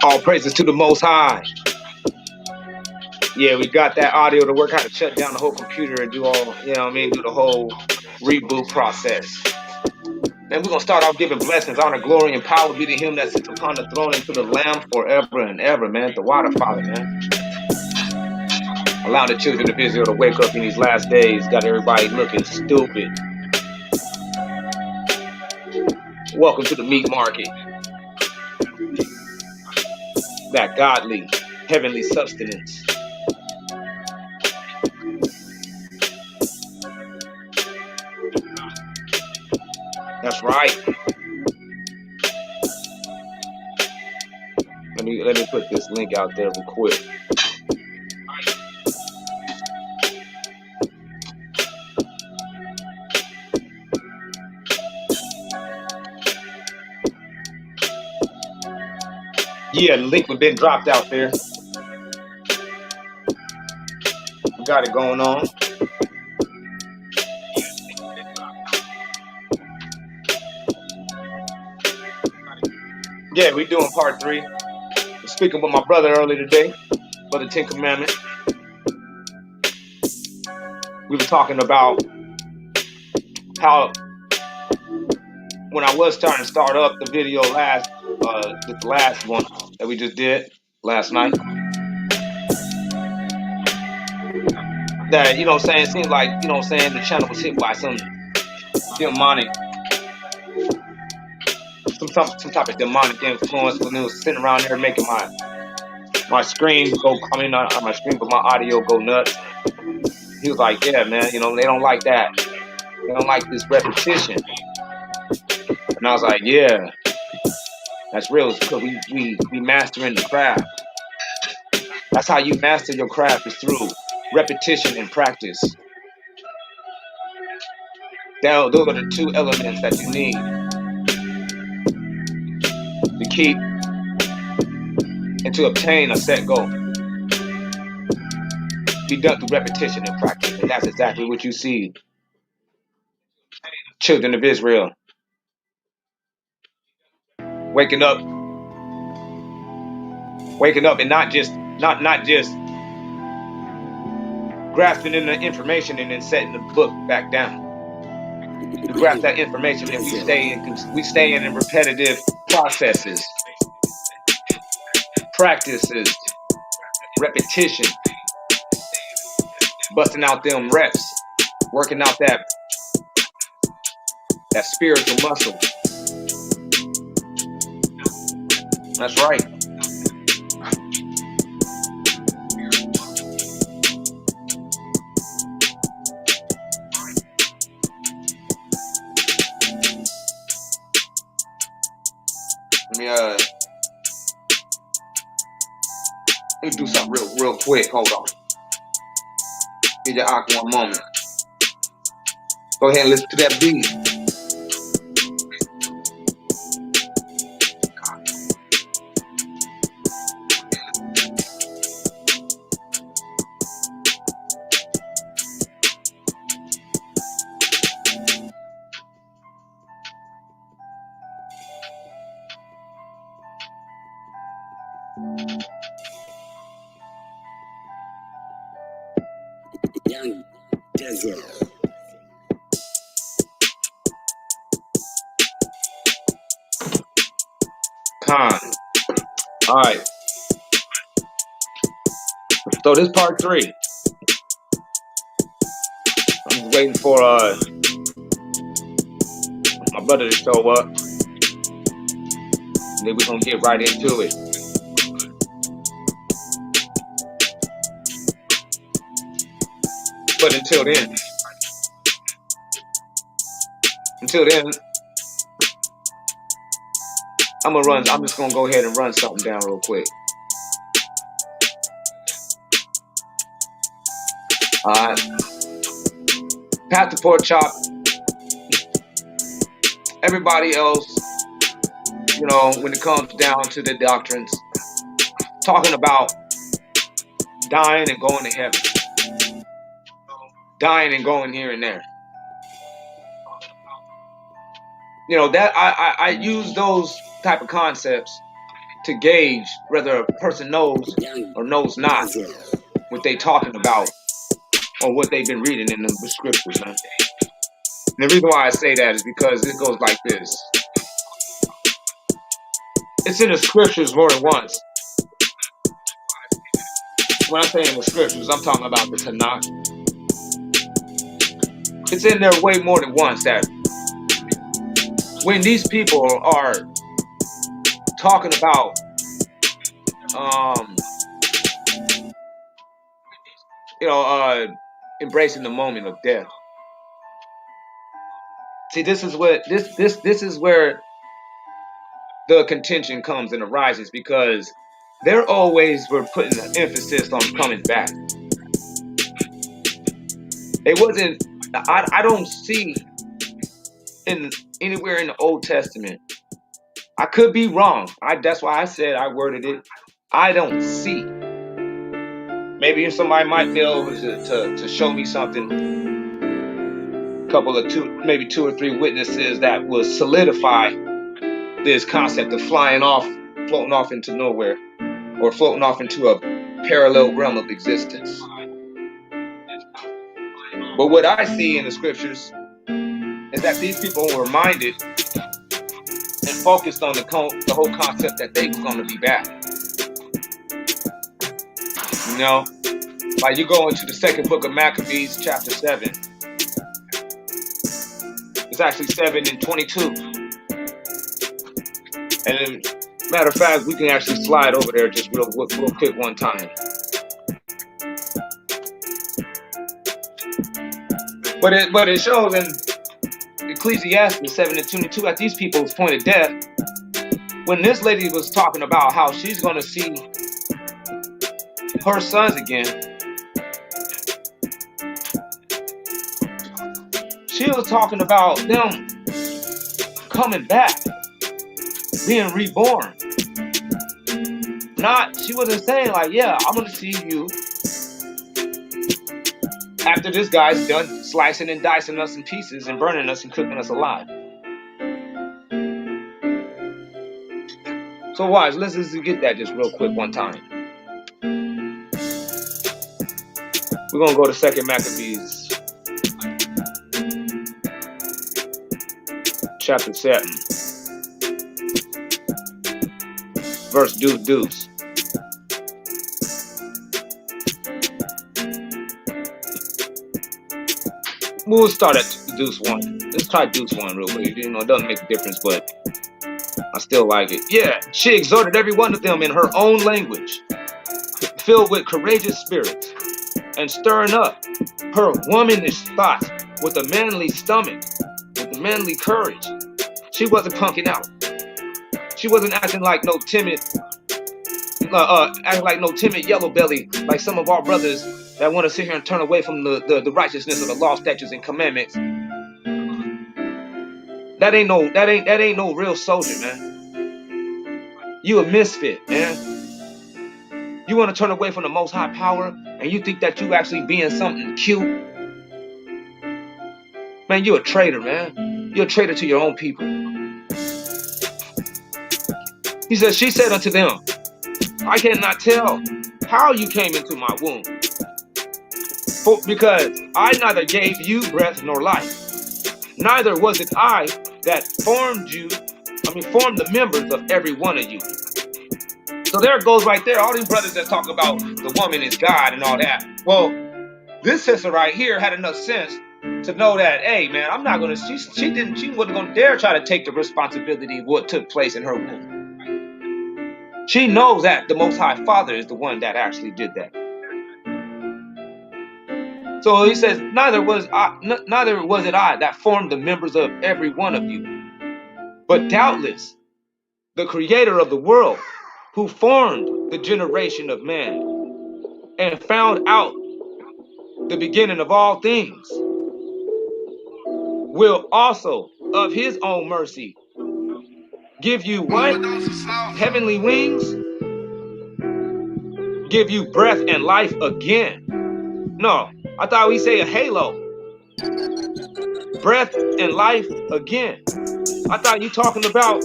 All praises to the Most High. Yeah, we got that audio to work, how to shut down the whole computer and do all, you know what I mean, do the whole reboot process. And we're going to start off giving blessings, honor, glory, and power be to him that sits upon the throne and to the Lamb forever and ever, man. The water Father, man. Allow the children of Israel to wake up in these last days. Got everybody looking stupid. Welcome to the meat market. That godly, heavenly substance. That's right. Let me put this link out there real quick. Yeah, the link has been dropped out there. We got it going on. Yeah, we're doing part 3. I'm speaking with my brother earlier today, Brother Ten Commandment. We were talking about how when I was trying to start up the video the last one that we just did last night, that, you know what I'm saying, it seemed like, you know what I'm saying, the channel was hit by some demonic, some type of demonic influence when it was sitting around there making my screen go, I mean, not my screen, but my audio go nuts. He was like, yeah, man, you know, they don't like that. They don't like this repetition. And I was like, yeah, that's real. It's because we mastering the craft. That's how you master your craft, is through repetition and practice. Those are the 2 elements that you need to keep and to obtain a set goal. Be done through repetition and practice. And that's exactly what you see, children of Israel waking up and not just grasping in the information and then setting the book back down. We grasp that information and we stay in repetitive processes, practices, repetition, busting out them reps, working out that spiritual muscle. That's right. Let me do something real quick. Hold on. Give your Ak one moment. Go ahead and listen to that beat. Young Desert. Con. All right. So this part 3. I'm just waiting for my brother to show up. And then we're gonna get right into it. But until then, I'm just gonna go ahead and run something down real quick. Alright. Pastor Pork Chop, everybody else, you know, when it comes down to the doctrines, talking about dying and going to heaven. Dying and going here and there. You know, that I use those type of concepts to gauge whether a person knows or knows not Desert. what they talking about or what they've been reading in the scriptures, man. And the reason why I say that is because it goes like this. It's in the scriptures more than once. When I say in the scriptures, I'm talking about the Tanakh. It's in there way more than once that when these people are talking about you know, embracing the moment of death. See, this is what this is where the contention comes and arises, because they're always were putting an emphasis on coming back. It wasn't. I don't see in anywhere in the Old Testament. I could be wrong. That's why I said I worded it. I don't see. Maybe if somebody might be able to show me something, couple of maybe two or three witnesses that will solidify this concept of flying off, floating off into nowhere, or floating off into a parallel realm of existence. But what I see in the scriptures is that these people were minded and focused on the whole concept that they was going to be back. You know, like you go into the second book of Maccabees, chapter 7. It's actually 7:22. And then, matter of fact, we can actually slide over there just real quick one time. But it shows in Ecclesiastes 7:22 that these people's point of death, when this lady was talking about how she's going to see her sons again, she was talking about them coming back, being reborn. She wasn't saying like, yeah, I'm going to see you after this guy's done slicing and dicing us in pieces and burning us and cooking us alive. So watch, let's just get that just real quick one time. We're going to go to 2 Maccabees, chapter 7, verse deuce. We'll start at deuce 1. Let's try deuce 1 real quick. You know, it doesn't make a difference, but I still like it. Yeah, she exhorted every one of them in her own language, filled with courageous spirits, and stirring up her womanish thoughts with a manly stomach, with a manly courage. She wasn't punking out. She wasn't acting like no timid, yellow belly like some of our brothers that want to sit here and turn away from the righteousness of the law, statutes, and commandments. That ain't no real soldier, man. You a misfit, man. You want to turn away from the Most High power, and you think that you actually being something cute? Man, you a traitor, man. You're a traitor to your own people. He says, she said unto them, I cannot tell how you came into my womb, because I neither gave you breath nor life. Neither was it I that formed the members of every one of you. So there it goes right there. All these brothers that talk about the woman is God and all that. Well, this sister right here had enough sense to know that, hey, man, I'm not gonna. She wasn't gonna dare try to take the responsibility of what took place in her womb. She knows that the Most High Father is the one that actually did that. So he says, neither was it I that formed the members of every one of you, but doubtless the Creator of the world, who formed the generation of man and found out the beginning of all things, will also of his own mercy give you what? Heavenly wings? Give you breath and life again. No, I thought we say a halo. breath and life again. I thought you talking about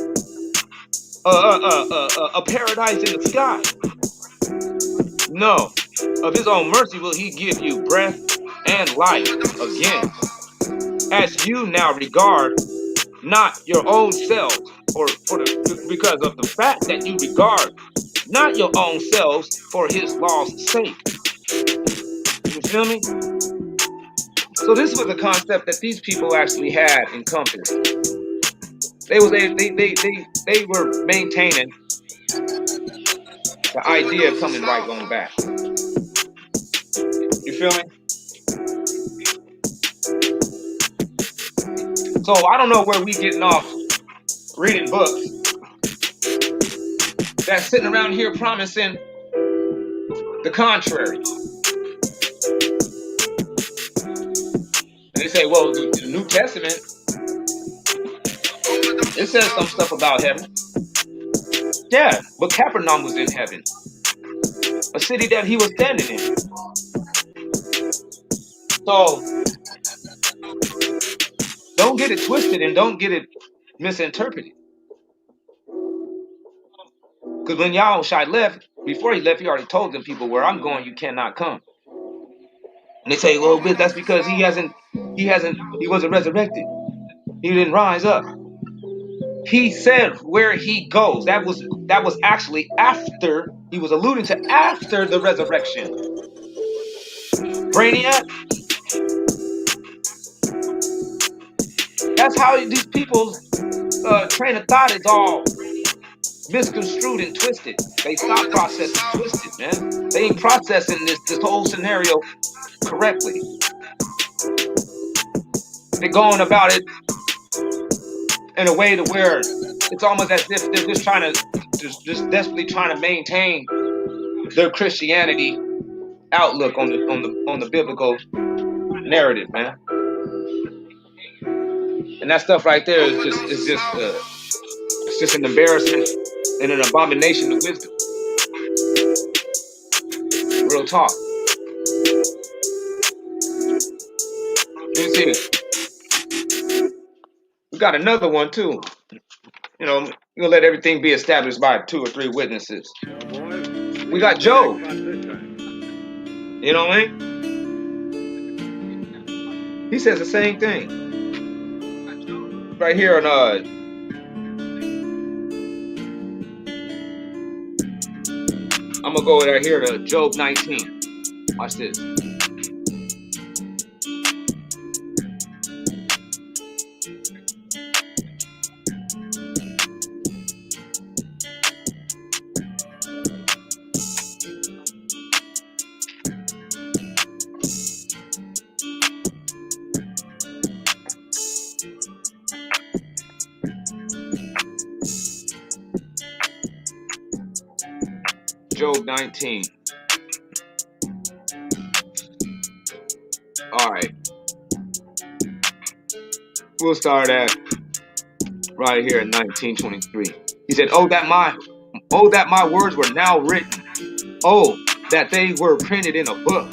a paradise in the sky. No, of his own mercy will he give you breath and life again, as you now regard not your own selves, because of the fact that you regard not your own selves for his law's sake. You feel me? So this was a concept that these people actually had encompassed. They were maintaining the idea of coming right on back. You feel me? So I don't know where we getting off reading books that's sitting around here promising the contrary. And they say, well, the New Testament, it says some stuff about heaven. Yeah, but Capernaum was in heaven, a city that he was standing in. So don't get it twisted and don't get it misinterpreted. Because when Yahushua left, before he left, he already told them people, where I'm going, you cannot come. And they say, well, but that's because he wasn't resurrected. He didn't rise up. He said where he goes. That was actually after, he was alluding to after the resurrection. Brainiac. That's how these people's train of thought is all misconstrued and twisted. They thought process is twisted, man. They ain't processing this whole scenario correctly. They're going about it in a way to where it's almost as if they're just desperately trying to maintain their Christianity outlook on the biblical narrative, man. And that stuff right there is just an embarrassment and an abomination of wisdom. Real talk. You see, we got another one too. You know, you're gonna let everything be established by 2 or 3 witnesses. We got Job. You know what I mean? He says the same thing. Right here on I'm gonna go right here to Job 19. Watch this. Job 19. All right. We'll start at right here in 19:23. He said, "Oh that my words were now written. Oh, that they were printed in a book."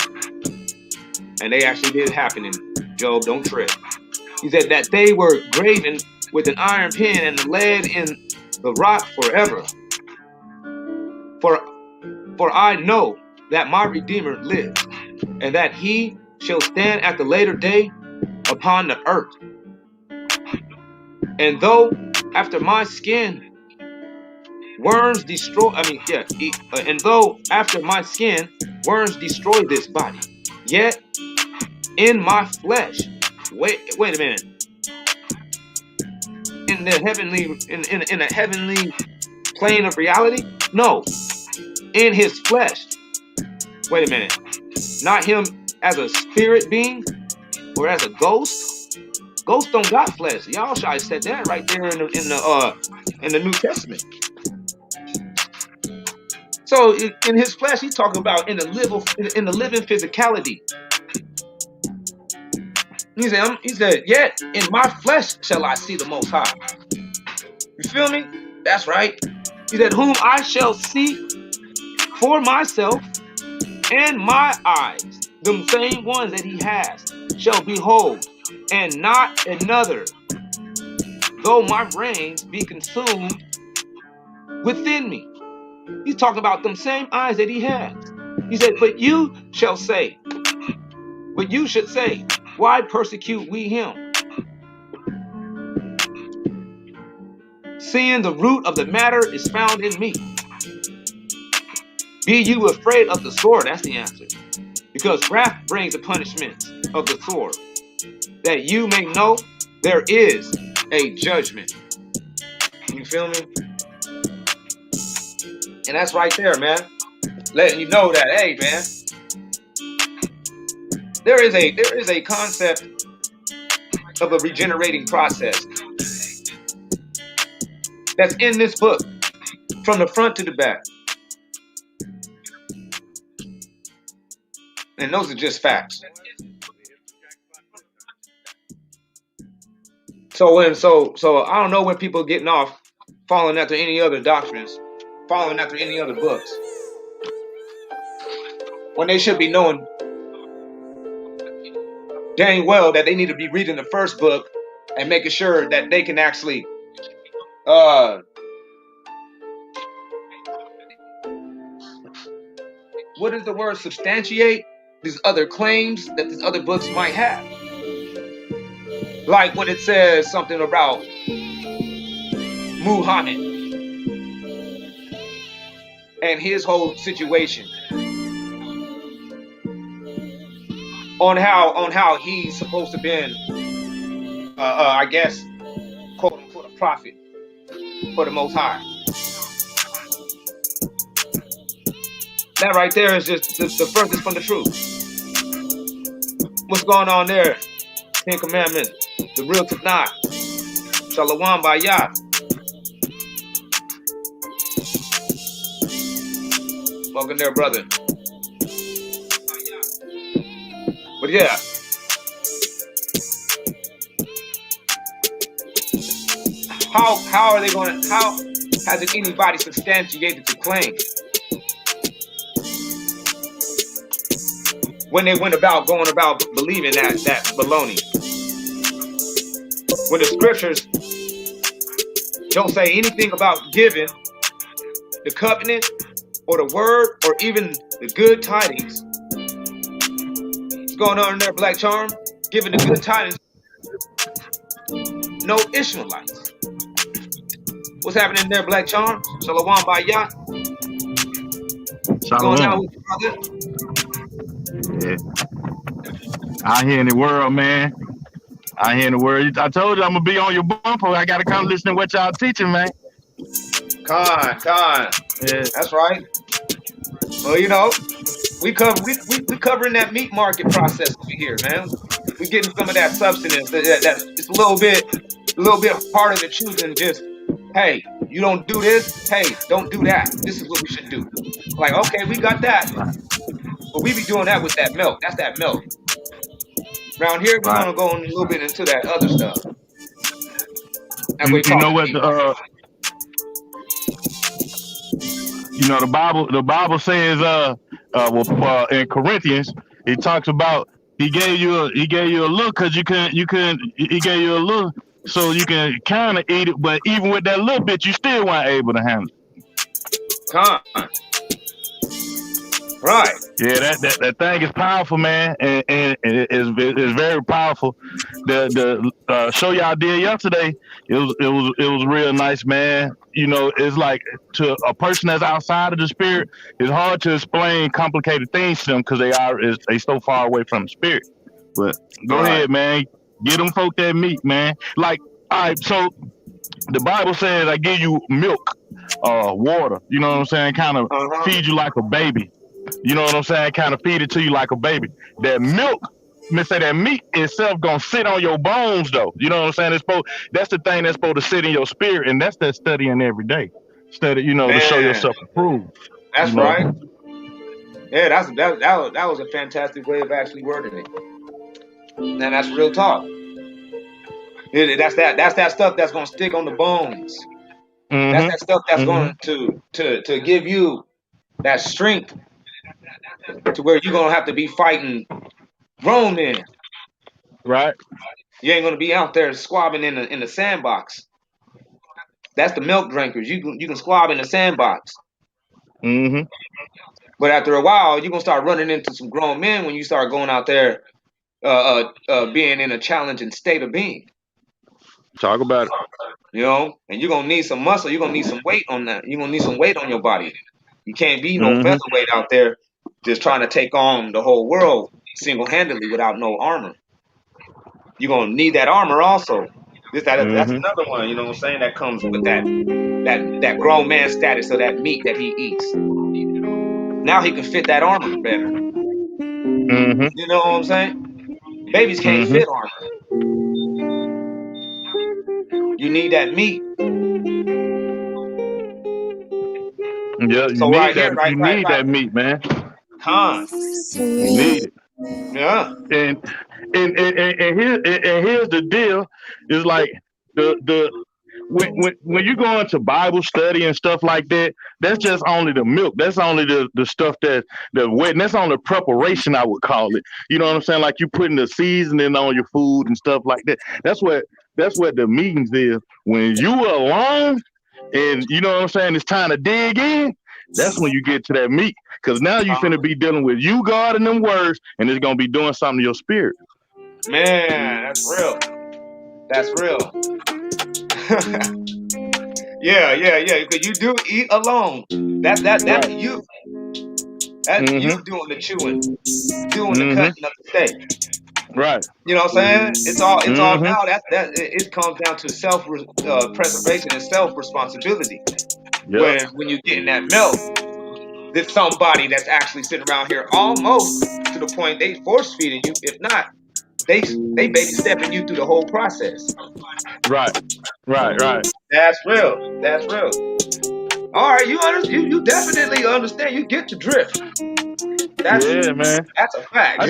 And they actually did happen in Job, don't trip. He said that they were graven with an iron pen and lead in the rock forever. For I know that my Redeemer lives, and that he shall stand at the later day upon the earth. And though after my skin worms destroy, and though after my skin worms destroy this body, yet in my flesh, wait a minute, in the heavenly plane of reality, no, in his flesh. Wait a minute, not him as a spirit being or as a ghost. Ghosts don't got flesh. Y'all should have said that right there in the New Testament. So in his flesh, he's talking about in the living physicality. He said, yet in my flesh shall I see the Most High. You feel me? That's right. He said, whom I shall see for myself, and my eyes, them same ones that he has, shall behold and not another, though my reins be consumed within me. He's talking about them same eyes that he has. He said, but you should say, why persecute we him? Seeing the root of the matter is found in me. Be you afraid of the sword? That's the answer. Because wrath brings the punishment of the sword, that you may know there is a judgment. You feel me? And that's right there, man. Letting you know that, hey, man, there is a concept of a regenerating process that's in this book, from the front to the back. And those are just facts. So I don't know when people are getting off following after any other doctrines, following after any other books, when they should be knowing dang well that they need to be reading the first book and making sure that they can actually what is the word, substantiate these other claims that these other books might have. Like when it says something about Muhammad and his whole situation, on how he's supposed to been I guess quote unquote a prophet for the Most High. That right there is just the furthest from the truth. What's going on there? 10 Commandments, the real Tanakh, Shalom Bayah. Welcome there, brother. But yeah, how are they going to, how has anybody substantiated the claim when they went about going about believing that baloney? When the scriptures don't say anything about giving the covenant or the word or even the good tidings. What's going on in there, Black Charm? Giving the good tidings. No Ishmaelites. What's happening there, Black Charm? Shalom Bayah. What's going on with you, brother? Yeah. Out here in the world, man. Out here in the world. I told you I'm gonna be on your bumper. I gotta come listen to what y'all teaching, man. Con. Yeah. That's right. Well, you know, we covering that meat market process over here, man. We getting some of that substance. That it's a little bit harder to choose than just, hey, you don't do this. Hey, don't do that. This is what we should do. Like, okay, we got that, but we be doing that with that milk. That's that milk. Around here, we're gonna go a little bit into that other stuff. You know what? You know the Bible says in Corinthians it talks about he gave you a look because he gave you a look so you can kind of eat it, but even with that little bit you still weren't able to handle it. Right. Yeah, that thing is powerful, man, and it's very powerful. The show y'all did yesterday, it was real nice, man. You know, it's like to a person that's outside of the spirit, it's hard to explain complicated things to them because they so far away from the spirit. But go ahead, man, get them folk that meat, man. Like, all right, so the Bible says, "I give you milk, water." You know what I'm saying? Kind of feed you like a baby. You know what I'm saying? Kind of feed it to you like a baby. That milk, that meat itself gonna sit on your bones though. You know what I'm saying? That's the thing that's supposed to sit in your spirit, and that's that studying every day. Study, to show yourself approved. That's right. Yeah, that was a fantastic way of actually wording it. And that's real talk. That's that stuff that's gonna stick on the bones. Mm-hmm. That's that stuff that's going to give you that strength to where you're gonna have to be fighting grown men. Right. You ain't gonna be out there squabbing in the sandbox. That's the milk drinkers. You can squab in the sandbox. Mm-hmm. But after a while, you're gonna start running into some grown men when you start going out there, being in a challenging state of being. Talk about it. And you're gonna need some muscle. You're gonna need some weight on that. You're gonna need some weight on your body. You can't be no Mm-hmm. featherweight out there just trying to take on the whole world single handedly without no armor. You're gonna need that armor also. That's Mm-hmm. another one. You know what I'm saying? That comes with that grown man status of that meat that he eats. Now he can fit that armor better. Mm-hmm. You know what I'm saying? Babies can't Mm-hmm. fit armor. You need that meat. Yeah, you So right need here, that. right, You right, need right. that meat, man. Con. You need it. Yeah. And and here's the deal: is like the when you go into Bible study and stuff like that, that's just only the milk. That's only the stuff the wet. And that's only preparation, I would call it. You know what I'm saying? Like you putting the seasoning on your food and stuff like that. That's what the meetings is. When you alone and you know what I'm saying, it's time to dig in. That's when you get to that meat. Because now you finna be dealing with you, God, and them words, and it's gonna be doing something to your spirit. Man, that's real. That's real. Yeah. Because you do eat alone. That's Right. you. That's you Mm-hmm. doing the chewing, doing the Mm-hmm. cutting of the steak. Right. You know what I'm saying? It's all Mm-hmm. now it comes down to self preservation and self responsibility. Yep. When you get in that milk, there's somebody that's actually sitting around here almost to the point they force feeding you. If not, they baby stepping you through the whole process. Right. Right. Right. That's real. That's real. All right, you definitely understand. You get the drift. That's Yeah, man. that's a fact.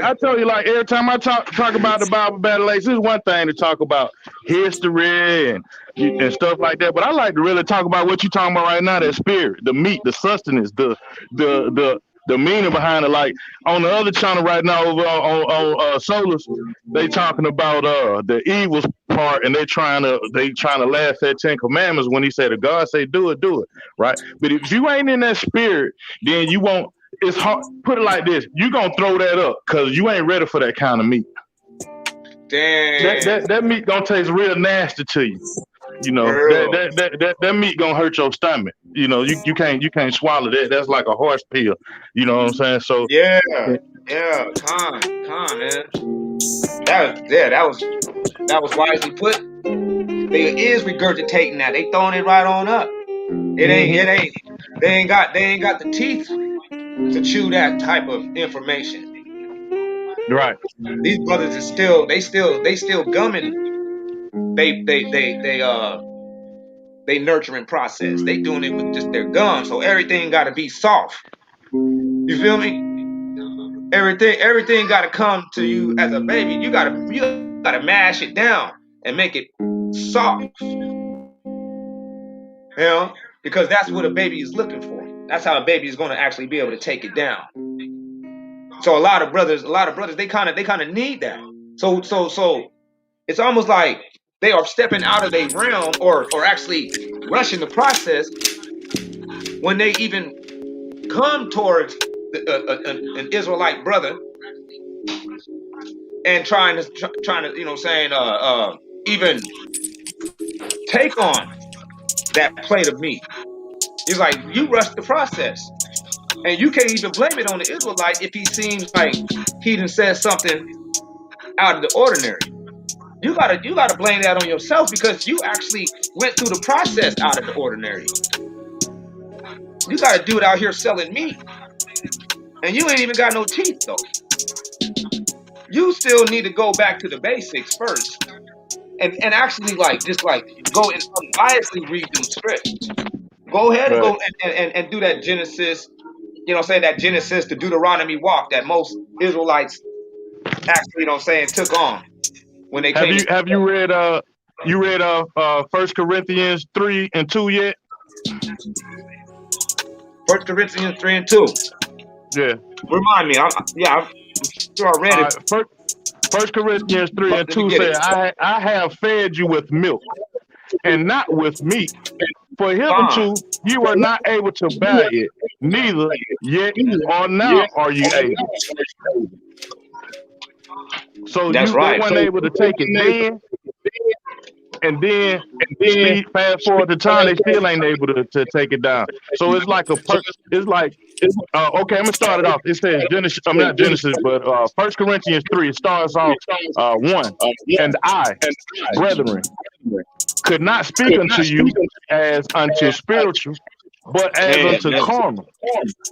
I told you, like every time I talk about the Bible battle ace, it's one thing to talk about history and stuff like that. But I like to really talk about what you're talking about right now, that spirit, the meat, the sustenance, the the the meaning behind it. Like on the other channel right now over on Solus, they talking about the evil part and they trying to laugh at Ten Commandments when he said if God say do it, right? But if you ain't in that spirit, then you won't. It's hard. Put it like this: you gonna throw that up because you ain't ready for that kind of meat. That Damn. that that meat gonna taste real nasty to you. You know that Real. that that that, that meat gonna hurt your stomach. You can't swallow that. That's like a horse pill. You know what I'm saying? So Yeah. Yeah. Con, man. That was wisely put. They is regurgitating that. They throwing it right on up. It ain't. hmm It ain't. They ain't got the teeth to chew that type of information. right, These brothers is still gumming. They nurturing process. They doing it with just their gums. So everything got to be soft. You feel me? Everything got to come to you as a baby. You gotta mash it down and make it soft. Because that's what a baby is looking for. That's how a baby is going to actually be able to take it down. So a lot of brothers, they kind of need that. So it's almost like they are stepping out of their realm or actually rushing the process when they even come towards an Israelite brother and trying to even take on that plate of meat. He's like, you rushed the process. And you can't even blame it on the Israelite if he seems like he done said something out of the ordinary. You gotta blame that on yourself because you actually went through the process out of the ordinary. You gotta do it out here selling meat. And you ain't even got no teeth though. You still need to go back to the basics first. And actually just go and unbiasedly read them scripts. Go ahead and right. go and do that Genesis, say that Genesis to Deuteronomy walk that most Israelites actually, took on when they Have came you into have you read First Corinthians 3 and 2 yet? 1 Corinthians 3 and 2. Yeah. Remind me. I'm sure I read All it. right. First. First Corinthians 3 and Let me 2 get it. said, I have fed you with milk and not with meat. For Fine. hitherto you were not able to bear it, neither yet or now are you able. So That's they right. weren't able to take it then, and then speed fast forward to time, they still ain't able to take it down. So it's like it's like okay, I'm gonna start it off. It says Genesis, I'm not Genesis, but First Corinthians 3, it starts off 1. And I, brethren, could not speak unto you as unto spiritual, but as Man, unto carnal,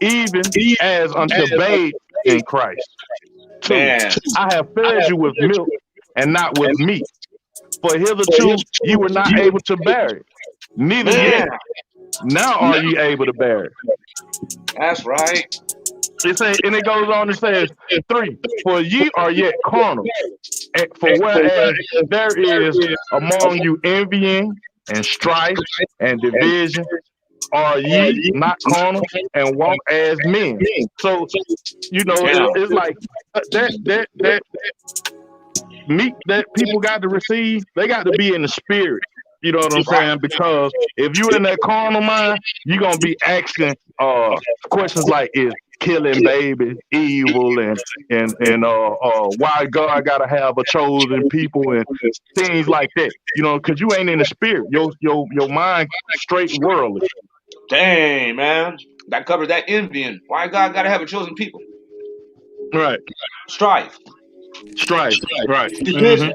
even as unto babes in Christ. 2. man, I have fed you with milk and not with meat, for hitherto you were not able to bear it, neither man. yet now are ye able to bear it. That's right. It say, and it goes on and says, 3, for ye are yet carnal, and for whereas there is among you envying and strife and division, are ye not carnal and walk as men? So, Yeah. it's like that meat that people got to receive, they got to be in the spirit. You know what I'm Right. saying? Because if you in that carnal mind, you're gonna be asking questions like, is killing babies evil, and why God gotta have a chosen people and things like that. Because you ain't in the spirit. Your mind straight worldly. Dang, man. That covers that envying. Why God got to have a chosen people? Right. Strife, Strife. Right. division.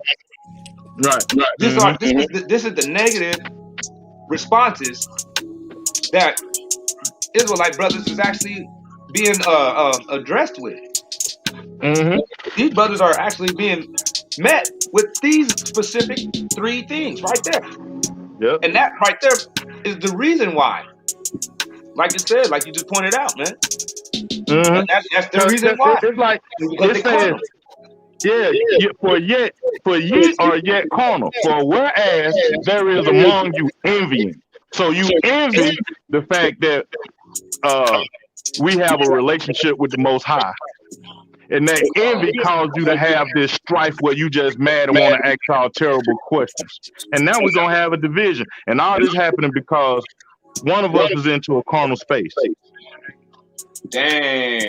Right. This are this is the negative responses that Israelite brothers is actually being addressed with. These brothers are actually being met with these specific 3 things right there. Yep. And that right there is the reason why. Like you said, like you just pointed out, man. That's the reason why. It's like Because it they says, carnal. yeah, for ye are yet carnal. For whereas there is among you envying. So you envy the fact that we have a relationship with the Most High. And that envy caused you to have this strife where you just mad and want to ask all terrible questions. And now we're going to have a division. And all this happening because one of us is into a carnal space. Dang.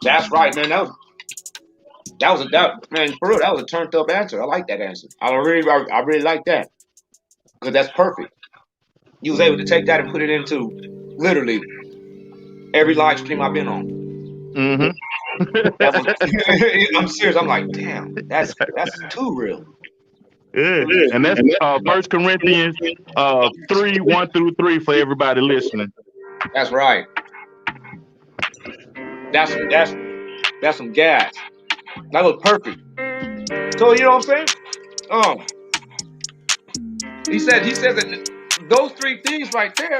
That's right, man. Man, for real, that was a turned up answer. I like that answer. I really like that. Because that's perfect. You was able to take that and put it into literally every live stream I've been on. That was I'm serious. I'm like, damn, that's too real. Yeah. And that's First Corinthians 3, 1 through 3 for everybody listening. That's right. That's some gas. That was perfect. So you know what I'm saying? He says that those 3 things right there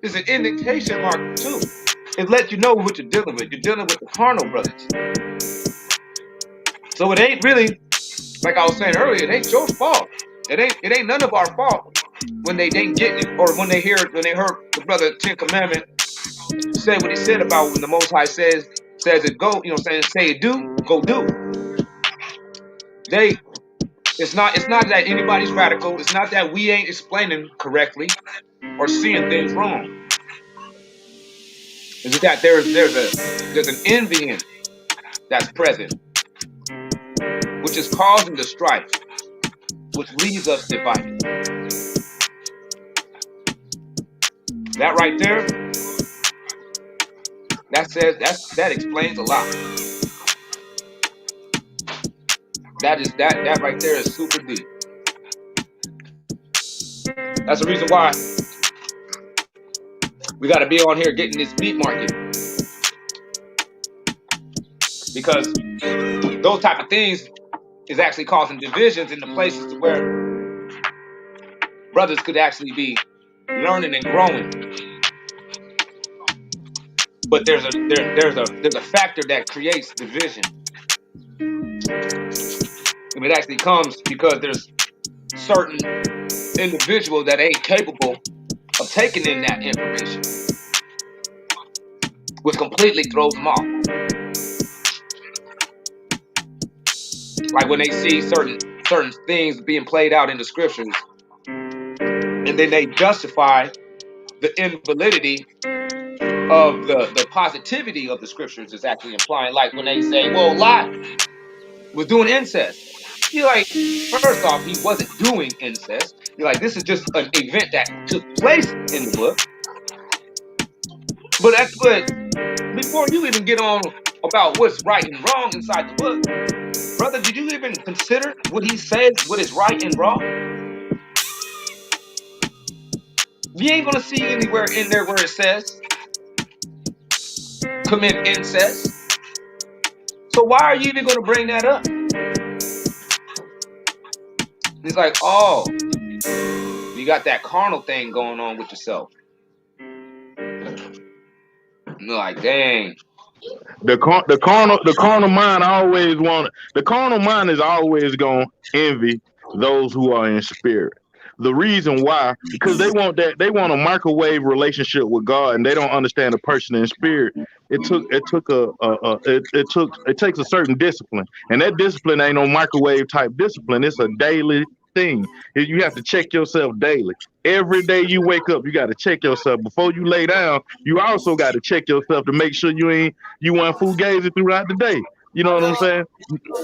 is an indication mark too. It lets you know what you're dealing with. You're dealing with the carnal brothers. So it ain't really, like I was saying earlier, it ain't your fault. It ain't none of our fault when they ain't getting it, or when they heard the brother 10 Commandment say what he said about when the Most High says it go, say it do, go do. It's not that anybody's radical. It's not that we ain't explaining correctly or seeing things wrong. It's just that there's an envying that's present, which is causing the strife, which leaves us divided. That right there, that explains a lot. That right there is super deep. That's the reason why we got to be on here getting this meat market, because those type of things is actually causing divisions in the places where brothers could actually be learning and growing. But there's a factor that creates division. And it actually comes because there's certain individuals that ain't capable of taking in that information, which completely throws them off. Like when they see certain things being played out in the scriptures, and then they justify the invalidity of the positivity of the scriptures is actually implying. Like when they say, well, Lot was doing incest. You're like, first off, he wasn't doing incest. You're like, this is just an event that took place in the book. But before you even get on about what's right and wrong inside the book, brother, did you even consider what he says, what is right and wrong? You ain't gonna see anywhere in there where it says commit incest. So why are you even gonna bring that up? He's like, oh, you got that carnal thing going on with yourself. And you're like, dang. The carnal mind the carnal mind is always gonna envy those who are in spirit. The reason why, because they want a microwave relationship with God, and they don't understand a person in spirit. It takes a certain discipline, and that discipline ain't no microwave type discipline. It's a daily thing. You have to check yourself daily. Every day you wake up, you got to check yourself before you lay down. You also got to check yourself to make sure you ain't fugazi throughout the day. You know what I'm saying?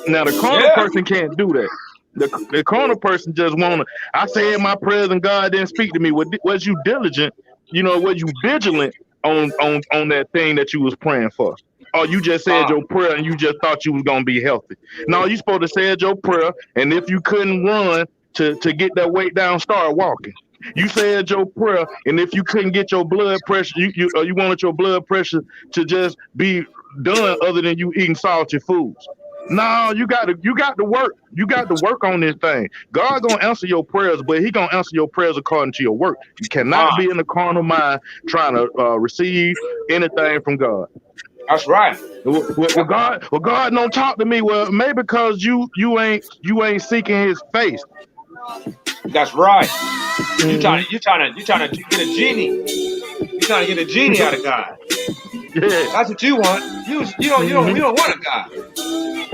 Now the carnal person can't do that. The carnal person just wanna. I said my prayers and God didn't speak to me. Was you diligent? Was you vigilant on that thing that you was praying for? Or you just said your prayer and you just thought you was gonna be healthy? No, you supposed to say your prayer, and if you couldn't run to get that weight down, start walking. You said your prayer, and if you couldn't get your blood pressure, you wanted your blood pressure to just be done other than you eating salty foods. No, you got to work. You got to work on this thing. God gonna answer your prayers, but He gonna answer your prayers according to your work. You cannot be in the carnal mind trying to receive anything from God. That's right. Well, God don't talk to me. Well, maybe because you ain't seeking His face. That's right. Mm-hmm. You trying to get a genie. You trying to get a genie out of God. Yeah. That's what you want. You don't want a God.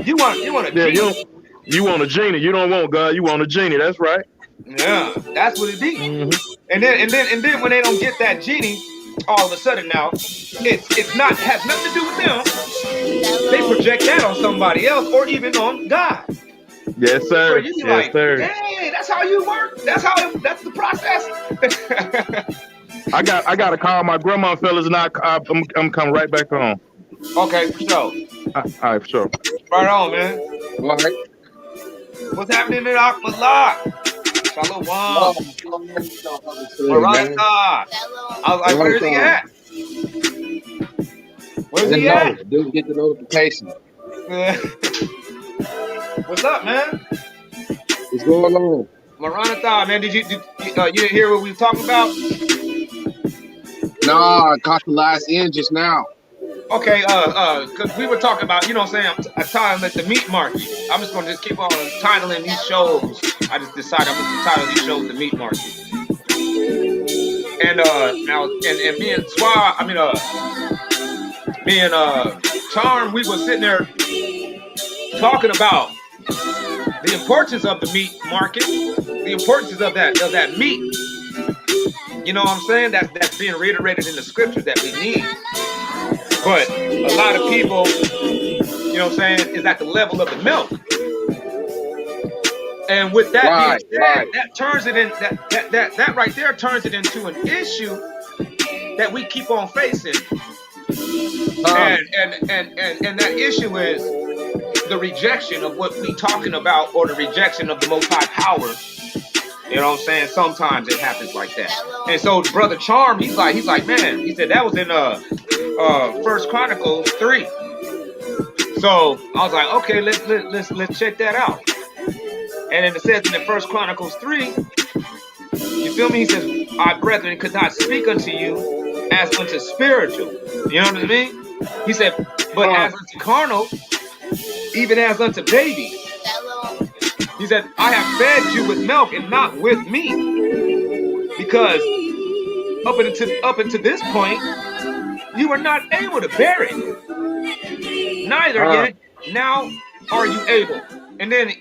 You want a genie. You want a genie. You don't want God. You want a genie. That's right. Yeah, that's what it be. Mm-hmm. And then when they don't get that genie, all of a sudden now has nothing to do with them. They project that on somebody else or even on God. Yes, sir. Yes, like, sir. Hey, that's how you work. That's the process. I got to call my grandma, fellas, and I'm coming right back on. Okay, for sure. All right, for sure. Right on, man. All right. What's happening in Akmalak? Shalom. Maranatha. I was like, where's he at? Where's he at? Didn't get the notification. What's up, man? What's going on? Maranatha, man. Did you didn't hear what we were talking about? Nah, I caught the last end just now. Okay, because we were talking about, you know what I'm saying, I'm titling it the meat market. I'm just going to keep on titling these shows. I just decided I'm going to title these shows the meat market. And now, and me and Charm, we were sitting there talking about the importance of the meat market, the importance of that meat. You know what I'm saying? That's being reiterated in the scriptures that we need. But a lot of people, you know what I'm saying, is at the level of the milk. And with that being said, that turns it in that right there turns it into an issue that we keep on facing. And that issue is the rejection of what we talking about, or the rejection of the Most High power. You know what I'm saying? Sometimes it happens like that. And so Brother Charm, he's like, man, he said that was in 1 Chronicles 3. So I was like, okay, let's check that out. And then it says in 1 Chronicles 3, you feel me? He says, our brethren could not speak unto you as unto spiritual. You know what I mean? He said, but as unto carnal, even as unto babies. He said, I have fed you with milk and not with meat. Because up until this point, you were not able to bear it. Neither yet now are you able. And then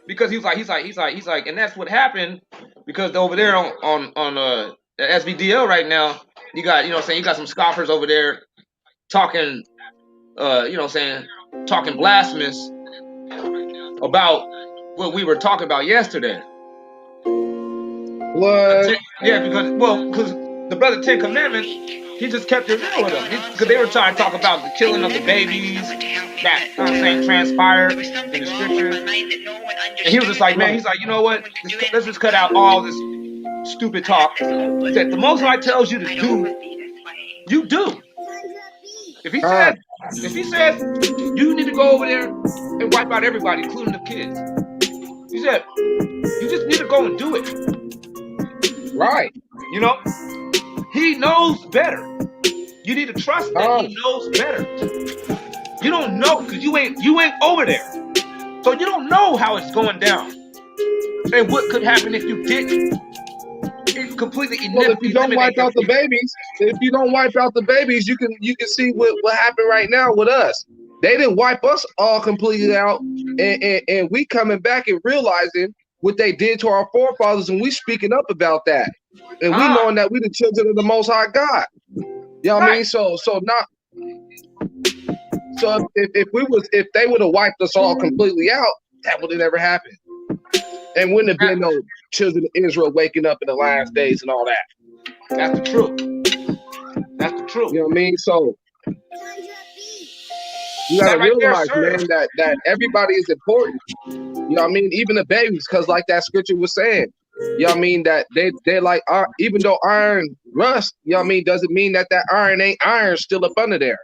because he's like, and that's what happened because over there on the SVDL right now, you got you know what I'm saying you got some scoffers over there talking you know what I'm saying talking blasphemous about what we were talking about yesterday. What? Yeah, because the brother Ten Commandments, he just kept it real with them because they were trying to talk about the killing of the babies that you know what I'm saying transpired in the scriptures, and he was just like, man, he's like, you know what, let's just cut out all this stupid talk. He said the Most High tells you to do, you do. If he says you need to go over there and wipe out everybody, including the kids, he said you just need to go and do it. Right. You know, he knows better. You need to trust that he knows better. You don't know because you ain't over there, so you don't know how it's going down and what could happen if you didn't. It's completely Well, if you don't wipe out the babies, you can see what happened right now with us. They didn't wipe us all completely out, and we coming back and realizing what they did to our forefathers, and we speaking up about that, and we knowing that we the children of the Most High God. You know what I mean? So if they would have wiped us all completely out, that would have never happened. And wouldn't have been no children of Israel waking up in the last days and all that. That's the truth. That's the truth. You know what I mean? So you gotta realize, man, that everybody is important. You know what I mean? Even the babies, because like that scripture was saying, you know what I mean, that they're like, even though iron rust, you know what I mean, doesn't mean that iron ain't iron still up under there.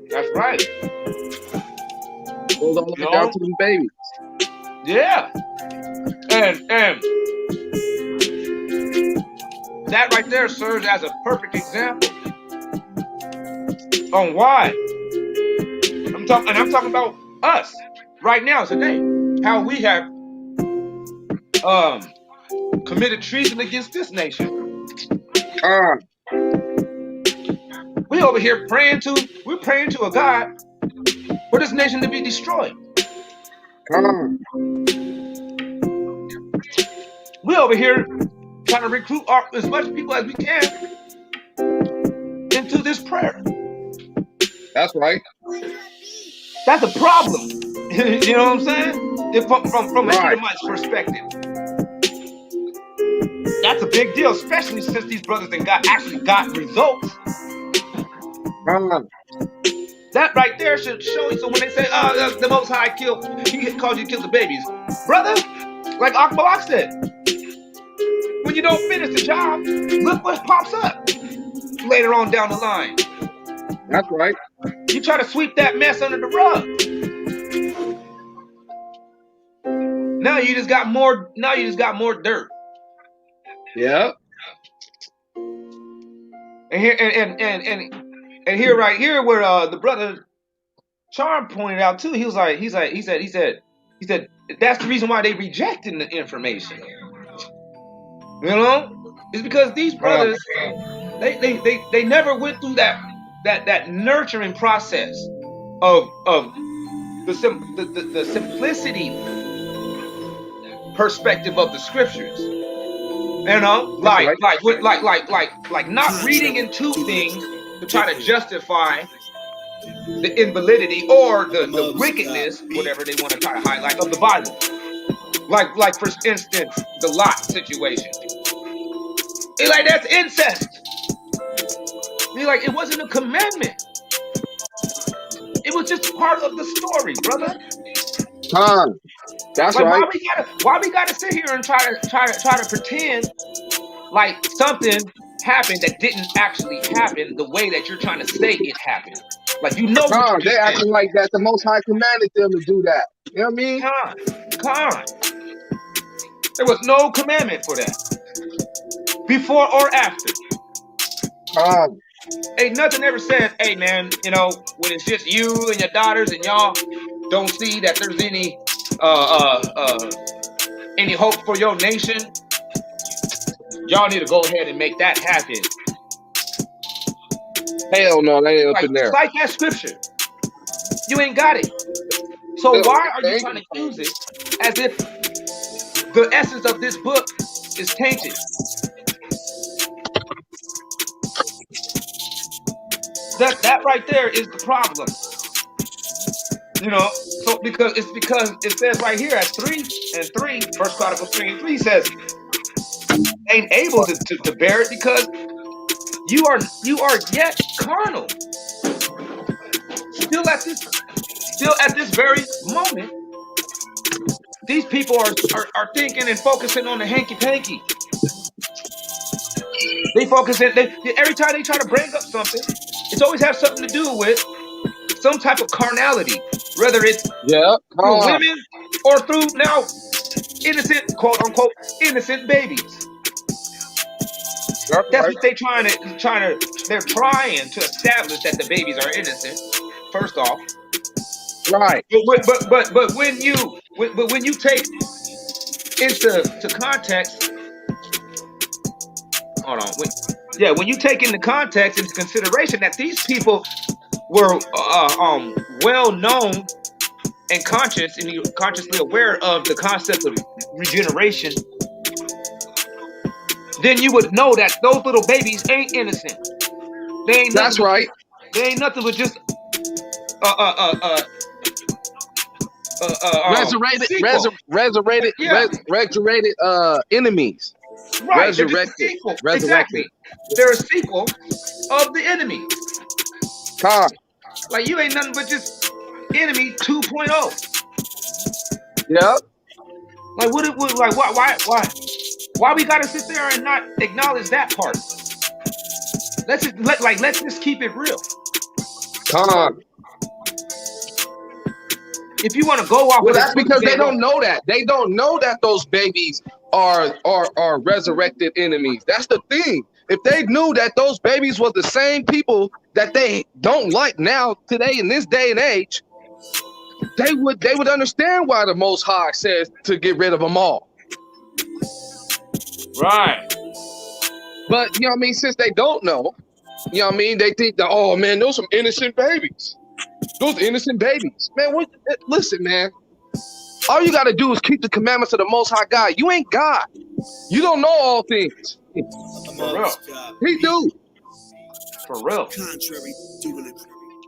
That's right. Goes all the way down to the babies. Yeah. And that right there serves as a perfect example on why I'm talking about us right now today, how we have committed treason against this nation. We over here praying to a God for this nation to be destroyed. We over here trying to recruit as much people as we can into this prayer. That's right. That's a problem. You know what I'm saying? From an Edomite's perspective. That's a big deal, especially since these brothers actually got results. That right there should show you. So when they say, the Most High he called you to kill the babies. Brother, like Akbalak said, when you don't finish the job, look what pops up later on down the line. That's right. You try to sweep that mess under the rug. Now you just got more dirt. Yeah. And here right here where the brother Charm pointed out too, he said that's the reason why they rejected the information. You know? It's because these brothers they never went through that nurturing process of the simplicity perspective of the scriptures. You know, like not reading into things to try to justify the invalidity or the wickedness, whatever they want to try to highlight, of the Bible. Like for instance, the Lot situation. It's like that's incest. You're like, it wasn't a commandment. It was just part of the story, brother. That's like, right. Why we gotta sit here and try to pretend like something happened that didn't actually happen the way that you're trying to say it happened? Like, you know, they acting like that the Most High commanded them to do that. You know what I mean? There was no commandment for that, before or after. Ain't nothing ever says, hey man, you know, when it's just you and your daughters and y'all don't see that there's any hope for your nation, y'all need to go ahead and make that happen. Hell no, they ain't up in there. Cite that scripture. You ain't got it. So why are you trying to use it as if the essence of this book is tainted? That right there is the problem. You know, so because it says right here at 3:3, First Chronicles 3:3 says ain't able to bear it because you are yet carnal. Still at this very moment, these people are thinking and focusing on the hanky panky. They focus in. Every time they try to bring up something, it's always have something to do with some type of carnality, whether it's through women or through now innocent, quote unquote, innocent babies. That's what they're trying to establish that the babies are innocent. First off, right. But when you take into context, hold on, when you take into context into consideration that these people were well known and consciously aware of the concept of regeneration, then you would know that those little babies ain't innocent. They ain't. That's right. They ain't nothing but just resurrected enemies. Right. Resurrected. Exactly. They're a sequel of the enemy. Like you ain't nothing but just enemy 2.0. Yeah. Like why we gotta sit there and not acknowledge that part? Let's just keep it real. If you want to go off, that's because they don't know that. They don't know that those babies are resurrected enemies. That's the thing. If they knew that those babies were the same people that they don't like now, today, in this day and age, they would understand why the Most High says to get rid of them all. Right. But, you know what I mean, since they don't know, you know what I mean, they think that, oh, man, those some innocent babies. Those innocent babies. Man, listen, man. All you got to do is keep the commandments of the Most High God. You ain't God. You don't know all things. For real. He do. For real.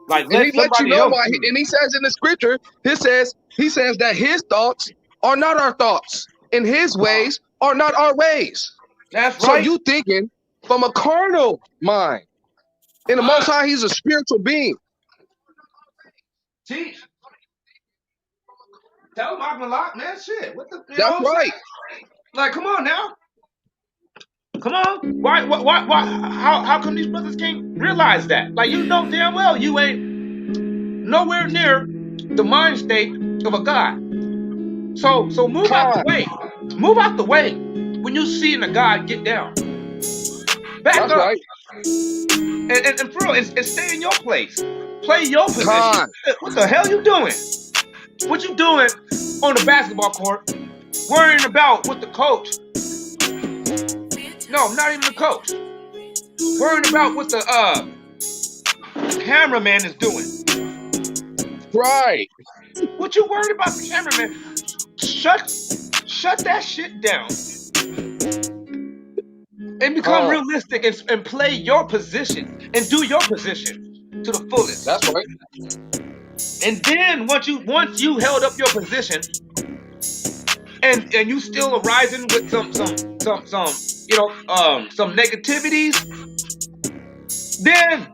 Like, and he lets you know why. And he says in the scripture, he says that his thoughts are not our thoughts, and his ways are not our ways. That's right. So you thinking from a carnal mind. In the Most High, he's a spiritual being. Teach. Tell him I'm a lot, man. Shit. What the? That's right. Like, come on now. Come on. Why? How come these brothers can't realize that? Like, you know damn well you ain't nowhere near the mind state of a God. So move out the way. Move out the way when you see a God get down. Back up. Right. And for real, and stay in your place. Play your position. What the hell you doing? What you doing on the basketball court? Worrying about what the coach. No, not even the coach. Worrying about what the cameraman is doing. Right. What you worried about the cameraman? Shut that shit down. And become realistic and play your position and do your position to the fullest. That's right. And then once you held up your position and you still arising with some some negativities, then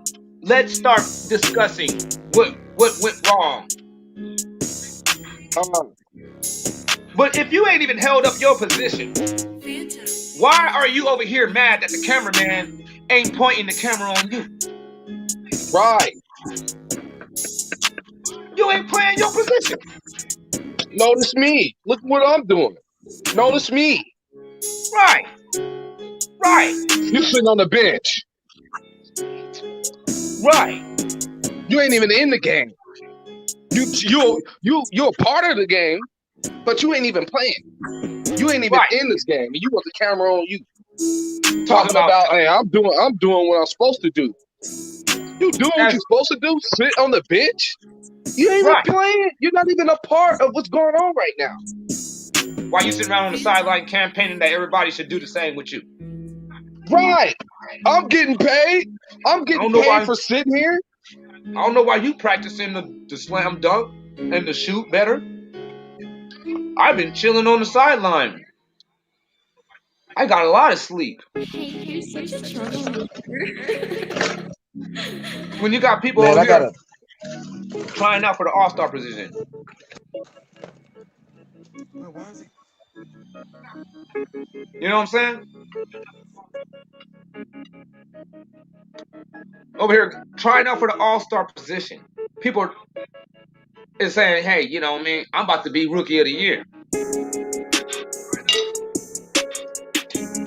let's start discussing what went wrong. But if you ain't even held up your position, why are you over here mad that the cameraman ain't pointing the camera on you? Right. You ain't playing your position. Notice me. Look what I'm doing. Notice me. Right. You sitting on the bench. Right. You ain't even in the game. You're a part of the game, but you ain't even playing. You ain't even in this game, and you want the camera on you. Talking about, hey, I'm doing what I'm supposed to do. You doing what you're supposed to do? Sit on the bench? You ain't even Right. playing. You're not even a part of what's going on right now. Why you sitting around on the sideline campaigning that everybody should do the same with you? Right. I'm getting paid. I'm I getting don't know paid why. for sitting here. I don't know why you practicing the slam dunk and the shoot better. I've been chilling on the sideline. I got a lot of sleep. Hank, you're such a troublemaker. When you got people Man, over I here gotta. trying out for the all-star position. You know what I'm saying? Over here trying out for the all-star position. People is saying, hey, you know what I mean? I'm about to be rookie of the year.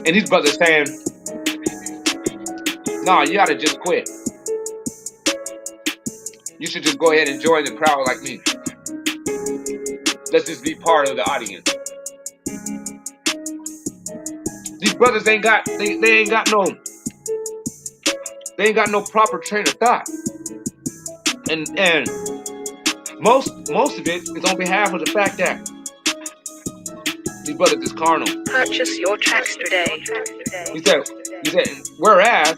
And these brothers saying, nah, you gotta just quit. You should just go ahead and join the crowd like me. Let's just be part of the audience. These brothers ain't got they ain't got no proper train of thought. And most of it is on behalf of the fact that these brothers is carnal. Purchase your tracks today. He said, whereas,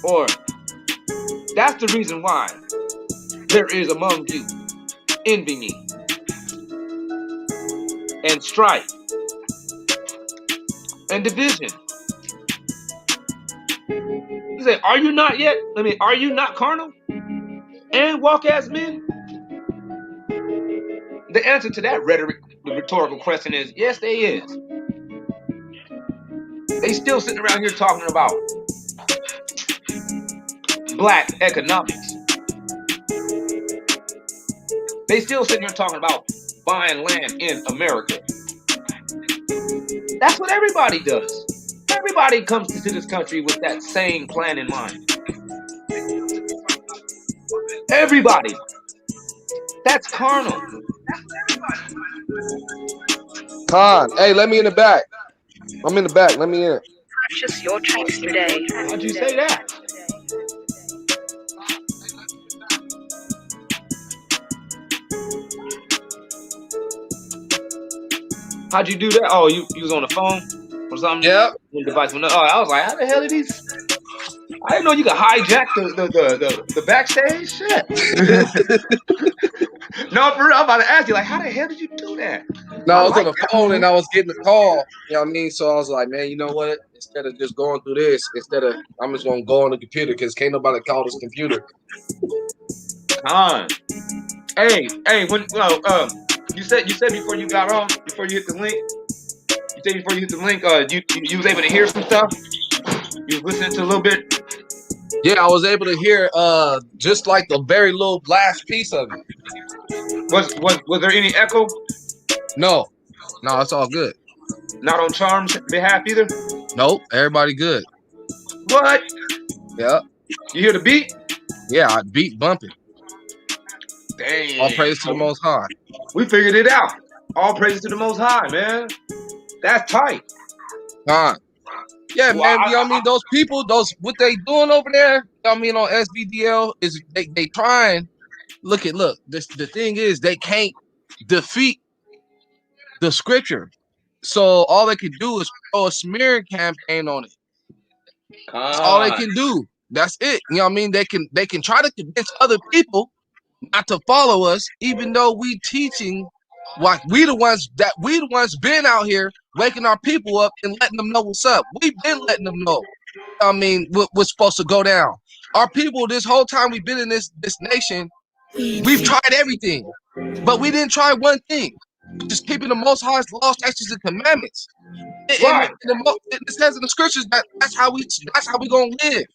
or that's the reason why there is among you envy and strife and division. He said, are you not yet? Are you not carnal and walk as men? The answer to that rhetorical question is yes, they is. They still sitting around here talking about black economics. They still sitting here talking about buying land in America. That's what everybody does. Everybody comes to this country with that same plan in mind. Everybody. That's carnal. Con, hey, let me in the back. I'm in the back. Let me in. Purchase your tracks today. How'd you say that? How'd you do that? Oh, you was on the phone or something? Yep. When the device went up. Oh, I was like, how the hell did these? I didn't know you could hijack the backstage shit. No, for real, I'm about to ask you, like, how the hell did you do that? No, I was on the phone and I was getting a call. You know what I mean? So I was like, man, you know what? Instead of just going through this, I'm just gonna go on the computer because can't nobody call this computer. Hey, when you said before you got on, before you hit the link, you was able to hear some stuff. You was listening to a little bit. Yeah, I was able to hear just like the very little last piece of it. Was there any echo? No, it's all good. Not on Charm's behalf either? Nope, everybody good. What? Yeah. You hear the beat? Yeah, I beat bumping. Dang. All praise to the Most High. We figured it out. All praise to the Most High, man. That's tight. Yeah, Well, man, you know what I mean? Those people, what they doing over there, you know what I mean, on SBDL is they trying. Look, the thing is they can't defeat the scripture. So all they can do is throw a smearing campaign on it. That's all they can do. That's it. You know what I mean? They can try to convince other people not to follow us, even though we teaching like we the ones been out here waking our people up and letting them know what's up. We've been letting them know. I mean, what's supposed to go down. Our people, this whole time we've been in this nation, we've tried everything, but we didn't try one thing. Just keeping the Most High's laws, statutes, and commandments. Right. It says in the scriptures that that's how we gonna live.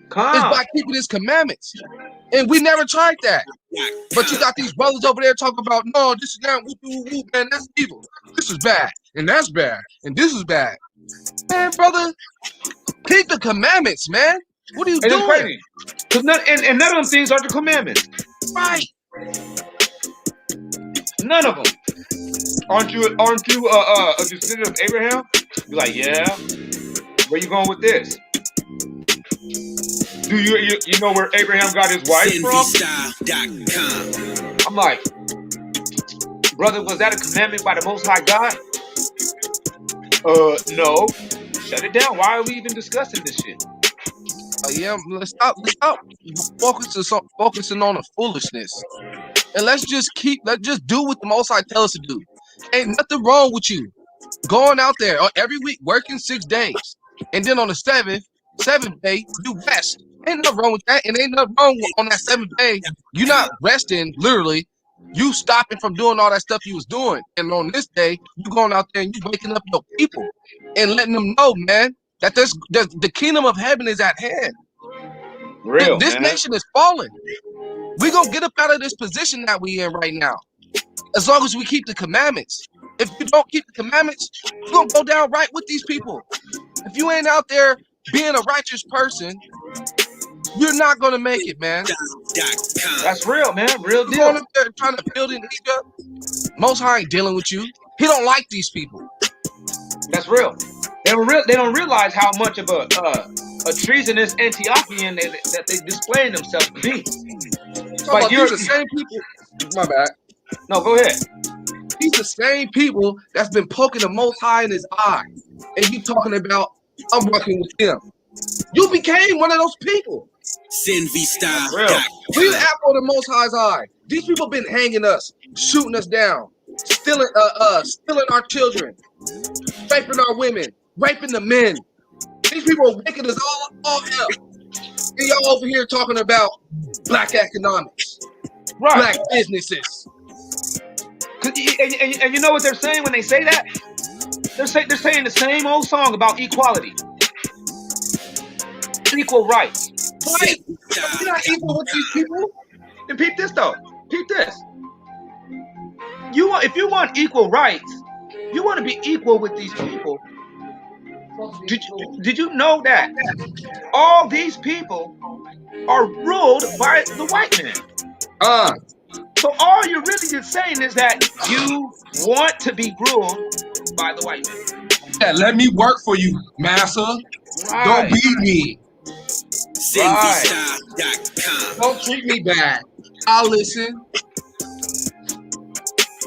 It's by keeping His commandments, and we never tried that. But you got these brothers over there talking about no, this is not whoop, man, that's evil. This is bad, and that's bad, and this is bad. Man, brother, keep the commandments, man. What are you doing? Crazy. And none of them things are the commandments. Right. None of them. Aren't you a descendant of Abraham? You're like, yeah. Where you going with this? Do you know where Abraham got his wife from? I'm like, brother, was that a commandment by the Most High God? No. Shut it down. Why are we even discussing this shit? Yeah, let's stop focusing on the foolishness. And let's just do what the Most High tells us to do. Ain't nothing wrong with you going out there every week working 6 days, and then on the seventh day you rest. Ain't nothing wrong with that, and ain't nothing wrong with on that 7th day you not resting. Literally, you stopping from doing all that stuff you was doing, and on this day you going out there and you waking up your people and letting them know, man, that the kingdom of heaven is at hand. Real, this man. nation is falling. We gonna get up out of this position that we in right now, as long as we keep the commandments. If you don't keep the commandments, you're gonna go down right with these people. If you ain't out there being a righteous person, you're not gonna make it, man. That's real, man. Real You're deal. going up there trying to build in Egypt. Most High ain't dealing with you. He don't like these people. That's real. They don't realize how much of a treasonous Antiochian that they displaying themselves to be. But these the same people. My bad. No, go ahead. These the same people that's been poking the Most High in his eye, and you talking about I'm working with him. You became one of those people. Sin V style. We the apple of the Most High's eye. These people been hanging us, shooting us down, stealing our children, raping our women, raping the men. These people are wicked as all hell. And y'all over here talking about black economics, right? Black businesses. And you know what they're saying when they say that? They're saying the same old song about equality, equal rights. Right? You're not equal with these people. And peep this though. Peep this. If you want equal rights, you want to be equal with these people. Did you know that all these people are ruled by the white man? So all you're really just saying is that you want to be ruled by the white man. Yeah, let me work for you, massa. Right. Don't beat me. Right. Don't treat me bad. I'll listen.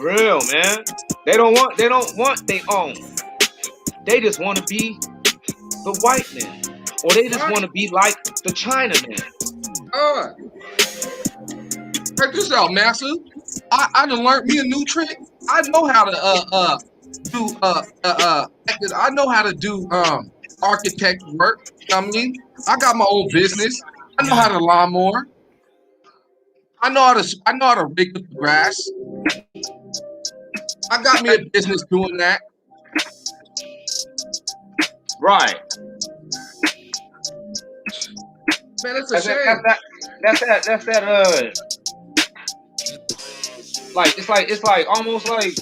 Real, man. They don't want their own. They just want to be the white man, or they just want to be like the Chinaman. Check this out, massa. I done learned me a new trick. I know how to I know how to do architect work. I mean, I got my own business. I know how to lawnmower. I know how to rig the grass. I got me a business doing that. Right. Man, it's a shame. That's that. It's like almost like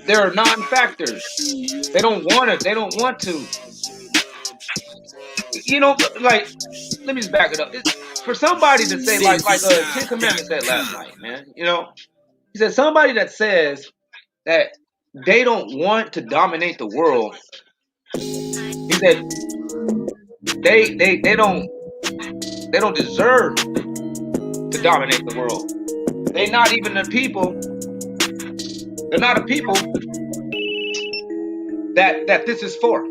they're non-factors. They don't want to. You know, like, let me just back it up. For somebody to say like Ten Commandments said last night, man. You know, he said somebody that says that they don't want to dominate the world. He said they don't deserve to dominate the world. They're not even the people. They're not a people that this is for.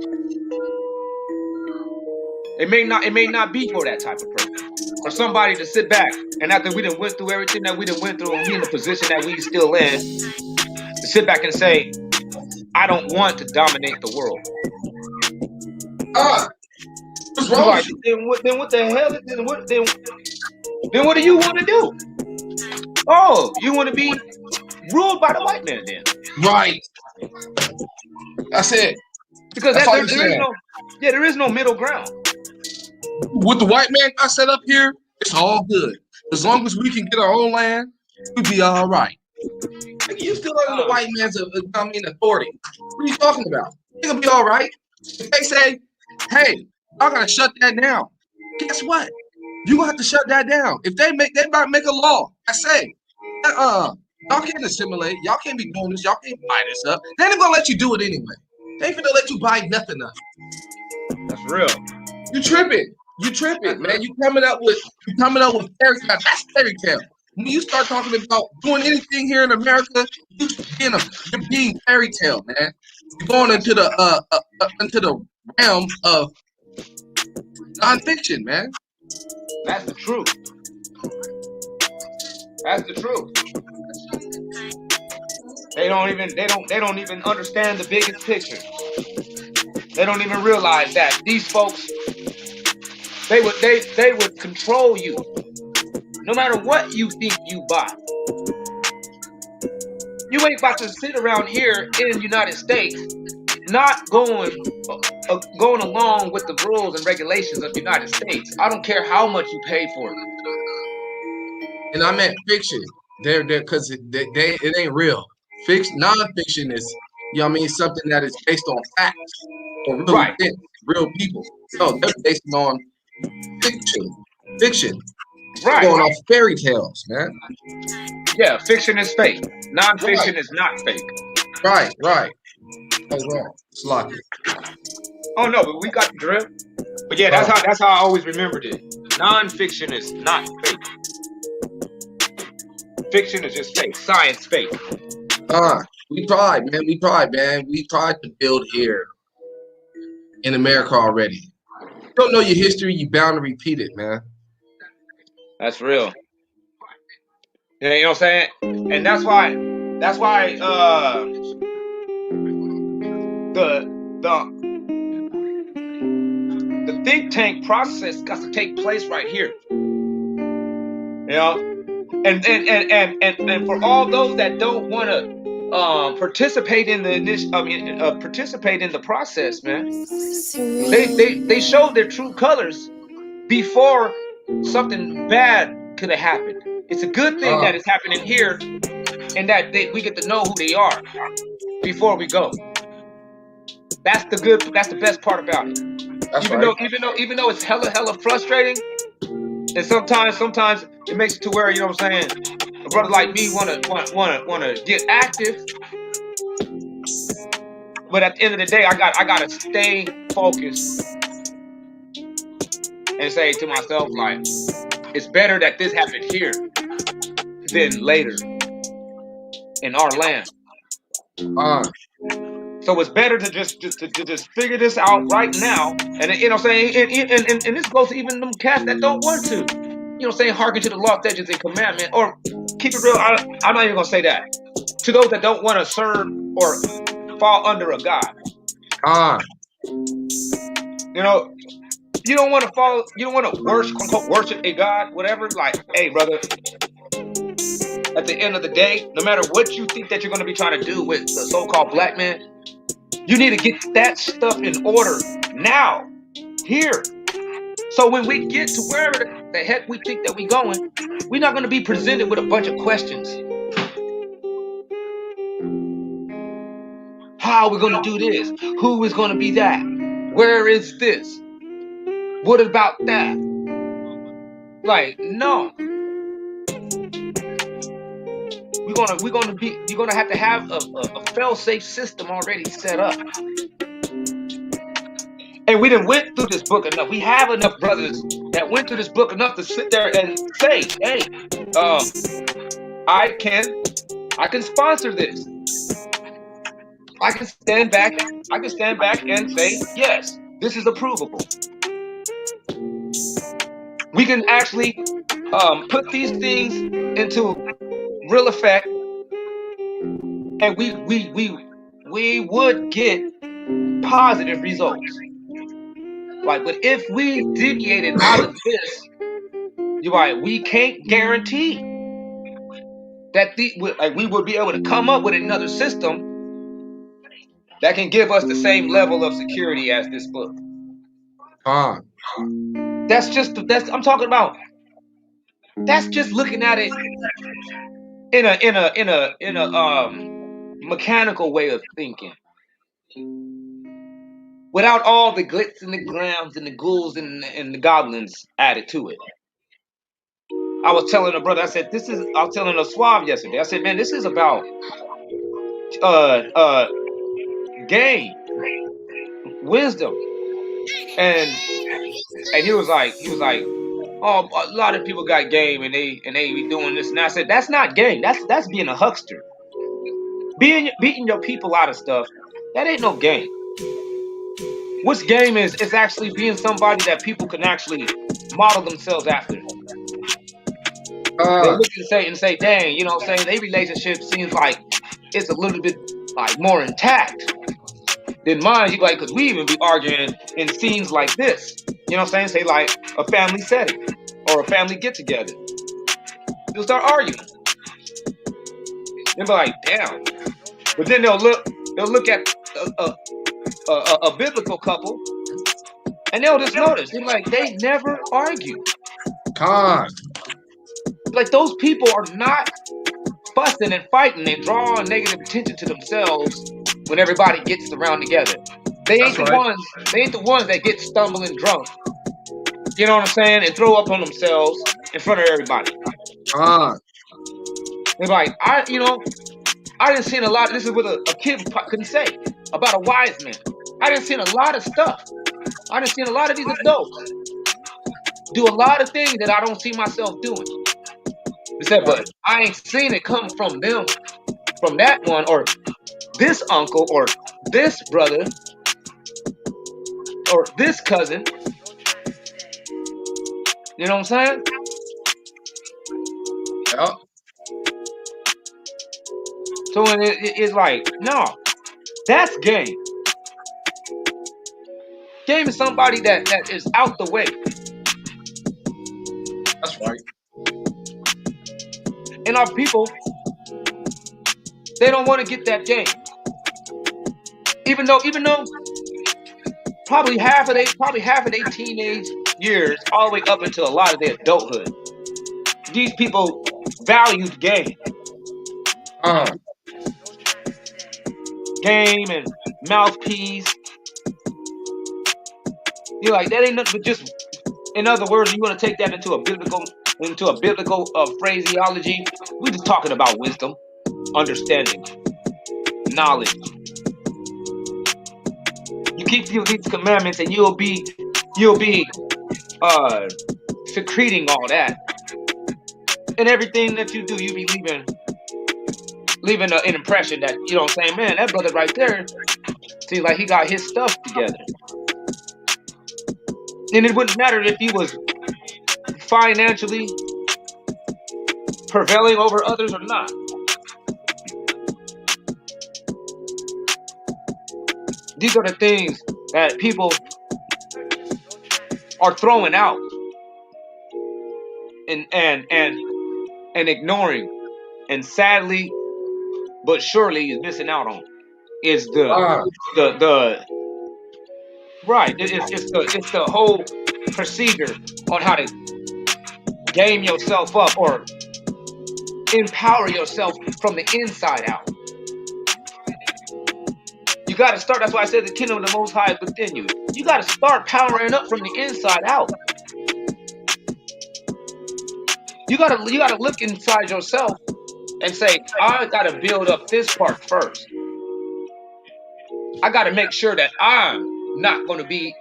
It may not be for that type of person. For somebody to sit back and after we done went through everything that we done went through and we in the position that we still in, to sit back and say, I don't want to dominate the world. What's wrong? Like, then what the hell? Then what do you want to do? Oh, you want to be ruled by the white man then? Right. That's it. Because there is no middle ground. With the white man I set up here, it's all good. As long as we can get our own land, we'll be all right. You still under the white man's authority. What are you talking about? You're gonna be all right. If they say, hey, I gotta shut that down, guess what? You gonna have to shut that down. If they might make a law, I say, y'all can't assimilate, y'all can't be doing this, y'all can't buy this up. They ain't gonna let you do it anyway. They ain't gonna let you buy nothing up. That's real. You tripping. You tripping, man. You coming up with fairy tale. That's fairy tale. When you start talking about doing anything here in America, you're being fairy tale, man. You're going into the realm of nonfiction, man. That's the truth. That's the truth. They don't even understand the biggest picture. They don't even realize that these folks, they would control you no matter what you think you buy. You ain't about to sit around here in the United States not going along with the rules and regulations of the United States. I don't care how much you pay for it. And I meant fiction. They're because it ain't real. Nonfiction is, you know what I mean, something that is based on facts or real Right. events, real people. No, they're based on fiction. Right. Going off fairy tales, man. Yeah, fiction is fake. Nonfiction is not fake. Right. That's wrong. It's locked. Oh no, but we got the drift. But yeah, that's how I always remembered it. Nonfiction is not fake. Fiction is just fake. Science fake. We tried, man. We tried to build here in America already. You don't know your history, you bound to repeat it, man. That's real. Yeah, you know what I'm saying? And that's why the think tank process got to take place right here. You know? And for all those that don't want to participate in the process, man. They showed their true colors before something bad could have happened. It's a good thing that is happening here, and that we get to know who they are before we go. That's the best part about it. Even though it's hella frustrating, and sometimes it makes it to where, you know what I'm saying, a brother like me wanna get active, but at the end of the day, I gotta stay focused and say to myself, like, it's better that this happened here than later in our land. So it's better to just figure this out right now, and you know what I'm saying, and this goes to even them cats that don't want to, you know what I'm saying, hearken to the law, statutes, and commandment, or keep it real. I'm not even gonna say that. To those that don't want to serve or fall under a god, you know, you don't want to follow, you don't want to worship, quote unquote, worship a god, whatever. Like, hey, brother, at the end of the day, no matter what you think that you're going to be trying to do with the so-called black man, you need to get that stuff in order now, here. So when we get to wherever the heck we think that we're going, we're not going to be presented with a bunch of questions. How are we going to do this? Who is going to be that? Where is this? What about that? Like, no. You're gonna have to have a fail-safe system already set up. And we done went through this book enough. We have enough brothers that went through this book enough to sit there and say, hey, I can sponsor this. I can stand back and say, yes, this is approvable. We can actually put these things into real effect, and we would get positive results. Like, but if we deviated out of this, you're right, we can't guarantee that we would be able to come up with another system that can give us the same level of security as this book. I'm talking about. That's just looking at it in a mechanical way of thinking, without all the glitz and the grams and the ghouls and the goblins added to it. I was telling a brother, I was telling a Suave yesterday, I said, man, this is about game, wisdom, and he was like, oh, a lot of people got game and they be doing this. And I said, that's not game. That's being a huckster. Beating your people out of stuff. That ain't no game. What's game is actually being somebody that people can actually model themselves after. They look and say, dang, you know what I'm saying? Their relationship seems like it's a little bit like more intact than mine. You like, because we even be arguing in scenes like this. You know what I'm saying? Say like a family setting or a family get together. They'll start arguing. They'll be like, damn. But then they'll look at a biblical couple, and they'll just notice. They're like, they never argue. Like those people are not fussing and fighting and drawing negative attention to themselves when everybody gets around together. They ain't ones. They ain't the ones that get stumbling drunk. You know what I'm saying? And throw up on themselves in front of everybody. They're like, I didn't see a lot. This is what a kid couldn't say about a wise man. I didn't see a lot of stuff. I didn't see a lot of these adults do a lot of things that I don't see myself doing. He said, but I ain't seen it come from them, from that one, or this uncle, or this brother, or this cousin. You know what I'm saying? Yeah. So it's like, no, that's game. Game is somebody that is out the way. That's right. And our people, they don't want to get that game. Even though probably half of their teenage years, all the way up until a lot of their adulthood, these people valued game. Game and mouthpiece. You're like, that ain't nothing but just, in other words, you want to take that into a biblical phraseology. We're just talking about wisdom, understanding, knowledge. You keep these commandments, and you'll be secreting all that, and everything that you do, you be leaving an impression that, you know what I'm saying, man, that brother right there seems like he got his stuff together. And it wouldn't matter if he was financially prevailing over others or not. These are the things that people are throwing out and ignoring, and sadly but surely is missing out on. Is the right? It's the whole procedure on how to game yourself up or empower yourself from the inside out. You got to start. That's why I said the kingdom of the Most High is within you. You got to start powering up from the inside out. You gotta look inside yourself and say, I gotta build up this part first. I gotta make sure that I'm not gonna be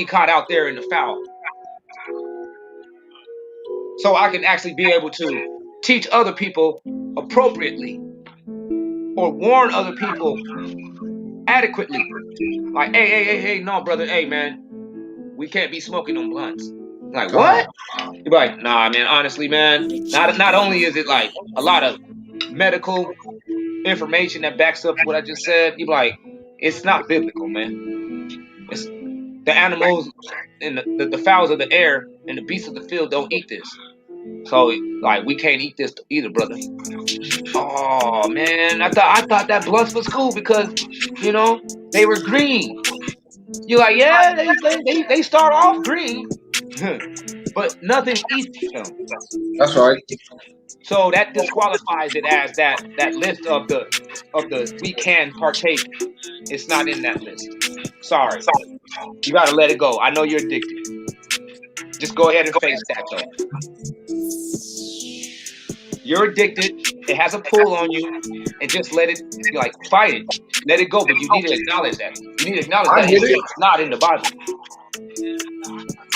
caught out there in the foul. So I can actually be able to teach other people appropriately or warn other people adequately. Like, hey, no, brother, hey, man, we can't be smoking them blunts. Like, what? You're like, nah, man, honestly, man, not only is it like a lot of medical information that backs up what I just said, you're like, it's not biblical, man. It's the animals and the fowls of the air and the beasts of the field don't eat this. So, like, we can't eat this either, brother. Oh, man, I thought that blunts was cool because, you know, they were green. You're like, yeah, they start off green, but nothing eats them. That's right. So that disqualifies it as that list of the we can partake. It's not in that list. Sorry. You gotta let it go. I know you're addicted. Just go ahead and face that though. You're addicted. It has a pull on you. and just let it, like, fight it, let it go. But you need to acknowledge that. You need to acknowledge I that get it's it. not in the Bible.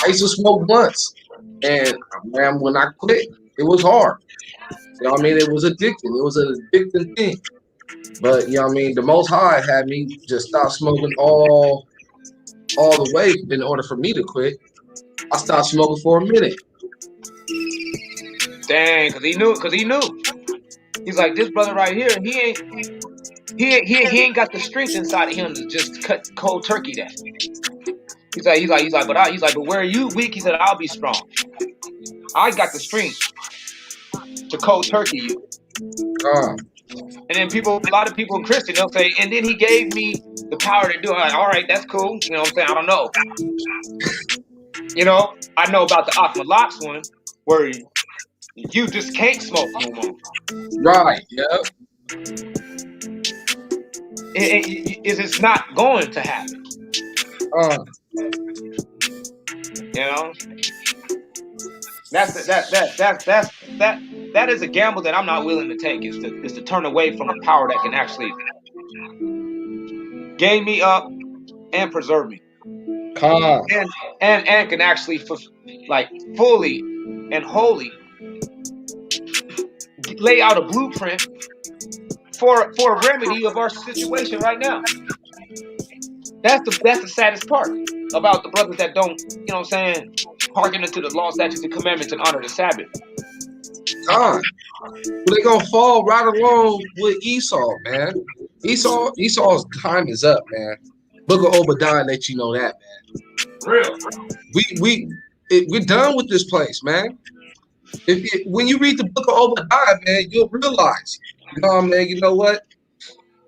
I used to smoke blunts, and man, when I quit, it was hard. You know what I mean? It was addicting. It was an addicting thing. But you know what I mean? The Most High had me just stop smoking all the way in order for me to quit. I stopped smoking for a minute. Dang, because he knew. He's like, this brother right here, he ain't got the strength inside of him to just cut cold turkey that. He's like, but where are you weak? He said, I'll be strong. I got the strength to cold turkey you. And then a lot of people in Christian, they'll say, and then he gave me the power to do it. I'm like, all right, that's cool. You know what I'm saying? I don't know. You know, I know about the Akmalaks one, where you just can't smoke no more. Right, yeah. It's not going to happen. You know? That is a gamble that I'm not willing to take, is to turn away from a power that can actually gain me up and preserve me. And can actually fully and wholly lay out a blueprint for a remedy of our situation right now. That's the saddest part about the brothers that don't, you know what I'm saying, hearken unto the law, statutes, and commandments and honor the Sabbath. But they're gonna fall right along with Esau, man. Esau's time is up, man. Book of Obadiah let you know that, man. Real. We're done with this place, man. When you read the book of Obadiah, man, you'll realize, man, you know what?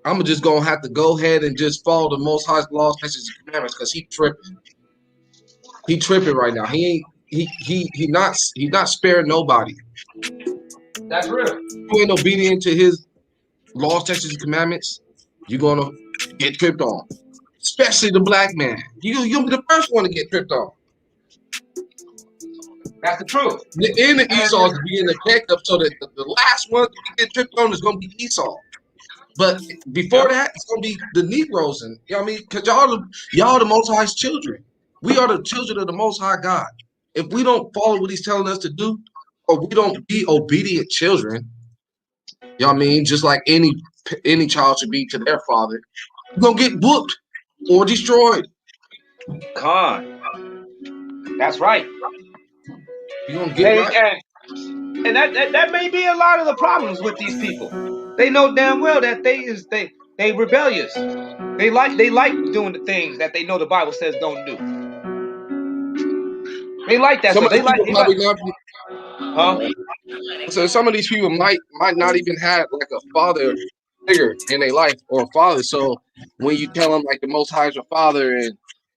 I'm just gonna have to go ahead and just follow the Most High's laws, statutes, and commandments, because he tripping. He tripping right now. He not sparing nobody. That's real. You ain't obedient to his laws, statutes, and commandments, you're gonna get tripped on. Especially the black man. You'll be the first one to get tripped on. That's the truth. And the Esau's being the backup, so that the last one to get tripped on is gonna be Esau. But before that, it's gonna be the Negroes, and you know what I mean? Because y'all the Most High's children. We are the children of the Most High God. If we don't follow what He's telling us to do, or we don't be obedient children, you know what I mean? Just like any child should be to their father, you're gonna get whooped or destroyed. That's right. You're gonna get right. And that may be a lot of the problems with these people. They know damn well that they rebellious. They like doing the things that they know the Bible says don't do. They like that. So So some of these people might not even have like a father figure in their life or a father. So when you tell them like the Most High is your father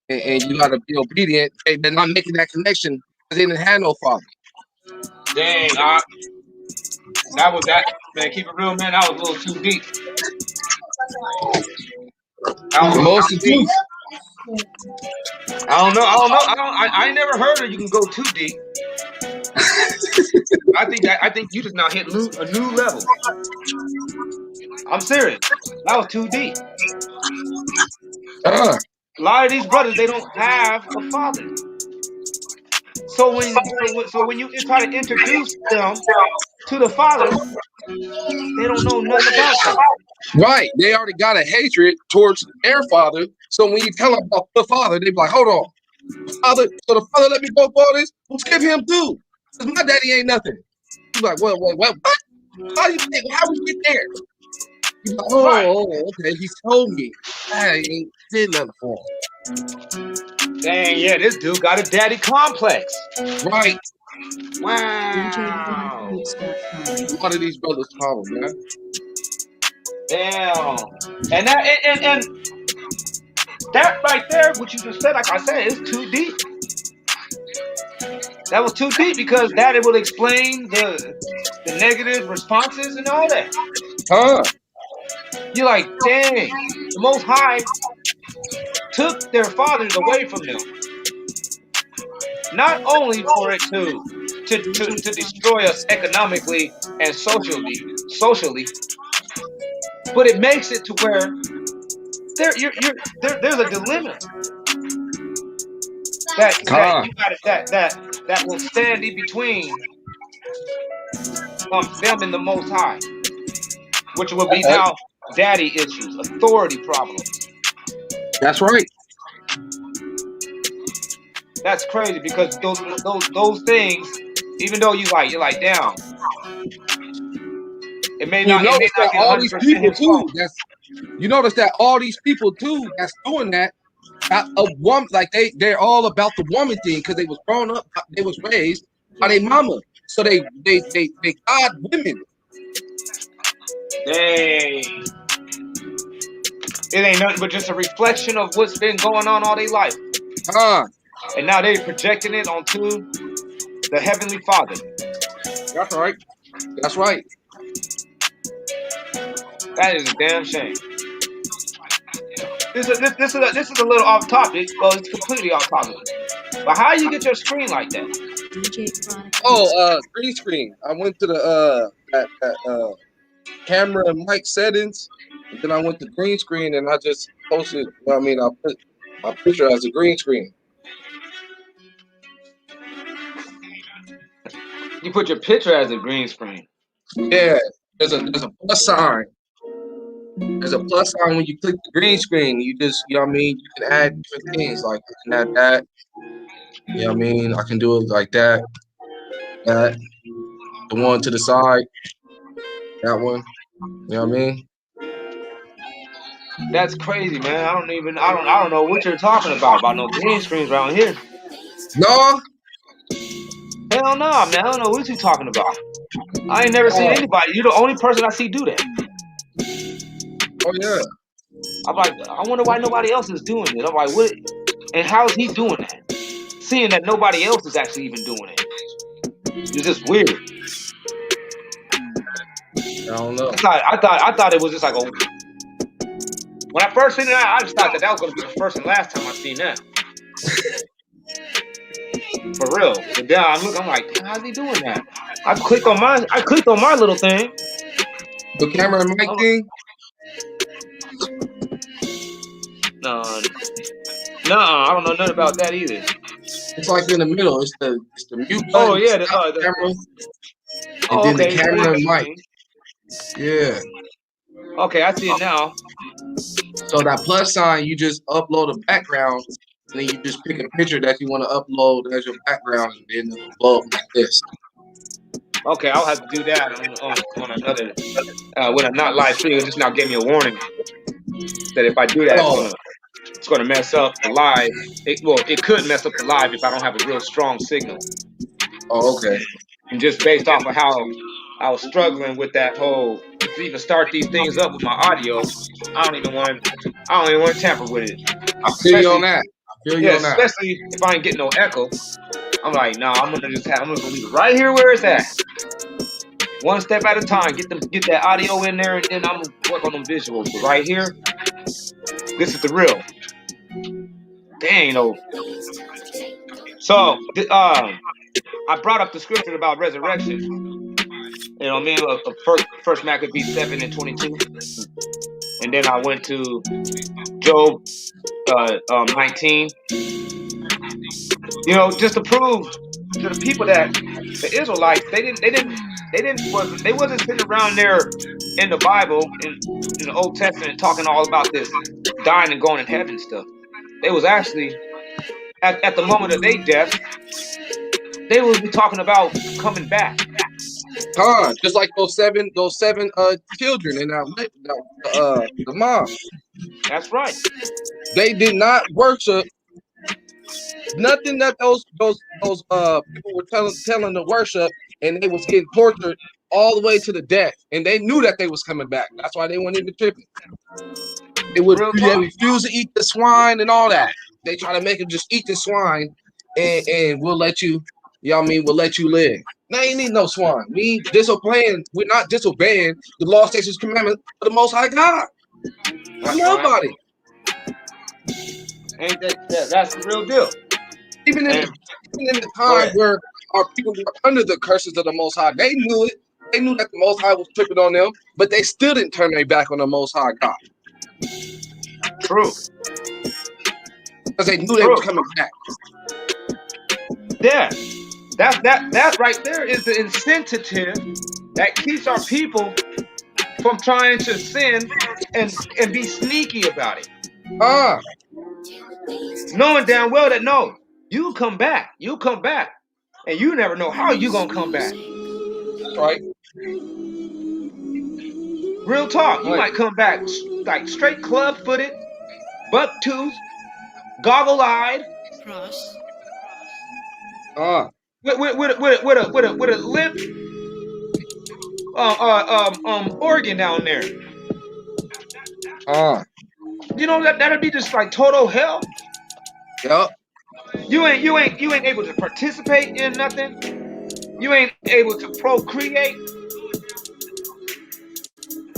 and you gotta be obedient, they're not making that connection because they didn't have no father. Dang, that was that, man. Keep it real, man. That was a little too deep. Most of the I don't know. I ain't never heard of you can go too deep. I think you just now hit a new level. I'm serious. That was too deep. A lot of these brothers, they don't have a father. So when you try to introduce them to the father, they don't know nothing about that. Right. They already got a hatred towards their father. So when you tell them about the father, they be like, hold on. Father, so the father let me go for this? Well, skip him too. Because my daddy ain't nothing. He's like, what? How do you think? How we get there? He's like, okay. He told me. I ain't did nothing for him. Dang, yeah, this dude got a daddy complex. Right. Wow. A lot of these brothers call him, man. Damn. And that right there, what you just said, like I said, is too deep. That was too deep because that it will explain the negative responses and all that. You're like, dang, the Most High took their fathers away from them. Not only for it to destroy us economically and socially, But it makes it to where there's a dilemma that Con. you got that will stand in between them and the Most High, which will be now daddy issues, authority problems. That's right. That's crazy because those things, even though you're like, damn, it may You not notice that be all these 100% people his too. fault. You notice that all these people too that's doing that. A woman, like they're all about the woman thing because they was grown up, they was raised by their mama, so they God women. Dang. It ain't nothing but just a reflection of what's been going on all their life. And now they're projecting it onto the Heavenly Father. That's right. That's right. That is a damn shame. This is a little off topic. Well, it's completely off topic. But how you get your screen like that? Oh, green screen. I went to the camera and mic settings, and then I went to green screen and I just posted. I mean, I put my picture as a green screen. You put your picture as a green screen. Yeah, there's a plus sign. There's a plus sign when you click the green screen. You just, you know what I mean? You can add different things. Like I can add that. You know what I mean? I can do it like that. That. The one to the side. That one. You know what I mean? That's crazy, man. I don't know what you're talking about no green screens around here. No. Hell no, man. I don't know what you're talking about. I ain't never seen anybody. You're the only person I see do that. Oh yeah. I'm like, I wonder why nobody else is doing it. I'm like, what? And how is he doing that? Seeing that nobody else is actually even doing it. It's just weird. I don't know. I thought it was just like a. When I first seen it, I just thought that was gonna be the first and last time I seen that. For real. But then I'm like, how's he doing that? I clicked on my little thing. The camera and mic thing? No, I don't know nothing about that either. It's like in the middle. It's the mute button. Oh yeah, the camera. And then the camera and mic. Yeah. Okay, I see it now. So that plus sign, you just upload a background, and then you just pick a picture that you want to upload as your background, and then it'll blow up like this. Okay, I'll have to do that on another when I'm not live streaming. It just now gave me a warning that if I do that, it's gonna mess up the live. It could mess up the live if I don't have a real strong signal. Oh, okay. And just based off of how I was struggling with that whole to even start these things up with my audio, I don't even want to tamper with it. I feel you on that. Especially if I ain't getting no echo. I'm like, nah, I'm gonna leave it right here where it's at. One step at a time. Get that audio in there, and then I'm gonna work on them visuals. But right here, this is the real. Dang, no. So, I brought up the scripture about resurrection. You know what I mean? First Maccabees 7:22, and then I went to Job 19. You know, just to prove to the people that the Israelites they wasn't sitting around there in the Bible in the Old Testament talking all about this dying and going in heaven stuff. They was actually at the moment of their death, they will be talking about coming back. Just like those seven children and the mom. That's right. They did not worship nothing that those people were telling to worship, and they was getting tortured all the way to the death, and they knew that they was coming back. That's why they weren't even tripping. They refuse to eat the swine and all that. They try to make them just eat the swine, and we'll let you. You know what I mean? We'll let you live. Now you need no swine. We're not disobeying the law, statutes, commandments of the Most High God. Nobody. Ain't that's the real deal. Even in the time where our people were under the curses of the Most High, they knew it. They knew that the Most High was tripping on them, but they still didn't turn their back on the Most High God. True. Because they knew they was coming back. Yeah. That right there is the incentive that keeps our people from trying to sin and be sneaky about it. Knowing damn well that no, you come back. You'll come back. And you never know how you gonna come back. Right. Real talk. You might come back like straight club-footed, buck-toothed, goggle-eyed, with a limp organ down there. You know that'd be just like total hell. Yep. You ain't able to participate in nothing. You ain't able to procreate.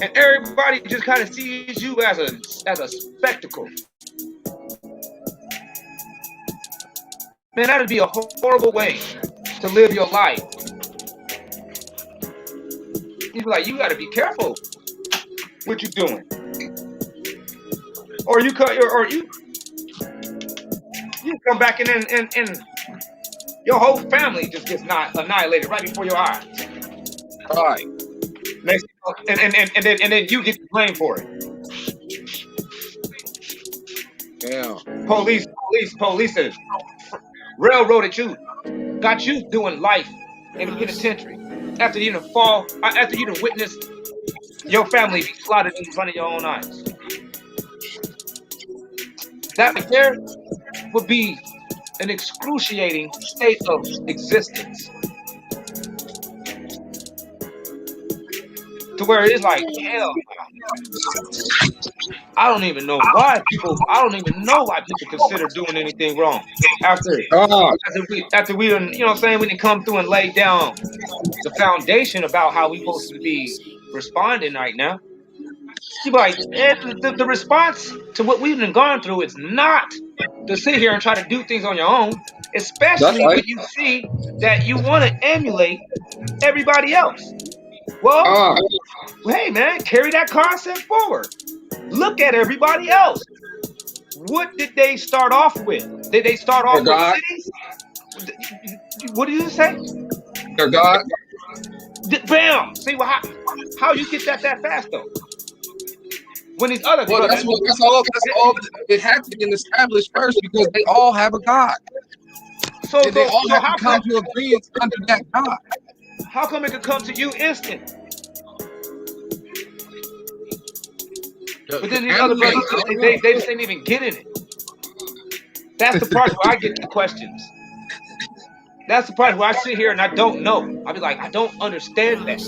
And everybody just kind of sees you as a spectacle. Man, that'd be a horrible way to live your life. You'd be like, you gotta be careful what you're doing. Or you come back and your whole family just gets annihilated right before your eyes. Right. And then you get blamed for it. Yeah. Police railroaded you, got you doing life in the penitentiary after you done witnessed your family be slaughtered in front of your own eyes. That right there would be an excruciating state of existence. To where it's like, hell, I don't even know why people consider doing anything wrong after we done, you know what I'm saying, we didn't come through and lay down the foundation about how we supposed to be responding right now. You like, the response to what we've been gone through is not to sit here and try to do things on your own, especially when you see that you want to emulate everybody else. Well, hey man, carry that concept forward. Look at everybody else. What did they start off with? Did they start off with cities? What did you say? Their God. Bam! See how you get that fast though? When these other that's all. It had to be established first because they all have a God. So they all have to come to agreement under that God. How come it could come to you instant? But then these other brothers, they just ain't even getting it. That's the part where I get the questions. That's the part where I sit here and I don't know. I'll be like, I don't understand that.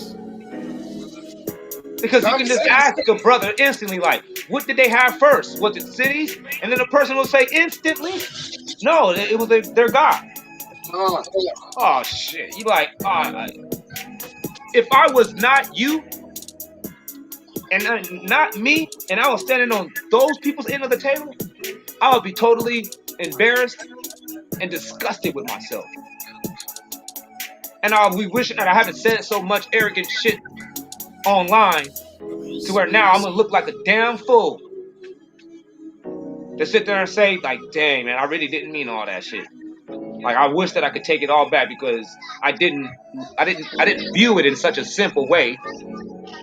Because you can just ask a brother instantly, like, what did they have first? Was it cities? And then the person will say instantly, no, it was their God. Oh, shit. You like, if I was not you and not me, and I was standing on those people's end of the table, I would be totally embarrassed and disgusted with myself. And I'll be wishing that I haven't said so much arrogant shit online to where now I'm going to look like a damn fool to sit there and say, like, dang, man, I really didn't mean all that shit. Like, I wish that I could take it all back because I didn't view it in such a simple way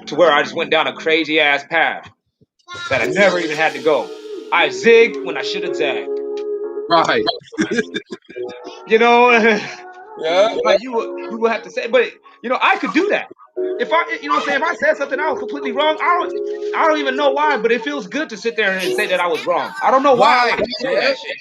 to where I just went down a crazy ass path that I never even had to go. I zigged when I should have zagged. Right. You know, yeah. Like you would have to say, but you know, I could do that. If I, you know what I'm saying, if I said something I was completely wrong, I don't even know why, but it feels good to sit there and say that I was wrong. I don't know why I like to say that shit.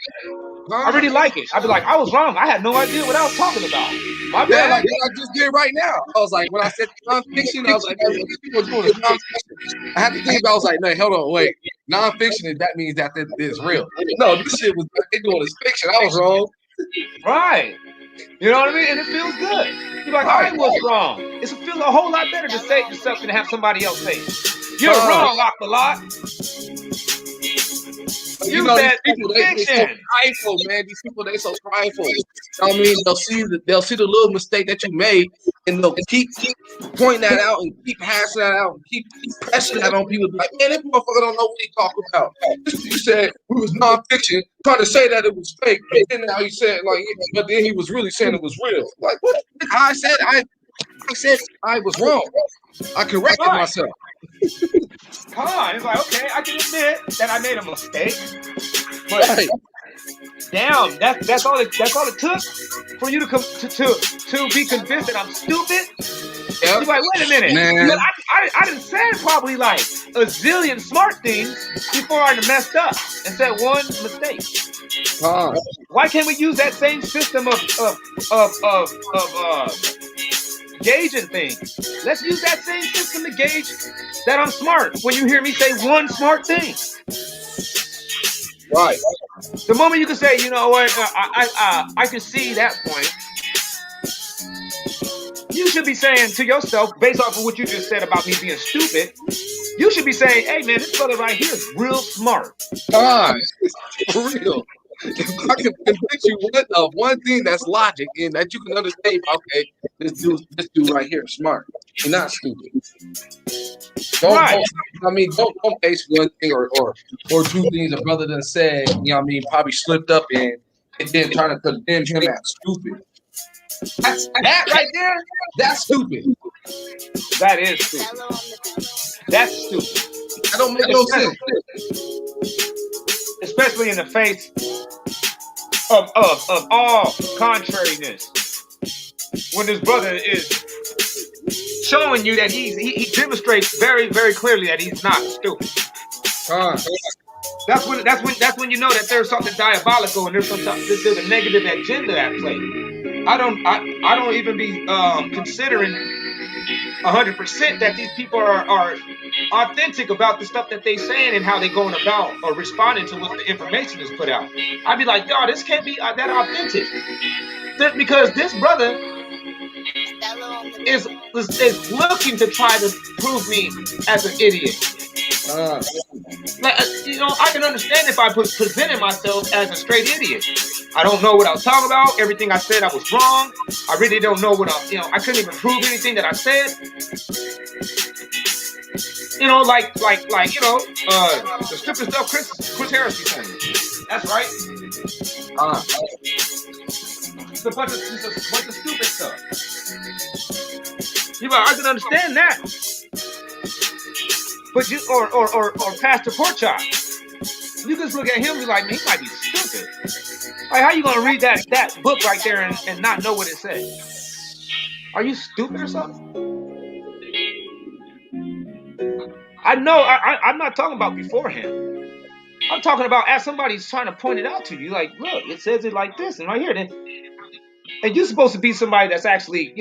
I really like it. I'd be like, I was wrong. I had no idea what I was talking about. My bad. Yeah, like what I just did right now. I was like, when I said nonfiction, I was like, people doing is nonfiction. I had to think about. I was like, no, hold on, wait. Nonfiction, that means that is real. No, this shit was they doing is fiction. I was wrong. Right. You know what I mean? And it feels good. You're like, I was wrong. It feels a whole lot better to say it yourself than to have somebody else say it. You're wrong, Aqualot. You You know, these said people, they so fiction. prideful, man. These people, they so prideful. I mean, they'll see the little mistake that you made, and they'll keep pointing that out and keep hashing that out and keep pressing that on people. Like, man, that motherfucker don't know what he talking about. You said we was nonfiction, trying to say that it was fake, but then now he said like, but then he was really saying it was real. Like, what? I said I was wrong. I corrected Right. myself. Come on. It's like, okay, I can admit that I made a mistake. But Right. damn, that's all it took for you to be convinced that I'm stupid. Yep. You're like, wait a minute. Man. But I done said probably like a zillion smart things before I done messed up and said one mistake. Why can't we use that same system of gauging things? Let's use that same system to gauge that I'm smart when you hear me say one smart thing. Right. The moment you can say, you know what, I can see that point. You should be saying to yourself, based off of what you just said about me being stupid, you should be saying, hey man, this brother right here is real smart. For real. If I can convince you of one thing that's logic and that you can understand, okay, this dude right here is smart. He's not stupid. Don't base one thing or two things a brother done said, you know what I mean, probably slipped up in, and then trying to condemn him as stupid. That right there, that's stupid. That is stupid. That's stupid. That don't make no sense. Especially in the face of all contrariness. When this brother is showing you that he demonstrates very, very clearly that he's not stupid. That's when you know that there's something diabolical and there's a negative agenda at play. I don't even be considering 100% that these people are authentic about the stuff that they saying and how they going about or responding to what the information is put out. I'd be like, yo, this can't be that authentic. Because this brother is looking to try to prove me as an idiot. I can understand if I presented myself as a straight idiot. I don't know what I was talking about. Everything I said, I was wrong. I really don't know what I couldn't even prove anything that I said. The stupid stuff Chris Harris be saying. That's right. It's a bunch of stupid stuff. I can understand that. But you or Pastor Porkchop, you just look at him and be like, man, he might be stupid. Like, how you gonna read that book right there and not know what it says? Are you stupid or something? I know I'm not talking about beforehand. I'm talking about as somebody's trying to point it out to you, like, look, it says it like this and right here. And you're supposed to be somebody that's actually,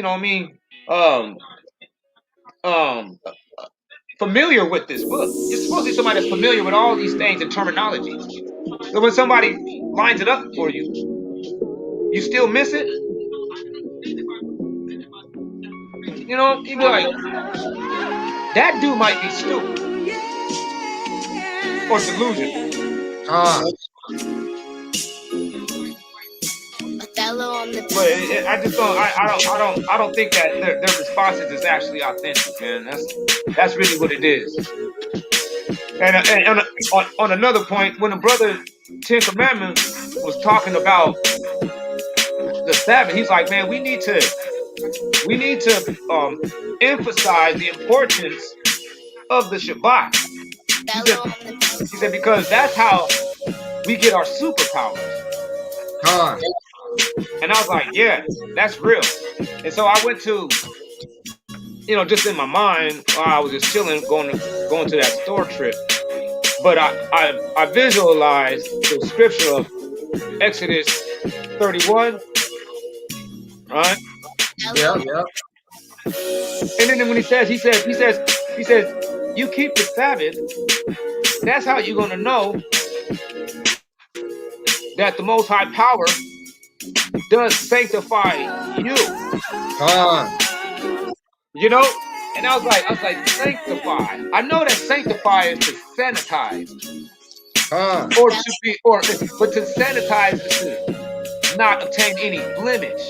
familiar with this book. You're supposed to be somebody that's familiar with all these things and terminologies. So when somebody lines it up for you, you still miss it. You be like, that dude might be stupid or delusional. But I just don't. I don't think that their responses is actually authentic, man. That's really what it is. And on another point, when the brother Ten Commandments was talking about the Sabbath, he's like, man, we need to emphasize the importance of the Shabbat. He said because that's how we get our superpowers. And I was like, yeah, that's real. And so I went to, just in my mind, I was just chilling, going to that store trip. But I visualized the scripture of Exodus 31, right? Yeah. And then when he says, you keep the Sabbath. That's how you're gonna know that the Most High Power does sanctify you. And I was like, sanctify. I know that sanctify is to sanitize. or to be, or but to sanitize is to not obtain any blemish,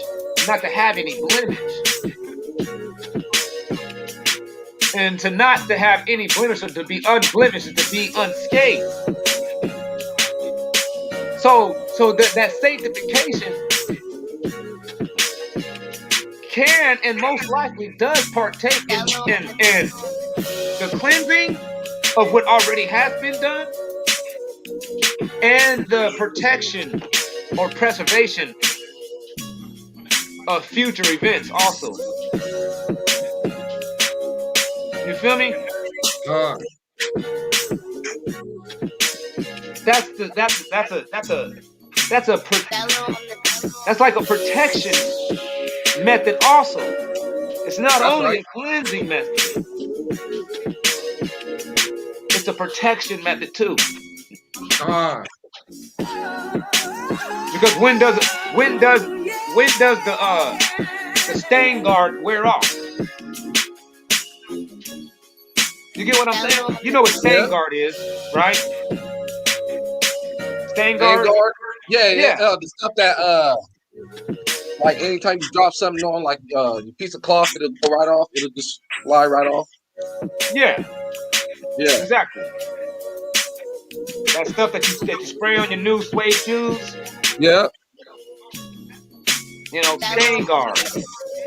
not to have any blemish, and to not to have any blemish, or to be unblemished, is to be unscathed. So that sanctification can and most likely does partake in the cleansing of what already has been done and the protection or preservation of future events also. You feel me? That's like a protection method also. It's not only a cleansing method, it's a protection method too. Because when does the stain guard wear off? You get what I'm saying? You know what stain guard is, right? Stain guard? Yeah. The stuff that like anytime you drop something on like your piece of cloth, it'll go right off. It'll just fly right off. Yeah. Exactly. That stuff that you spray on your new suede shoes. Yeah. You know, stain guard.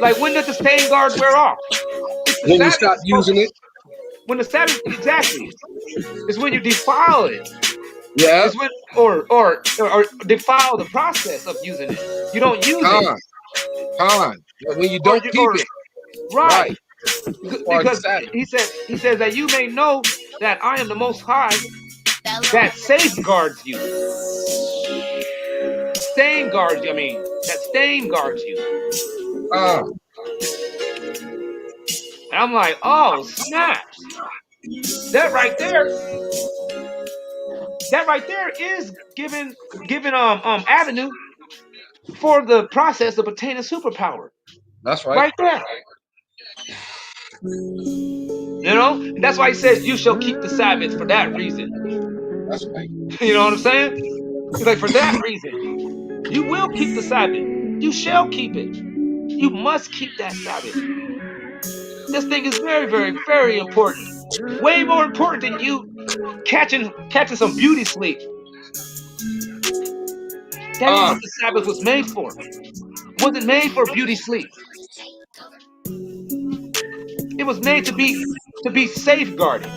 Like when does the stain guard wear off? When you stop using it. When the Sabbath, exactly. It's when you defile it. Yeah. It's when or defile the process of using it. You don't use it. When you don't keep it. Right. Because he says that you may know that I am the Most High that safeguards you. Stain guards you, that stain guards you. And I'm like, oh, snaps. That right there is giving avenue for the process of attaining superpower. That's right. Right there. You know? And that's why he says you shall keep the Sabbath for that reason. That's right. You know what I'm saying? He's like, for that reason, you will keep the Sabbath. You shall keep it. You must keep that Sabbath. This thing is very, very, very important. Way more important than you catching some beauty sleep. That ain't what the Sabbath was made for. It wasn't made for beauty sleep. It was made to be safeguarded.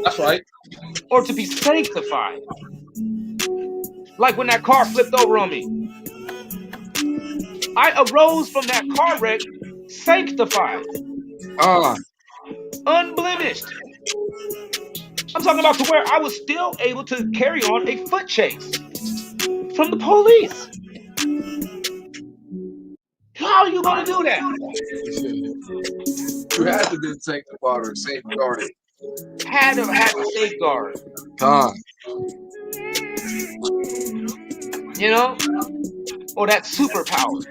That's right. Or to be sanctified. Like when that car flipped over on me. I arose from that car wreck sanctified. Unblemished. I'm talking about to where I was still able to carry on a foot chase from the police. How are you going to do that? You had to be sanctified or safeguarded. Had to safeguard. You know? Or that superpower.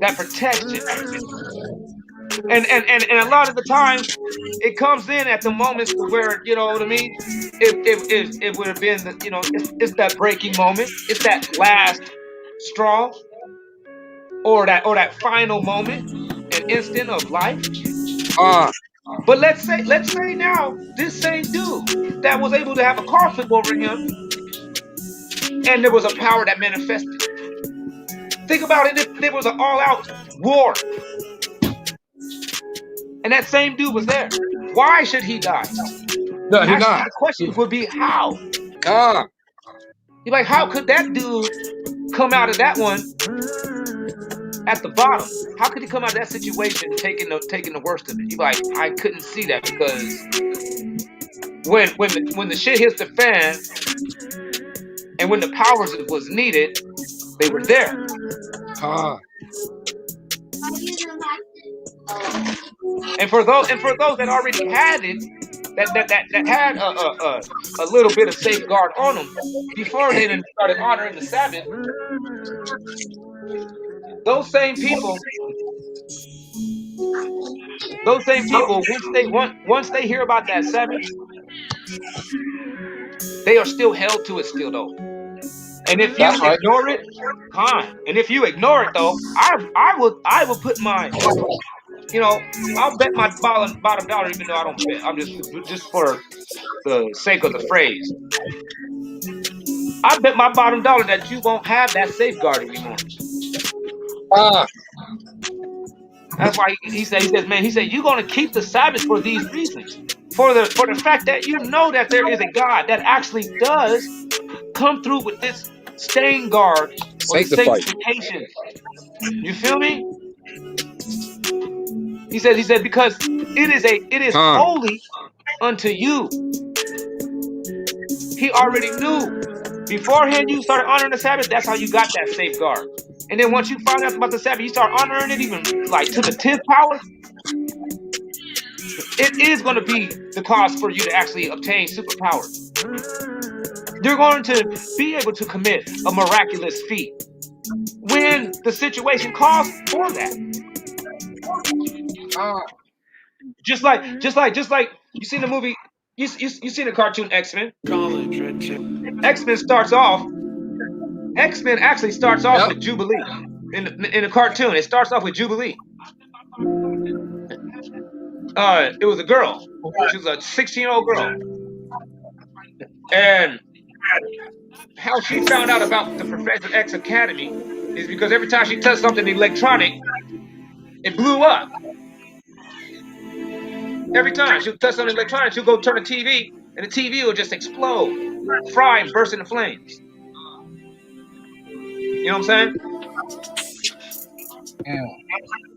That protection. And a lot of the times it comes in at the moments where, you know what I mean? It would have been it's that breaking moment. It's that last straw. Or that final moment, an instant of life. But let's say now this same dude that was able to have a car flip over him, and there was a power that manifested. Think about it, if there was an all-out war, and that same dude was there, why should he die? No, he's not. The question would be how. You're like, how could that dude come out of that one at the bottom? How could he come out of that situation taking the worst of it? You're like, I couldn't see that because when the shit hits the fan and when the powers was needed, they were there. And for those that already had it, that had a little bit of safeguard on them before they started honoring the Sabbath, those same people, once they hear about that Sabbath, They are still held to it still though. And if you That's right. ignore it, fine. And if you ignore it though, I will put my, I'll bet my bottom dollar, even though I don't bet. I'm just for the sake of the phrase. I bet my bottom dollar that you won't have that safeguard anymore. That's why he says, man, you're gonna keep the Sabbath for these reasons. For the fact that you know that there is a God that actually does come through with this stain guard or the Sanctify. sanctification. You feel me? He said, because it is holy unto you. He already knew. Beforehand you started honoring the Sabbath, that's how you got that safeguard. And then once you find out about the Sabbath, you start honoring it even like to the 10th power. It is going to be the cause for you to actually obtain superpower. You're going to be able to commit a miraculous feat when the situation calls for that. Just like you seen the movie, you seen the cartoon X-Men. X-Men actually starts off with Jubilee in the cartoon. It starts off with Jubilee. It was a girl. She was a 16-year-old girl, and how she found out about the Professor X Academy is because every time she touched something electronic, it blew up. Every time she would touch something electronic, she'll go turn the TV, and the TV will just explode, fry, and burst into flames. You know what I'm saying? Yeah.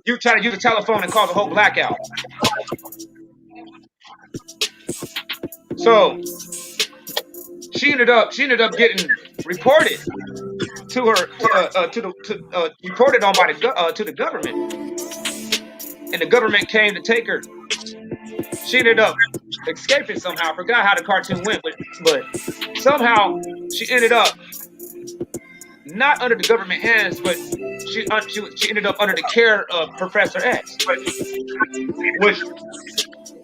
You try to use a telephone and cause a whole blackout. So she ended up getting reported to her reported on by to the government, and the government came to take her. She ended up escaping somehow. I forgot how the cartoon went, but somehow she ended up not under the government hands, but she ended up under the care of Professor X,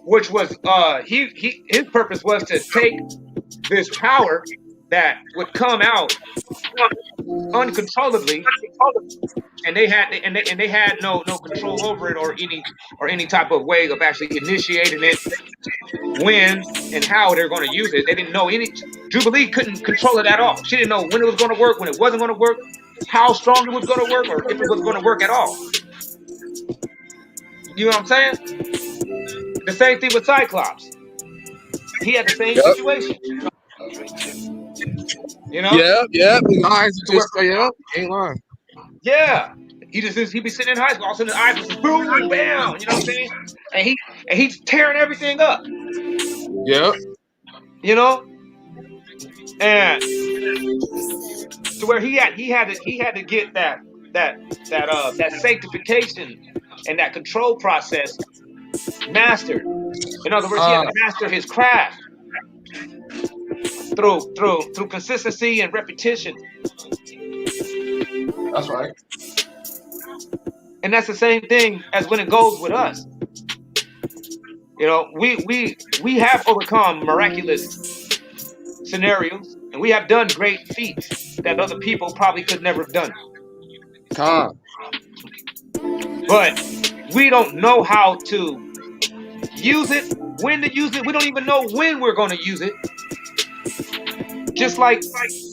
which was his purpose was to take this power that would come out uncontrollably, and they had no control over it or any type of way of actually initiating it, when and how they're going to use it. They didn't know any. Jubilee couldn't control it at all. She didn't know when it was going to work, when it wasn't going to work, how strong it was going to work, or if it was going to work at all. You know what I'm saying? The same thing with Cyclops. He had the same situation. You know? Yeah. The eyes are just ain't lying. Yeah. He'd be sitting in high school, all of a sudden his eyes just boom, bam, you know what I'm saying? And he's tearing everything up. Yeah. You know? And to where he had to get that sanctification and that control process mastered. In other words, he had to master his craft through consistency and repetition. That's right. And that's the same thing as when it goes with us. You know, we have overcome miraculous scenarios, and we have done great feats that other people probably could never have done. But we don't know how to use it, when to use it. We don't even know when we're going to use it. Just like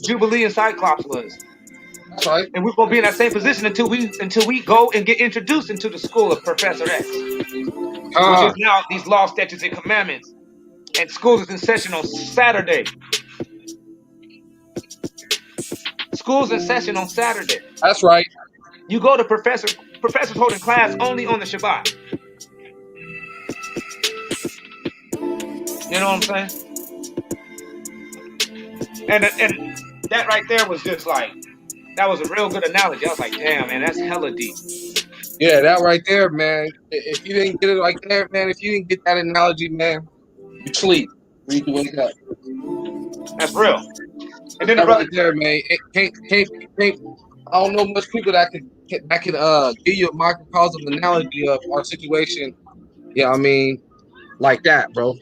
Jubilee and Cyclops was. That's right. And we're going to be in that same position until we go and get introduced into the school of Professor X, which is now these law, statutes, and commandments. And schools is in session on Saturday. School's in session on Saturday. That's right. You go to professor's holding class only on the Shabbat. You know what I'm saying? And that right there was just like, that was a real good analogy. I was like, damn, man, that's hella deep. Yeah, that right there, man. If you didn't get it like that, man, if you didn't get that analogy, man, you sleep. You need to wake up. That's real. And then that the brother right there, man. It can't. I don't know much people that can give you a microcosm analogy of our situation. Yeah, I mean, like that, bro.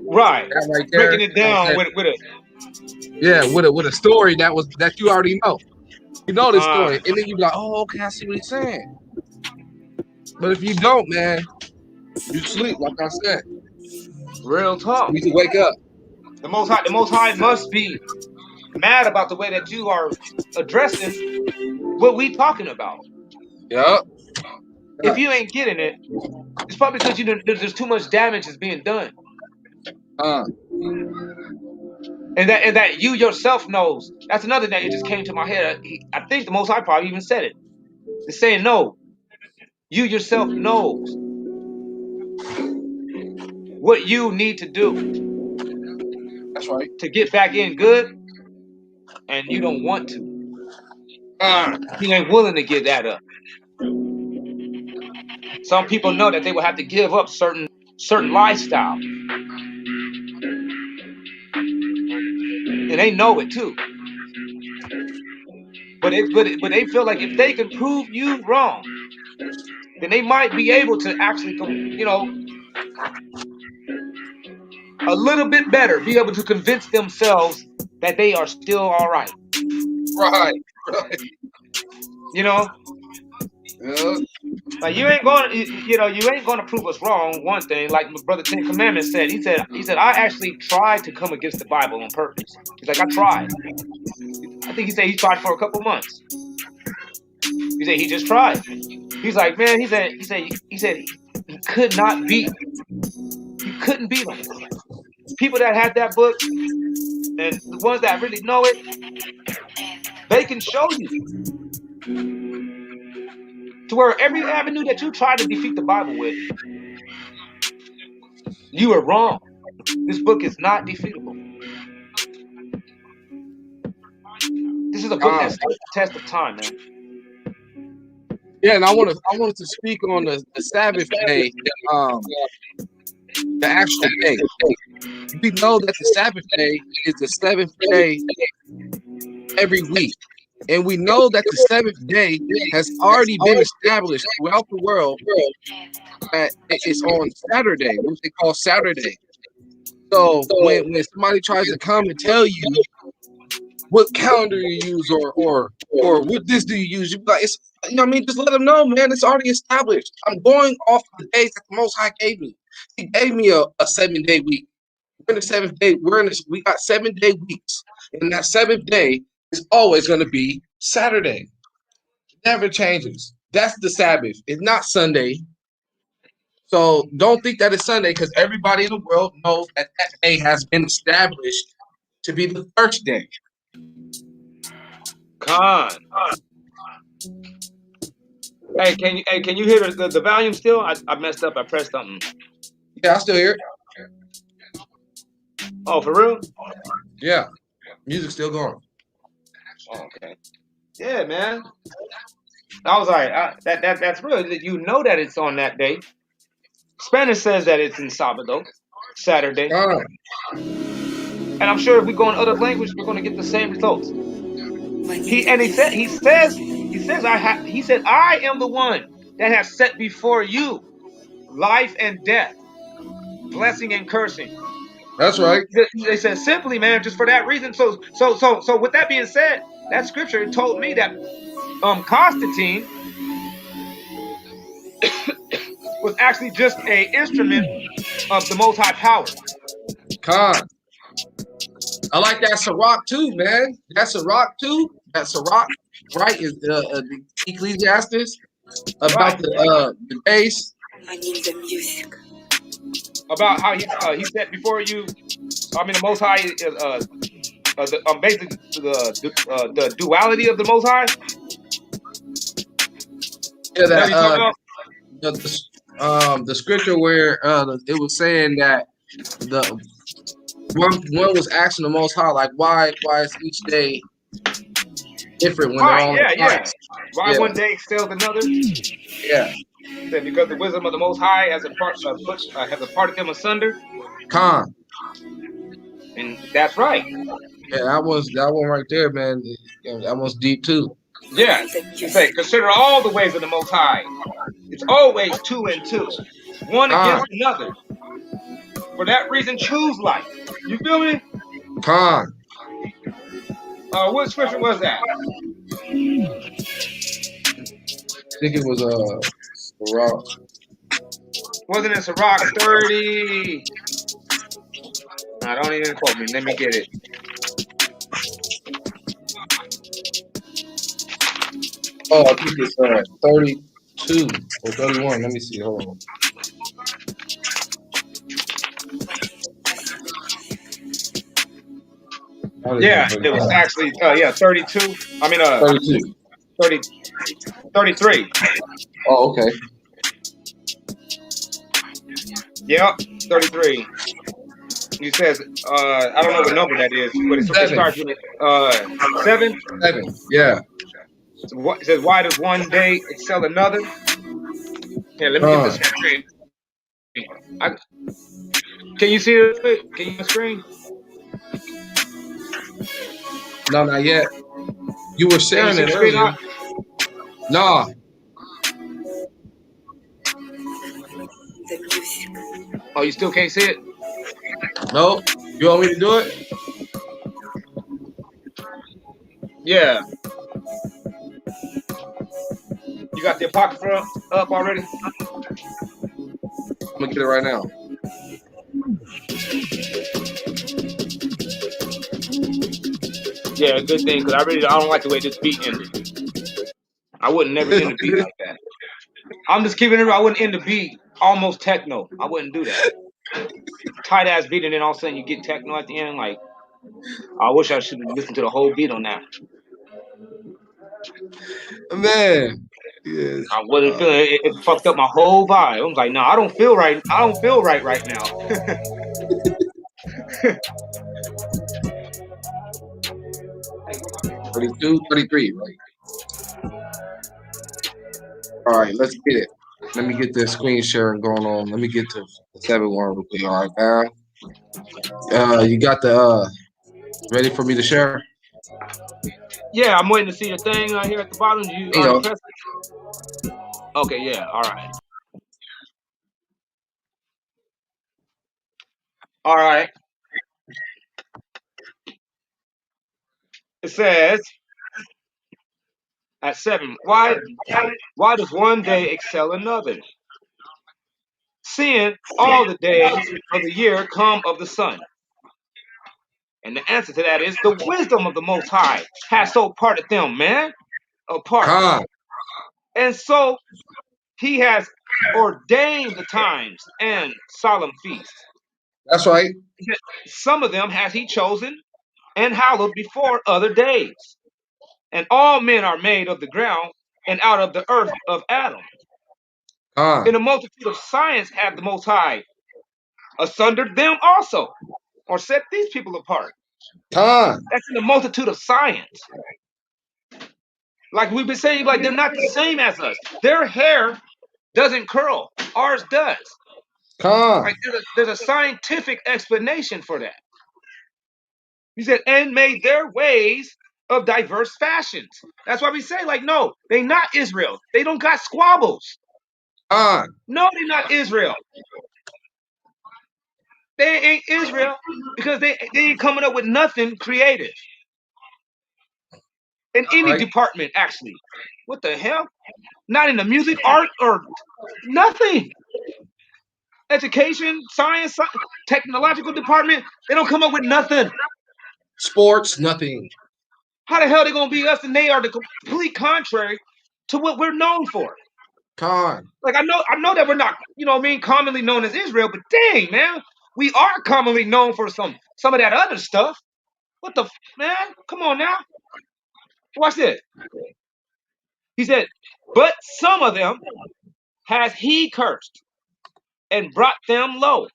Right. That right there. Breaking it down with a Yeah, with a story that you already know. You know this story, con. and then you be like, oh, okay, I see what he's saying. But if you don't, man, you sleep. Like I said, Real talk. you need to wake up. The Most High must be mad about the way that you are addressing what we talking about. Yep. If you ain't getting it, it's probably because there's too much damage is being done, Uh, and that you yourself knows. That's another thing that just came to my head. I think the Most High probably even said it. It's saying no. You yourself knows what you need to do that's right. to get back in good, and you don't want to. You ain't willing to give that up. Some people know that they will have to give up certain lifestyle, and they know it too. But they feel like if they can prove you wrong, then they might be able to actually, a little bit better, be able to convince themselves that they are still all right. Right. You know, Yeah. like you ain't going, you ain't going to prove us wrong. One thing, like my brother Ten Commandments said, he said, I actually tried to come against the Bible on purpose. He's like, I tried. I think he said he tried for a couple months. He said he just tried. He's like, man, he said he could not beat. He couldn't beat them. People that had that book and the ones that really know it, they can show you to where every avenue that you try to defeat the Bible with, you are wrong. This book is not defeatable. This is a book that stands the test of time, man. Yeah, and I wanted to speak on the Sabbath day, the actual day. We know that the Sabbath day is the seventh day every week. And we know that the seventh day has already been established throughout the world that it's on Saturday, what they call Saturday. So when somebody tries to come and tell you what calendar you use or what this do you use, you be like, it's, you know what I mean? Just let them know, man. It's already established. I'm going off the days that the Most High gave me. He gave me a 7-day week. We're in the seventh day. We got 7-day weeks, and that seventh day is always going to be Saturday. It never changes. That's the Sabbath. It's not Sunday. So don't think that it's Sunday, because everybody in the world knows that that day has been established to be the first day. Con. Hey, can you hear the volume still? I messed up. I pressed something. Yeah, I still hear it. Oh, for real? Yeah, music's still going. Oh, okay. Yeah, man. I was like, that's real. You know that it's on that day. Spanish says that it's in Sábado, Saturday. And I'm sure if we go in other language, we're going to get the same results. He said, I am the one that has set before you life and death, blessing and cursing. That's right. They said simply, man, just for that reason. So with that being said, that scripture told me that Constantine was actually just an instrument of the Most High power. Con. I like that Sirach too, man. That Sirach too. That Sirach, right? Is the Ecclesiastes about Right. the days. I need the music. About how he set before you. I mean, the Most High is basically the duality of the Most High. Yeah, That you talking about? the scripture where it was saying that the one was asking the Most High, like, why is each day different when they're all Yeah. Why one day excels another? Yeah. Said because the wisdom of the Most High has parted them asunder. Con. And that's right. Yeah, that one right there, man. Yeah, that one's deep too. Yeah. Say, consider all the ways of the Most High. It's always 2 and 2, one against another. For that reason, choose life. You feel me? Con. What scripture was that? I think it was Sirach. Wasn't it Sirach 30? I don't even quote me. Let me get it. Oh, I think it's 32 or 31. Let me see. Hold on. Yeah, it was actually 32. I mean 32. 30, 33. Oh, okay. Yep, 33. He says, I don't know what number that is, but it 7. starts with 7. 7. Yeah. So it says, why does one day excel another? Yeah, let me get the screen. Can you see it? Can you see the screen? No, not yet. You were Can you sharing see it the screen? earlier. No. Oh, you still can't see it? No. You want me to do it? Yeah. You got the apocrypha up already? I'm gonna get it right now. Yeah, good thing, because I don't like the way this beat ended. I wouldn't never end a beat like that. I'm just keeping it real. I wouldn't end the beat almost techno. I wouldn't do that. Tight ass beat, and then all of a sudden you get techno at the end. Like, I wish I should have listened to the whole beat on that. Man. Yeah. I wasn't feeling it. It fucked up my whole vibe. I was like, no, I don't feel right. I don't feel right now. 32, 33, right? All right, let's get it. Let me get the screen sharing going on. Let me get to the 7-1 real quick. All right, man. You got the ready for me to share? Yeah, I'm waiting to see the thing right here at the bottom. You already pressed it? Okay, yeah, all right. All right. It says at 7, why does one day excel another? Seeing all the days of the year come of the sun. And the answer to that is the wisdom of the Most High has so parted them, man, apart. Con. And so he has ordained the times and solemn feasts. That's right. Some of them has he chosen and hallowed before other days. And all men are made of the ground and out of the earth of Adam. Con. In a multitude of science have the Most High sundered them also, or set these people apart. Con. That's in the multitude of science. Like we've been saying, like they're not the same as us. Their hair doesn't curl. Ours does. Con. Like there's a scientific explanation for that. He said, and made their ways of diverse fashions. That's why we say, like, no, they not Israel. They don't got squabbles. Con. No, they're not Israel. They ain't Israel because they ain't coming up with nothing creative. In any department, actually. What the hell? Not in the music, art, or nothing. Education, science, technological department, they don't come up with nothing. Sports, nothing. How the hell they gonna be us and they are the complete contrary to what we're known for? Con. Like I know that we're not, you know what I mean, commonly known as Israel, but dang, man, we are commonly known for some of that other stuff. What the man? Come on now. Watch this. He said, but some of them has he cursed and brought them low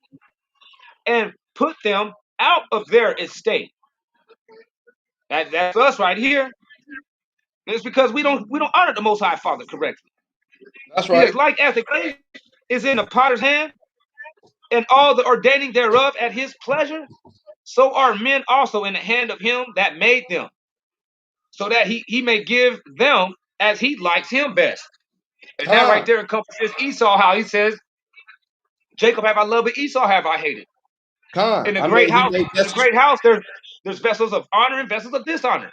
and put them out of their estate. That's us right here. It's because we don't honor the Most High Father correctly. That's He right. is like as the clay is in the potter's hand, and all the ordaining thereof at his pleasure, so are men also in the hand of him that made them, so that he may give them as he likes him best. And that right there encompasses Esau, how he says, Jacob have I loved, but Esau have I hated. Con. In the I great mean, he house, made in the great house, there's vessels of honor and vessels of dishonor.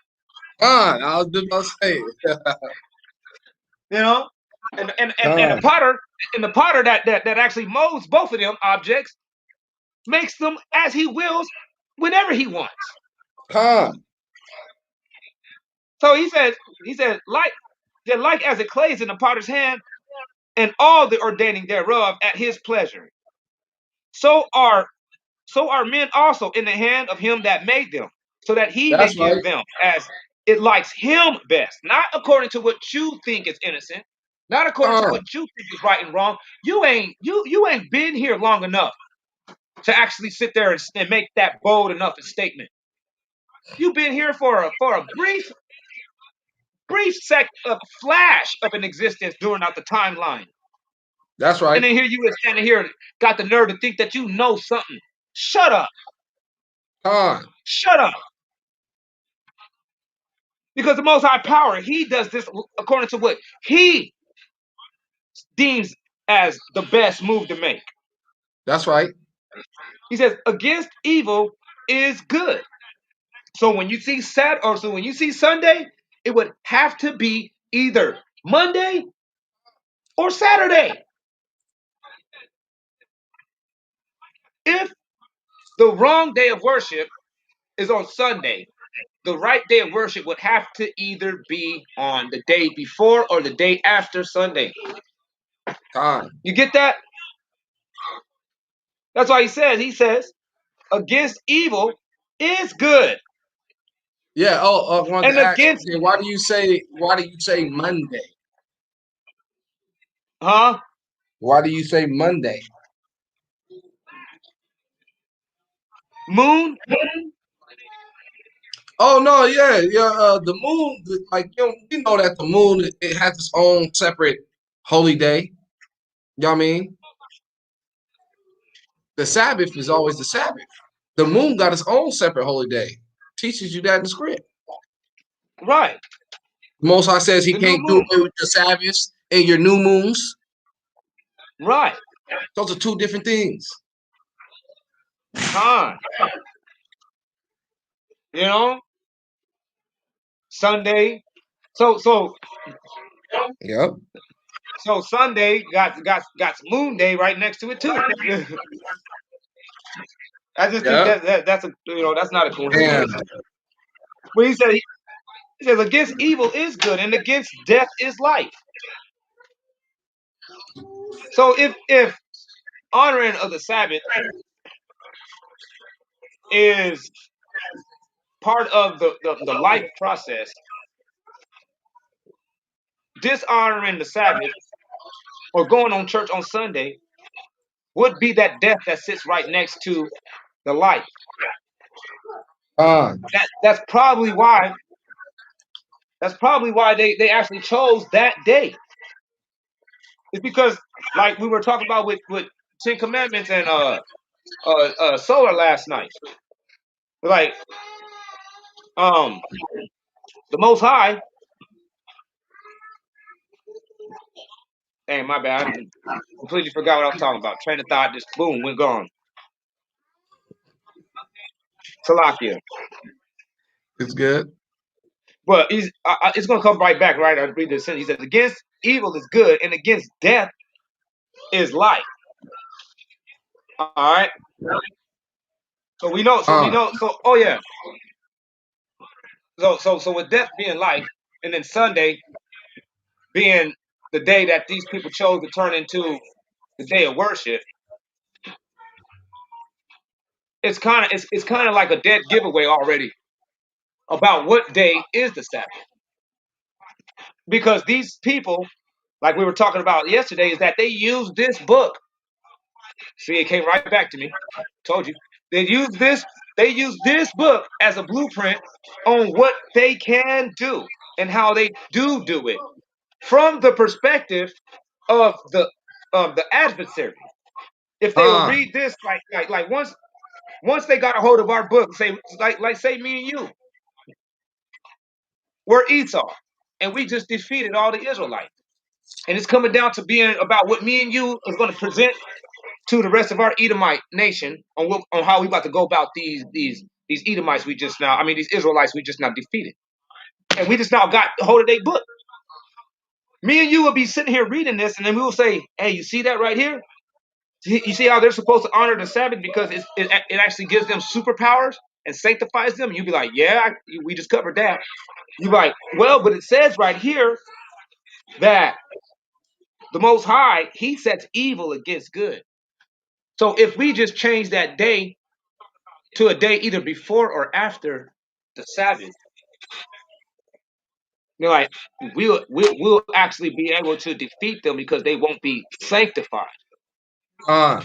Con. I was just about to say it. You know, and Con. the potter that actually molds both of them objects makes them as he wills whenever he wants. Con. So he said, like as it clays in the potter's hand, and all the ordaining thereof at his pleasure. So are men also in the hand of him that made them, so that he may That's right. give them as it likes him best, not according to what you think is innocent, not according to Con. what you think is right and wrong. You ain't been here long enough to actually sit there and make that bold enough a statement. You've been here for a brief flash of an existence during out the timeline. That's And right. then here you is standing here, got the nerve to think that you know something. Shut up. Con. Shut up. Because the Most High Power, he does this according to what he deems as the best move to make. That's right. He says, against evil is good. So when you see Sunday, it would have to be either Monday or Saturday. If the wrong day of worship is on Sunday, the right day of worship would have to either be on the day before or the day after Sunday. Con. You get that? That's why he says, against evil is good. Yeah. Oh, I wanted And to ask. against, Okay, why do you say Monday? huh? Why do you say Monday? Moon? Oh no, yeah, yeah. The moon, like you know that the moon it has its own separate holy day. You know what I mean? The Sabbath is always the Sabbath. The moon got its own separate holy day. Teaches you that in the script. Right. Most High says he The new can't do moon. away with your Sabbaths and your new moons. Right. Those are two different things. Time. You know? Sunday. So Yep. Sunday got Moon Day right next to it too. I just think Yep. that's that's not a And coincidence. But he says against evil is good and against death is life. So if honoring of the Sabbath is part of the life process, dishonoring the Sabbath or going on church on Sunday would be that death that sits right next to the life. uh, That's probably why they actually chose that day. It's because like we were talking about with Ten Commandments and solar last night. Like the Most High. Hey, my bad. I completely forgot what I was talking about. Train of thought just boom, we're gone. Salakia. it's good. But it's going to come right back, right? I read this sentence. He says, against evil is good, and against death is life. All right. So we know. Uh, So oh yeah. So with death being life, and then Sunday being the day that these people chose to turn into the day of worship, it's kind of like a dead giveaway already about what day is the Sabbath, because these people, like we were talking about yesterday, is that they use this book. See, it came right back to me. Told you. They use this. They use this book as a blueprint on what they can do and how they do it from the perspective of the adversary. If they will uh, read this, like once they got a hold of our book, say say me and you, we're Esau, and we just defeated all the Israelites, and it's coming down to being about what me and you is going to present to the rest of our Edomite nation on how we about to go about these Edomites these Israelites we just now defeated. And we just now got the hold of their book. Me and you will be sitting here reading this, and then we will say, hey, you see that right here? You see how they're supposed to honor the Sabbath because it actually gives them superpowers and sanctifies them? And you'd be like, yeah, we just covered that. You'd be like, well, but it says right here that the Most High, he sets evil against good. So if we just change that day to a day either before or after the Sabbath, you're like, we'll actually be able to defeat them because they won't be sanctified. You'd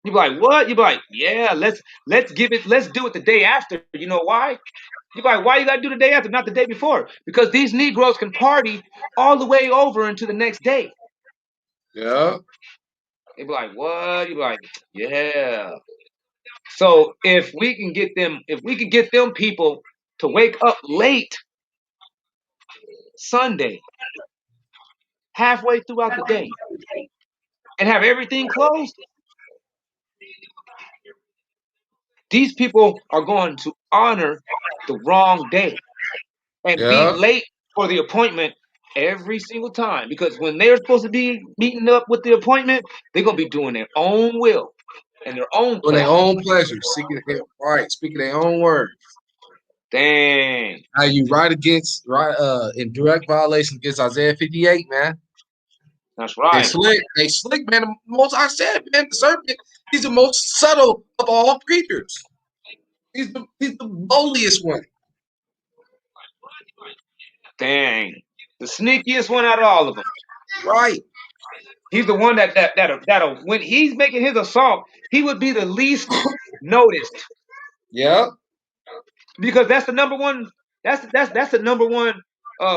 be like, what? You'd be like, yeah, let's do it the day after. You know why? You'd be like, why you gotta do the day after, not the day before? Because these Negroes can party all the way over into the next day. Yeah. They'd be like, what? You'd be like, yeah. So if we can get them people to wake up late Sunday, halfway throughout the day, and have everything closed, these people are going to honor the wrong day and be Yeah. late for the appointment every single time. Because when they're supposed to be meeting up with the appointment, they're going to be doing their own will and their own On their pleasure. own pleasure, speaking their own words. Dang. Now you in direct violation against Isaiah 58, man. That's right. They slick, man. The most I said, man, the serpent, he's the most subtle of all creatures. He's the lowliest one. Dang. The sneakiest one out of all of them. Right. He's the one that'll when he's making his assault, he would be the least noticed. Yeah. Because that's the number one that's the number one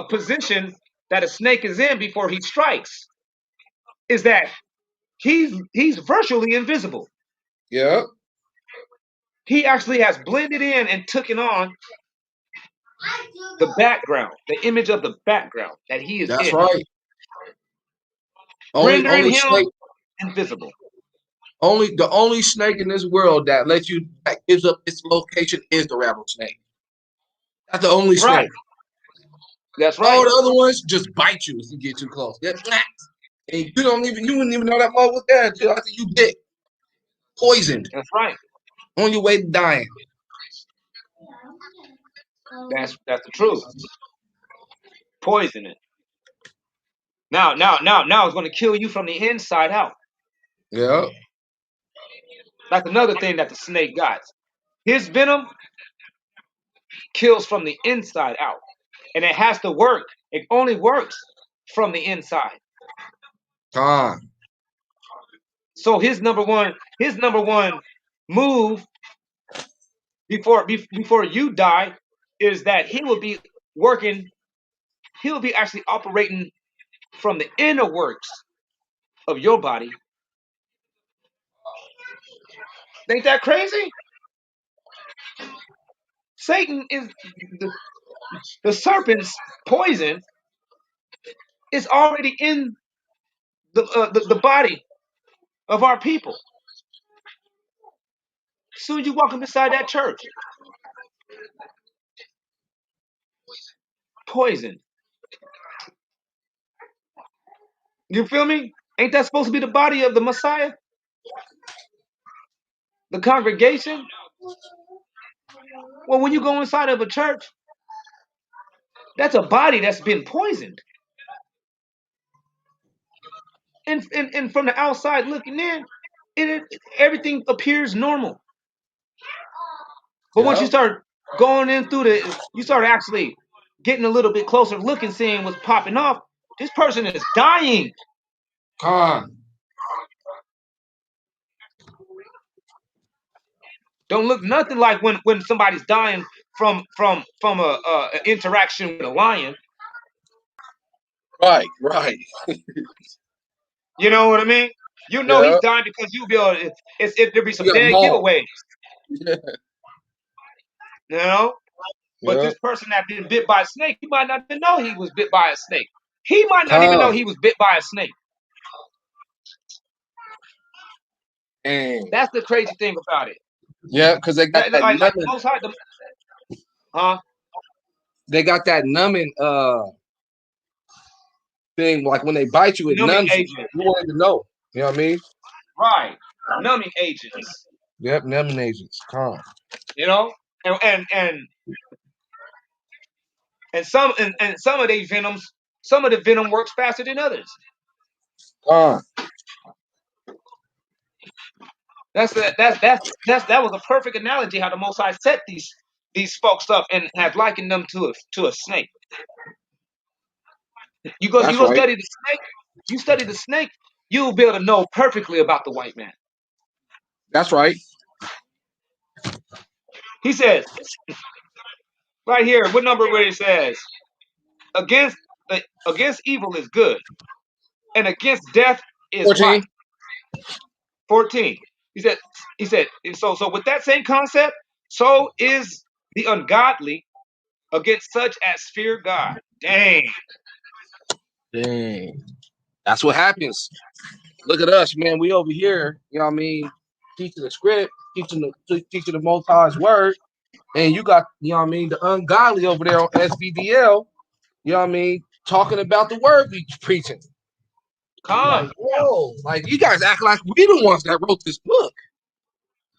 position that a snake is in before he strikes. Is that he's virtually invisible. Yeah. He actually has blended in and taken on the background, the image of the background that he is That's in, right. rendering Only him snake. invisible. The only snake in this world that gives up its location is the rattlesnake. That's the only snake. Right. That's right. All the other ones just bite you if you get too close. Yeah. And you wouldn't even know that mother was there until after you get poisoned. That's right. On your way to dying. That's the truth. Poisoning. Now it's going to kill you from the inside out. Yeah. That's another thing that the snake got. His venom kills from the inside out. And it has to work. It only works from the inside. So his number one move before you die is that he will be actually operating from the inner works of your body. Ain't that crazy? Satan is the serpent's poison is already in the body of our people. As soon as you walk inside that church, poison. You feel me? Ain't that supposed to be the body of the Messiah? The congregation? Well, when you go inside of a church, that's a body that's been poisoned. And from the outside looking in, everything appears normal. But once you start going in you start actually getting a little bit closer, looking, seeing what's popping off. This person is dying. Don't look nothing like when somebody's dying from a interaction with a lion. Right. You know what I mean? You know he's dying because you'll be able to, if there be some dead giveaways. Yeah. You know? But this person that been bit by a snake, he might not even know he was bit by a snake. He might not even know he was bit by a snake. And That's the crazy thing about it. yeah, because they got that Like numbing, Most High, huh? they got that numbing thing. Like when they bite you, it Numbing numbs you. agent, You want to know. You know what I mean? right? Numbing agents, Yep, numbing agents. Calm. you know, and and and and some of these venoms, some of the venom works faster than others. Calm. That was a perfect analogy how the Most High set these folks up and had likened them to a snake. You That's go right. study the snake. You study the snake, you'll be able to know perfectly about the white man. That's right. He says right here, what number where it says against evil is good, and against death is 14. right. 14. He said, so with that same concept, so is the ungodly against such as fear God. Dang. Dang. That's what happens. Look at us, man. We over here, you know what I mean, teaching the script, teaching the Most High's word. And you got, you know what I mean, the ungodly over there on SVDL, you know what I mean, talking about the word we preaching. Con. Like, whoa, like you guys act like we the ones that wrote this book.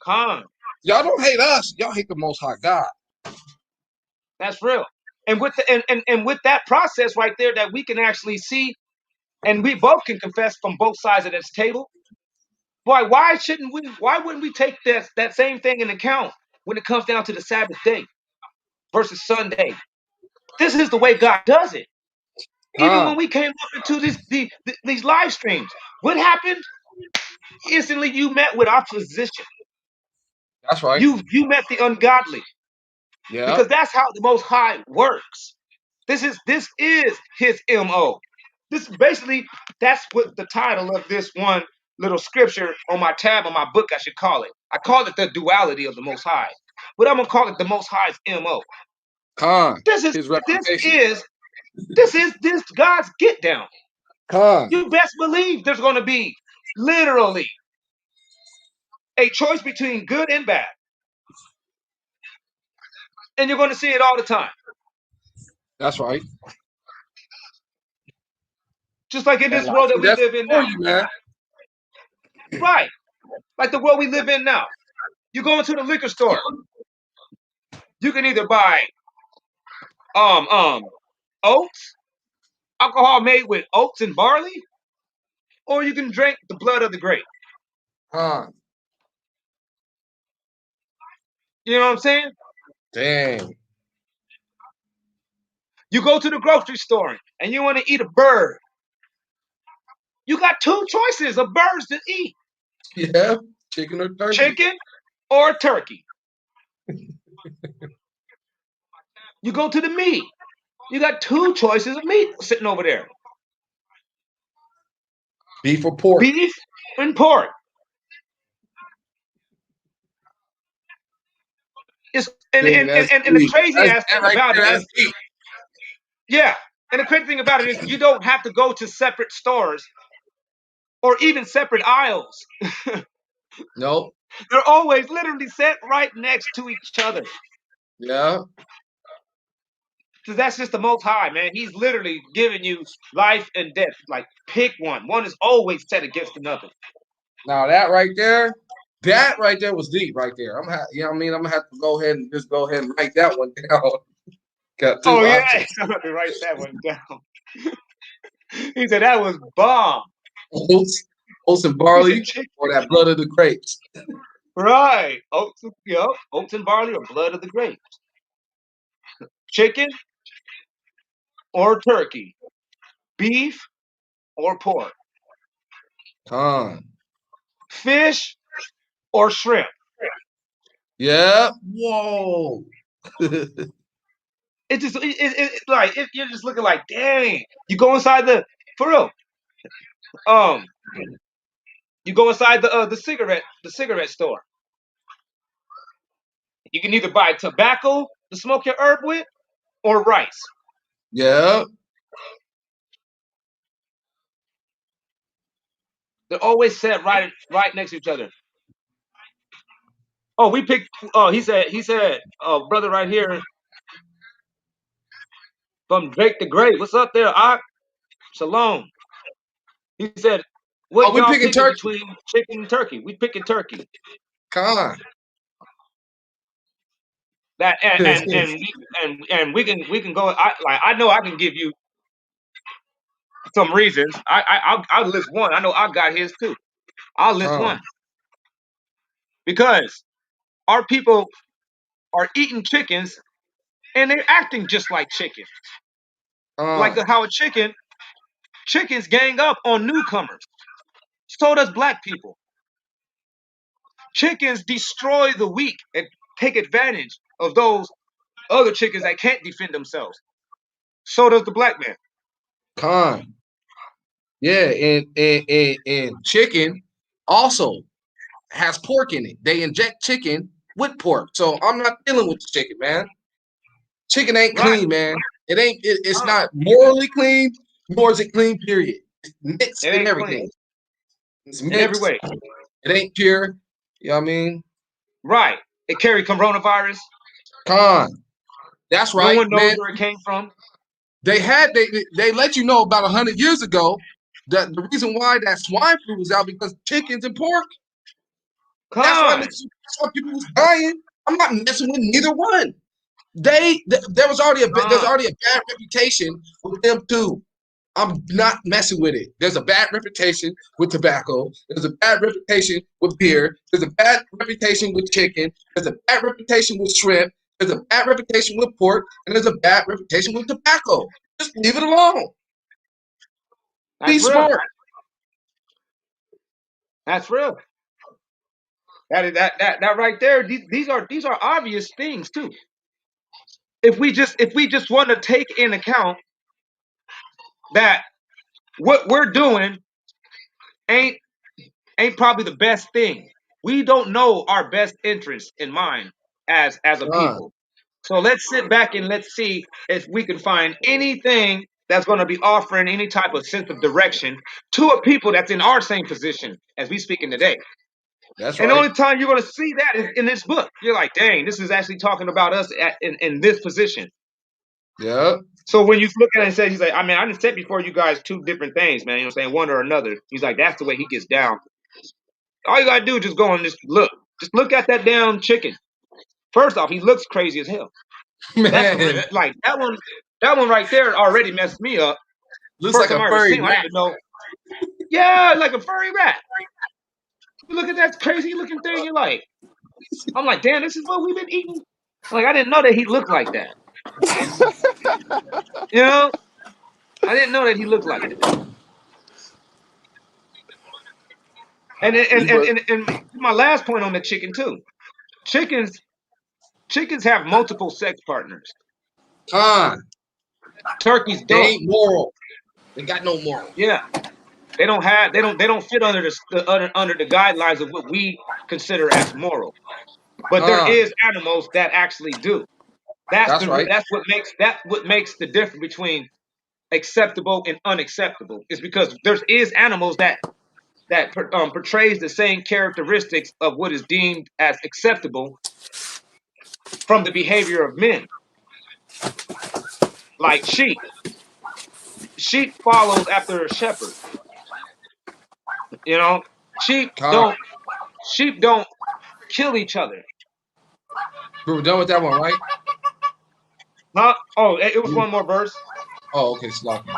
Con. Y'all don't hate us, y'all hate the Most High God. That's real. And with the and with that process right there that we can actually see, and we both can confess from both sides of this table. Boy, why wouldn't we take that same thing in account when it comes down to the Sabbath day versus Sunday? This is the way God does it. Even Huh, when we came up into these live streams, what happened? Instantly you met with opposition. that's right. You met the ungodly. Yeah, Because that's how the Most High works. This is his MO. This basically that's what the title of this one little scripture on my tab on my book I should call it. I call it the duality of the Most High, but I'm gonna call it the Most High's MO. Khan, This is his this reputation. is this God's get down. Khan, You best believe there's gonna be literally a choice between good and bad, and you're gonna see it all the time. that's right. Just like in And this I world that think we that's live in for now, you, man. right? Like the world we live in now. You go into the liquor store, you can either buy oats, alcohol made with oats and barley, or you can drink the blood of the grape. Khan, You know what I'm saying? dang. You go to the grocery store and you want to eat a bird. You got two choices of birds to eat: Yeah, chicken or turkey. chicken or turkey. You go to the meat. You got two choices of meat sitting over there: Beef or pork. beef and pork. It's Dang, that's and the deep. crazy That's ass that thing right about there. it That's is, deep. yeah. And the crazy thing about it is you don't have to go to separate stores or even separate aisles. Nope. They're always literally set right next to each other. Yeah. Because that's just the Most High, man. He's literally giving you life and death. Like, pick one. One is always set against another. Now that right there was deep right there. You know what I mean? I'm gonna have to go ahead and just go ahead and write that one down. Got Oh, two yeah. options. I'm going to write that one down. He said that was bomb. Oats and He said barley chicken. or that blood of the grapes. Right. Oats and barley or blood of the grapes. Chicken or turkey. Beef or pork. Con. Fish or shrimp. Yeah. Whoa. It just like you're just looking like, dang. You go inside for real. Um, you go inside the cigarette store. You can either buy tobacco to smoke your herb with or rice. Yeah. They're always set right next to each other. Oh, we picked. He said, brother right here from Drake the Great. What's up there, Ak? Shalom. He said, Oh, what we y'all picking picking turkey. between chicken and turkey? We picking turkey. Con. That and we can go. I know I can give you some reasons. I'll list one. I know I got his too. I'll list Con. one because our people are eating chickens and they're acting just like chickens. Like how chickens gang up on newcomers. So does black people. Chickens destroy the weak and take advantage of those other chickens that can't defend themselves. So does the black man. Con. Yeah, and chicken also has pork in it. They inject chicken with pork. So I'm not dealing with the chicken, man. Chicken ain't Right. clean, man. It's Uh, not morally clean, nor is it clean, period. It's mixed it and ain't clean everything. It's in every mixed. way. It ain't pure. You know what I mean? Right. It carried coronavirus. Con. That's No right, one knows man. where it came from. They let you know about 100 years ago that the reason why that swine flu was out because chickens and pork. That's why Con. some people was dying. I'm not messing with neither one. There was already there's Con. already a bad reputation with them too. I'm not messing with it. There's a bad reputation with tobacco. There's a bad reputation with beer. There's a bad reputation with chicken. There's a bad reputation with shrimp. There's a bad reputation with pork, and there's a bad reputation with tobacco. Just leave it alone. Be That's real. smart. That's real. That right there. These are obvious things too. If we just want to take in account that what we're doing ain't ain't probably the best thing. We don't know our best interest in mind as a Uh, people. So let's sit back and let's see if we can find anything that's going to be offering any type of sense of direction to a people that's in our same position as we speaking today. that's And the right. only time you're going to see that is in this book. You're like, dang, this is actually talking about us in this position. Yeah. So when you look at it and say, he's like, I mean, I done said before you guys two different things, man. You know what I'm saying? One or another. He's like, that's the way he gets down. All you got to do is just go and just look. Just look at that damn chicken. First off, he looks crazy as hell. That's Man, like that one right there already messed me up. looks First like time a I ever furry seen him, I rat. didn't even know. Yeah, like a furry rat. You look at that crazy looking thing, you're like, I'm like, damn, this is what we've been eating. Like, I didn't know that he looked like that. You know, I didn't know that he looked like that. And my last point on the chicken too. Chickens chickens have multiple sex partners. Con. Turkeys They don't. ain't moral. They got no moral. Yeah, they don't fit under under the guidelines of what we consider as moral. But there Con. is animals that actually do. That's right. That's what makes the difference between acceptable and unacceptable. Is because there is animals that portrays the same characteristics of what is deemed as acceptable from the behavior of men, like sheep. Sheep follows after a shepherd. You know, sheep Con. don't sheep don't kill each other. We were done with that one, right? Huh? Oh, it was one more verse. Oh, okay, sloppy.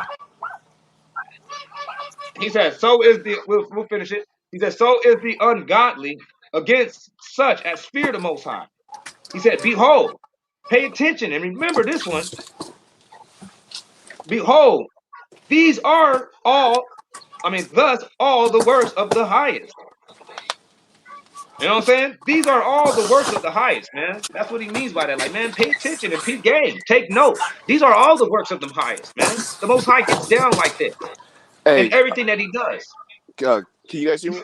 He says, "So is the." We'll finish it. He says, "So is the ungodly against such as fear the Most High." He said, "Behold, pay attention and remember this one. Behold, these are all. I mean, thus all the works of the highest." You know what I'm saying? These are all the works of the highest, man. That's what he means by that. Like, man, pay attention and peep game. Take note. These are all the works of the highest, man. The Most High gets down like this in Hey, everything that he does. can you guys hear me?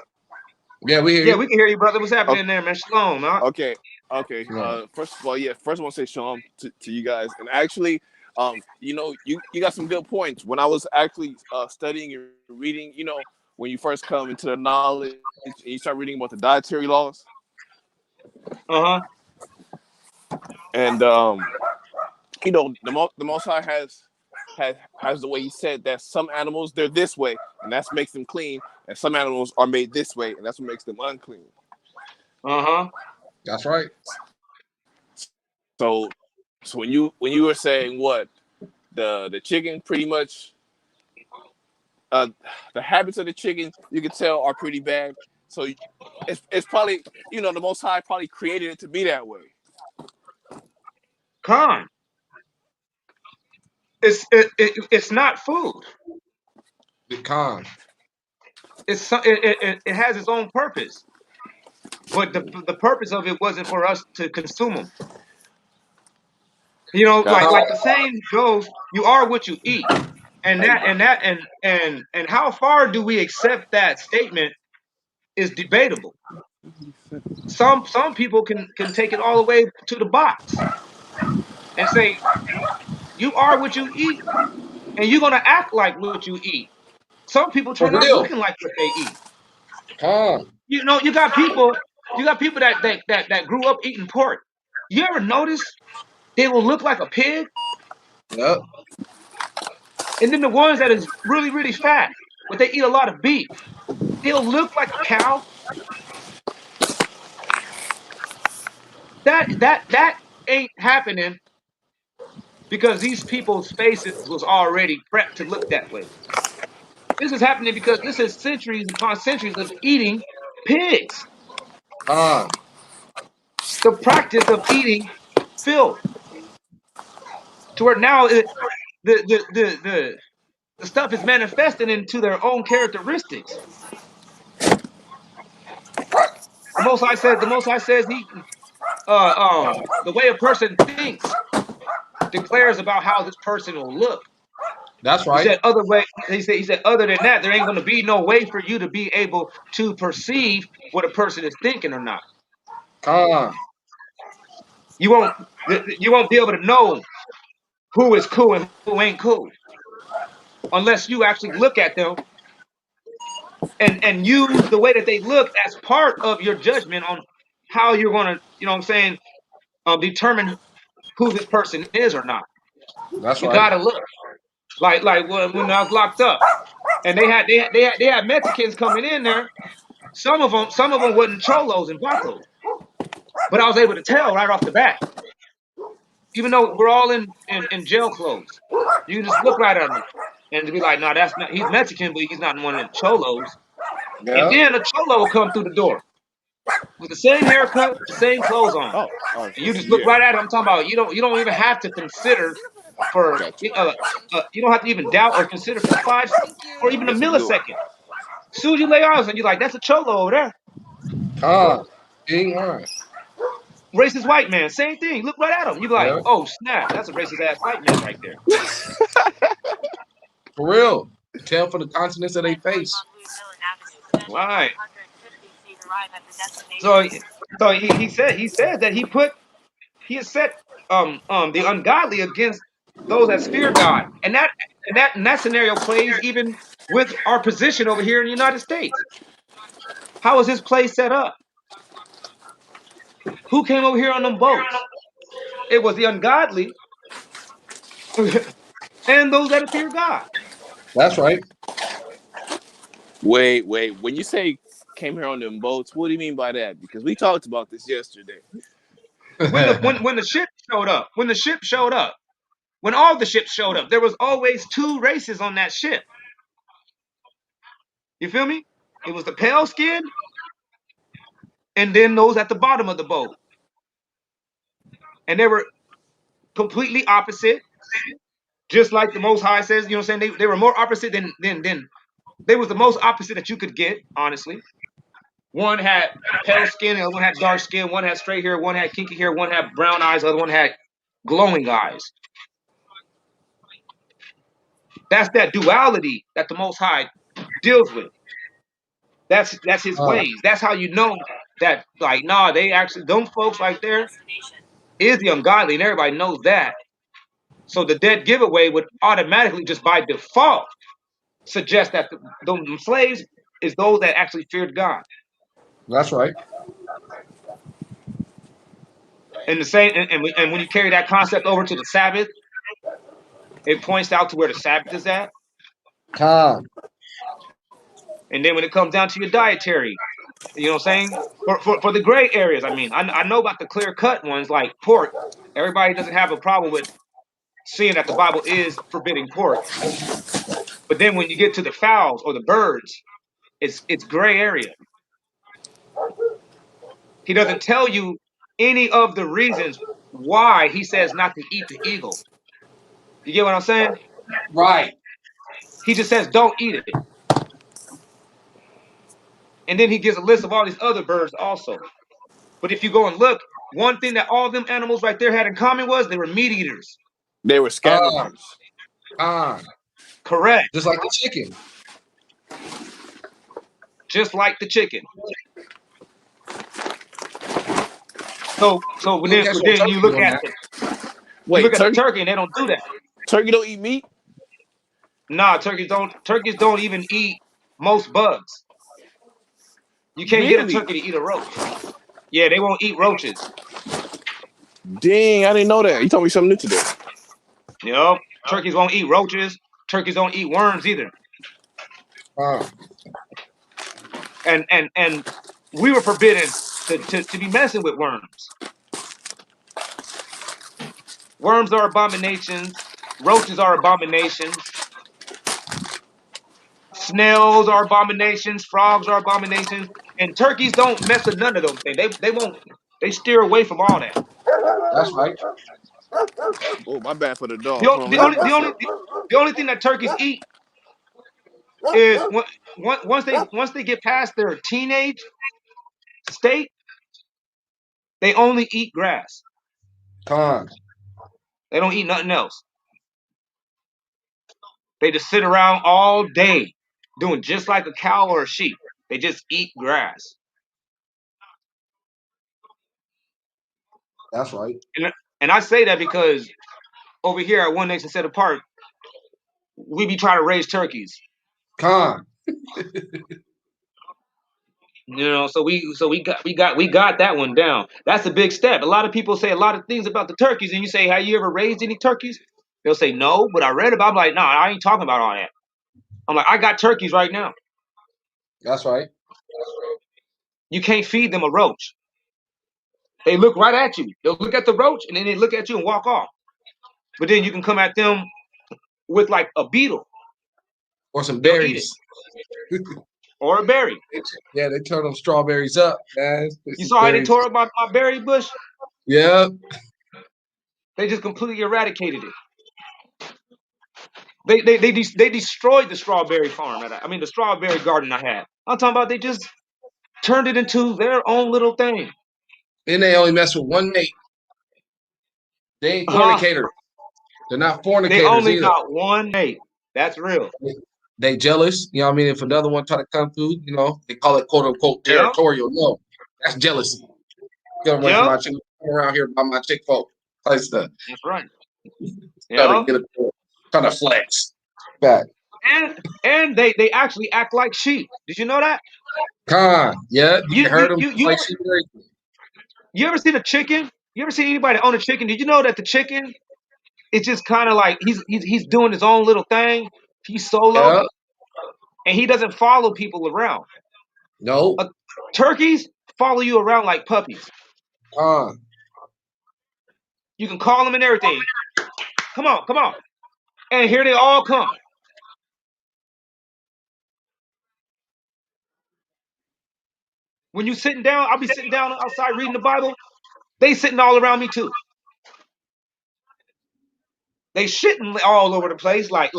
Yeah, we hear Yeah, you. we can hear you, brother. What's Okay, happening there, man? Shalom, huh? okay, okay. No. First of all, yeah. First, I want to say shalom to you guys. And actually, you know, you got some good points. When I was actually studying and reading, when you first come into the knowledge and you start reading about the dietary laws, Uh-huh. And the Most High has the way He said that some animals they're this way, and that makes them clean, and some animals are made this way, and that's what makes them unclean. Uh-huh. That's right. So, when you were saying what the chicken pretty much uh, the habits of the chicken you can tell are pretty bad. So it's probably the Most High probably created it to be that way. Con. It's not food. The con. It has its own purpose, but the purpose of it wasn't for us to consume them. Gotcha. Like the saying goes, "You are what you eat," and Hey, and how far do we accept that statement is debatable. Some people can take it all the way to the box and say, "You are what you eat, and you're gonna act like what you eat." Some people For turn out real. looking like what they eat. Con. You got people that grew up eating pork. You ever notice they will look like a pig, Yep. and then the ones that is really really fat, but they eat a lot of beef, they'll look like a cow. That ain't happening because these people's faces was already prepped to look that way. This is happening because this is centuries upon centuries of eating pigs. Con. The practice of eating filth to where now the stuff is manifesting into their own characteristics. The Most High says he the way a person thinks declares about how this person will look. That's He right. said other way. He said other than that, there ain't going to be no way for you to be able to perceive what a person is thinking or not. Con. You won't you won't be able to know who is cool and who ain't cool unless you actually look at them and use the way that they look as part of your judgment on how you're going to, you know what I'm saying, determine who this person is or not. That's You right. got to look like when I was locked up and they had Mexicans coming in there. Some of them wasn't cholos and vacos, but I was able to tell right off the bat, even though we're all in jail clothes. You can just look right at them and to be like, no, that's not. He's Mexican, but he's not one of them cholos. And Yeah. then a cholo will come through the door with the same haircut, the same clothes on. oh, And you just look yeah, right at him. I'm talking about you don't even have to consider for gotcha. you don't have to even doubt or consider for 5 or even a Yes, you do. millisecond. As soon as you lay eyes on, you're like, that's a cholo over there. Con. Being lying. Racist white man, same thing. Look right at him. You be like, Yeah. oh snap, that's a racist ass white man right there. For real. Tell for the continents of their face. Right. So he said that he has set the ungodly against those that fear God, and that scenario plays even with our position over here in the United States. How is this place set up? Who came over here on them boats? It was the ungodly and those that fear God. That's right. Wait. When you say came here on them boats, what do you mean by that? Because we talked about this yesterday. When the ship showed up, when all the ships showed up, there was always two races on that ship. You feel me? It was the pale skin and then those at the bottom of the boat. And they were completely opposite, just like the Most High says, you know what I'm saying? They were more opposite than they was the most opposite that you could get, honestly. One had pale skin, the other one had dark skin, one had straight hair, one had kinky hair, one had brown eyes, the other one had glowing eyes. That's that duality that the Most High deals with. That's his ways. That's how you know that, like, nah, they actually, them folks right there is the ungodly, and everybody knows that. So the dead giveaway would automatically, just by default, suggest that the slaves is those that actually feared God. That's right. And the same, and when you carry that concept over to the Sabbath, it points out to where the Sabbath is at. Con. And then when it comes down to your dietary, you know what I'm saying? For the gray areas, I mean, I know about the clear cut ones like pork. Everybody doesn't have a problem with seeing that the Bible is forbidding pork. But then when you get to the fowls or the birds, it's gray area. He doesn't tell you any of the reasons why he says not to eat the eagle. You get what I'm saying? Right. He just says don't eat it. And then he gives a list of all these other birds also. But if you go and look, one thing that all them animals right there had in common was they were meat eaters. They were scavengers. Correct. Just like the chicken. Just like the chicken. So then you look at the turkey and they don't do that. Turkey don't eat meat? Nah, turkeys don't even eat most bugs. You can't get a turkey to eat a roach. Yeah, they won't eat roaches. Dang, I didn't know that. You told me something new today. You know, turkeys won't eat roaches. Turkeys don't eat worms either. And we were forbidden to be messing with worms. Worms are abominations. Roaches are abominations. Snails are abominations. Frogs are abominations. And turkeys don't mess with none of those things. They won't. They steer away from all that. That's right. Oh, my bad for the dog. The only thing that turkeys eat is once they get past their teenage state, they only eat grass. Con. They don't eat nothing else. They just sit around all day doing just like a cow or a sheep. They just eat grass. That's right. And I say that because over here at One Nation Set Apart, we be trying to raise turkeys. Con. You know, so we got that one down. That's a big step. A lot of people say a lot of things about the turkeys, and you say, "Have you ever raised any turkeys?" They'll say, "No," but I read about. I'm like, "No, I ain't talking about all that." I'm like, "I got turkeys right now." That's right. You can't feed them a roach. They look right at you. They'll look at the roach, and then they look at you and walk off. But then you can come at them with like a beetle Or some they'll eat berries. it. Or a berry. Yeah, they turn them strawberries up, man. You saw how they tore up my berry bush? Yeah. They just completely eradicated it. They destroyed the strawberry farm. The strawberry garden I had. I'm talking about they just turned it into their own little thing. Then they only mess with one mate. They ain't fornicators. They're not fornicators. They only either. got one mate. That's real. They jealous. You know what I mean? If another one try to come through, you know, they call it quote unquote territorial. Yeah. No, that's jealousy. Get away from my chick. Come around here by my chick folk. Like stuff. That's right. Trying to flex. Back. And they actually act like sheep. Did you know that? Yeah, you heard them. You ever seen a chicken? You ever seen anybody own a chicken? Did you know that the chicken is just kind of like he's doing his own little thing. He's solo, and he doesn't follow people around. No, turkeys follow you around like puppies. You can call them and everything. Come on, and here they all come. When you sitting down, I'll be sitting down outside reading the Bible. They sitting all around me too. They shitting all over the place like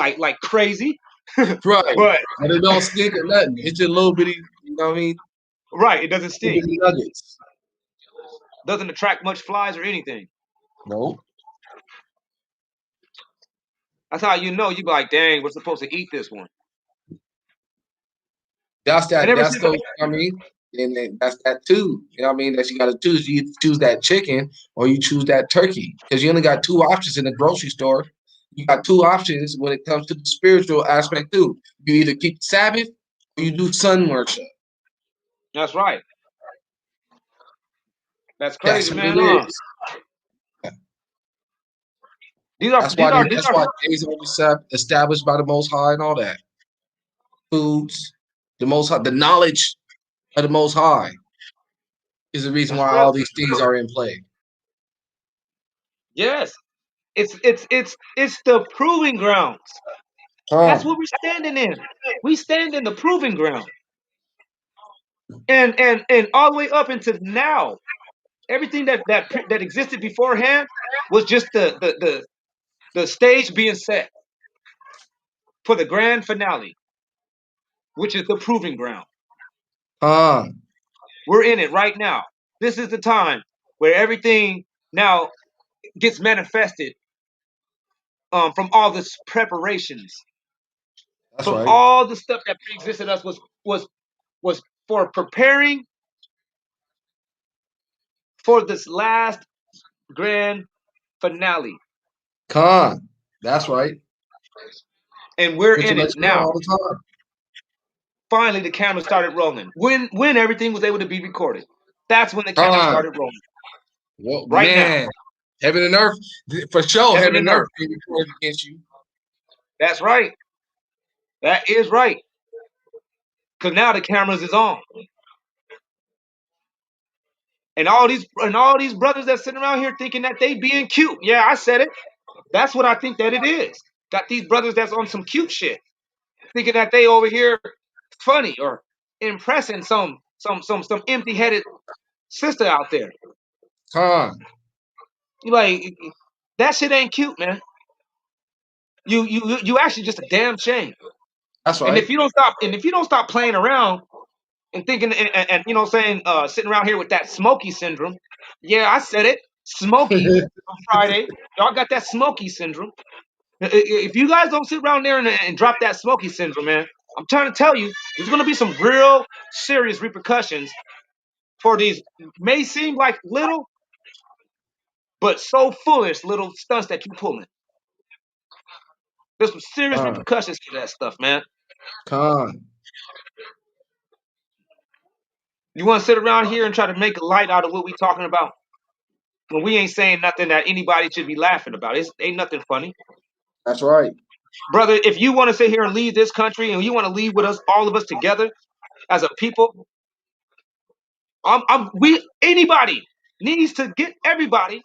crazy. Right. But it don't stink or nothing. It's just a little bitty, you know what I mean? Right. It doesn't stink. Nuggets. Doesn't attract much flies or anything. No. That's how you know. You be like, dang, we're supposed to eat this one. That's those, I mean, and that's that too. You know what I mean? That you got to choose. You choose that chicken or you choose that turkey because you only got two options in the grocery store. You got two options when it comes to the spiritual aspect too. You either keep Sabbath or you do sun worship. That's right. That's crazy, man. These are That's these why are these that's are why days are established by the Most High and all that. Foods, the Most High, the knowledge of the Most High is the reason that's why real. all these things are in play. Yes. It's the proving grounds. That's Come, what we're standing in. We stand in the proving ground. And all the way up into now, everything that existed beforehand was just the stage being set for the grand finale, which is the proving ground. come. We're in it right now. This is the time where everything now gets manifested from all this preparations, That's from right. all the stuff that pre-existed us was for preparing for this last grand finale. Come. That's right. And we're Which in it lets you know now. all the time. Finally, the camera started rolling. When everything was able to be recorded, that's when the camera Come. started rolling. Well, Right now, man, heaven and earth, for sure, heaven heaven and and earth earth. being recorded against you. That's right. That is right. Because now the cameras is on, and all these brothers that sitting around here thinking that they being cute. Yeah, I said it. That's what I think that it is. Got these brothers that's on some cute shit, thinking that they over here funny or impressing some empty headed sister out there. Come. You like that shit ain't cute, man. You actually just a damn shame. That's And right. if you don't stop playing around and thinking and you know what I'm saying sitting around here with that smoky syndrome. Yeah, I said it. Smoky on Friday. Y'all got that smoky syndrome. If you guys don't sit around there and drop that smoky syndrome, man, I'm trying to tell you, there's gonna be some real serious repercussions for these may seem like little, but so foolish little stunts that you pulling. There's some serious Come. repercussions to that stuff, man. Come. You want to sit around here and try to make a light out of what we talking about when we ain't saying nothing that anybody should be laughing about. It ain't nothing funny, That's right. brother. If you want to sit here and lead this country and you want to lead with us, all of us together as a people, we anybody needs to get everybody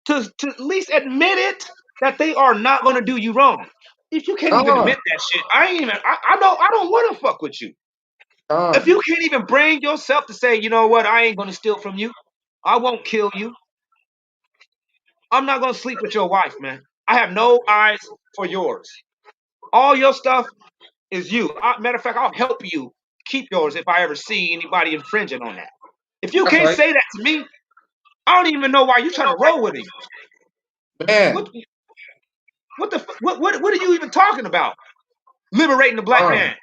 to at least admit it that they are not going to do you wrong. If you can't even Come. admit that shit, I ain't even. I don't want to fuck with you. If Come. you can't even bring yourself to say, you know what, I ain't going to steal from you. I won't kill you. I'm not going to sleep with your wife, man. I have no eyes for yours. All your stuff is you. Matter of fact, I'll help you keep yours if I ever see anybody infringing on that. If you That's can't right. say that to me, I don't even know why you trying to roll with me. Man. What what are you even talking about? Liberating the black Come. man.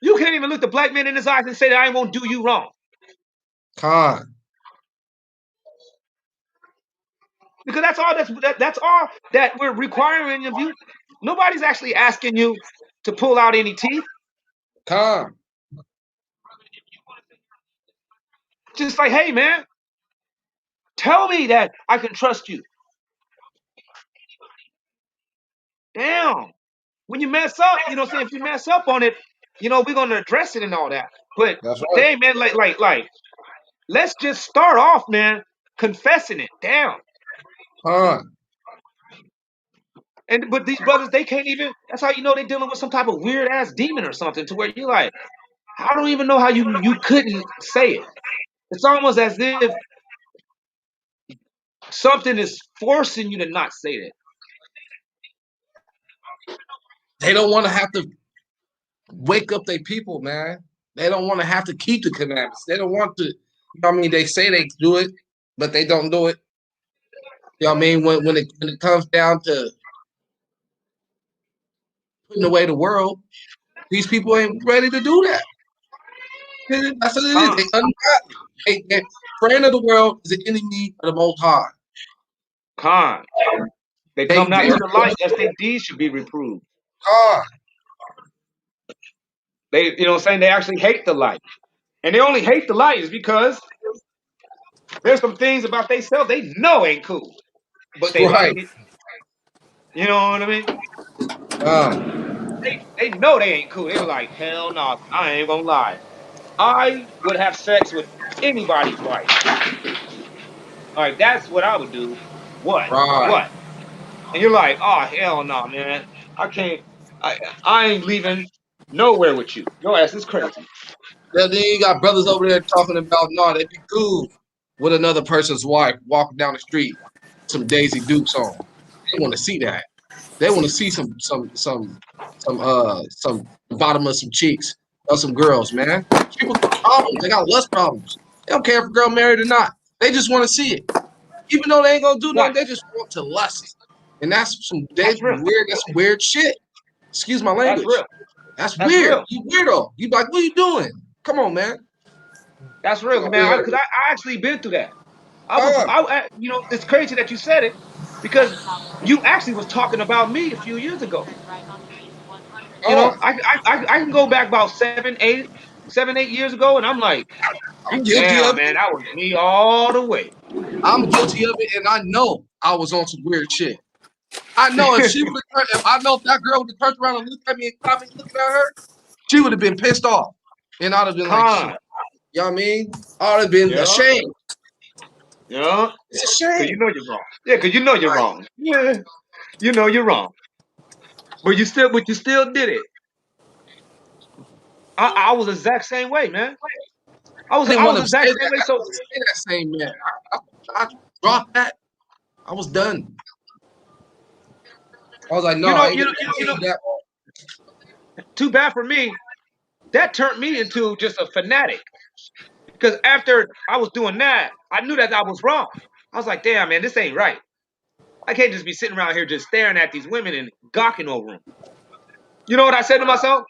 You can't even look the black man in his eyes and say that I won't do you wrong. Come. Because that's all that we're requiring of you. Nobody's actually asking you to pull out any teeth. Come. Just like, hey man, tell me that I can trust you. Damn. When you mess up, you know what I'm saying? If you mess up on it, we're gonna address it and all that. But That's right. dang man, like, let's just start off, man, confessing it. Damn. Come. But these brothers, they can't even. That's how you know they're dealing with some type of weird ass demon or something. To where you're like, I don't even know how you couldn't say it. It's almost as if something is forcing you to not say that. They don't want to have to wake up their people, man. They don't want to have to keep the commandments. They don't want to, I mean, they say they do it, but they don't do it. You know what I mean? When it comes down to putting away the world, these people ain't ready to do that. That's what it is. Con, They ungodly. Friend of the world is an enemy of the Most High. con. They They come not to very the light, lest their deeds should be reproved. God. They, you know what I'm saying? They actually hate the light. And they only hate the light is because there's some things about themselves they know ain't cool. but they Right. like it. You know what I mean? Uh, They know they ain't cool. They were like, hell no, I ain't gonna lie. I would have sex with anybody's wife. Like that's what I would do. What? right. What? And you're like, oh hell no, man. I can't. I I ain't leaving nowhere with you. Your ass is crazy. Then you got brothers over there talking about no, they'd be cool with another person's wife walking down the street, some Daisy Dukes on. They want to see that. They want to see some bottom of some cheeks of some girls, man. People got problems. They got lust problems. They don't care if a girl married or not. They just want to see it. Even though they ain't gonna do nothing, Right. they just want to lust. And that's some That's real. that's some weird shit. Excuse my That's language. real. That's That's weird. real. You weirdo. You like, what are you doing? Come on, man. That's real, man. Because I actually been through that. Oh, You know, it's crazy that you said it because you actually was talking about me a few years ago. You oh, know, I can go back about 7, 8 years ago, and I'm like, I'm guilty of damn, man, it. that was me all the way. I'm guilty of it, and I know I was on some weird shit. I know if she would have, if I know if that girl would have turned around and looked at me and caught me looking at her, she would have been pissed off, and I'd have been like, shit. Con, You know what I mean? I'd have been yeah, ashamed. yeah, It's a because you shame. know you're wrong. Yeah, because you know you're Right. wrong. Yeah, you know you're wrong, but you still did it. I was the exact same way, man. I didn't I want was the to say exact that. same way. I So didn't say that same man. I dropped that. I was done. I was like, no, you I know, ain't you gonna know, you know, continue that. too bad for me. That turned me into just a fanatic. Because after I was doing that, I knew that I was wrong. I was like, damn, man, this ain't right. I can't just be sitting around here just staring at these women and gawking over them. You know what I said to myself?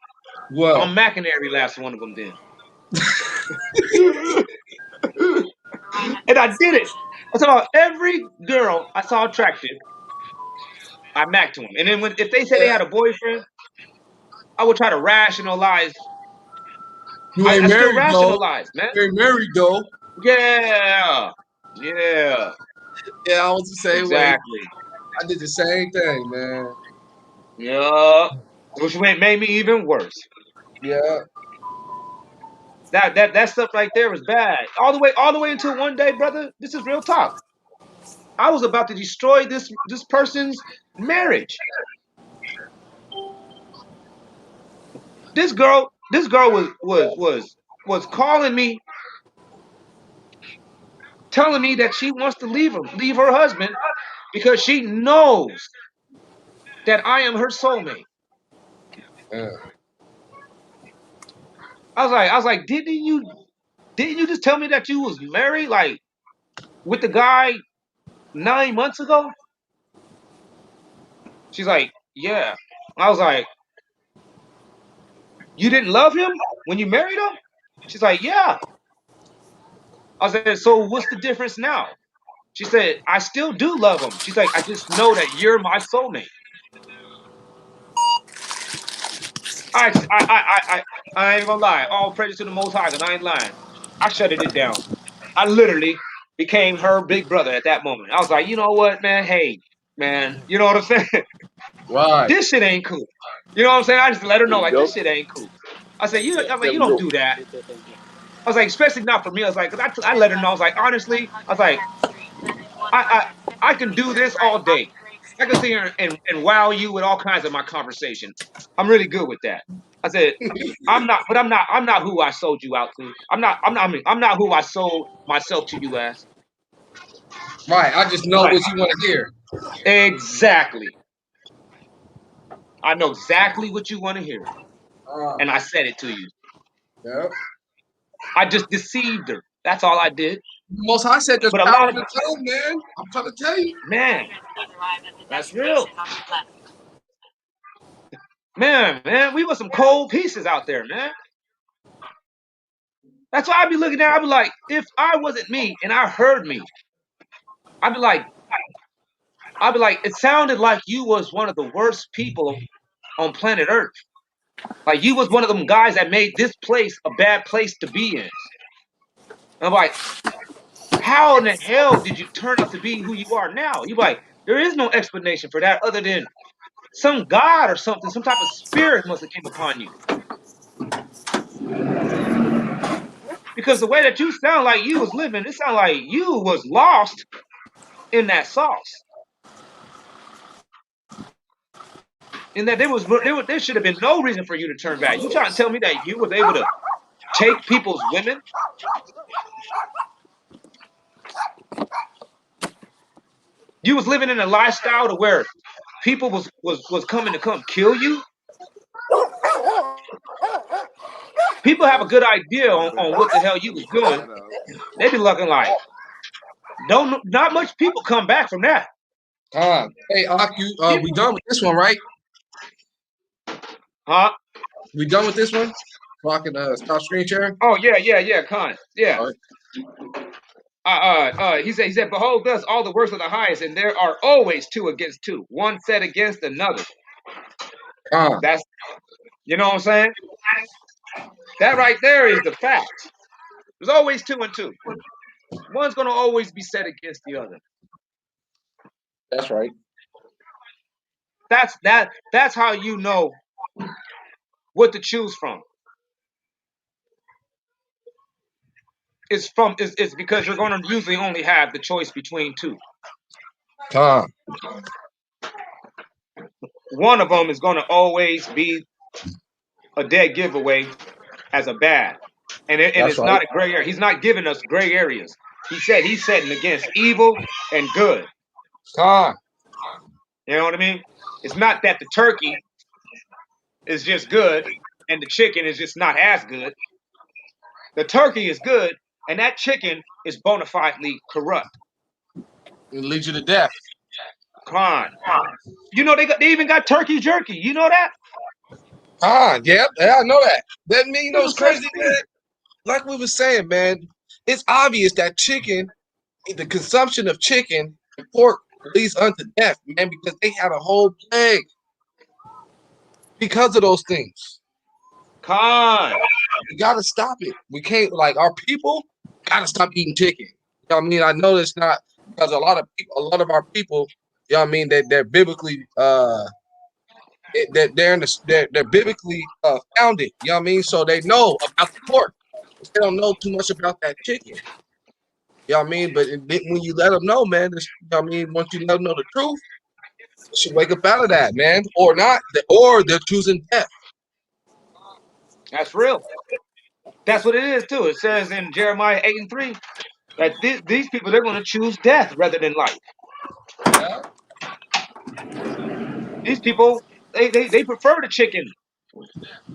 Well, I'm macking every last one of them then. And I did it. I saw every girl I saw attractive, I macked to them. And then if they said they yeah, had a boyfriend, I would try to rationalize. you ain't I still married though. rationalize, man. You ain't married though. Yeah. Yeah. Yeah, I was the same way. Exactly. I did the same thing, man. Yeah. Which made me even worse. Yeah. That stuff right there was bad. All the way until one day, brother. This is real talk. I was about to destroy this person's marriage. This girl was calling me, telling me that she wants to leave her husband because she knows that I am her soulmate. Yeah. I was like, didn't you just tell me that you was married like with the guy 9 months ago? She's like, yeah. I was like, you didn't love him when you married him? She's like, yeah. I said, so what's the difference now? She said, I still do love him. She's like, I just know that you're my soulmate. I ain't gonna lie. All praise to the Most High, 'cause I ain't lying. I shutted it down. I literally became her big brother at that moment. I was like, you know what, man? Hey, man, you know what I'm saying? Right. This shit ain't cool. You know what I'm saying? I just let her There know, you like, go. this shit ain't cool. I said, I'm like, There you we don't go. do that. I was like, especially not for me. I was like, 'cause I let her know. I was like, honestly, I was like, I I can do this all day. I can sit here and wow you with all kinds of my conversation. I'm really good with that. I said, I'm not who I sold you out to. I'm not who I sold myself to you as. Right. I just I'm know like, what you want to hear. exactly. I know exactly what you want to hear. Uh, And I said it to you. yeah. I just deceived her. That's all I did. Most High said there's But a power lot in of the tongue, man. I'm trying to tell you. man, that's real. Man, we were some cold pieces out there, man. That's why I'd be looking at. I'd be like, if I wasn't me and I heard me, I'd be like, it sounded like you was one of the worst people on planet Earth. Like you was one of them guys that made this place a bad place to be in. And I'm like, how in the hell did you turn out to be who you are now? You like, There is no explanation for that other than some God or something, some type of spirit must have came upon you. Because the way that you sound like you was living, it sounded like you was lost in that sauce. And that there should have been no reason for you to turn back. You trying to tell me that you was able to take people's women? You was living in a lifestyle to where people was coming to come kill you? People have a good idea on what the hell you was doing. They be looking like, not much people come back from that. Hey, we done with this one, right? Huh? We done with this one? So I can stop screen sharing? Oh yeah, Con. Yeah. All right. He said, behold thus all the works of the highest, and there are always two against two, one set against another. That's, you know what I'm saying? That right there is the fact. There's always two and two. One's gonna always be set against the other. That's right. That's how you know what to choose from. It's because you're gonna usually only have the choice between two. One of them is gonna always be a dead giveaway as a bad. And it's right. not a gray area. He's not giving us gray areas. He said he's setting against evil and good. You know what I mean? It's not that the turkey is just good and the chicken is just not as good. The turkey is good and that chicken is bona fidely corrupt. It leads you to death. Come on. You know they even got turkey jerky. You know that? Yeah, I know that. That mean, you know, it's crazy, man. Like we were saying, man, it's obvious that chicken, the consumption of chicken and pork leads unto death, man, because they had a whole plague because of those things. We gotta stop it. We can't, like, our people gotta stop eating chicken. You know what I mean? I know it's not because a lot of our people, you know what I mean, they're biblically they're biblically founded, you know what I mean? So they know about the pork. They don't know too much about that chicken. You know what I mean? But when you let them know, man, you know what I mean? Once you let them know the truth, they should wake up out of that, man. Or not, or they're choosing death. That's real. That's what it is too. It says in Jeremiah 8:3 that these people, they're going to choose death rather than life. Yeah. These people, they prefer the chicken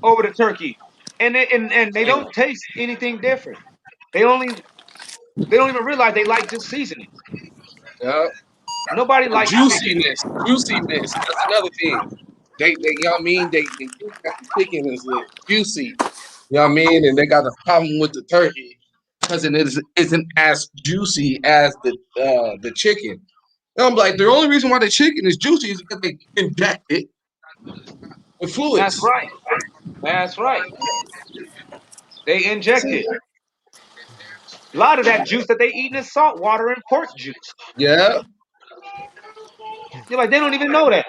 over the turkey, and they don't taste anything different. They don't even realize they like just seasoning. Yeah. Nobody likes chicken. Juiciness. That's another thing. They you know what I mean? They think that the chicken is juicy. You know what I mean? And they got a problem with the turkey because it isn't as juicy as the chicken. And I'm like, the only reason why the chicken is juicy is because they inject it with That's fluids. right. That's right. They inject it. A lot of that juice that they eat is salt water and pork juice. Yeah. You're like, they don't even know that.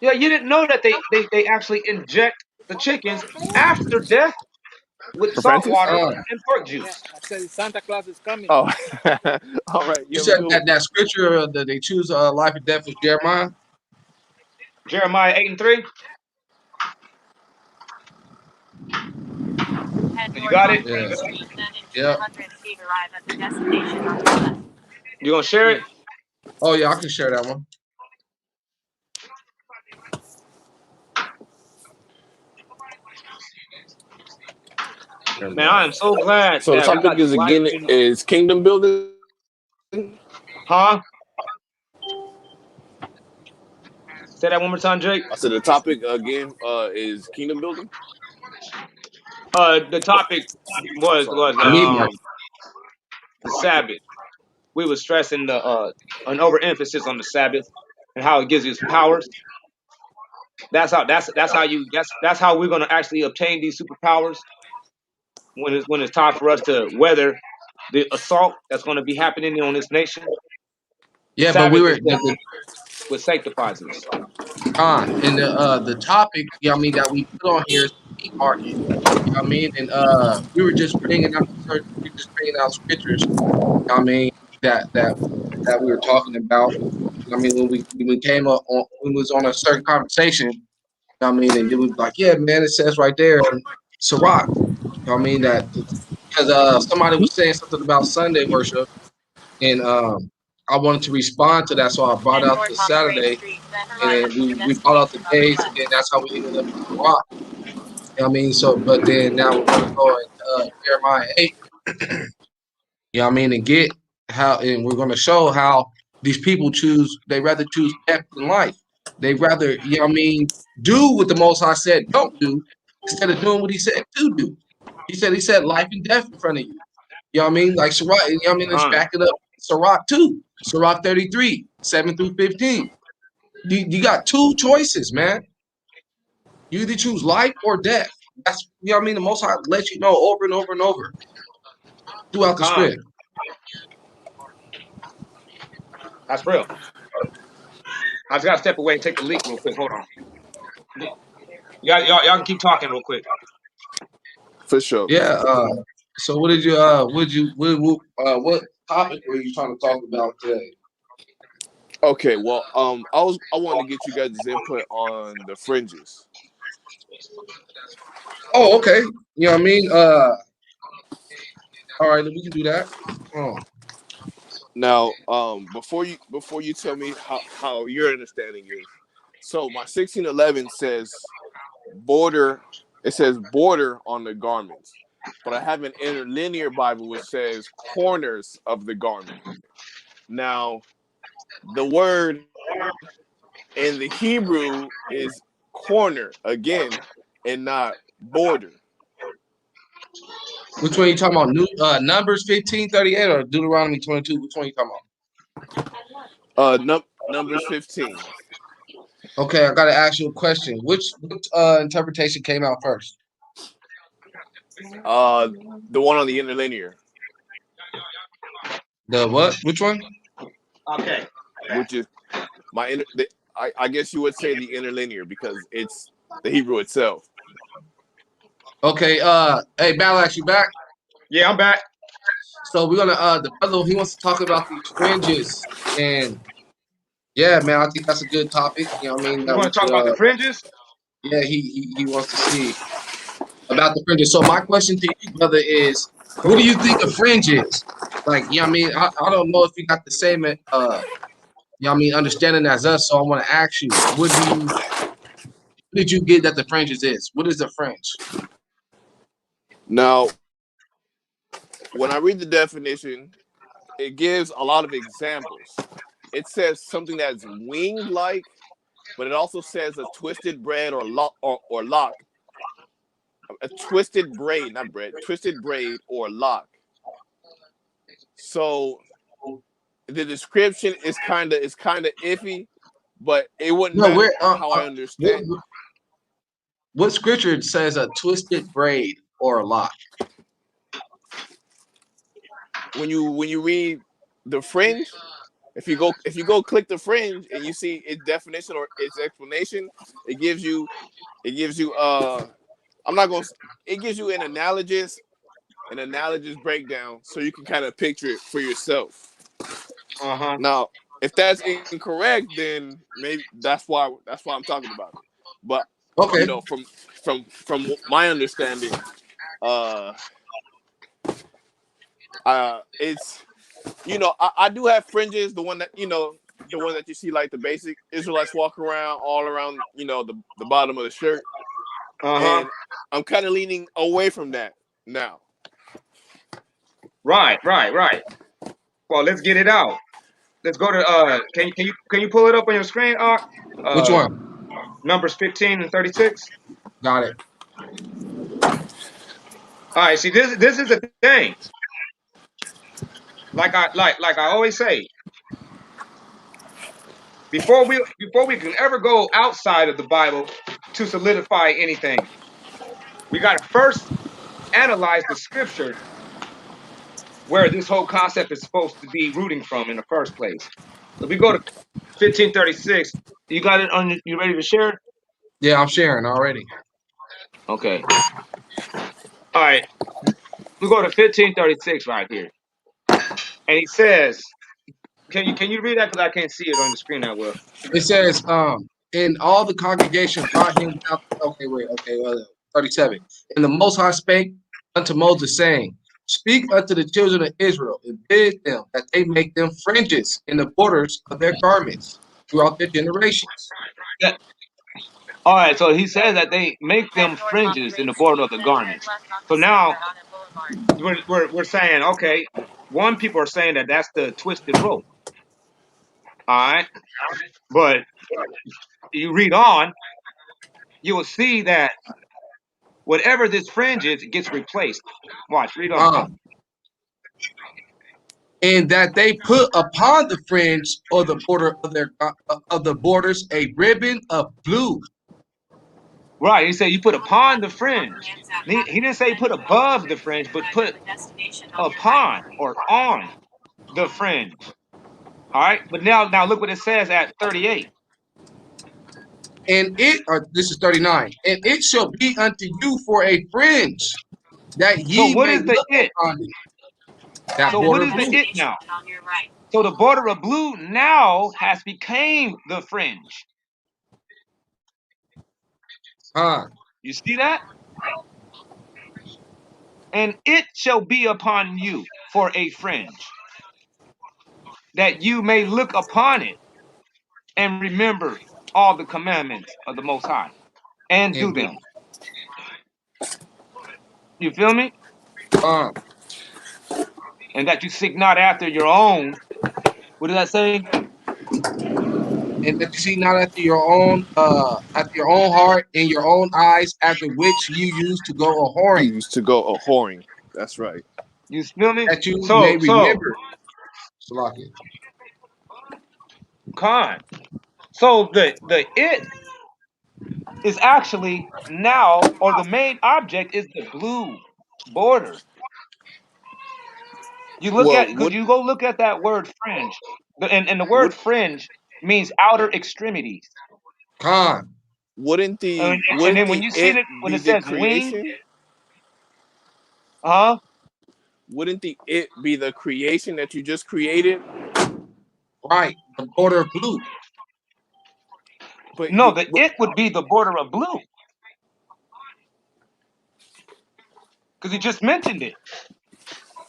Yeah, you didn't know that they actually inject the chickens after death with For salt Francis? water and pork juice. I said Santa Claus is coming. Oh, all right. You said that scripture that they choose life and death was Jeremiah? Jeremiah 8:3. You got it? Yeah. You gonna share it? Oh yeah, I can share that one. Man, I am so glad. So the that we topic got is again is kingdom building. Huh? Say that one more time, Jake. I said the topic again is kingdom building. The topic was the Sabbath. We were stressing an overemphasis on the Sabbath and how it gives you powers. That's how we're gonna actually obtain these superpowers when it's time for us to weather the assault that's gonna be happening on this nation. Yeah, but we Sabbath were is what sanctifies us. and the topic, you know what I mean, that we put on here is meat market. You know what I mean? And we were just bringing out scriptures, you know what I mean, that we were talking about. You know what I mean, when we came up on when we was on a certain conversation, you know what I mean, and it was like, yeah, man, it says right there in Sirach, you know what I mean, that because somebody was saying something about Sunday worship, and I wanted to respond to that, so I brought Head out north the on Grade Saturday, Street, then and right then onto the we brought out the destination days, and then highway. that's how we ended up in Sirach. You know what I mean? So, but then now we're gonna go in Jeremiah 8, you know what I mean, and get how, and we're gonna show how these people they rather choose death than life. They rather, you know what I mean, do what the Most High said don't do instead of doing what He said to do. He said life and death in front of you. You know what I mean? Like Sirach, you know what I mean? Let's Con, back it up. Sirach 2, Sirach 33, 7 through 15. You got two choices, man. You either choose life or death. That's, you know what I mean? The Most High lets you know over and over and over throughout the con. script. That's real. I just gotta step away and take the leak real quick. Hold on. Y'all can keep talking real quick. For sure. Yeah. So what did you what topic were you trying to talk about today? Okay, well, I wanted to get you guys' input on the fringes. Oh, okay. You know what I mean? All right, we can do that. Oh. Now, before you tell me how your understanding is, so my 1611 says border. It says border on the garments, but I have an interlinear Bible which says corners of the garment. Now, the word in the Hebrew is corner again, and not border. Which one you talking about? New Numbers 15:38 or Deuteronomy 22? Which one you talking Numbers 15. about? Okay, I gotta ask you a question. Which interpretation came out first? Uh, the one on the interlinear, The what? Which one? Okay. which is I guess you would say the interlinear because it's the Hebrew itself. Okay, hey, Balax, you back? Yeah, I'm back. So we're gonna the brother he wants to talk about these fringes, and yeah, man, I think that's a good topic. You know what I mean? You That we want to talk could about the fringes? yeah, he wants to see about the fringes. So my question to you, brother, is what do Cool. you think a fringe is? Like, you know what I mean? I don't know if you got the same you know what I mean, understanding as us, so I want to ask you, what did you get that the fringes is? What is a fringe? Now, when I read the definition, it gives a lot of examples. It says something that's winged like, but it also says a twisted braid or lock, a twisted braid, not braid, twisted braid or lock. So the description is kind of iffy, but it wouldn't No, matter where how I what, understand. what scripture says a twisted braid or a lock? When you read the fringe, if you go click the fringe and you see its definition or its explanation, it gives you I'm not going to it gives you an analogous breakdown so you can kind of picture it for yourself. Uh-huh. Now, if that's incorrect, then maybe that's why I'm talking about it. But Okay, from my understanding, uh it's I do have fringes, the one that you see like the basic Israelites walk around all around, the bottom of the shirt. Uh-huh. And I'm kind of leaning away from that now. Right, right, right. Well, let's get it out. Let's go to can you pull it up on your screen, which Uh one? Numbers 15 and 36. Got it. All right, see this is the thing. Like I always say, before we can ever go outside of the Bible to solidify anything, we got to first analyze the scripture where this whole concept is supposed to be rooting from in the first place. If we go to 1536, you got it on. You ready to share it? Yeah, I'm sharing already. Okay. All right. We go to 1536 right here, and he says, "Can you read that? Because I can't see it on the screen that well." It says, and all the congregation brought him without. Okay, wait. Okay, 37. And the Most High spake unto Moses, saying, Speak unto the children of Israel, and bid them that they make them fringes in the borders of their garments throughout their generations. Yeah. All right. So he says that they make them fringes in the border of the garments. So now we're saying, okay, one people are saying that that's the twisted rope. All right, but you read on, you will see that whatever this fringe is, it gets replaced. Watch, read on. Um, and that they put upon the fringe or the border of their of the borders a ribbon of blue. Right, he said you put upon the fringe. He didn't say put above the fringe, but put upon or on the fringe. All right, but now look what it says at 38. And it, or this is 39, and it shall be unto you for a fringe, that So ye what may is the look it? upon it. That So what border is the blue. it now? So the border of blue now has became the fringe. You see that? And it shall be upon you for a fringe, that you may look upon it and remember all the commandments of the Most High and do And do. them. You feel me? Uh, And that you seek not after your own. What did that say? and that you see not after your own heart and your own eyes, after which you used to go a whoring, Used to go a whoring. That's right. You feel me? that you may So, remember. Salaki. Khan. So the it is actually now, or the main object is the blue border. You look Well, at, because you go look at that word fringe, and the word would fringe means outer extremities. Khan. wouldn't And wouldn't then when the you see it it, when be it the says wing, creation? huh? Wouldn't the it be the creation that you just created? Right. The border of blue. But No, the but it would be the border of blue, because he just mentioned it.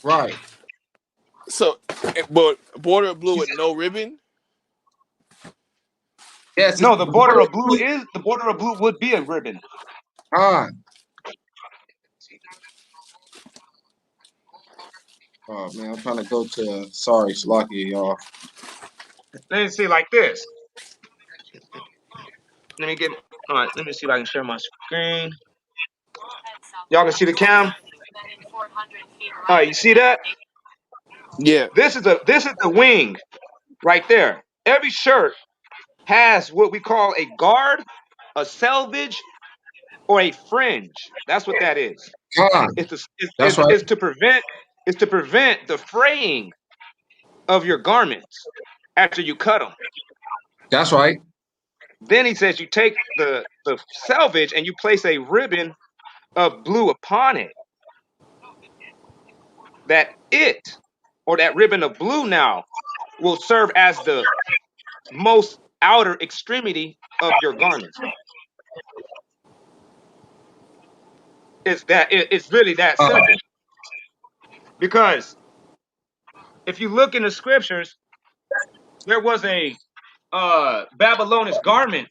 Right. so but border of blue You with said, no ribbon. Yes, it's no, the the border border of of blue blue. is the border of blue would be a ribbon. Khan. Oh man, I'm trying to go to sorry, Salaki, y'all. Let me see like this. Let me get. All right, let me see if I can share my screen. Y'all can see the cam. All right, you see that? Yeah. This is the wing right there. Every shirt has what we call a guard, a selvage, or a fringe. That's what that is. Khan. It's to, That's right. it's to prevent the fraying of your garments after you cut them. That's right. Then he says you take the selvage and you place a ribbon of blue upon it. That it or that ribbon of blue now will serve as the most outer extremity of your garments. It's really that Uh, simple. Because if you look in the scriptures, there was a Babylonish garment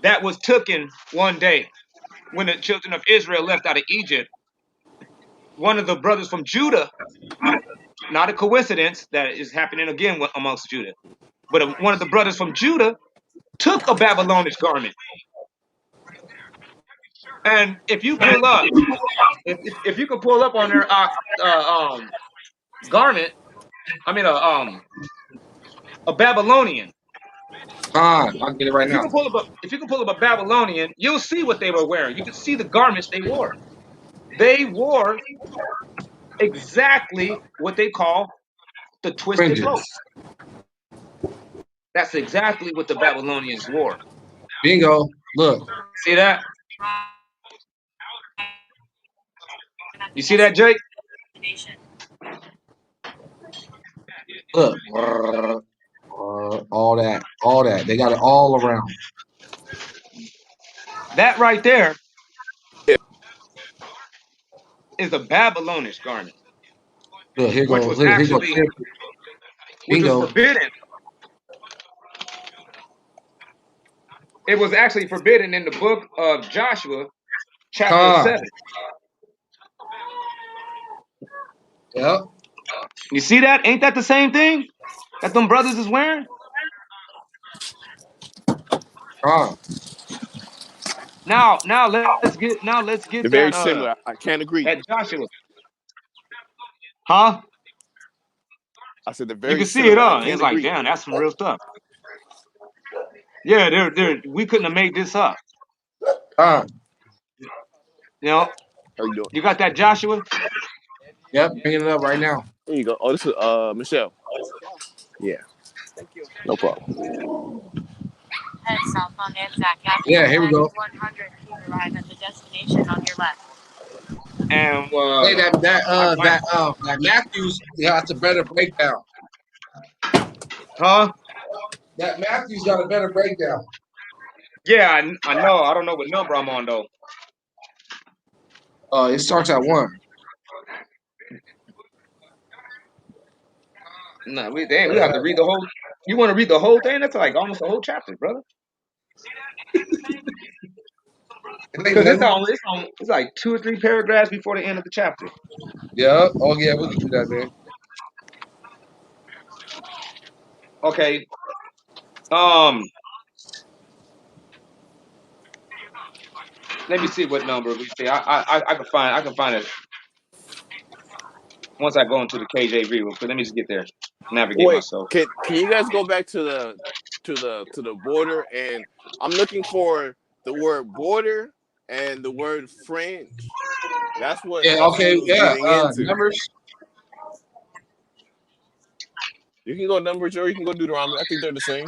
that was taken one day when the children of Israel left out of Egypt. One of the brothers from Judah, not a coincidence that is happening again amongst Judah, but one of the brothers from Judah took a Babylonish garment. And if you pull up, if you can pull up on their garment, I mean a Babylonian. Khan. I'll get it right now. If you can pull up a Babylonian, you'll see what they were wearing. You can see the garments they wore. They wore exactly what they call the twisted rope. Fringes. That's exactly what the Babylonians wore. Bingo. Look. See that? You see that, Jake? Look. All that. All that. They got it all around. That right there Yeah. is a Babylonish garment, Look, here which go. was Look, here go. actually Bingo. forbidden. It was actually forbidden in the book of Joshua, chapter Con. 7. Yep. You see that? Ain't that the same thing that them brothers is wearing? Con. Now let's They're get very similar. I can't agree. that Joshua. Huh? I said they're You very can see it, similar. I huh? can't It's like, agree. damn, that's some real stuff. Yeah, we couldn't have made this up. Con. You know, How you doing? you got that Joshua? Yep. Bringing it up right now. There you go. Oh, this is Michelle. Yeah, no problem. Head south on Anzac Avenue. Yeah. Here we go. 100 to arrive at the destination on your left. And Hey, my that Matthews got a better breakdown. huh? That Matthews got a better breakdown. Yeah, I know. I don't know what number I'm on though. It starts at 1. No, we have to read the whole. You want to read the whole thing? That's like almost a whole chapter, brother. It ain't Because nothing. it's like 2 or 3 paragraphs before the end of the chapter. Yeah. Oh yeah, we can do that, man. Okay. Um, let me see what number we see. I can find it once I go into the KJV real quick. Let me just get there. Navigate Wait, myself. can you guys go back to the border? And I'm looking for the word border and the word fringe. Yeah. That's what Okay. we was Yeah. getting into. Numbers. You can go Numbers or you can go Deuteronomy. I think they're the same.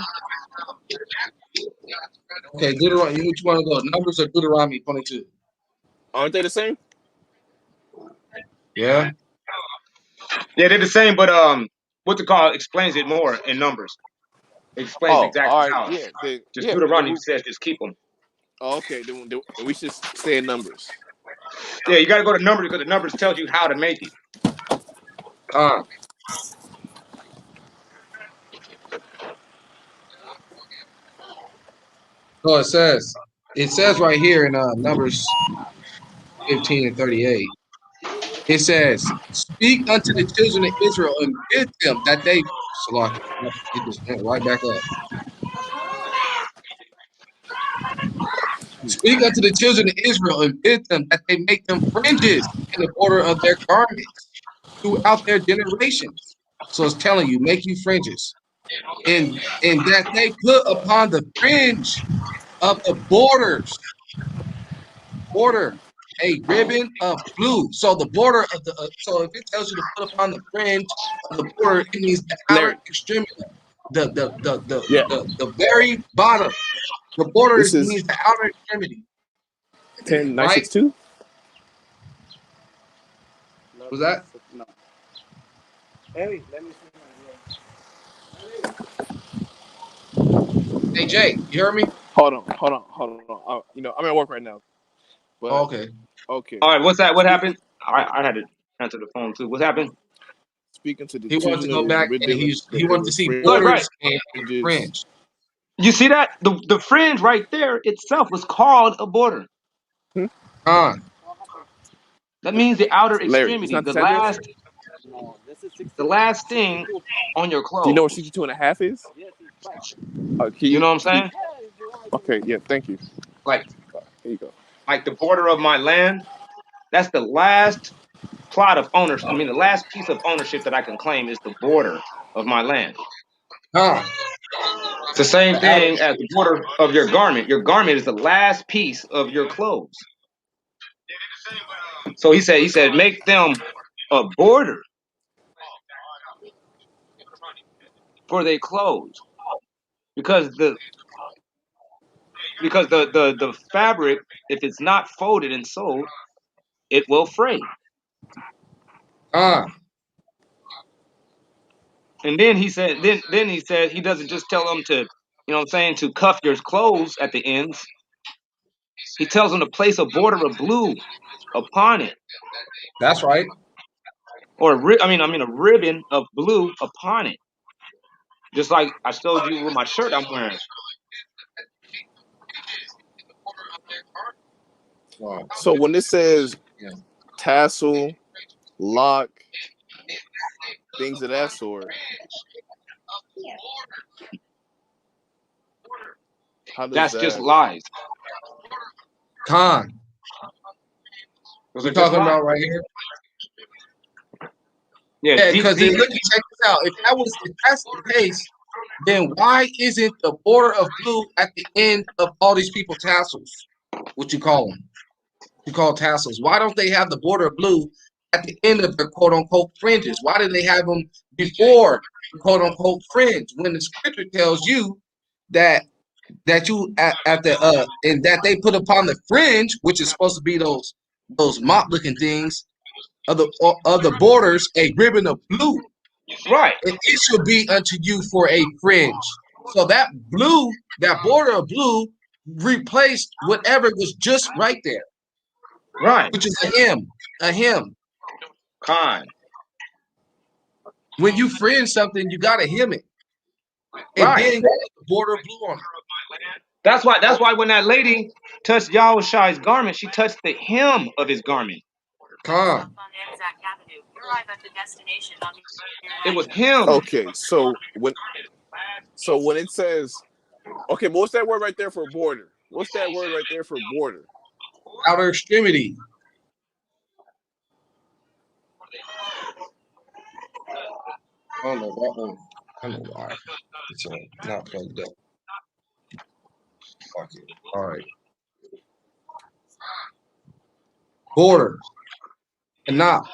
Okay. Deuteronomy. Which one of those? Numbers or Deuteronomy 22? Aren't they the same? Yeah. Yeah, they're the same, but what the call explains it more in numbers. It explains Oh, exactly all right. how. Yeah. Just Deuteronomy says just keep them. Oh, okay. Then we should stay in Numbers. Yeah, you got to go to numbers because the numbers tells you how to make it. Con. So it says right here in Numbers 15 and 38. It says, "Speak unto the children of Israel and bid them that they." Salaki. It just went right back up. Speak unto the children of Israel and bid them that they make them fringes in the border of their garments throughout their generations. So it's telling you, make you fringes, and that they put upon the fringe of the border a ribbon of blue. So the border of the so if it tells you to put upon the fringe of the border, it means the outer Larry. extremity, Yeah. the very bottom. The border This is means the outer extremity, right? 10:962. Was that? No. Hey, let me Hey Jay, you hear me? Hold on. I'm at work right now, Oh, but okay. okay. All right, what's that? What Speaking happened? I had to answer the phone too. What happened? speaking to the He wanted to children of go Israel, back bid and them he that they wanted to were see Right. borders and fringes. fringe. You see that? The fringe right there itself was called a border. Hmm? Con. That means the outer Larry, it's extremity, not this address. no, this is the 62. last thing 62. on your Do you know what clothes. 62 and a half is? Yes, it's right. Can You you? know what I'm saying? Okay, yeah, thank you. Like Here you go. like the border of my land. That's the last plot of ownership. I mean, the last piece of ownership that I can claim is the border of my land. Con. It's the same The outer thing as the border of your garment. Your garment is the last piece of your clothes. So he said, make them a border for their clothes. because the fabric, if it's not folded and sewed, it will fray. Con. And then he said, then he said he doesn't just tell them to, to cuff your clothes at the ends. He tells them to place a border of blue upon it, That's right. or a ribbon of blue upon it, just like I showed you with my shirt I'm wearing. Wow. So when it says Yeah. tassel, lock, things of that sort, how does That's just that? lies. Con. Those We're are just talking lies. about right here. Yeah, Yeah, deep, because deep. look, check this out. If that's the case, then why isn't the border of blue at the end of all these people tassels? What you call them? You call tassels. Why don't they have the border of blue at the end of their quote unquote fringes? Why do they have them before the quote unquote fringe? When the scripture tells you that you at the and that they put upon the fringe, which is supposed to be those mop looking things of the borders, a ribbon of blue, Right, and it shall be unto you for a fringe. So that blue, that border of blue, replaced whatever was just right there, right. which is a hymn, a hymn. Con. When you fringe something, you gotta hymn it, and Right. then you put the border of blue on it. That's why. That's why when that lady touched Yahushua's garment, she touched the hem of his garment. Head south Come, on Anzac Avenue. You arrive at the destination on your It right. was him. Okay, so when it says, okay, but what's that word right there for border? What's that word right there for border? outer extremity. I don't know that one. I don't know why it's not plugged up. Fuck it. All right, border and not.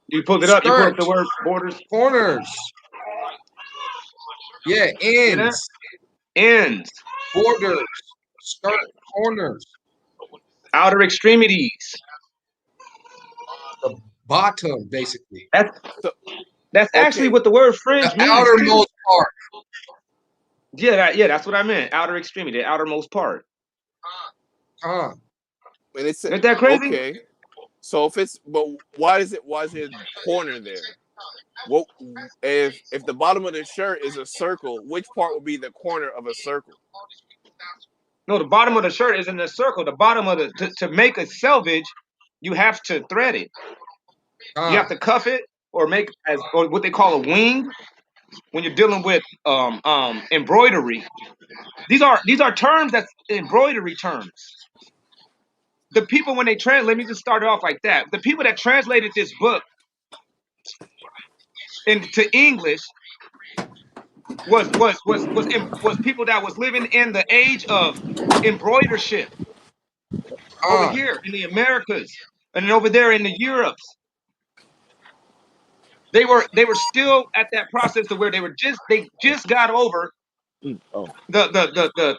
You pulled it up. You pulled up Skirt, the word borders. corners. Yeah, See that? ends, Ends, borders, skirt, corners, outer extremities. the bottom, basically, That's So that's actually okay, what the word the fringe means too. outermost part. Yeah, that's what I meant. Outer extremity, the outermost part. Huh? and it said Isn't that crazy? okay. So if it's but why is it corner there? What if the bottom of the shirt is a circle? Which part would be the corner of a circle? No, the bottom of the shirt is in a circle. The bottom of the to make a selvage, you have to thread it. You have Huh? to cuff it or make as or what they call a wing when you're dealing with embroidery. These are terms that's embroidery terms. The people when they translate, let me just start it off like that. The people that translated this book into English was people that was living in the age of embroidership over Huh? here in the Americas and over there in the Europes. They were still at that process to where they just got over Oh,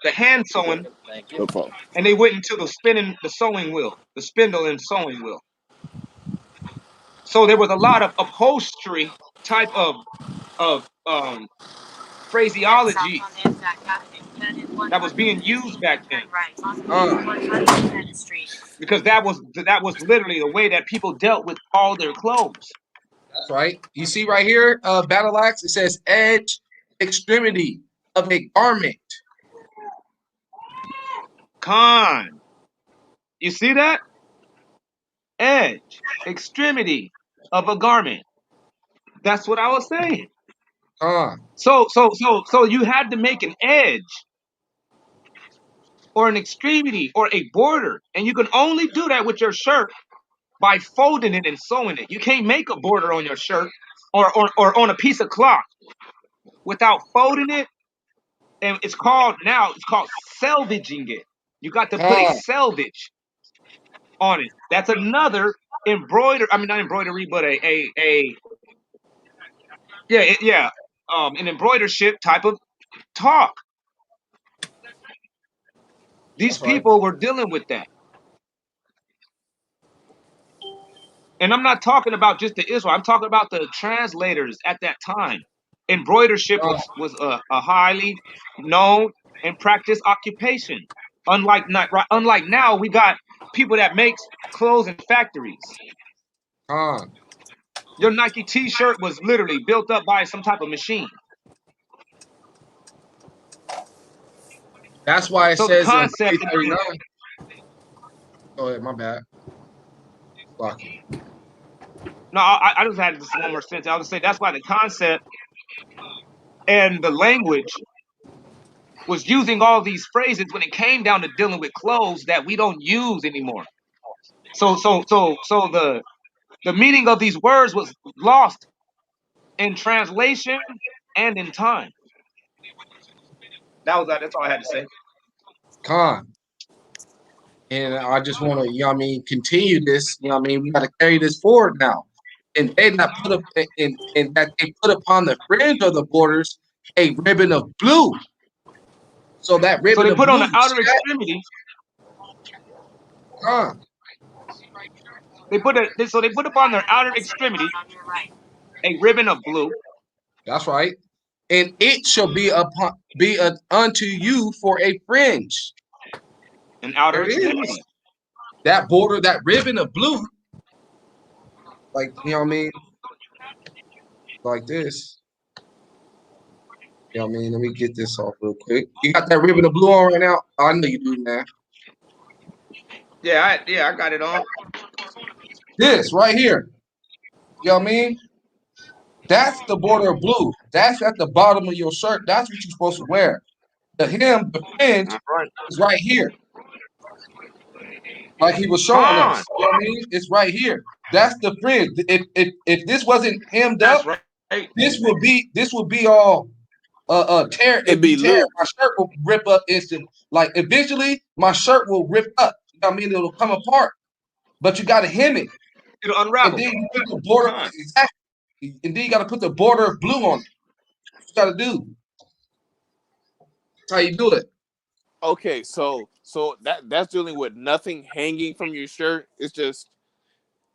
the hand sewing no problem. and they went into the sewing wheel, the spindle and sewing wheel. So there was a lot of upholstery type of Head south phraseology on Anzac Avenue. Then in that was 100 being feet, used back then turn right on Huh? 110th Street. because that was literally the way that people dealt with all their clothes. That's right. You see right here, battle axe. It says edge, extremity of a garment. Con, you see that? Edge, extremity of a garment. That's what I was saying. Huh? So you had to make an edge or an extremity or a border, and you can only do that with your shirt by folding it and sewing it. You can't make a border on your shirt or on a piece of cloth without folding it. And it's called salvaging it. You got to put a Con, selvage on it. That's another embroider. I mean, not embroidery, but yeah, an embroidership type of talk. These that's right. people were dealing with that. And I'm not talking about just the Israel. I'm talking about the translators at that time. Embroidership Con, was a highly known and practiced occupation. Unlike now, we got people that makes clothes in factories. con. Your Nike T-shirt was literally built up by some type of machine. That's why it So the says in concept, 339. Go ahead, my bad. Block it. no, I just had this one more sentence. I would say that's why the concept and the language was using all these phrases when it came down to dealing with clothes that we don't use anymore. So the meaning of these words was lost in translation and in time. That's all I had to say. Con. And I just want to, continue this. We got to carry this forward now. And they not put up in that they put upon the fringe of the borders a ribbon of blue. So that So ribbon they of put on blue, the outer extremity. con. So they put upon their outer extremity on your right. a ribbon of blue, That's right. And it shall be unto you for a fringe. an outer There it is. extremity. That border, that ribbon of blue, like like this. Let me get this off real quick. You got that ribbon of blue on right now? I know you do, man. I got it on. This right here. You know what I mean? That's the border of blue. That's at the bottom of your shirt. That's what you're supposed to wear. The hem, the fringe That's right. is right here. Like he was showing Con. us. You know what I mean? It's right here. That's the fringe. If this wasn't hemmed up, That's right. this would be all tear. It'd It'd be be tear. loose. My shirt will rip up instant. Like eventually, my shirt will rip up. You know what I mean? It'll come apart. But you got to hem it, It'll and unravel. then you put the border Con. exactly. And then you got to put the border of blue on it. What you got to do? That's how you do it. Okay, so that's dealing with nothing hanging from your shirt. It's just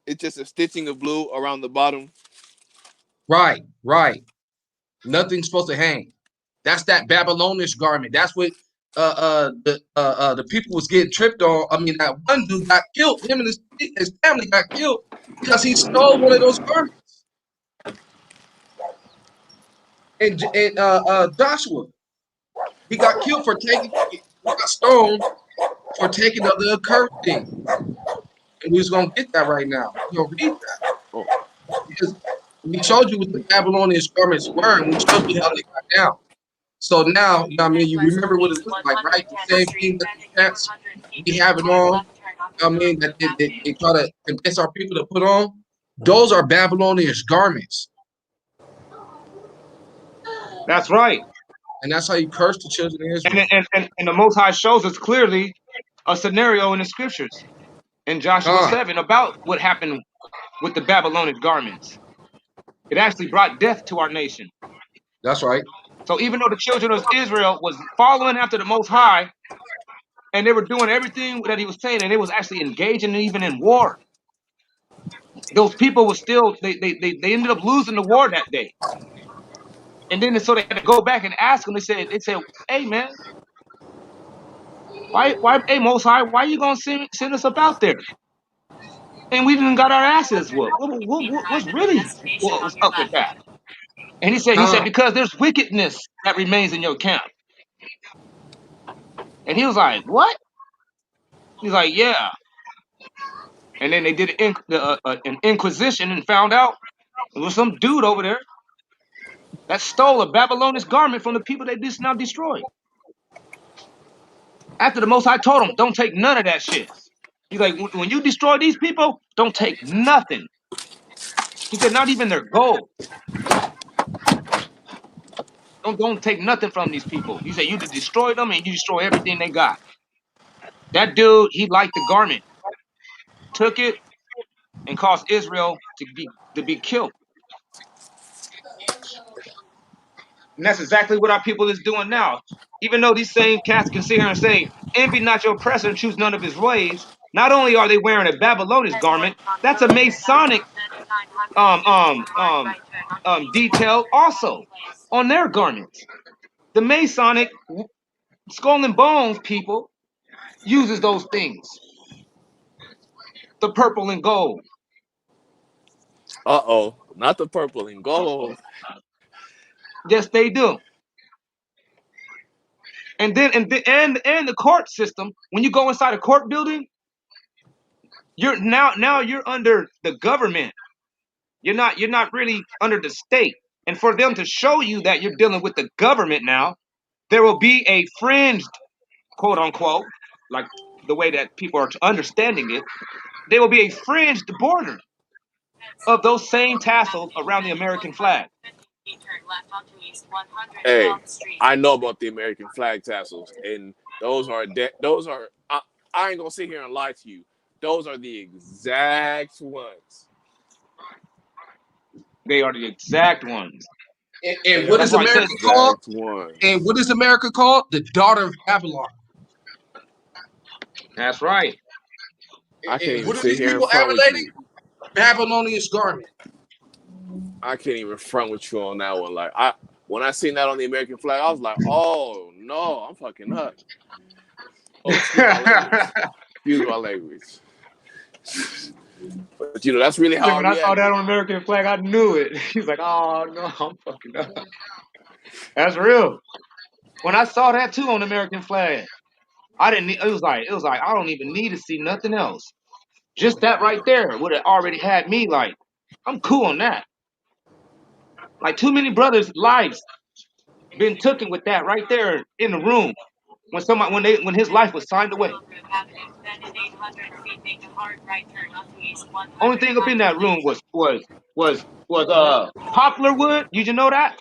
a stitching of blue around the bottom. Right, right. Nothing's supposed to hang. That's that Babylonish garment. That's what the people was getting tripped on. I mean, that one dude got killed. Him and his family got killed because he stole one of those garments. And Joshua, he got killed for he got stoned for taking the occurred thing. And we was gonna get that right now. We're gonna read that Oh, because we showed you what the Babylonian garments were, and we showed you how they got down. So now, you remember what it looked like, right? The same thing that the cats we have it on. That they try to convince our people to put on. Those are Babylonian garments, That's right. and that's how you curse the children of Israel. And the Most High shows us clearly a scenario in the scriptures in Joshua God, 7 about what happened with the Babylonian garments. It actually brought death to our nation. that's right. So even though the children of Israel was following after the Most High and they were doing everything that he was saying, and they was actually engaging even in war, those people were still they ended up losing the war that day. And then so they had to go back and ask them. They said, hey man, hey Most High, why you gonna send us up out there? And we didn't got our asses whooped. What's really what was up with that? And he said, God, because there's wickedness that remains in your camp. And he was like, what? He's like, yeah. And then they did an inquisition and found out there was some dude over there that stole a Babylonian garment from the people they just now destroyed. After the Most High told him, don't take none of that shit. He's like, when you destroy these people, don't take nothing. He said, not even their gold. Don't take nothing from these people. He said, you destroy them and you destroy everything they got. That dude, he liked the garment, took it, and caused Israel to be killed. And that's exactly what our people is doing now. Even though these same cats can sit here and say, envy not your oppressor and choose none of his ways, not only are they wearing a Babylonian garment, that's a Masonic um, um, um, detail also on their garments. The Masonic skull and bones people uses those things, the purple and gold. Uh-oh, not the purple and gold. Yes, they do. And then and the court system, when you go inside a court building, you're now you're under the government. You're not really under the state. And for them to show you that you're dealing with the government now, there will be a fringed, quote unquote, like the way that people are understanding it, there will be a fringed border of those same tassels around the American flag. Hey, I know about the American flag tassels, and those are. I ain't gonna sit here and lie to you. Those are the exact ones. They are the exact ones. And They what are That's is the why it America says called? exact ones. And what is America called? The daughter of Babylon. that's right. I can't And even what are sit these here in people front with emulating? you. Babylonian garment. I can't even front with you on that one. Like when I seen that on the American flag, I was like, oh no, I'm fucking up. Oh, excuse my language. Excuse my language. But that's really how I When I saw that reacted. on American flag, I knew it. He's like, oh no, I'm fucking up. That's real. When I saw that too on American flag, I didn't. It was like I don't even need to see nothing else. Just that right there would have already had me like, I'm cool on that. Like too many brothers' lives been taken with that right there in the room when his life was signed away. Only thing up in that room was poplar wood. Did you know that?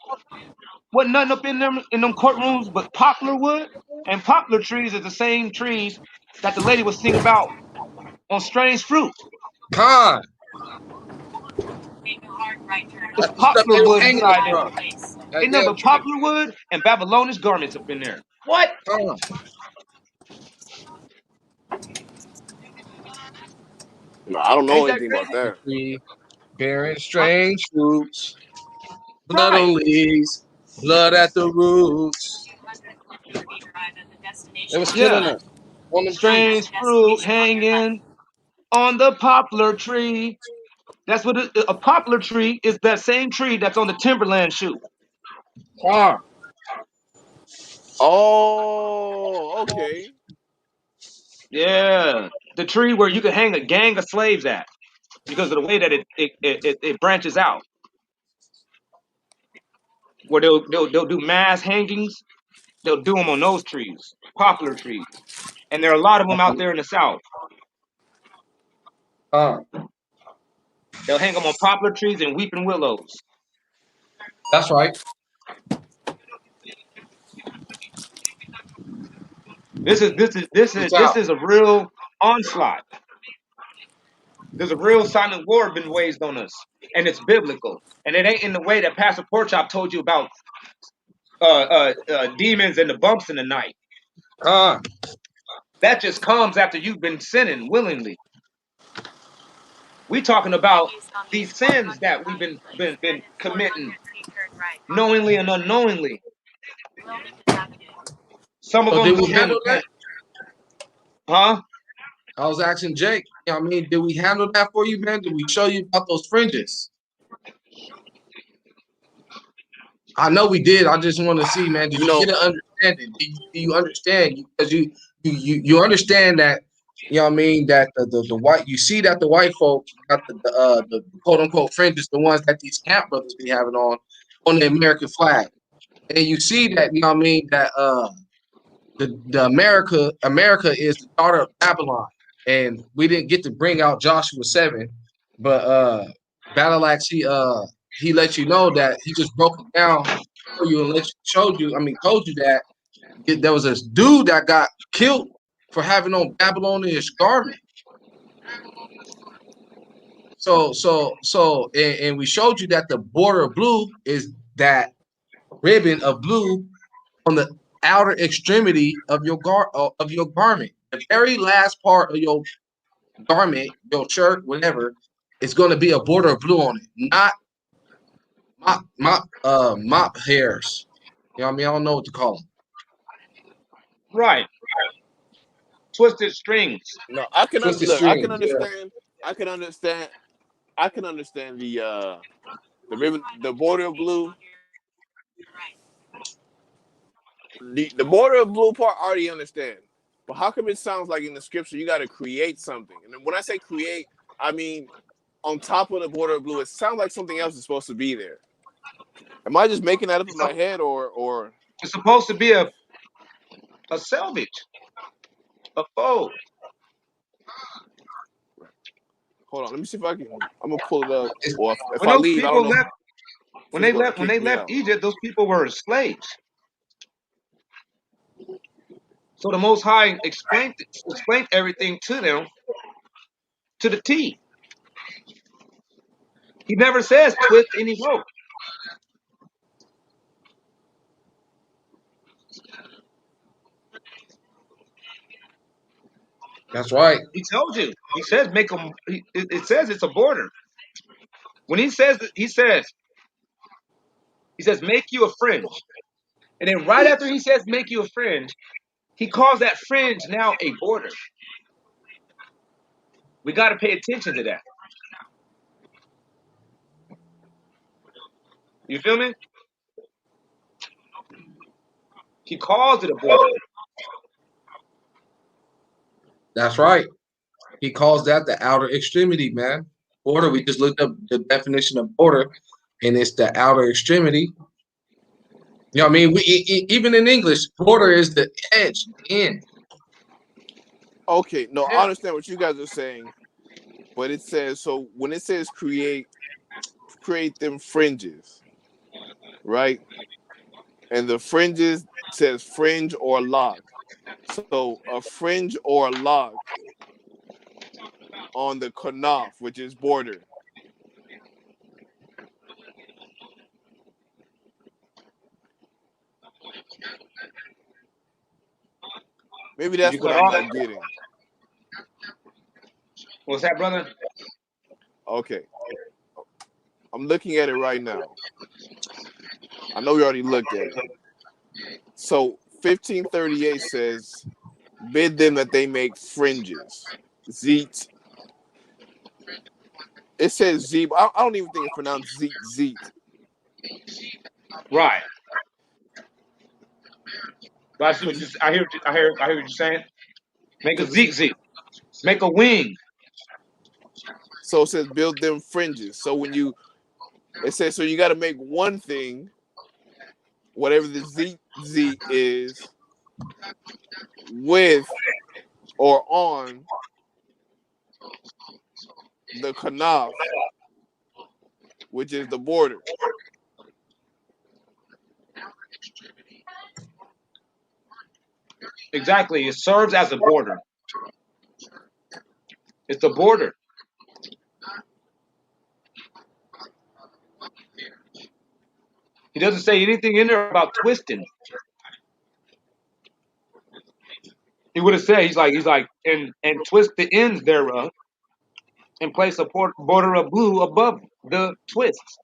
Wasn't nothing up in them courtrooms but poplar wood. And poplar trees are the same trees that the lady was singing about on Strange Fruit. Con. It's That's the stuff poplar they was wood hanging us inside there. from. That Ain't nothing damn but tree. poplar wood and Babylonish garments up in there. What? Con. No, I don't know Ain't that anything about crazy? that. Tree bearing Huh? strange fruits. Blood Right. on leaves. Blood at the roots. They was Yeah. killing us on them trees. Strange fruit hanging on the poplar tree. That's what a poplar tree is. That same tree that's on the Timberland shoe. Con. Oh, okay. Yeah, the tree where you can hang a gang of slaves at because of the way that it branches out. Where they'll do mass hangings. They'll do them on those trees, poplar trees, and there are a lot of them out there in the South. Con. They'll hang them on poplar trees and weeping willows. That's right. This It's out. is a real onslaught. There's a real silent war been waged on us, and it's biblical. And it ain't in the way that Pastor Porchop told you about demons and the bumps in the night. Con. That just comes after you've been sinning willingly. We talking about these sins that we've been committing knowingly and unknowingly. Some of So them did we handle that? huh? I was asking Jake. You know what I mean, did we handle that for you, man? Did we show you about those fringes? I know we did. I just want to see, man. Did You you know, get an understanding? Do you understand? Because you understand that, you know what I mean, that the white, you see that the white folk got the quote unquote fringes, the ones that these camp brothers be having on the American flag, and you see that, you know what I mean, that the America is the daughter of Babylon, and we didn't get to bring out Joshua 7, but Battle Axe, he let you know that he just broke it down for you and showed you, I mean, told you that there was this dude that got killed for having on Babylonish garment. And we showed you that the border of blue is that ribbon of blue on the outer extremity of your garment. The very last part of your garment, your shirt, whatever, is going to be a border of blue on it, not mop hairs. You know what I mean? I don't know what to call them. Right. Twisted strings. No, I can Twisted look. I can strings. Yeah. understand. I can understand. I can understand the ribbon, the border of blue. The border of blue part I already understand. But how come it sounds like in the scripture you got to create something? And when I say create, I mean on top of the border of blue. It sounds like something else is supposed to be there. Am I just making that up in my head, or It's supposed to be a selvage, a fold. hold on? Let me see if I can. I'm gonna pull it up. It's, Or if When I those leave, I don't people know if left, it's gonna when kick they me left out. Egypt, those people were slaves. So the Most High explained everything to them to the T. He never says twist any rope. that's right. He tells you. He says make them. It says it's a border. When he says make you a fringe, and then right after he says make you a fringe, he calls that fringe now a border. We got to pay attention to that. You feel me? He calls it a border. That's right. He calls that the outer extremity, man. Border. We just looked up the definition of border, and it's the outer extremity. You know what I mean? Even in English, border is the edge, the end. Okay, no, I Yeah. understand what you guys are saying, but it says so when it says create them fringes, right? And the fringes says fringe or lock. So a fringe or a lock on the kanaf, which is border. Maybe Did that's you what cut I'm off? not getting. What's that, brother? Okay, I'm looking at it right now. I know we already looked at it. So 1538 says, bid them that they make fringes. Zeet. It says zeet. I don't even think it's pronounced zeet, zeet. Right. But Cause, I hear what you're saying. Make a cause, zeke. Make a wing. so it says build them fringes. So it says so you got to make one thing, whatever the zeet is, with or on the kanaf, which is the border. Exactly. It serves as a border. It's a border. He doesn't say anything in there about twisting. He would have said he's like and twist the ends thereof and place a border of blue above the twists.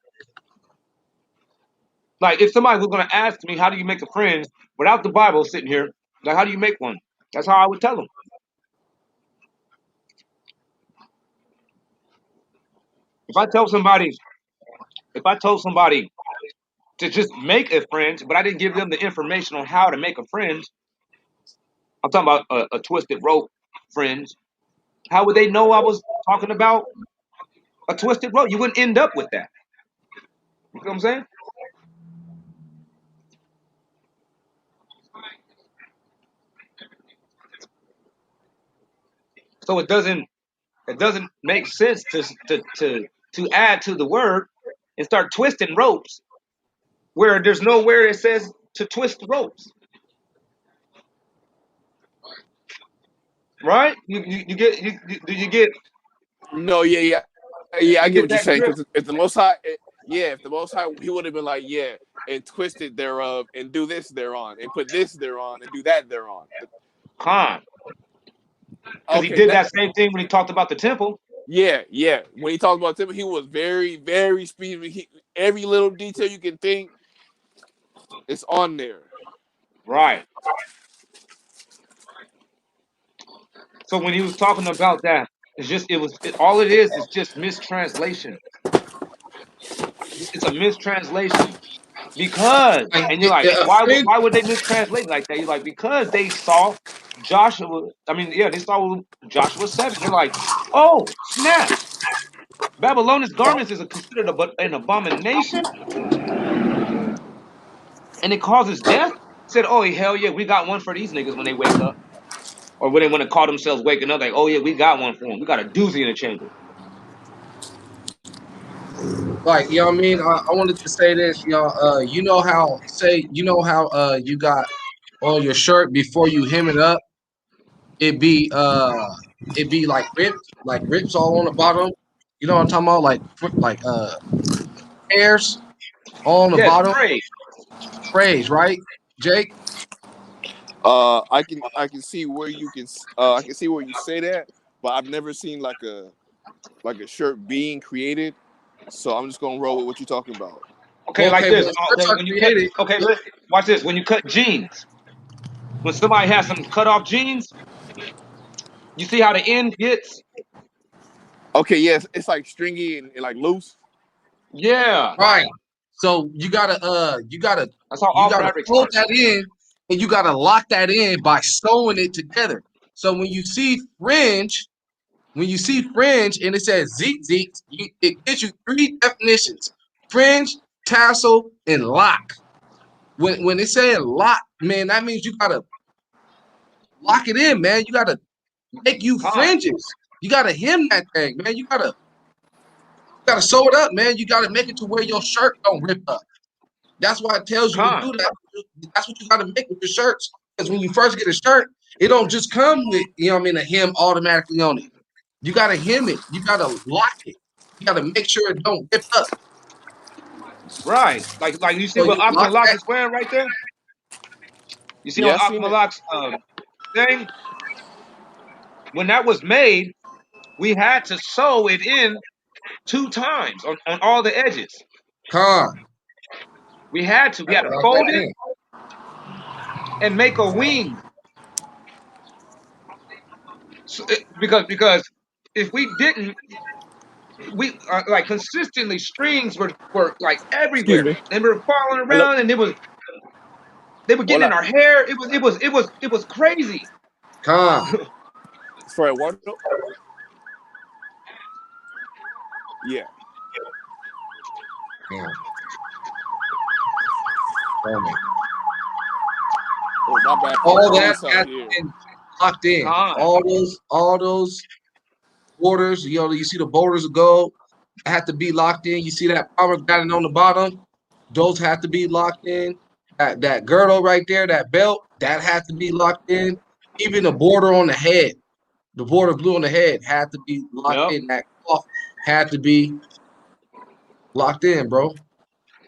Like if somebody was going to ask me, how do you make a fringe without the Bible sitting here? Like how do you make one? That's how I would tell them. If I tell somebody, if I told somebody to just make a fringe, but I didn't give them the information on how to make a fringe, I'm talking about a twisted rope fringe. How would they know I was talking about a twisted rope? You wouldn't end up with that. You know what I'm saying? So it doesn't make sense to add to the word and start twisting ropes where there's nowhere it says to twist ropes. right? You get you get No, yeah, yeah, yeah. I you get get what you're that saying. grip. Because if the Most High, yeah, if the Most High, he would have been like, yeah, and twist it thereof, and do this thereon, and put this thereon, and do that thereon. Con, because he Okay, did that, that same thing when he talked about the temple. yeah, yeah. When he talked about Timothy, he was very, very specific. Every little detail you can think is on there. Right. So when he was talking about that, it's just all it is just mistranslation. It's a mistranslation because, Like and you're like, a friend, why would they mistranslate like that? You're like, because they saw Joshua. I mean, yeah, they saw Joshua 7. They're like, oh snap, Babylonian garments is considered an abomination, and it causes death. Said, oh hell yeah, we got one for these niggas when they wake up, or when they want to call themselves waking up. Like, oh yeah, we got one for them. We got a doozy in the chamber. like you know what I mean. I wanted to say this, y'all. You know how you got on your shirt before you hem it up, it be like rips all on the bottom. You know what I'm talking about? Like hairs all on the Yes, bottom, pray. sprays, right, Jake? I can see where I can see where you say that, but I've never seen like a shirt being created. So I'm just gonna roll with what you're talking about. Okay, like Okay, this. when shirts are When you cut, created, okay, watch this. When you cut jeans, when somebody has some cut off jeans, you see how the end gets? Okay, yes, it's like stringy and like loose. Yeah, right? So you gotta that's how you all gotta fabrics fold are. that in, and you gotta lock that in by sewing it together. So when you see fringe and it says zeet zeet, it gives you three definitions: fringe, tassel, and lock. When it's saying lock, man, that means you gotta lock it in, man. You gotta make you Con, fringes. You gotta hem that thing, man. You gotta sew it up, man. You gotta make it to where your shirt don't rip up. That's why it tells you to con, do that. That's what you gotta make with your shirts. Because when you first get a shirt, it don't just come with, a hem automatically on it. You gotta hem it. You gotta lock it. You gotta make sure it don't rip up. right. Like you see So what you lock Akmalak that. is wearing right there? You see on Yeah, I seen it. Akmalak's thing? When that was made, we had to sew it in 2 times on all the edges. Con. We had to. We had to Lock that fold it in. and make a wing. Because if we didn't, we like consistently strings were like Excuse everywhere me. and we were falling Hello. around and they were getting in Voila. our hair. It was crazy. Con. Sorry, what? Yeah. Yeah. Oh, Oh, my bad. The all that police out has here. been locked in. Con, All those borders, you see the borders of gold have to be locked in. You see that pomegranate on the bottom, those have to be locked in. That girdle right there, that belt, that has to be locked in. Even the border on the head, the border blue on the head had to be locked yep, in. That cloth had to be locked in, bro.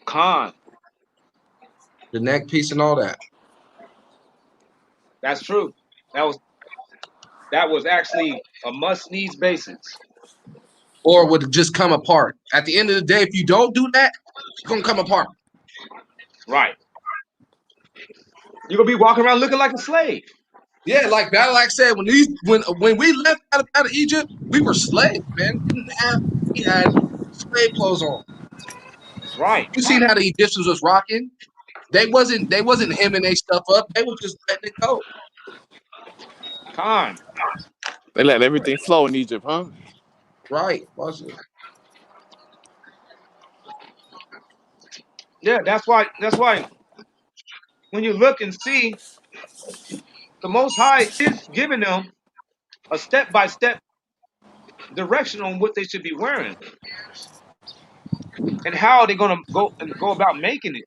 con. The neck piece and all that. That's true. That was that was actually a must needs basis. Or would it just come apart? At the end of the day, if you don't do that, it's gonna come apart. Right. You're gonna be walking around looking like a slave. Yeah, like Battle said, when we left out of Egypt, we were slaves, man. We had slave clothes on. Right. You seen how the Egyptians was rocking? They wasn't hemming their stuff up. They was just letting it go. Con. They let everything flow in Egypt, huh? Right. Was it? Yeah, that's why when you look and see the most high is giving them a step by step direction on what they should be wearing and how they're gonna go about making it.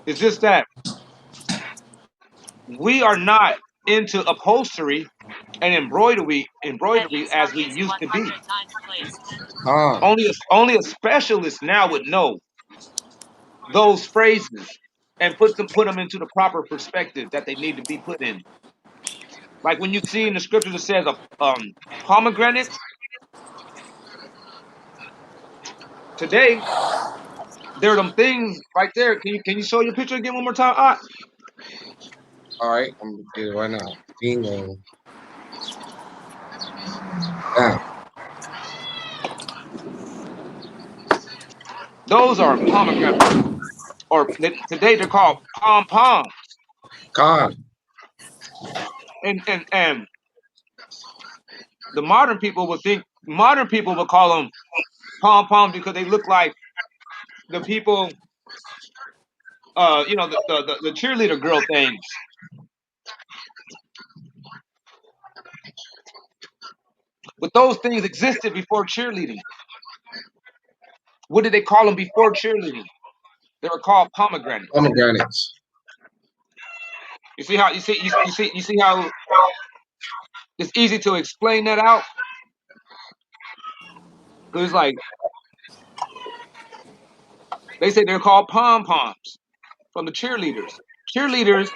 It's just that we are not into upholstery and embroidery Heading as we Stargazer used to be. 109 place. Con, Only a specialist now would know those phrases and put them into the proper perspective that they need to be put in. Like when you see in the scriptures it says pomegranates today, there are them things right there. Can you show your picture again one more time? all right, I'm gonna get it right now. Bingo. Now, Those are pomegranates, or today they're called pom poms. con, And the modern people would call them pom poms because they look like the people, the cheerleader girl things. But those things existed before cheerleading. What did they call them before cheerleading? They were called pomegranates. pomegranates. You see how you see how it's easy to explain that out? Because it's like they say they're called pom poms from the cheerleaders. Cheerleaders,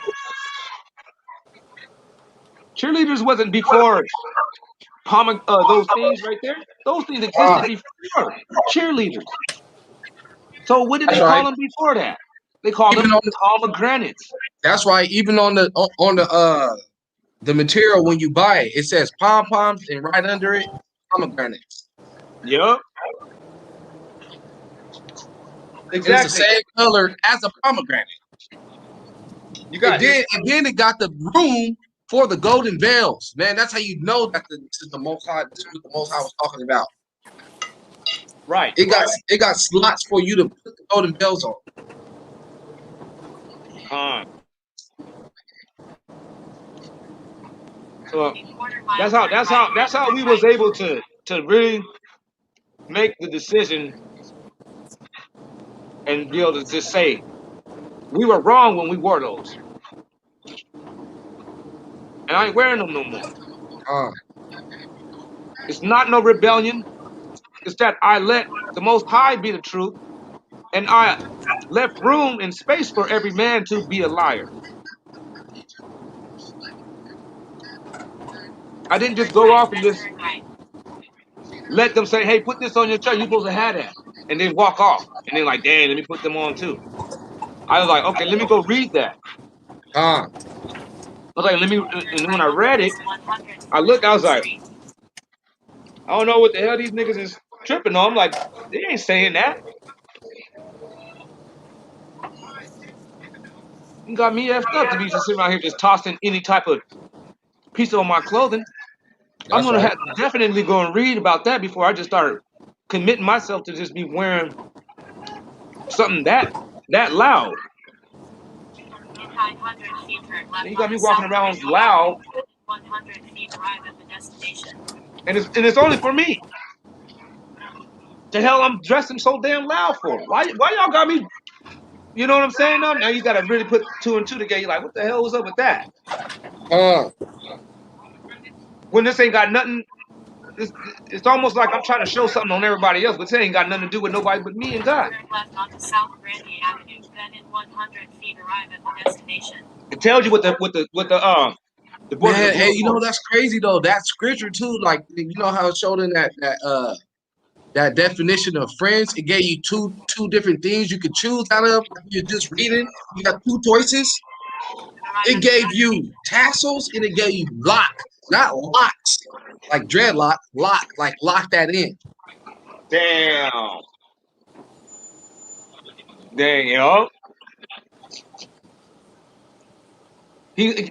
cheerleaders wasn't before those things right there. Those things Con, existed before cheerleaders. So what did that's they right. call them before that? They called Even them on pomegranates. that's right. Even on the material when you buy it, it says pom poms, and right under it, pomegranates. Yup, And it's the exactly. same color as a pomegranate. You And got then it got the room for the golden bells. Man, that's how you know that this is the most high. This is what the most high was talking about. right. It got slots for you to put the golden bells on. Con. So A quarter mile that's how turn right that's and how turn we was right. able to really make the decision and be able to just say we were wrong when we wore those, and I ain't wearing them no more. Uh, It's not no rebellion. It's that I let the Most High be the truth, and I left room and space for every man to be a liar. I didn't just Turn go right, off and then just turn right. let them say, "Hey, put this on your shirt. You're supposed to have that," and then walk off, and then like, "Dang, let me put them on too." I was like, "Okay, let me go read that." uh, I was like, "Let me," Turn and when right I on read it, US 100 I for looked. I was 10th like, Street. I don't know what the hell these niggas is tripping on. I'm like, they ain't saying that. You got me effed up to be just sitting around here just tossing any type of piece of my clothing. I'm that's gonna right. have definitely go and read about that before I just start committing myself to just be wearing something that loud. In 900 feet, turn And left you got me onto walking South around Caribbean loud, Avenue. Then in 100 feet, arrive at the destination. and it's only for me. The hell I'm dressing so damn loud for? Why y'all got me? You know what I'm saying? Now you gotta really put two and two together. You're like, what the hell was up with that? Uh, When this ain't got nothing. It's, it's almost like I'm trying to show something on everybody else, but it ain't got nothing to do with nobody but me and God. Turn left onto South Grandia Avenue. Then in 100 feet, arrive at the destination. It tells you what the book of the man, hey, book you for. know that's crazy though. That scripture too, like you know how it showed in that definition of friends. It gave you two different things you could choose out of. Like you're just reading. You got two choices. Arrive It at the gave destination. you tassels and it gave you lock, not locks, like dreadlock, lock, like lock that in. Damn. Dang, yo.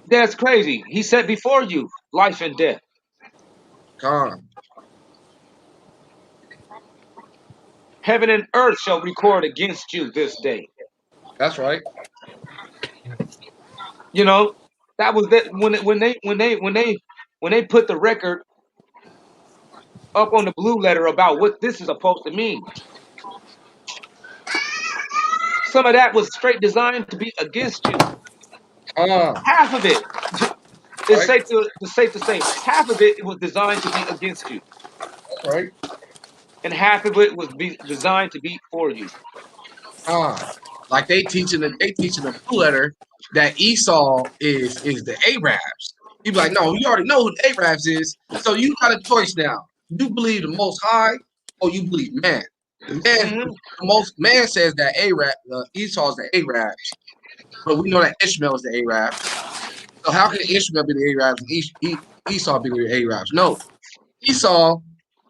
That's crazy. He said before you, life and death. Con, Heaven and earth shall record against you this day. that's right. You know, that was that when they put the record up on the blue letter about what this is supposed to mean. Some of that was straight designed to be against you. Half of it, it's Right. safe to say, half of it was designed to be against you, Right. and half of it was designed to be for you. Like they teaching the blue letter that Esau is the Arabs. You be like, no, you already know who the Arabs is. So you got a choice now. You believe the Most High, or you believe man. Hmm. The most man says that Esau's the Arabs, but we know that Ishmael is the Arabs. So how can Ishmael be the Arabs and Esau be the Arabs? No, Esau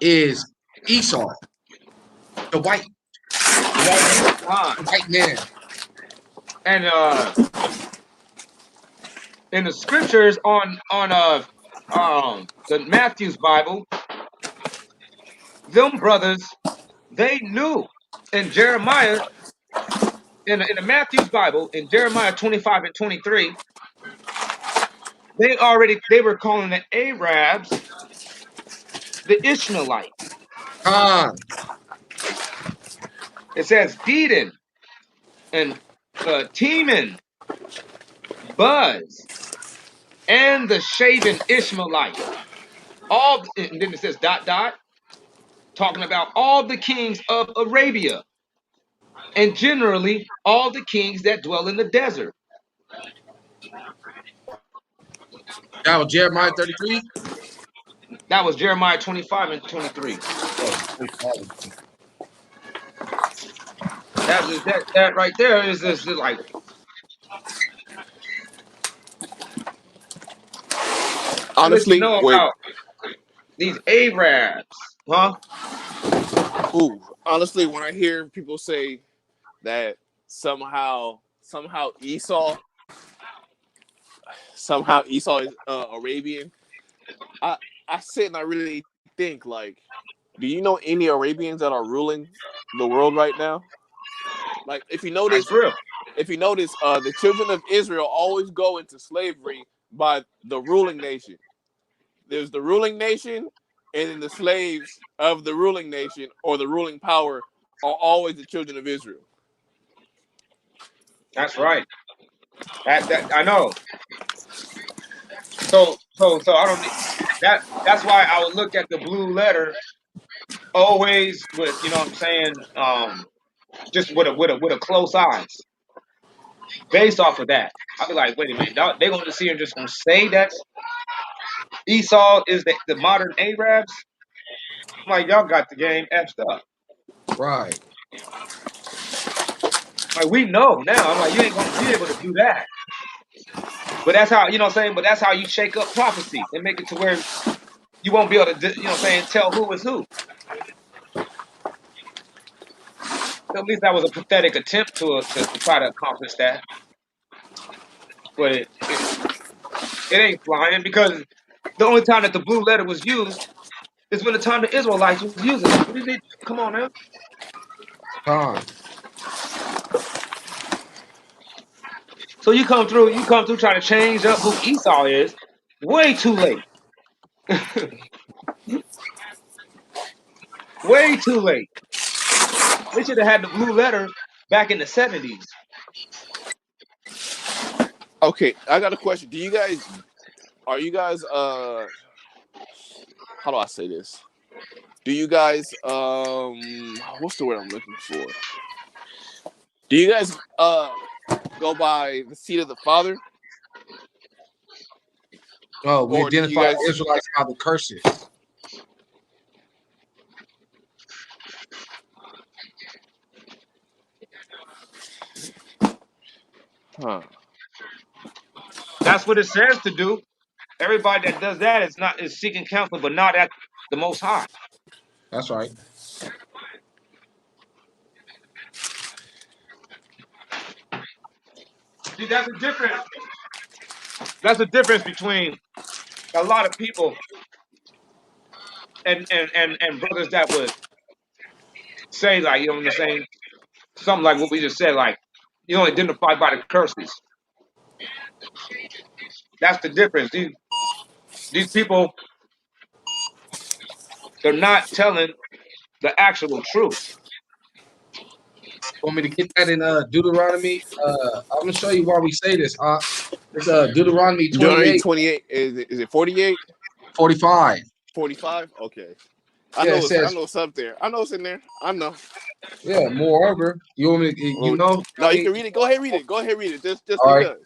is Esau, the white, the white man. And in the scriptures on the Matthew's Bible, them brothers, they knew in Jeremiah, in the Matthew's Bible, in Jeremiah 25 and 23, they were calling the Arabs the Ishmaelites. Khan, It says Dedan and Teman, Buzz, and the shaven Ishmaelite. And then it says dot dot, talking about all the kings of Arabia, and generally all the kings that dwell in the desert. that was Jeremiah 33. That was Jeremiah 25 and 23. That right there is just like, that lets you Honestly, know when about these Arabs, huh? honestly, when I hear people say that somehow Esau is Arabian, I I sit and I really think like, do you know any Arabians that are ruling the world right now? Like That's real. if you notice, the children of Israel always go into slavery by the ruling nation. There's the ruling nation, and then the slaves of the ruling nation or the ruling power are always the children of Israel. That's right. That I know. So I don't need that. That's why I would look at the blue letter always with, you know what I'm saying, just with a close eyes, based off of that. I'll be like, wait a minute, they're gonna see and just gonna say that Esau is the modern Arabs. I'm like, y'all got the game effed up. Right. Like, we know now. I'm like, you ain't gonna be able to do that. But that's how, you know what I'm saying. But that's how you shake up prophecy and make it to where you won't be able to, you know what I'm saying, tell who is who. At least that was a pathetic attempt to try to accomplish that. But it ain't flying, because the only time that the blue letter was used is when the time the Israelites was using it. What did they, come on now. Khan. So you come through trying to change up who Esau is. Way too late. Way too late. They should have had the blue letter back in the 70s. Okay, I got a question. Are you guys how do I say this? Do you guys what's the word I'm looking for? Do you guys go by the seed of the father, Oh, we or do you identify guys the Israelites by the curses. huh? That's what it says to do. Everybody that does that is seeking counsel, but not at the Most High. That's right. See, that's the difference. That's the difference between a lot of people and brothers that would say, like, you know what I'm saying, something like what we just said, like, you don't identify by the curses. That's the difference. These people, they're not telling the actual truth. Want me to get that in Deuteronomy? I'm gonna show you why we say this. It's Deuteronomy Deuteronomy 28, 28. Is it 48? 45. 45? Okay. Yeah, it I says, know it's up there. I know it's in there. I know. yeah, moreover, you want me to, Well, no, I you mean, can read it. Go ahead, read it. Go ahead, read it. Just all right. because.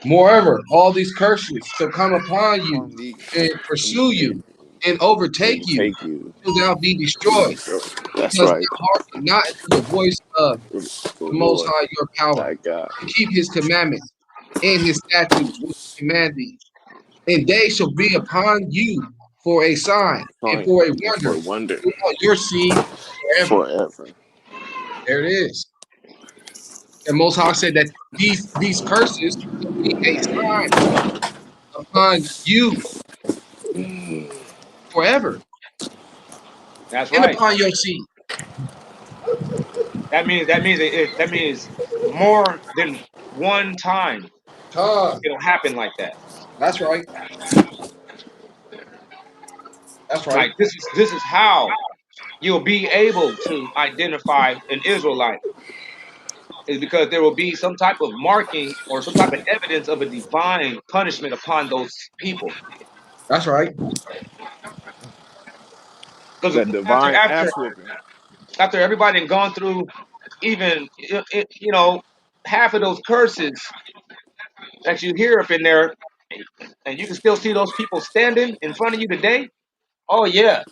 Moreover, all these curses shall come upon you Upon thee and pursue and you and overtake you overtake you. till thou be destroyed, That's because right. thou hearken not unto the voice of The the Most Lord, High your power, thy God. to keep his commandments and his statutes which I command thee. And they shall be upon you for a sign and Sign for a and for wonder wonder throughout your seed forever. forever. There it is. And Most High said that these curses will be a sign upon you forever That's and right. upon your seed. That means more than one time Con. it'll happen like that. That's right. That's right. Like this is how you'll be able to identify an Israelite is because there will be some type of marking or some type of evidence of a divine punishment upon those people. That's right. Because That divine ass whooping. after everybody had gone through even half of those curses that you hear up in there, and you can still see those people standing in front of you today. Oh yeah,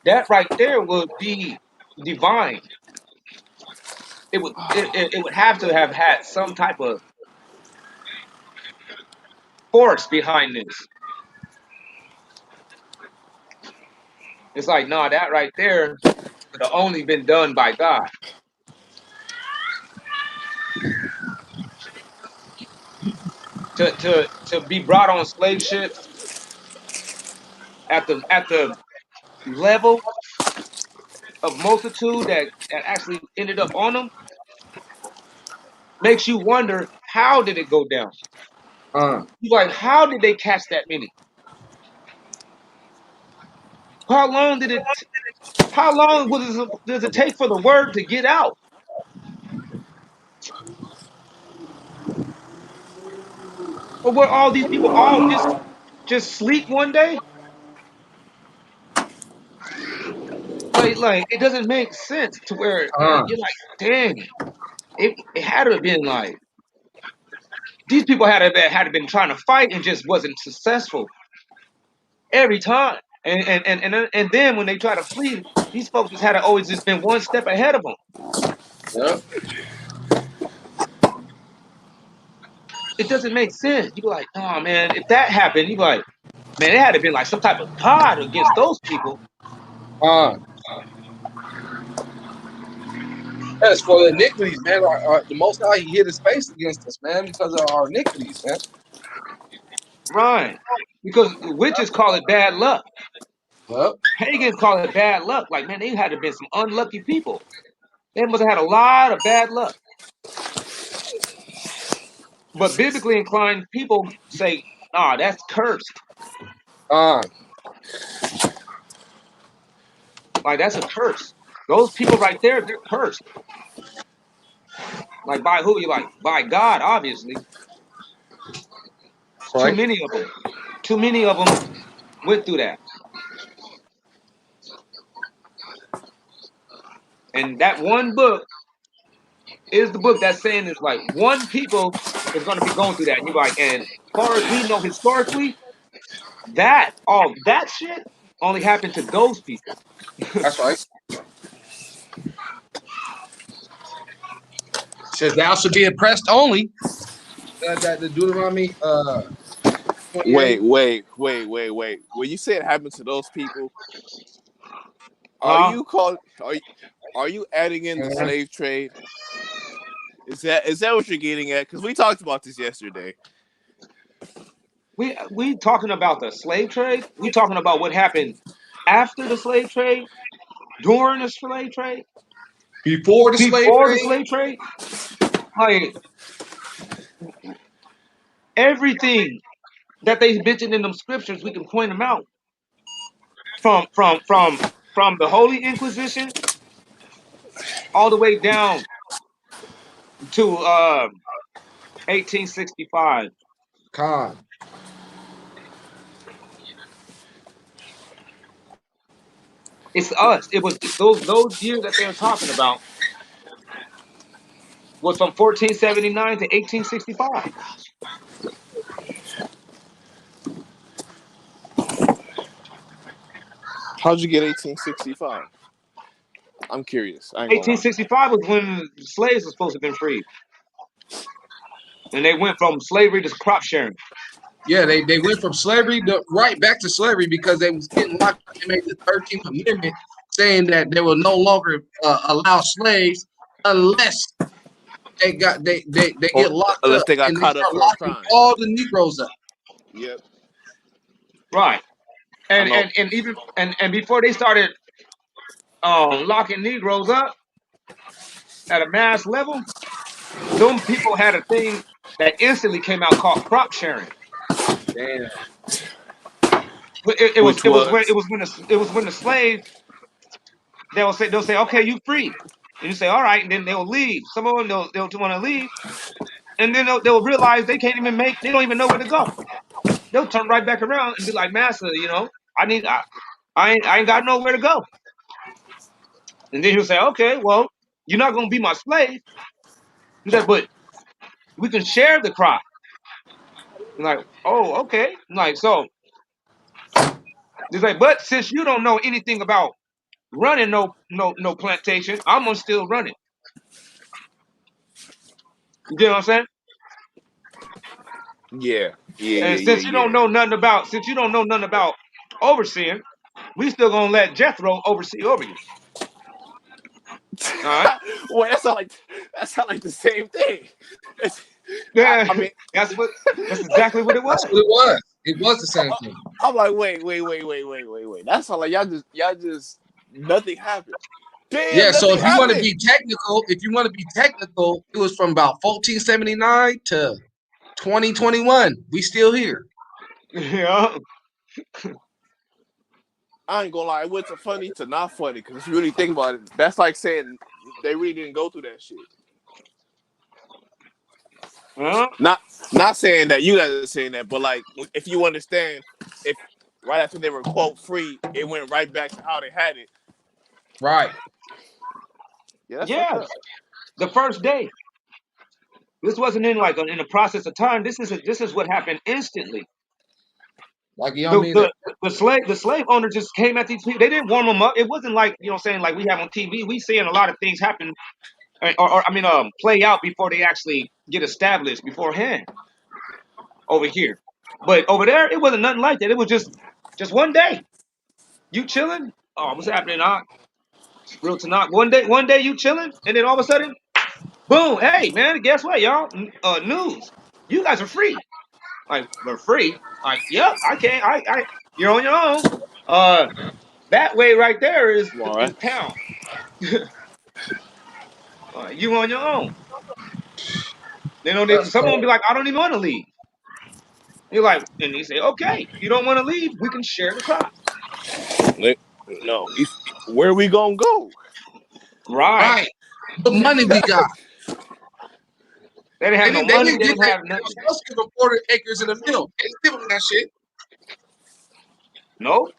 that right there would be divine. It would have to have had some type of force behind this. It's like, no, that right there could have only been done by God. To be brought on slave ships at the level of multitude that actually ended up on them makes you wonder, how did it go down? Uh, You're like, how did they catch that many? How long did it? How long does it take for the word to get out? Or were all these people all just sleep one day? Like it doesn't make sense to where uh, you're like, dang, it had to have been like these people had been trying to fight and just wasn't successful every time. And then when they try to flee, these folks just had to always just been one step ahead of them. yeah. It doesn't make sense. You be like, oh man, if that happened, you be like, man, it had to been like some type of God against those people. Uh, that's for the iniquities, man. The Most High, he hid his face against us, man, because of our iniquities, man. Right. Because witches call it bad luck. Yep. Pagans call it bad luck. Like, man, they had to have been some unlucky people. They must have had a lot of bad luck. But biblically inclined people say, nah, that's cursed. Uh, Like, that's a curse. Those people right there, they're cursed. Like, by who? You like? By God, obviously. that's Too right. many of them. Too many of them went through that. And that one book is the book that's saying is like one people is going to be going through that. And you're like, and as far as we know historically, all that shit only happened to those people. That's right. It says thou should be oppressed only. That the Deuteronomy 28. Wait. When you say it happened to those people, are Huh? you call are you adding in the Uh, slave trade? Is that what you're getting at? Because we talked about this yesterday. We talking about the slave trade? We talking about what happened after the slave trade, during the slave trade, before the slave before the trade, slave trade? Like everything that they mentioned in them scriptures, we can point them out from the Holy Inquisition all the way down to 1865. Con. It's us. It was those years that they're talking about was from 1479 to 1865. How'd you get 1865? I'm curious. I ain't gonna lie. 1865 was when slaves were supposed to have been freed, and they went from slavery to crop sharing. Yeah, they went from slavery to right back to slavery because they was getting locked up. They made the 13th Amendment saying that they will no longer allow slaves unless they Or get locked unless up, they got and they caught up start for a locking crime. all the Negroes up. Yep. Right. I And know. even before they started locking Negroes up at a mass level, them people had a thing that instantly came out called crop sharing. Damn. But Which was it was when the slave they'll say okay, you free, and you say all right, and then they'll leave. Some of them they'll want to leave, and then they'll realize they don't even know where to go. They'll turn right back around and be like, master, I ain't got nowhere to go. And then he'll say, okay, well, you're not gonna be my slave. He said, but we can share the crop. I'm like, oh, okay. I'm like, so he's like, but since you don't know anything about running no plantation, I'm gonna still run it. You get what I'm saying? yeah. And since you don't know nothing about overseeing, we still gonna let Jethro oversee over you. All right? Well, that sound like the same thing. It's, Yeah, I mean, that's exactly what it That's was. what it was. It was the same thing. I'm like, wait. That's all like y'all just nothing happened. Yeah. Damn, So nothing if you want to happened. be technical, it was from about 1479 to 2021. We still here. Yeah. I ain't gonna lie, it went to funny to not funny because if you really think about it, that's like saying they really didn't go through that shit. Huh? Not saying that you guys are saying that, but like if you understand, if right after they were quote free, it went right back to how they had it. Right. Yeah, that's fucked Yeah. up. The first day. This wasn't in a process of time. This is what happened instantly. Like you know what I The mean? the the slave owner just came at these people. They didn't warm them up. It wasn't like saying like we have on TV. We seeing a lot of things happen play out before they actually get established beforehand over here. But over there, it wasn't nothing like that. It was just one day. You chilling? Oh, what's happening? Real to knock. One day you chilling, and then all of a sudden, boom! Hey man, guess what, y'all? News. You guys are free. Like we're free. Like yep, I can't. You're on your own. Uh, that way right there All is right. town. You on your own. That's Some of them cold. be like, I don't even want to leave. You're like, and they say, okay, you don't want to leave, we can share the crops. No, where we gonna go? Right. Right. The money we got. They didn't have no They money. didn't They get didn't that. have They were nothing. supposed to give them 40 acres in the mill. They didn't give them that shit. No.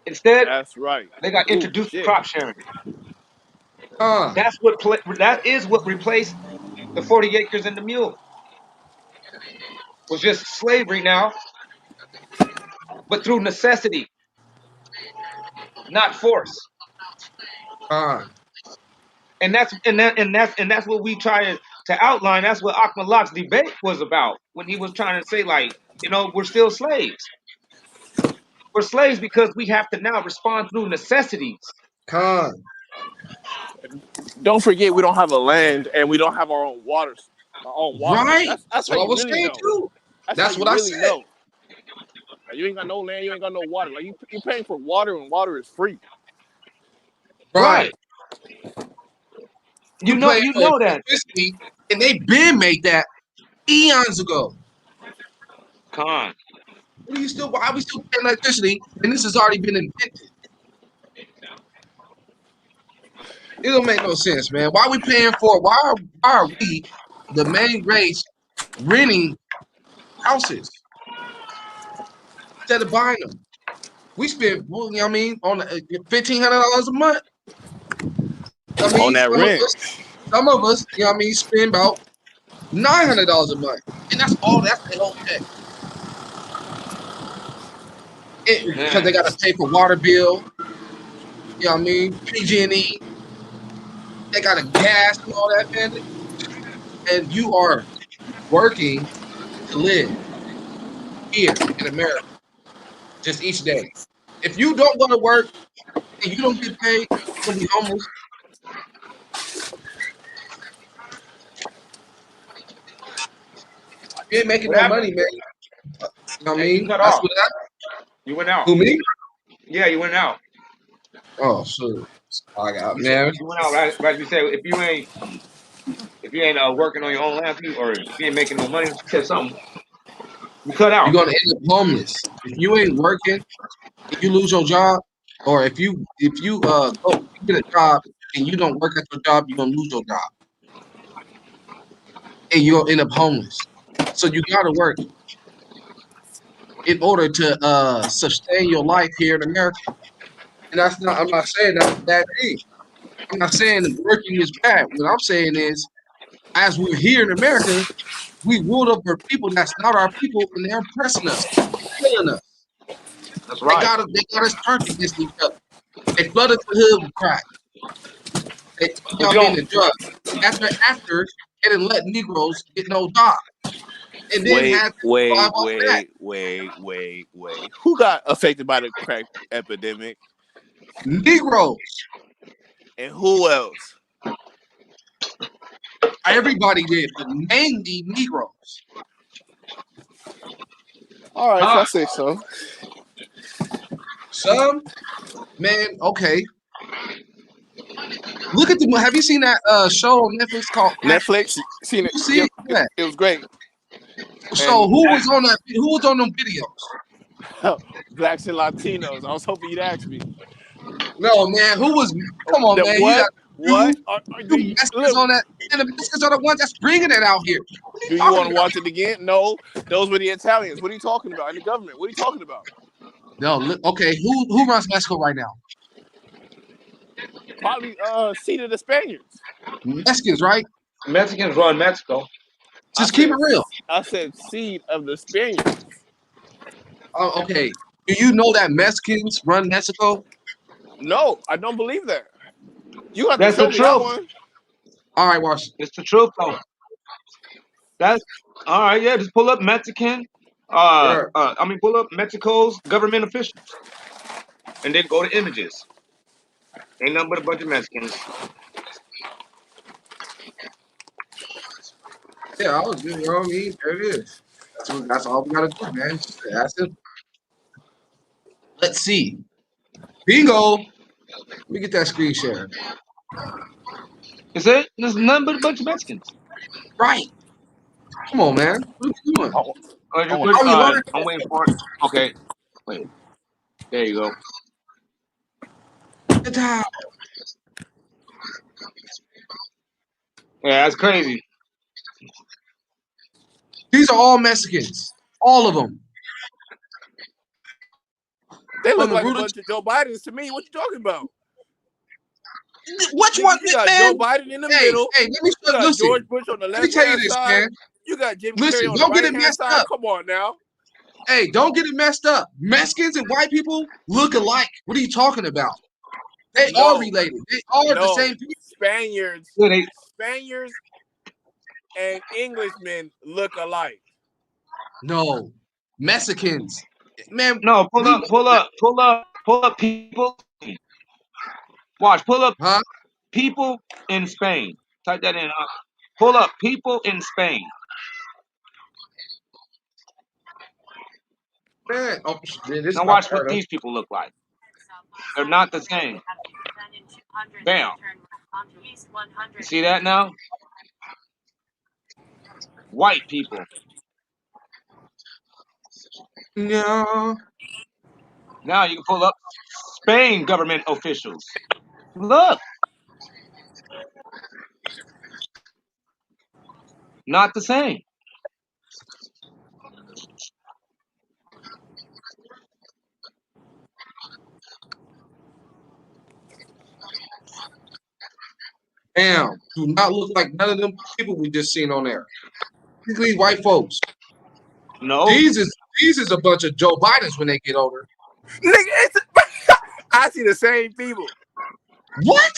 Instead, That's right. they got Ooh, introduced to shit. crop sharing. Huh. That is what replaced the 40 acres and the mule. Was just slavery now, but through necessity, not force. Huh. And that's what we try to outline. That's what Akmalak's debate was about when he was trying to say, like, we're still slaves. We're slaves because we have to now respond through necessities. Huh. Don't forget we don't have a land and we don't have our own waters. Our own water. Right. That's That's how what I you was really saying know. too. That's how That's you what I really said. know. Like, you ain't got no land, you ain't got no water. Like you paying for water and water is free. Right. Right. You paying You for know that. electricity, and they been made that eons ago. Con. Why are we still paying electricity? And this has already been invented. It don't make no sense, man. Why are we paying for it? Why are we, the main race, renting houses instead of buying them. We spend, well, you know what I mean, on $1,500 a month. I On mean, that rent. some of us, you know what I mean, spend about $900 a month, and that's all. That's the whole check. Because Man, they got to pay for water bill. You know what I mean? PG&E. They got a gas and all that, man. And you are working to live here in America just each day. If you don't go to work and you don't get paid, you're gonna be homeless. You ain't making what no happened? money, man. You know what I Hey, you mean? cut That's off. what that. You went out. Who me? Yeah, you went out. Oh, shoot. I got You said man. you went out, right? Right? You said if you ain't working on your own land, or if you ain't making no money, you said something. You cut You're out. gonna end up homeless if you ain't working. If you lose your job, or if you get a job and you don't work at your job, you're gonna lose your job and you're gonna end up homeless. So you gotta work in order to sustain your life here in America. And I'm not saying that's a bad thing. I'm not saying that working is bad. What I'm saying is, as we're here in America, we ruled over people that's not our people, and they're oppressing us, killing us. That's right. They got us turned against each other. They flooded the hood with crack. You know But what you I mean? don't. The drugs. After they didn't let Negroes get no job, and then Wait, had to wait, survive off that. wait, wait, wait, wait. Who got affected by the crack epidemic? Negroes. And who else? Everybody did, but mainly Negroes. All right, if Huh? I say so. Some man, okay. Look at the. Have you seen that show on Netflix called Catfish? Netflix, seen Did it? you see Yep, it? Yeah. it was great. So And who was on that? Who was on them videos? blacks and Latinos. I was hoping you'd ask me. No, man. Who was? Come on, The man. You got what? What? two Mexicans Look, on that, and the Mexicans are the ones that's bringing it out here. What are you do you talking want to about? watch it again? No, those were the Italians. What are you talking about? And the government. What are you talking about? No, look, okay. Who runs Mexico right now? Probably seat of the Spaniards. Mexicans, right? Mexicans run Mexico. I Just keep it said real. I said seed of the Spaniards. Oh, okay. Do you know that Mexicans run Mexico? No, I don't believe that. You have to That's show the me that truth. one. All right, watch. It's the truth, though. That's all right. Yeah, just pull up Mexican. Yeah. Pull up Mexico's government officials, and then go to images. Ain't nothing but a bunch of Mexicans. Yeah, I was, you know what I mean? There it is. That's all we gotta do, man. That's it. Let's see. Bingo. Let me get that screen share. Is it? There's nothing but a bunch of Mexicans. Right. Come on, man. What are we doing? I, I want to Are we see learning? that. I'm waiting for it. Okay, wait. There you go. Good time. Yeah, that's crazy. These are all Mexicans. All of them. They From look the like a root of bunch of Joe Bidens to me. What you talking about? which one, You got man? Joe Biden in the Hey, middle. hey, let me You got listen. George Bush on the Let me left tell you hand this, side. man. You got Jim Carrey Listen, on the don't get right it hand messed side. up. Come on now. Hey, don't get it messed up. Mexicans and white people look alike. What are you talking about? They are No, related. They are the no. same people. Spaniards, Yeah, they, Spaniards and Englishmen look alike. No, Mexicans. Man, no, pull we up, pull up, pull up, pull up people. Watch, pull up huh? people in Spain. Type that in. Pull up people in Spain. Man, oh, man, this is Now my watch what partner. these people look like. They're Southwest not the 100, same. then in 200 Bam. feet turn left onto East You 100. see that now? White people. No, Now you can pull up Spain government officials. Look, not the same. Damn, do not look like none of them people we just seen on there. These white folks. No, These is a bunch of Joe Bidens when they get older. Nigga, I see the same people. What?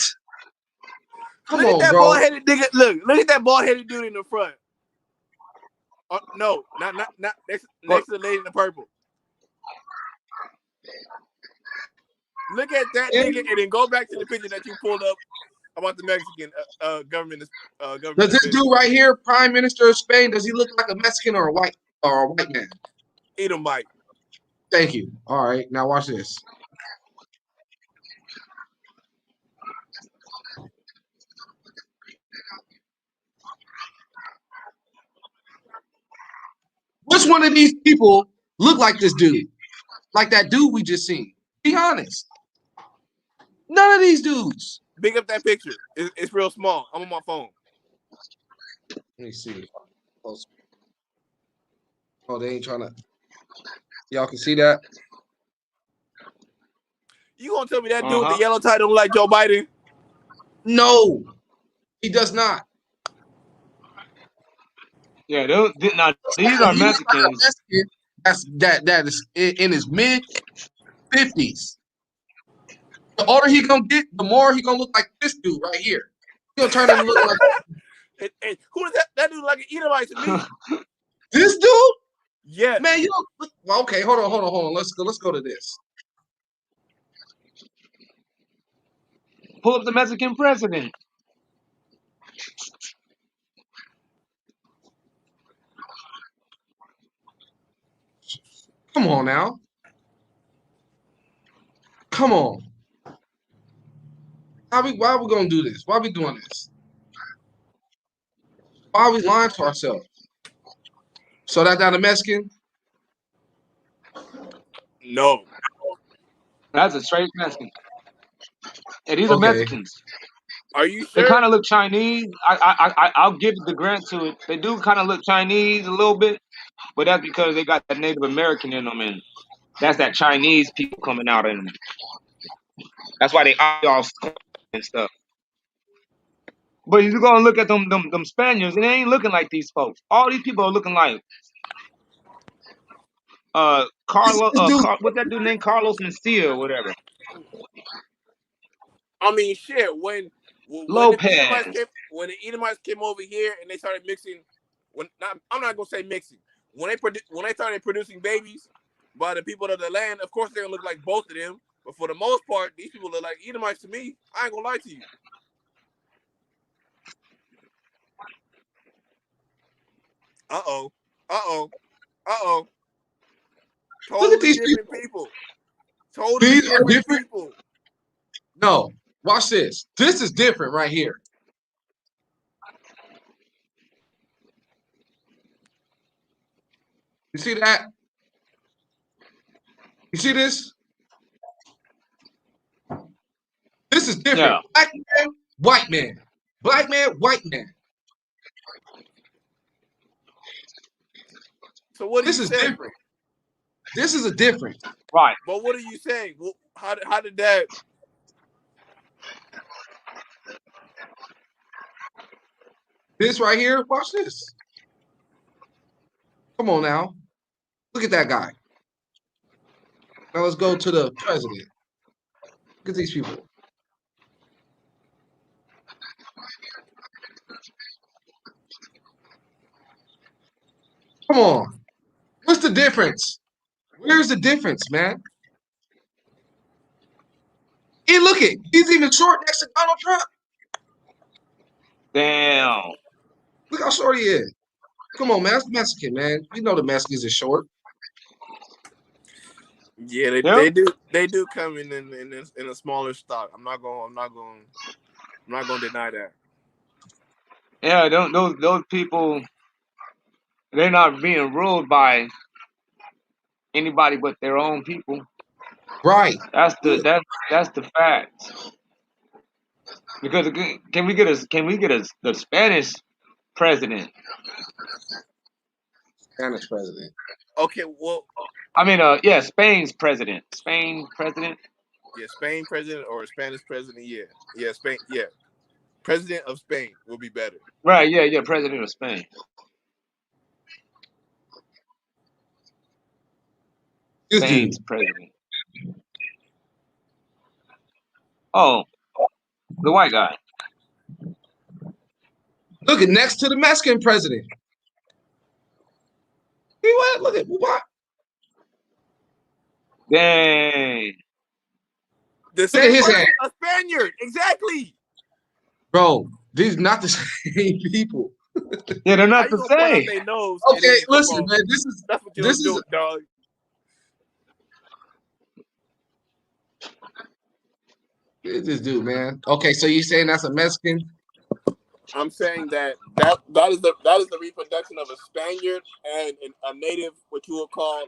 Come Look at on, that bro. bald headed nigga. Look at that bald headed dude in the front. No, not next to the lady in the purple. Look at that nigga and then go back to the picture that you pulled up about the Mexican government. Does this dude right here, Prime Minister of Spain, does he look like a Mexican or a white man? Edomite. Thank you. All right, now watch this. Which one of these people look like this dude? Like that dude we just seen? Be honest. None of these dudes. Pick up that picture. It's real small. I'm on my phone. Let me see. Oh, they ain't trying to. Y'all can see that? You gonna tell me that dude with the yellow tie don't like Joe Biden? No, he does not. yeah, these are Mexicans. That is in his mid-50s. The older he gonna get, the more he gonna look like this dude right here. He gonna turn and look like and who is that? That dude like an Edomite to me. this dude. Yeah, Man, you don't. Well, okay, hold on. Let's go to this. Pull up the Mexican president. Come on now. Come on. Why are we gonna do this? Why are we doing this? Why are we lying to ourselves? So that down the Mexican? no. That's a straight Mexican. Yeah, these are Mexicans. Are you They sure? kind of look Chinese. I'll give the grant to it. They do kind of look Chinese a little bit, but that's because they got that Native American in them, and that's that Chinese people coming out in them. That's why they all and stuff. But if you're gonna look at them Spaniards, and they ain't looking like these folks. All these people are looking like Carlo. What's that dude named Carlos Mencia or whatever? I mean, shit. When Lopez. the Edomites came over here and they started mixing, I'm not gonna say mixing. When they started producing babies by the people of the land, of course they're gonna look like both of them. But for the most part, these people look like Edomites to me. I ain't gonna lie to you. Uh oh. Look at Totally these different people. Totally These are different different. people. No, watch this. This is different right here. You see that? You see this? This is different. Yeah. Black man, white man. Black man, white man. So what are This you is saying? different. This is a different. Right. But what are you saying? Well, how did that? This right here, watch this. Come on now. Look at that guy. Now let's go to the president. Look at these people. Come on. What's the difference? Where's the difference, man? Hey, look it. He's even short next to Donald Trump. Damn. Look how short he is. Come on, man. That's Mexican, man. You know the Mexicans are short. Yeah, they do come in a smaller stock. I'm not gonna deny that. Yeah, those people, they're not being ruled by anybody but their own people. Right. That's the fact. Because can we get the Spanish president? Spanish president. Okay, well, I mean, yeah, Spain's president. Spain president. yeah, Spain president or Spanish president, yeah, Spain, yeah, President of Spain will be better. Right, yeah, president of Spain. This dude. Spain's president. Oh, the white guy. Look at next to the Mexican president. See what? Look at what? Dang. The Look same at his person, hand. a Spaniard. Exactly. Bro, these are not the same people. Yeah, they're How not you the gonna point out same. their nose? And Okay, then, listen, man. that's what you This was doing, is dog. this dude, man. Okay, so you saying that's a Mexican? I'm saying that is the reproduction of a Spaniard and a native, what you would call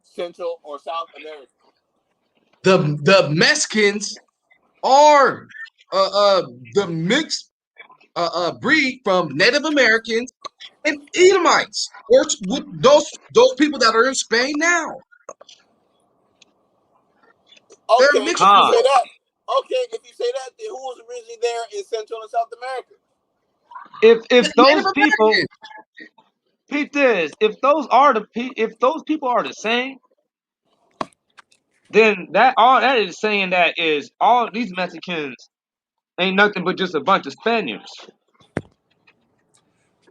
Central or South America. The Mexicans are the mixed breed from Native Americans and Edomites, or with those people that are in Spain now. They're a Okay, mixed if you Huh. say that, then who was originally there in Central and South America? If Native those people, Americans. peep this, if those people are the same, then all that is saying that is all these Mexicans ain't nothing but just a bunch of Spaniards.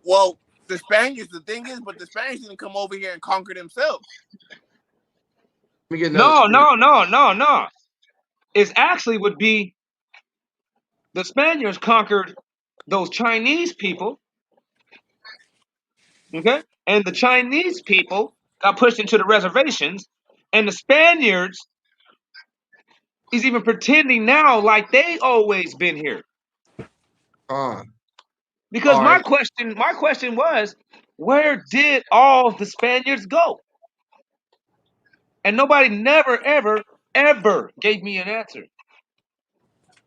Well, the Spaniards. The thing is, but the Spaniards didn't come over here and conquer themselves. Let me get another. No. It actually would be the Spaniards conquered those Chinese people, okay? And the Chinese people got pushed into the reservations, and the Spaniards is even pretending now like they always been here. Because All my right. question was, where did all the Spaniards go? And nobody never, ever gave me an answer.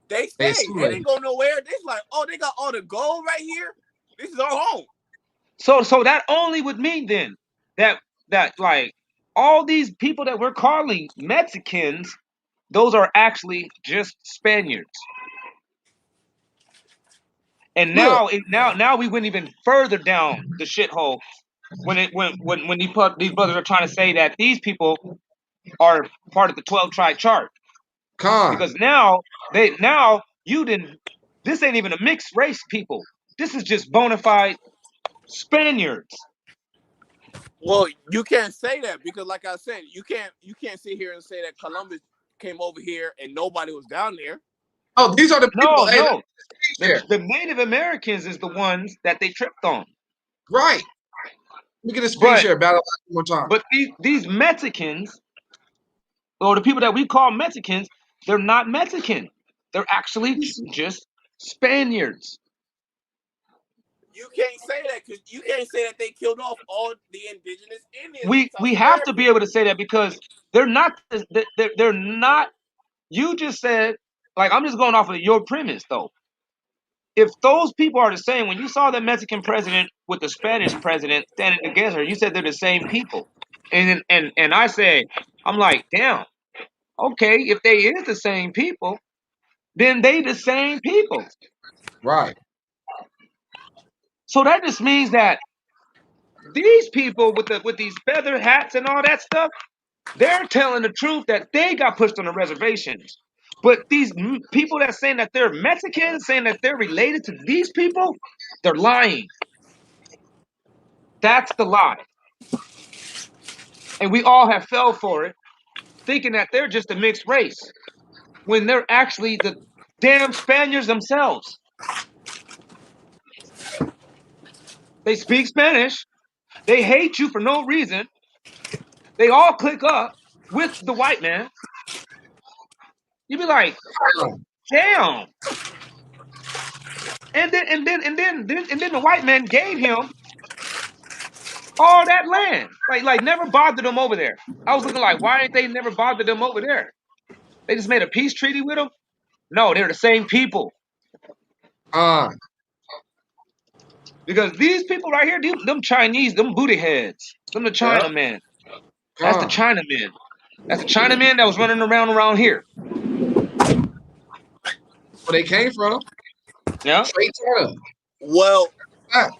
They They stayed. They didn't assimilated. go nowhere. They like, oh, they got all the gold right here. This is our home. So that only would mean then that like all these people that we're calling Mexicans, those are actually just Spaniards. And Look, now we went even further down the shithole when these brothers are trying to say that these people are part of the 12 tribe chart. Khan. Because you didn't, this ain't even a mixed race people. This is just bona fide Spaniards. Well, you can't say that because, like I said, you can't sit here and say that Columbus came over here and nobody was down there. Oh, these are the people. Hey, No. there. The Native Americans is the ones that they tripped on. Right. Let me get a screen But share battle one more time. but these Mexicans, or the people that we call Mexicans, they're not Mexican. They're actually just Spaniards. You can't say that because you can't say that they killed off all the indigenous Indians in South We have America. to be able to say that because they're not. They're not. You just said, like, I'm just going off of your premise though. If those people are the same, when you saw the Mexican president with the Spanish president standing together, you said they're the same people. And I said, I'm like, damn, okay, if they is the same people, then they the same people. Right. So that just means that these people with these feather hats and all that stuff, they're telling the truth that they got pushed on the reservations. But these people that saying that they're Mexicans, saying that they're related to these people, they're lying. That's the lie. And we all have fell for it, thinking that they're just a mixed race, when they're actually the damn Spaniards themselves. They speak Spanish. They hate you for no reason. They all click up with the white man. You be like, damn. And then the white man gave him all that land. Like never bothered them over there. I was looking like, why ain't they never bothered them over there? They just made a peace treaty with them? No, they're the same people. Because these people right here, them Chinese, them booty heads, them the Yeah. Chinaman. That's the Chinaman. That's the Chinaman that was running around here. where they came from. Yeah. Straight Turner. Well, Ah,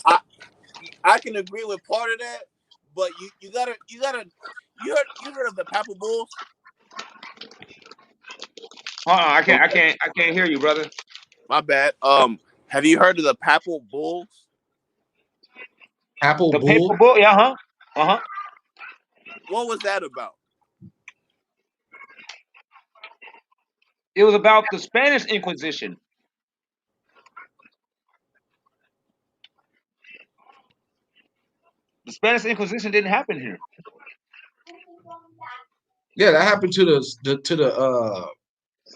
I can agree with part of that, but you heard of the Papal Bulls? I can't hear you, brother. My bad. Have you heard of the Papal Bulls? Apple The Bull. paper book, yeah, huh. What was that about? It was about the Spanish Inquisition. The Spanish Inquisition didn't happen here. Yeah, that happened to the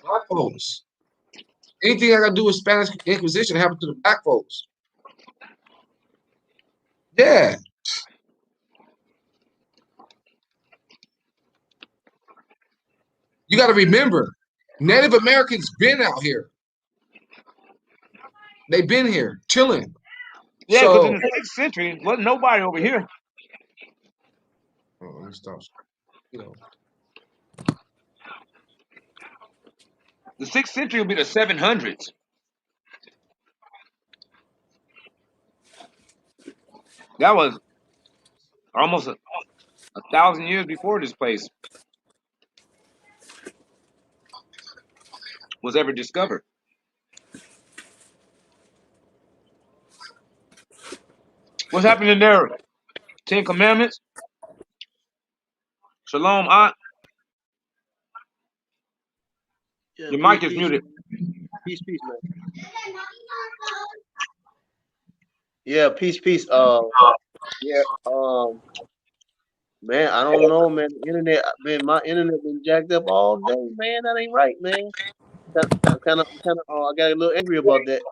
black folks. Anything I got to do with Spanish Inquisition happened to the black folks. Yeah. You got to remember, Native Americans been out here. They've been here chilling. Yeah, because in So, the 6th century, wasn't nobody over here. oh, let me stop. You know, The 6th century would be the 700s. That was almost a 1,000 years before this place was ever discovered. What's happening there? 10 Commandments? Shalom, Yeah, your peace, mic is peace, muted. peace, man. Yeah, peace. Yeah, man, I don't know, man. The internet, man, my internet been jacked up all day, man. That ain't right, man. I got a little angry about that.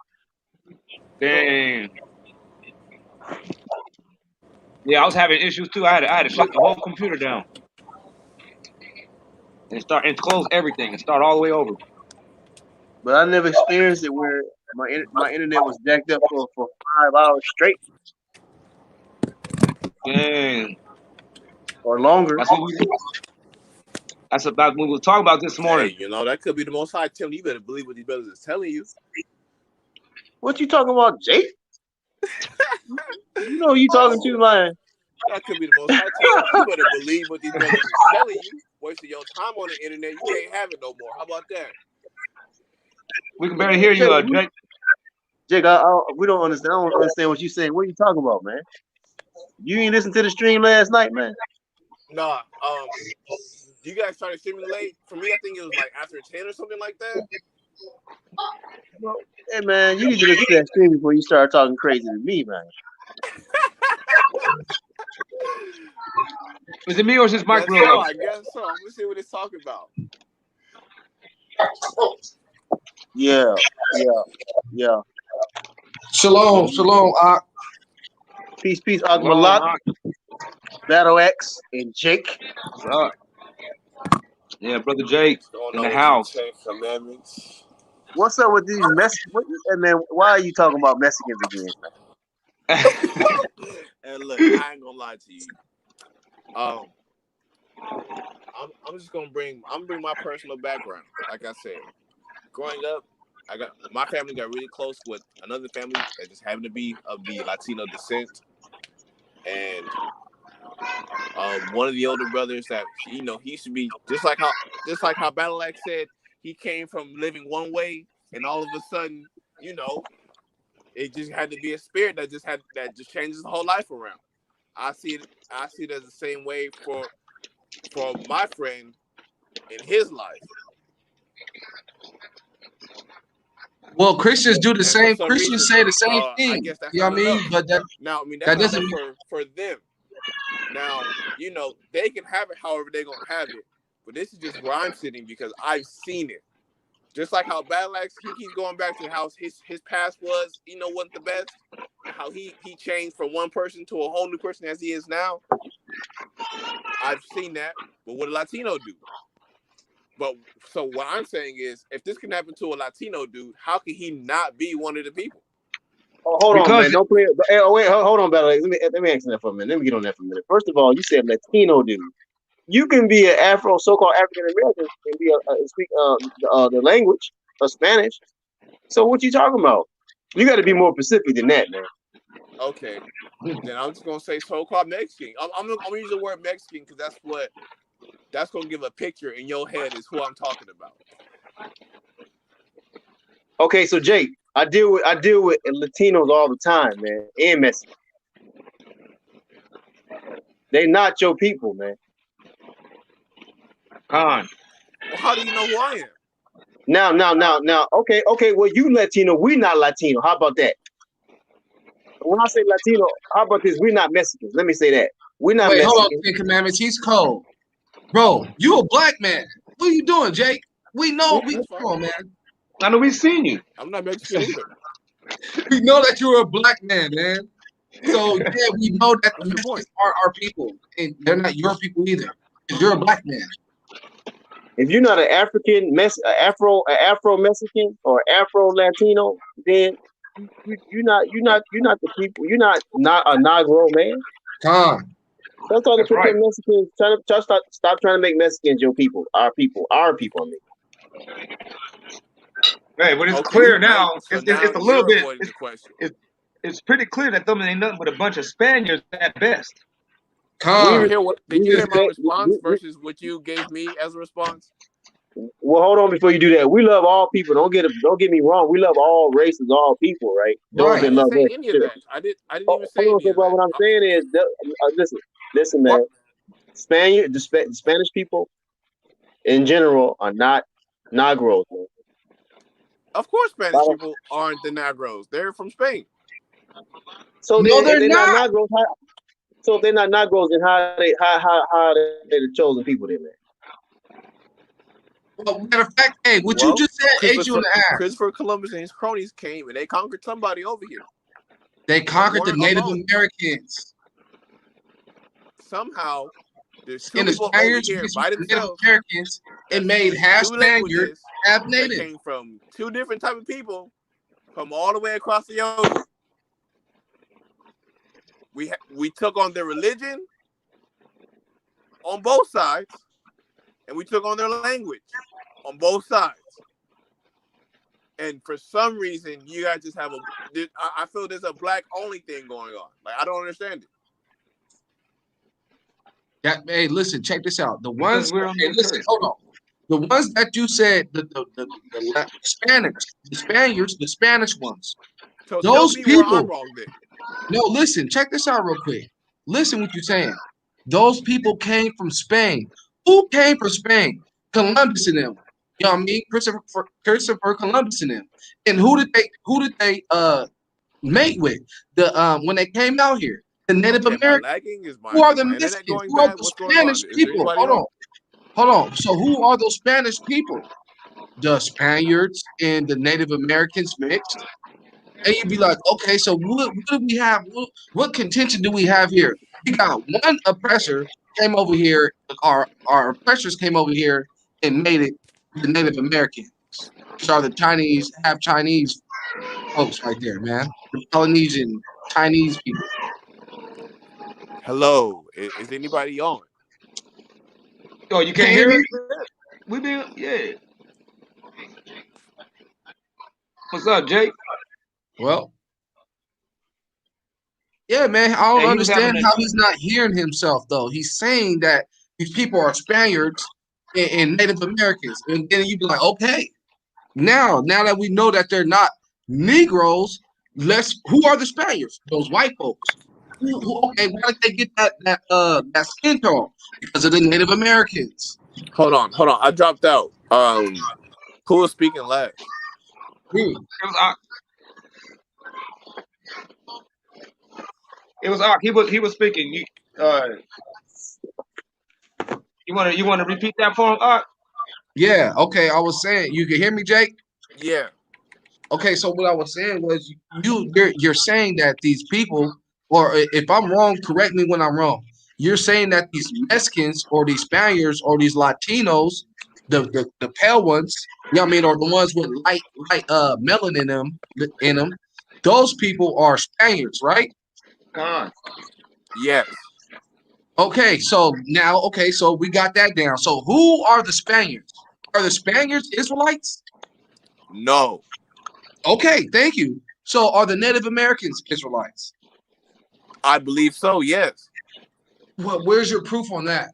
Dang. Yeah, I was having issues too. I had to shut the whole computer down and close everything and start all the way over. But I never experienced it where my internet was jacked up for 5 hours straight Dang. or longer. That's about what we were talking about this morning. Hey, that could be the Most High telling you. You better believe what these brothers is telling you. What you talking about, Jake? You know who you talking to, man. That could be the Most High telling you. You better believe what these brothers is telling you. Wasting your time on the internet, you can't have it no more. How about that? We can barely hear you, Jake. Jake, we don't understand. I don't understand what you're saying. What are you talking about, man? You ain't listen to the stream last night, man? Nah. You guys started streaming late. For me, I think it was like after 10 or something like that. Well, hey, man, you need to listen to that stream before you start talking crazy to me, man. Is it me or is his mic real low? I guess so. I'm gonna see what it's talking about. Yeah. shalom. Peace, Malak, Battle X, and Jake. What's up? Yeah, brother Jake in the house. 10 Commandments. What's up with these Mexicans? And man, why are you talking about Mexicans again, man? And look, I ain't gonna lie to you. I'm just gonna bring my personal background. Like I said, growing up, my family got really close with another family that just happened to be of the Latino descent, and one of the older brothers that he used to be just like how Battle Axe said he came from living one way, and all of a sudden, it just had to be a spirit that just changes the whole life around. I see it as the same way for my friend in his life. Well, Christians do the And same. for some Christians reason, say the same I thing. guess that's You know not what I mean? enough. But That's that not doesn't enough for them. Now, they can have it however they're going to have it. But this is just where I'm sitting because I've seen it. Just like how Battle Axe, he keeps going back to how his past was, wasn't the best. And how he changed from one person to a whole new person as he is now. I've seen that. But what a Latino do? But so what I'm saying is, if this can happen to a Latino dude, how can he not be one of the people? Oh, hold on, man. Don't play it. Hey, wait, hold on, Battle. Let me answer that for a minute. Let me get on that for a minute. First of all, you said Latino dude. You can be an so-called African American and be speak the language of Spanish So what you talking about? You got to be more specific than that, man. Okay, then I'm just gonna say so-called Mexican. I'm gonna use the word Mexican because that's gonna give a picture in your head is who I'm talking about. Okay, so Jake, I deal with Latinos all the time, man, and Mexicans. They not your people, man. Con. Well, how do you know who I am? Now. Okay. Well, you Latino, we not Latino. How about that? When I say Latino, how about this? We're not Mexicans. Let me say that. We're not Wait, hold on, Mexicans. Ten Commandments. He's cold, bro. You a black man. What are you doing, Jake? We know. That's fine. Come on, man. I know we've seen you. I'm not Mexican either. We know that you're a black man, man. So yeah, we know that What's your point? Mexicans are our people, and they're not your people either. Because you're a black man. If you're not an African, Afro Mexican or Afro Latino, then you're not the people. You're not a Negro, man. Con. Don't try to That's put right. them Mexicans. Stop trying to make Mexicans your people. Our people. I mean. Hey, but it's Okay, clear so now. so It's now a little you're bit. avoiding the question. It's pretty clear that them ain't nothing but a bunch of Spaniards at best. Did you Con. hear my response versus what you gave me as a response? Well, hold on before you do that. We love all people. Don't get me wrong. We love all races, all people, right? Those Right. I that didn't love say us. any of that. I didn't even say Hold on, any of bro. that. What I'm saying is, listen, man. The Spanish people in general are not Negroes, man. Of course, Spanish people aren't the Negros. They're from Spain. So No, then, if they're they're not not. Negroes, so if they're not Negroes, then how are they the chosen people then, man? Well, matter of fact, hey, what you just said ate you in the ass. Christopher Columbus and his cronies came and they conquered somebody over here. They conquered the weren't Native alone. Americans. Somehow, there's two And the people over Spaniards here by the Native themselves. Americans and made half two Spaniard, languages half that Native. came from two different type of people from all the way across the ocean. We took on their religion on both sides, and we took on their language on both sides. And for some reason, you guys just have I feel there's a black only thing going on. Like, I don't understand it. Hey, listen, check this out. The ones, we're on hey, listen, hold on. The ones that you said, the Spaniards, the Spanish ones. So those tell me people. where I'm wrong then. No, listen, check this out real quick. Listen what you're saying. Those people came from Spain. Who came from Spain? Columbus and them. You know what I mean? Christopher Columbus and them. And who did they mate with? The when they came out here? The Native Americans. Who are the Mexicans? Who are the Spanish people? Hold on. So who are those Spanish people? The Spaniards and the Native Americans mixed. And you'd be like, okay, so what do we have? What contention do we have here? We got one oppressor came over here. Our oppressors came over here and made it the Native Americans. These are the Chinese, half Chinese folks right there, man. The Polynesian Chinese people. Hello, is anybody on? Oh, you can't hear us? We been, yeah. What's up, Jake? Well, yeah, man. I don't understand how he's not hearing himself, though. He's saying that these people are Spaniards and Native Americans. And then you'd be like, okay, now that we know that they're not Negroes, who are the Spaniards? Those white folks. Okay, why did they get that skin tone? Because of the Native Americans. Hold on. I dropped out. Who was speaking last? It was Ark. He was speaking. You want to repeat that for him, Ark? Yeah. Okay. I was saying, you can hear me, Jake? Yeah. Okay. So what I was saying was, you're saying that these people, or if I'm wrong, correct me when I'm wrong. You're saying that these Mexicans or these Spaniards or these Latinos, the pale ones, you know what I mean, or the ones with light melanin in them, those people are Spaniards, right? Yes. Okay, so we got that down. So who are the Spaniards? Are the Spaniards Israelites? No. Okay, thank you. So are the Native Americans Israelites? I believe so. Yes. Where's your proof on that?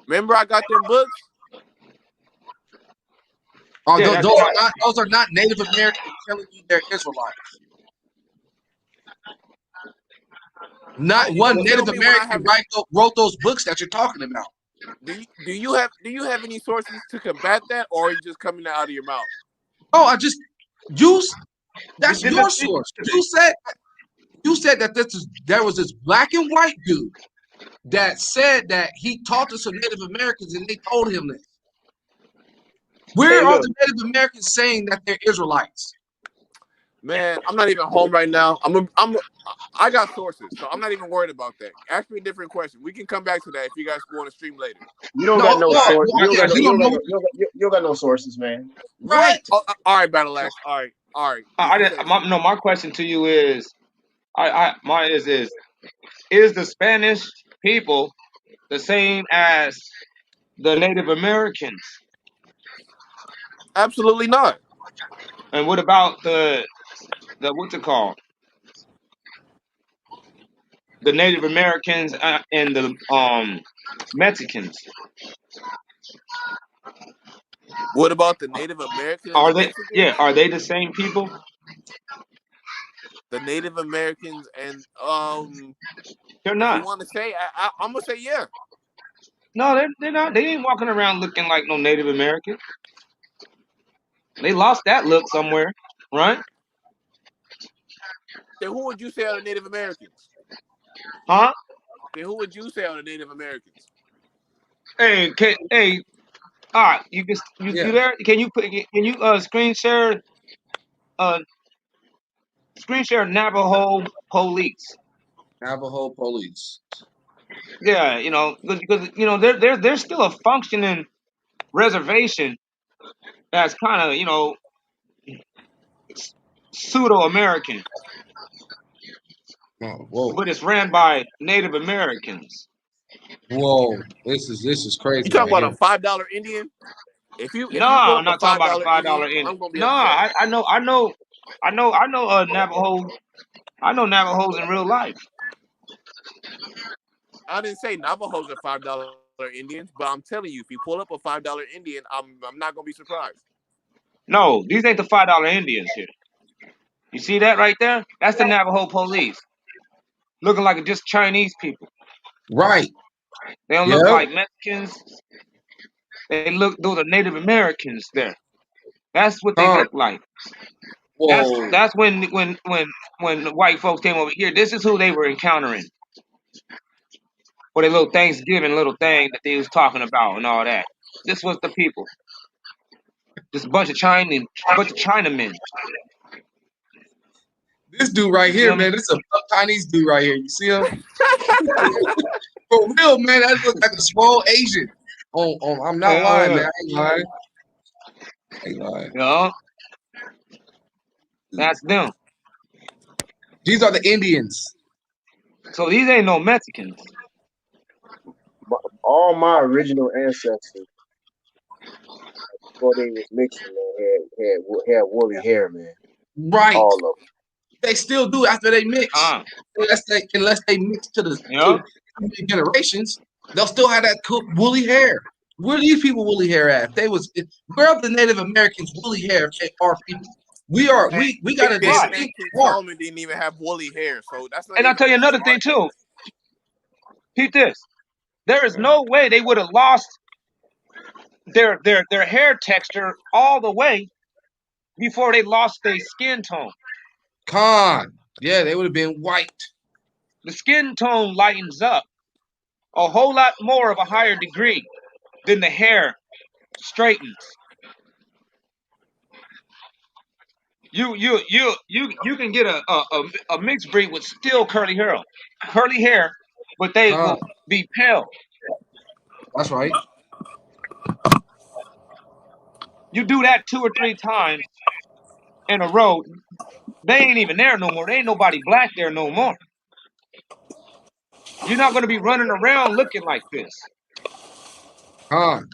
Remember, I got them books. Yeah, Those are not Native Americans telling you they're Israelites. Not one Well, tell Native me when I American have. wrote those books that you're talking about. Do you have any sources to combat that, or are you just coming out of your mouth? Oh, that's Did your source. You said that there was this black and white dude that said that he talked to some Native Americans and they told him this. Where Hey, are look, the Native Americans saying that they're Israelites? Man, I'm not even home right now. I got sources, so I'm not even worried about that. Ask me a different question. We can come back to that if you guys want to stream later. you don't got No, no well, source. You don't okay, got no. you You don't don't got know. no. You don't got no sources, man. Right. What? Oh, all right, Battle Axe. All right. If you say so. My question to you is, mine is the Spanish people the same as the Native Americans? Absolutely not. And what about the what's it called? The Native Americans and the Mexicans. What about the Native American and the Are they? Mexicans? Yeah, are they the same people? The Native Americans and They're if you not. want to say, I'm gonna say yeah. No, they're not. They ain't walking around looking like no Native American. They lost that look somewhere, right? Then who would you say are the Native Americans? Huh? Then who would you say are the Native Americans? Hey, all right. You Yeah. there? Can you uh screen share Navajo police? Navajo police. Yeah, because there's still a functioning reservation that's kind of pseudo American, Oh, whoa. but it's ran by Native Americans. Whoa. This is You crazy talking right about a here. $5 Indian? No, If you pull I'm up a not talking about a $5 $5 Indian, in. I'm gonna be No, upset. I know Navajo. I know Navajos in real life. I didn't say Navajos are $5 Indians, but I'm telling you, if you pull up a $5 Indian, I'm not gonna be surprised. No, these ain't the $5 Indians here. You see that right there? That's the Navajo police, looking like just Chinese people. Right. They don't look Yep. like Mexicans. Those are Native Americans there. That's what they Con. look like. That's Whoa. that's when the white folks came over here. This is who they were encountering for their little Thanksgiving little thing that they was talking about and all that. This was the people. Just a bunch of Chinamen. This dude right You see here, them? man. This is a Chinese dude right here. You see him? For real, man. That looks like a small Asian. I'm not lying, man. I ain't lying. I ain't lying. You know, that's them. These are the Indians. So these ain't no Mexicans. All my original ancestors, before they was mixing, man, had woolly hair, man. Right. All of them. They still do after they mix. Uh, Unless they mix you know? to generations, they'll still have that cool woolly hair. Where are these people woolly hair at? Where are the Native Americans woolly hair if they are people? Man, We got a David Right. and distinct King mark. Solomon didn't even have woolly hair, so that's not And I'll even tell an you easy another thing argument. too. Peep this. There is no way they would have lost their hair texture all the way before they lost their skin tone. Con. Yeah, they would have been white. The skin tone lightens up a whole lot more of a higher degree than the hair straightens. You can get a mixed breed with still curly hair, but they Con. will be pale. That's right. You do that 2 or 3 times in a row, they ain't even there no more. There ain't nobody black there no more. You're not gonna be running around looking like this. Con.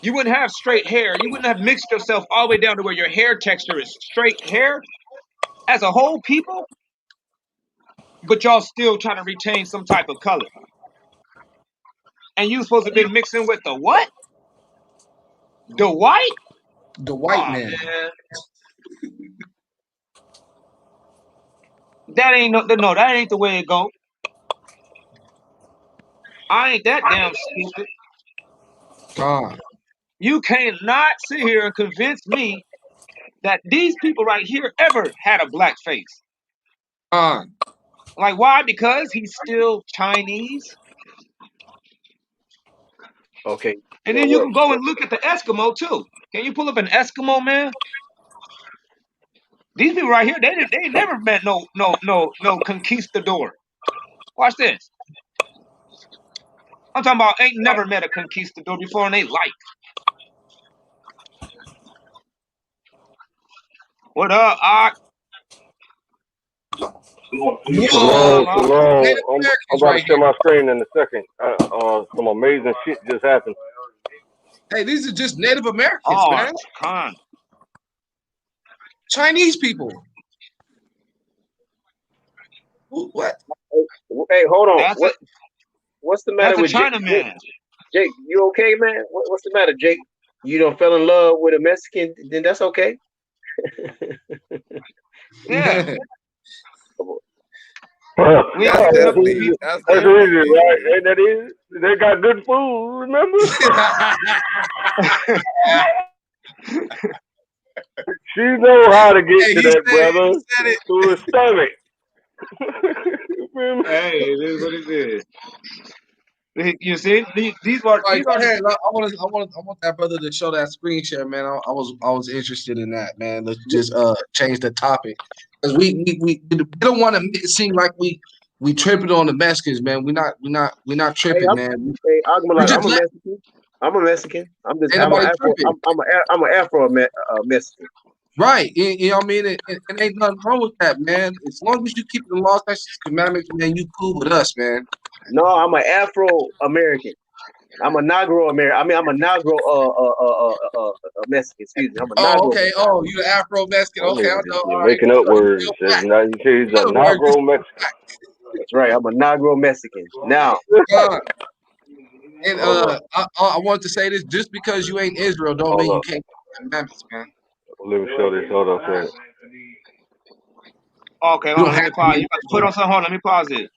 You wouldn't have straight hair. You wouldn't have mixed yourself all the way down to where your hair texture is straight hair as a whole people, but y'all still trying to retain some type of color. And you supposed to be mixing with the what? The white? The white Oh man. man. That ain't no, that ain't the way it go. I ain't that damn stupid. Con. You cannot sit here and convince me that these people right here ever had a black face. Con. Like why? Because he's still Chinese. Okay, you And know then you what? can go and look at the Eskimo too. Can you pull up an Eskimo, man? These people right here, they never met no conquistador. Watch this. I'm talking about ain't never met a conquistador before in their life. What up, Ock? Whoa. Ock? Native I'm Americans about to right share here. my screen in a second. Some amazing shit just happened. Hey, these are just Native Americans, Oh, man. con. Chinese people. What? Hey, hold on. That's a What's the matter that's a with Jake? Chinaman. Jake, you okay, man? What's the matter, Jake? You don't fell in love with a Mexican? Then that's okay. Yeah. We That's have That's enough definitely easy, people. that's that's definitely easy, right? easy. Ain't that easy? They got good food, remember? She know how to get Hey, to he that said brother it. to his stomach. You feel me? Hey, it is what it is. You see, these are All right, go ahead. I want that brother to show that screen share, man. I was interested in that, man. Let's just change the topic because we don't want to make it seem like we tripping on the Mexicans, man. We're not Hey, tripping, man. I'm We like, just I'm a let Mexican. I'm a Mexican. ain't nobody tripping, I'm an Afro Mexican. right? You know what I mean? And ain't nothing wrong with that, man. As long as you keep the laws, statutes, commandments, man, you cool with us, man. No, I'm an Afro American. I'm a Negro American. I mean, I'm a Negro Mexican. Excuse me. I'm a Oh, Negro. okay. Oh, you the Afro Mexican? That Okay, I nigga know. just be All right, making you up you words. still There's black. not, he's In a other words, you Negro still Mexican. That's right. I'm a Negro Mexican. Now, black. And Hold up. I want to say this: just because you ain't Israel, don't Hold mean you up. can't keep the commandments, man. Let me show this. Hold up a second. okay. You Hold don't on, let have me to be pause. an You got to put Israel. on something. Hold on, let me pause it.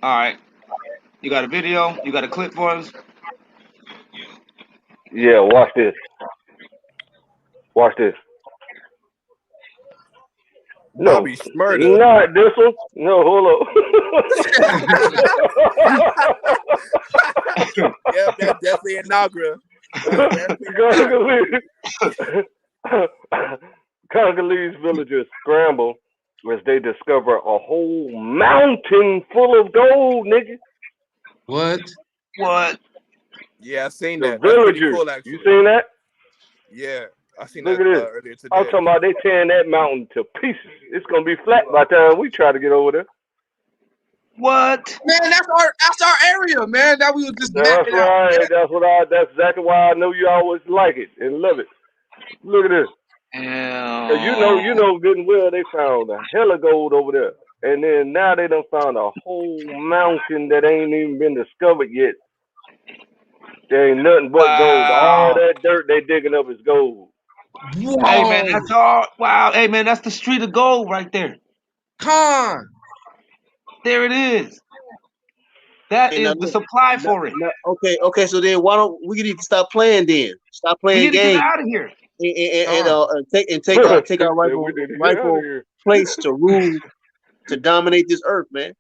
All right. You got a video? You got a clip for us? Yeah, watch this. Watch this. No, Bobby Schmurda. not this one. No, hold Yep, that's definitely a Nagra. That's definitely a Nagra. up. Congolese villagers scramble as they discover a whole mountain full of gold, nigga. What? What? Yeah, I seen The that. That's pretty villagers, cool, you actually. seen that? Yeah, I seen Look that at this. earlier I'm today. talking about they tearing that mountain to pieces. It's gonna be flat by the time we try to get over there. What? Man, that's our area, man. That we was just That's mapping out, man. right. That's exactly why I know you always like it and love it. Look at this. Cause Damn. you know good and well they found a hell of gold over there. And then now they done found a whole mountain that ain't even been discovered yet. There ain't nothing but gold. All Wow. that dirt they digging up is gold. Hey man, Whoa, that's all. Wow. Hey man, that's the street of gold right there. con. There it is. That and now is the look, supply for it. okay. So then, why don't we need to stop playing? Then stop We playing need to get games out of here. and take He our said we need to get out of rightful here. place to rule to dominate this earth, man.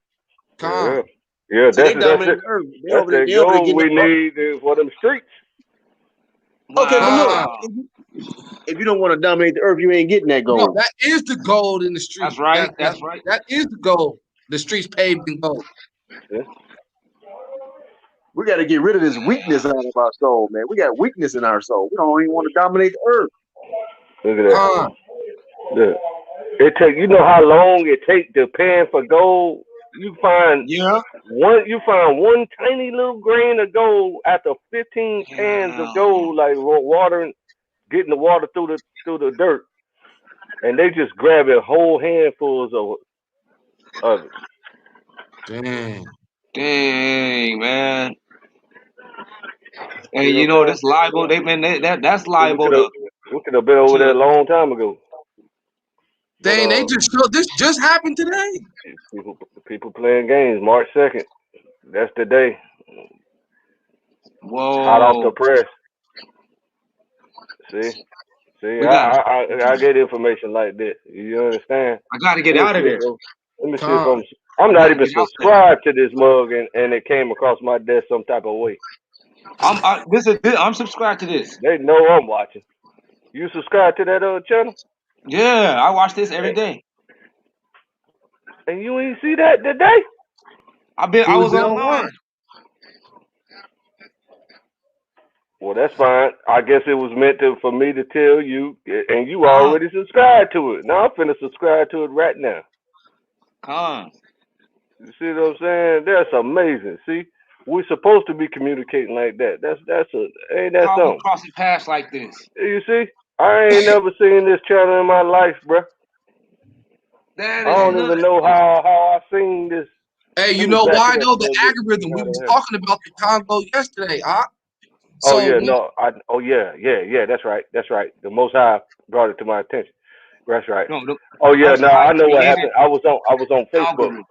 Yeah. Con. Yeah, See, they that's dominate it. the earth. That's that They over there gold getting we up. need for them streets. Okay, but look, Con. Wow. if you don't want to dominate the earth, you ain't getting that No, gold. that is the gold in the That's street. right. That that That's right. that is the gold. The streets paved in gold. Yeah. We got to get rid of this weakness out of our soul, man. We got weakness in our soul. We don't even want to dominate the earth. Look at that. Con. Look. It take you know how long it take to pan for gold? You find Yeah. one tiny little grain of gold after 15 pans of Damn. gold, like watering, getting the water through the dirt, and they just grab it whole handfuls of it. Dang. Dang, man. See And what you I'm know saying? this liable. That's We liable could have to we could have been over there a to. long time ago. But Dang, they just showed this just happened today. people playing games. March 2nd. That's the day. Hot off the Whoa. press. See, see, We got. I get information like this. You understand? I got to get Let me out see of there. let me see if Con. I'm I not got to even get out there. subscribed to this mug, and it came across my desk some type of way. I'm subscribed to this. They know I'm watching. You subscribe to that other channel, Yeah, I watch this every and, day. and you ain't see that today? He I was was there online. online. Well, that's fine. I guess it was meant for me to tell you, and you Con, already subscribed to it. Now I'm finna subscribe to it right now. con. You see what I'm saying? That's amazing. See, we're supposed to be communicating like that. Ain't that How we something? crossing paths like this? You see, I ain't never seen this channel in my life, bruh. That I is don't nuts. even know how I seen this. Hey, you Let me know back why it up though? a The little bit. algorithm. Get We out of was here. talking about the Congo yesterday, Oh So yeah, when no, oh yeah. That's right. The Most High brought it to my attention. That's right. No, the Oh yeah, Most no, High I know what created happened. I was on Facebook. algorithm.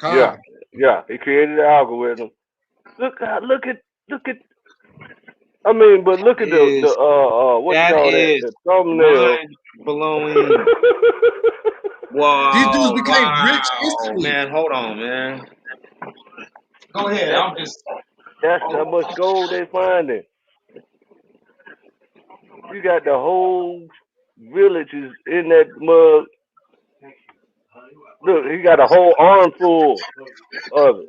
Yeah, Con, yeah. He created the algorithm. Look at. I mean, but look at the Is what you that call that? is The thumbnail. mind blowing. these dudes Wow, became rich wow, instantly. man. Hold on, man. Go ahead. that's I'm just. that's how Oh, much gold they finding. You got the whole villages in that mug. Look, he got a whole armful of it.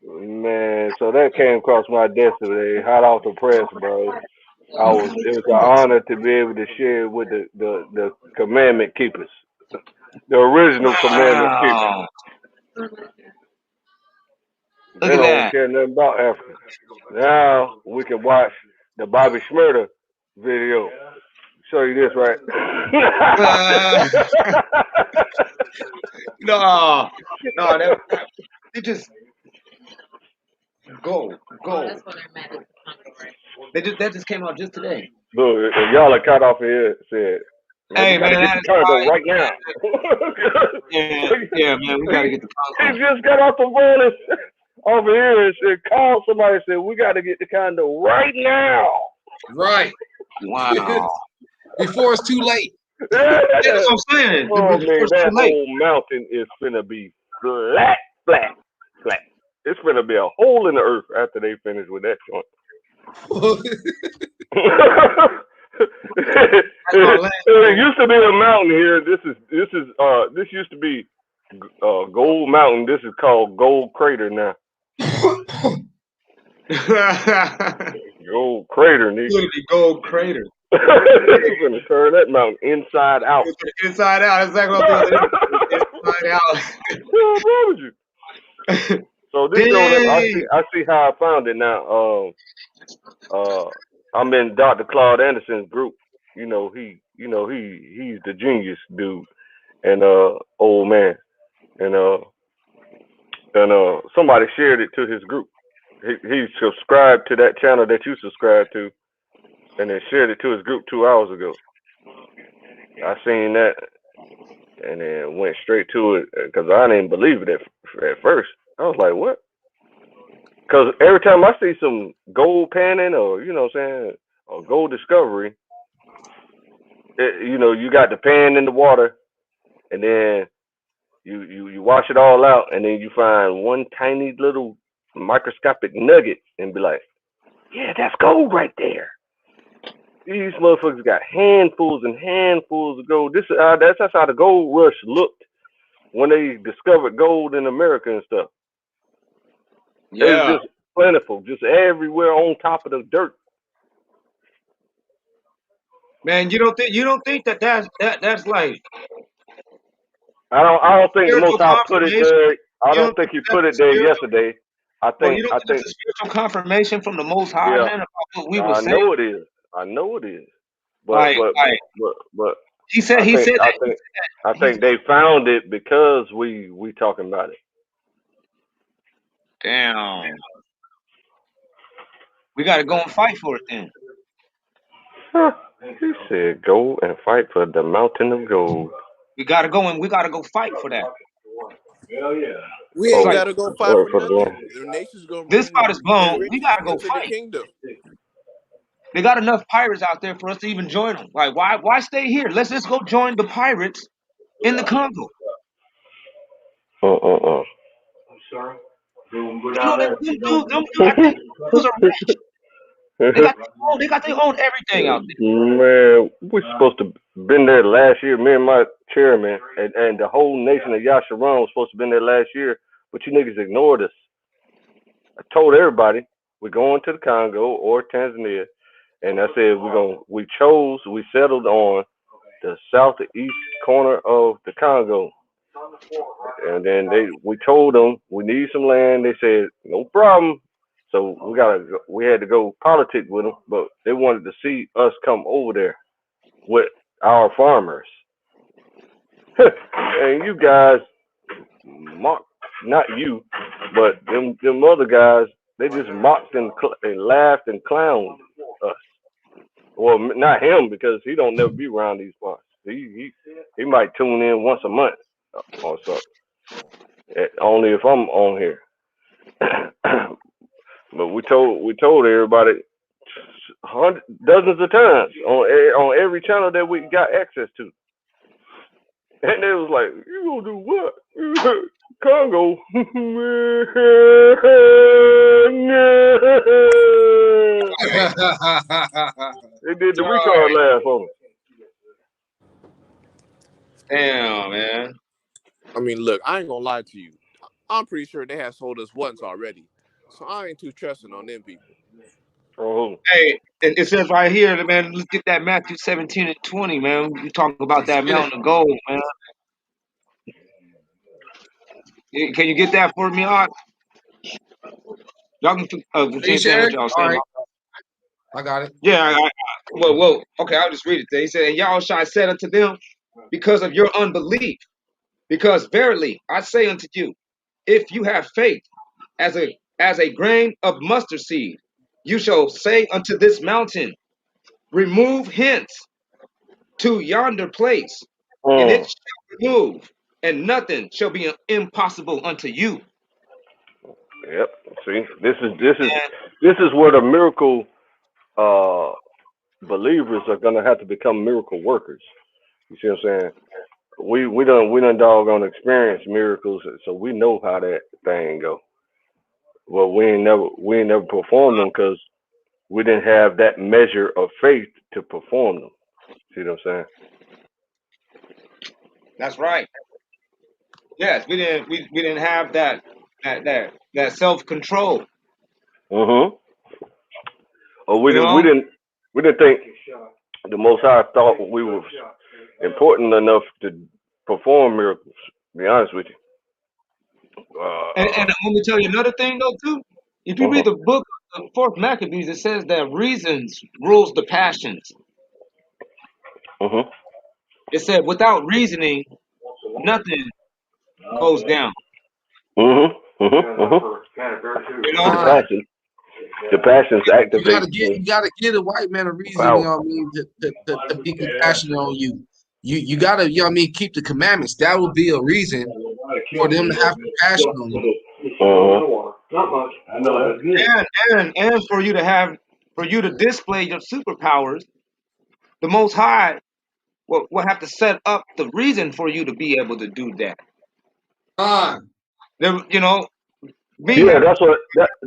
Man, so that came across my desk today, hot off the press, bro. It was an honor to be able to share it with the commandment keepers, the original commandment keepers. wow. They Look at don't that. care nothing about Africa. Now we can watch the Bobby Schmurder video. Show you this, right? Uh, no, no, they just go. That just came out just today. Look, if y'all are cut off here, said, man, we Hey got to man, get that the is condo right. right now. Yeah, yeah, man, we gotta get the He console. just got off the phone over here and said, call somebody and said, we got to get the condo right now. Right. Wow. Before it's too late. Yeah, that's what I'm saying. Oh Before man, it's too that late. whole mountain is finna be flat. It's finna be a hole in the earth after they finish with that joint. That's gonna last. It used to be a mountain here. This used to be Gold Mountain. This is called Gold Crater now. Gold Crater, nigga. Literally gold crater. You're gonna turn that mountain inside out. Inside out. That's exactly what I'm doing. Inside out. What's wrong with you? So this showed up. Dang. I see how I found it now. I'm in Dr. Claude Anderson's group. He's the genius dude and old man. And somebody shared it to his group. He subscribed to that channel that you subscribed to, and then shared it to his group 2 hours ago. I seen that, and then went straight to it because I didn't believe it at first. I was like, what? Because every time I see some gold panning or, what I'm saying, or gold discovery, you got the pan in the water, and then you wash it all out, and then you find one tiny little microscopic nugget and be like, yeah, that's gold right there. These motherfuckers got handfuls and handfuls of gold. That's how the gold rush looked when they discovered gold in America and stuff. It was Yeah. just plentiful, just everywhere on top of the dirt. Man, you don't think that's like I don't think the Most spiritual High put it confirmation? there. I You don't don't think think He that's put a it there spiritual? yesterday. I Well, you think don't I think that's think a spiritual confirmation from the Most High, yeah. man, about what we were I saying? know it is. I know it is. But Like, but but like but but he said, I he think said I that think I he think said, they found it because we talking about it. damn, we got to go and fight for it then. Huh. He said, "Go and fight for the mountain of gold." We got to go fight for that. We It's ain't Oh, like gotta go fight or for for the nothing. land. The nation's gonna this bring spot is blown. the We riches got to go into the fight. kingdom. They got enough pirates out there for us to even join them. Like, why stay here? Let's just go join the pirates in the Congo. Uh. You know, them dudes, I think those are rich. They got their own everything out there. Man, we supposed to been there last year. Me and my chairman and the whole nation of Yasharon was supposed to been there last year, but you niggas ignored us. I told everybody we're going to the Congo or Tanzania, and I said we settled on the southeast corner of the Congo, and then we told them we need some land. They said no problem. So we had to go politic with them, but they wanted to see us come over there with our farmers. And you guys mocked, not you, but them other guys, they just mocked and laughed and clowned us. Well, not him because he don't never be around these parts. He might tune in once a month or so. Only if I'm on here. But we told everybody dozens of times on every channel that we got access to. And they was like, "You gonna do what? Congo?" They did the retard Right. laugh on me. Damn, man. I mean, look, I ain't gonna lie to you. I'm pretty sure they have sold us once already, so I ain't too trusting on them people. Oh, Hey, it says right here, man. Let's get that Matthew 17 and 20, man. You talk about Let's that get it. mountain of gold, man. Can you get that for me, Art? Y'all can Are you continue saying what sharing? y'all All saying. right, I got it. Yeah, well, okay, I'll just read it there. He said, and Yahushua said unto them, because of your unbelief, because verily I say unto you, if you have faith as a grain of mustard seed, you shall say unto this mountain, remove hence to yonder place, and it mm, shall remove, and nothing shall be impossible unto you. yep. See, this is where the miracle uh, believers are gonna have to become miracle workers. You see what I'm saying? We done doggone experience miracles, so we know how that thing go. Well, we ain't never performed them because we didn't have that measure of faith to perform them. See what I'm saying? That's right. Yes, we didn't have that self control. Mm-hmm. Or we You didn't we know, didn't we didn't think the Most High thought we were important enough to perform miracles. To be honest with you. and let me tell you another thing though too. If you read Uh-huh. the book of Fourth Maccabees, it says that reasons rules the passions. Uh-huh. It said without reasoning, nothing goes down. Uh-huh. Uh-huh. Uh-huh. You know, The Con, passion. The passions activate you gotta give a white man a reason, you power. know what I mean, to be compassionate on you. You gotta, you know what I mean, keep the commandments. That will be a reason for them to have compassion on you. Uh-huh. and for you to display your superpowers, the Most High will have to set up the reason for you to be able to do that. Con, You know, me Yeah, having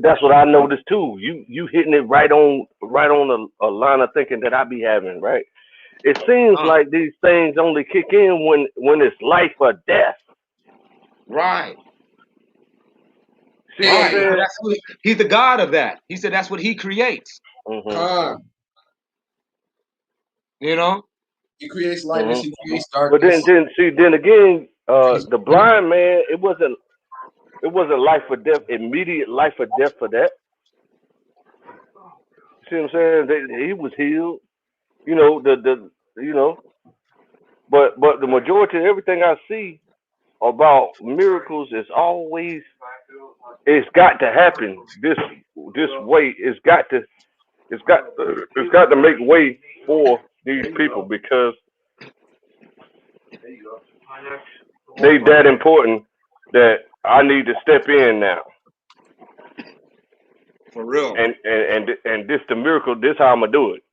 that's what I noticed too. You hitting it right on a line of thinking that I be having, right? It seems uh, like these things only kick in when it's life or death. right, See what I'm right. He said saying? that's he's the God of that. He said that's what he creates. Mm-hmm. con. You know? He creates lightness. Mhm. He creates But darkness. then again, He's- the blind man, it wasn't life or death, immediate life or death for that. See what I'm saying? He was healed. You know you know, but the majority of everything I see about miracles is always, it's got to happen this way. It's got to make way for these people because they that important that I need to step in now. For real. And this the miracle. This how I'm gonna do it.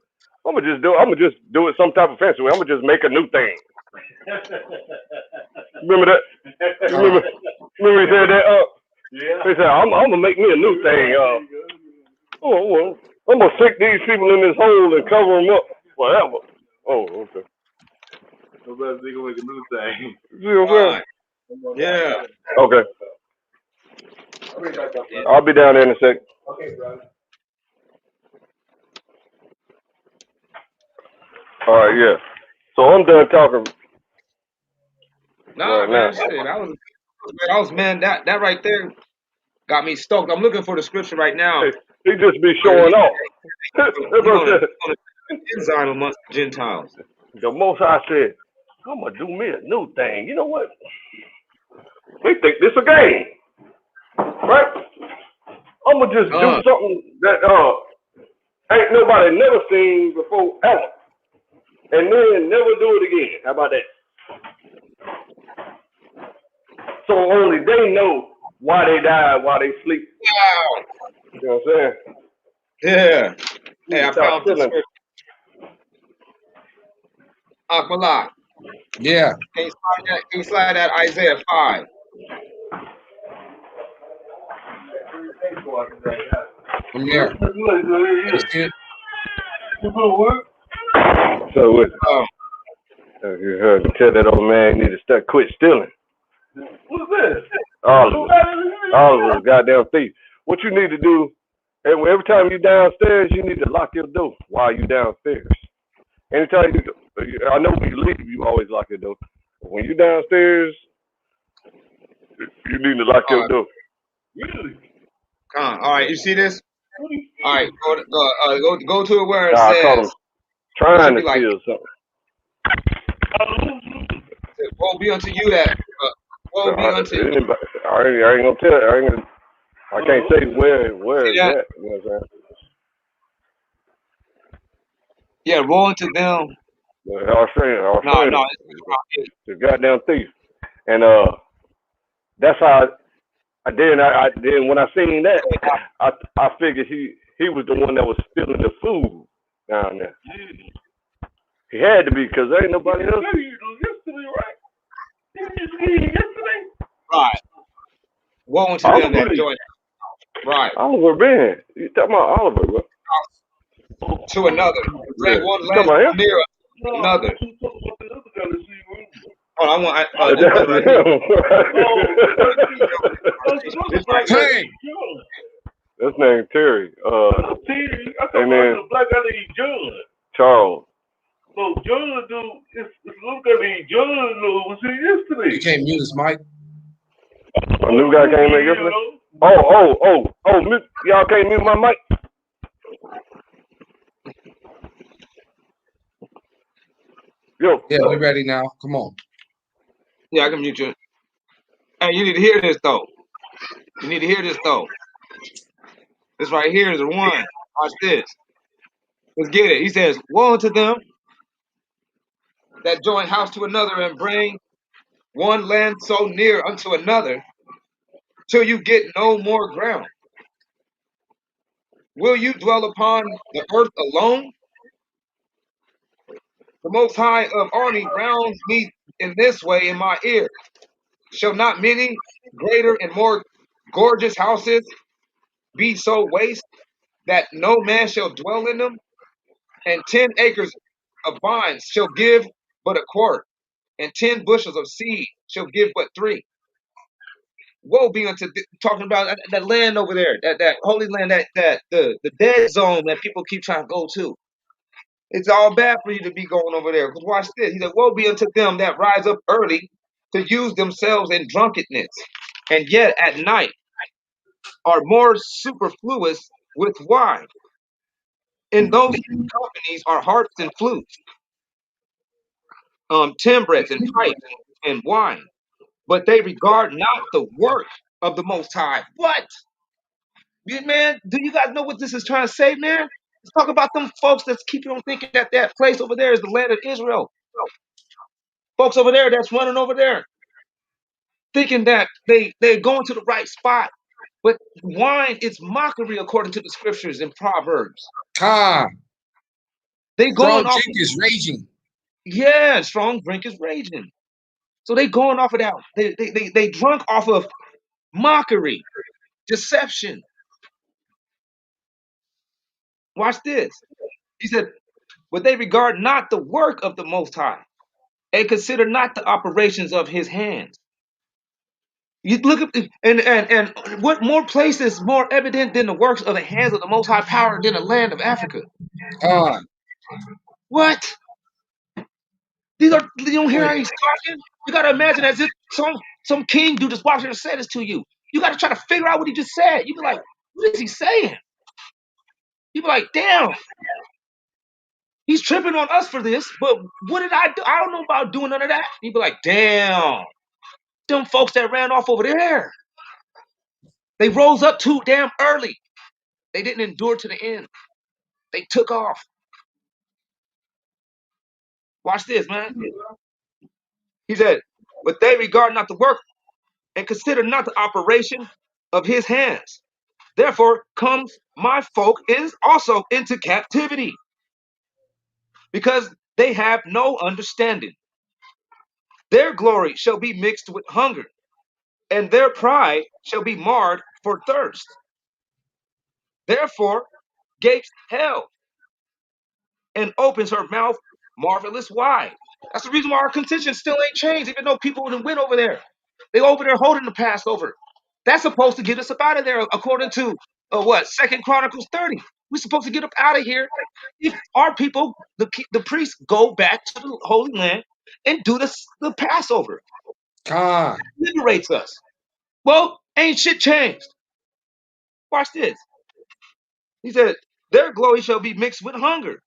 I'm gonna just do it some type of fancy way. I'm gonna just make a new thing. Remember that? Remember he said that? He said I'm gonna make me a new thing. Oh well, I'm gonna stick these people in this hole and cover them up forever. Oh, okay. Nobody's gonna make a new thing. See what I'm saying? Yeah. Okay. I'll be down there in a sec. All right, yeah. So I'm done talking Nah, right man, now. shit. I was man, that right there got me stoked. I'm looking for the scripture right now. He just be Where showing he off. That's what I'm gonna saying. enzyme amongst the Gentiles. The Most High said, I'm gonna do me a new thing. You know what? They think this a game, right? I'm gonna just do something that ain't nobody never seen before ever, and then never do it again. How about that? So only they know why they died, why they sleep. Wow. You know what I'm saying? Yeah. Hey, I Stop found the stealing. scripture. Aquila. Yeah. Can you slide that Isaiah 5? From there. You see it? So what? Oh. You heard me tell that old man he need to start quit stealing. What's this? All of us, goddamn thief. What you need to do, every time you downstairs, you need to lock your door while you downstairs. Anytime I know when you leave, you always lock your door. But when you downstairs, you need to lock your door. Really? All right, you see this? All right, go to it where it I caught him says, it trying should to be like, steal something. woe be unto you that, woe be unto you. Anybody, I ain't gonna tell. I can't say where See it's that? at. You know what I'm saying? Yeah, woe unto them. But I was saying, No, the goddamn thief, and that's how. Then when I seen that, I figured he was the one that was stealing the food down there. He had to be because there ain't nobody else. Yesterday, right? right. Woe unto them that join. Right. Oliver, man. You talking about Oliver, bro? To another. Bring one You talking land about him? near another. Oh, I want this brother right here. This right here. Hey. That's named Terry. Terry, I thought and then the black guy named John. Charles. So John, dude, it's little guy named John, was here yesterday. You can't mute his mic. A new guy came in yesterday. Oh, y'all can't mute my mic. Yo. Yeah, we're ready now. Come on. Yeah, I can mute you. Hey, you need to hear this though. You need to hear this though. This right here is the one. Watch this. Let's get it. He says, woe unto them that join house to another and bring one land so near unto another till you get no more ground. Will you dwell upon the earth alone? The Most High of army rounds me in this way in my ear. Shall not many greater and more gorgeous houses be so waste that no man shall dwell in them? And 10 acres of vines shall give but a quart, and 10 bushels of seed shall give but 3. Woe be unto talking about that land over there, that holy land, that the dead zone that people keep trying to go to. It's all bad for you to be going over there. Because watch this. He said, woe be unto them that rise up early to use themselves in drunkenness, and yet at night are more superfluous with wine. In those companies are harps and flutes, timbrets and pipes and wine. But they regard not the work of the Most High. What? Man, do you guys know what this is trying to say, man? Let's talk about them folks that's keeping on thinking that that place over there is the land of Israel. Folks over there that's running over there, thinking that they're going to the right spot. But wine is mockery according to the scriptures in Proverbs. Khan. They Strong going off drink is raging. yeah, strong drink is raging. So they going off of that. They drunk off of mockery, deception. Watch this. He said, but they regard not the work of the Most High, and consider not the operations of his hands. You look at and what more place is more evident than the works of the hands of the Most High Power than the land of Africa? Khan. What? These are you don't hear Point. how he's talking? You gotta imagine as if some king dude just walked in and said this to you. You gotta try to figure out what he just said. You be like, what is he saying? You be like, damn, he's tripping on us for this, but what did I do? I don't know about doing none of that. You be like, damn, them folks that ran off over there, they rose up too damn early. They didn't endure to the end. They took off. Watch this, man. He said, but they regard not the work and consider not the operation of his hands. Therefore comes my folk is also into captivity, because they have no understanding. Their glory shall be mixed with hunger, and their pride shall be marred for thirst. Therefore gapes hell and opens her mouth marvelous wide. That's the reason why our contention still ain't changed, even though people done went over there. They over there holding the Passover. That's supposed to get us up out of there, according to what? Second Chronicles 30. We're supposed to get up out of here. If our people, the priests, go back to the Holy Land and do the Passover, Khan. liberates us. Well, ain't shit changed. Watch this. He said, their glory shall be mixed with hunger,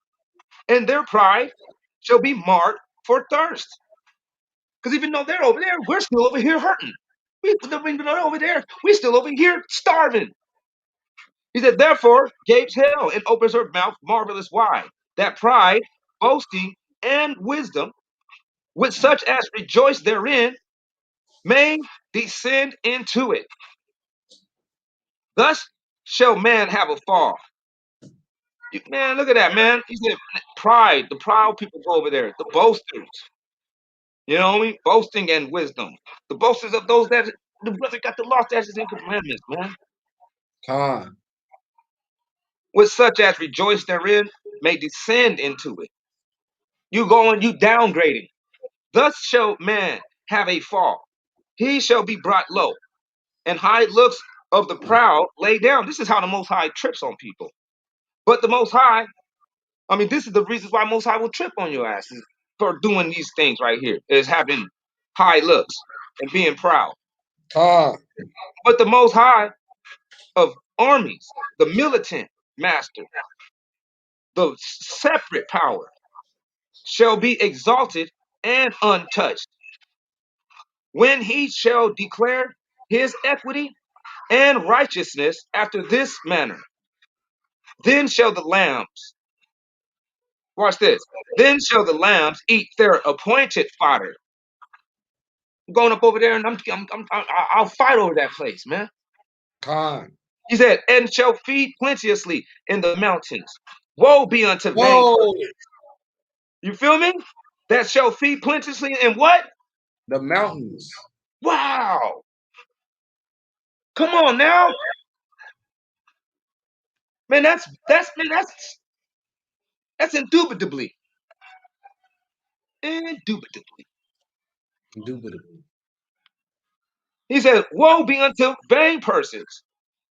and their pride shall be marred for thirst. Because even though they're over there, we're still over here hurting. Even though they're over there, we're still over here starving. He said, therefore gapes hell and opens her mouth marvelous wide, that pride, boasting, and wisdom, with such as rejoice therein, may descend into it. Thus shall man have a fall. Man, look at that, man. He said, pride, the proud people go over there, the boasters. You know what I mean? Boasting and wisdom. The boasters of those that the brother got the law, statutes, and commandments, man. Khan. With such as rejoice therein may descend into it. You going, you downgrading. Thus shall man have a fall. He shall be brought low, and high looks of the proud lay down. This is how the Most High trips on people. But the Most High, I mean, this is the reasons why Most High will trip on your asses for doing these things right here, is having high looks and being proud. Khan. But the Most High of armies, the militant master, the separate power, shall be exalted and untouched, when he shall declare his equity and righteousness after this manner. Then shall the lambs, watch this, then shall the lambs eat their appointed fodder. I'm going up over there and I'll fight over that place, man. Khan. He said, and shall feed plenteously in the mountains. Woe be unto vain. Whoa. You feel me? That shall feed plenteously in what? The mountains. Wow. Come on now. Man, that's indubitably. Indubitably. Indubitably. He says, woe be unto vain persons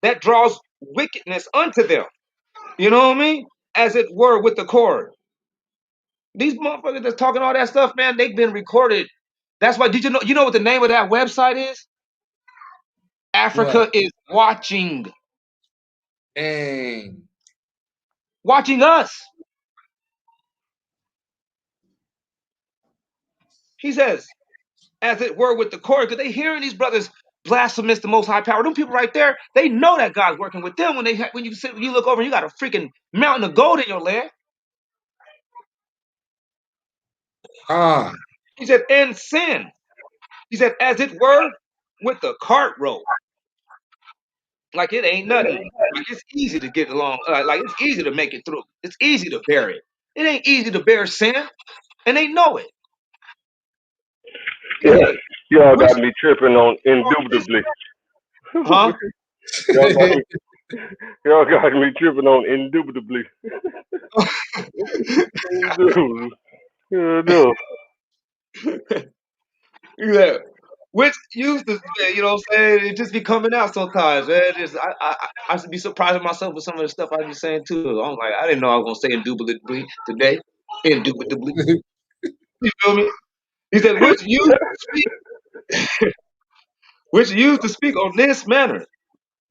that draws wickedness unto them. You know what I mean? As it were with the cord. These motherfuckers that's talking all that stuff, man, they've been recorded. That's why. Did you know? You know what the name of that website is? What? Africa is watching Dang. us. He says, as it were, with the chorus, because they hearing these brothers blasphemous the Most High Power. Them people right there, they know that God's working with them. When you look over, and you got a freaking mountain of gold in your land. He said, and sin. He said, as it were, with the cart rope. Like it ain't nothing. Like it's easy to get along. Like it's easy to make it through. It's easy to bear it. It ain't easy to bear sin, and they know it. He Yeah, said, y'all which got me tripping on indubitably. huh? y'all, got me, y'all got me tripping on indubitably. Indubitably. Yeah, no. He said, which used to, you know what I'm saying? It just be coming out sometimes, man. I should be surprising myself with some of the stuff I be saying too. I'm like, I didn't know I was gonna say indubitably today. Indubitably. You feel me? He said, which used to speak on this manner.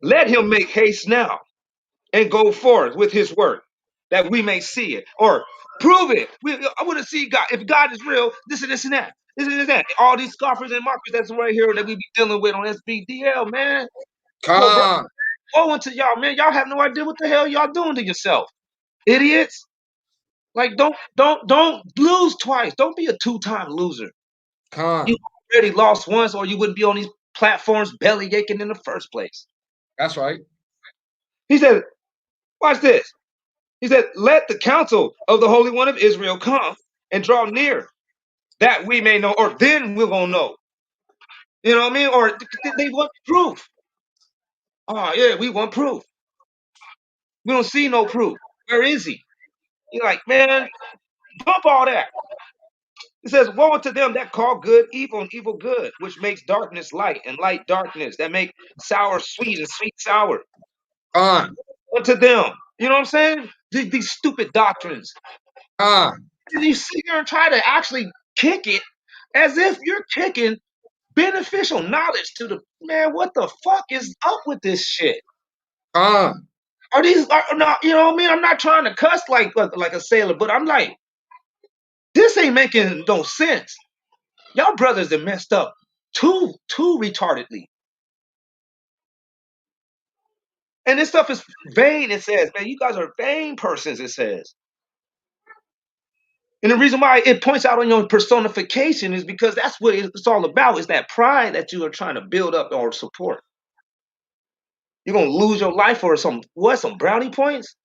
Let him make haste now and go forth with his work, that we may see it or prove it. I want to see God. If God is real, this and this and that. This and that. All these scoffers and mockers that's right here that we be dealing with on SBDL, man. Well, bro, woe unto y'all, man. Y'all have no idea what the hell y'all doing to yourself. Idiots. Like, don't lose twice. Don't be a two-time loser. You already lost once, or you wouldn't be on these platforms belly aching in the first place. That's right. He said, watch this. He said, let the counsel of the Holy One of Israel come and draw near, that we may know, or then we're going to know. You know what I mean? Or they want proof. Oh, yeah, we want proof. We don't see no proof. Where is he? You're like, man, dump all that. It says, woe unto them that call good evil and evil good, which makes darkness light and light darkness, that make sour sweet and sweet sour. Unto them. You know what I'm saying? These stupid doctrines. You sit here and try to actually kick it as if you're kicking beneficial knowledge to the man. What the fuck is up with this shit? Are not, you know what I mean? I'm not trying to cuss like a sailor, but I'm like, this ain't making no sense. Y'all brothers are messed up too retardedly. And this stuff is vain, it says, man. You guys are vain persons, it says. And the reason why it points out on your personification is because that's what it's all about, is that pride that you are trying to build up or support. You're gonna lose your life for some brownie points?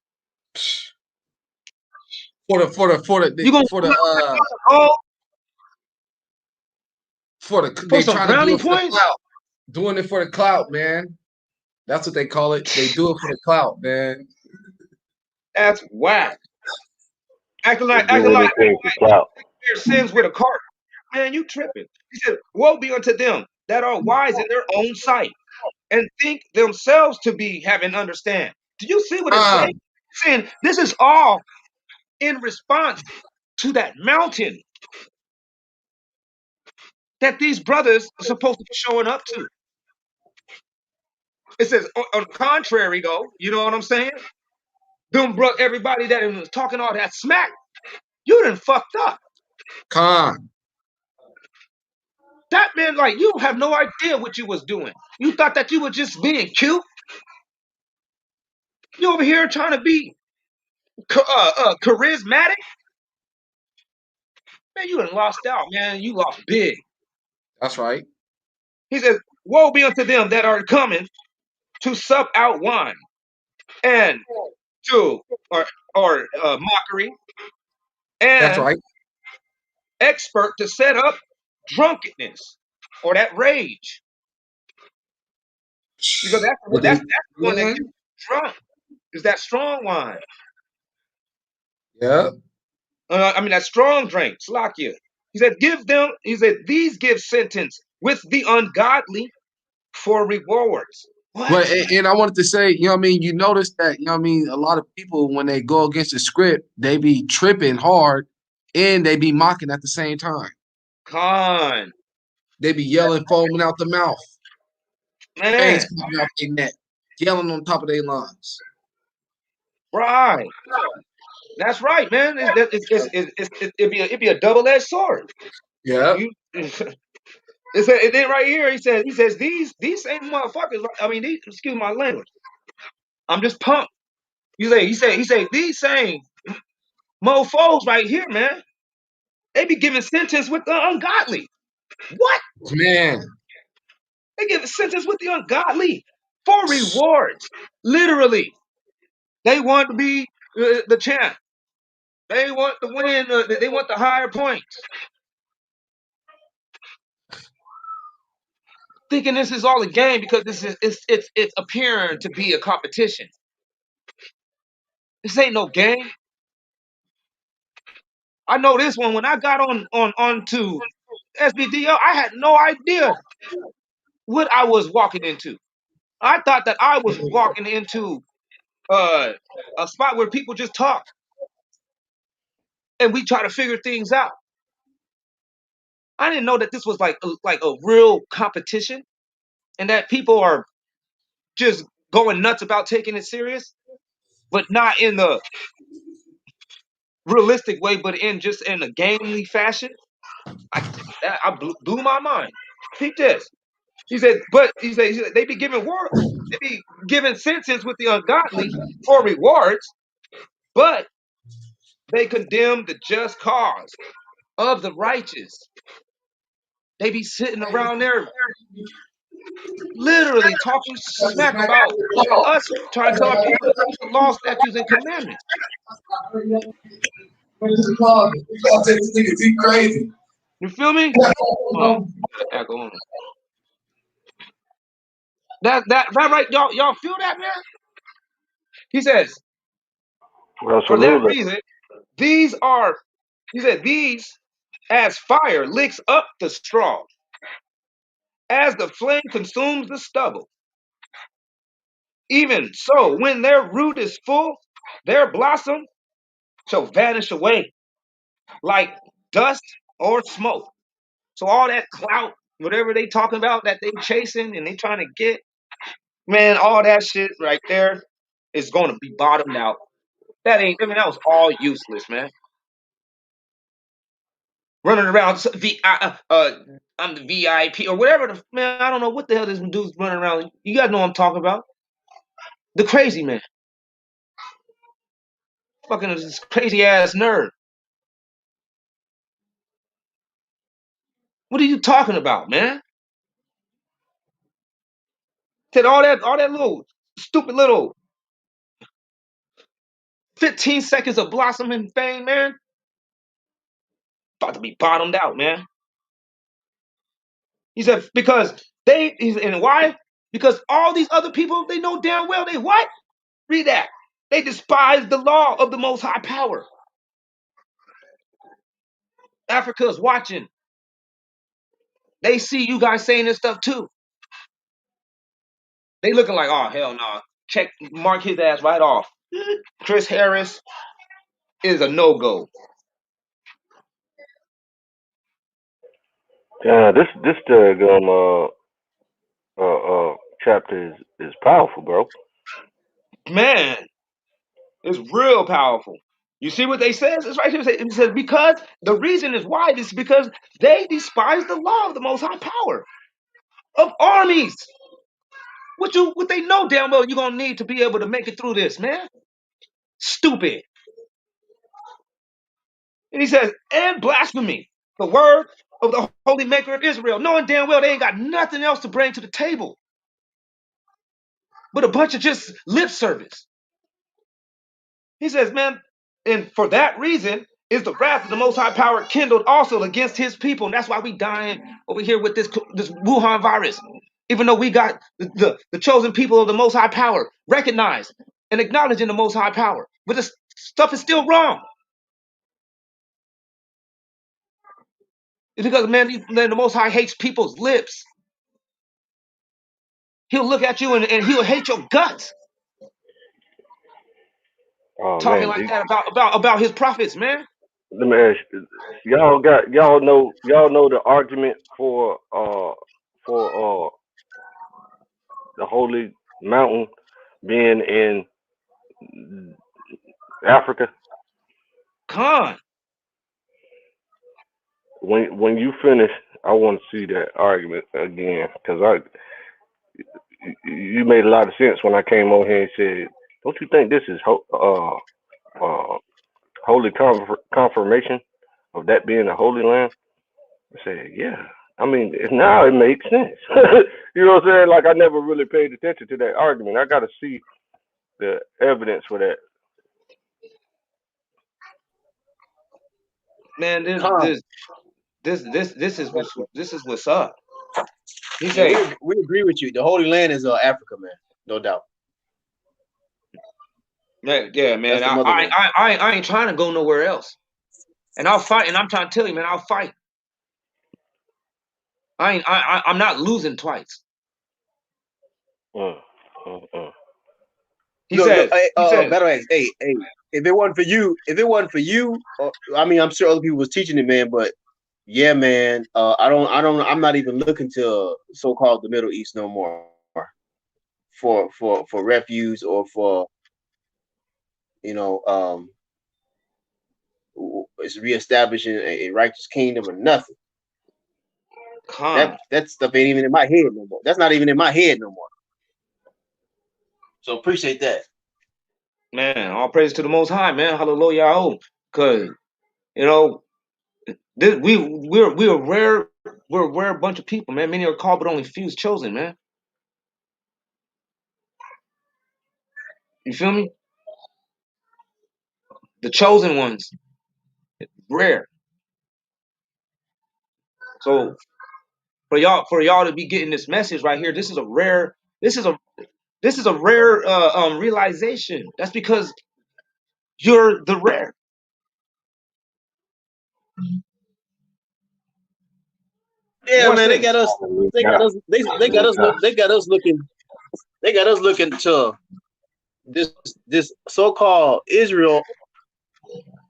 For the they some trying to do brownie it for the points? clout. Doing it for the clout, man. That's what they call it. They do it for the clout, man. That's whack. Acting like clout. their sins with a cart. Man, you tripping. He said, woe be unto them that are wise in their own sight and think themselves to be having understand. Do you see what it's saying? It's saying this is all in response to that mountain that these brothers are supposed to be showing up to. It says, on the contrary, though, you know what I'm saying? Everybody that was talking all that smack, you done fucked up. That man, like, you have no idea what you was doing. You thought that you were just being cute. You over here trying to be charismatic. Man, you done lost out, man. You lost big. That's right. He says, woe be unto them that are coming to sup out wine and to or mockery, and that's right. expert to set up drunkenness or that rage. Because that's the one that gets drunk, is that strong wine. Yeah. I mean that strong drink, Slakia. He said, these give sentence with the ungodly for rewards. What? But and I wanted to say, you know what I mean, you notice that, you know what I mean, a lot of people when they go against the script, they be tripping hard and they be mocking at the same time. Con, They be yelling, foaming out the mouth, man, fangs coming out their neck, yelling on top of their lungs. right. That's right, man. It'd be a double-edged sword. Yeah. You, it said, and then right here he says these same motherfuckers. I mean, excuse my language. I'm just pumped. He say these same mofos right here, man. They be giving sentence with the ungodly. What? Man. They give a sentence with the ungodly for rewards. Literally, they want to be the champ. They want to win. They want the higher points. Thinking this is all a game because this is it's appearing to be a competition. This ain't no game. I know this one. When I got onto SBDO, I had no idea what I was walking into. I thought that I was walking into uh, a spot where people just talk and we try to figure things out. I didn't know that this was like a real competition and that people are just going nuts about taking it serious, but not in the realistic way, but in just in a gamely fashion. I blew my mind. Peep this. He said they be giving they be giving sentence with the ungodly for rewards, but they condemn the just cause of the righteous. They be sitting around there literally talking smack about us, trying to tell our people to keep the law, statutes, and commandments. Crazy. You feel me? Oh, echo on. That right, y'all feel that, man? He says, for that Absolutely. reason, these are, he said, these as fire licks up the straw, as the flame consumes the stubble. Even so, when their root is full, their blossom shall vanish away like dust or smoke. So all that clout, whatever they talking about that they chasing and they trying to get, man, all that shit right there is going to be bottomed out. That was all useless, man. Running around, I'm the VIP or whatever. Man, I don't know what the hell this dude's running around. You guys know what I'm talking about. The crazy man. Fucking this crazy ass nerd. What are you talking about, man? Said all that little stupid little 15 seconds of blossoming fame, man. About to be bottomed out, man. He said, because and why? Because all these other people, they know damn well they what? Read that. They despise the law of the most high power. Africa's watching. They see you guys saying this stuff too. They looking like, oh hell no. Mark his ass right off. Chris Harris is a no-go. Yeah, this chapter is powerful, bro. Man, it's real powerful. You see what they says? It's right here. It says because the reason is why is because they despise the law of the most high power of armies. What they know damn well you're gonna need to be able to make it through this, man. Stupid. And he says, and blasphemy, the word of the holy maker of Israel, knowing damn well they ain't got nothing else to bring to the table but a bunch of just lip service. He says, man, and for that reason is the wrath of the Most High Power kindled also against his people. And that's why we dying over here with this Wuhan virus. Even though we got the chosen people of the Most High Power recognized and acknowledging the Most High Power. But this stuff is still wrong. It's because, man, the Most High hates people's lips. He'll look at you and he'll hate your guts. Oh Talking man, like that about his prophets, man. let me ask you, y'all know the argument for the holy mountain being in Africa. Con. When you finish, I want to see that argument again because you made a lot of sense when I came on here and said, "Don't you think this is holy confirmation of that being a holy land?" I said, "Yeah." I mean, now it makes sense. You know what I'm saying? Like I never really paid attention to that argument. I got to see the evidence for that. Man, Con. this is what's up. He Yeah, say, we agree with you. The Holy Land is Africa, man. No doubt. yeah, That's man, the motherland. I ain't trying to go nowhere else. And I'll fight, and I'm trying to tell you, man, I'll fight. I'm not losing twice. Mm, mm, mm. Look, hey, He says, Battle Axe, hey, if it wasn't for you, I mean, I'm sure other people was teaching it, man, but yeah, man, I'm not even looking to so-called the Middle East no more for refuge or for, you know, it's reestablishing a righteous kingdom or nothing. con, That stuff ain't even in my head no more. That's not even in my head no more. So appreciate that. man, all praise to the Most High, man, hallelujah, because you know this, we're a rare bunch of people, man. Many are called, but only few is chosen, man. You feel me? The chosen ones, rare. So for y'all to be getting this message right here, this is a this is a rare realization. That's because you're the rare. Yeah, Watch man, they got this. us. They got us. They got us. They got us looking. They got us looking to this so-called Israel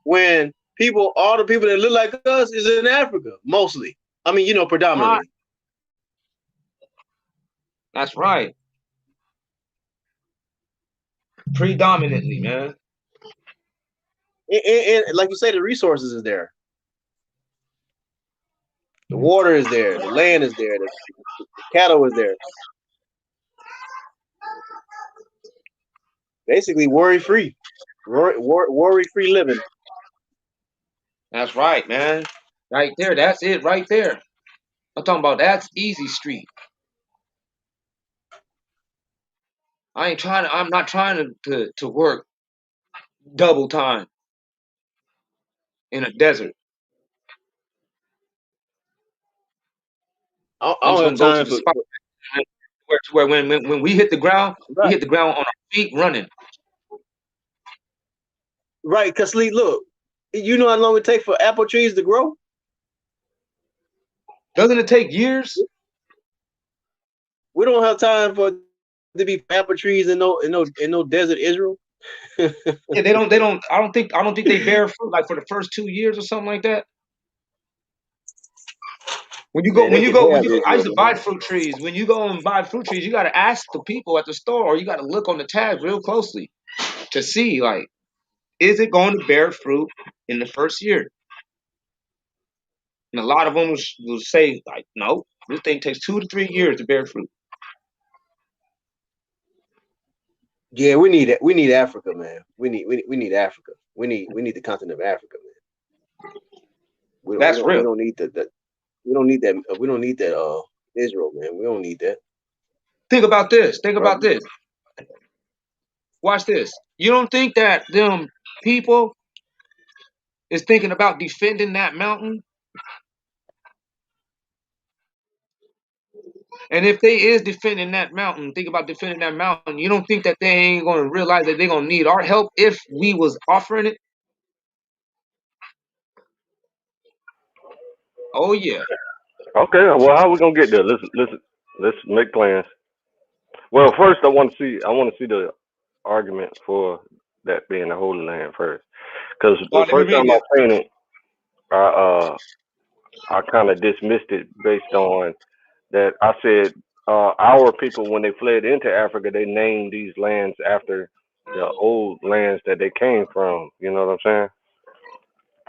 when all the people that look like us is in Africa mostly. I mean, predominantly. That's right. Predominantly, man. And like you say, the resources is there. The water is there. The land is there. The cattle is there. Basically, worry-free. Worry-free living. That's right, man. Right there. That's it right there. I'm talking about that's easy street. I'm not trying to work double time in a desert. I I'm just don't have gonna go to time the for spot where when we hit the ground, we right, hit the ground on our feet running. right. Cause look, you know how long it takes for apple trees to grow? Doesn't it take years? We don't have time for to be apple trees in no desert Israel. Yeah, they don't I don't think they bear fruit like for the first 2 years or something like that. Man, they can When have you go, I Israel, used to buy man. fruit trees. When you go and buy fruit trees, you got to ask the people at the store, or you got to look on the tag real closely to see, like, is it going to bear fruit in the first year? And a lot of them will say, like, no, this thing takes 2 to 3 years to bear fruit. Yeah, we need it. We need Africa, man. We need Africa. We need the continent of Africa, man. That's We real. don't need that. We don't need that. We don't need that. Israel, man. We don't need that. Think about this. Think Brother. about this. Watch this. You don't think that them people is thinking about defending that mountain? And if they is defending that mountain, think about defending that mountain. You don't think that they ain't going to realize that they're going to need our help if we was offering it? Oh yeah. Okay, well, how we gonna get there? Let's make plans. Well, first I want to see the argument for that being the Holy Land first, because Oh, the let me first read time I this. seen it, I I kind of dismissed it based on that. I said our people, when they fled into Africa, they named these lands after the old lands that they came from. You know what I'm saying?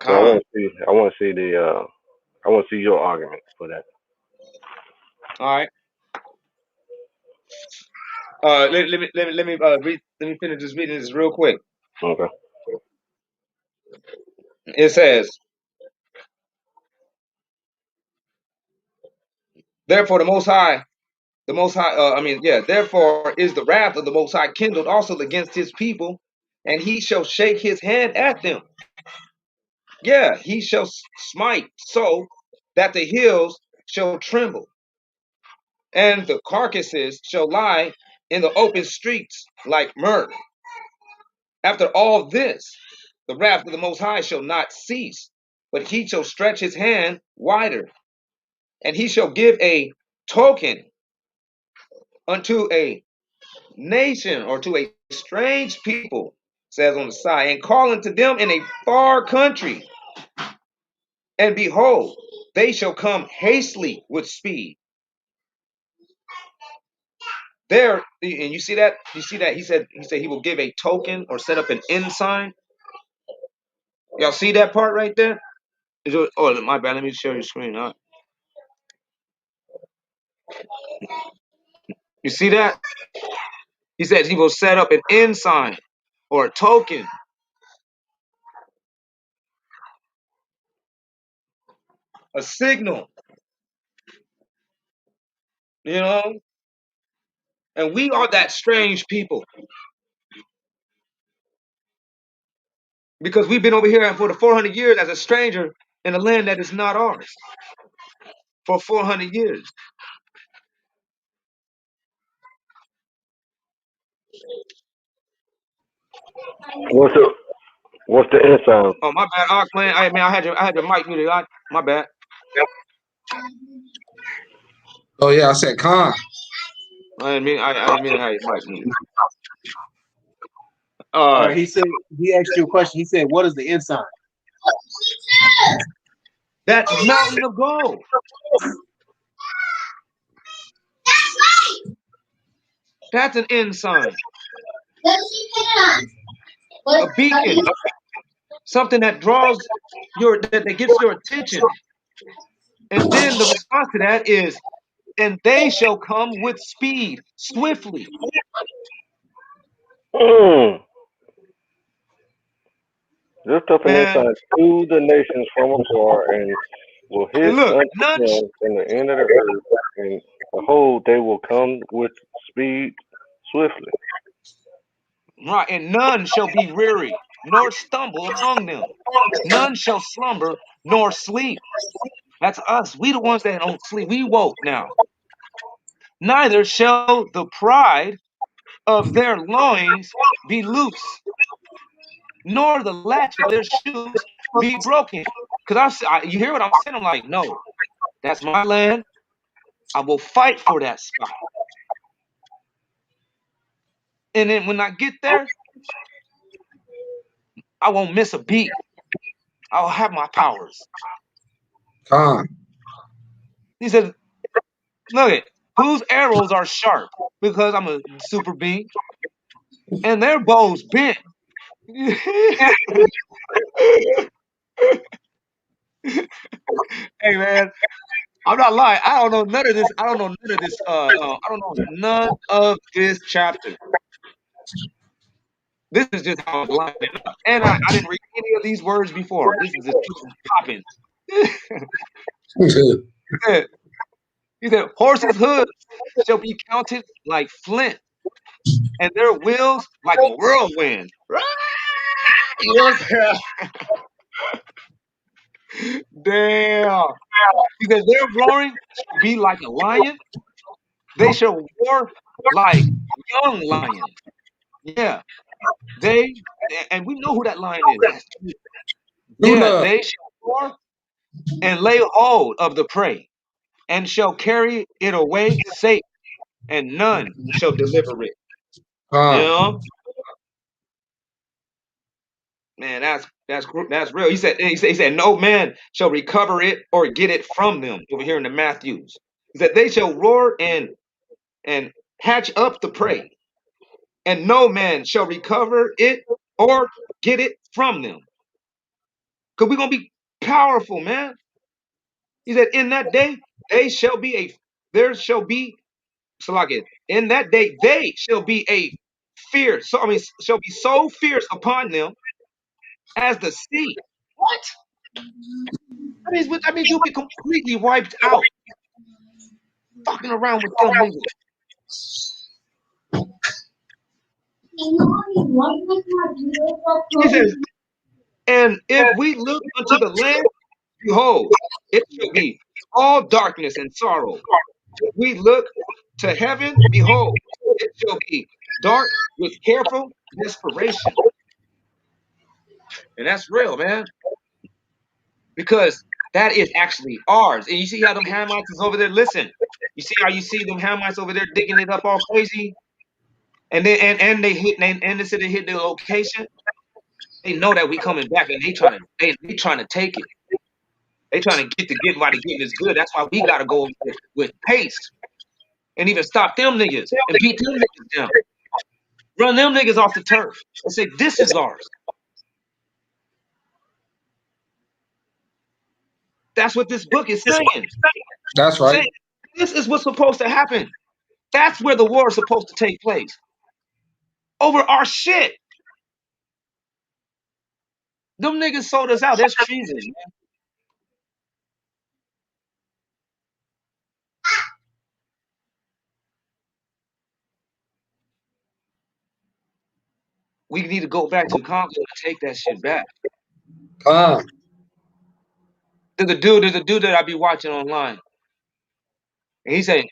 So Con. I want to see your argument for that. All right. Let me finish this reading this real quick. Okay. It says, therefore the Most High. Therefore is the wrath of the Most High kindled also against his people, and he shall shake his hand at them. Yeah, he shall smite so that the hills shall tremble, and the carcasses shall lie in the open streets like murk. After all this, the wrath of the Most High shall not cease, but he shall stretch his hand wider, and he shall give a token unto a nation or to a strange people, says on the side, and call unto them in a far country. And behold, they shall come hastily with speed. There, and you see that? You see that? He said he will give a token or set up an ensign. Y'all see that part right there? Oh, my bad. Let me share your screen. You see that? He said he will set up an ensign or a token, a signal, you know? And we are that strange people because we've been over here for the 400 years as a stranger in a land that is not ours for 400 years. What's the What's the ensign? Oh, my bad, man. I had your mic muted. My bad. Oh yeah, I said con. I didn't mean to have your mic muted. All right, he asked you a question. He said, "What is the ensign?" That mountain of gold. That's an ensign, a beacon, something that that gets your attention. And then the response to that is, and they shall come with speed, swiftly. Mm. Lift up an Man, ensign to the nations from afar, and will hiss look, unto them from the end of the earth, and behold, they will come with speed swiftly. right, and none shall be weary, nor stumble among them. None shall slumber nor sleep. That's us. We the ones that don't sleep. We woke now. Neither shall the pride of their loins be loose, nor the latch of their shoes be broken. Because you hear what I'm saying? I'm like, no, that's my land. I will fight for that spot. And then when I get there, I won't miss a beat. I'll have my powers. Con. He said, look it, whose arrows are sharp? Because I'm a super being. And their bows bent. Hey man, I'm not lying. I don't know none of this. I don't know none of this. I don't know none of this chapter. This is just how it's lining up. And I didn't read any of these words before. This is just popping. He said, horses' hooves shall be counted like flint, and their wheels like a whirlwind. You know what I'm saying? Damn. He said, their roaring shall be like a lion. They shall roar like young lions. Yeah. They, and we know who that lion is. That's Jesus. Yeah, Luna. they shall roar and lay hold of the prey, and shall carry it away safe, and none shall deliver it. You Con. know? Man, that's real. He said, no man shall recover it or get it from them. Over here in the Matthews, he said they shall roar and hatch up the prey, and no man shall recover it or get it from them. Cause we're gonna be powerful, man. He said, in that day there shall be so like it. In that day they shall be a fierce. So I mean, shall be so fierce upon them as the sea. What? I mean, you'll be completely wiped out. Fucking around with them niggas. He says, and if we look unto the land, behold, it shall be all darkness and sorrow. If we look to heaven, behold, it shall be dark with careful desperation. And that's real, man. Because that is actually ours. And you see how them Hamites is over there? Listen, you see how you see them Hamites over there digging it up all crazy? And then and they hit and they said they hit the location. They know that we coming back and they trying to take it. They trying to get while the getting is good. That's why we gotta go with pace and even stop them niggas and beat them niggas down. Run them niggas off the turf and say this is ours. That's what this book is saying. That's right. Saying, this is what's supposed to happen. That's where the war is supposed to take place. Over our shit. Them niggas sold us out. That's treason, man. We need to go back to Congo and take that shit back. There's a dude that I be watching online. And he said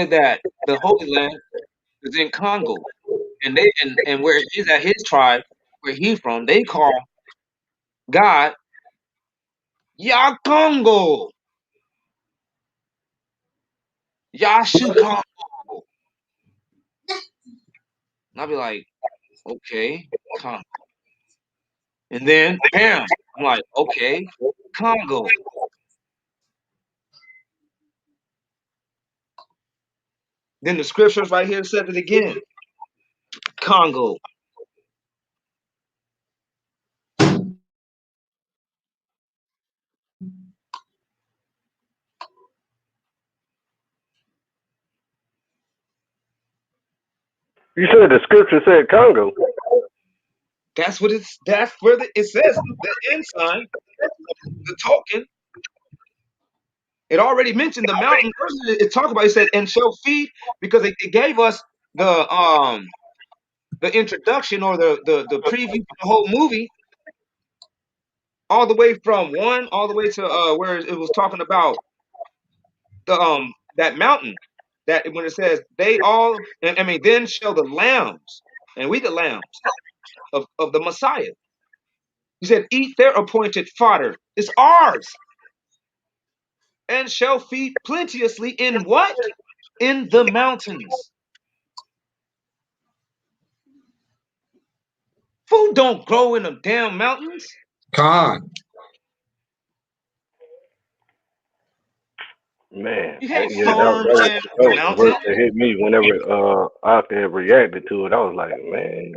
that the Holy Land is in Congo. And they and where he's at his tribe, where he's from, they call God Ya Congo. Yashu Congo. And I'll be like, okay, Congo. And then bam, I'm like, okay, Congo. Then the scriptures right here said it again. Congo. You said the scripture said Congo. That's where it says the ensign, the token. It already mentioned the mountain. It talked about. It said and shall feed because it gave us the introduction or the preview for the whole movie, all the way from one all the way to where it was talking about the that mountain. That when it says they all, and I mean, then shall the lambs, and we the lambs of the Messiah. He said, eat their appointed fodder. It's ours. And shall feed plenteously in what? In the mountains. Food don't grow in them damn mountains. Con. Man, You have yeah, farms and that was the mountains. verse that hit me whenever Arthur had reacted to it. I was like, man,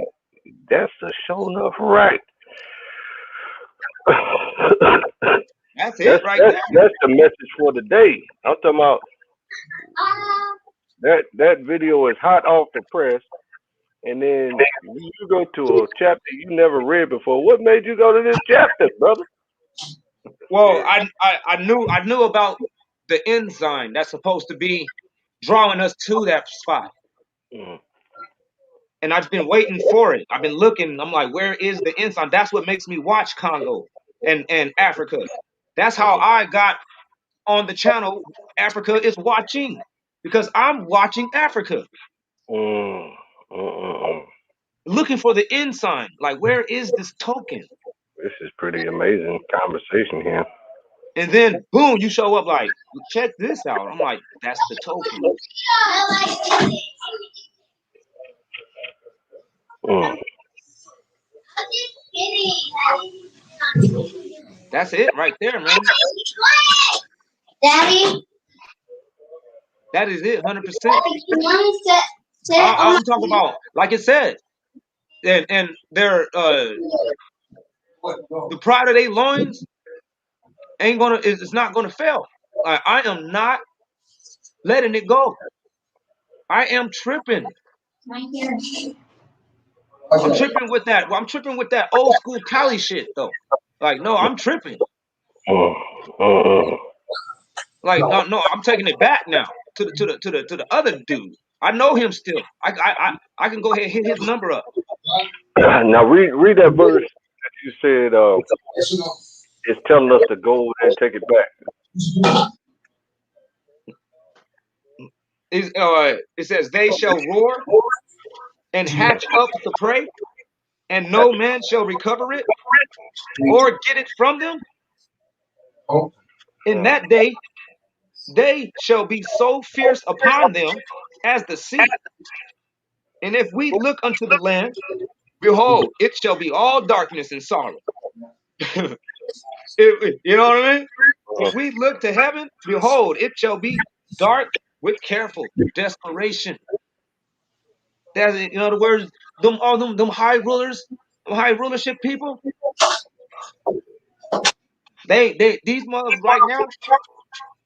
that's a show enough right. That's it right there. That's the message for the day. I'm talking about that video is hot off the press, and then you go to a chapter you never read before. What made you go to this chapter, brother? Well, I knew about the enzyme that's supposed to be drawing us to that spot. And I've been waiting for it. I've been looking. I'm like, where is the enzyme? That's what makes me watch Congo and Africa. That's how I got on the channel. Africa is watching because I'm watching Africa. Looking for the ensign. Like, where is this token? This is pretty amazing conversation here. And then, boom, you show up like, check this out. I'm like, that's the token. That's it right there, man. Daddy, That is it, 100%. Mommy sit on I'm talking about, like it said, and their the pride of their loins ain't gonna it's not gonna fail. I am not letting it go. I am tripping. my hair. I'm tripping with that. Well, I'm tripping with that old school Cali shit though. Like, no, I'm tripping. Like, no, I'm taking it back now to the other dude. I know him still. I can go ahead and hit his number up. Now read that verse that you said. It's telling us to go and take it back. It says they shall roar and hatch up the prey, and no man shall recover it or get it from them. In that day, they shall be so fierce upon them as the sea. And if we look unto the land, behold, it shall be all darkness and sorrow. You know what I mean? If we look to heaven, behold, it shall be dark with careful desperation. That's, in other words, them high rulers, them high rulership people, these mothers right now,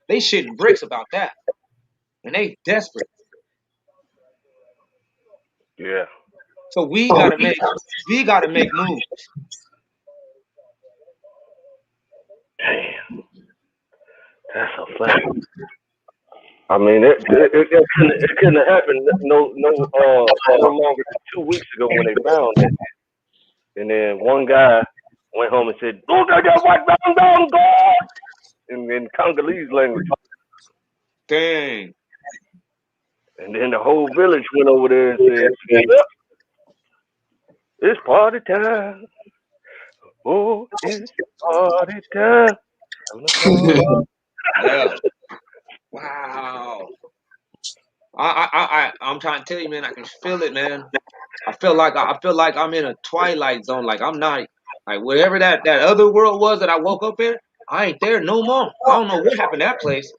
they shitting bricks about that. And they desperate. Yeah. So we gotta make moves. Damn, that's a fact. I mean, it couldn't have happened no longer than 2 weeks ago when they found it. And then one guy went home and said, "Look at that white man down, God!" in Congolese language. Dang. And then the whole village went over there and said, "Yep, it's party time. Oh, it's party time." Yeah. Wow. I'm trying to tell you, man. I can feel it, man. I feel like I'm in a twilight zone. Like I'm not like whatever that other world was that I woke up in. I ain't there no more. I don't know what happened to that place.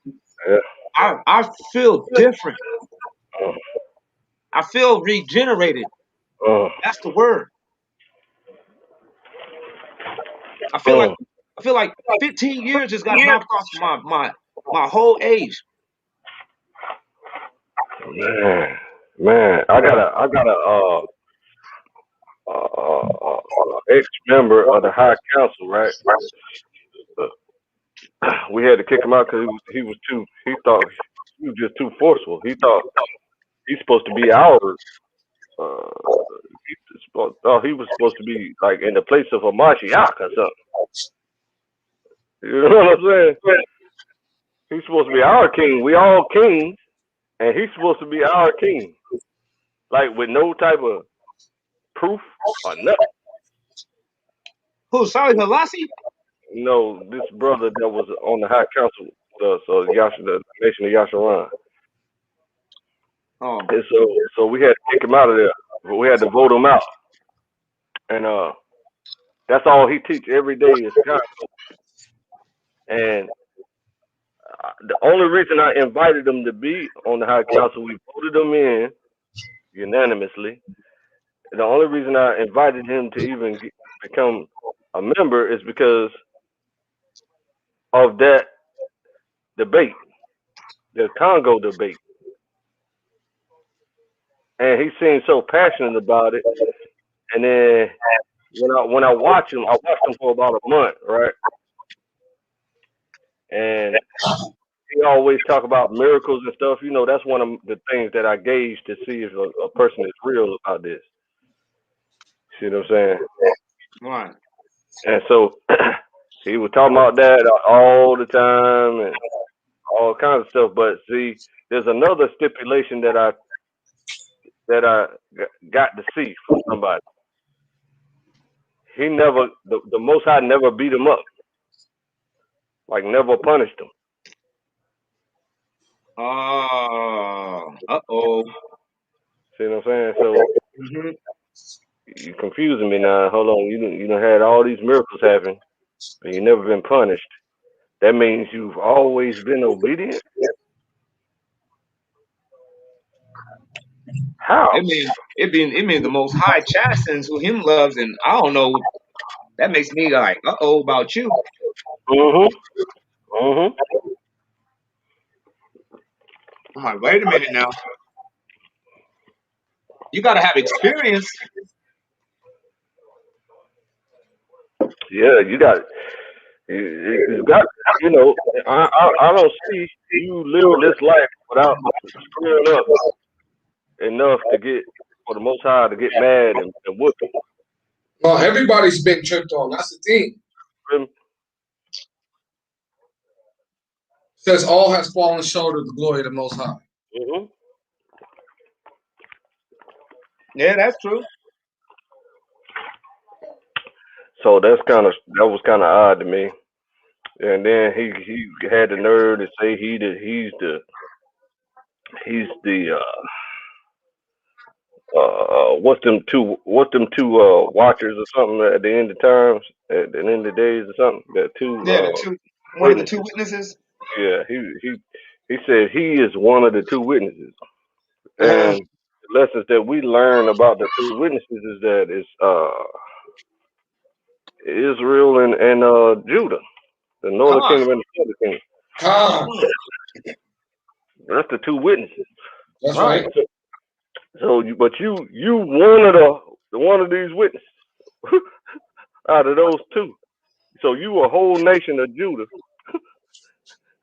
Yeah. I feel different. I feel regenerated. That's the word. I feel like 15 years just got knocked off my whole age. Man, I got a ex member of the High Council, right? We had to kick him out because he thought he was just too forceful. He thought he's supposed to be our. He was supposed to be like in the place of a Mashiach or something. You know what I'm saying? He's supposed to be our king. We all kings, and he's supposed to be our king, like with no type of proof or nothing. Who? Sorry, Halasi? No, this brother that was on the High Council with us, so the Nation of Yasharan. Oh. And so we had to kick him out of there. We had to vote him out. And that's all he teach every day is gospel. And the only reason I invited him to be on the High Council, we voted him in unanimously. The only reason I invited him to even become a member is because of that debate, the Congo debate. And he seemed so passionate about it. And then when I watched him for about a month, right? And he always talk about miracles and stuff. You know, that's one of the things that I gauge to see if a person is real about this. See what I'm saying? Right. And so he was talking about that all the time and all kinds of stuff. But see, there's another stipulation that I got to see from somebody. He never, the Most High never beat him up, like never punished him. Uh-oh. See what I'm saying? So you confusing me now. Hold on, you done had all these miracles happen, and you've never been punished, that means you've always been obedient? How? It means the Most High chastens who Him loves, and I don't know. That makes me like, about you. Mm-hmm. Mm-hmm. I'm like, wait a minute now. You got to have experience. Yeah, you got, I don't see you living this life without screwing up enough to get, for the Most High to get mad and whoop you. Well, everybody's been tricked on. That's the thing. Says all has fallen short of the glory of the Most High. Mm-hmm. Yeah, that's true. So that was kind of odd to me. And then he had the nerve to say he's the what's them two watchers or something at the end of times, at the end of the days or something, that two Yeah, one of the two witnesses. witnesses. Yeah, he said he is one of the two witnesses. And the lessons that we learn about the two witnesses is that it's Israel and Judah, the northern Con. kingdom and the southern kingdom. That's the two witnesses. That's right. So but you one of these witnesses out of those two. So you a whole nation of Judah.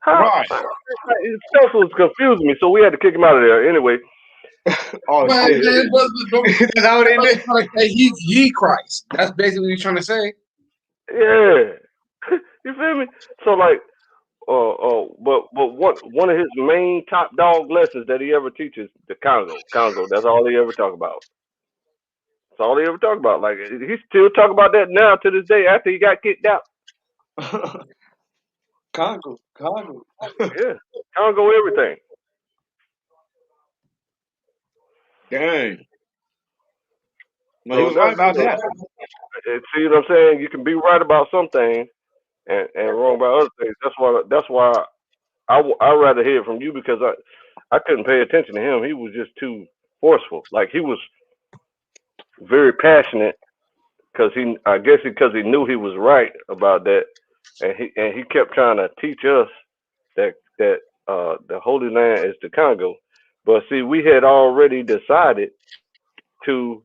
Right. It stuff was confusing me, so we had to kick him out of there anyway. Oh shit! That's how it ended. He's ye Christ. That's basically what you're trying to say. Yeah, you feel me? So like, but one of his main top dog lessons that he ever teaches, the Congo. That's all he ever talk about. That's all he ever talk about. Like he still talk about that now to this day after he got kicked out. Congo. Yeah, Congo everything. Dang. Well, So he was right about that. See what I'm saying? You can be right about some things and wrong about other things. That's why I rather hear it from you, because I couldn't pay attention to him. He was just too forceful. Like he was very passionate because he knew he was right about that, and he kept trying to teach us that the Holy Land is the Congo. But see, we had already decided to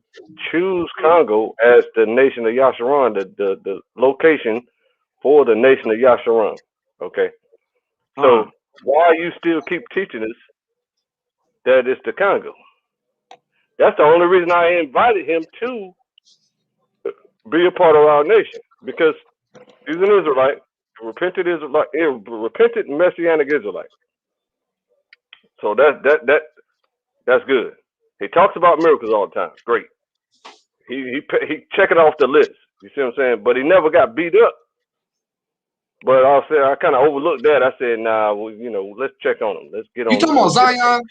choose Congo as the nation of Yasharon, the location for the nation of Yasharon. Okay, so why you still keep teaching us that it's the Congo? That's the only reason I invited him to be a part of our nation, because he's an Israelite, repentant Messianic Israelite. So that's good. He talks about miracles all the time. Great. He check it off the list. You see what I'm saying? But he never got beat up. But I kind of overlooked that. I said, nah, well, let's check on him. Let's get on. You talking about Zion?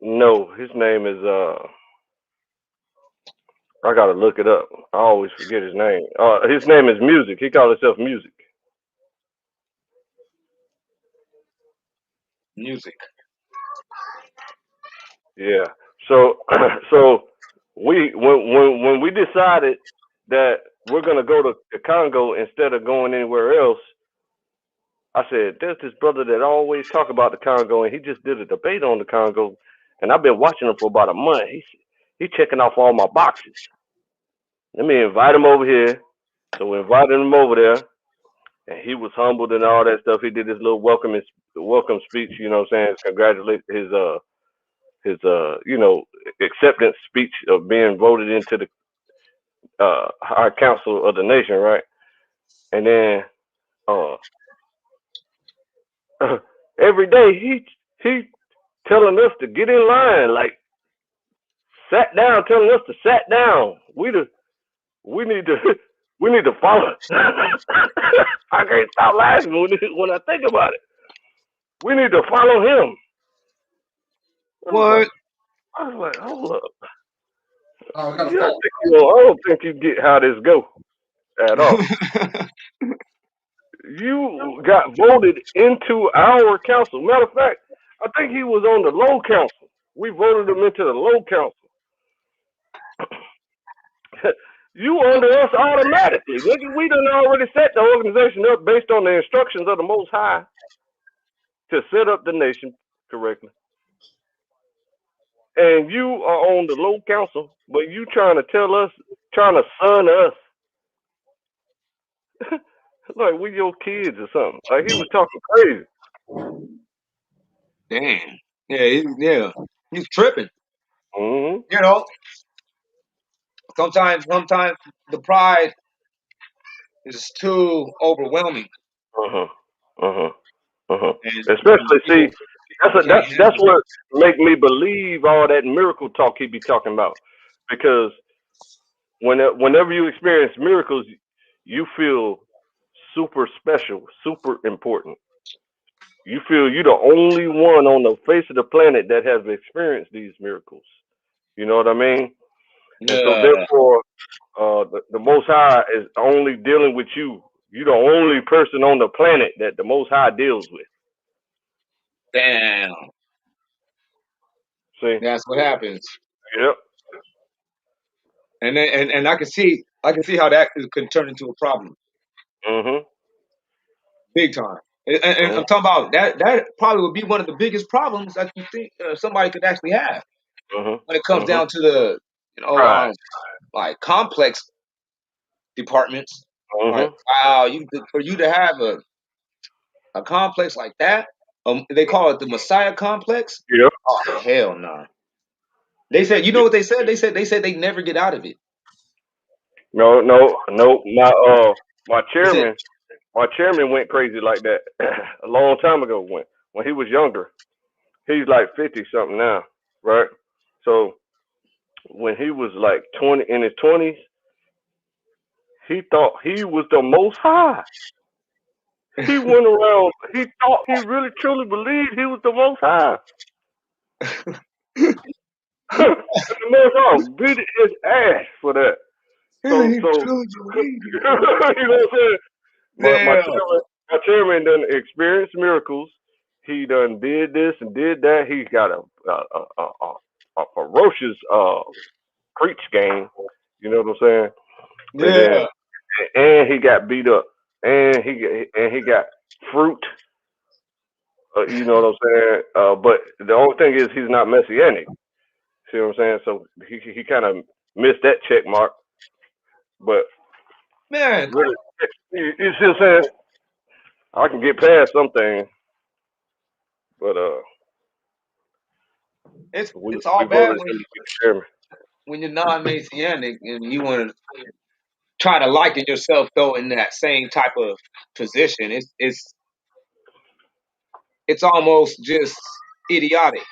No, his name is I gotta look it up. I always forget his name. His name is Music. He calls himself Music. Music. Yeah. So so when we decided that we're gonna go to the Congo instead of going anywhere else, I said, there's this brother that always talk about the Congo, and he just did a debate on the Congo, and I've been watching him for about a month. He's checking off all my boxes. Let me invite him over here. So we invited him over there, and he was humbled and all that stuff. He did his little welcome speech, you know what I'm saying? Congratulate his acceptance speech of being voted into the High Council of the nation, right? And then every day he telling us to get in line, like sat down, telling us to sat down. We need to follow. I can't stop laughing when I think about it. We need to follow him. What? I was like, hold up. Oh, I don't think you get how this go at all. You got voted into our council. Matter of fact, I think he was on the low council. We voted him into the low council. You under us automatically. Nigga, we done already set the organization up based on the instructions of the Most High to set up the nation correctly. And you are on the low council, but you trying to tell us, trying to son us, like we your kids or something. Like he was talking crazy. Damn. Yeah, he's tripping. Mm-hmm. You know, sometimes the pride is too overwhelming, Uh-huh. Uh-huh. Uh-huh. and Especially, see, people can't that's handle it. what make me believe all that miracle talk he be talking about. Because whenever you experience miracles, you feel super special, super important. You feel you're the only one on the face of the planet that has experienced these miracles. You know what I mean? And so Yeah, therefore, the Most High is only dealing with you. You're the only person on the planet that the Most High deals with. damn. See? That's what happens. Yep. And then, and I can see how that could turn into a problem, Mhm. big time. And I'm talking about that. That probably would be one of the biggest problems that you think somebody could actually have Mhm. when it comes Mhm. down to the Right. like complex departments. Like Mhm. wow, for you to have a complex like that, they call it the Messiah complex. Yep. Oh hell no! They said, you know what they said? They said they never get out of it. No. No. No. My They said, chairman went crazy like that a long time ago when he was younger. He's like 50 something now, right? So when he was like 20 in his 20s, he thought he was the Most High. He went around. He thought he really truly believed he was the Most High. And the Most High beat his ass for that. So he truly believed you know what I'm saying? My it. chairman done experienced miracles. He done did this and did that. He's got a ferocious preach game. You know what I'm saying? And then Yeah, he got beat up, and he got fruit. You know what I'm saying? But the only thing is he's not messianic. See what I'm saying? So he kind of missed that check mark. But man, really, you see what I'm saying? I can get past some things, but we it's all bad voted when him to be the chairman. you're non-messianic and you want to try to liken yourself though in that same type of position. It's almost just idiotic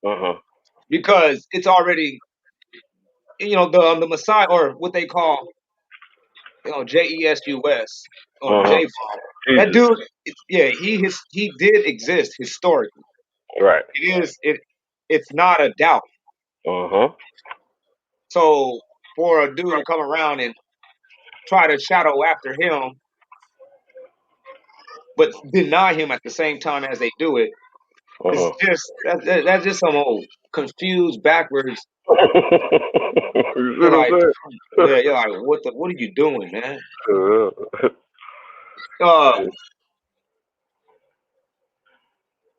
Uh-huh. because it's already the Messiah, or what they call Jesus or Uh-huh. J. That Jesus. dude, yeah, he did exist historically. Right. It's not a doubt. Uh-huh. So for a dude to come around and try to shadow after him, but deny him at the same time as they do it, it's Uh-huh. just that's just some old confused backwards. You see You're what like, I'm saying? yeah, you're like, what are you doing, man? Uh, Uh,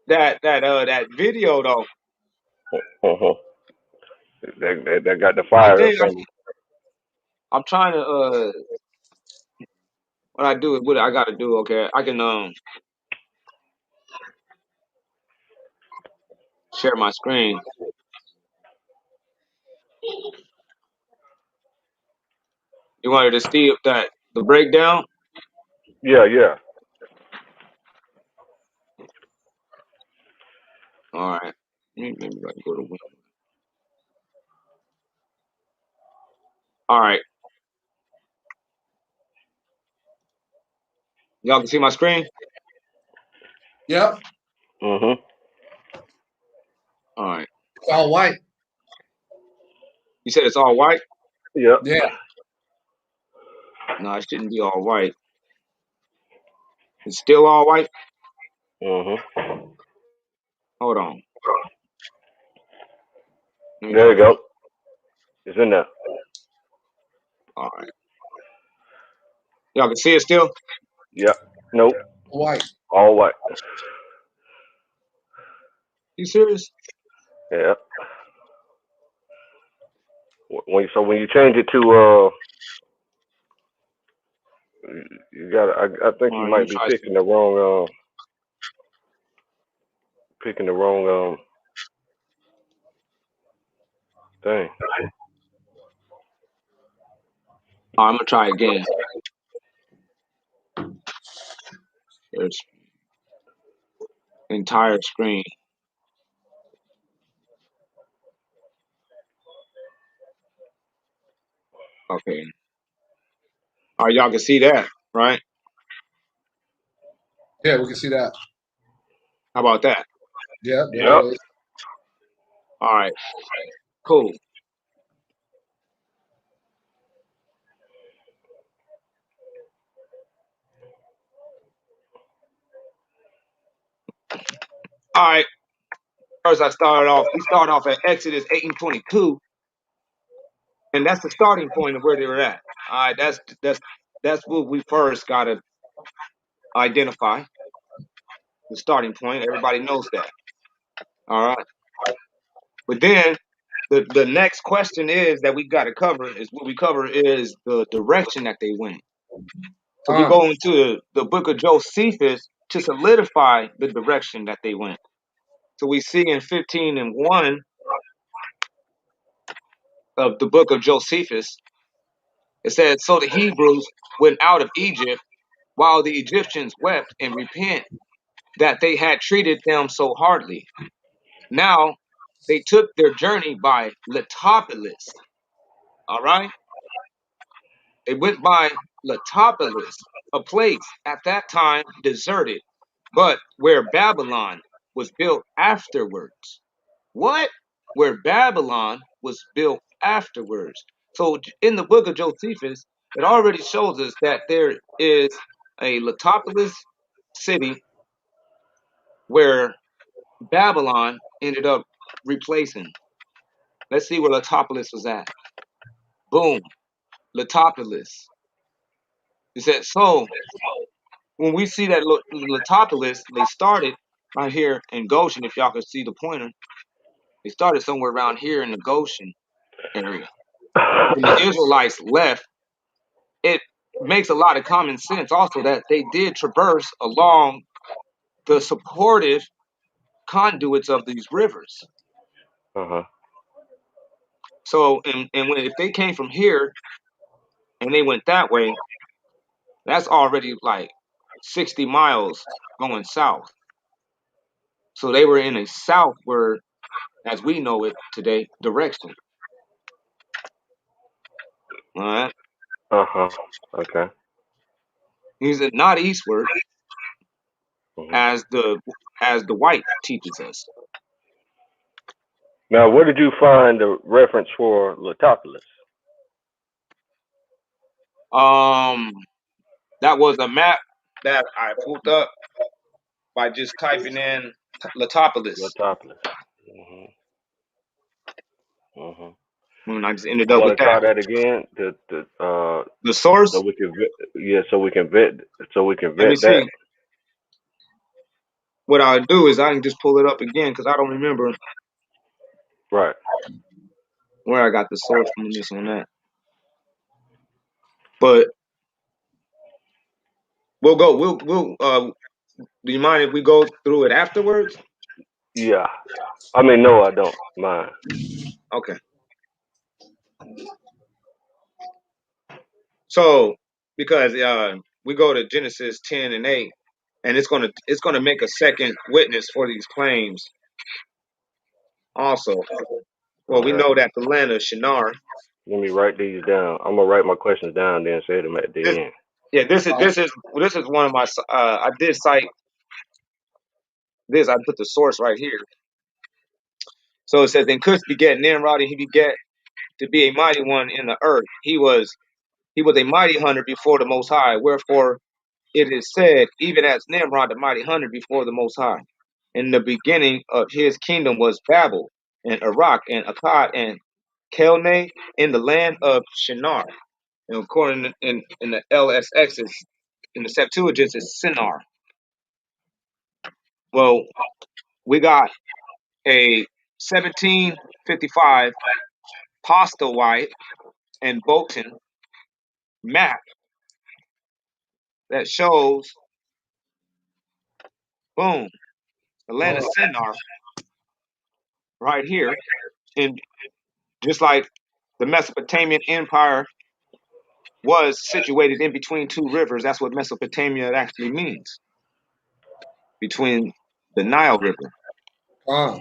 that video though, uh-huh. They got the I fire up think on them. I'm trying to what I do, what I got to do. Okay, I can share my screen. You wanted to see if the breakdown. Yeah, yeah. All right, maybe I can go to win. All right, y'all can see my screen. Yep. Mm-hmm. All right, It's all white. you said it's all white. Yep. Yeah. No, it shouldn't be all white. It's still all white. Mm-hmm. Hold on. Let me There try you to. go. It's in there. All right. Y'all can see it still. Yep. Nope. White. All white. You serious? Yeah. When you change it to you got I think All you right. Let me might be try some. picking the wrong thing. All right, I'm gonna try again. There's entire screen. Okay. All right, y'all can see that, right? Yeah, we can see that. How about that? Yeah, there Yep. it is. All right. Cool. All right. First, we started off at Exodus 8 and 22, and that's the starting point of where they were at. All right. That's what we first gotta identify. The starting point. Everybody knows that. All right. But then the next question is that we got to cover is what we cover is the direction that they went. So we go into the book of Josephus to solidify the direction that they went. So we see in 15 and 1 of the book of Josephus, it says, so the Hebrews went out of Egypt while the Egyptians wept and repent that they had treated them so hardly. Now they took their journey by Letopolis. All right. They went by Letopolis, a place at that time deserted, but where Babylon was built afterwards. What? Where Babylon was built afterwards. So in the book of Josephus, it already shows us that there is a Letopolis city where Babylon ended up replacing. Let's see where Letopolis was at. Boom, Letopolis. It said, so when we see that Letopolis, they started right here in Goshen. If y'all can see the pointer, they started somewhere around here in the Goshen area. When the Israelites left, it makes a lot of common sense also that they did traverse along the supportive conduits of these rivers. Uh-huh. So, and when if they came from here and they went that way, that's already like 60 miles going south. So they were in a southward, as we know it today, direction. All right. Uh-huh. Okay. He's not eastward, Hmm. as the white teaches us. Now, where did you find the reference for Letopolis? Um, that was a map that I pulled up by just typing in Letopolis, Letopolis. Hmm. Hmm. and I just ended You up with want to that. try that again? The So source. we can yeah, so we can Let me vet that. see. What I'll do is I can just pull it up again because I don't remember Right. where I got the source from this on that. But we'll go. We'll. Do you mind if we go through it afterwards? Yeah. I mean, no, I don't mind. Okay. So because we go to Genesis 10 and 8, and it's gonna make a second witness for these claims also. Well, we Okay. know that the land of Shinar. Let me write these down. I'm gonna write my questions down, then say them at This, the end. yeah, this is one of my. I did cite this. I put the source right here. So it says, "Then Cush begat Nimrod, and he begat to be a mighty one in the earth. He was He was a mighty hunter before the Most High. Wherefore it is said, even as Nimrod, the mighty hunter before the Most High. In the beginning of his kingdom was Babel, and Iraq, and Akkad, and Calneh in the land of Shinar. And according in the LSX, in the Septuagint, it's Sinar. Well, we got a 1755 Postlethwaite and Bolton map that shows, boom, the land of Sinar right here. And just like the Mesopotamian Empire was situated in between two rivers, that's what Mesopotamia actually means, between the Nile River. All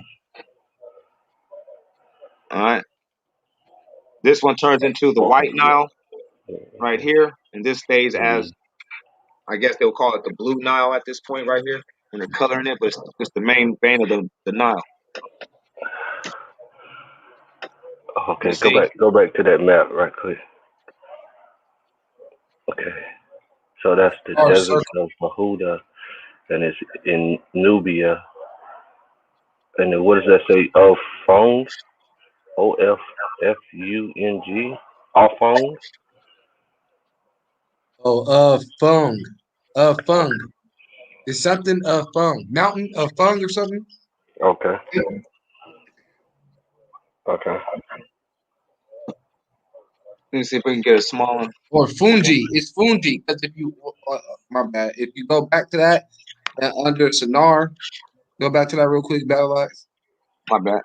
right. This one turns into the White Nile right here, and this stays as, I guess they'll call it the Blue Nile at this point right here, and they're coloring it, but it's the main vein of the Nile. Okay, go back to that map right quick. Okay, so that's the desert of Mahuda, and it's in Nubia. And then what does that say? Ofung, Ofung, Ofung. Oh, Fung. It's something Fung. Mountain of Fung or something. Okay. Okay. Let me see if we can get a small one. Or Fungi. It's Fungi. Because if you, my bad. If you go back to that, under Sinar, go back to that real quick, Battle Axe. My bad.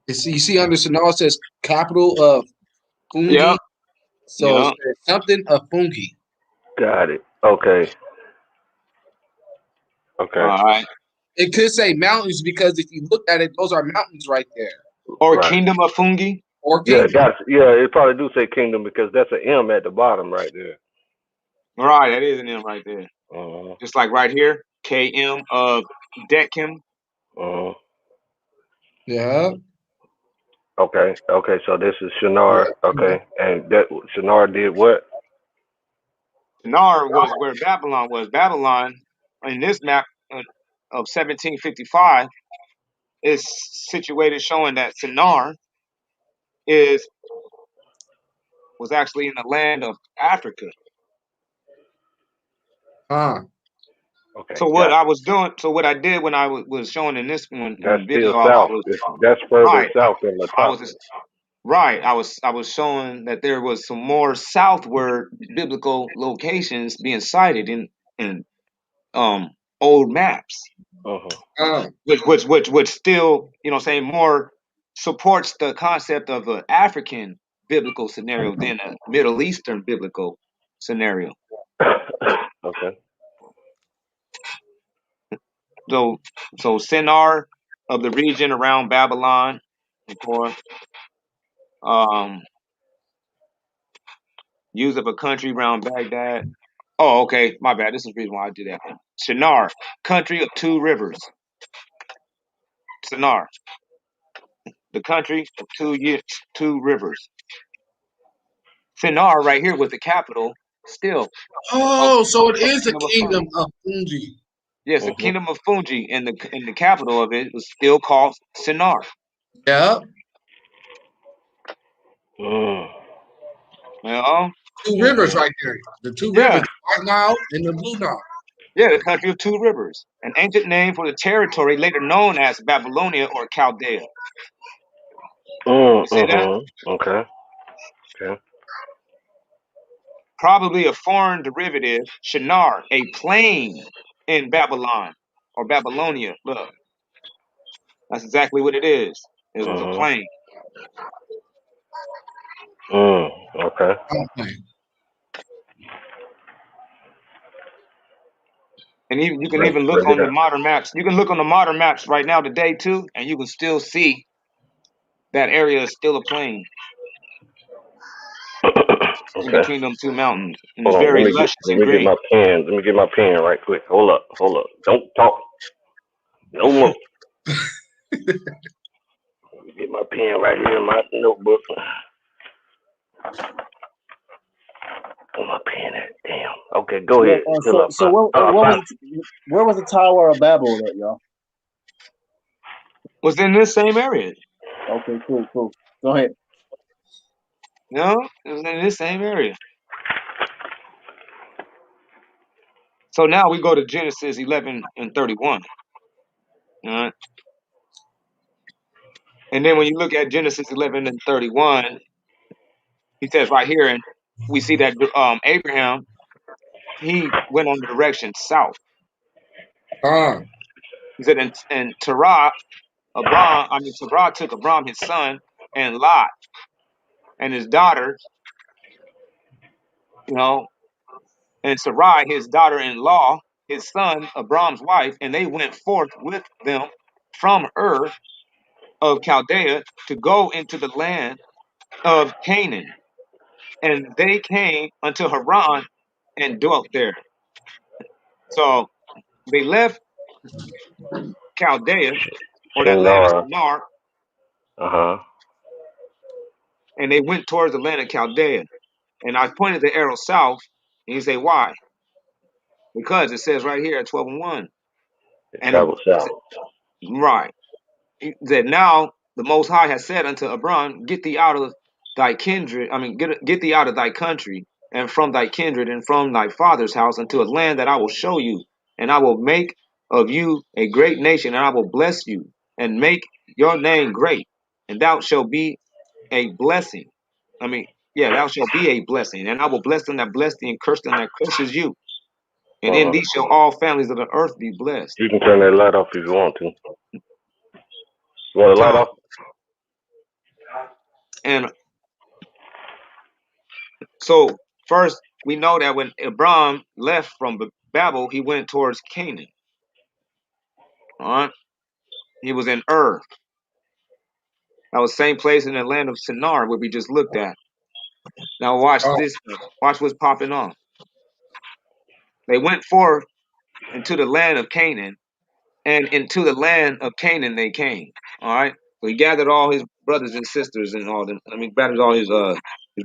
You see under Sinar, it says capital of Fungi. Yeah. So it's something of Fungi. Got it. Okay. Okay. All right. It could say mountains because if you look at it, those are mountains right there. Or Kingdom of Fungi. Or Kingdom. It probably do say kingdom because that's an M at the bottom right there. Right, that is an M right there. Just like right here, KM of Deckim. Yeah. Okay. So this is Shinar. Okay, and that Shinar did what? Shinar was where Babylon was. Babylon, in this map of 1755, is situated showing that Shinar was actually in the land of Africa. Okay. So what I was doing, what I did when I was showing in this one That's video, still south. That's further south than the top. I was showing that there was some more southward biblical locations being cited in old maps, which still, more supports the concept of an African biblical scenario than a Middle Eastern biblical scenario. Okay. So Sinar of the region around Babylon, of course. Use of a country around Baghdad. Oh, okay. My bad. This is the reason why I did that. Shinar, country of two rivers. Shinar, the country of two rivers. Shinar right here was the capital still. Oh, so it is the kingdom of Fungi. Yes, the kingdom of Fungi, and the capital of it was still called Shinar. Yeah. Two rivers right there. The two rivers, White Nile and the Blue Nile. Yeah, the country of two rivers. An ancient name for the territory later known as Babylonia or Chaldea. You see that? Okay. Probably a foreign derivative, Shinar, a plain in Babylon or Babylonia. Look, that's exactly what it is. It was a plain. Okay. And you can even look on the modern maps. You can look on the modern maps right now today too, and you can still see that area is still a plain. In between them two mountains. And it's very luscious and green. Let me get my pen right quick. Hold up. Don't talk. No more. Let me get my pen right here in my notebook. put my pen at? Damn. Okay, go Yeah. ahead. Fill up. So what Five. where was the Tower of Babel at, y'all? Was in this same area. Okay, cool. Go ahead. No, it was in this same area. So now we go to Genesis 11 and 31. All right. And then when you look at Genesis 11 and 31, he says right here, and we see that Abraham, he went on the direction south. He said, and Terah, Terah took Abram his son and Lot and his daughter, you know, and Sarai his daughter-in-law, his son Abram's wife, and they went forth with them from Ur of Chaldea to go into the land of Canaan. And they came unto Haran and dwelt there. So they left Chaldea, or that land of Shinar. Shinar, Uh-huh. and they went towards the land of Chaldea. And I pointed the arrow south, and you say, why? Because it says right here at 12 and 1. It And traveled south. right. That now the Most High has said unto Abram, get thee out of thy kindred, get thee out of thy country, and from thy kindred, and from thy father's house, unto a land that I will show you, and I will make of you a great nation, and I will bless you, and make your name great, and thou shalt be a blessing. Thou shalt be a blessing, and I will bless them that bless thee, and curse them that curses you. And in Uh-huh. thee shall all families of the earth be blessed. You can turn that light off if you want to. You want the light So, off? and so first we know that when Abram left from Babel, he went towards Canaan. All right, he was in Ur. That was the same place in the land of Shinar where we just looked at. Now watch this. Watch what's popping off. They went forth into the land of Canaan, and into the land of Canaan they came. All right. So he gathered all his brothers and sisters and all them. Gathered all his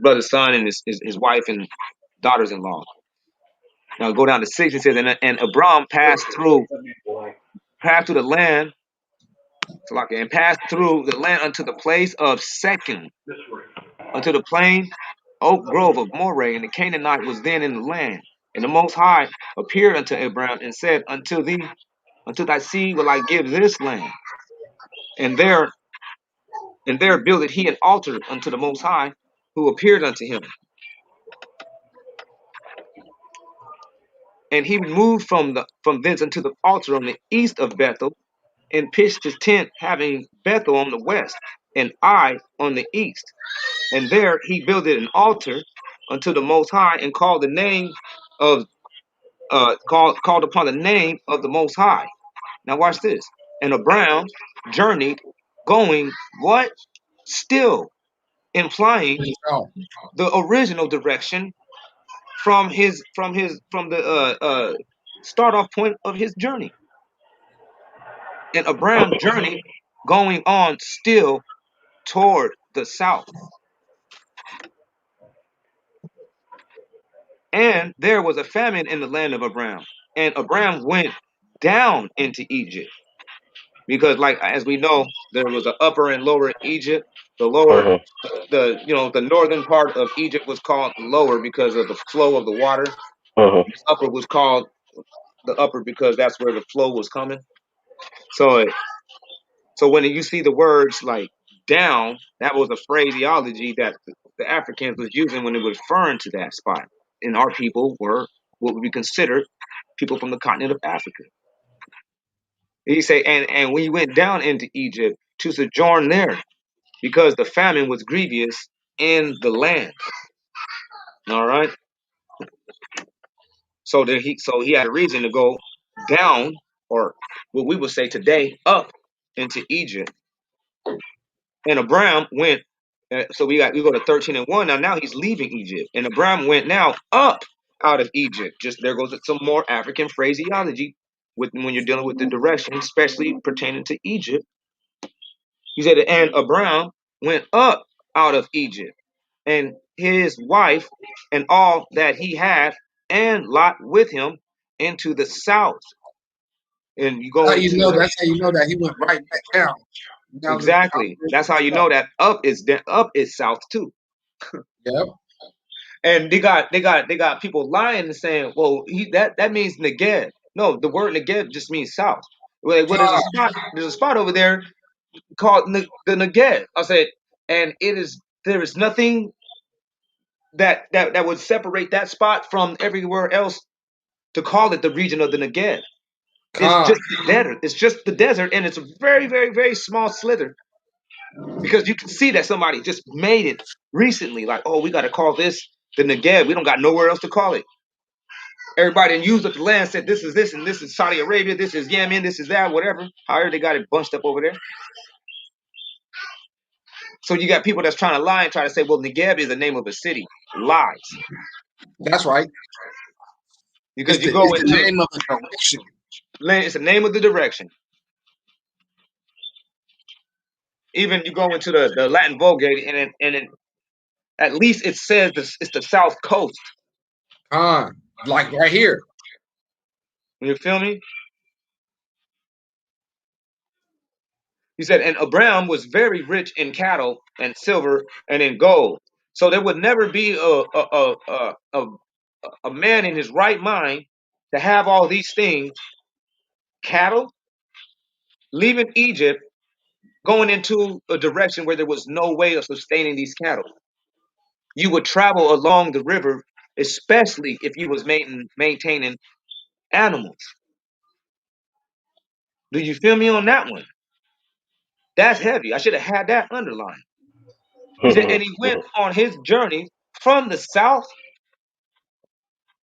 brother's son and his wife and daughters-in-law. Now go down to 6. It says, and Abram passed through the land, and passed through the land unto the place of Shechem, unto the plain oak grove of Moreh, and the Canaanite was then in the land. And the Most High appeared unto Abram and said, unto thy seed will I give this land. And there builded he an altar unto the Most High, who appeared unto him. And he removed from thence unto the altar on the east of Bethel, and pitched his tent, having Bethel on the west, and Ai on the east. And there he builded an altar unto the Most High, and called the name of called upon the name of the Most High. Now watch this. And Abram journeyed, going what? Still implying the original direction from the start off point of his journey. And Abram journeyed, going on still toward the south. And there was a famine in the land of Abram. And Abram went down into Egypt. Because, like, as we know, there was an upper and lower Egypt. The lower, Uh-huh. the northern part of Egypt was called lower because of the flow of the water. Uh-huh. The upper was called the upper because that's where the flow was coming. So when you see the words like down, that was a phraseology that the Africans was using when they were referring to that spot. And our people were what would be considered people from the continent of Africa. He say, and we went down into Egypt to sojourn there, because the famine was grievous in the land. All right. So he had a reason to go down, or what we would say today, up into Egypt. And Abram went. So we go to 13 and 1. Now he's leaving Egypt, and Abram went now up out of Egypt. Just there goes some more African phraseology when you're dealing with the direction, especially pertaining to Egypt. He said, and Abram went up out of Egypt, and his wife and all that he had, and Lot with him, into the south. And you go How you into know? That's how you know that he went right back down. exactly. That's how you know that up is south too. Yep. And they got people lying and saying, well, that means Negev. No, the word Negev just means south. Well, there's a Con, spot. There's a spot over there called the Negev. I said, and there is nothing that would separate that spot from everywhere else to call it the region of the Negev. It's con, just the desert. It's just the desert, and it's a very, very, very small slither because you can see that somebody just made it recently. Like, oh, we got to call this the Negev. We don't got nowhere else to call it. Everybody used up the land said this is this and this is Saudi Arabia, this is Yemen, this is that, whatever. However, they got it bunched up over there. So you got people that's trying to lie and try to say, well, Negev is the name of a city. Lies. that's right. Because you It's go the into name of the direction. it's the name of the direction. Even you go into the Latin Vulgate and at least it says it's the south coast. Con, like right here. You feel me? He said, and Abraham was very rich in cattle and silver and in gold. So there would never be a man in his right mind to have all these things, cattle, leaving Egypt, going into a direction where there was no way of sustaining these cattle. You would travel along the river, especially if you was maintaining animals. Do you feel me on that one? That's heavy. I should have had that underlined. He said, and he went on his journey from the south.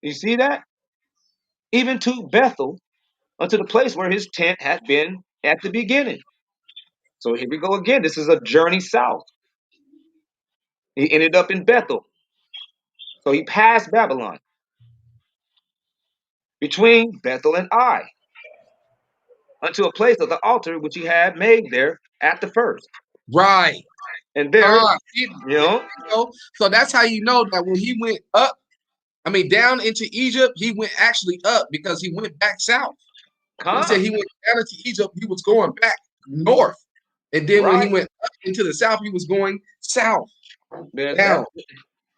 You see that? Even to Bethel, unto the place where his tent had been at the beginning. So here we go again. This is a journey south. He ended up in Bethel. So he passed Babylon between Bethel and Ai unto a place of the altar which he had made there at the first. Right. And there, Con. you know, So that's how you know that when he went up, I mean down into Egypt, he went actually up because he went back south. He said come, he went down into Egypt, he was going back north. And then when he right? went up into the south, he was going south, That down.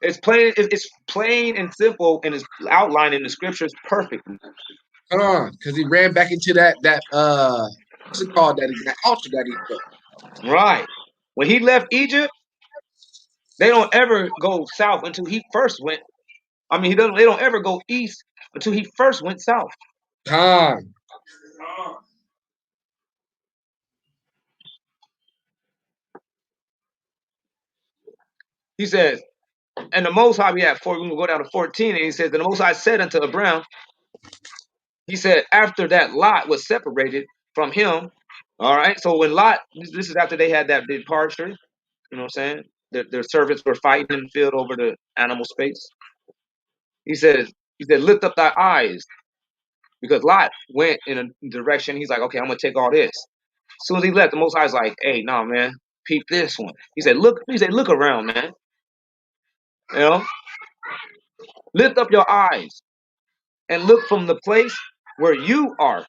it's plain and simple, and it's outlined in the scriptures perfectly. Because he ran back into that what's it called, that altar that he built. Right. When he left Egypt, they don't ever go south until he first went. I mean, they don't ever go east until he first went south. Con. He says, and the Most High, we have four. We will go down to 14, and he says, and the Most High said unto Abraham, he said, after that Lot was separated from him. All right. So when Lot, this is after they had that departure. You know what I'm saying? Their servants were fighting in the field over the animal space. He says, lift up thy eyes, because Lot went in a direction. He's like, okay, I'm gonna take all this. As soon as he left, the Most High's like, hey, nah, man, peep this one. He said, look around, man. You know, lift up your eyes and look from the place where you are,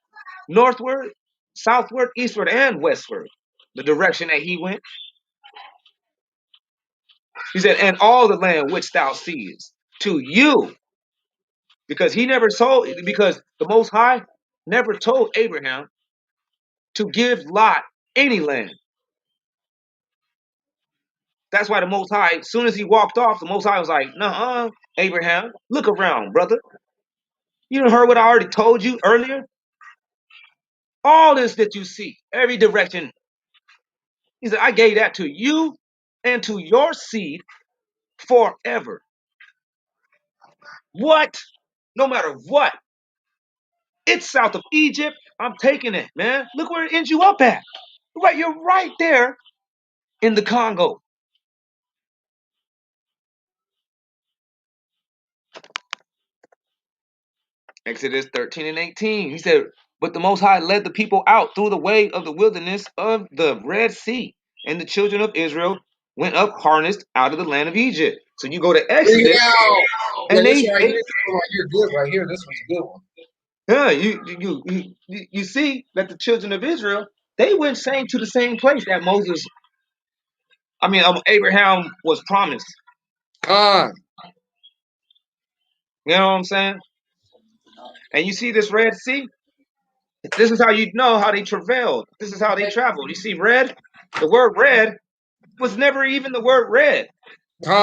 northward, southward, eastward, and westward, the direction that he went. He said, and all the land which thou seest, to you, because the Most High never told Abraham to give Lot any land. That's why the Most High, as soon as he walked off, the Most High was like, "Nuh-uh, Abraham, look around, brother. You done heard what I already told you earlier? All this that you see, every direction." He said, I gave that to you and to your seed forever. What? No matter what. It's south of Egypt. I'm taking it, man. Look where it ends you up at. Right, you're right there in the Congo. Exodus 13 and 18. He said, but the Most High led the people out through the way of the wilderness of the Red Sea, and the children of Israel went up harnessed out of the land of Egypt. So you go to Bring it Exodus, out. Yeah, and this they, right they here. This one right here, good right here. This one's a good one. yeah, you see that the children of Israel, they went same to the same place that Abraham was promised. Con. You know what I'm saying? And you see this Red Sea. This is how you know how they travailed. This is how they traveled. You see, red. The word red was never even the word red.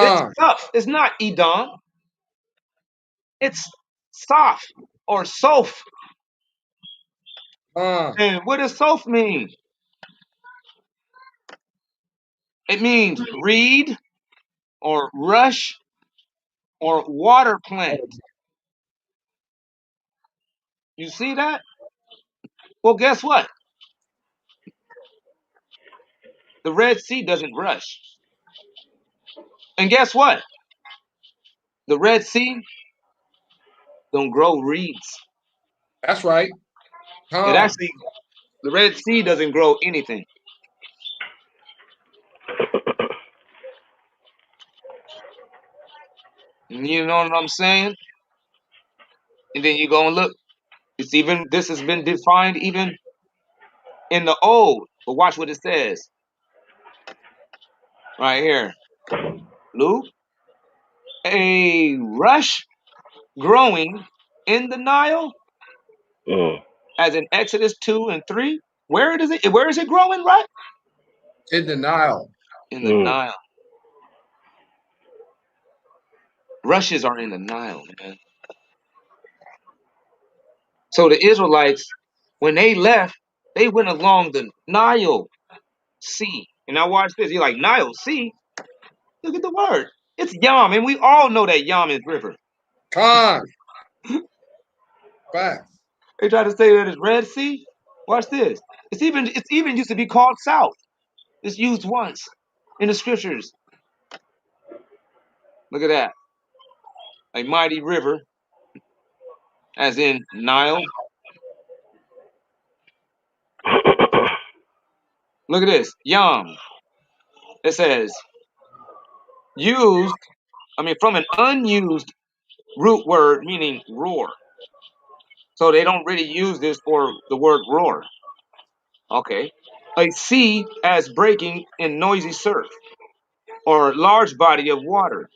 It's Con. tough. It's not Edom. It's Soph or Soph. Con. And what does Soph mean? It means reed or rush or water plant. You see that? Well, guess what? The Red Sea doesn't rush. And guess what? The Red Sea don't grow reeds. That's right. It Con. actually, the Red Sea doesn't grow anything. You know what I'm saying? And then you go and look. This has been defined even in the old. But watch what it says right here. Luke, a rush growing in the Nile, Mm. as in Exodus 2 and 3. Where is it? Where is it growing, right? In denial. In the Mm. Nile. Rushes are in the Nile, man. So the Israelites, when they left, they went along the Nile Sea. And now watch this. You're like, Nile Sea? Look at the word. It's Yam, and we all know that Yam is river. Con. Facts. They try to say that it's Red Sea. Watch this. It's even used to be called South. It's used once in the scriptures. Look at that. A mighty river, as in Nile. Look at this. Yam. It says used, from an unused root word meaning roar. So they don't really use this for the word roar. Okay. A sea as breaking in noisy surf or large body of water,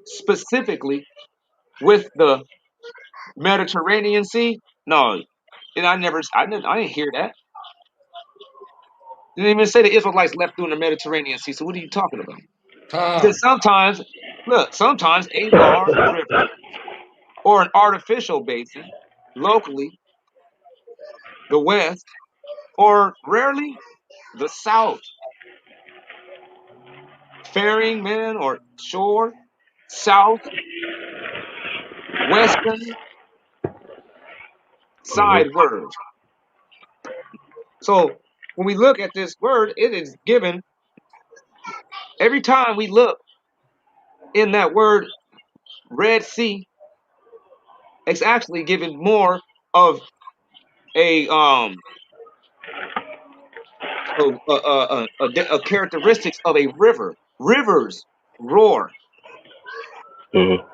specifically with the Mediterranean Sea? No, and I didn't hear that. Didn't even say the Israelites left through the Mediterranean Sea. So what are you talking about? He said Con. sometimes a large river or an artificial basin, locally the west, or rarely the south, faring man or shore, south, western Mhm. side word. So when we look at this word, it is given every time we look in that word Red Sea, it's actually given more of a a characteristics of a river. Rivers roar Mhm.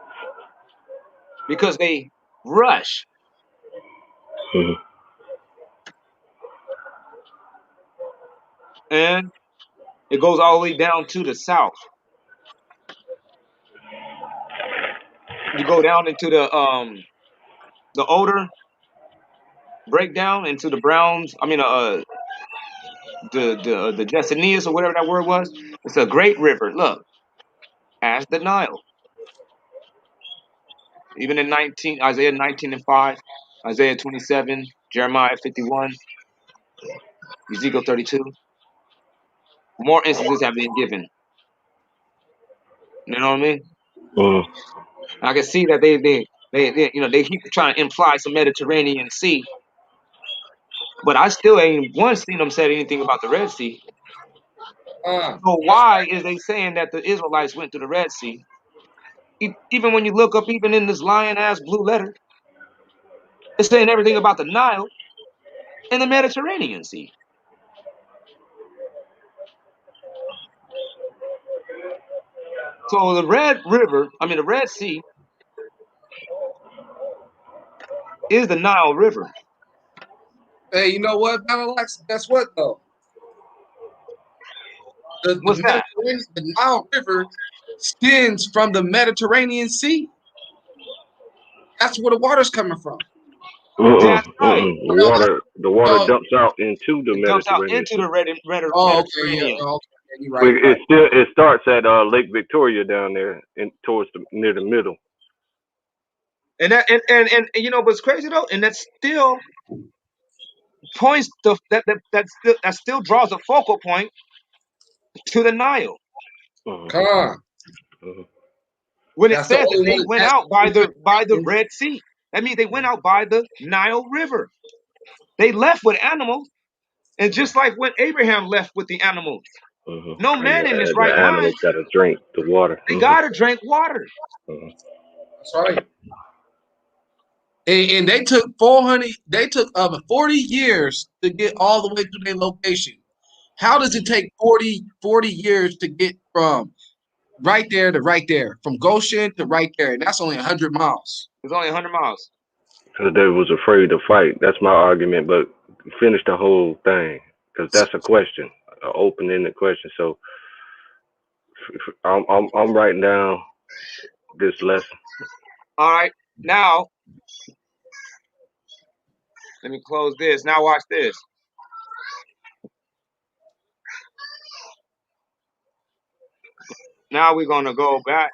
because they rush, Mhm. and it goes all the way down to the south. You go down into the odor breakdown into the Browns. The Jessenias or whatever that word was. It's a great river. Look, as the Nile. Even in Isaiah 19:5, Isaiah 27, Jeremiah 51, Ezekiel 32. More instances have been given. You know what I mean? Mhm. And I can see that they keep trying to imply some Mediterranean Sea, but I still ain't once seen them said anything about the Red Sea. Con. So That's why is they saying that the Israelites went to the Red Sea? Even when you look up, even in this lion ass blue letter, it's saying everything about the Nile and the Mediterranean Sea. So the the Red Sea is the Nile River. Hey, you know what, Battlelax? Guess what though? What's that? The Nile River stems from the Mediterranean Sea. That's where the water's coming from. That's right. The water dumps out into the It dumps out Mediterranean. into the Oh, okay, yeah, Mediterranean. okay, you're right. It starts at Lake Victoria down there towards near the middle. And that and you know what's crazy though? And that still points that still draws a focal point to the Nile. Come on. When it That's the says that only they one went that out by the Red Sea, that means they went out by the Nile River. They left with animals, and just like when Abraham left with the animals, no man in his The right mind, animals got to drink the water. they gotta drink water. That's right. And they took 40 years to get all the way to their location. How does it take 40 years to get from right there to right there, from Goshen to right there? And that's only 100 miles. It's only 100 miles. Because they was afraid to fight. That's my argument. But finish the whole thing, because that's a question, an open-ended question. So I'm writing down this lesson. All right, now let me close this. Now watch this. Now we're gonna go back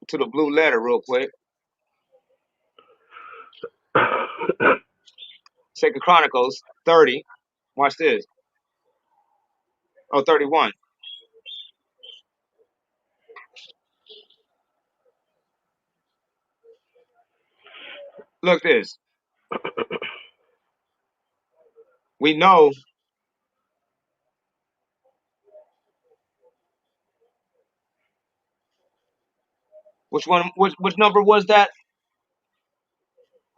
to the blue letter real quick. 2 Chronicles 30. Watch this. Oh, 31. Look this. We know which number was that?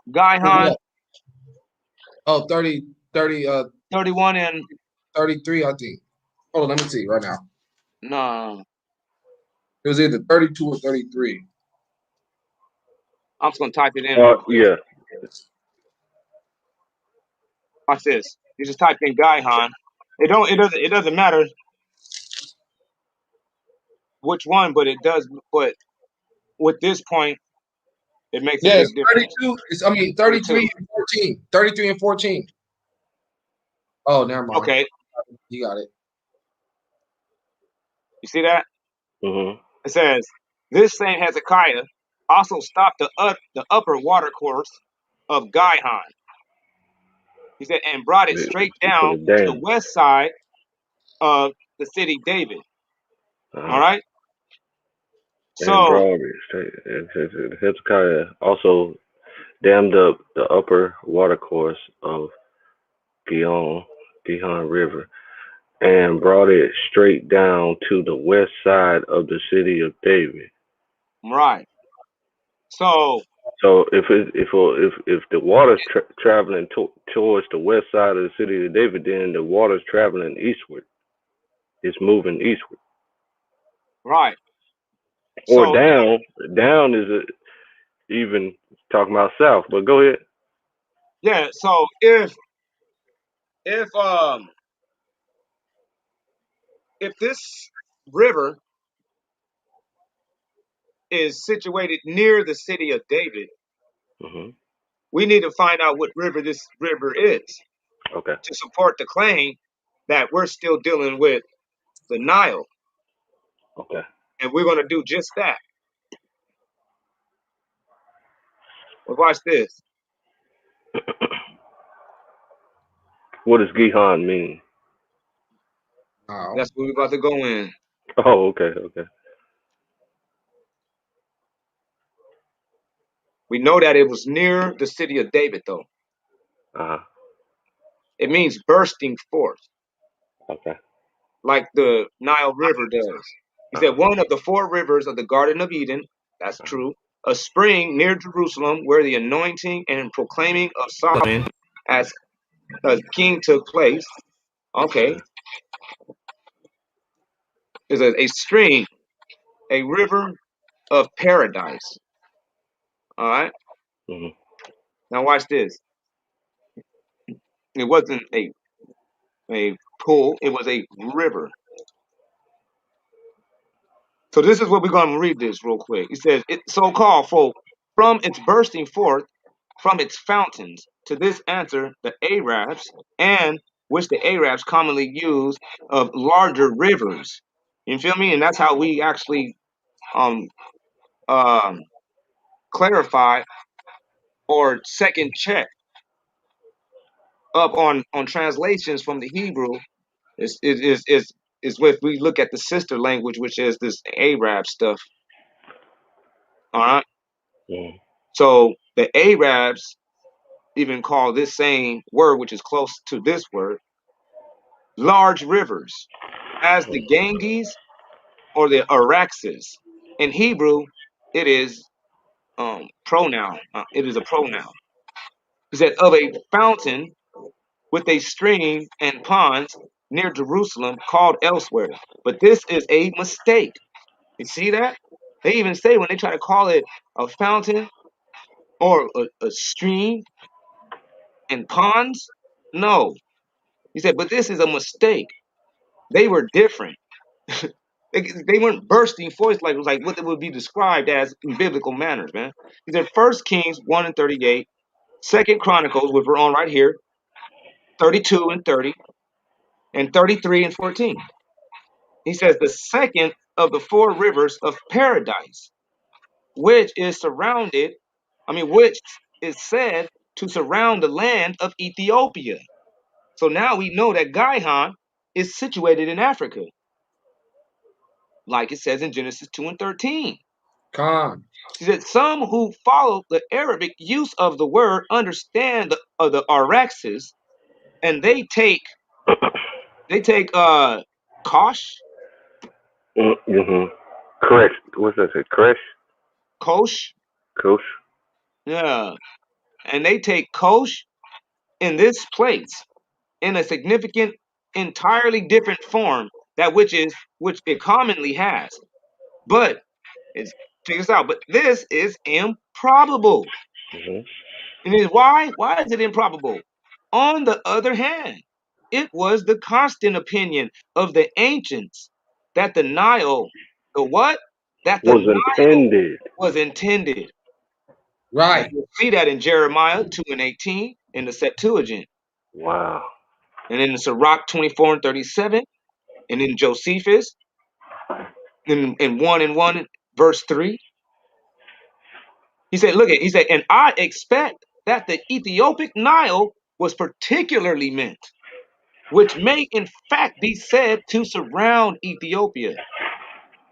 Guy Han? Oh, 30, 31 and 33, I think. Hold on, let me see right now. no. It was either 32 or 33. I'm just gonna type it in real quick. Yeah. Watch this. You just type in Guy Han. It doesn't matter which one, but it does. But with this point, it makes a big difference. 32. 33 and 14. 33 and 14. Oh, never mind. Okay. You got it. You see that? Mm-hmm. It says, this same Hezekiah also stopped the upper water course of Gihon. He said, and brought it straight down to the west side of the city David. All right? So, Hezekiah also dammed up the upper water course of Gihon River and brought it straight down to the west side of the city of David. Right. So if the water's traveling towards the west side of the city of David, then the water's traveling eastward. It's moving eastward. Right. Or down. Down is even talking about south. But go ahead. Yeah. So if this river is situated near the city of David, we need to find out what river this river is. Okay. To support the claim that we're still dealing with the Nile. Okay. And we're going to do just that. Well, watch this. What does Gihon mean? That's what we're about to go in. Oh, okay. We know that it was near the city of David, though. It means bursting forth. Okay. Like the Nile River does. He said one of the 4 rivers of the Garden of Eden. That's true. A spring near Jerusalem where the anointing and proclaiming of Solomon as king took place. Okay. There's a a river of paradise. All right. Mhm. Now watch this. It wasn't a pool. It was a river. So this is what we're going to read this real quick. It says, it so called for from its bursting forth from its fountains. To this answer the Arabs, and which the Arabs commonly use of larger rivers. You feel me? And that's how we actually um um clarify or second check up on translations from the Hebrew is if we look at the sister language, which is this Arab stuff. All right. Mhm. So the Arabs even call this same word, which is close to this word, large rivers, as the Ganges or the Araxes. In Hebrew, it is pronoun. It is a pronoun. He said of a fountain with a stream and ponds near Jerusalem called elsewhere. But this is a mistake. You see that? They even say when they try to call it a fountain or a stream and ponds, no. He said, but this is a mistake. They were different. They weren't bursting forth like what would be described as in biblical manners, man. He said First Kings 1 and 38, Second Chronicles, which we're on right here, 32 and 30, and 33 and 14. He says the second of the four rivers of paradise, which is surrounded, which is said to surround the land of Ethiopia. So now we know that Gihon is situated in Africa, like it says in Genesis 2 and 13. Con. He said some who follow the Arabic use of the word understand the Araxes, and they take kosh, Mhm. Crash. What's that? Say crash. kosh, Coach. yeah, and they take kosh in this place in a significant, entirely different form that which it commonly has. But it's check this out. But this is improbable. Mhm. And is why? Why is it improbable? On the other hand, it was the constant opinion of the ancients that the Nile, the what? That the Was Nile intended. was intended. And Right. you see that in Jeremiah 2 and 18 in the Septuagint. Wow. And in the Sirach 24 and 37, and in Josephus in 1 and 1 verse 3. He said, and I expect that the Ethiopic Nile was particularly meant, which may in fact be said to surround Ethiopia.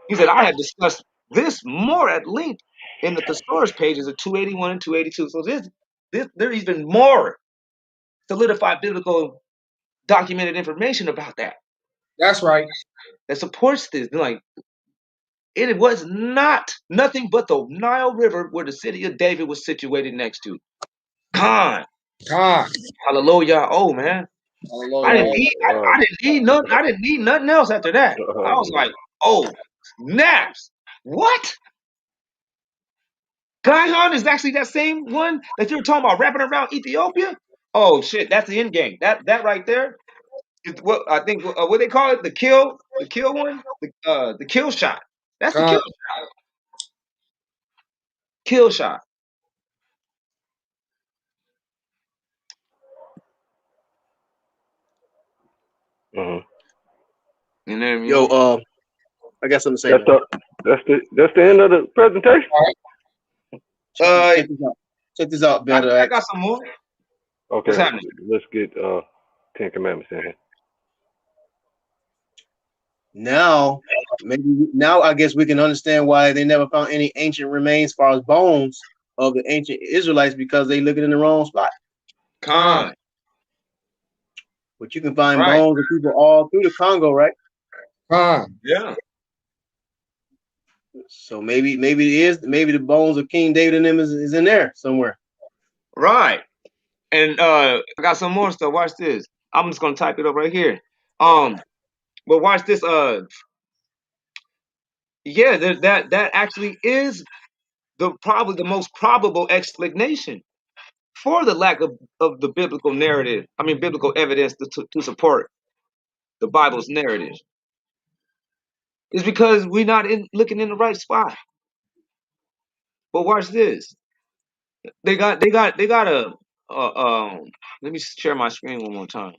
He said, I have discussed this more at length in the thesaurus pages of 281 and 282. So there's even more solidified biblical documented information about that That's right. that supports this. Like it was nothing but the Nile River where the city of David was situated next to. Khan. Con. Hallelujah. Oh man. I didn't Hallelujah. need Wow. I didn't need nothing. I didn't need nothing else after that. I was like, oh, snaps. What? Gihon is actually that same one that you were talking about wrapping around Ethiopia? Oh shit, that's the end game. That right there is what I think what they call it, the kill one, the kill shot. That's the Con. kill shot. Mhm. You know what I Yo, mean? I got something to say, That's man. the end of the presentation. Uh Check this out. Check this out, I, Better I got X. some more. What's Okay, happening? let's get Ten Commandments in here. Now, now I guess we can understand why they never found any ancient remains, as far as bones of the ancient Israelites, because they looking in the wrong spot. Con. Con. But you can find Right. bones of people all through the Congo, right? Con. Yeah. So maybe maybe the bones of King David and them is in there somewhere. Right. And I got some more stuff. Watch this. I'm just gonna type it up right here. But watch this. Yeah, that actually is probably the most probable explanation for the lack of the biblical narrative. I mean, biblical evidence to support the Bible's narrative. Is because we're not looking in the right spot. But watch this. They got a. Let me share my screen one more time.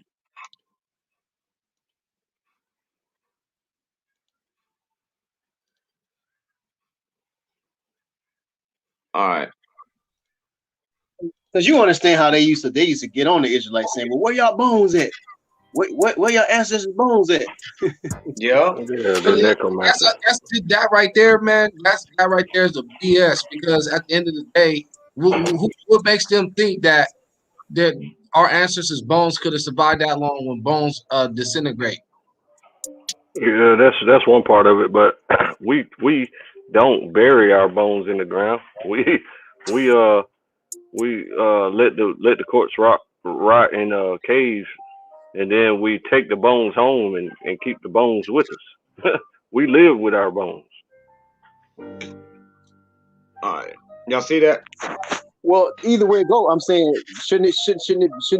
All right. Because you understand how they used to get on the Israelites saying, "Well, where y'all bones at? Where your ancestors' bones at?" Yeah. Yeah, But the necromancer. that's that right there, man. That right there is a BS because at the end of the day, what makes them think that our ancestors' bones could have survived that long when bones disintegrate? Yeah, that's one part of it, but we don't bury our bones in the ground. We let the corpse rot in caves, and then we take the bones home and keep the bones with us. We live with our bones. All right. Y'all see that? Well, either way it go, I'm saying, shouldn't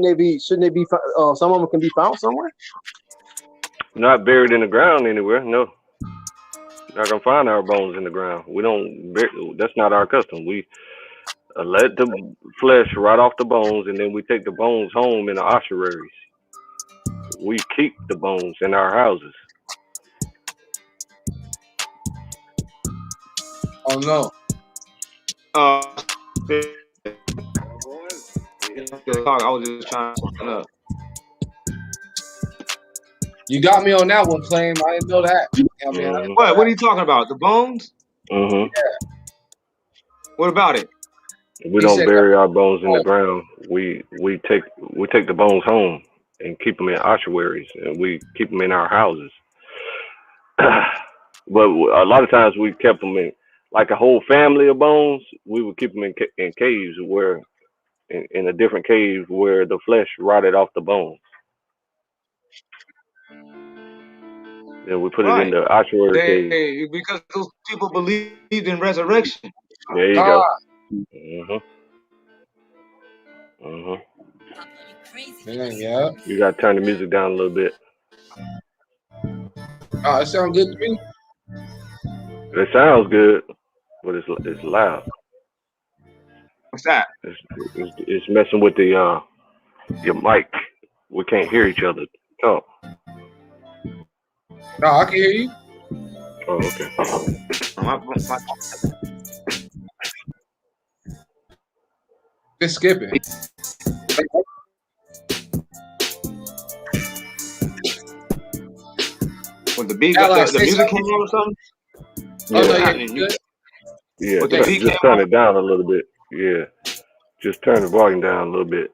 they be some of them can be found somewhere? Not buried in the ground anywhere. No, not gonna find our bones in the ground. We don't. That's not our custom. We let the flesh rot off the bones, and then we take the bones home in the ossuaries. We keep the bones in our houses. Oh no, Uh, I was just trying to something up. you got me on that one, claim. I didn't know that. I mean, I didn't Mm-hmm. know What that. are you talking about? The bones? Mm-hmm. What about it? We He don't said, bury our bones in the oh, ground. We take the bones home and keep them in ossuaries, and we keep them in our houses. But a lot of times we kept them in like a whole family of bones. We would keep them in caves where in a different cave where the flesh rotted off the bones. Then we put it in Right. the ossuary cave. Because those people believed in resurrection. There you God, go. Mhm. Mhm. man, yeah. You gotta turn the music down a little bit. It sounds good to me. It sounds good, but it's loud. What's that? It's messing with the your mic. We can't hear each other. Oh, No, I can hear you. oh, okay. My Just skipping. When the beat, Alex, the say music came something. on or something. Oh no, What's Yeah, yeah, happening? you good. yeah. With the Yeah, beat came Just turn on. it down a little bit. Yeah, just turn the volume down a little bit.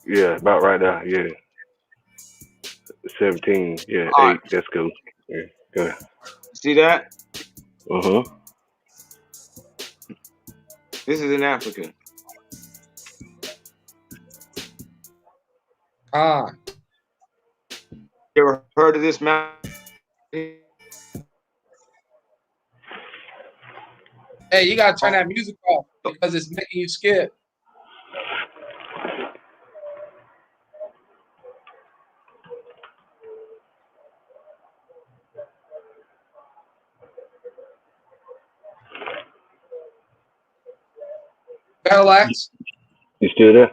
Yeah, about right now. Yeah, 17. Yeah, All right. 8. That's cool. Yeah, good. See that? Uh huh. This is in Africa. ah. You ever heard of this mountain? Hey, you gotta turn that music off because it's making you skip. Alex, You still there?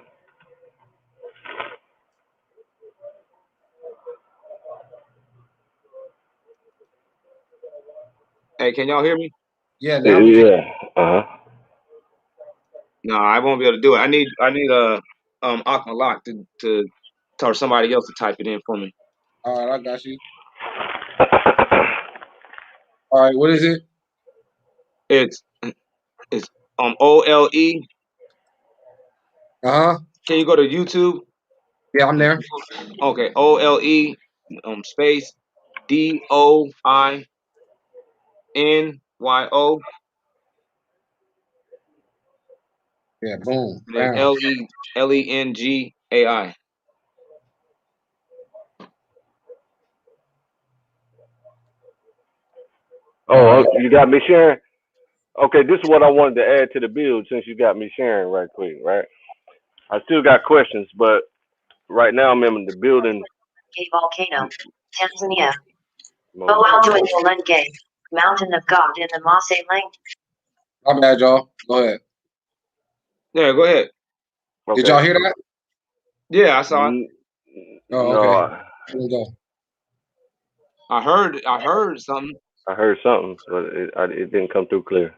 Hey, can y'all hear me? yeah, now we can. Yeah. Uh huh. No, I won't be able to do it. I need a Akmalak to or somebody else to type it in for me. All right, I got you. All right, what is it? It's it's OLE. Uh huh. Can you go to YouTube? Yeah, I'm there. Okay, OLE space DOINYO Yeah, boom, and then bam. LENGAI. Oh, you got me sharing? Okay, this is what I wanted to add to the build since you got me sharing right quick, right? I still got questions, but right now I'm in the building. A volcano, Tanzania. Oaldoinolenge, Mountain of God in the Masai Lake. My bad, y'all. Go ahead. Yeah, go ahead. Did y'all hear that? Yeah, I saw it. Oh, No, okay. Here we go. I heard something. I heard something, but it didn't come through clear.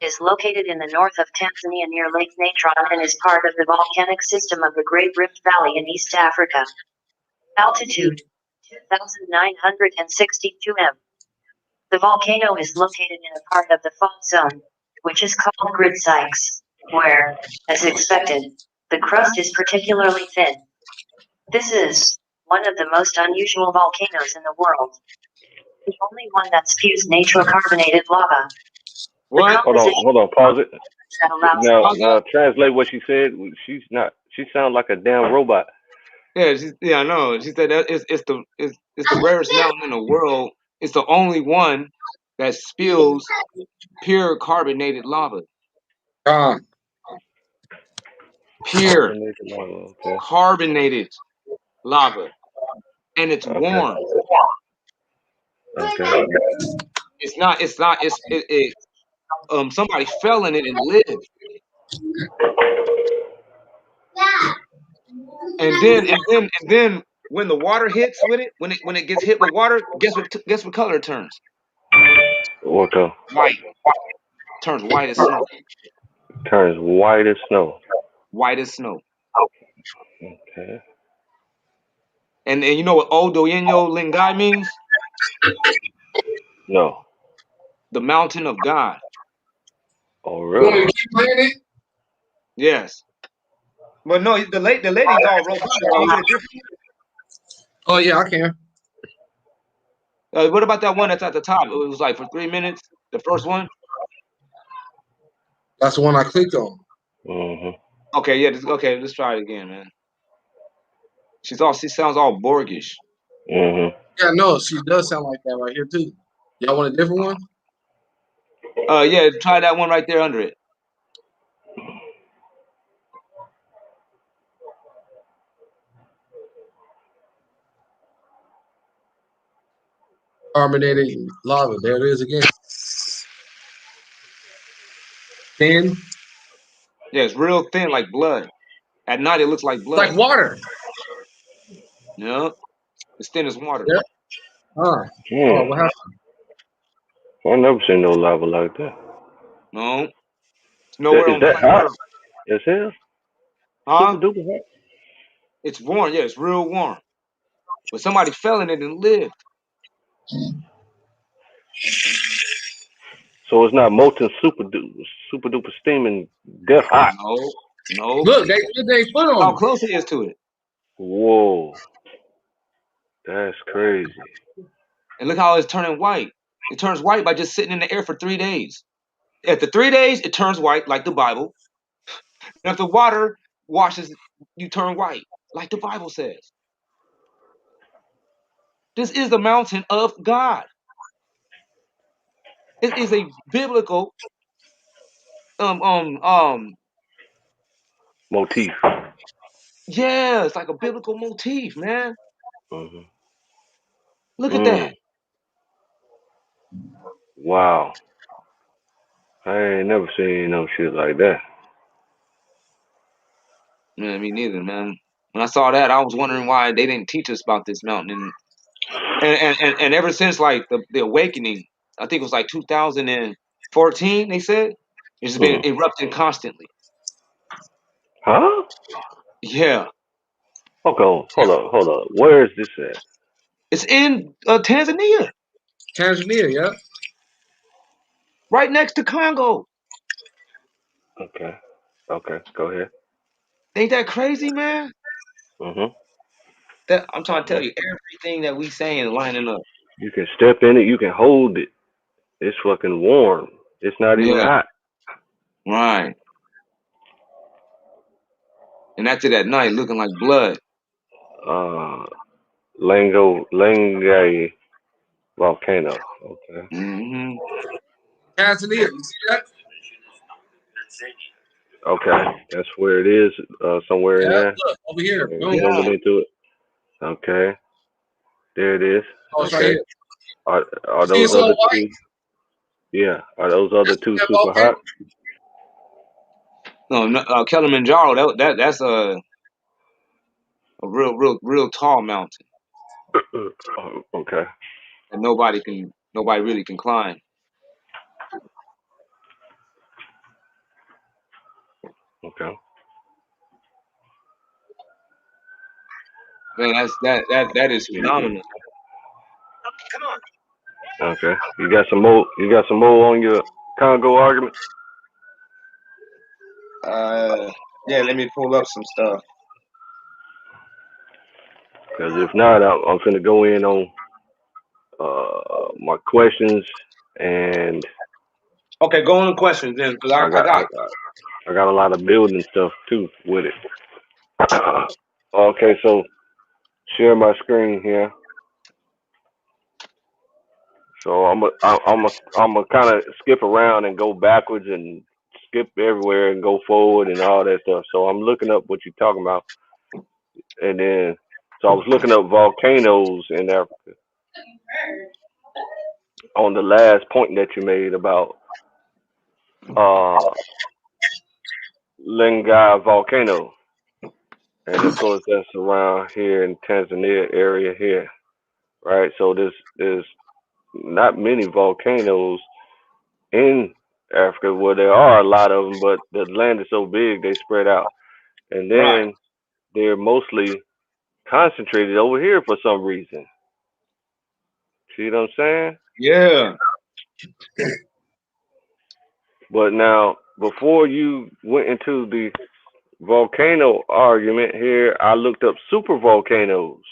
Is located in the north of Tanzania near Lake Natron and is part of the volcanic system of the Great Rift Valley in East Africa. Altitude 2,962 m. The volcano is located in a part of the fault zone, which is called grid Sykes, where, as expected, the crust is particularly thin. This is one of the most unusual volcanoes in the world. The only one that spews nitrocarbonated lava. What? Hold on, pause it. That allows Now translate what she said. She sounds like a damn robot. Yeah, I know. She said that it's the rarest mountain in the world. It's the only one that spills pure carbonated lava. Pure Carbonated lava, okay. carbonated lava, and it's warm. Okay. It's not. Somebody fell in it and lived. And then when the water hits with it, when it gets hit with water, guess what color it turns? What color? White. Turns white as snow. Turns white as snow. White as snow. Okay. And you know what Odoyenyo means? No. The mountain of God. Oh, You want me really? to keep playing it? Yes. But no, the lady's all robotic. Can you get a different Oh yeah, I can. what about that one that's at the top? It was like for 3 minutes. The first one. That's the one I clicked on. Mm-hmm. Okay, yeah. Okay, let's try it again, man. She sounds all Borgish. Mm-hmm. Yeah, no, she does sound like that right here too. Y'all want a different one? Yeah, try that one right there under it. Carbonated lava. There it is again. Thin. Yeah, it's real thin, like blood. At night, it looks like blood. Like water. Yeah, it's thin as water. Yeah. Oh, what happened? I've never seen no lava like that. No, it's nowhere Is on that planet hot? Earth. Is hell? Huh? Super duper hot. It's warm. Yeah, it's real warm. But somebody fell in it and lived. So it's not molten super duper steaming death hot. No. Look, they put their foot on How it. close it is to it. Whoa. That's crazy. And look how it's turning white. It turns white by just sitting in the air for 3 days. After 3 days, it turns white like the Bible. And if the water washes, you turn white like the Bible says. This is the mountain of God. It is a biblical Motif. yeah, it's like a biblical motif, man. Mm-hmm. Look at that. Wow. I ain't never seen no shit like that. Yeah, me neither, man. When I saw that, I was wondering why they didn't teach us about this mountain. And ever since like the awakening, I think it was like 2014, they said, it's been erupting constantly. Huh? Yeah. Okay, hold on. Where is this at? It's in Tanzania. Tanzania, yeah. Right next to Congo. Okay. Okay, go ahead. Ain't that crazy, man? Mm-hmm. That I'm trying to tell you, everything that we saying is lining up. You can step in it, you can hold it. It's fucking warm. It's not even Yeah. hot. Right. And that's it at night looking like blood. Langai volcano. Okay. Mm-hmm. Tanzania, you see that? Okay. That's where it is. Somewhere in Yeah, there. look over here. And Boom. Yeah. zooming into it. Okay. There it is. Oh, it's right Okay. here. Are See, those it's all other white. two? Yeah. Are those other That's two that super volcano. hot? No, Kilimanjaro. That's a real tall mountain Oh, okay. that nobody really can climb. Okay. Man, that is phenomenal. Okay. You got some more. You got some more on your Congo argument? Yeah. Let me pull up some stuff. Because if not, I'm finna go in on my questions, and Okay, go on to questions then, because I I got I, got. I got a lot of building stuff too with it. Okay, so share my screen here. So I'm a kind of skip around and go backwards and skip everywhere and go forward and all that stuff. So I'm looking up what you're talking about, and then so I was looking up volcanoes in Africa on the last point that you made about uh Lengai volcano, and of course that's around here in Tanzania area here, right? So there's not many volcanoes in Africa. Well, there are a lot of them, but the land is so big they spread out, and Right. then they're mostly concentrated over here for some reason. See what I'm saying? Yeah. But now, before you went into the volcano argument here, I looked up super volcanoes.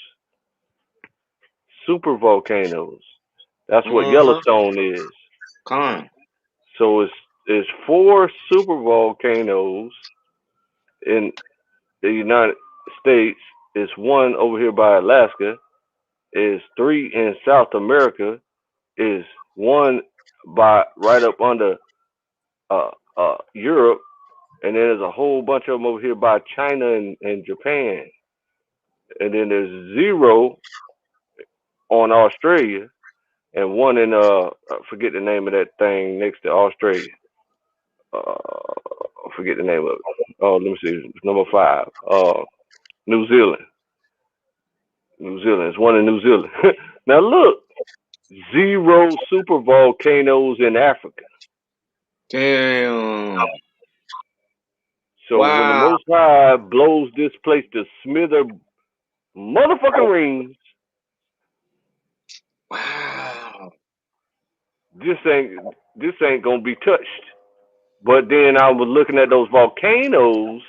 Super volcanoes. That's what Uh-huh. Yellowstone is. Con. So it's four super volcanoes in the United States. It's one over here by Alaska. Is three in South America. Is one by right up under Europe, and then there's a whole bunch of them over here by China and Japan, and then there's zero on Australia, and one in I forget the name of that thing next to Australia. I forget the name of it. Oh, let me see. Number five. New Zealand. New Zealand. It's one in New Zealand. Now look, zero super volcanoes in Africa. Damn. So when the Wow. Most High blows this place to smither motherfucking rings, Wow. this ain't gonna be touched. But then I was looking at those volcanoes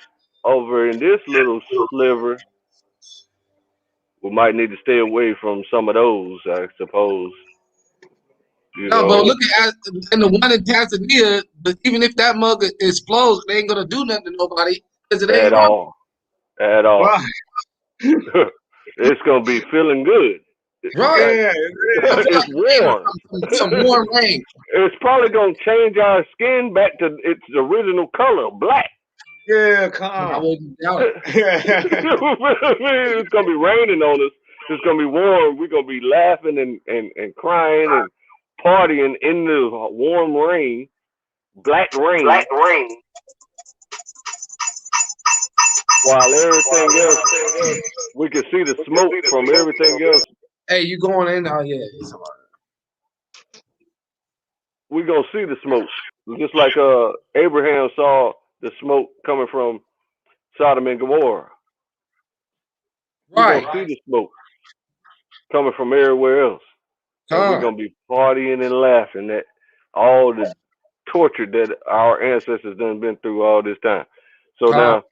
over in this little sliver. We might need to stay away from some of those, I suppose. You No, but know, look at and the one in Tanzania. But even if that mug explodes, it ain't gonna do nothing to nobody because it at ain't rocking. all, at all. Wow. It's gonna be feeling good. Right. Like Yeah. It's it's like rain, warm. some warm rain. It's probably gonna change our skin back to its original color, black. Yeah. I Con. wouldn't doubt it. It's gonna be raining on us. It's gonna be warm. We're gonna be laughing and crying and partying in the warm rain, black rain, while everything else we can see the smoke from everything else. Hey, you going in? Oh yeah. It's all right. We're gonna see the smoke. Just like Abraham saw the smoke coming from Sodom and Gomorrah. We're gonna Right. see the smoke coming from everywhere else. And we're Huh. gonna be partying and laughing at all the torture that our ancestors done been through all this time. So Huh. now,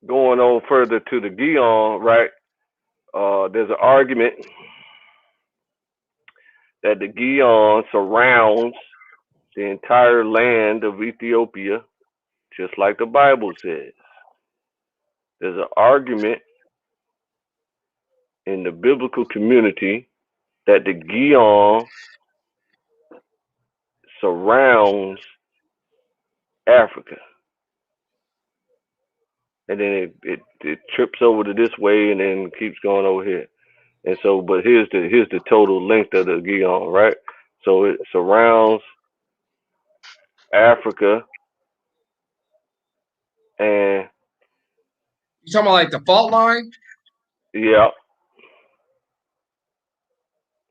going on further to the Gion, right? There's an argument that the Gion surrounds the entire land of Ethiopia, just like the Bible says. There's an argument in the biblical community that the Gihon surrounds Africa, and then it trips over to this way and then keeps going over here. And so, but here's the total length of the Gihon, right? So it surrounds Africa, and You talking about like the fault line? yeah,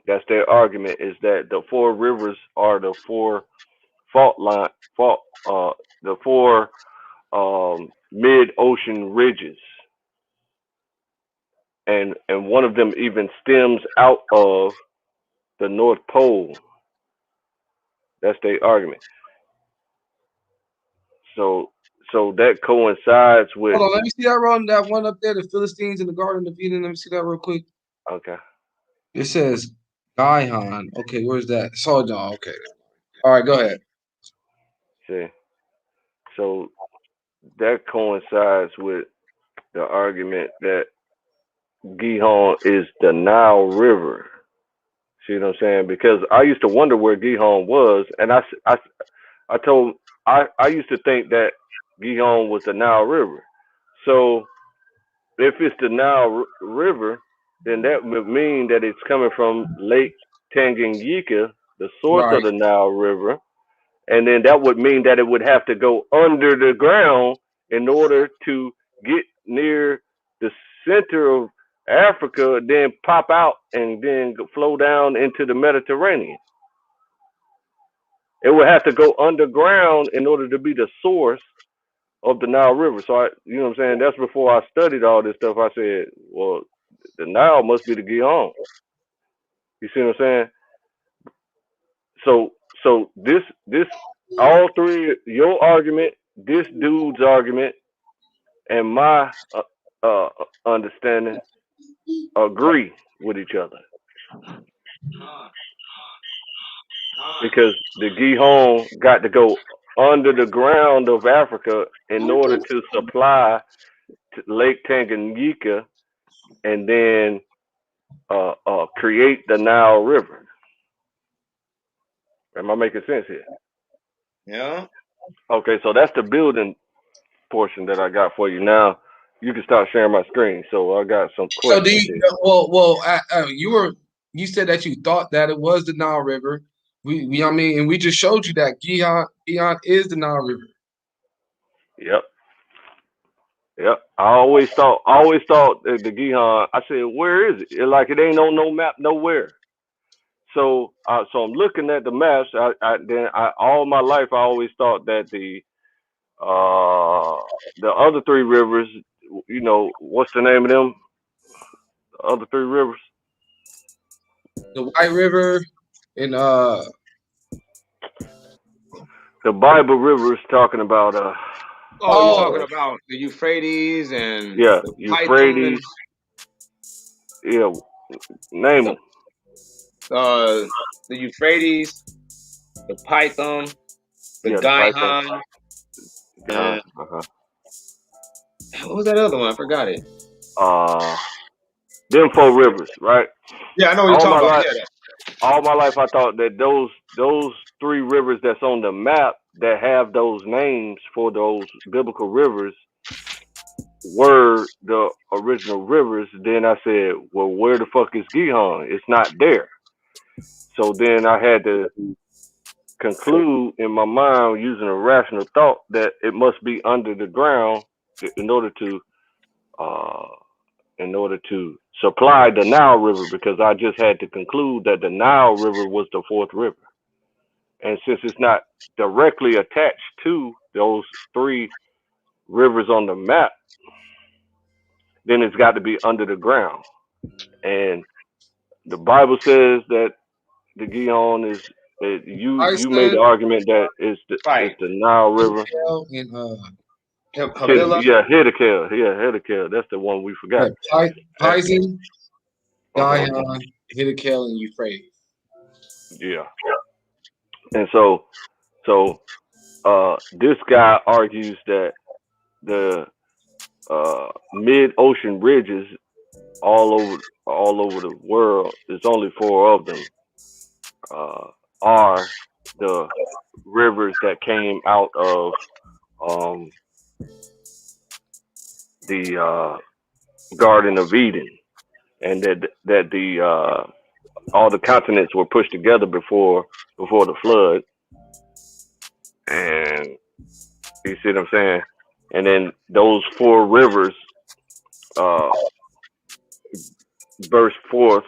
that's their argument, is that the four rivers are the four the four mid-ocean ridges, and one of them even stems out of the North Pole. That's their argument. So that coincides with. Hold on, let me see that one up there, the Philistines in the Garden of Eden. Let me see that real quick. Okay. It says Gihon. Okay, where's that? Sodom. Okay. All right, go ahead. See, so that coincides with the argument that Gihon is the Nile River. See what I'm saying? Because I used to wonder where Gihon was, and I used to think that Gihon was the Nile River. So if it's the Nile River, then that would mean that it's coming from Lake Tanganyika, the source of Right. the Nile River, and then that would mean that it would have to go under the ground in order to get near the center of Africa, then pop out and then flow down into the Mediterranean. It would have to go underground in order to be the source of the Nile River. So you know what I'm saying? That's before I studied all this stuff. I said, well, the Nile must be the Gihon. You see what I'm saying? So this all three, your argument, this dude's argument, and my understanding agree with each other, because the Gihon got to go under the ground of Africa in order to supply to Lake Tanganyika and then create the Nile River. Am I making sense here? Yeah. Okay, so that's the building portion that I got for you. Now you can start sharing my screen. So I got some So questions here. you said that you thought that it was the Nile River. And we just showed you that Gihon is the Nile River. Yep. I always thought that the Gihon. I said, where is it? Like it ain't on no map nowhere. So I'm looking at the maps. All my life I always thought that the other three rivers. You know, what's the name of them? The other three rivers. The White River and The Bible River is talking about you're talking about the Euphrates and yeah, the Euphrates. Yeah, name them. The Euphrates, the Python, the Gihon, and what was that other one? I forgot it. Them four rivers, right? Yeah, I know what you're talking about. All my life, I thought that those three rivers that's on the map that have those names for those biblical rivers were the original rivers. Then I said, well, where the fuck is Gihon? It's not there. So then I had to conclude in my mind using a rational thought that it must be under the ground in order to supply the Nile River, because I just had to conclude that the Nile River was the fourth river. And since it's not directly attached to those three rivers on the map, then it's got to be under the ground. And the Bible says that the Gihon is, you made the argument that it's the Nile River. Hiddekel. That's the one we forgot. Pison, Gihon, Hiddekel, and Euphrates. Yeah. And so this guy argues that the mid-ocean ridges all over the world. There's only four of them. Are the rivers that came out of um, the Garden of Eden, and that the all the continents were pushed together before the flood, and you see what I'm saying? And then those four rivers uh, burst forth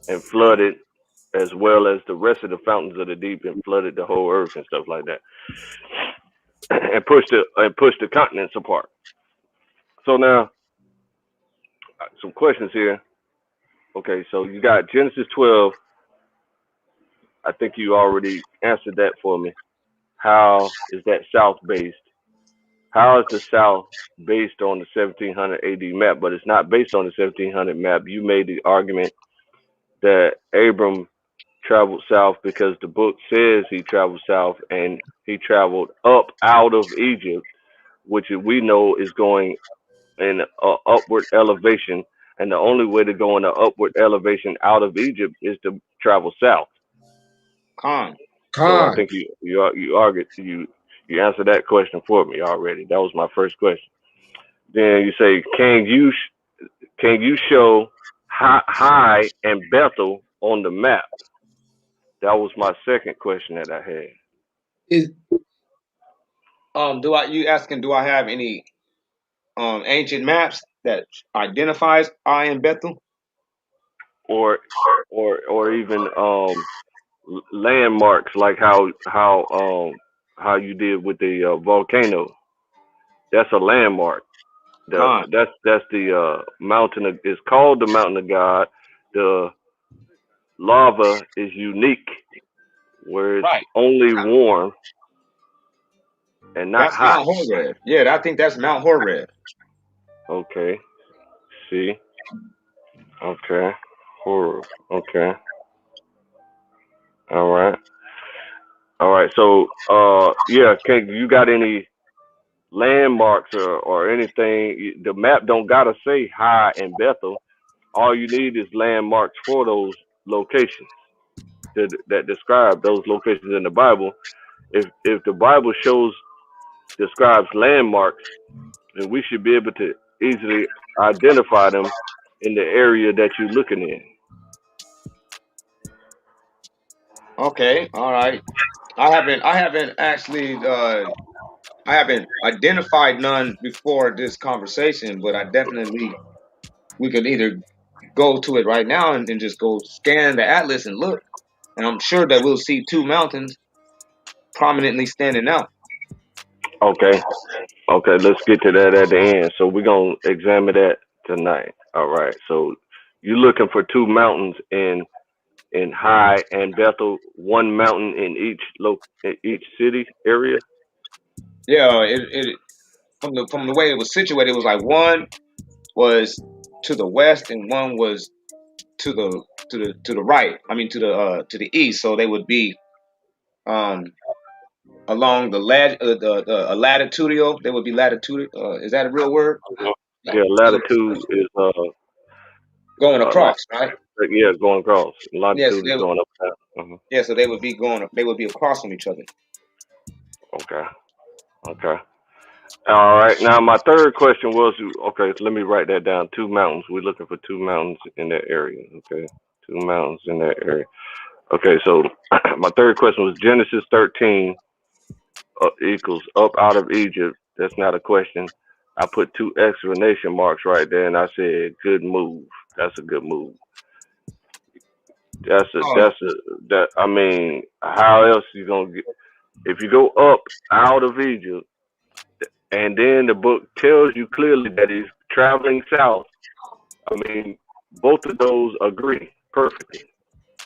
and flooded, as well as the rest of the fountains of the deep, and flooded the whole earth and stuff like that, and pushed the continents apart. So now, some questions here. Okay, so you got Genesis 12. I think you already answered that for me. How is that south based? How is the South based on the 1700 AD map? But it's not based on the 1700 map. You made the argument that Abram traveled south because the book says he traveled south, and he traveled up out of Egypt, which we know is going in an upward elevation. And the only way to go in an upward elevation out of Egypt is to travel south. Con. So I Con. think you argued you answered that question for me already. That was my first question. Then you say, can you show High and Bethel on the map? That was my second question that I had. Is You asking, do I have any ancient maps that identifies I and Bethel? Or even landmarks like how you did with the volcano. That's a landmark. Con. That's the mountain. It's called the Mountain of God. The lava is unique, where it's Right. only warm and not That's hot. Mount Horeb. Yeah, I think that's Mount Horeb. Okay. See. Okay. Horror. Okay. All right. All right. So, yeah. Can you got any landmarks or anything? The map don't gotta say High and Bethel. All you need is landmarks for those locations that describe those locations in the Bible. If the Bible describes landmarks, then we should be able to easily identify them in the area that you're looking in. Okay, all right. I haven't actually I haven't identified none before this conversation, but I definitely we could either go to it right now and just go scan the atlas and look, and I'm sure that we'll see two mountains prominently standing out. Okay. Okay, let's get to that at the end. So we're gonna examine that tonight. All right. So you're looking for two mountains in High and Bethel, one mountain in each city area. Yeah, it from the way it was situated, it was like one was to the west and one was to the right. I mean to the east. So they would be um along the latitudinal. They would be latitude. Is that a real word? Like Yeah, latitude is going like across, right? yeah, going across. Yes, Longitude is going up and down. yeah. So they would be going. They would be across from each other. Okay. Okay. All right. Now my third question was okay. So let me write that down. Two mountains. We're looking for two mountains in that area. Okay. Two mountains in that area. Okay. So my third question was Genesis 13 equals up out of Egypt. That's not a question. I put two exclamation marks right there, and I said, "Good move. That's a good move. Oh, That. I mean, how else you gonna get if you go up out of Egypt, and then the book tells you clearly that he's traveling south? I mean, both of those agree perfectly.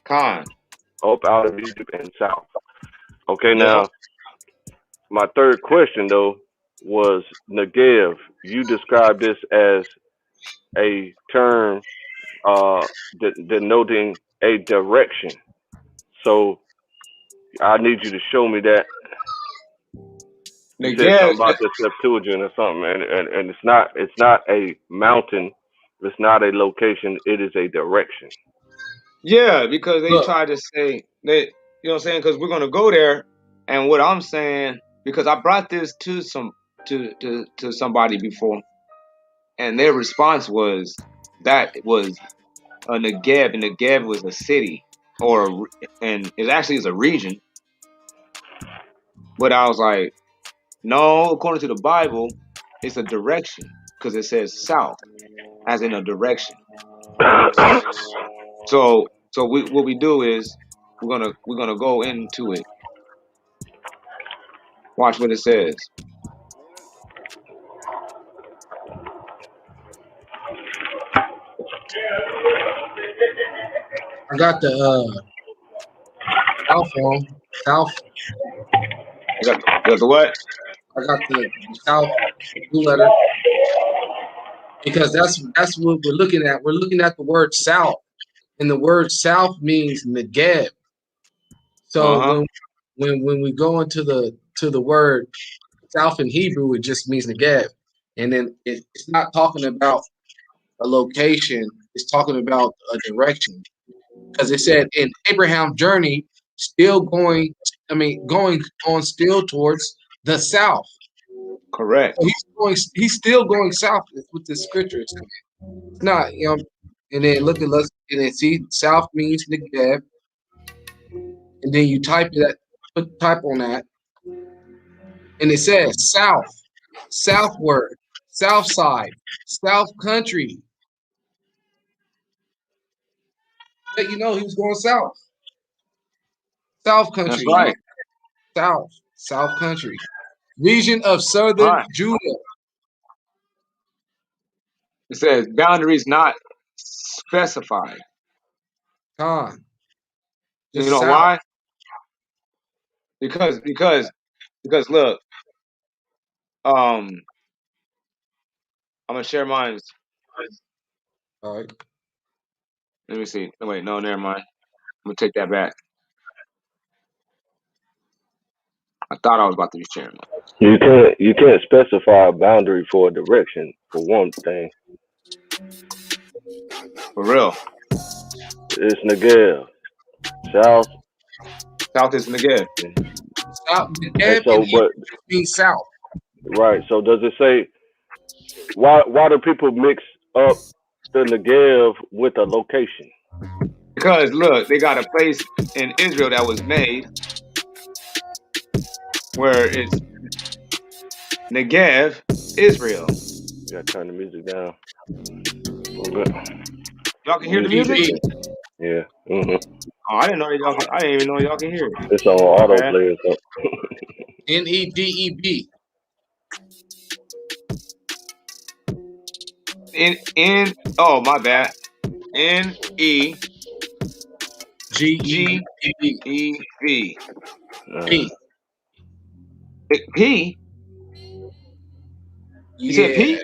con. Up out of Egypt and south. Okay, Yeah. now my third question though was Negev. You described this as a term denoting a direction. So I need you to show me that. You said Negev. something about the Septuagint or something, and it's not a mountain It's not a location, it is a direction. Yeah, because they Look, tried to say they, you know what I'm saying? Because we're gonna go there, and what I'm saying, because I brought this to to somebody before, and their response was that it was a Negev, and Negev was a city, and it actually is a region. But I was like, no, according to the Bible, it's a direction because it says south, as in a direction. So what we do is we're gonna go into it. Watch what it says. I got the South on South. You got the what? I got the South blue letter because that's what we're looking at. We're looking at the word South, and the word South means Negev. So Uh-huh. when we go into the word South in Hebrew, it just means Negev, and then it's not talking about a location. It's talking about a direction because it said in Abraham's journey, still going. I mean, going on still towards the south. Correct. So he's going. He's still going south with this scripture. It's not, And then look at us, and then see, south means Negev, and then you type on that, and it says south, southward, south side, south country. Let you know he was going south, south That's country, right. south country, region of All southern right. Judah. It says boundaries not specified. Con, You just know south. why? Because look, um, I'm gonna share mine. All right. Let me see. No, wait, no, never mind. I'm gonna take that back. I thought I was about to be sharing mine. You can't specify a boundary for a direction for one thing. For real. It's Negev, south, South is Negev. South and Negev in so Hebrew but just means south. right. So does it say why do people mix up the Negev with a location? Because look, they got a place in Israel that was made where it's Negev, Israel. You gotta turn the music down a little bit. Y'all can hear the music? Music. NEB, Yeah. Mm-hmm. Oh, I didn't know y'all can. I didn't even know y'all can hear it. It's on My bad. autoplay or something. NEDEB, In oh my bad. NEGEV. GEB, Uh, B. P. You said Yeah, P?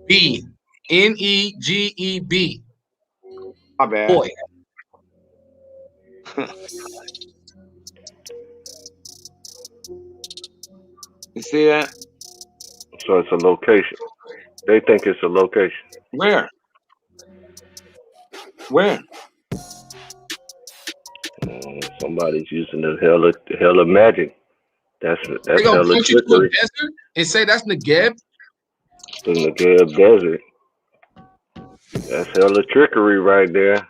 B. NEGEB. My bad. Boy, You see that? so it's a location. They think it's a location. Where? Where? Somebody's using the hell of magic. That's they gonna hella point you to a trickery. desert and say that's Negev? The Negev Desert. That's hella trickery right there.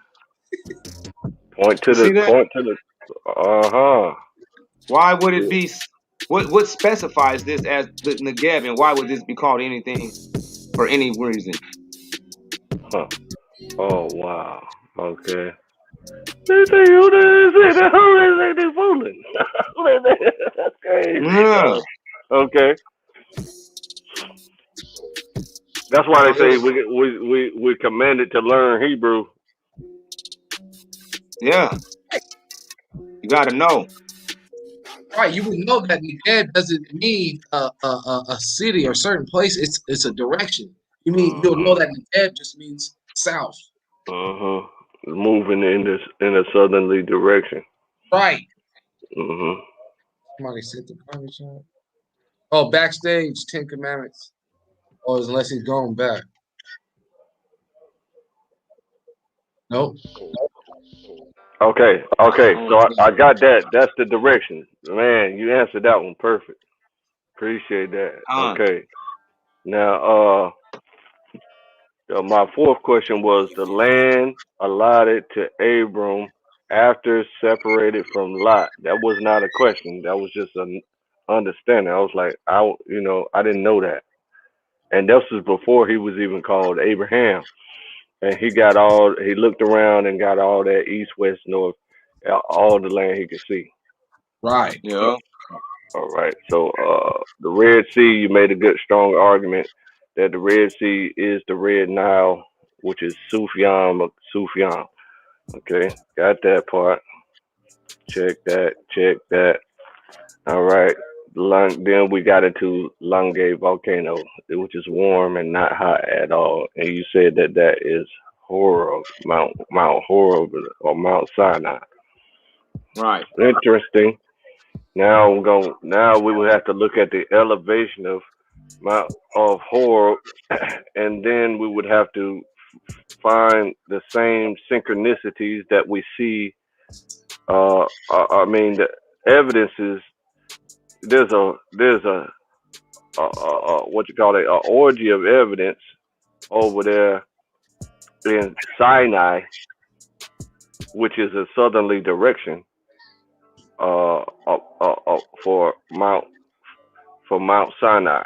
Point to You see the that? point to the. Uh huh. Why would it be? What specifies this as the Negev, and why would this be called anything for any reason? Huh. Oh wow. Okay. They say who they say who they say they fooling. That's crazy, Yeah. dog. Okay. That's why So they say this, we commanded to learn Hebrew. yeah, you got to know. Right, you would know that Negev doesn't mean a city or certain place. It's a direction. You'll know Uh that Negev just means south. huh. Moving in a southerly direction. Right. Uh Somebody said the garbage out. Oh, backstage, Ten Commandments. Oh, unless he's going back. Nope. Okay, so I got that. That's the direction. Man, you answered that one perfect. Appreciate that. Con. Okay. Now, my fourth question was the land allotted to Abram after separated from Lot. That was not a question. That was just an understanding. I was like, I didn't know that. And this was before he was even called Abraham. And he looked around and got all that east, west, north, all the land he could see. Right. Yeah. All right. So, the Red Sea, you made a good, strong argument that the Red Sea is the Red Nile, which is Sufyan of Sufyan. Okay, got that part. Check that. Check that. All right. Then we got into Langay volcano, which is warm and not hot at all. And you said that is Horeb, Mount Horeb or Mount Sinai. Right. Interesting. Now we would have to look at the elevation of Mount of Horeb, and then we would have to find the same synchronicities that we see. I mean, the evidence is there's a what you call it, a orgy of evidence over there in Sinai, which is a southerly direction for Mount Sinai,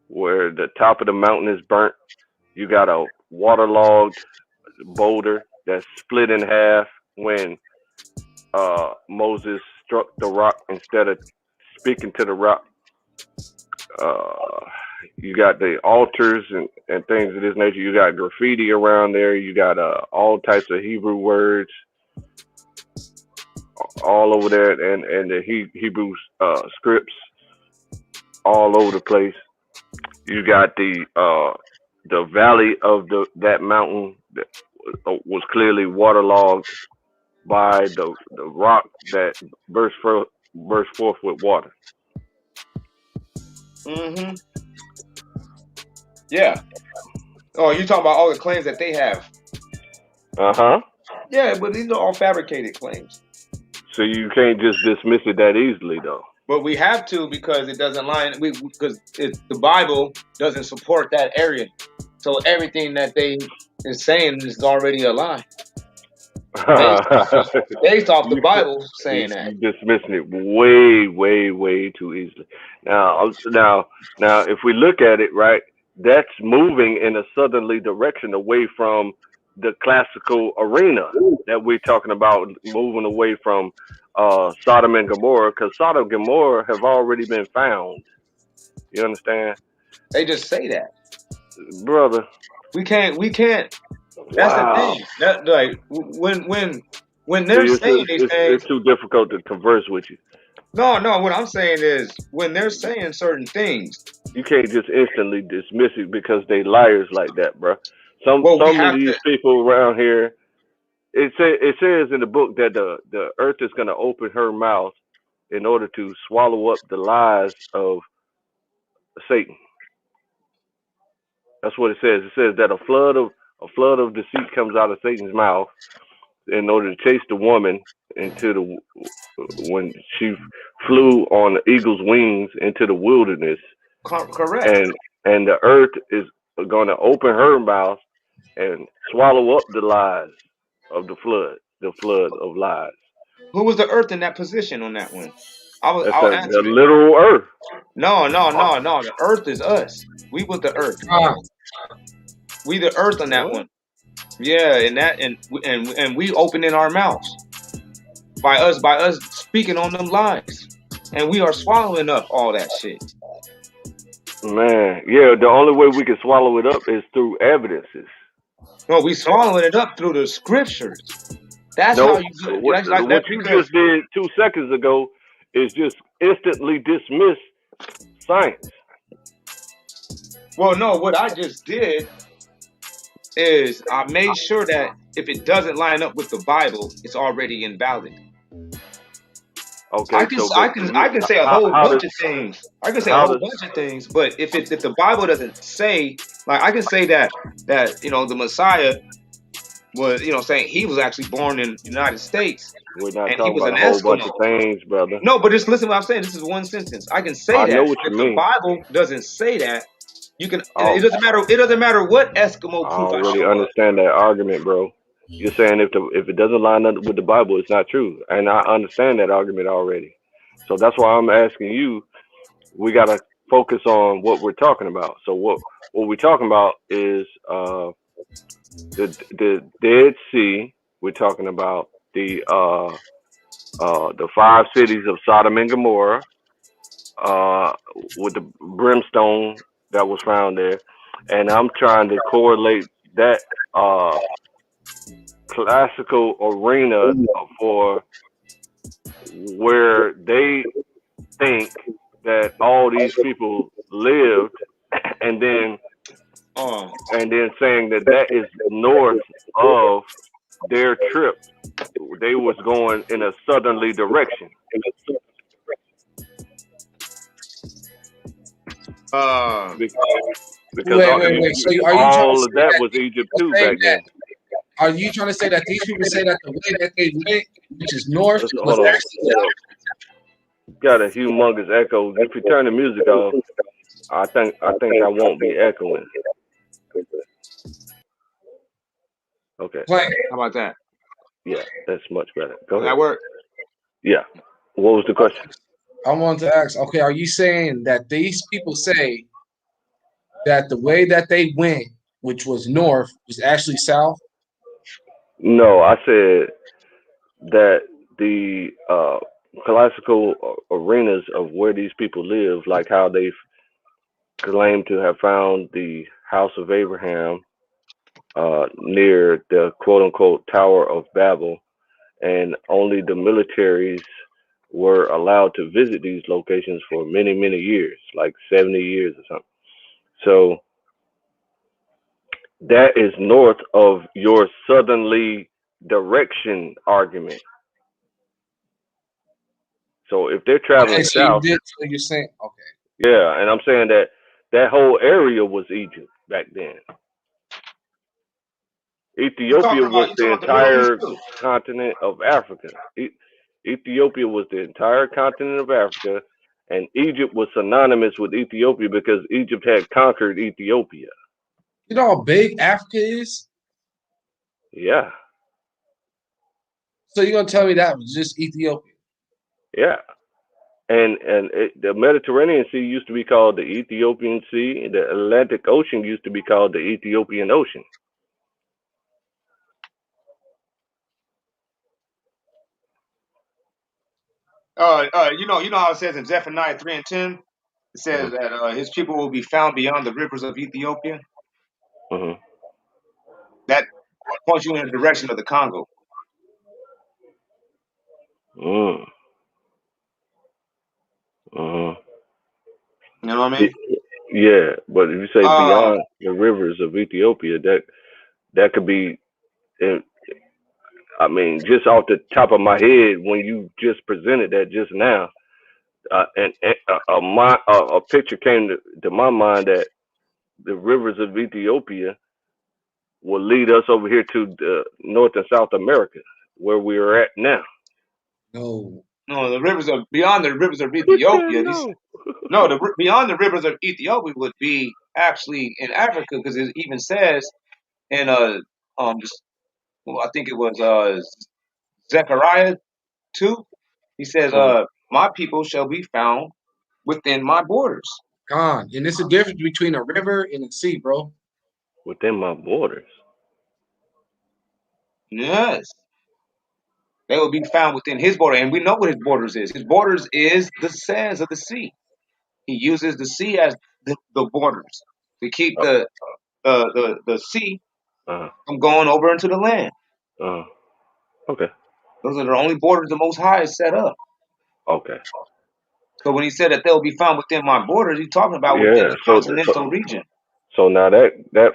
where the top of the mountain is burnt. You got a waterlogged boulder that's split in half when Moses struck the rock instead of speaking to the rock. You got the altars and things of this nature. You got graffiti around there. You got all types of Hebrew words all over there, and the Hebrew scripts all over the place. You got the valley of that mountain that was clearly waterlogged by the rock that burst forth with water. Mm-hmm. Yeah. Oh, you talking about all the claims that they have? Uh-huh. Yeah, but these are all fabricated claims. So you can't just dismiss it that easily, though. But we have to because it doesn't line. Because the Bible doesn't support that area, so everything that they is saying is already a lie. Based off the Bible saying that. You're dismissing it way, way, way too easily. Now, if we look at it, right, that's moving in a southerly direction away from the classical arena that we're talking about, moving away from Sodom and Gomorrah, because Sodom and Gomorrah have already been found. You understand? They just say that, brother. We can't. That's the thing. That like when they're saying these things, it's too difficult to converse with you. No. What I'm saying is when they're saying certain things, you can't just instantly dismiss it because they liars like that, bro. Some of these people around here, it says in the book that the earth is going to open her mouth in order to swallow up the lies of Satan. That's what it says. It says that a flood of deceit comes out of Satan's mouth in order to chase the woman when she flew on the eagle's wings into the wilderness. Correct. And the earth is going to open her mouth and swallow up the lies of the flood of lies. Who was the earth in that position on that one? I'll answer the literal earth. No. The earth is us. We with the earth. We the earth on that one. Yeah, and we opening our mouths by us speaking on them lies, and we are swallowing up all that shit. Man, yeah, the only way we can swallow it up is through evidences. No, we swallowing it up through the scriptures. That's how you do it. What you just did 2 seconds ago is just instantly dismiss science. Well, no, what I just did is I made sure that if it doesn't line up with the Bible, it's already invalid. Okay, I can say a whole bunch of things. I can say a whole bunch of things, but if the Bible doesn't say, like I can say that the Messiah, was, saying he was actually born in the United States We're not and he talking was an about a whole bunch Eskimo. of things, brother. No, but just listen to what I'm saying. This is one sentence. I can say I know that. what If you the mean. Bible doesn't say that, you can. I It doesn't matter. It doesn't matter what Eskimo proof don't I really show up. understand that argument, bro. You're saying if it doesn't line up with the Bible, it's not true, and I understand that argument already. So that's why I'm asking you. We gotta focus on what we're talking about. So what we're talking about is the Dead Sea. We're talking about the five cities of Sodom and Gomorrah, uh, with the brimstone that was found there, and I'm trying to correlate that uh, classical arena for where they think that all these people lived, and then Oh, saying that that is north of their trip. They was going in a southerly direction uh, because Wait. So are you trying to all say of that that was these Egypt people too say back that? then. Are you trying to say that these people say that the way that they went, which is north, was Hold on, actually south? got a humongous echo. If you turn the music off, I think I won't be echoing. Okay, Like, how about that? yeah, that's much better. Go Does ahead. that work? Yeah. What was the question? I wanted to ask, okay, are you saying that these people say that the way that they went, which was north, was actually south? No, I said that the classical arenas of where these people live, like how they claim to have found the house of Abraham near the quote unquote Tower of Babel, and only the militaries were allowed to visit these locations for many, many years, like 70 years or something. So that is north of your southerly direction argument. So if they're Okay, traveling so you south, did. So you're saying, okay, yeah, and I'm saying that that whole area was Egypt back then. Ethiopia was You the talking about the Middle East entire too? continent of Africa. Ethiopia was the entire continent of Africa, and Egypt was synonymous with Ethiopia because Egypt had conquered Ethiopia. you know how big Africa is? Yeah, So you're gonna tell me that was just Ethiopia? yeah. The Mediterranean Sea used to be called the Ethiopian Sea, and the Atlantic Ocean used to be called the Ethiopian Ocean. You know how it says in Zephaniah 3:10, it says Hmm. that his people will be found beyond the rivers of Ethiopia. Hmm. That points you in the direction of the Congo. Mm. Hmm. You know what I mean? Yeah, but if you say Um, beyond the rivers of Ethiopia, that could be, uh, I mean, just off the top of my head, when you just presented that just now, a picture came to my mind that the rivers of Ethiopia will lead us over here to North and South America, where we are at now. No. no, the rivers of beyond the rivers of What the Ethiopia. no? No, beyond the rivers of Ethiopia would be actually in Africa because it even says in just well, I think it was Zechariah 2. He says, Mhm. my people shall be found within my borders. Gone. And it's a difference between a river and a sea, bro. Within my borders. Yes. They will be found within his border. And we know what his borders is. His borders is the sands of the sea. He uses the sea as the borders to keep Uh, the sea uh, from going over into the land. uh, okay, Those are the only borders the Most High has set up. okay. So when he said that they'll be found within my borders, he's talking about within Yeah. the continental region. So now that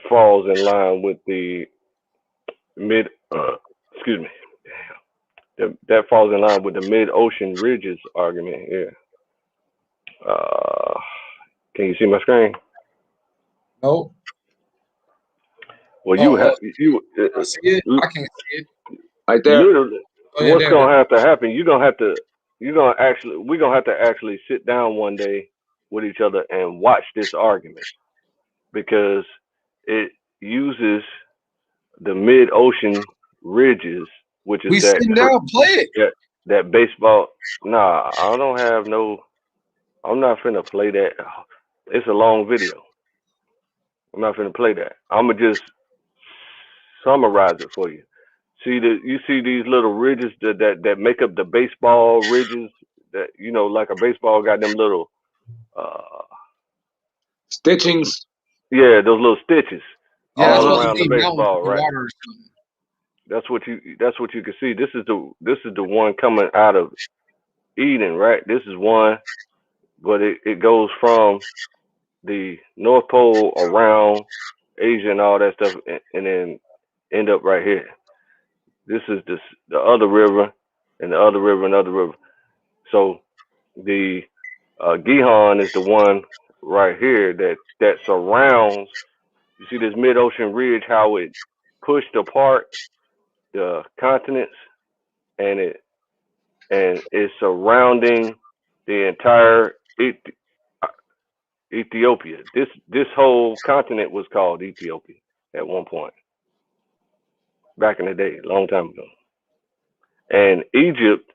falls in line with the mid. Excuse me. That falls in line with the mid-ocean ridges argument. Yeah. Can you see my screen? No. Well, Oh, I see it. I can't see it. Right there. literally, Oh yeah, what's there it is. gonna have to happen? We're gonna have to actually sit down one day with each other and watch this argument because it uses the mid-ocean ridges, which is We sitting down, play it. that baseball. Nah, I don't have no. I'm not finna play that. It's a long video. I'm not finna play that. I'm gonna just summarize it for you. You see these little ridges that make up the baseball ridges that like a baseball got them little uh Stitchings. yeah, those little stitches Yeah, that's all supposed to around the be mountains baseball, in the right? water or something. That's what you can see. This is the one coming out of Eden, right? This is one, but it goes from the North Pole around Asia and all that stuff, and then end up right here. This is the other river, and the other river, and the other river. So the Gihon is the one right here that surrounds. You see this mid-ocean ridge, how it pushed apart the continents, and it's surrounding the entire Ethiopia. This whole continent was called Ethiopia at one point back in the day, a long time ago. And Egypt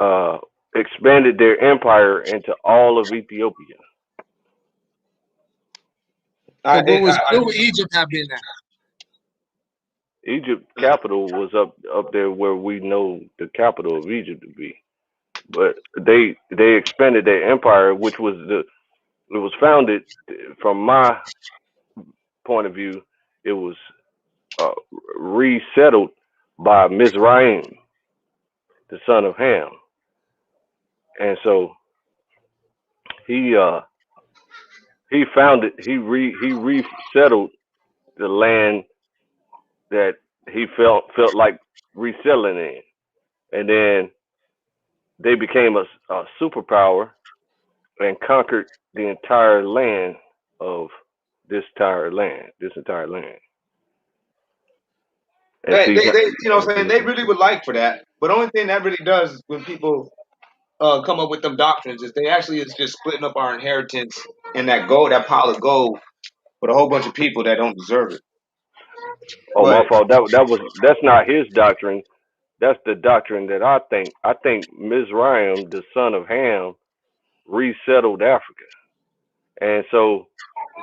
uh, expanded their empire into all of Ethiopia. So where would Egypt have been at? Egypt capital was up there where we know the capital of Egypt to be. But they expanded their empire, which it was founded from my point of view. It was uh, resettled by Mizraim, the son of Ham, and so he he resettled the land that he felt like resettling in, and then they became a superpower and conquered the entire land of this entire land. And see, What I'm saying, they really would like for that. But the only thing that really does when people come up with them doctrines is they actually is just splitting up our inheritance and that pile of gold, with a whole bunch of people that don't deserve it. oh, my But fault. That's not his doctrine. That's the doctrine that I think. I think Mizraim, the son of Ham, resettled Africa. And so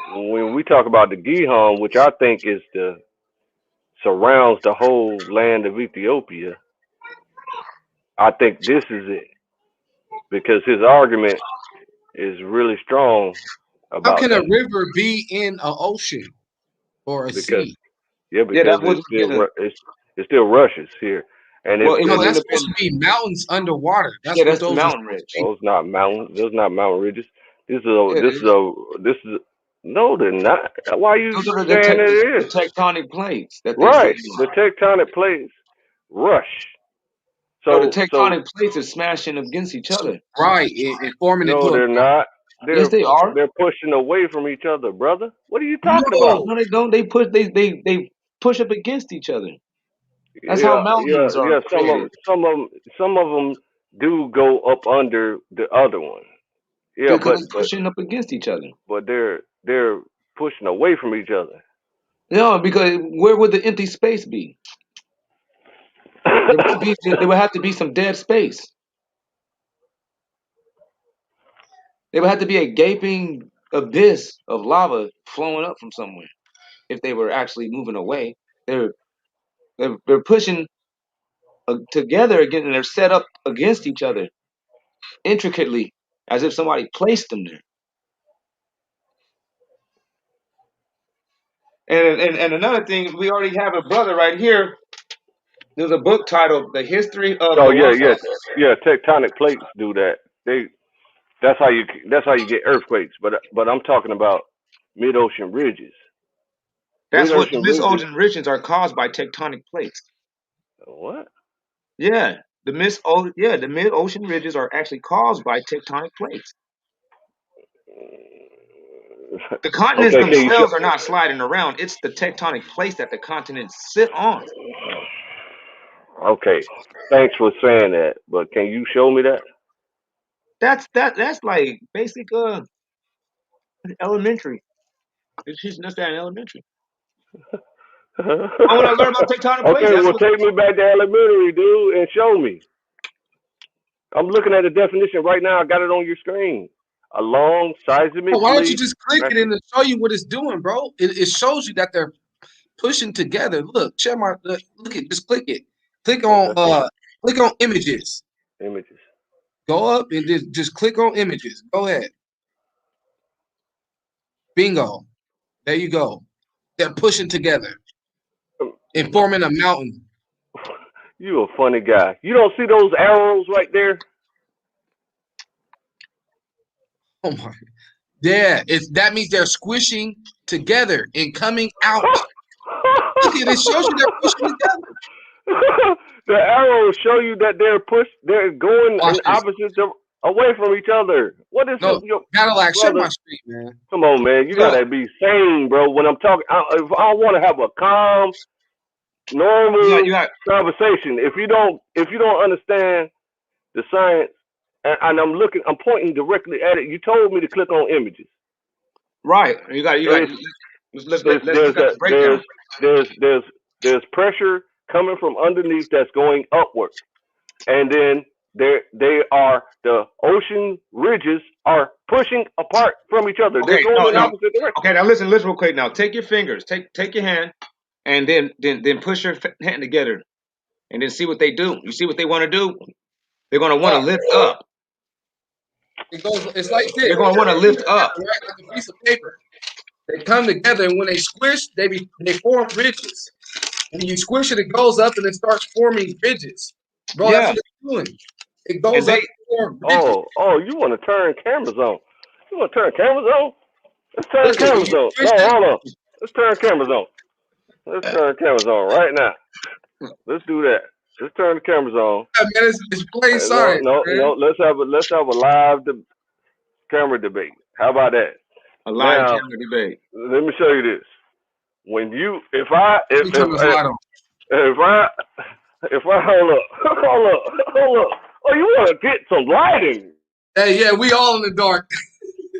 when we talk about the Gihon, which I think is surrounds the whole land of Ethiopia, I think this is it because his argument is really strong How about can a that river be in an ocean or a because sea? because that was it still rushes here, and well, it No, wouldn't that's have supposed been. to be mountains underwater. That's Yeah, what that's the those are mountain supposed to ridge. be. those not mountain ridges. This is Yeah, it is. no, they're not. Why are you Those are saying it the is? tectonic plates that they say. Right, the tectonic plates rush. No, the So tectonic plates are smashing against each other. Right, and forming no, into a they're not. Yes, they are. They're pushing away from each other, brother. What are you talking no. about? No, they don't. They push up against each other. That's how mountains are Yeah. created. Some of them do go up under the other one. Yeah, Because it's pushing up against each other. but they're pushing away from each other. No, because where would the empty space be? There would have to be some dead space. There would have to be a gaping abyss of lava flowing up from somewhere. If they were actually moving away, they're they're pushing together again, and they're set up against each other intricately, as if somebody placed them there. And another thing, we already have a brother right here. There's a book titled "The History of Oh the yeah, World." yeah. Tectonic plates do that. That's how you get earthquakes. But I'm talking about mid ocean ridges. Mid That's what the ocean ridges. misocean regions are caused by tectonic plates. What? Yeah, the mid ocean ridges are actually caused by tectonic plates. The continents Okay, can you themselves are not sliding around. It's the tectonic plates that the continents sit on. okay. Thanks for saying that, but can you show me that? That's like basic elementary. It's teaching us that in elementary. I want to learn about tectonic plates. Okay, That's well, what. take me back to elementary, dude, and show me. I'm looking at the definition right now. I got it on your screen. A long, Well, why don't you seismically just click it and it'll show you what it's doing, bro? It shows you that they're pushing together. Look, share my look at just click it. okay Click on images. images. Go up and just click on images. Go ahead. Bingo. There you go. They're pushing together and forming a mountain. You a funny guy. You don't see those arrows right there? Oh my. Yeah, that means they're squishing together and coming out. Look at it. It shows you they're pushing together. The arrows show you that they're going Watch in this. away from each other. What is No, your Cadillac, share brother? my screen, man. Come on, man. You Yeah. gotta be sane, bro. When I'm talking, if I want to have a calm, normal You got conversation, if you don't understand the science, and I'm pointing directly at it. You told me to click on images. right. You got. Let's look at the breakdown. There's pressure coming from underneath that's going upward, and then the ocean ridges are pushing apart from each other. Okay, They're going in opposite directions. Okay, now listen real quick. Now take your fingers, take your hand, and then push your hand together, and then see what they do. You see what they want to do? They're going to want to lift up. It's like this. They're going to want to lift up. Right, like a piece of paper. They come together, and when they squish, they form ridges. When you squish it, it goes up and it starts forming ridges. Bro, Yeah. that's what it's doing. It goes up and forms ridges. Oh, you want to turn cameras on? You want to turn cameras on? Let's turn Listen, cameras you on. squish No, it- hold on. Let's turn cameras on. Let's turn cameras on right now. Let's do that. Let's turn the cameras on. Yeah, man, it's plain science. No. Man. Let's have a live camera debate. How about that? A live Now, camera debate. let me show you this. When you, if I hold up. Oh, you want to get some lighting? Hey, yeah, we all in the dark.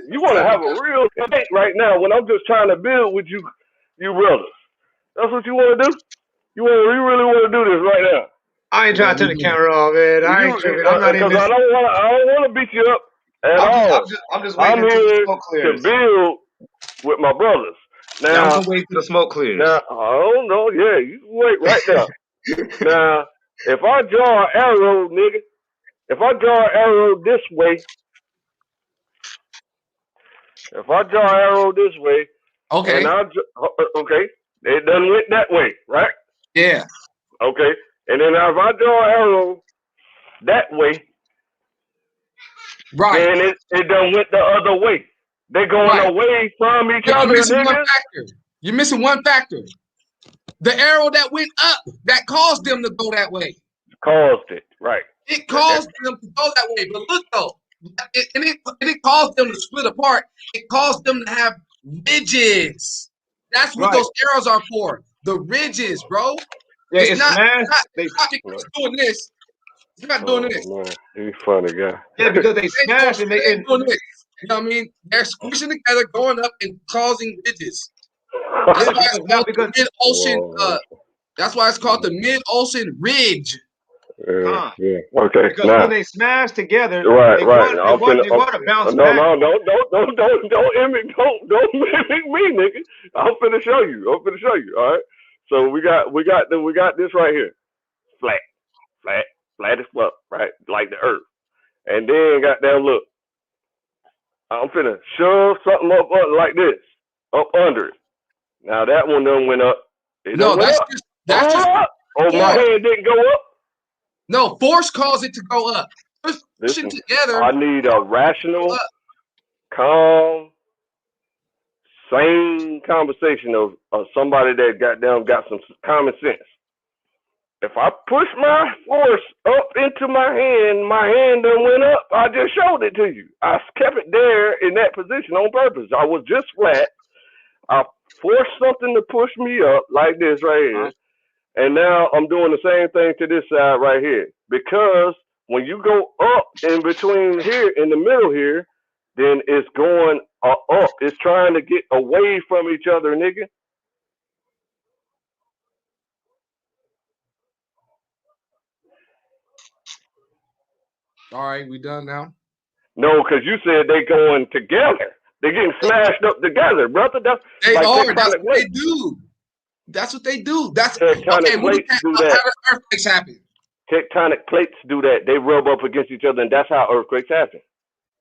You want to have a real debate right now when I'm just trying to build with you brothers. That's what you want to do? You really want to do this right now? I ain't trying to turn the camera off, man. I ain't tripping. I'm not even. Because I don't want to beat you up at all. I'm just waiting until the smoke clears. To build with my brothers. Now, I'm gonna wait till the smoke clears. Now, I don't know. Yeah, you wait right there. Now, if I draw an arrow, nigga, if I draw an arrow this way, Okay. and okay, it done went that way, right? Yeah. Okay, and then if I draw an arrow that way, right, then it done went the other way. They're going away from each other, nigga. You're missing one factor. The arrow that went up, that caused them to go that way. Caused it, right. It caused them to go that way. But look, though, it caused them to split apart. It caused them to have ridges. That's what those arrows are for. The ridges, bro. Yeah, it's not doing this. It's not doing this. Man, you funny guy. Yeah, because they smashed and they doing this. You know what I mean? They're squishing together, going up and causing ridges. That's why it's called the mid-ocean. That's why it's called the mid-ocean ridge. Yeah. Okay. Because now, when they smash together, right. They want to bounce back. No, don't mimic me, nigga. I'm finna show you. All right. So we got this right here, flat as fuck, right, like the earth. And then goddamn, look, I'm finna shove something up like this, up under it. Now that one done went up. That's just. Oh, my hand didn't go up. No, force caused it to go up. Listen, together. I need a rational, calm, sane conversation of somebody that got some common sense. If I push my force up into my hand done went up. I just showed it to you. I kept it there in that position on purpose. I was just flat. I forced something to push me up like this right here. And now I'm doing the same thing to this side right here. Because when you go up in between here, in the middle here, then it's going up. It's trying to get away from each other, nigga. All right, we done now. No, because you said they going together. They getting smashed up together, brother. That's They like are. That's tectonic what they plates. do. That's what they do. That's Tectonic okay. plates do How that. does earthquakes happen? Tectonic plates do that. They rub up against each other, and that's how earthquakes happen.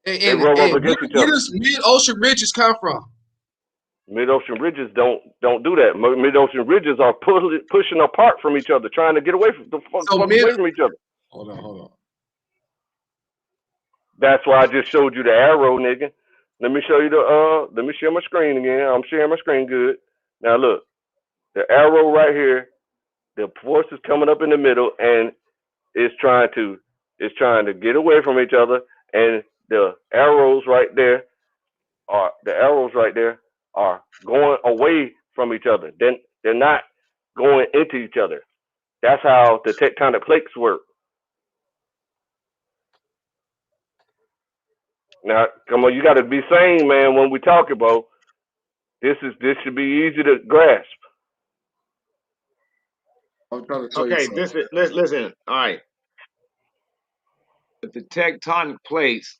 They rub up against each Where other. does mid-ocean ridges come from? Mid-ocean ridges don't do that. Mid-ocean ridges are pushing apart from each other, trying to get away from away from each other. Hold on. That's why I just showed you the arrow, nigga. Let me show you let me share my screen again. I'm sharing my screen good. Now look, the arrow right here, the force is coming up in the middle, and it's trying to get away from each other, and the arrows right there are going away from each other. Then they're not going into each other. That's how the tectonic plates work. Now, come on, you got to be sane, man. When we talk about this should be easy to grasp. I'm trying to tell Okay, you this is listen. All right, if the tectonic plates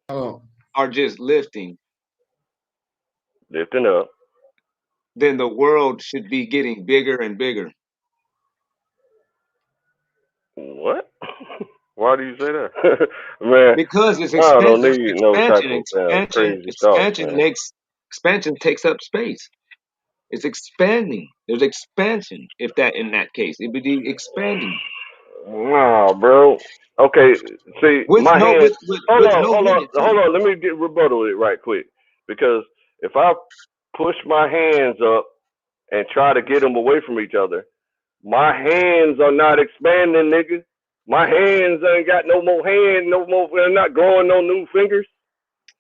are just lifting up, then the world should be getting bigger and bigger. What? Why do you say that, man? Because it's I don't need no type expansion. of crazy thoughts, man. Expansion takes up space. It's expanding. There's expansion. If that in that case, it would be expanding. Nah, bro. Okay, see, With my no hand. with Hold on, no limit to hold it. on. Let me get rebuttal it right quick, because if I push my hands up and try to get them away from each other, my hands are not expanding, nigga. My hands ain't got no more hand, no more. They're not growing no new fingers.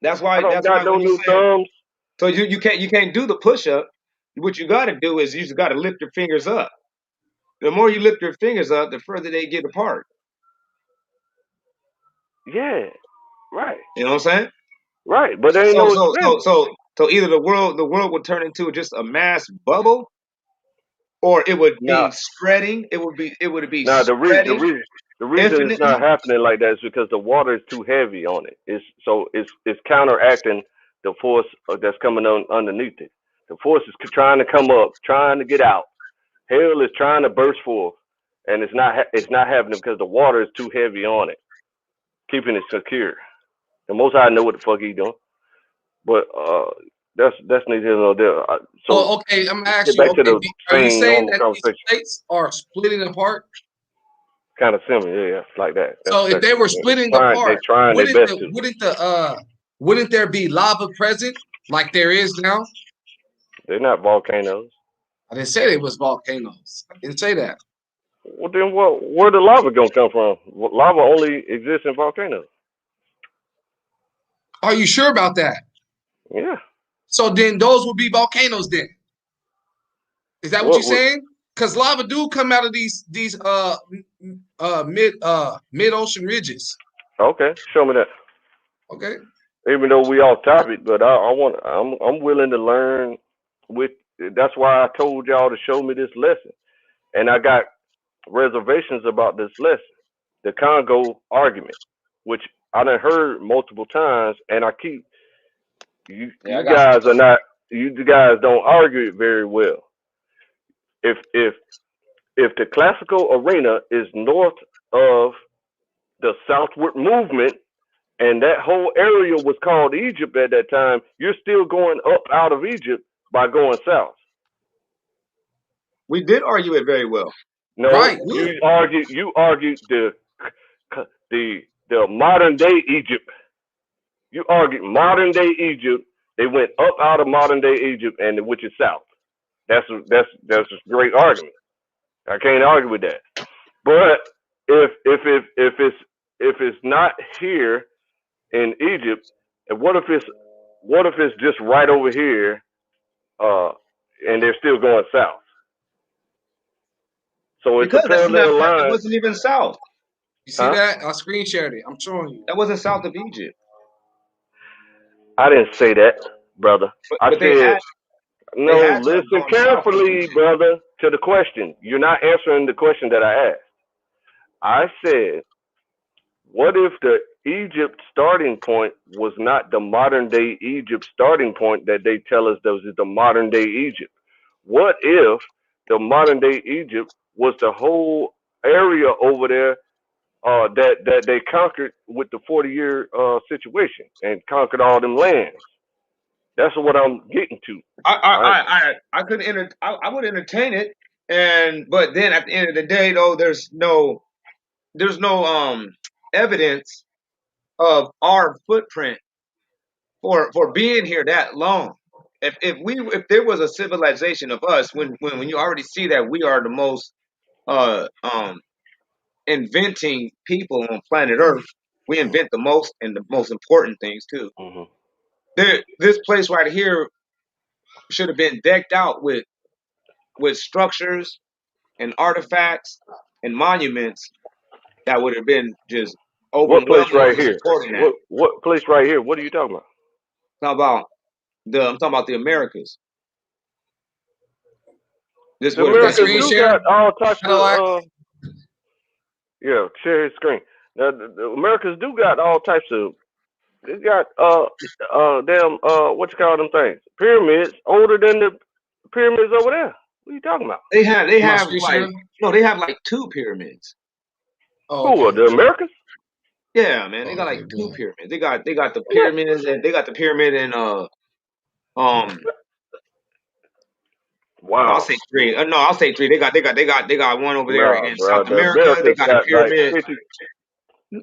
That's why. I don't got no When you new say thumbs. so, you can't do the push up. What you got to do is you just got to lift your fingers up. The more you lift your fingers up, the further they get apart. Yeah, right. You know what I'm saying? Right, but there ain't no expanding. So either the world would turn into just a mass bubble, or it would Now, be spreading. It would be now spreading the reason it's infinitely. not happening like that is because the water is too heavy on it. It's counteracting the force that's coming on underneath it. The force is trying to come up, trying to get out. Hell is trying to burst forth, and it's not happening because the water is too heavy on it, keeping it secure. And most I know what the fuck he doing, but that's neither here nor there. So okay, I'm gonna ask get you. back to Okay, the are you same saying normal that these conversation. plates are splitting apart? Kind of similar, yeah, like that. So if they were splitting They're apart, trying their best to. wouldn't there be lava present like there is now? They're not volcanoes. I didn't say they was volcanoes. I didn't say that. Well, then where the lava gonna come from? Lava only exists in volcanoes. Are you sure about that? Yeah. So then those would be volcanoes then. Is that what you're saying? Because lava do come out of these mid ocean ridges. Okay, show me that. Okay. Even though we off topic, but I'm willing to learn. That's why I told y'all to show me this lesson, and I got reservations about this lesson, the Congo argument, which I done heard multiple times, and I keep you guys are not you guys don't argue it very well. If the classical arena is north of the southward movement, and that whole area was called Egypt at that time, you're still going up out of Egypt by going south. We did argue it very well. No, right. You argued the modern day Egypt. You argued modern day Egypt. They went up out of modern day Egypt, and which is south. That's a great argument. I can't argue with that. But if it's not here in Egypt, and what if it's just right over here, and they're still going south? So it's a Because that's not, parallel it line, wasn't even south. You see huh? that? I screen shared it. I'm showing you. That wasn't south of Egypt. I didn't say that, brother. I But said they no. had to have Listen gone south of carefully, Egypt. brother, to the question. You're not answering the question that I asked. I said, what if the Egypt starting point was not the modern day Egypt starting point that they tell us that is the modern day Egypt? What if the modern day Egypt was the whole area over there that they conquered with the 40-year situation and conquered all them lands? That's what I'm getting to. Right? I could I would entertain it, but then at the end of the day, though, there's no evidence of our footprint for being here that long. If there was a civilization of us, when you already see that we are the most uh um inventing people on planet Earth, we invent the most and the most important things too. Mm-hmm. This place right here should have been decked out with structures and artifacts and monuments that would have been just What place right overwhelmingly here? supporting that. What place right here? What are you talking about? I'm talking about the Americas. This The would have That been Americas able screen to. do share? got all types Cadillac. of yeah, share his screen. Now the Americas do got all types of. They got damn what you call them things? Pyramids older than the pyramids over there. What are you talking about? They My have screen like share? no, they have like two pyramids. Oh, Who are okay. the Americas? Yeah, man, they Oh, got okay, like two good. pyramids. They got the What? pyramids and they got the pyramid in um I'll Wow. say three. No, I'll say three. They got one over there Nah, in bro. South The America. They Americas got a got like pyramid. 50.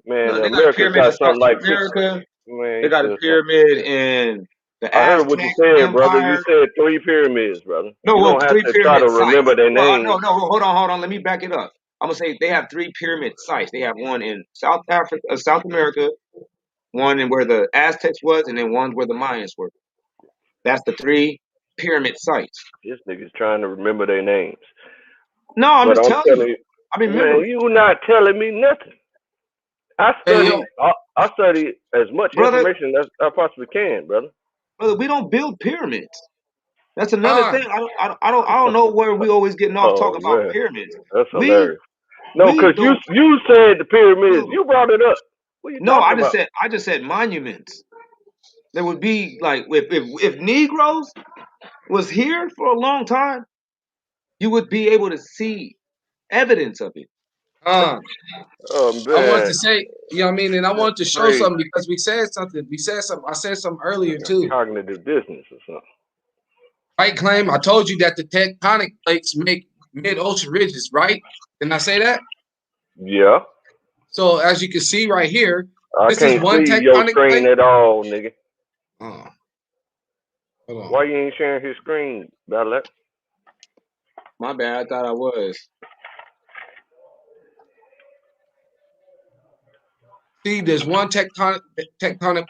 Man, No, the they got a Americas pyramid in got South something like 50. America. Man, They you got a still talking. pyramid in the I heard what you Aztec said, brother. You Empire. said 3 pyramids, brother. No, You well, don't have three to try to pyramid remember sites. their Well, names. no, hold on. Let me back it up. I'm gonna say they have three pyramid sites. They have one in South America, one in where the Aztecs was, and then one where the Mayans were. That's the three pyramid sites. This nigga's trying to remember their names. No, I'm But just I'm telling you. telling you, I man, remember it, you not telling me nothing. Hey, yo, I study as much brother. information as I possibly can, brother. Brother, we don't build pyramids. That's another Khan. thing. I don't know where we always getting off Oh talking about man, pyramids. that's We hilarious. No, we cause you don't you said the pyramids. build. You brought it up. What are you No, talking about? I just said monuments. There would be like if Negroes was here for a long time, you would be able to see evidence of it. Khan. Oh I want man, to say, you know what I mean? And I that's want to show crazy. something because we said something. We said something. I said something earlier Like too. cognitive dissonance or something. Right claim. I told you that the tectonic plates make mid-ocean ridges, right? Didn't I say that? Yeah, So as you can see right here, I this is can't one see your tectonic screen plate. at all, nigga. Oh, hold on. Why you ain't sharing his screen, Battle? My bad. I thought I was. See, there's one tectonic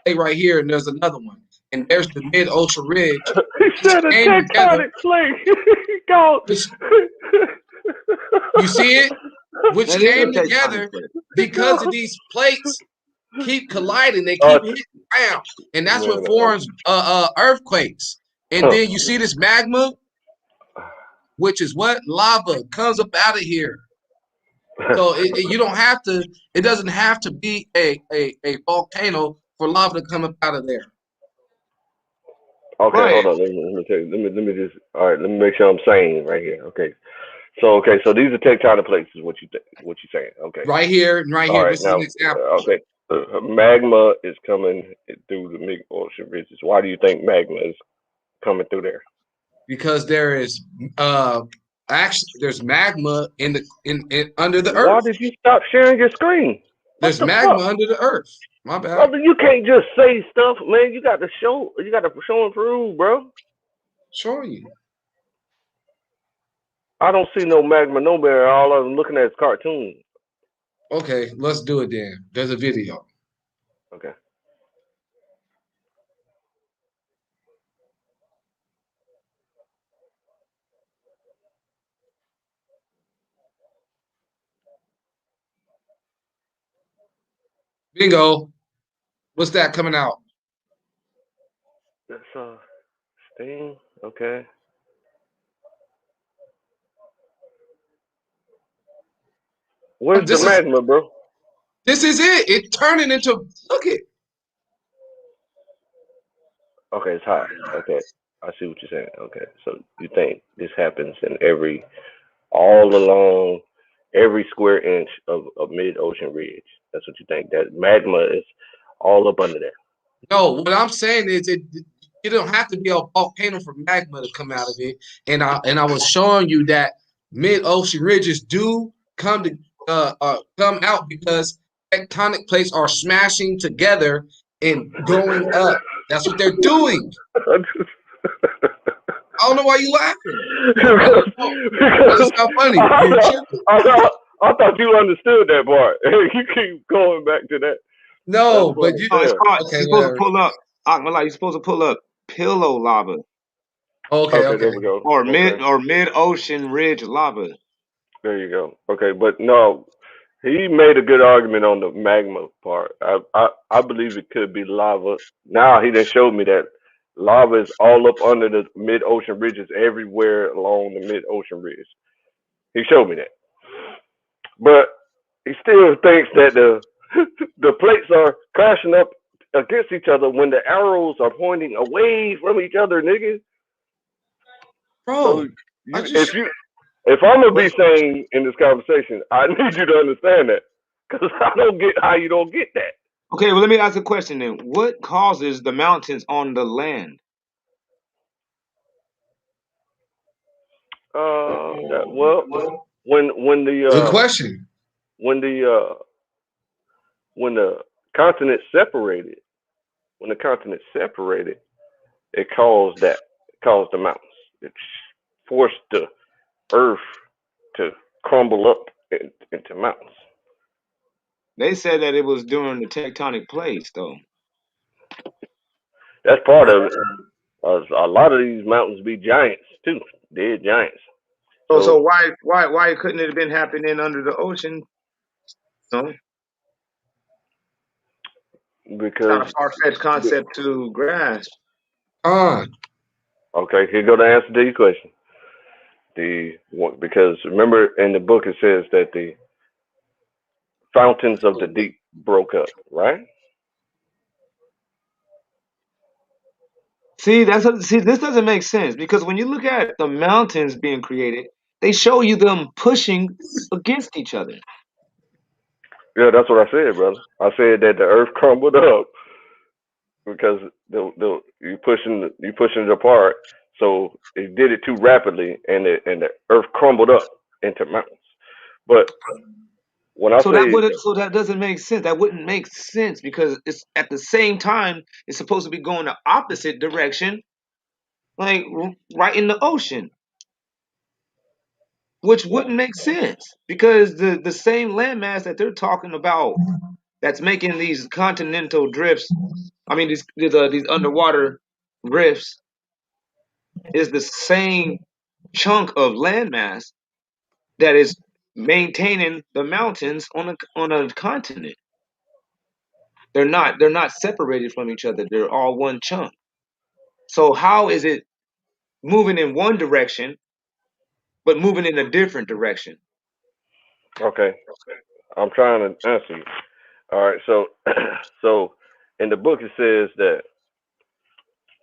plate right here, and there's another one. And there's the mid-ocean ridge, He which said a came together. tectonic plate. Go. Which, you see it? Which That is a came tectonic together plate. because of these plates keep colliding. They keep hitting around. And that's what forms earthquakes. And then you see this magma, which is what? Lava comes up out of here. So you don't have to, it doesn't have to be a volcano for lava to come up out of there. Okay, Right. hold on. Let me tell you. Let me just. All right. Let me make sure I'm saying right here. Okay. So these are tectonic plates, is what you saying. Okay. Right here and right All here. right. This is Now, an example. okay. Magma is coming through the mid ocean ridges. Why do you think magma is coming through there? Because there is actually there's magma in under the Why earth. did you stop sharing your screen? What There's the magma fuck? under the earth. My bad. Brother, you can't just say stuff, man. You got to show and prove, bro. Show you. I don't see no magma nowhere. All I'm looking at is cartoons. Okay, let's do it then. There's a video. Okay. Bingo. What's that coming out? That's Steam. Okay. Where's the magma, bro? This is it. It's turning into. Look it. Okay, it's hot. Okay, I see what you're saying. Okay, so you think this happens in all along every square inch of mid-ocean ridge? That's what you think. That magma is all up under there. No, what I'm saying is you don't have to be a volcano for magma to come out of it. And I was showing you that mid-ocean ridges do come out because tectonic plates are smashing together and going up. That's what they're doing. I don't know why you laughing. It's not funny. I thought you understood that part. You keep going back to that. No, but you. No, it's called, Okay, you're supposed to pull up. You're supposed to pull up pillow lava. Okay. There we go. Or mid ocean ridge lava. There you go. Okay, but no, he made a good argument on the magma part. I believe it could be lava. Now he just showed me that lava is all up under the mid-ocean ridges everywhere along the mid-ocean ridge. He showed me that, but he still thinks that the plates are crashing up against each other when the arrows are pointing away from each other, nigga. Bro, so if I'm gonna be saying in this conversation, I need you to understand that, because I don't get how you don't get that. Okay, well, let me ask a question then. What causes the mountains on the land? When the good question. When the continent separated, it caused the mountains. It forced the earth to crumble up into mountains. They said that it was during the tectonic plates, though. That's part of it. A lot of these mountains be giants too, dead giants. So why couldn't it have been happening under the ocean? No, because it's not a far-fetched concept to grasp. Okay, here go the answer to your question. Because remember in the book it says that the fountains of the deep broke up, right? See, this doesn't make sense, because when you look at the mountains being created, they show you them pushing against each other. Yeah, that's what I said, brother. I said that the earth crumbled up because you pushing it apart, so it did it too rapidly, and the earth crumbled up into mountains. But when I So say that doesn't make sense. That wouldn't make sense, because it's at the same time it's supposed to be going the opposite direction, like right in the ocean, which wouldn't make sense, because the same landmass that they're talking about that's making these continental drifts, I mean these underwater rifts, is the same chunk of landmass that is maintaining the mountains on a continent. They're not separated from each other. They're all one chunk. So how is it moving in one direction but moving in a different direction? okay, I'm trying to answer you. All right, so so in the book it says that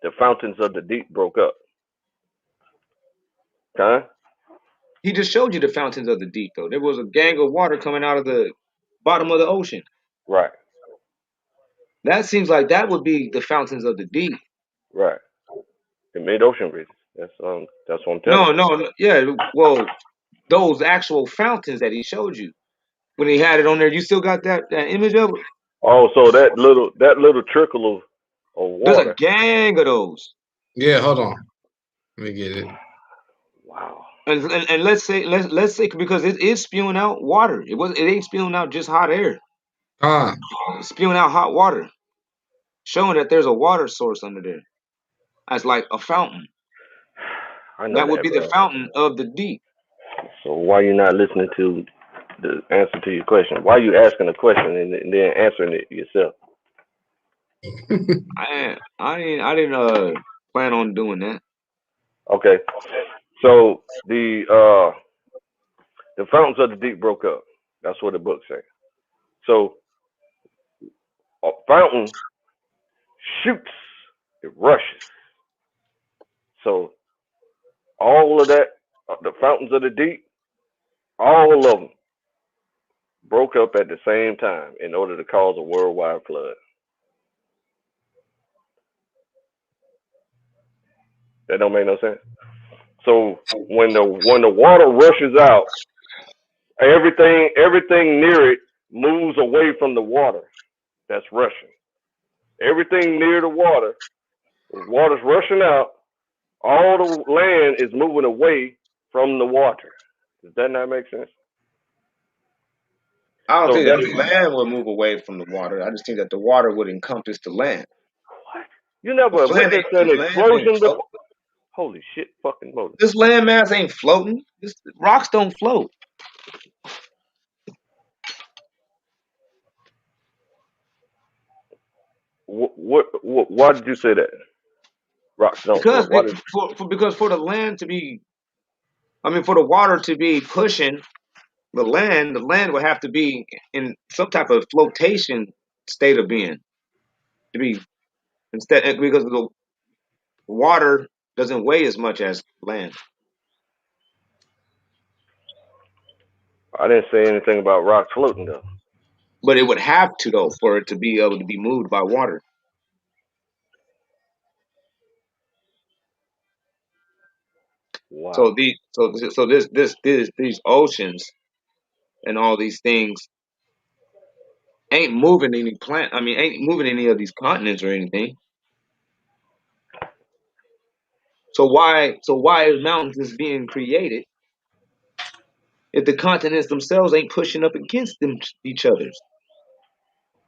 the fountains of the deep broke up. Okay? He just showed you the fountains of the deep, though. There was a gang of water coming out of the bottom of the ocean. Right. That seems like that would be the fountains of the deep. Right. The mid-ocean region. That's what I'm telling you. No, yeah. Well, those actual fountains that he showed you when he had it on there, you still got that image of it? Oh, so that little trickle of There's water. a gang of those. Yeah, hold on. Let me get it. Wow. And let's say because it is spewing out water. It ain't spewing out just hot air. It's spewing out hot water, showing that there's a water source under there, as like a fountain. I know That would that, be the bro. fountain of the deep. So why you not listening to the answer to your question? Why you asking a question and then answering it yourself? I didn't plan on doing that. Okay. So the fountains of the deep broke up. That's what the book says. So a fountain shoots, it rushes. So all of that, the fountains of the deep, all of them broke up at the same time in order to cause a worldwide flood. That don't make no sense. So when the water rushes out, everything near it moves away from the water that's rushing. Everything near the water's rushing out. All the land is moving away from the water. Does that not make sense? I don't So think that that the land would move away from the water. I just think that the water would encompass the land. you never witnessed an This land ain't explosion floating. before? Holy shit, fucking motor! This land mass ain't floating. Rocks don't float. Why did you say that? Rocks don't Because float. Why did? because for the land to be, I mean, for the water to be pushing the land would have to be in some type of flotation state of being to be instead because the water doesn't weigh as much as land, I didn't say anything about rocks floating though. but it would have to though for it to be able to be moved by water. So Wow. these oceans and all these things ain't moving any plant. I mean, ain't moving any of these continents or anything. So why is mountains is being created if the continents themselves ain't pushing up against them each other's?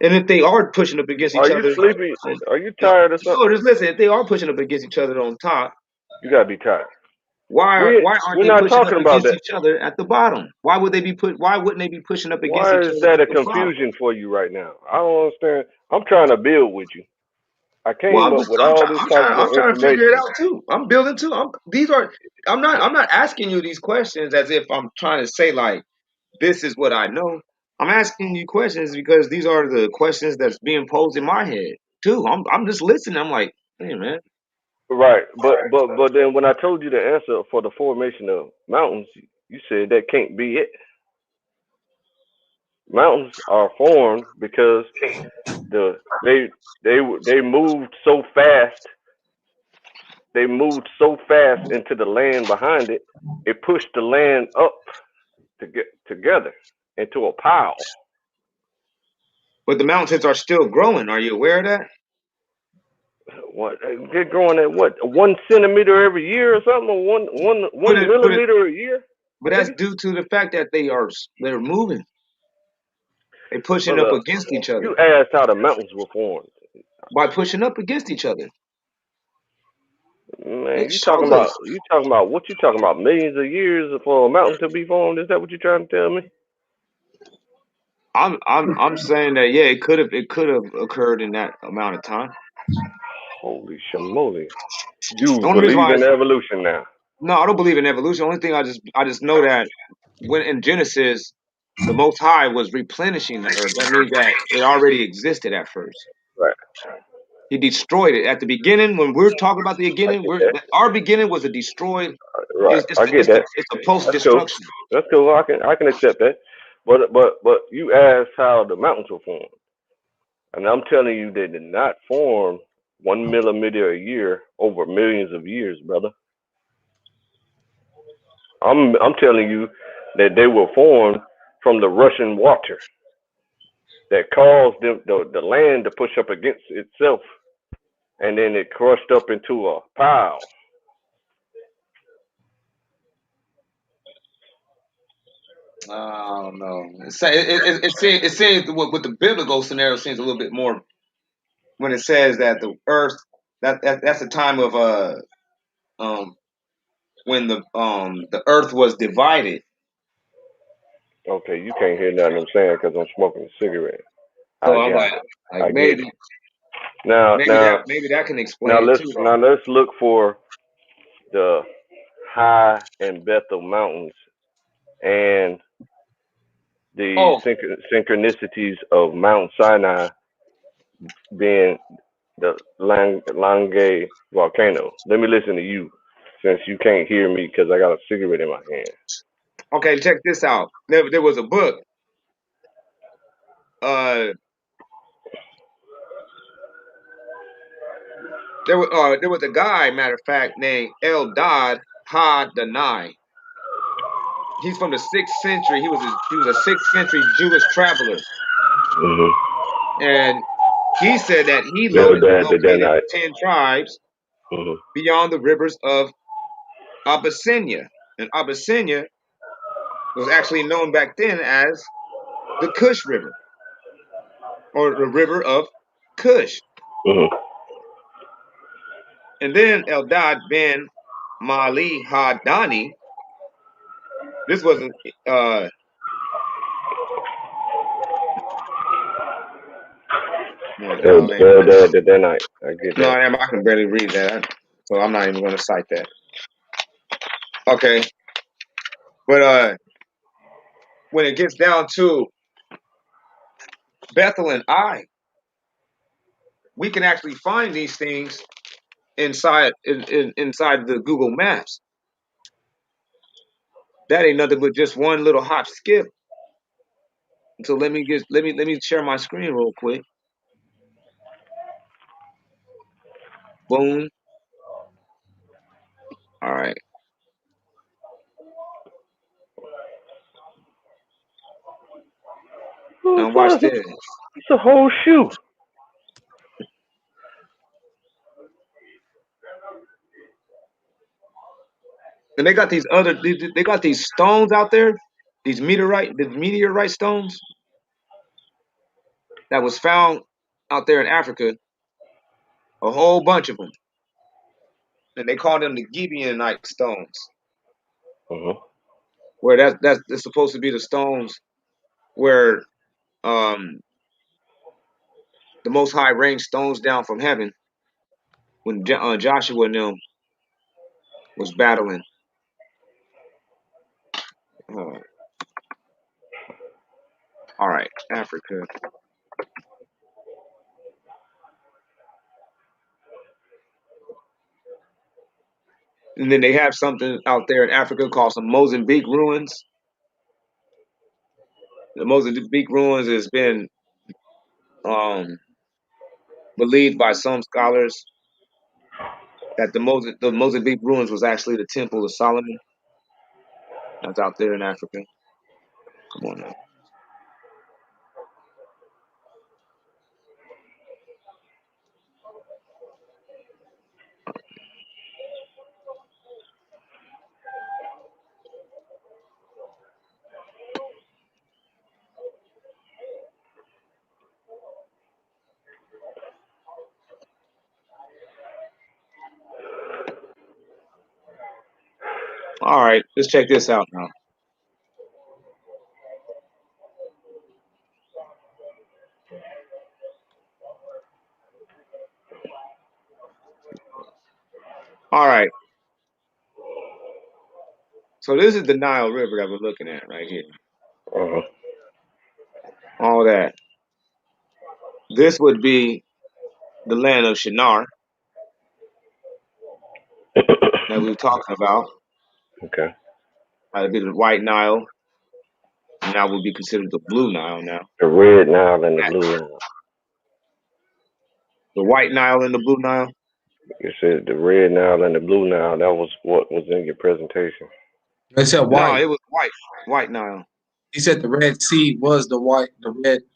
And if they are pushing up against Are each you other, sleepy? Are you no, tired or something? no, just listen. If they are pushing up against each other on top, You gotta be tired. why aren't We're they not pushing up talking about against that. each other at the bottom? Why would they be put? Why wouldn't they be pushing up against Why each is other that at a the top? confusion for you right now? I don't understand. I'm trying to build with you. I Well, came up with all this types of I'm trying to figure it information. out too. I'm building too. I'm not asking you these questions as if I'm trying to say like this is what I know. I'm asking you questions because these are the questions that's being posed in my head too. I'm just listening. I'm like, hey man, Right, but then when I told you the answer for the formation of mountains, you said that can't be it. Mountains are formed because the they moved so fast. They moved so fast into the land behind it. It pushed the land up to get together into a pile. but the mountains are still growing. Are you aware of that? What they're growing at what 1 centimeter every year or something, or But one millimeter a year, that's nigga. due to the fact that they're moving. They're pushing up Brother, against each other you asked how the mountains were formed. by pushing up against each other. Man, It shows us. you talking about what you talking about? Millions of years for a mountain to be formed? Is that what you're trying to tell me? I'm saying that yeah, it could have occurred in that amount of time. Holy shamoly! You The only reason believe why in evolution now? no, I don't believe in evolution. The only thing I just know that when in Genesis, the Most High was replenishing the earth. That means that it already existed at first. Right. He destroyed it at the beginning. When we're talking about the I beginning, get that. our beginning was a destroyed. Right. I get that. It's a post That's cool. destruction. That's cool. I can accept that. But you asked how the mountains were formed, and I'm telling you they did not form 1 millimeter a year over millions of years, brother. I'm telling you that they were formed from the rushing water that caused the land to push up against itself, and then it crushed up into a pile. I don't know. It seems with the biblical scenario seems a little bit more when it says that the earth that's the time of um when the earth was divided. Okay, you can't hear nothing I'm saying because I'm smoking a cigarette. So I I'm got like it. I get maybe it. Now, now, maybe that can explain now it let's too now though. let's look for the High and Bethel Mountains and the Oh, synchronicities of Mount Sinai being the Lange volcano. Let me listen to you since you can't hear me because I got a cigarette in my hand. okay. Check this out. There was a book. Uh, there was a guy, matter of fact, named Eldad Ha Danai. He's from the sixth century. He was a sixth century Jewish traveler, Mm-hmm. and he said that he The located night. 10 tribes Mm-hmm. beyond the rivers of Abyssinia, and Abyssinia was actually known back then as the Kush River or the river of Kush. Mm-hmm. And then Eldad ben Mali Hadani. This wasn't The night. I get no, that. I can barely read that, so I'm not even going to cite that. Okay, but when it gets down to Bethel and I, we can actually find these things inside the Google Maps. That ain't nothing but just one little hop skip. So let me share my screen real quick. Boom. All right. Now watch this. It's a whole shoe. And they got they got these stones out there, these meteorite stones that was found out there in Africa, a whole bunch of them, and they call them the Gibeonite stones, Mm-hmm. where that's supposed to be the stones where um the Most High rained stones down from heaven when Joshua and them was battling. Uh, all right, Africa, and then they have something out there in Africa called some Mozambique ruins. The Mozambique ruins has been um believed by some scholars that the Mozambique ruins was actually the Temple of Solomon. That's out there in Africa. Come on now. All right, let's check this out now. All right, so this is the Nile River that we're looking at right here. Uh-huh. All that. This would be the land of Shinar that we were talking about. Okay. That'd be the White Nile, and that would be considered the Blue Nile now. The red Nile and the blue Nile. The White Nile and the Blue Nile. You said the red Nile and the blue Nile. That was what was in your presentation. They said No, white. it was White Nile. He said the Red Sea was the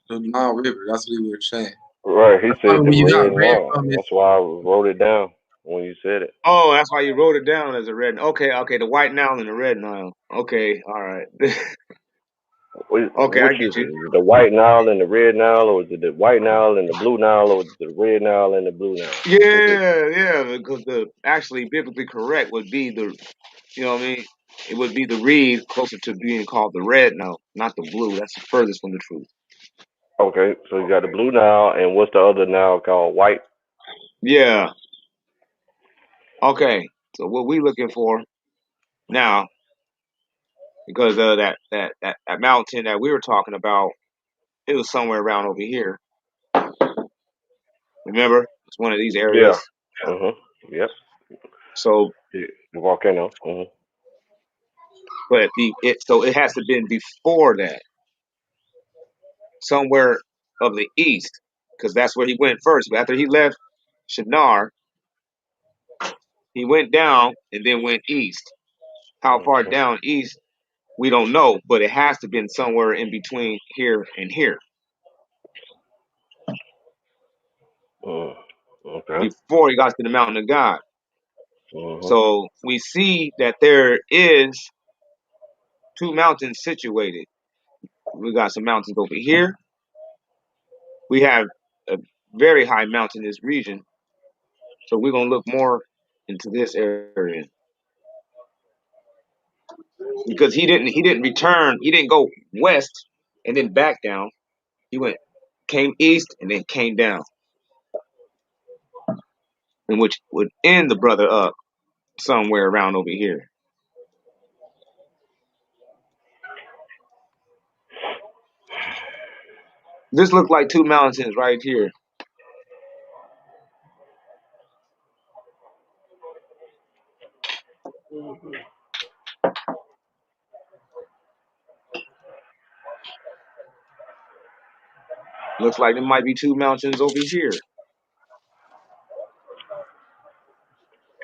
Nile River. That's what he was saying. Right. He I said mean, the when you got red red Nile. from it, That's why I wrote it down when you said it. Oh, that's why you wrote it down as a red. Okay, the White Nile and the Red Nile. Okay, all right. Okay, I Which is get it? you. Is it the White Nile and the Red Nile, or is it the White Nile and the Blue Nile, or is it the Red Nile and the Blue Nile? Which is Yeah, because the actually biblically correct would be the, you know what I mean? It would be the reed closer to being called the red now, not the blue. That's the furthest from the truth. okay? So you got the Blue Nile, and what's the other Nile called? White. Yeah. Okay. So what we looking for now, because of that mountain that we were talking about, it was somewhere around over here. Remember? It's one of these Yeah. areas. Yep. So, The volcano. but so it has to been before that, somewhere of the east, because that's where he went first. But after he left Shinar, he went down and then went east. How far down east, we don't know, but it has to been somewhere in between here and here Okay. before he got to the mountain of God. So we see that there is two mountains situated. We got some mountains over here. We have a very high mountainous region. So we're gonna look more into this area because he didn't return. He didn't go west and then back down. He came east and then came down, and which would end the brother up somewhere around over here. This looked like two mountains right here. Looks like there might be two mountains over here.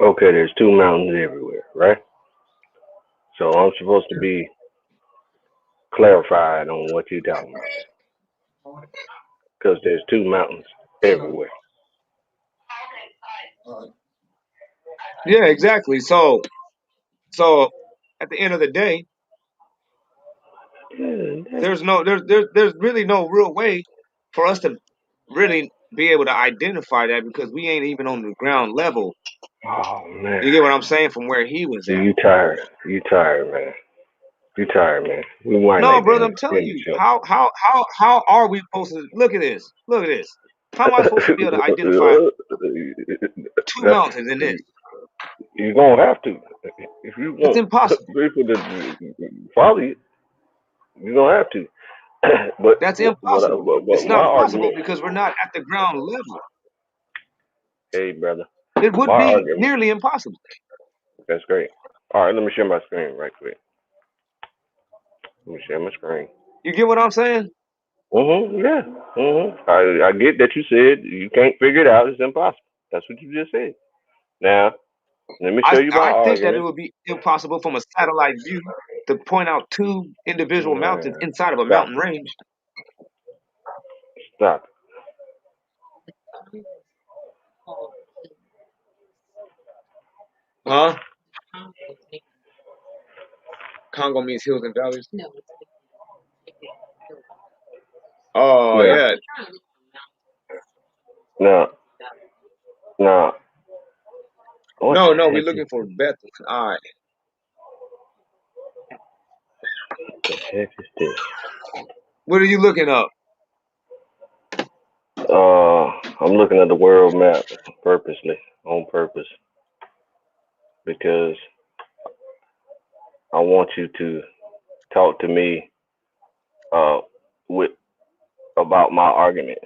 Okay. There's two mountains everywhere, right? So I'm supposed to be clarified on what you're talking about, because there's two mountains everywhere. Yeah, exactly. So at the end of the day, there's really no real way for us to really be able to identify that because we ain't even on the ground level. Oh man, You get what I'm saying? From where he was at. you tired? You tired, man? You tired, man? We might No, need to brother, I'm end telling the you, show. how are we supposed to look at this? Look at this. How am I supposed to be able to identify two That's mountains in this? you're gonna have to if you It's want impossible. people to follow you. You're gonna have to. but That's impossible. but It's my not possible argument, because we're not at the ground level. hey brother, It would my be argument. nearly impossible. That's great. All right, let me share my screen right quick. Let me share my screen. You get what I'm saying? Yeah. I get that you said you can't figure it out. It's impossible. That's what you just said. Now, let me show I you my I think that it argument. would be impossible from a satellite view to point out two individual mountains Man, inside of a stop mountain it. range. Stop it. Huh? Congo means hills and valleys. Oh Now, yeah. now, now, what No, the no, we're heck is looking for Beth with an eye. the heck is this? What are you looking up? I'm looking at the world map purposely, on purpose, because I want you to talk to me uh with about my argument.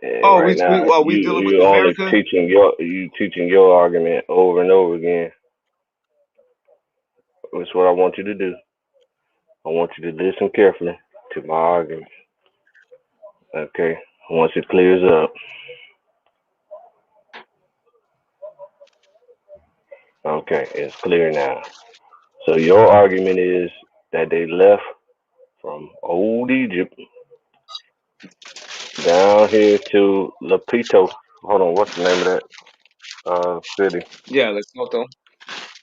And Oh, right now, we dealing with you only America? teaching your argument over and over again. That's what I want you to do. I want you to listen carefully to my argument. Okay. Once it clears up. Okay, it's clear now. So your argument is that they left from old Egypt down here to Lapito. Hold on, what's the name of that city? Yeah, Lesotho.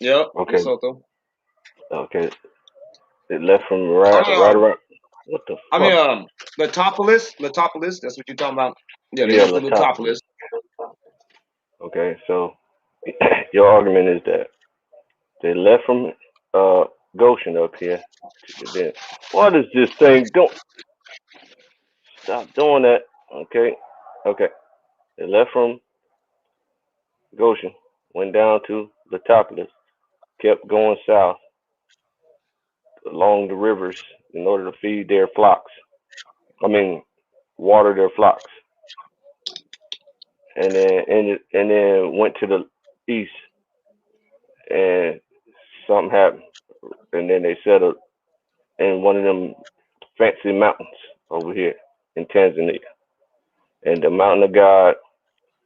Yep, Okay, Lesotho. okay. It left from I right mean, around. What the I fuck? mean, Letopolis. That's what you're talking about. Yeah, they Yeah, went through Letopolis. Letopolis. Okay, so your argument is that they left from Goshen up here. Then what is this thing doing? Stop doing that. Okay, okay. They left from Goshen, went down to Letopolis, kept going south along the rivers in order to feed their flocks. I mean, water their flocks, and then went to the east, and something happened, and then they settled in one of them fancy mountains over here in Tanzania, and the mountain of God,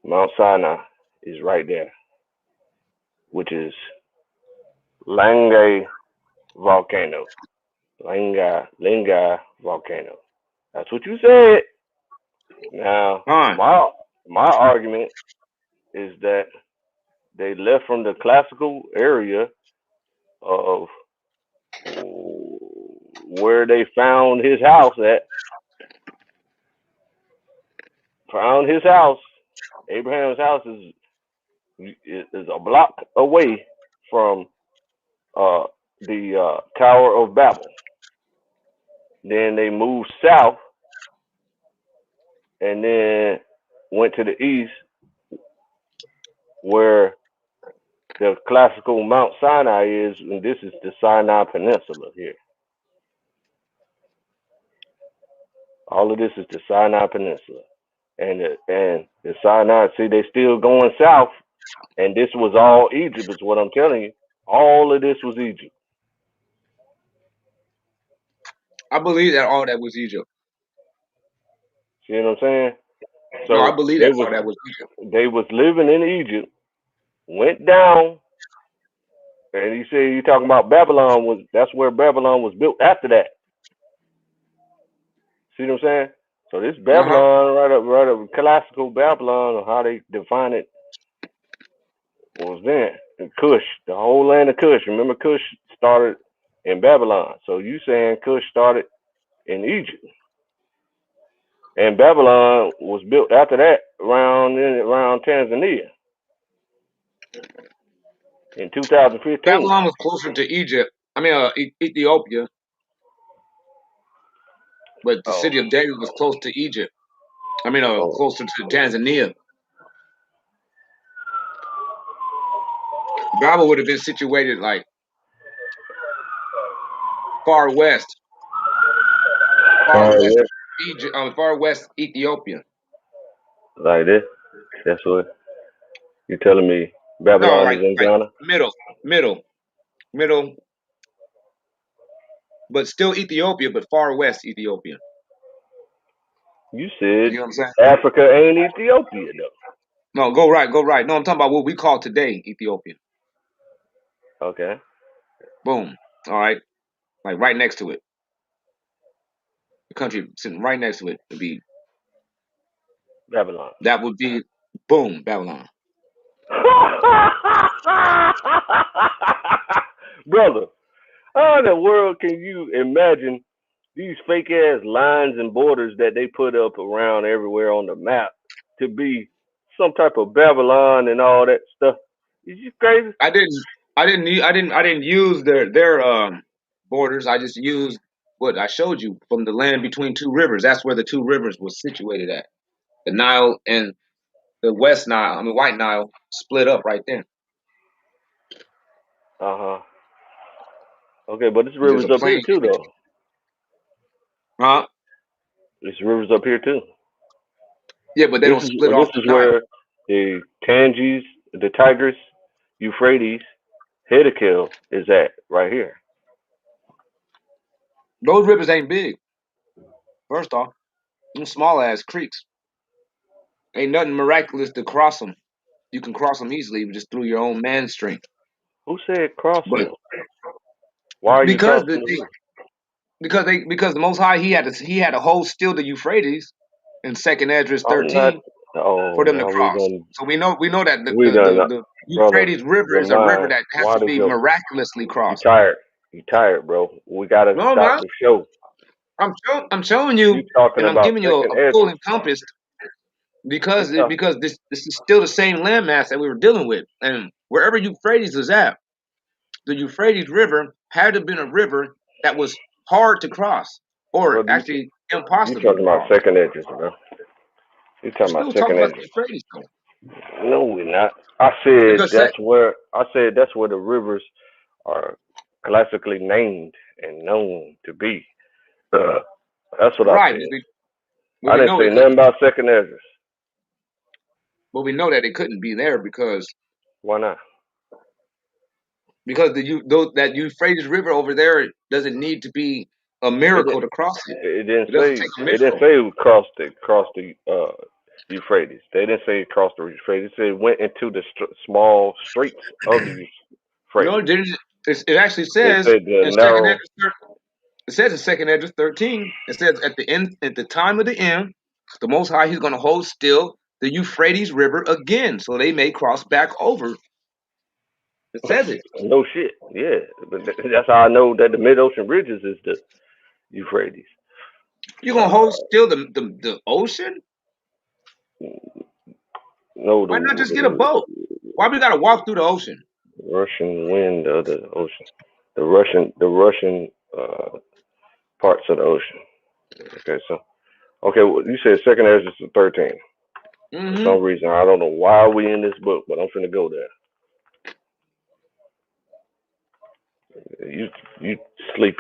Mount Sinai, is right there, which is Lange volcano. Lange volcano. That's what you said. Now, Fine. my argument is that they left from the classical area of where they found his house at. Found his house. Abraham's house is a block away from uh, the Tower of Babel. Then they moved south and then went to the east where the classical Mount Sinai is, and this is the Sinai Peninsula here. All of this is the Sinai Peninsula, and the Sinai. See, they still going south, and this was all Egypt. Is what I'm telling you. All of this was Egypt. I believe that all that was Egypt. See what I'm saying? No, I So believe that all that was Egypt. they was living in Egypt, went down, and he said you talking about Babylon was that's where Babylon was built after that. See what I'm saying? So this Babylon, right up, classical Babylon, or how they define it, was then and Cush, the whole land of Cush. Remember, Cush started in Babylon. So you saying Cush started in Egypt, and Babylon was built after that around Tanzania in 2015. Babylon was closer to Egypt. I mean, Ethiopia, but the Oh, city of David was close to Egypt. I mean, oh, closer to Tanzania. Babel would have been situated like far west, far oh west yeah, Egypt, far west Ethiopia. like this. That's what you're telling me. No, Babylon is in like Ghana. middle, but still Ethiopia, but far west Ethiopia. You said You know what I'm saying? Africa ain't Ethiopia though. No, go right. No, I'm talking about what we call today Ethiopia. Okay, Boom. All right, like right next to it. The country sitting right next to it would be Babylon. that would be boom Babylon. Brother, how in the world can you imagine these fake ass lines and borders that they put up around everywhere on the map to be some type of Babylon and all that stuff? Is you crazy? I didn't use their borders. I just used what I showed you from the land between two rivers. That's where the two rivers was situated at. The Nile and the West Nile. I mean White Nile split up right there. Uh huh. Okay, but this There's river's a up here plain, too, though. huh? This river's up here too. Yeah, but they This don't is split this off the is Nile. where the Ganges, the Tigris, Euphrates, Hiddekel is at right here. Those rivers ain't big. First off, them small ass creeks. Ain't nothing miraculous to cross them. You can cross them easily just through your own man strength. Who said cross But them? Why are you because crossing them? because the Most High he had to hold still the Euphrates in Second Esdras I'm not. 13 Oh, for them to now cross. So we know that we done, the brother. Euphrates River Your is a river mind. that has Why to does be miraculously you crossed. tired? You tired, bro. We gotta No, I'm stop not. the show. I'm showing You you, talking and I'm about giving you second a full Ezra. encompass You because talk, this is still the same landmass that we were dealing with, and wherever Euphrates is at, the Euphrates River had to have been a river that was hard to cross, or brother. actually You impossible to talking about cross. second Ezra, bro. You We're talking about still talking second about the Ezra. Euphrates, though, No, we're not. I said because that's where the rivers are classically named and known to be. Uh, that's what I right, said. but I we didn't know say it nothing couldn't, about second Ezra. but we know that it couldn't be there Why not? because that Euphrates River over there doesn't need to be a It miracle didn't. to cross it. It didn't It doesn't say. take a It didn't miracle. say we crossed the Euphrates. They didn't say it crossed the Euphrates. It said it went into the small straits of the No, Euphrates. it actually It says said the in second narrow. Ezra. It says in second Ezra 13. It says at the end, at the time of the end, the Most High He's going to hold still the Euphrates River again, so they may cross back over. It says it. No shit. Yeah, but that's how I know that the mid ocean ridges is the Euphrates. You're going to hold still the ocean? No, Why not just get a the boat? Why we got to walk through the ocean? Russian wind of the ocean, the Russian parts of the ocean. Okay, so well, you said second Ezra 13. For Mm-hmm. some reason, I don't know why we in this book, but I'm finna go there. You sleepy?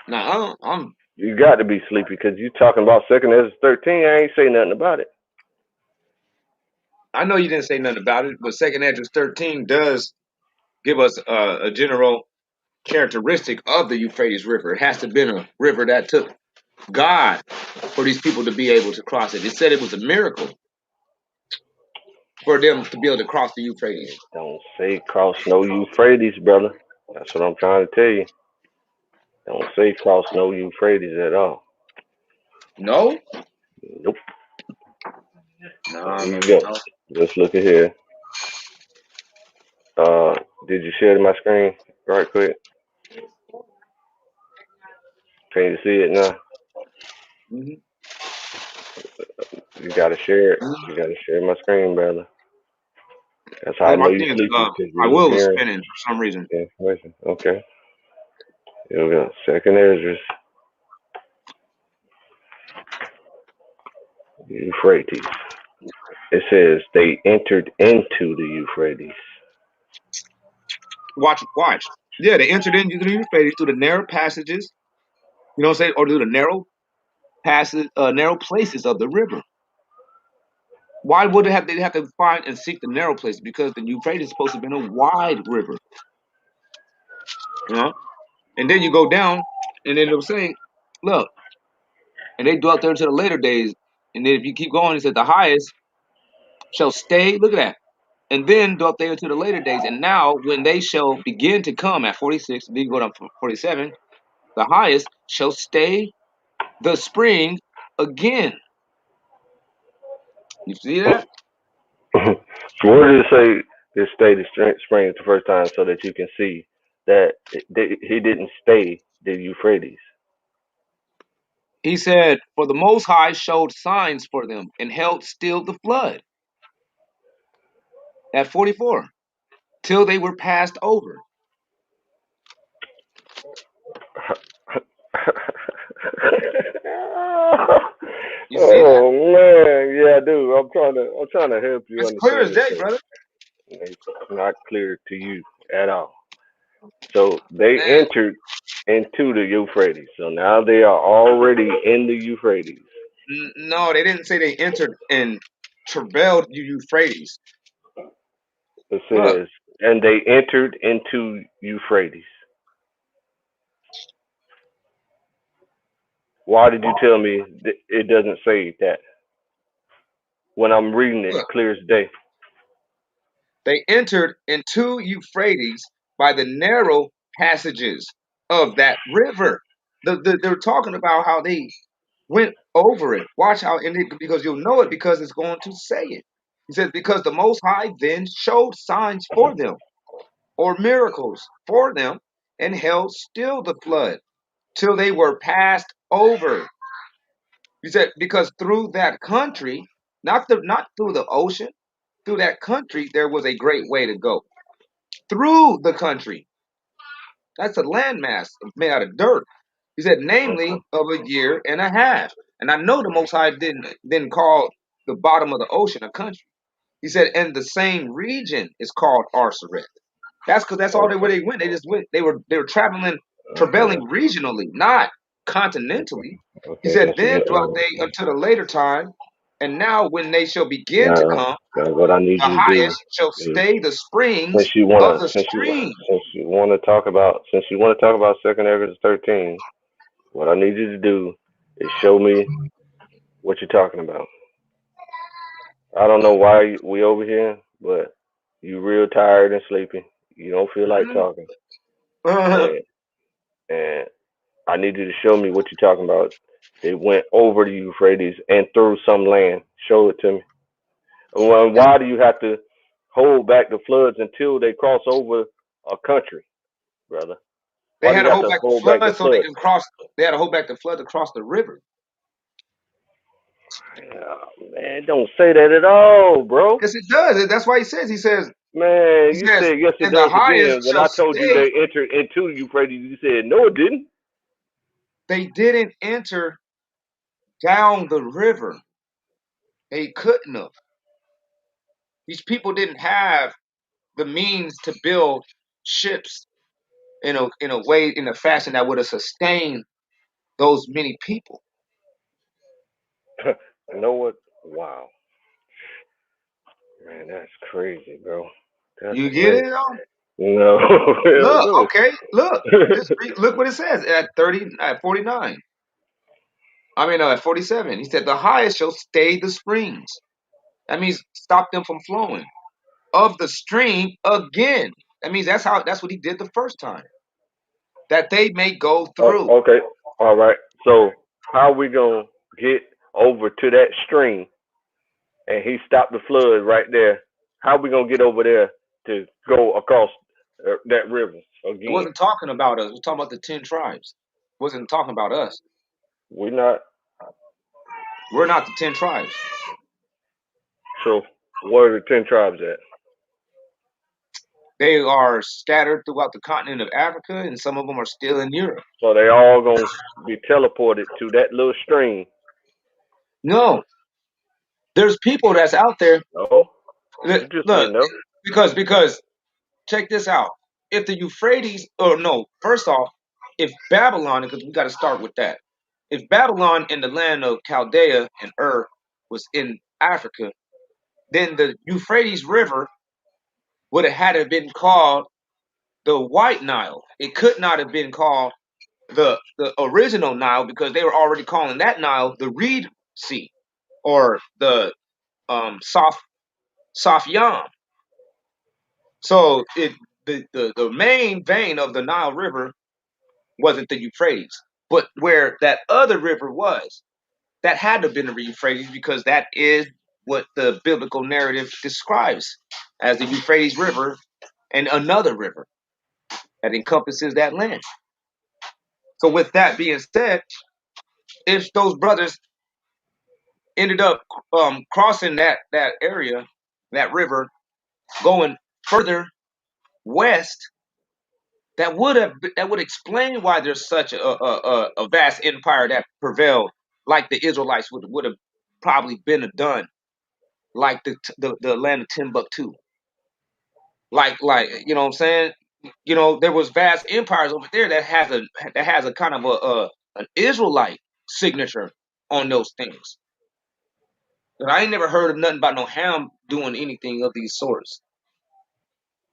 Now, I'm. You got to be sleepy because you talking about second Ezra 13. I ain't say nothing about it. I know you didn't say nothing about it, but second Ezra 13 does give us a general characteristic of the Euphrates River. It has to have been a river that took God for these people to be able to cross it. It said it was a miracle for them to be able to cross the Euphrates. Don't say cross no Euphrates, brother. That's what I'm trying to tell you. Don't say cross no Euphrates at all. No? Nope. No, Here no, you go. no. Let's look at here. Uh, did you share my screen right quick? Can you see it now? Mm-hmm. You gotta share it. Mm-hmm. You gotta share my screen, brother. That's how I Oh, know my you thing is, sleepy because my you wheel was hearing spinning for some reason. the information. Okay. Here we go. Second Ezra, Euphrates. It says they entered into the Euphrates. Watch. Yeah, they entered into the Euphrates through the narrow passages, you know what I'm saying, or through the narrow places of the river. Why would they have to find and seek the narrow places? Because the Euphrates is supposed to have been a wide river, you know? And then you go down, and then it was saying, look, and they dwelt there until the later days. And then if you keep going, it said the highest shall stay. Look at that. And then dwelt there until the later days. And now when they shall begin to come at 46, then you go down to 47, the highest shall stay the spring again. You see that? Where did it say this stay the spring the first time so that you can see that he didn't stay the Euphrates? He said, for the Most High showed signs for them and held still the flood at 44 till they were passed over. You see that? Oh man, yeah, I do. I'm trying to help you It's clear as understand day, because brother. it's not clear to you at all. So they Man, entered into the Euphrates. So now they are already in the Euphrates. no, they didn't say they entered and travailed Euphrates. It Look, says, and they entered into Euphrates. Why did you tell me it doesn't say that when I'm reading it look. clear as day? They entered into Euphrates by the narrow passages of that river. They're talking about how they went over it. Watch how, because you'll know it because it's going to say it. He says, because the Most High then showed signs for them or miracles for them and held still the flood till they were passed over. He said, because through that country, not through the ocean, through that country, there was a great way to go. Through the country. That's a landmass made out of dirt. He said, namely, of a year and a half. And I know the Most High didn't call the bottom of the ocean a country. He said, and the same region is called Arsaret. That's because that's all where they went. They just went. They were traveling, traveling regionally, not continentally. He said, then dwelt they until the later time, and now when they shall begin to come, Now what I need the you to do highest shall is, stay the springs since you of wanna, the stream. since you wanna talk about, since you wanna talk about Second Exodus 13, what I need you to do is show me what you're talking about. I don't know why we over here, but you real tired and sleepy. You don't feel like talking, and and I need you to show me what you're talking about. They went over the Euphrates and through some land. Show it to me. Well, why do you have to hold back the floods until they cross over a country, brother? They Why do had you to have hold to back the hold back the flood so they floods? can cross. They had to hold back the flood to cross the river. Oh, man, don't say that at all, bro. Yes, it does. That's why he says. He says. Man, He you says, said yes, it and the does. But highest then when shall I told you stay. they entered into the Euphrates, you said no, it didn't. They didn't enter down the river. They couldn't have. These people didn't have the means to build ships in a fashion that would have sustained those many people. You know what? Wow, man, that's crazy, bro. That's You get crazy. it? No, hell Look, no. okay, look. Look what it says at 49. I mean, at 47. He said, the highest shall stay the springs. That means stop them from flowing. Of the stream again. That means that's what he did the first time. That they may go Oh, through. okay, all right. So how we gonna get over to that stream? And he stopped the flood right there. How we gonna get over there to go across that river It again? wasn't talking about us. It was talking about the 10 tribes. It wasn't talking about us. We're not. We're not the 10 tribes. So where are the 10 tribes at? They are scattered throughout the continent of Africa, and some of them are still in Europe. So they all gonna be teleported to that little stream. No, there's people that's out there. No, you just said Look, no. because check this out. If the Euphrates, or no, first off, if Babylon, because we got to start with that. If Babylon in the land of Chaldea and Ur was in Africa, then the Euphrates River would have had to have been called the White Nile. It could not have been called the original Nile because they were already calling that Nile the Reed Sea or the Soft Yam. So the main vein of the Nile River wasn't the Euphrates, but where that other river was, that had to have been the Euphrates because that is what the biblical narrative describes as the Euphrates River and another river that encompasses that land. So with that being said, if those brothers ended up crossing that area, that river, going further west, that would explain why there's such a vast empire that prevailed, like the Israelites would have probably been done, like the land of Timbuktu, like you know what I'm saying. You know, there was vast empires over there that has a kind of an Israelite signature on those things. But I ain't never heard of nothing about no Ham doing anything of these sorts.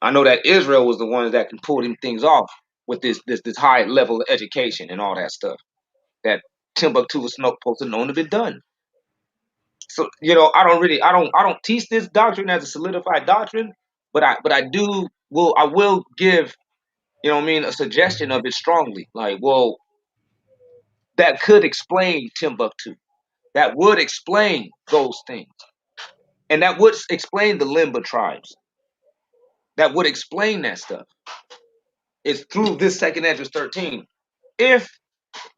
I know that Israel was the ones that can pull them things off with this high level of education and all that stuff that Timbuktu was supposed to known to be done. So I don't teach this doctrine as a solidified doctrine, but I will give, you know what I mean, a suggestion of it strongly. Like, well, that could explain Timbuktu. That would explain those things. And that would explain the Limba tribes. That would explain that stuff. It's through this second Esdras 13. If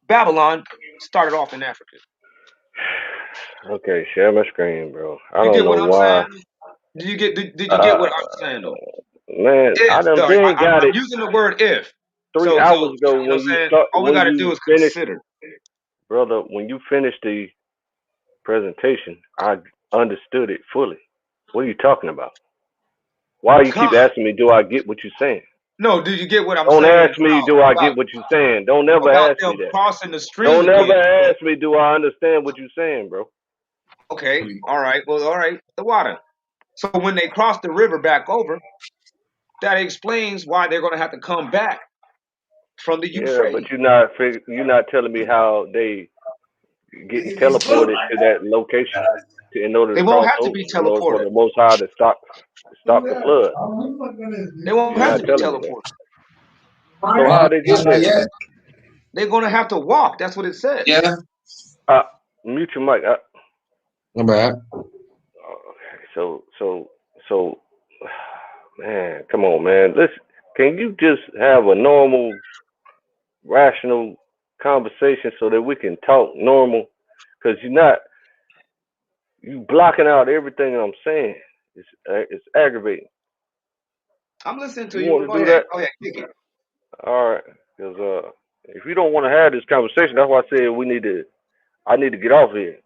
Babylon started off in Africa. Okay, share my screen, bro. I You don't get know what I'm why. saying? Did you get Uh, what I'm saying though? man, I If done though, been got I'm it using the word if. 3 hours So ago you know what when I'm you saying? start All we when gotta you do is finished, consider. brother. When you finished the presentation, I understood it fully. What are you talking about? Why you Con. keep asking me? Do I get what you're saying? No, did you get what I'm Don't saying ask me. Do I get what you're saying? Don't never about ask them me that. crossing the stream Don't again? ever ask me. Do I understand what you're saying, bro? Okay, all right. Well, all right. The water. So when they cross the river back over, that explains why they're gonna have to come back from the Yeah, but Euphrates. you're not telling me how they getting teleported to that location in order They to won't cross have to over, be in order for teleported. the Most High to stop the flood. They won't You're have not to be telling me that. teleported. So how they get Not there? yet. They're gonna have to walk. That's what it says. Yeah. Uh, Mute your mic. My bad. Okay, so, man, come on, man. Listen, can you just have a normal, rational conversation so that we can talk normal? Because you blocking out everything I'm saying. It's aggravating. I'm listening to You you. want Go to do ahead. that? Go ahead. Kick it. All right. Because if you don't want to have this conversation, that's why I said I need to get off here.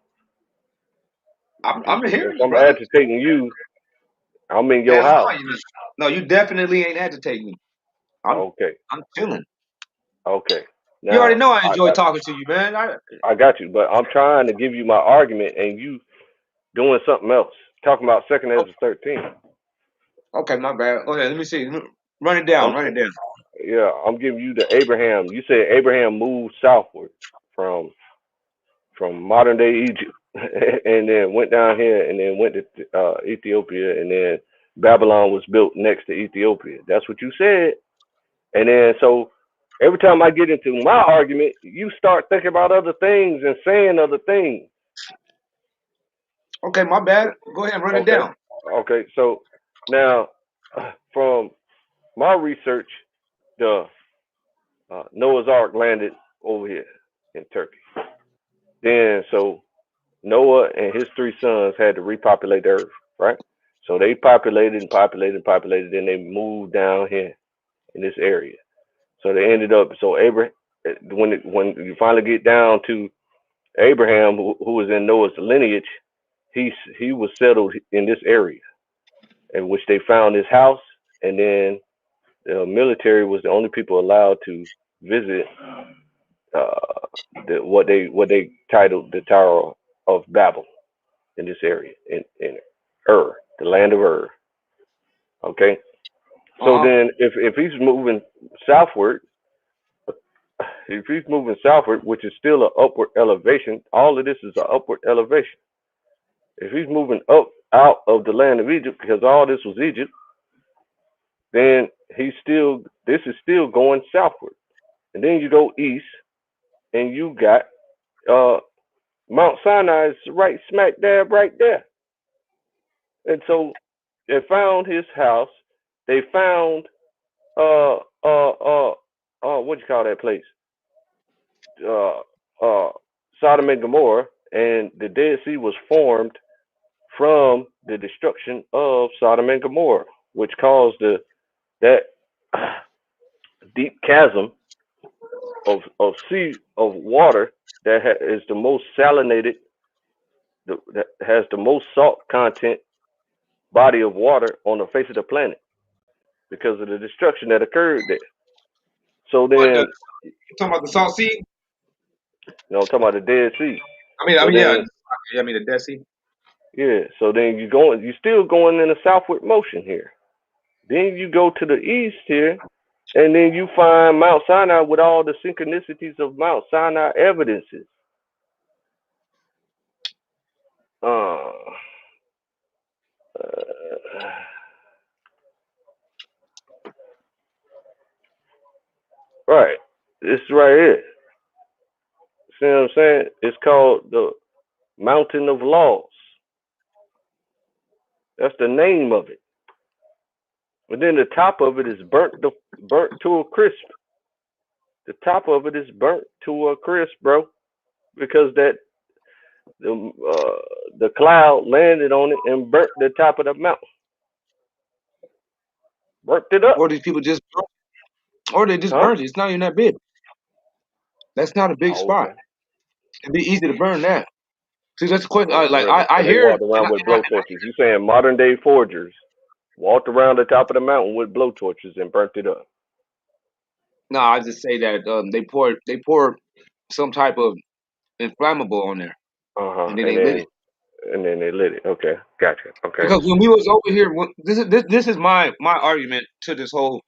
I'm If hearing you, I'm brother. agitating you, I'm in your Hell house. no, you not. No, you definitely ain't agitating me. Okay. I'm chilling. Okay. You already Now know I enjoy talking to you, man. I got you, but I'm trying to give you my argument, and you doing something else, talking about second Ezra 13. Okay, my bad. Go ahead. Let me see. Run it down. I'm Run it down. yeah, I'm giving you the Abraham. You said Abraham moved southward from modern day Egypt, and then went down here, and then went to Ethiopia, and then Babylon was built next to Ethiopia. That's what you said. And then so every time I get into my argument, you start thinking about other things and saying other things. Okay, my bad. Go ahead and run it Okay. down. Okay. So now, from my research, the Noah's Ark landed over here in Turkey. Then so Noah and his 3 sons had to repopulate the earth, right? So they populated and populated and populated. Then they moved down here in this area. So they ended up. So Abraham, when you finally get down to Abraham, who was in Noah's lineage, he was settled in this area, in which they found his house, and then the military was the only people allowed to visit what they titled the Tower of Babel in this area in the land of Ur. Okay, so then if he's moving southward, which is still an upward elevation, all of this is an upward elevation. If he's moving up out of the land of Egypt, because all this was Egypt, then this is still going southward. And then you go east, and you got Mount Sinai is right smack dab right there. And so they found his house. They found what do you call that place? Uh Sodom and Gomorrah, and the Dead Sea was formed from the destruction of Sodom and Gomorrah, which caused that deep chasm of water that is the most salinated, that has the most salt content body of water on the face of the planet because of the destruction that occurred there. So What then, you talking about the Salt Sea? I'm talking about the Dead Sea. So Yeah. then, I mean the Dead Sea. yeah. So then you're still going in a southward motion here. Then you go to the east here, and then you find Mount Sinai with all the synchronicities of Mount Sinai evidences. Uh, right. This is right here. See what I'm saying? It's called the Mountain of Laws. That's the name of it. But then the top of it is burnt to a crisp. The top of it is burnt to a crisp, bro, because the cloud landed on it and burnt the top of the mountain, burnt it up, Or these people just, or they just huh? burned it. It's not even that big. That's not a big Oh, spot. okay. It'd be easy to burn that. See, that's the question. So, Like I they hear, walked around with blowtorches. You saying modern day forgers walked around the top of the mountain with blowtorches and burnt it up? no, I just say that they pour some type of inflammable on there, Uh huh. and then they lit it. And then they lit it. Okay, gotcha. Okay. Because when we was over here, this is my argument to this whole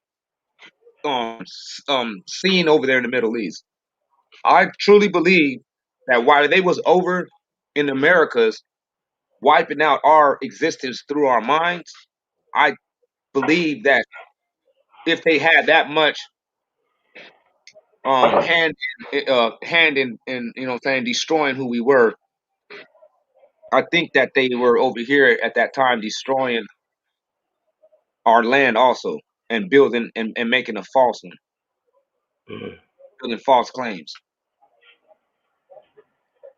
scene over there in the Middle East. I truly believe that while they was over in the Americas wiping out our existence through our minds, I believe that if they had that much hand in you know what I'm saying destroying who we were, I think that they were over here at that time destroying our land also and building and making a false one, Mhm. building false claims.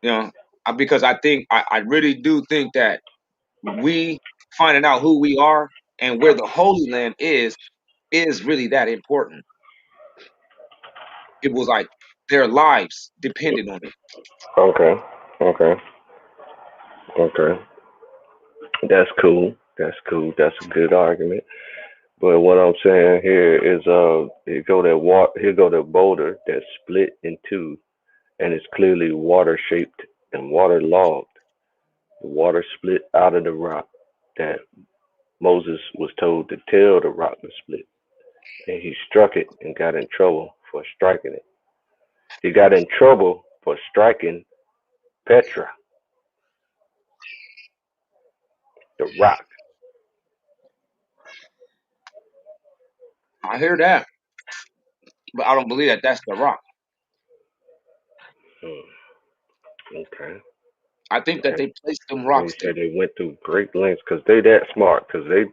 You know, because I really do think that we finding out who we are and where the Holy Land is really that important. It was like their lives depended on it. Okay. Okay. Okay. That's cool. That's cool. That's a good argument. But what I'm saying here is, here go that boulder that's split in two, and it's clearly water shaped and water logged. The water split out of the rock that Moses was told to tell the rock to split, and he struck it and got in trouble for striking it. He got in trouble for striking Petra, the rock. I hear that, but I don't believe that that's the rock. Hmm. Okay. I think that And they placed them and he rocks there. said they went through great lengths because they that smart because they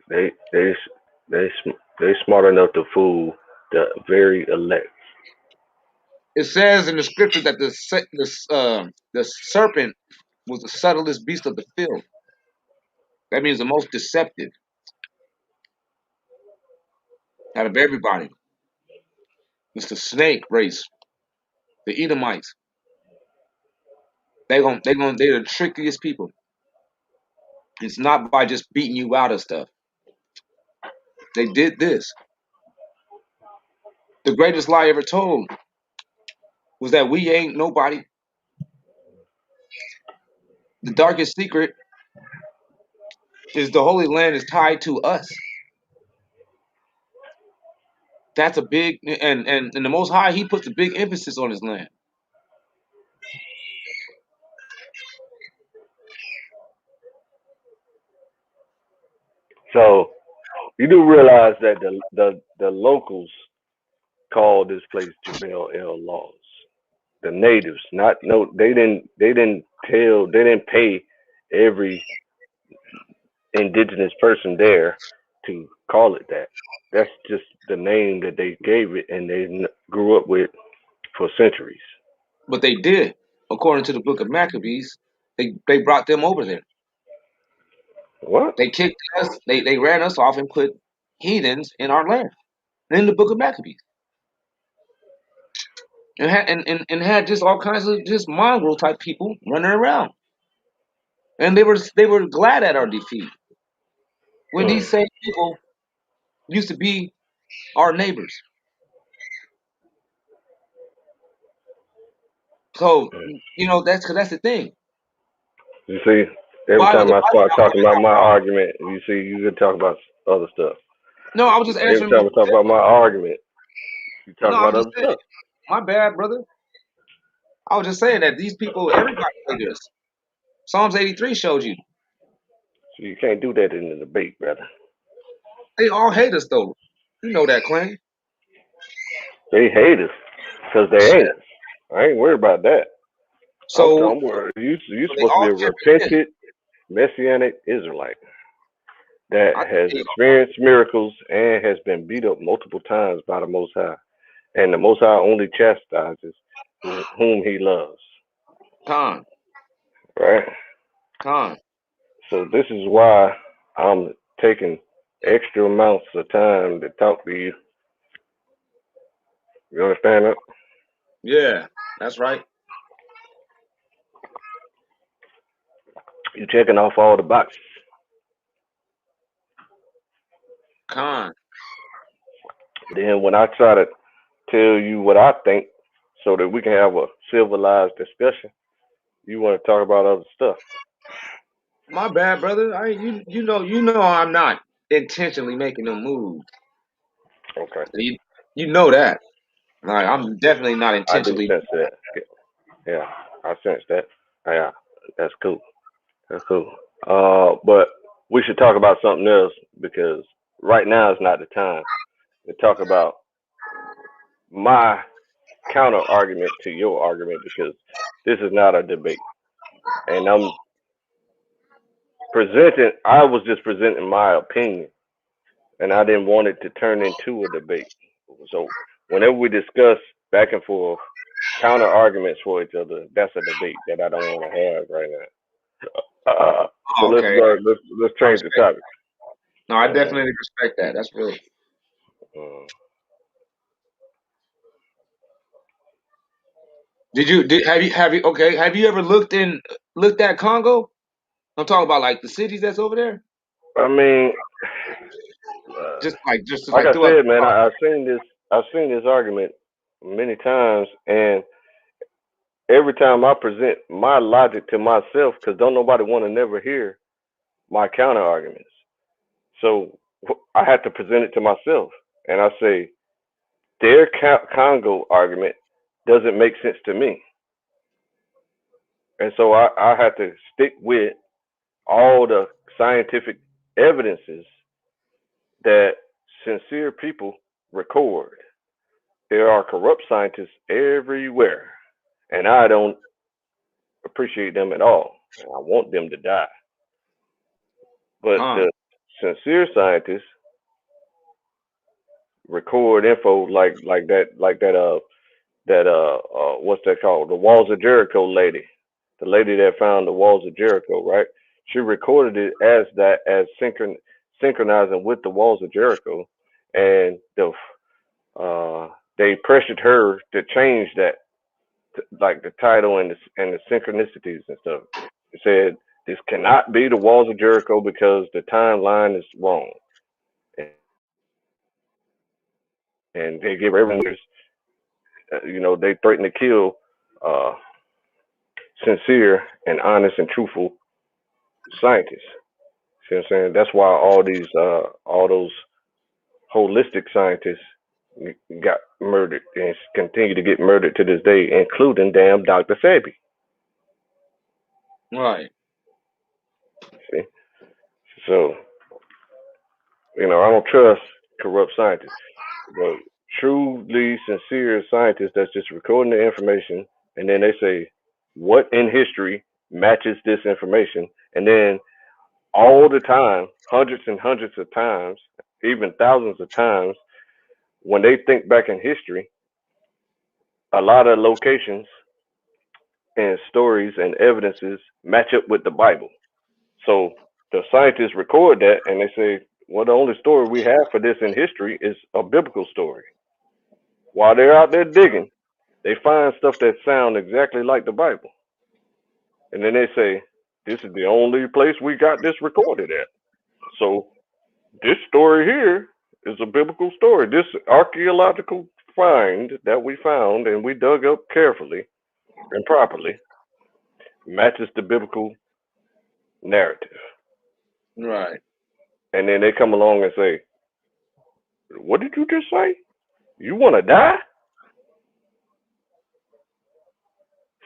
they they they smart enough to fool the very elect. It says in the scripture that the serpent was the subtlest beast of the field. That means the most deceptive out of everybody. It's the snake race, the Edomites. They're the trickiest people. It's not by just beating you out of stuff. They did this. The greatest lie ever told was that we ain't nobody. The darkest secret is the Holy Land is tied to us. That's a big and the Most High He puts a big emphasis on His land. So you do realize that the locals call this place Jebel El Laws. The natives, not no, they didn't pay every indigenous person there to call it that. That's just the name that they gave it, and they grew up with for centuries. But they did, according to the Book of Maccabees. They brought them over there. What? They kicked us. They ran us off and put heathens in our land. In the Book of Maccabees, and had just all kinds of just mongrel type people running around, and they were glad at our defeat when Mm, these same people used to be our neighbors. So mm. that's the thing. You see, every Why was time the I Bible start not talking wiping about out? my argument, you see, you can talk about other stuff. No, I was just Every answering time what I you talk said. about my argument, you No, talk I was about just other saying. stuff. My bad, brother. I was just saying that these people, everybody say this. Psalms 83 showed you. So you can't do that in the debate, brother. They all hate us though. You know that, Clay. They hate us because they ain't us. I ain't worried about that. I'm So worried. You they supposed to be all a chip in. repentant Messianic Israelite. that I has think experienced miracles and has been beat up multiple times by the Most High. And the Most High only chastises whom he loves. Con, Right? con. So this is why I'm taking extra amounts of time to talk to you. You understand that? Yeah, that's right. You checking off all the boxes. Con. Then when I try to tell you what I think so that we can have a civilized discussion, you want to talk about other stuff. My bad, brother. You know I'm not intentionally making no moves. Okay. You know that. Like I'm definitely not I do intentionally. sense that. Yeah, I sense that. Yeah, that's cool. That's cool. But we should talk about something else because right now is not the time to talk about my counter argument to your argument because this is not a debate. And I was just presenting my opinion and I didn't want it to turn into a debate. So whenever we discuss back and forth counter arguments for each other, that's a debate that I don't want to have right now. So Oh, okay. let's I change the respect. topic. No, I Uh, definitely respect that. That's real. uh, Have you ever looked at Congo? I'm talking about like the cities that's over there. I mean, uh, Just like like I throughout said, the man, world. I've seen this. I've seen this argument many times, and every time I present my logic to myself, because don't nobody want to never hear my counter arguments. So I have to present it to myself, and I say their Congo argument doesn't make sense to me, and so I have to stick with all the scientific evidences that sincere people record. There are corrupt scientists everywhere, and I don't appreciate them at all. I want them to die. But Con. the sincere scientists record info like that what's that called? The Walls of Jericho lady. The lady that found the Walls of Jericho, right? She recorded it as synchronizing with the Walls of Jericho, and they pressured her to change that, like the title and the synchronicities and stuff. It said this cannot be the Walls of Jericho because the timeline is wrong, and they give everyone, they threaten to kill uh, sincere and honest and truthful scientists. See what I'm saying? That's why all those holistic scientists got murdered and continue to get murdered to this day, including damn Dr. Sebi. Right. See, so I don't trust corrupt scientists, but truly sincere scientists that's just recording the information, and then they say what in history matches this information, and then all the time, hundreds and hundreds of times, even thousands of times, when they think back in history, a lot of locations and stories and evidences match up with the Bible. So the scientists record that and they say, well, the only story we have for this in history is a biblical story. While they're out there digging, they find stuff that sound exactly like the Bible. And then they say, this is the only place we got this recorded at. So this story here is a biblical story. This archaeological find that we found and we dug up carefully and properly matches the biblical narrative. Right. And then they come along and say, what did you just say? You want to die?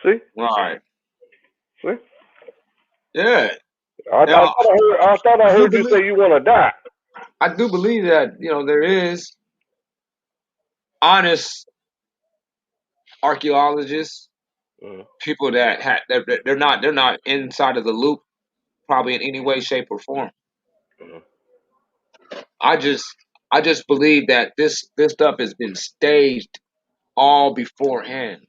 See? Right. See? Yeah. I Now thought I I do heard you believe say you want to die. I do believe that there is honest archaeologists, Mhm. people they're not inside of the loop, probably in any way, shape, or form. Mhm. I just believe that this stuff has been staged all beforehand.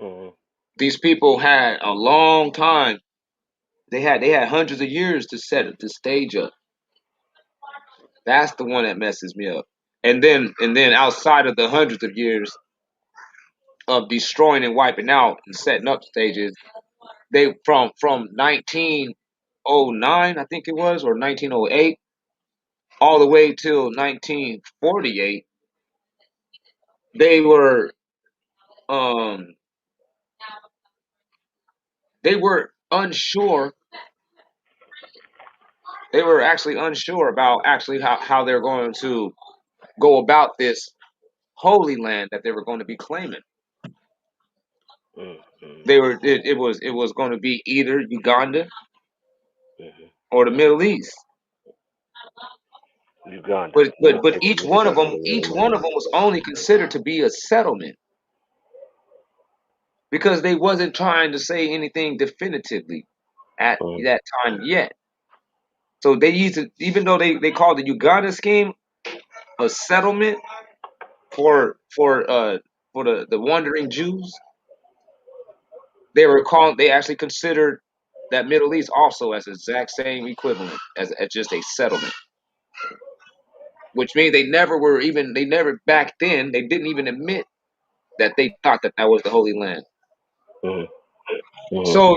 Mhm. These people had a long time. They had hundreds of years to set the stage up. That's the one that messes me up. And then outside of the hundreds of years of destroying and wiping out and setting up stages, they from 1909, I think it was, or 1908, all the way till 1948, they were um they were unsure. They were actually unsure about actually how they're going to go about this holy land that they were going to be claiming. Mhm. It was going to be either Uganda Mhm. or the Middle East. Uganda. But Okay, each this one of study them the each Middle one East. of them was only considered to be a settlement because they wasn't trying to say anything definitively at Mhm. that time yet. So they used to, even though they called the Uganda scheme a settlement for the wandering Jews, they actually considered that Middle East also as the exact same equivalent as just a settlement, which means they never back then they didn't even admit that they thought that was the Holy Land. Mhm. Mhm. So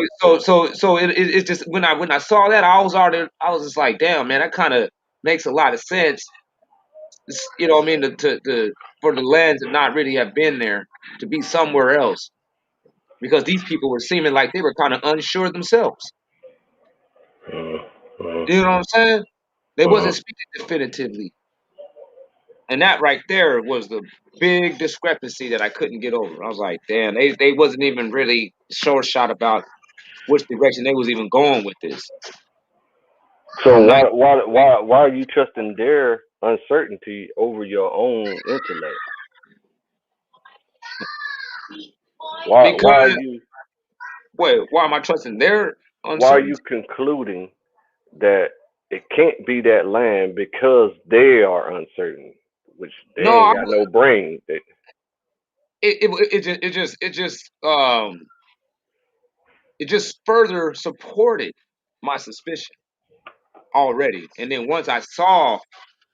it's just when I saw that I was just like, damn man, that kind of makes a lot of sense. You know what I mean? For the land to not really have been there, to be somewhere else, because these people were seeming like they were kind of unsure themselves. Mhm. Mhm. You know what I'm saying? They wasn't Mhm. speaking definitively, and that right there was the big discrepancy that I couldn't get over. I was like, damn, they wasn't even really short shot about which direction they was even going with this. So From why 19, why why why are you trusting their uncertainty over your own intellect? Why are because you why am I trusting their why are you uncertainty? concluding that it can't be that land because they are uncertain, which they No, ain't got no brain. it just further supported my suspicion already. And then once I saw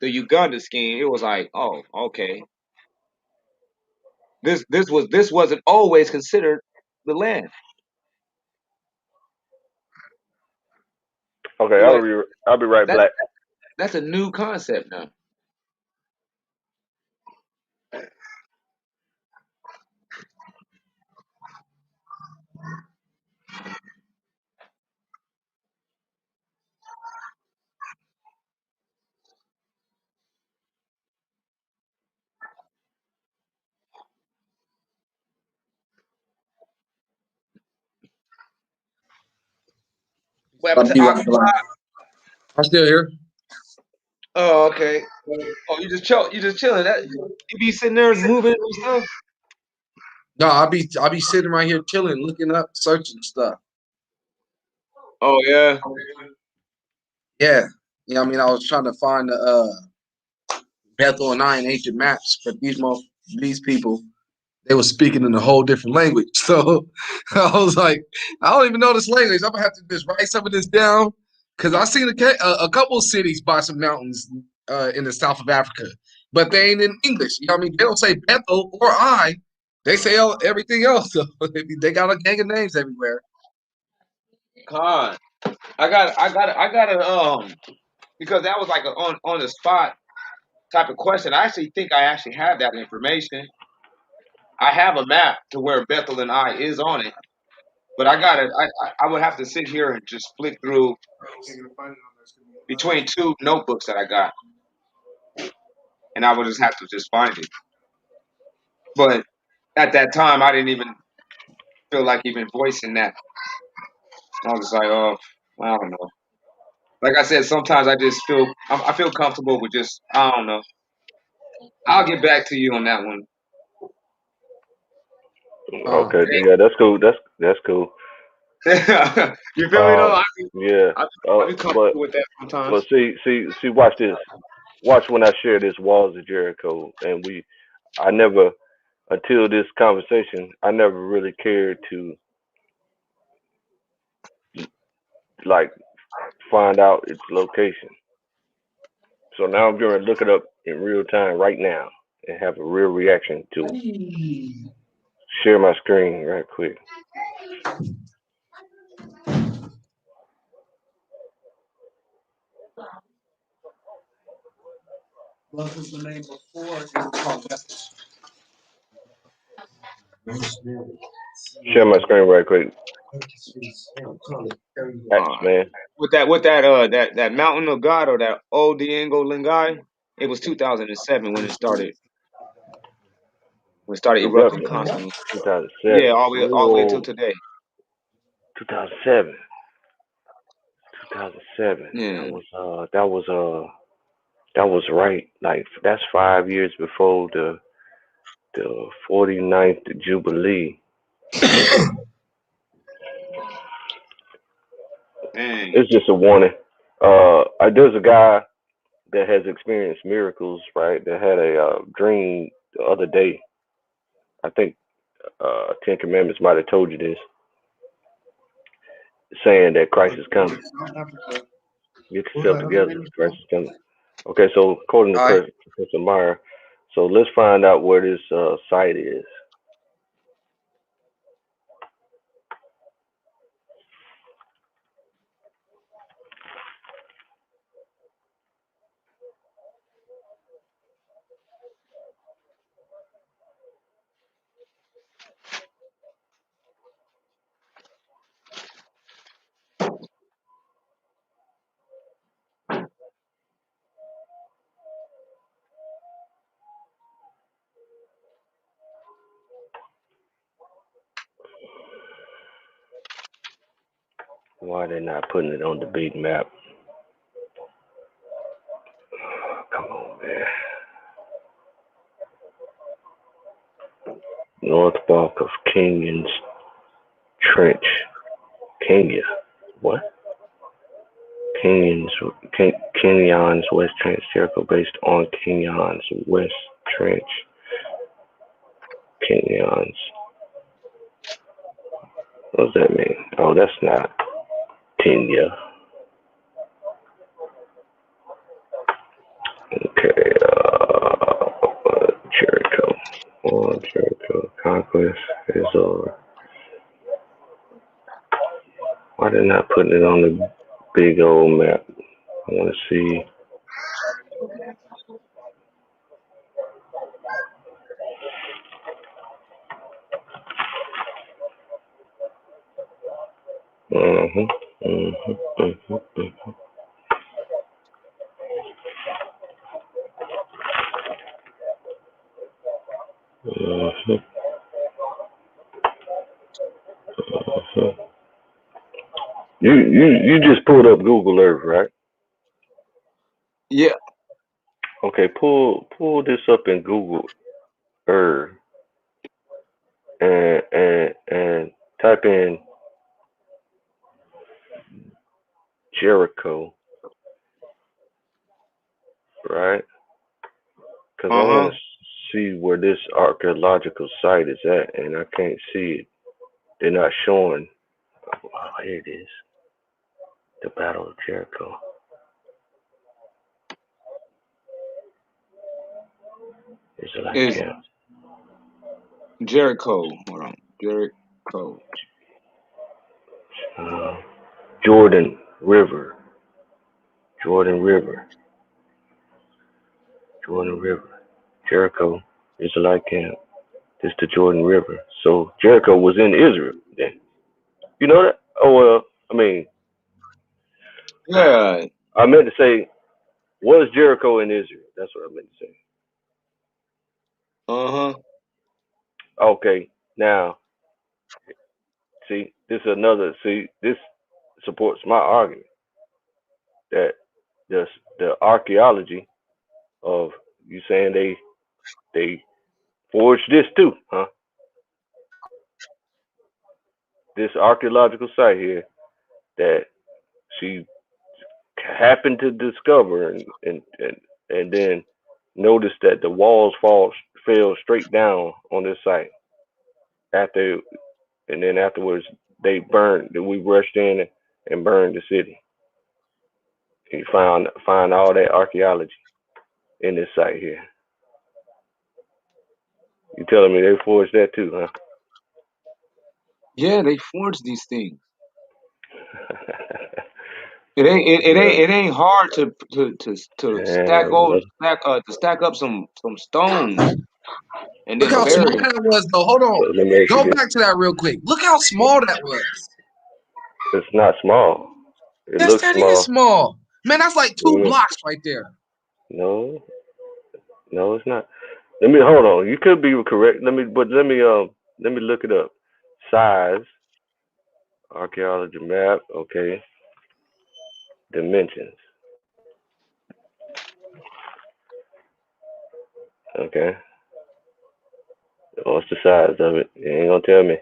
the Uganda scheme, it was like, oh, okay, this wasn't always considered the land. Okay, You know, I'll be right that back. that's a new concept now. What happened I'll to be right back. Aqua? I'm still here. Oh, okay. Oh, you just chilling. That you be sitting there moving and stuff. No, I'll be sitting right here chilling, looking up, searching stuff. Oh yeah. Yeah. Yeah, I mean, I was trying to find the Bethel and I in ancient maps, but these people, they were speaking in a whole different language. So I was like, I don't even know this language. I'm gonna have to just write some of this down because I seen a couple of cities by some mountains in the south of Africa, but they ain't in English. You know what I mean? They don't say Bethel or I. They say everything else. So they got a gang of names everywhere. Con. I got because that was like a on the spot type of question. I actually think I actually have that information. I have a map to where Bethel and I is on it, but I would have to sit here and just flick through between two notebooks that I got, and I would just have to just find it. But at that time, I didn't even feel like even voicing that. I was just like, oh, I don't know. Like I said, sometimes I feel comfortable with just I don't know. I'll get back to you on that one. Okay, yeah, that's cool. That's cool. You feel me though? Yeah. I be comfortable with that sometimes. But see, watch this. Watch when I share this walls of Jericho, and I never, until this conversation, I never really cared to like find out its location. So now I'm going to look it up in real time right now and have a real reaction to it. Share my screen right quick. What was the name before? It was called Share my screen right quick. Thanks, man. With that Mountain of God or that old Diengo Lingai, it was 2007 when it started. When it started erupting constantly. 2007. Yeah, all the way until today. 2007. 2007. Yeah. That was right. Like that's 5 years before the 49th Jubilee. Dang. It's just a warning. There's a guy that has experienced miracles, right? That had a dream the other day. I think Ten Commandments might have told you this, saying that Christ is coming. Get yourself together. Christ is coming. Okay, so according to Professor Meyer, so let's find out where this site is. Why they not putting it on the big map? Come on, man. North Fork of Kenyon's Trench. Kenya. What? Kenyon's West Trench, Jericho, based on Kenyon's West Trench. Kenyon's. What does that mean? Oh, that's not Kenya. Okay, Jericho. Oh, Jericho. Conquest is over. Why they not putting it on the big old map? I want to see. You just pulled up Google Earth, right? Yeah. Okay, pull this up in Google Earth and type in Jericho, right? Because I want to see where this archaeological site is at, and I can't see it. They're not showing. Oh, here it is. The Battle of Jericho. Is it like that? Jericho. Hold on. Jericho. Jordan River. Jordan River. Jericho. Israelite camp. This the Jordan River. So Jericho was in Israel then. You know that? Oh well, I mean, Yeah. I meant to say, was Jericho in Israel? That's what I meant to say. Okay, now, see, this supports my argument that the archaeology of you saying they forged this too, huh? this archaeological site here that she happened to discover, and then noticed that the walls fell straight down on this site after, and then afterwards they burned. We rushed in and burned the city. And you find all that archaeology in this site here. You telling me they forged that too, huh? Yeah, they forged these things. Yeah. It ain't hard to Man, stack up some stones and Look then how small bury them. that was, though. Hold on. let me ask you Go this. back to that real quick. Look how small that was. It's not small. It Yes, looks that is small. small. Man, that's like What do 2 you mean? blocks right there. No, no, it's not. Let me hold on. You could be correct. Let me look it up. Size, archaeology map. Okay, dimensions. Okay, what's the size of it? You ain't gonna tell me.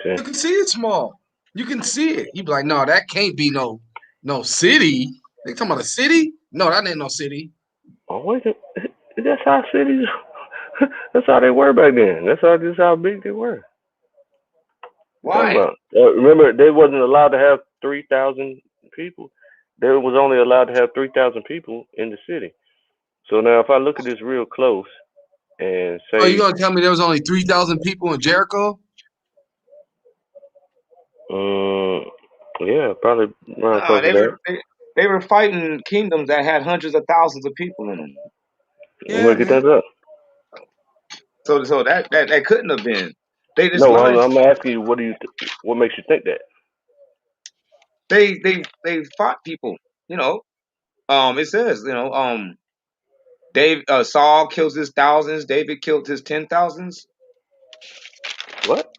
Okay. You can see it's small. You can see it. You be like, no, that can't be no city. They talking about a city? No, that ain't no city. Oh wait, that's how cities. That's how they were back then. This how big they were. Talking Why? about. Remember, they wasn't allowed to have 3,000 people. They was only allowed to have 3,000 people in the city. So now, if I look at this real close and Oh, you say, gonna tell me there was only 3,000 people in Jericho? um, yeah, probably around Nah, close to that. they were fighting kingdoms that had hundreds of thousands of people in them. Yeah, Look at man. that up. So that couldn't have been. They just No, lied. I'm asking you, what makes you think that? They fought people. You know. It says Saul kills his thousands. David killed his 10,000s. What?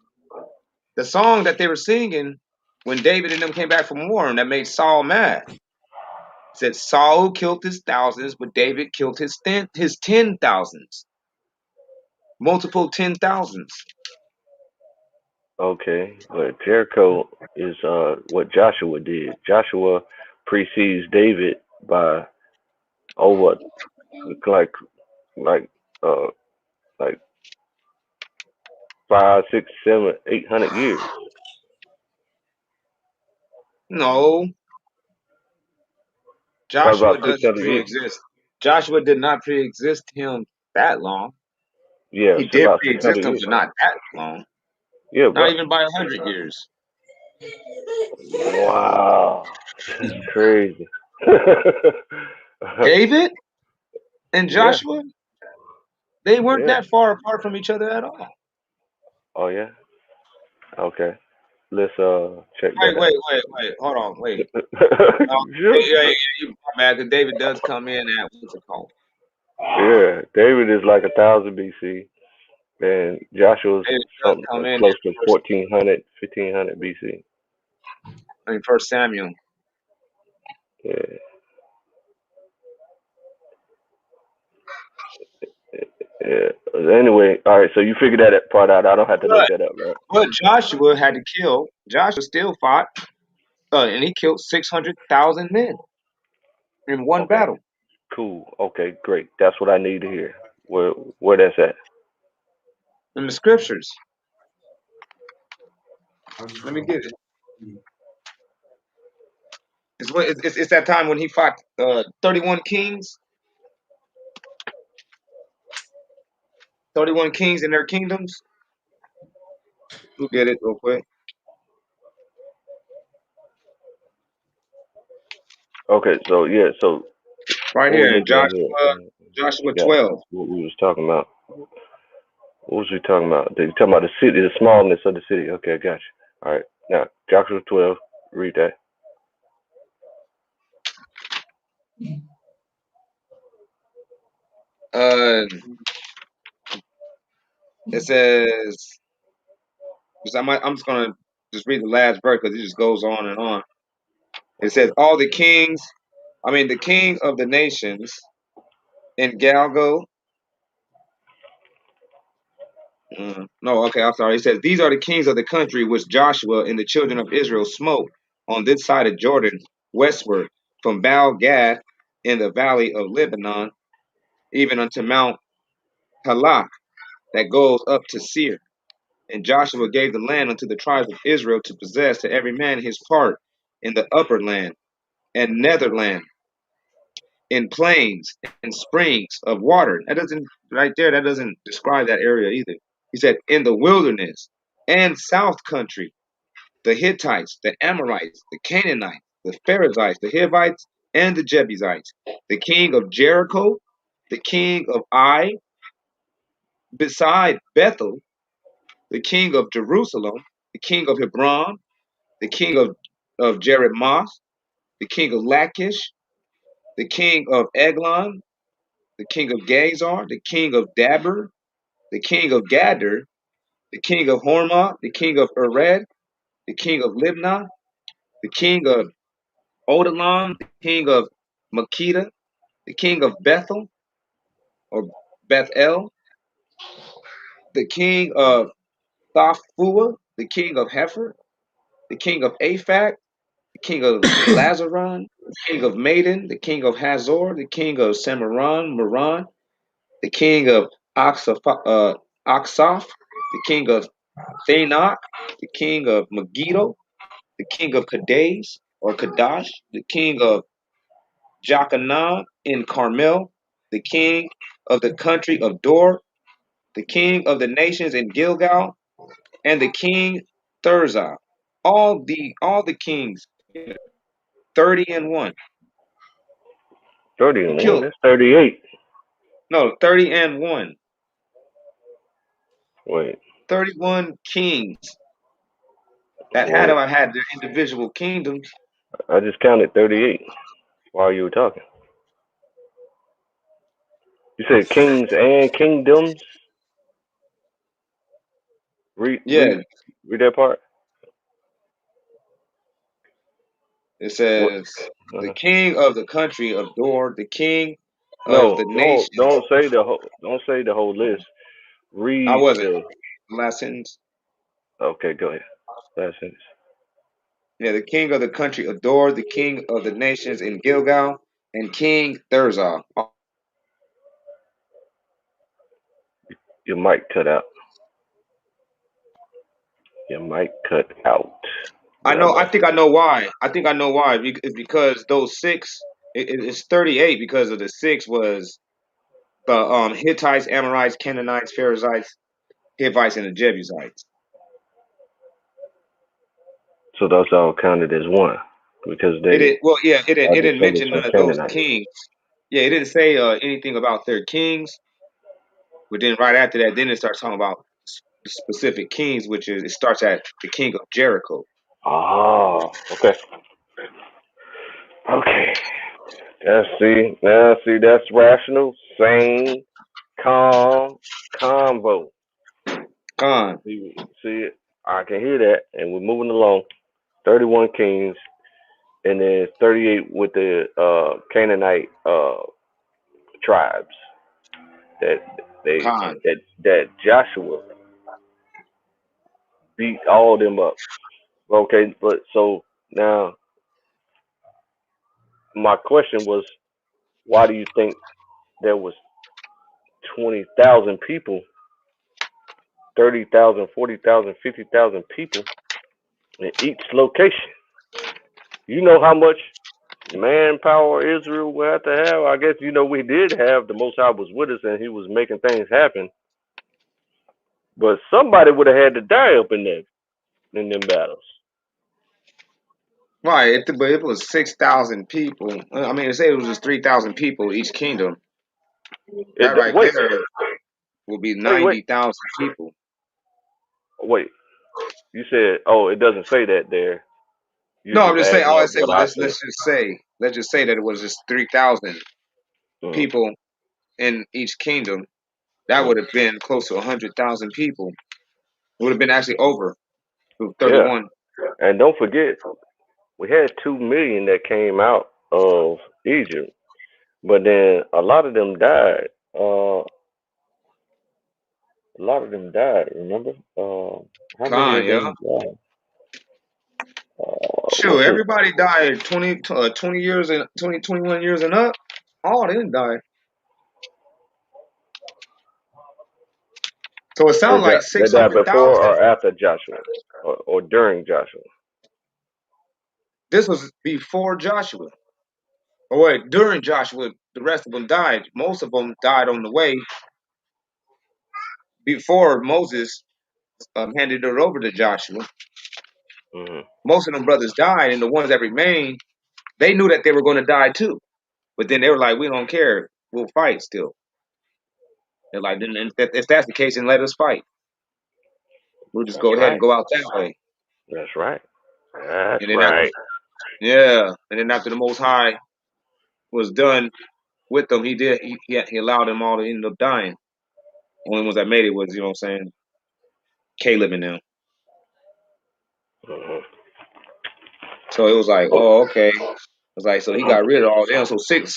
The song that they were singing when David and them came back from war and that made Saul mad. Said Saul killed his thousands, but David killed his 10,000s, multiple 10,000s. Okay, but Jericho is what Joshua did. Joshua precedes David by over like like uh like 5, 6, 7, 800 years. No, Probably Joshua about six doesn't hundred years. pre-exist. Joshua did not pre-exist him that long. Yeah, He it's did about six pre-exist hundred him, years. but not that long. Yeah, Not but even by 100 years. wow, that's crazy. David and Yeah, Joshua, they weren't yeah. that far apart from each other at all. Oh yeah. Okay. Let's check Wait, that wait, out. wait, wait. Hold on, wait. Sure. You mad because David does come in at what's it called? Yeah, David is like 1,000 BC, and Joshua's David does something come in close at to 1400, 1500 BC. First Samuel. Yeah. Yeah. Anyway, all right. So you figured that part out. I don't have to look But that up, right? but Joshua had to kill. Joshua still fought, and he killed 600,000 men in one Okay. battle. Cool. Okay. Great. That's what I need to hear. Where that's at? In the scriptures, let me get it. It's that time when he fought 31 kings, 31 kings and their kingdoms. We'll get it real quick. Okay. So yeah. So Right what we here in looking at here? Joshua Yeah. 12. What we was talking about. What was we talking about? You talking about the city, the smallness of the city. Okay, I got you. All right. Now, Joshua 12. Read that. Uh, it says, I'm just gonna just read the last verse because it just goes on and on. It says, all the kings, the king of the nations in Galgo. No, okay, I'm sorry. It says, "These are the kings of the country which Joshua and the children of Israel smote on this side of Jordan, westward, from Baal Gad in the valley of Lebanon, even unto Mount Halak, that goes up to Seir. And Joshua gave the land unto the tribes of Israel to possess, to every man his part in the upper land and nether land, in plains and springs of water." That doesn't, right there, that doesn't describe that area either. He said, "In the wilderness and south country, the Hittites, the Amorites, the Canaanites, the Perizzites, the Hivites, and the Jebusites, the king of Jericho, the king of Ai, beside Bethel, the king of Jerusalem, the king of Hebron, the king of Jeremoth, the king of Lachish, the king of Eglon, the king of Gazar, the king of Dabur, the king of Gader, the king of Hormah, the king of Ered, the king of Libnah, the king of Odalam, the king of Makeda, the king of Bethel or Bethel, the king of Thafua, the king of Hefer, the king of Aphak, the king of Lazaron, the king of Maden, the king of Hazor, the king of Samaron, Moran, the king of Aksaph, the king of Thanok, the king of Megiddo, the king of Kadesh or Kadash, the king of Jachanah in Carmel, the king of the country of Dor, the king of the nations in Gilgal, and the king Tirzah. All the kings, 30 and 1. 30 He and 1. killed, That's 38. no, 30 and 1. Wait. 31 kings that Well, had their individual kingdoms. I just counted 38 while you were talking. You said kings and kingdoms. Read, Yeah, read, read that part. it What? says the Uh-huh. king of the country of Dor, the king of No, the nations. don't say the whole list. I Read wasn't. the. Last sentence. Okay, go ahead. Last sentence. Yeah, the king of the country of Dor, the king of the nations in Gilgal, and King Tirzah. Your mic cut out. Your mic cut out, I know. I brother. think I know why. I think I know why. It's because those six. It's 38 because of the six was the Hittites, Amorites, Canaanites, Perizzites, Hivites, and the Jebusites. So those all counted as one because It they did well. Yeah, are it didn't descendants mention from those Canaanite. kings. Yeah, it didn't say anything about their kings. But then right after that, then it starts talking about specific kings, which is it starts at the king of Jericho. Oh, okay. Okay. That's rational, sane, calm, convo. Khan. See, I can hear that, and we're moving along. 31 kings, and then 38 with the Canaanite tribes that they Khan. that Joshua beat all of them up. Okay, but so now my question was, why do you think there was 20,000 people, 30,000, 40,000, 50,000 people in each location? You know how much manpower Israel will have to have. I guess we did have the Most High was with us and He was making things happen. But somebody would have had to die up in there in them battles. Right, but it was 6,000 people. I mean, say it was just 3,000 people each kingdom. That right Wait, there will be wait. 90,000 people. Wait. You said, oh, it doesn't say that there. You're No, I'm just just saying. adding All I up say, what well, I said. let's just say that it was just 3,000 Mm, people in each kingdom. That mm. would have been close to 100,000 people. It would have been actually over Yeah. 31. And don't forget, we had 2 million that came out of Egypt, but then a lot of them died. A lot of them died. Remember? How many Con, of yeah. them died? Sure, What's it? everybody died 20 years and 21 years and up. All didn't die. So it sounds like They died before 600,000. or after Joshua, or during Joshua? This was before Joshua. Or wait, during Joshua, the rest of them died. Most of them died on the way before Moses handed it over to Joshua. Hmm. Most of them brothers died, and the ones that remained, they knew that they were going to die too. But then they were like, "We don't care. We'll fight still." They're like, "Then if that's the case, then let us fight. We'll just That's go ahead and right. go out that way." That's right. That's And then right. yeah, and then after the Most High was done with them, he allowed them all to end up dying. Only ones that made it was, you know what I'm saying, Caleb and them. Hmm. So it was like, Oh, oh, okay. It was like, so he got rid of all them. So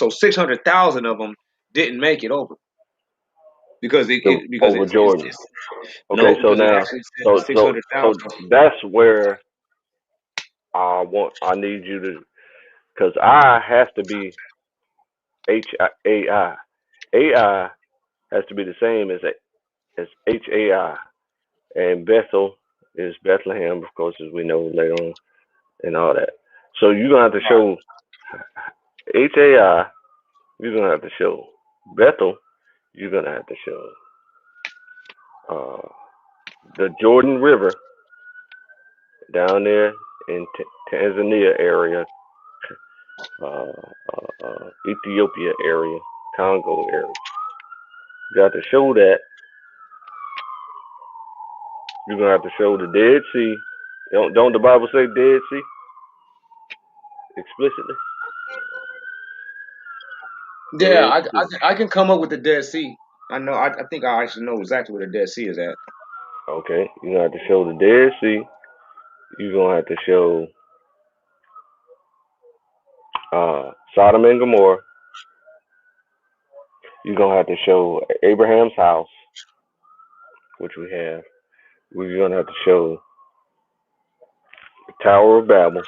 600,000 of them didn't make it over because over Jordan. it's Okay, no, so because it now, actually said so six so hundred so thousand. that's where I need you to, because I has to be HAI. AI has to be the same as HAI, and Bethel is Bethlehem, of course, as we know later on, and all that. So you're gonna have to show HAI. You're gonna have to show Bethel. You're gonna have to show the Jordan River down there in Tanzania area, Ethiopia area, Congo area. You got to show that. You're gonna have to show the Dead Sea. Don't the Bible say Dead Sea explicitly? Yeah, Dead Sea. I can come up with the Dead Sea. I know. I think I actually know exactly where the Dead Sea is at. Okay, you're gonna have to show the Dead Sea. You're gonna have to show Sodom and Gomorrah. You're gonna have to show Abraham's house, which we have. We're gonna have to show the Tower of Babel.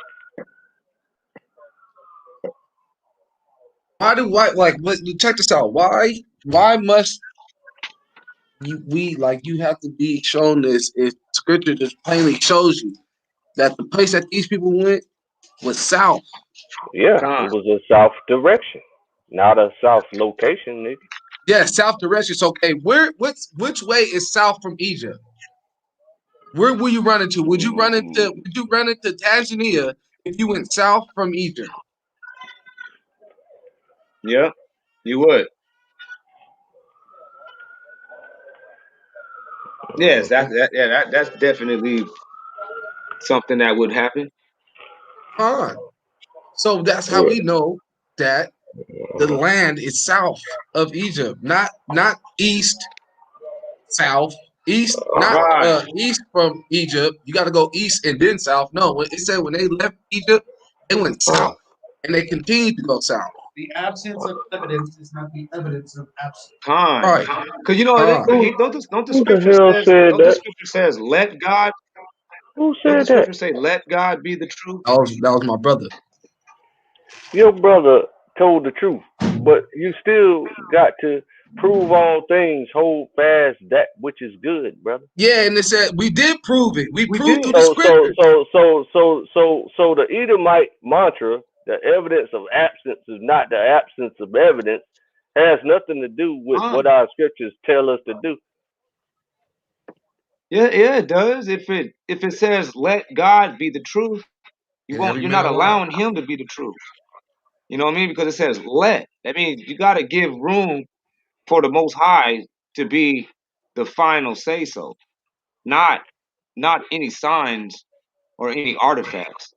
Why do why like what check this out? Why must you have to be shown this if scripture just plainly shows you that the place that these people went was south. Yeah, it Con. was a south direction, not a south location, nigga. Yeah, south direction. So okay, which way is south from Egypt? Where will you run into? Would you run into Tanzania if you went south from Egypt? Yeah, you would. Yes, that's definitely something that would happen. Fine. So that's how Yeah. we know that the land is south of Egypt, not east, south, east, not Right. east from Egypt. You got to go east and then south. No, it said when they left Egypt, they went south, and they continued to go south. The absence of evidence is not the evidence of absence. Con. Right. Because you know Con. don't the Who the scripture hell says said that? let God, Who don't the said that? scripture say let God be the truth? That was my brother. Your brother told the truth, but you still got to prove all things, hold fast that which is good, brother. Yeah, and it said we did prove it. We We proved did. through the So scriptures. the Edomite mantra, the evidence of absence is not the absence of evidence, has nothing to do with Con. what our scriptures tell us to do. Yeah, it does. If it says let God be the truth, And every you're man not a lie. allowing him to be the truth. You know what I mean? Because it says let. That means you got to give room for the Most High to be the final say so, not any signs or any artifacts.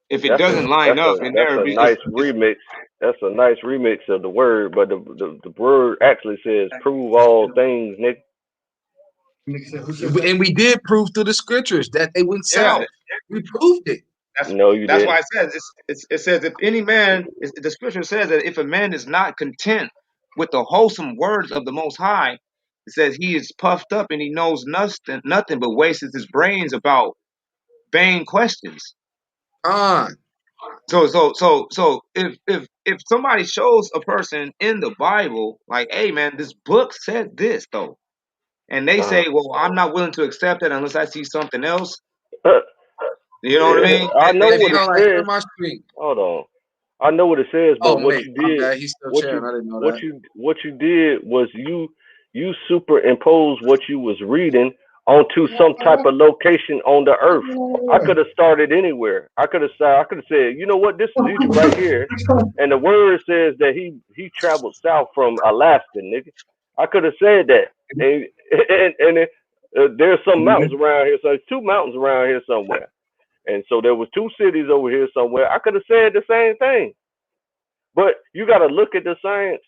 If it That's a doesn't line that's up, a and that's a nice remix. That's a nice remix of the word, but the word actually says prove all things, nigga. And we did prove through the scriptures that they went yeah, south. We proved it. No, you that's why didn't. it says it says if any man, the scripture says that if a man is not content with the wholesome words of the Most High, It says he is puffed up and he knows nothing but wastes his brains about vain questions. So if somebody shows a person in the Bible, like, hey man, this book said this though, and they say, well, I'm not willing to accept it unless I see something else. You know what I mean? I know what it like says. my screen. Hold on. I know what it says, but Oh what wait, you I'm did, bad. He's still sharing. I didn't know that. what you did was you superimposed what you was reading onto some type of location on the earth. I could have started anywhere. I could have said, you know what, this is Egypt right here, and the word says that he traveled south from Alaska, nigga. I could have said that, and there's some mountains around here. So there's two mountains around here somewhere. And so there was two cities over here somewhere. I could have said the same thing. But you got to look at the science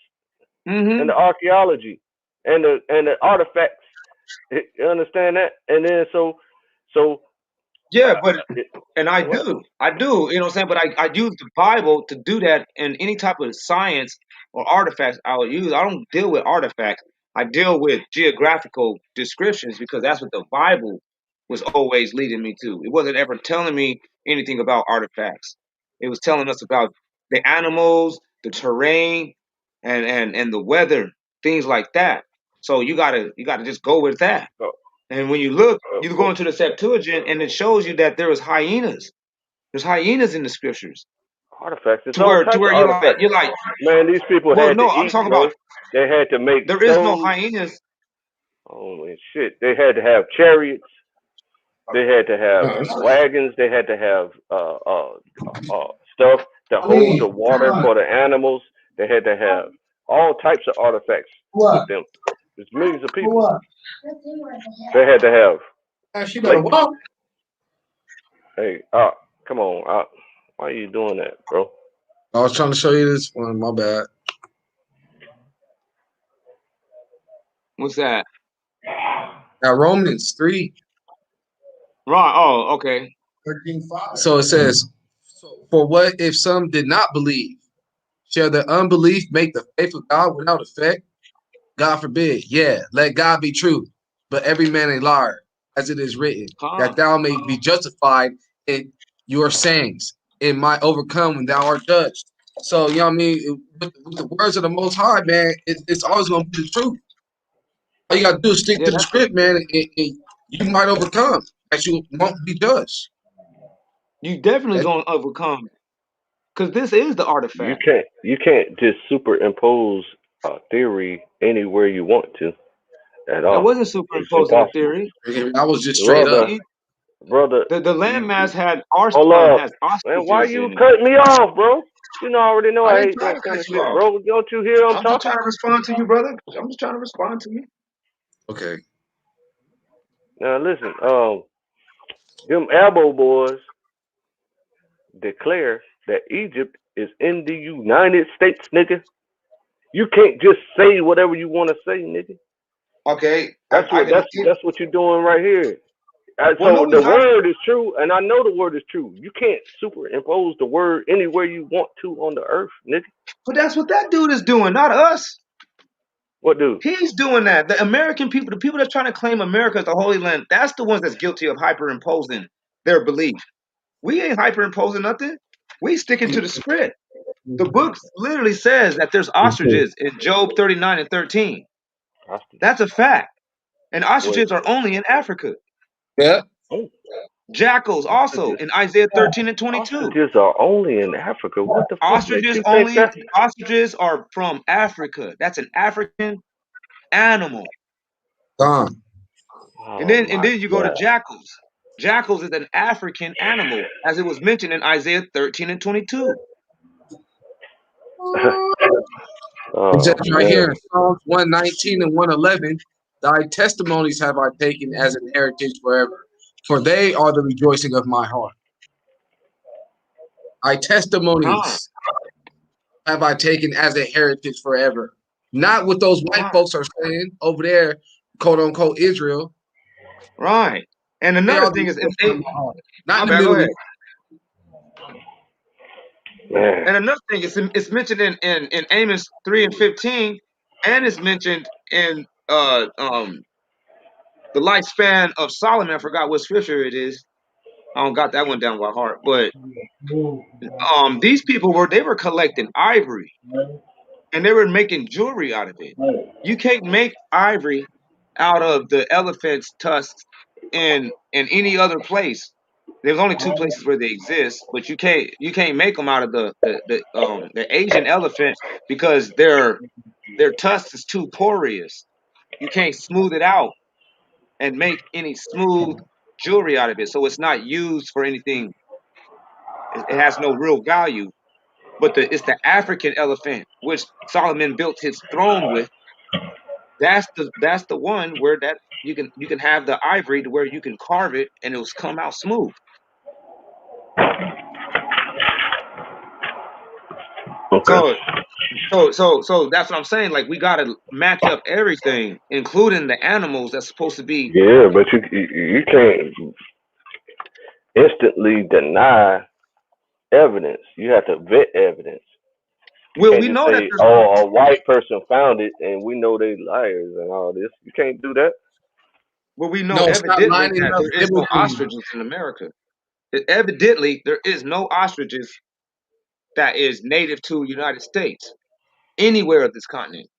and the archaeology and the artifacts. You understand that? And then so Yeah, but and I do, you know what I'm saying? But I use the Bible to do that in any type of science or artifacts I would use. I don't deal with artifacts. I deal with geographical descriptions because that's what the Bible was always leading me to. It wasn't ever telling me anything about artifacts. It was telling us about the animals, the terrain, and the weather, things like that. So you gotta just go with that. And when you look, you go into the Septuagint, and it shows you that there was hyenas. There's hyenas in the scriptures. artifacts. It's To all where types of you're artifacts. like, Man, these people well, had to no, I'm eat, talking bro. about They had to make there is no stoves. hyenas. Oh man, shit. They had to have chariots. They had to have wagons. They had to have stuff to hold the water for the animals. They had to have all types of artifacts with them. There's millions of people. They had to have She better plates. walk. Hey, come on. Why are you doing that, bro? I was trying to show you this one. My bad. What's that? Now Romans 3. Right. Oh, okay. 13:5. So it says, for what if some did not believe? Shall their unbelief make the faith of God without effect? God forbid. Yeah, let God be true, but every man a liar, as it is written, that thou may be justified in your sayings, and might overcome when thou art judged. So, you know what I mean? With the words of the Most High, man, it's always going to be the truth. All you got to do is stick to the script, man, and you might overcome, as you won't be judged. You definitely gonna overcome, because this is the You artifact. can't just superimpose a theory anywhere you want to at That all. wasn't It's superimposing a impossible. theory. I was just straight up. Brother, The landmass had hold up, has man. Why ostriches you in it. cutting me off, bro? You know, I already know I I didn't hate try that to kind cut of you shit, off. bro. Don't you hear I'm I'm just talking? trying to respond to you, brother. I'm just trying to respond to you. Okay. Now listen, them elbow boys declare that Egypt is in the United States, nigga. You can't just say whatever you want to say, nigga. Okay, That's I can. that's what you're doing right here. Well, no, So we the have. word is true, and I know the word is true. You can't superimpose the word anywhere you want to on the earth, nigga. But that's what that dude is doing, not us. What dude? He's doing that. The American people, the people that's trying to claim America as the Holy Land, that's the ones that's guilty of hyperimposing their belief. We ain't hyperimposing nothing. We sticking to the script. The book literally says that there's ostriches in Job 39 and 13. That's a fact. And ostriches are only in Africa. Yeah. Jackals also in Isaiah 13 and 22. Ostriches are only in Africa. What the fuck makes you think that? Ostriches are from Africa. That's an African animal. Gone. And then you go to jackals. Jackals is an African animal, as it was mentioned in Isaiah 13 and 22. It says right here in Psalms 119 and 111, thy testimonies have I taken as an heritage forever, for they are the rejoicing of my heart. Thy testimonies have I taken as a heritage forever. Not what those white folks are saying over there, quote unquote Israel. Right. And another thing is, not in the Middle East. And another thing is, it's mentioned in Amos 3 and 15, and it's mentioned in uh the lifespan of Solomon. I forgot what scripture it is. I don't got that one down by heart. But these people were collecting ivory and they were making jewelry out of it. You can't make ivory out of the elephant's tusks in any other place. There's only two places where they exist, but you can't make them out of the Asian elephant because their tusks is too porous. You can't smooth it out and make any smooth jewelry out of it, so it's not used for anything. It has no real value. But it's the African elephant, which Solomon built his throne with. That's the one where that you can have the ivory to where you can carve it and it'll come out smooth. Okay. So that's what I'm saying. Like we gotta match up everything, including the animals that's supposed to be. Yeah, but you can't instantly deny evidence. You have to vet evidence. You Well, can't we just know that say, there's "Oh, a white person found it," and we know they liars and all this. You can't do that. well we know No, stop evidently lining that up there is no biblically. ostriches in America. Evidently, there is no ostriches that is native to the United States anywhere of this continent,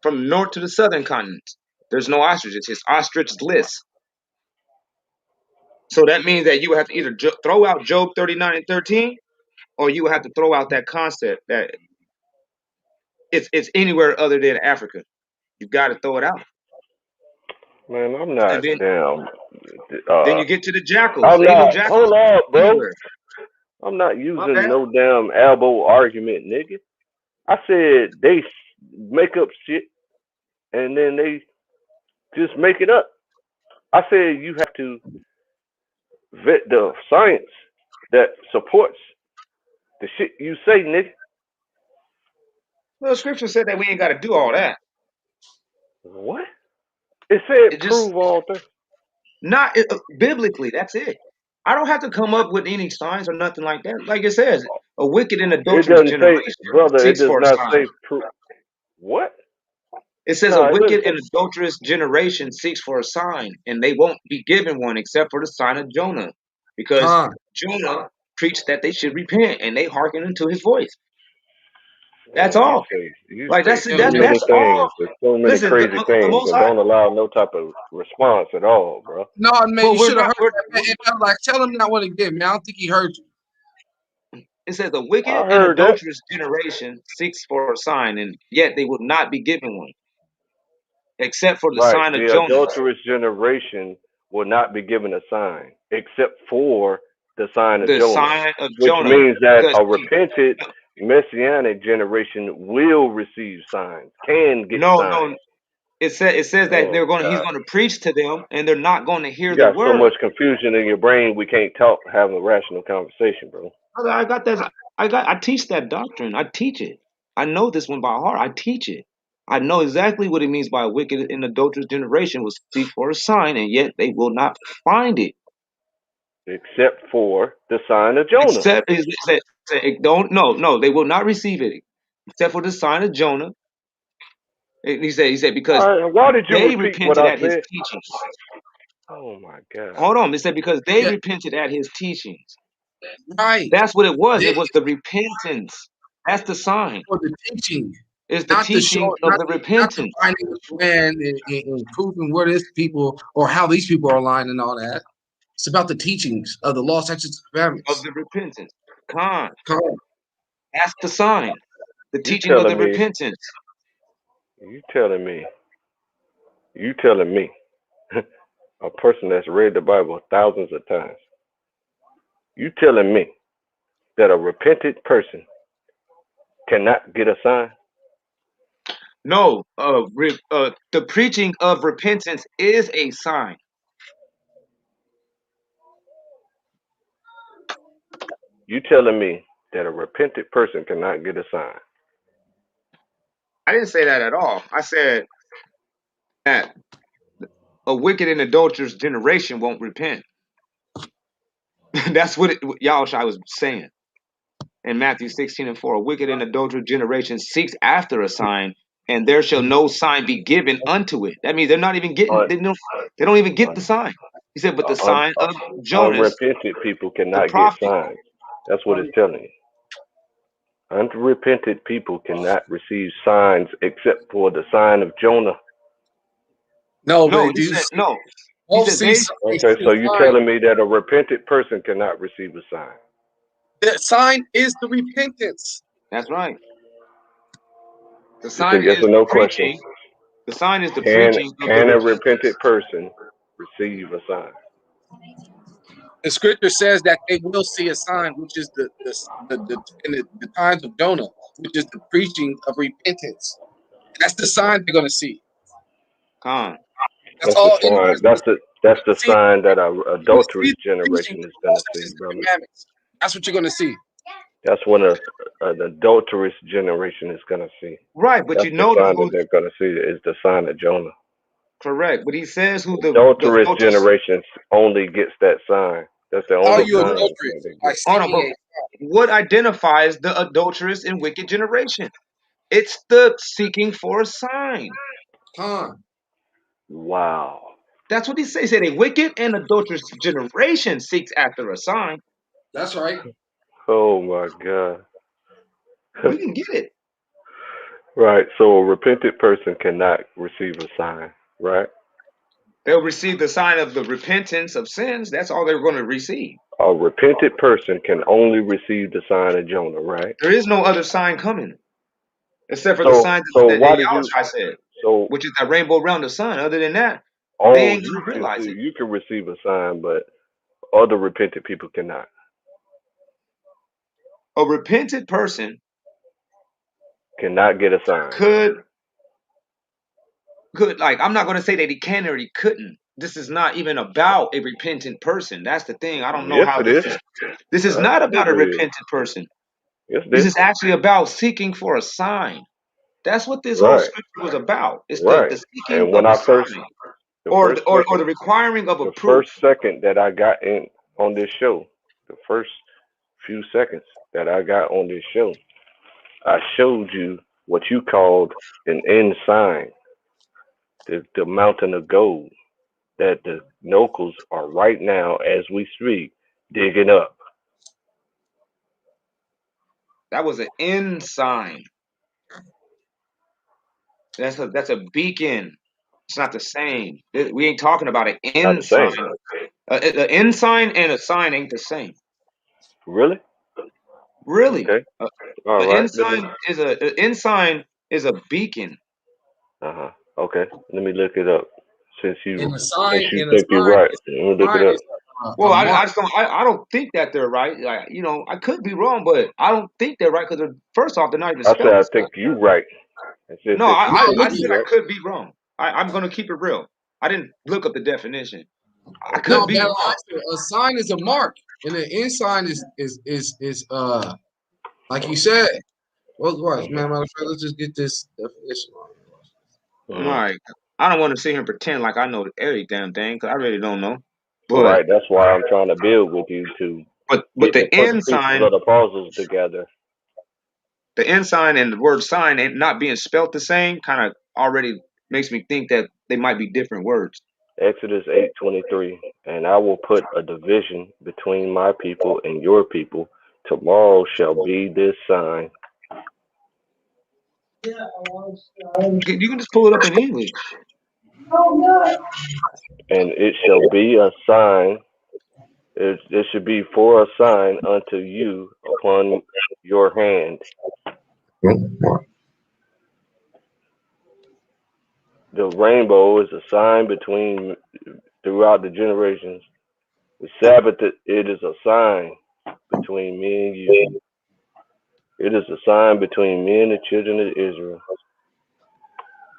from the north to the southern continent. There's no ostriches. It's ostrich-less. So that means that you would have to either throw out Job 39 and 13, or you would have to throw out that concept that it's anywhere other than Africa. You got to throw it out. Man, I'm And not then damn. then Uh, you get to the jackals. I'm Ain't no not. jackals Hold up, bro. anywhere. I'm not My using bad. no damn elbow argument, nigga. I said they make up shit and then they just make it up. I said you have to vet the science that supports the shit you say, nigga. Well, scripture said that we ain't got to do all that. What? It said It just prove all things. not biblically. That's it. I don't have to come up with any signs or nothing like that. Like it says, a wicked and It adulterous doesn't say, generation brother. It seeks does for a not sign. say prove. What? It says a No, it doesn't wicked say. and adulterous generation seeks for a sign, and they won't be given one except for the sign of Jonah, because Con. Jonah preached that they should repent, and they hearken unto his voice. That's Man, all. you Like say that's Yeah, too that's yeah. many that's all. things. There's so many Listen, crazy the things, Most and High. don't allow no type of response at all, bro. No, man, Well, you we're should have not. heard that, man. And I'm like, tell him that one again, man. I don't think he heard you. It says the wicked I and heard that. adulterous generation seeks for a sign, and yet they will not be given one, except for the Right. sign of The Jonah. adulterous generation will not be given a sign except for the sign of The Jonah, sign of which Jonah, means that because a repented messianic generation will receive signs, can get no, signs. it says that Oh he's God. going to preach to them, and they're not going to hear You the got so word. much confusion in your brain we can't talk have a rational conversation, bro. Brother, I got that. I teach that doctrine. I teach it. I know this one by heart. I teach it. I know exactly what it means by a wicked and adulterous generation will seek for a sign, and yet they will not find it. Except for the sign of Jonah. Except don't no, they will not receive it except for the sign of Jonah. And he said because All right, why did you they repeat what repented I at his said? teachings. Oh my God. Hold on, it said because they Yeah, repented at his teachings. right. That's what it was. They, It was the repentance. That's the sign. for the teaching, It's the not the teaching show, of the not the repentance finding of the land and proving where this people or how these people are aligned and all that. It's about the teachings of the law, statutes, and of commandments. the repentance. Con. Come on. That's the sign. The You teaching of the telling me, repentance. you telling me, you telling me, a person that's read the Bible thousands of times, you telling me that a repentant person cannot get a sign? No, the preaching of repentance is a sign. You telling me that a repentant person cannot get a sign? I didn't say that at all. I said that a wicked and adulterous generation won't repent. That's what Yahushua was saying in Matthew 16 and 4. A wicked and adulterous generation seeks after a sign, and there shall no sign be given unto it. That means they're not even getting. Un, They don't even get the sign. He said, but the un, sign of Jonas, unrepentant people the cannot get prophet. signs. That's what it's telling you. Unrepentant people cannot receive signs except for the sign of Jonah. No, No, but he do you said see? no. He Both said see, they Okay, see so a you're sign. telling me that a repentant person cannot receive a sign. The sign is the repentance. That's right. The It's a sign yes is or the no question. preaching. The sign is the Can preaching of the can a repentance. repentant person receive a sign? The scripture says that they will see a sign, which is the times of Jonah, which is the preaching of repentance. That's the sign they're going to see. Con. That's That's the all sign. anybody That's the see. sign that our You're going to see adulterous the preaching generation of is the gonna see, statutes and brother. commandments. That's what you're going to see. That's what an adulterous generation is gonna see. Right, but That's you the know sign that who. they're gonna see is the sign of Jonah. Correct, but he says who the Adulterous adulterous. generation only gets that sign. That's the How are only you sign adulterous? that they By get. Hold on, seeking but a what identifies the adulterous and wicked generation? It's the seeking for a sign. sign. Wow. That's what he says. He said a wicked and adulterous generation seeks after a sign. That's right. Oh my God. We can get it. Right. So a repentant person cannot receive a sign. Right. They'll receive the sign of the repentance of sins. That's all they're going to receive. A repentant person can only receive the sign of Jonah. Right. There is no other sign coming except for the So sign so that why do you? Yahweh said, So which is that rainbow around the sun. Other than that, they oh, ain't going you to can realize see it. you can receive a sign, but other repentant people cannot. A repentant person Cannot get a sign. could like, I'm not going to say that he can or he couldn't. This is not even about a repentant person. That's the thing. I don't know Yes, how it is. this is not about a Absolutely it is. repentant person. Yes, it This is. is actually about seeking for a sign. That's what this whole Right. scripture was about. It's the Right. seeking And of when a I first, sign, the or first the, or second, the requiring of a the proof. first second that I got in on this show, the first few seconds that I got on this show, I showed you what you called an end sign, the mountain of gold that the locals are right now, as we speak, digging up. That was an end sign. That's a beacon. It's not the same. We ain't talking about an Not the end sign. same. An end sign and a sign ain't the same. Really? Really, Okay. All an right. Let me. ensign is an ensign is a beacon. Okay. Let me look it up. Since And you the since sign, you and the think you're sign right, is let me look it sign up. is Well, a I mark. just don't. I don't think that they're right. Like, I could be wrong, but I don't think they're right because first off, they're not even I said spelled I the same. think you right. And No, since you No, think I look said you at I right, could be wrong. I'm gonna keep it real. I didn't look up the definition. I okay. could no. be That wrong. a sign is a mark, and the ensign is like you said. Well, watch, Mhm. man. Matter of fact, let's just get this definition. All Mhm. right. I don't want to sit here and pretend like I know every damn thing because I really don't know. But Right. That's why I'm trying to build with you to but get to the put the pieces ensign, of the puzzles together. the ensign and the word sign and not being spelt the same kind of already makes me think that they might be different words. Exodus 8:23, and I will put a division between my people and your people. Tomorrow shall be this sign. You can just pull it up in English. And it shall be a sign. It should be for a sign unto you upon your hand. The rainbow is a sign between throughout the generations. The Sabbath, it is a sign between me and you. It is a sign between me and the children of Israel.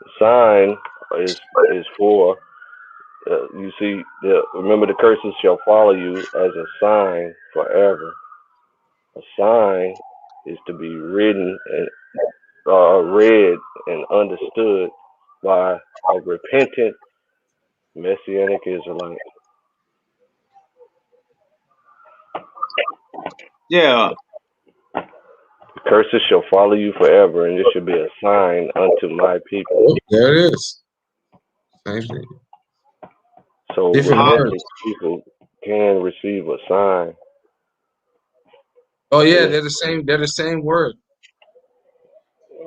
The sign is for you see. Remember, the curses shall follow you as a sign forever. A sign is to be written and read and understood by a repentant Messianic Israelite. Yeah. curses shall follow you forever, and this should be a sign unto my people. Oh, there it is. Same thing. So Different repentant words. people can receive a sign. Oh yeah, they're the same. They're the same word.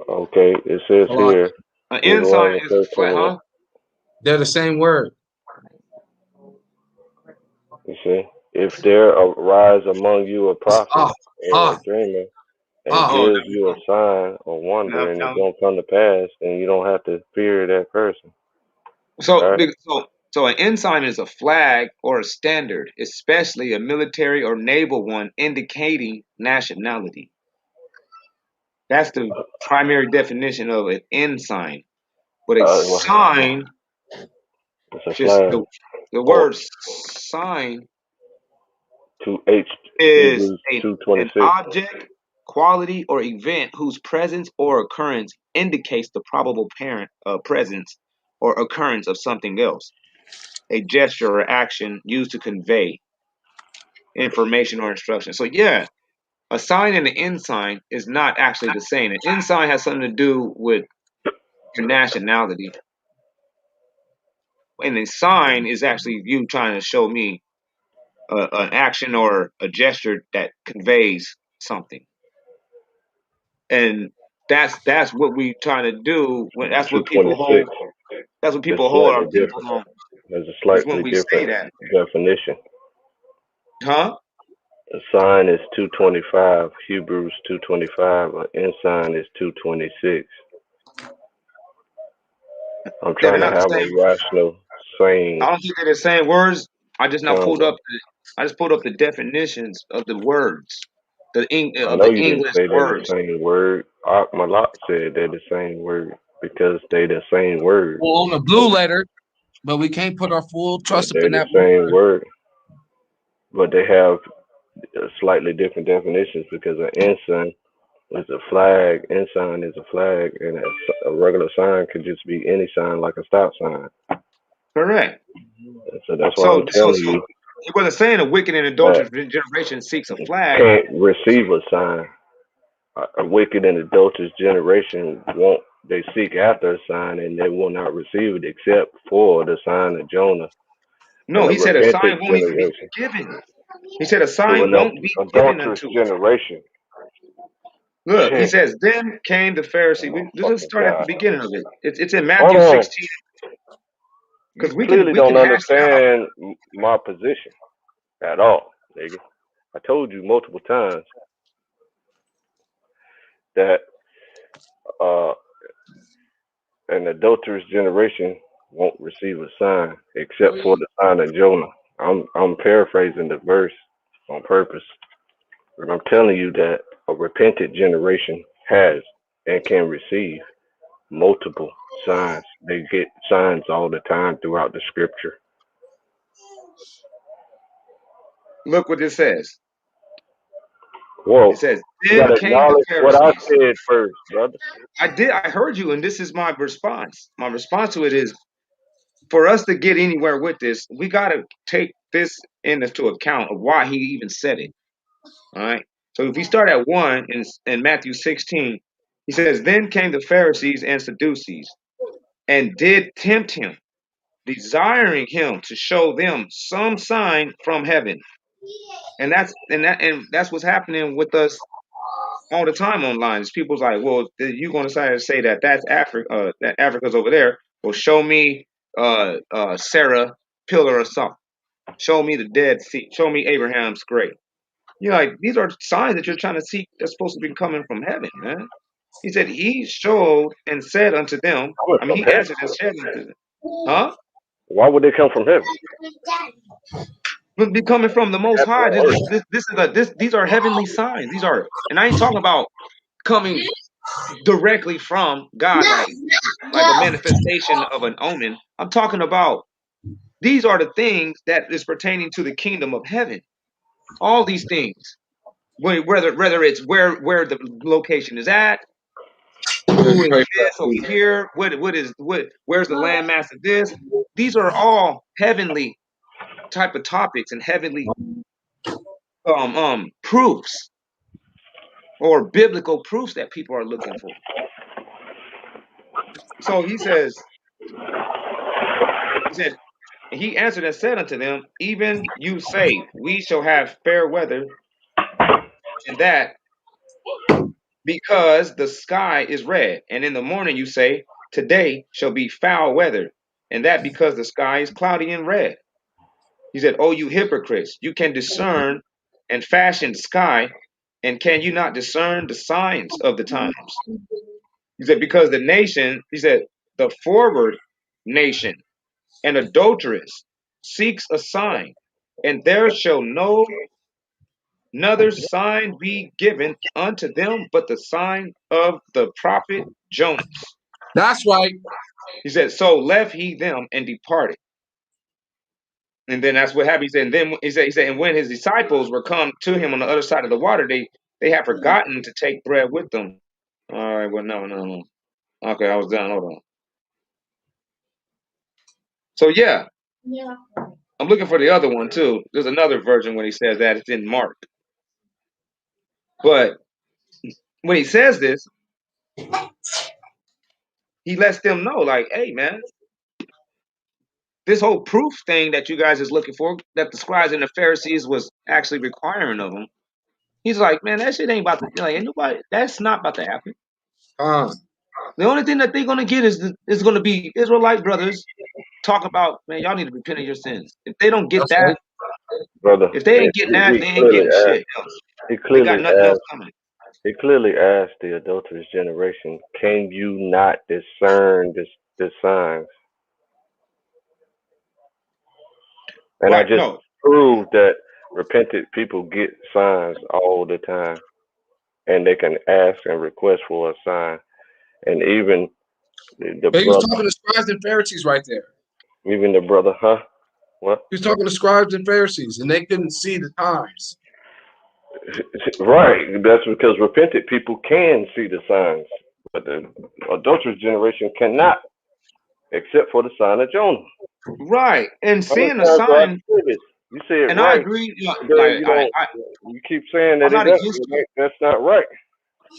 Okay, it says here. An ensign is a flag, huh? They're the same word. You see, if there arise among you a prophet or a dreamer and gives you a sign or wonder, and it don't come to pass, then you don't have to fear that person. So, Right? so an ensign is a flag or a standard, especially a military or naval one, indicating nationality. That's the primary definition of an ensign. But a sign, it's a just flag. the word sign is an 2:26. object, quality, or event whose presence or occurrence indicates the probable presence or occurrence of something else. A gesture or action used to convey information or instruction. So yeah, a sign and an ensign is not actually the same. An ensign has something to do with your nationality, and a sign is actually you trying to show me an action or a gesture that conveys something. And that's what we trying to do. That's what people 2:26. hold. That's what It's people hold our slightly people different. on. There's a Is when slightly we say different that, definition. huh? A sign is 2:25. Hebrews 2:25. An ensign is 2:26. I'm They're trying to not the have same. a rational saying. I don't think they're the same words. I just now pulled Congo. up. I just pulled up the definitions of the words, I of know the you didn't English say they're the words. same word. Malak said they're the same word because they the same word. Well, on the blue letter, but we can't put our full trust up They're in the that blue same letter. word, but they have slightly different definitions because an ensign is a flag, ensign is a flag, and a regular sign could just be any sign like a stop sign. Correct. So that's why So I'm telling you he wasn't saying a wicked and that adulterous generation seeks a flag. can't receive a sign. A wicked and adulterous generation won't. They seek after a sign and they will not receive it except for the sign of Jonah. No, And a he said a sign repentant won't even be generation. given. He said a To sign an won't be given adulterous unto. generation. Look, he Shit. says, then came the Pharisee. Oh my Let's fucking start at the God. beginning of it. It's in Hold Matthew on. 16. You Because clearly we can don't hash it out. understand my position at all, nigga. I told you multiple times that uh, an adulterous generation won't receive a sign except for the sign of Jonah. I'm paraphrasing the verse on purpose, but I'm telling you that a repentant generation has and can receive multiple signs. They get signs all the time throughout the scripture. Look what it says. Whoa, It says, you then gotta came the acknowledge what I Pharisees. said first, brother. I heard you, and this is my response. My response to it is, for us to get anywhere with this, we got to take this into account of why he even said it. All right. So if we start at 1 in Matthew 16, he says, then came the Pharisees and Sadducees and did tempt him, desiring him to show them some sign from heaven. And that's what's happening with us all the time online. Is people's like, well, you're going to say that that's Africa, that Africa's over there. Well, show me Sarah pillar or something. Show me the Dead Sea. Show me Abraham's grave. You're like, these are signs that you're trying to seek that's supposed to be coming from heaven, man. He said, he showed and said unto them, Coming I mean, from he heaven. answered and said unto them, huh? Why would they come from heaven? But be coming from the Most Heaven High. on earth. These are heavenly signs. These are, and I ain't talking about coming directly from God, like a manifestation of an omen. I'm talking about these are the things that is pertaining to the kingdom of heaven. All these things, whether it's where the location is at, who is this over here, where's the landmass of this. These are all heavenly type of topics and heavenly proofs. or biblical proofs that people are looking for. So he said, he answered and said unto them, even you say, we shall have fair weather, and that because the sky is red. And in the morning you say, today shall be foul weather, and that because the sky is cloudy and red. He said, oh, you hypocrites, you can discern and fashion the sky, and can you not discern the signs of the times? He said, because the nation, he said, the forward nation and adulteress seeks a sign, and there shall no another sign be given unto them but the sign of the prophet Jonas. That's right. He said, so left he them and departed. And then that's what happened. He said, and then he said, and when his disciples were come to him on the other side of the water, they had forgotten to take bread with them. All right, well, no. Okay, I was done. Hold on. So yeah, I'm looking for the other one too. There's another version when he says that it's in Mark. But when he says this, he lets them know, like, hey, man, this whole proof thing that you guys is looking for, that the scribes and the Pharisees was actually requiring of them. He's like, man, that shit ain't about to, like, ain't nobody, that's not about to happen. The only thing that they're gonna get is gonna be Israelite brothers talk about, man, y'all need to repent of your sins. If they don't get that, brother. if they ain't getting that, He they ain't clearly getting asked. shit else. He They got clearly nothing else asked. coming. He clearly asked the adulterous generation, "Can you not discern the signs?" And I Right? just No. proved that repentant people get signs all the time, and they can ask and request for a sign. And even the But he was brother, talking to scribes and Pharisees right there. even the brother, huh? What? He was talking to scribes and Pharisees, and they couldn't see the times. Right. That's because repentant people can see the signs, but the adulterous generation cannot, except for the sign of Jonah. Right. And How many seeing a times do I sign, say this? You say it and I right, agree, then like you don't. You keep saying I'm that not against you. that's not right.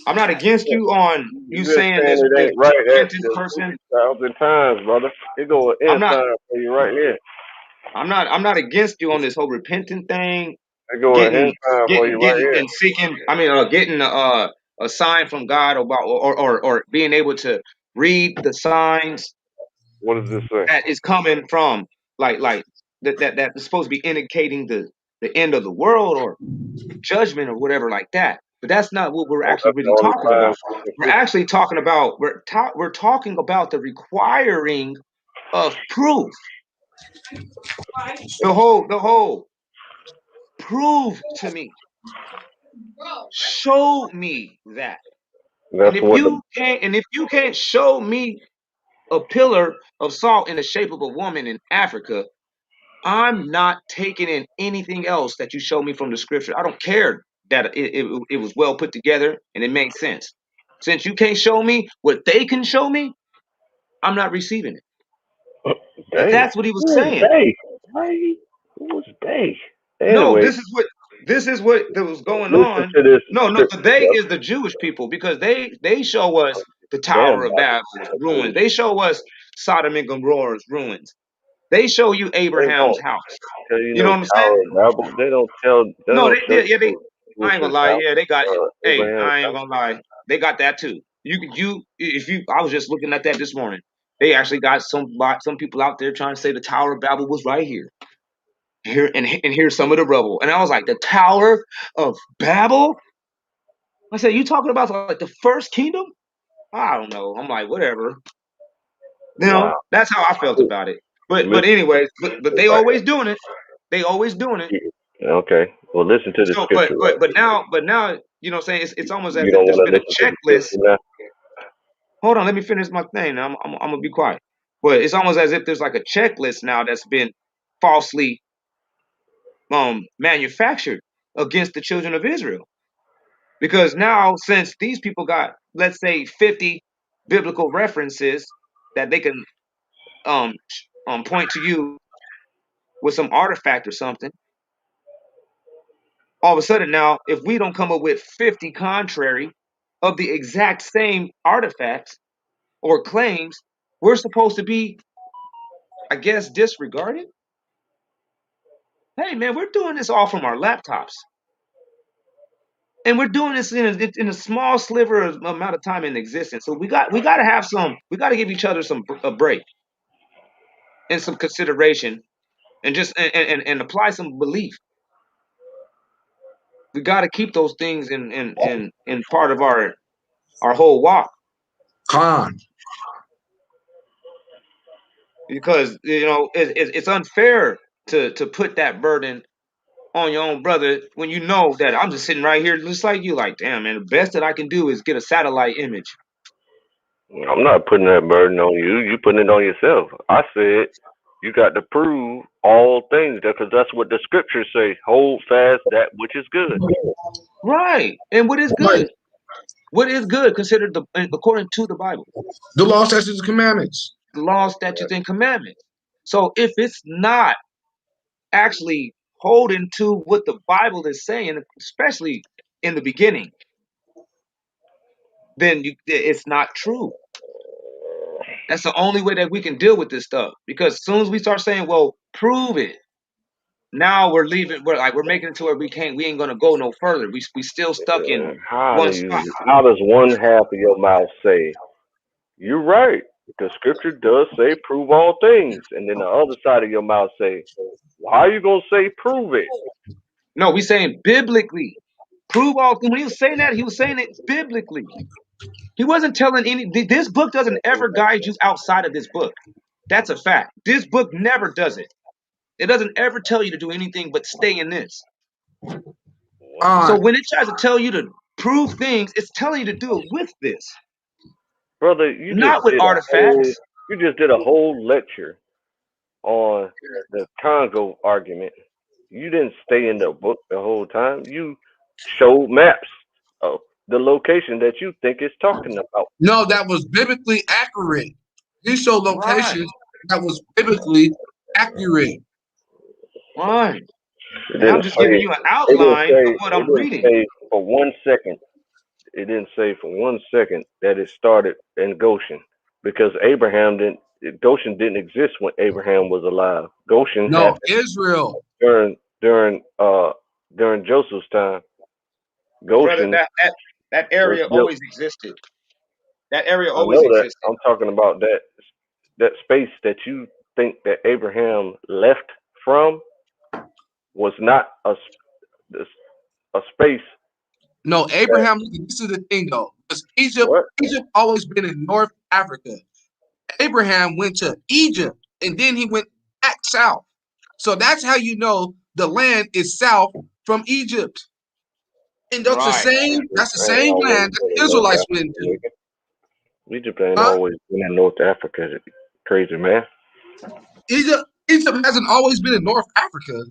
I'm not against you on you You've been saying saying it this ain't right at repentant the person. 50,000 times, brother. It go an I'm end not sign for you right there. I'm not against you on this whole repentant thing, It go an end sign for you right getting here. and seeking. I mean, getting a sign from God about or being able to read the signs What does this say? that is coming from like that is supposed to be indicating the end of the world or judgment or whatever like that. But that's not what we're Oh, actually that's the really only talking sign about. you can We're see. actually talking about we're talking about the requiring of proof. The whole prove to me, show me that. That's And if what the you can't show me a pillar of salt in the shape of a woman in Africa, I'm not taking in anything else that you show me from the scripture. I don't care that it was well put together and it made sense. Since you can't show me what they can show me, I'm not receiving it. And they. that's what he was Who is saying. they? Right? Who is they? No, Anyway, this is what that was going listen on. to this No, scripture, the they brother. is the Jewish people because they show us the Damn, Tower of Bible Babel's ruins. study. They show us Sodom and Gomorrah's ruins. They show you They Abraham's don't house. tell you You know no what I'm saying? Tower of Babel. They don't tell. They No, don't show you yeah, they. no I ain't gonna Jerusalem's lie. house. Yeah, they got. Hey, Abraham's I ain't house. gonna lie. They got that too. If you, I was just looking at that this morning. They actually got some people out there trying to say the Tower of Babel was right here. And here's some of the rubble. And I was like, the Tower of Babel? I said, you talking about like the first kingdom? I don't know. I'm like, whatever. You know, Wow. that's how I felt about it. But Listen anyways, but they right always doing it. They always doing it. here. Okay. Well, listen to the So, scripture right but now, you know, what I'm saying it's almost here. as You if don't there's want to been a listen to the checklist. scripture now? Hold on, let me finish my thing. Now I'm gonna be quiet. But it's almost as if there's like a checklist now that's been falsely manufactured against the children of Israel. Because now, since these people got, let's say, 50 biblical references that they can point to you with some artifact or something, All of a sudden now, if we don't come up with 50 contrary of the exact same artifacts or claims, we're supposed to be, I guess, disregarded. Hey man, we're doing this all from our laptops. And we're doing this in a small sliver of amount of time in existence. So we got to have we got to give each other a break and some consideration, and just and apply some belief. We got to keep those things in part of our whole walk, Con. because it's unfair to put that burden on your own brother when you know that I'm just sitting right here just like you, like, damn man, the best that I can do is get a satellite image. I'm not putting that burden on you. You putting it on yourself. I said you got to prove all things, because that's what the scriptures say. Hold fast that which is good. Right. And what is Right. good? What is good considered according to the Bible? The law, statutes, and commandments. The law, statutes, and commandments. So if it's not actually holding to what the Bible is saying, especially in the beginning, then it's not true. That's the only way that we can deal with this stuff. Because as soon as we start saying, well, prove it, now we're leaving, we're making it to where we ain't gonna go no further. We still stuck in How one spot. does one half of your mouth say, you're right, the scripture does say prove all things, and then the other side of your mouth say, why are you gonna say prove it? No, we saying biblically. Prove all. When he was saying that, he was saying it biblically. He wasn't telling this book doesn't ever guide you outside of this book. That's a fact. This book never does it. It doesn't ever tell you to do anything but stay in this. So when it tries to tell you to prove things, it's telling you to do it with this. Brother, you Not with artifacts. just did a whole lecture on the Congo argument. You didn't stay in the book the whole time. You showed maps of the location that you think it's talking about. No, that was biblically accurate. He showed locations that was biblically accurate. Right. And I'm just giving you an outline of what I'm reading. Say for 1 second. It didn't say for 1 second that it started in Goshen, because Goshen didn't exist when Abraham was alive. Goshen happened Israel during Joseph's time. Goshen, brother, that area always existed. That area I always know that. existed. I'm talking about that space that you think that Abraham left from was not a space. No, Abraham. This is the thing though, because Egypt always been in North Africa. Abraham went to Egypt and then he went back south. So that's how you know the land is south from Egypt. And that's the same land that the Israelites went to. Egypt ain't always been in North Africa. Crazy man. Egypt hasn't always been in North Africa.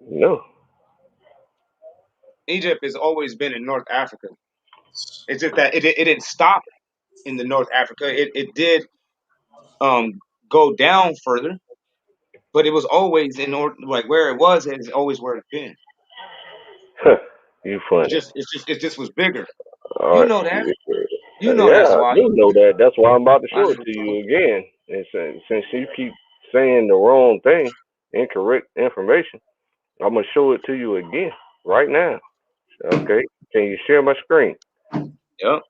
No. Egypt has always been in North Africa. It's just that it didn't stop in the North Africa. It did go down further, but it was always in like where it was, and it's always where it's been. You funny. It just was bigger. All you right. know that. You know yeah, that's why. I do know that. That's why I'm about to show it to you again. And since you keep saying the wrong thing, incorrect information, I'm gonna show it to you again right now. Okay? Can you share my screen? Yep.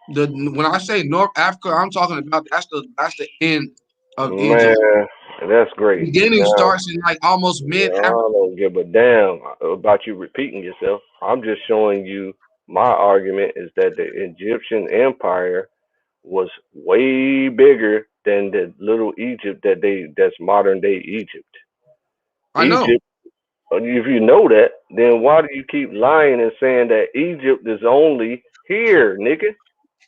When I say North Africa, I'm talking about that's the end of Man, Egypt. that's great. The beginning starts in like almost mid I Africa. don't give a damn about you repeating yourself. I'm just showing you my argument is that the Egyptian empire was way bigger than the little Egypt that's modern day Egypt. I know. Egypt, if you know that, then why do you keep lying and saying that Egypt is only here, nigga?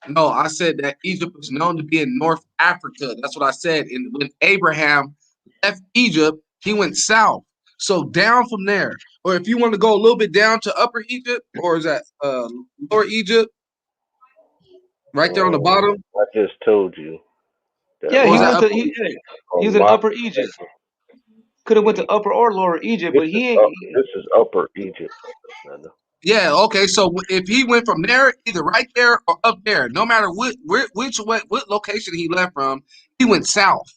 No, I said that Egypt is known to be in North Africa. That's what I said. And when Abraham left Egypt, he went south. So down from there. Or if you want to go a little bit down to Upper Egypt, or is that Lower Egypt? Right there on the bottom. I just told you. Yeah, he was in Upper Egypt. Could have went to Upper or Lower Egypt, This but is he ain't. this is Upper Egypt, brother. Yeah, okay. So if he went from there, either right there or up there, no matter what location he left from, he went south.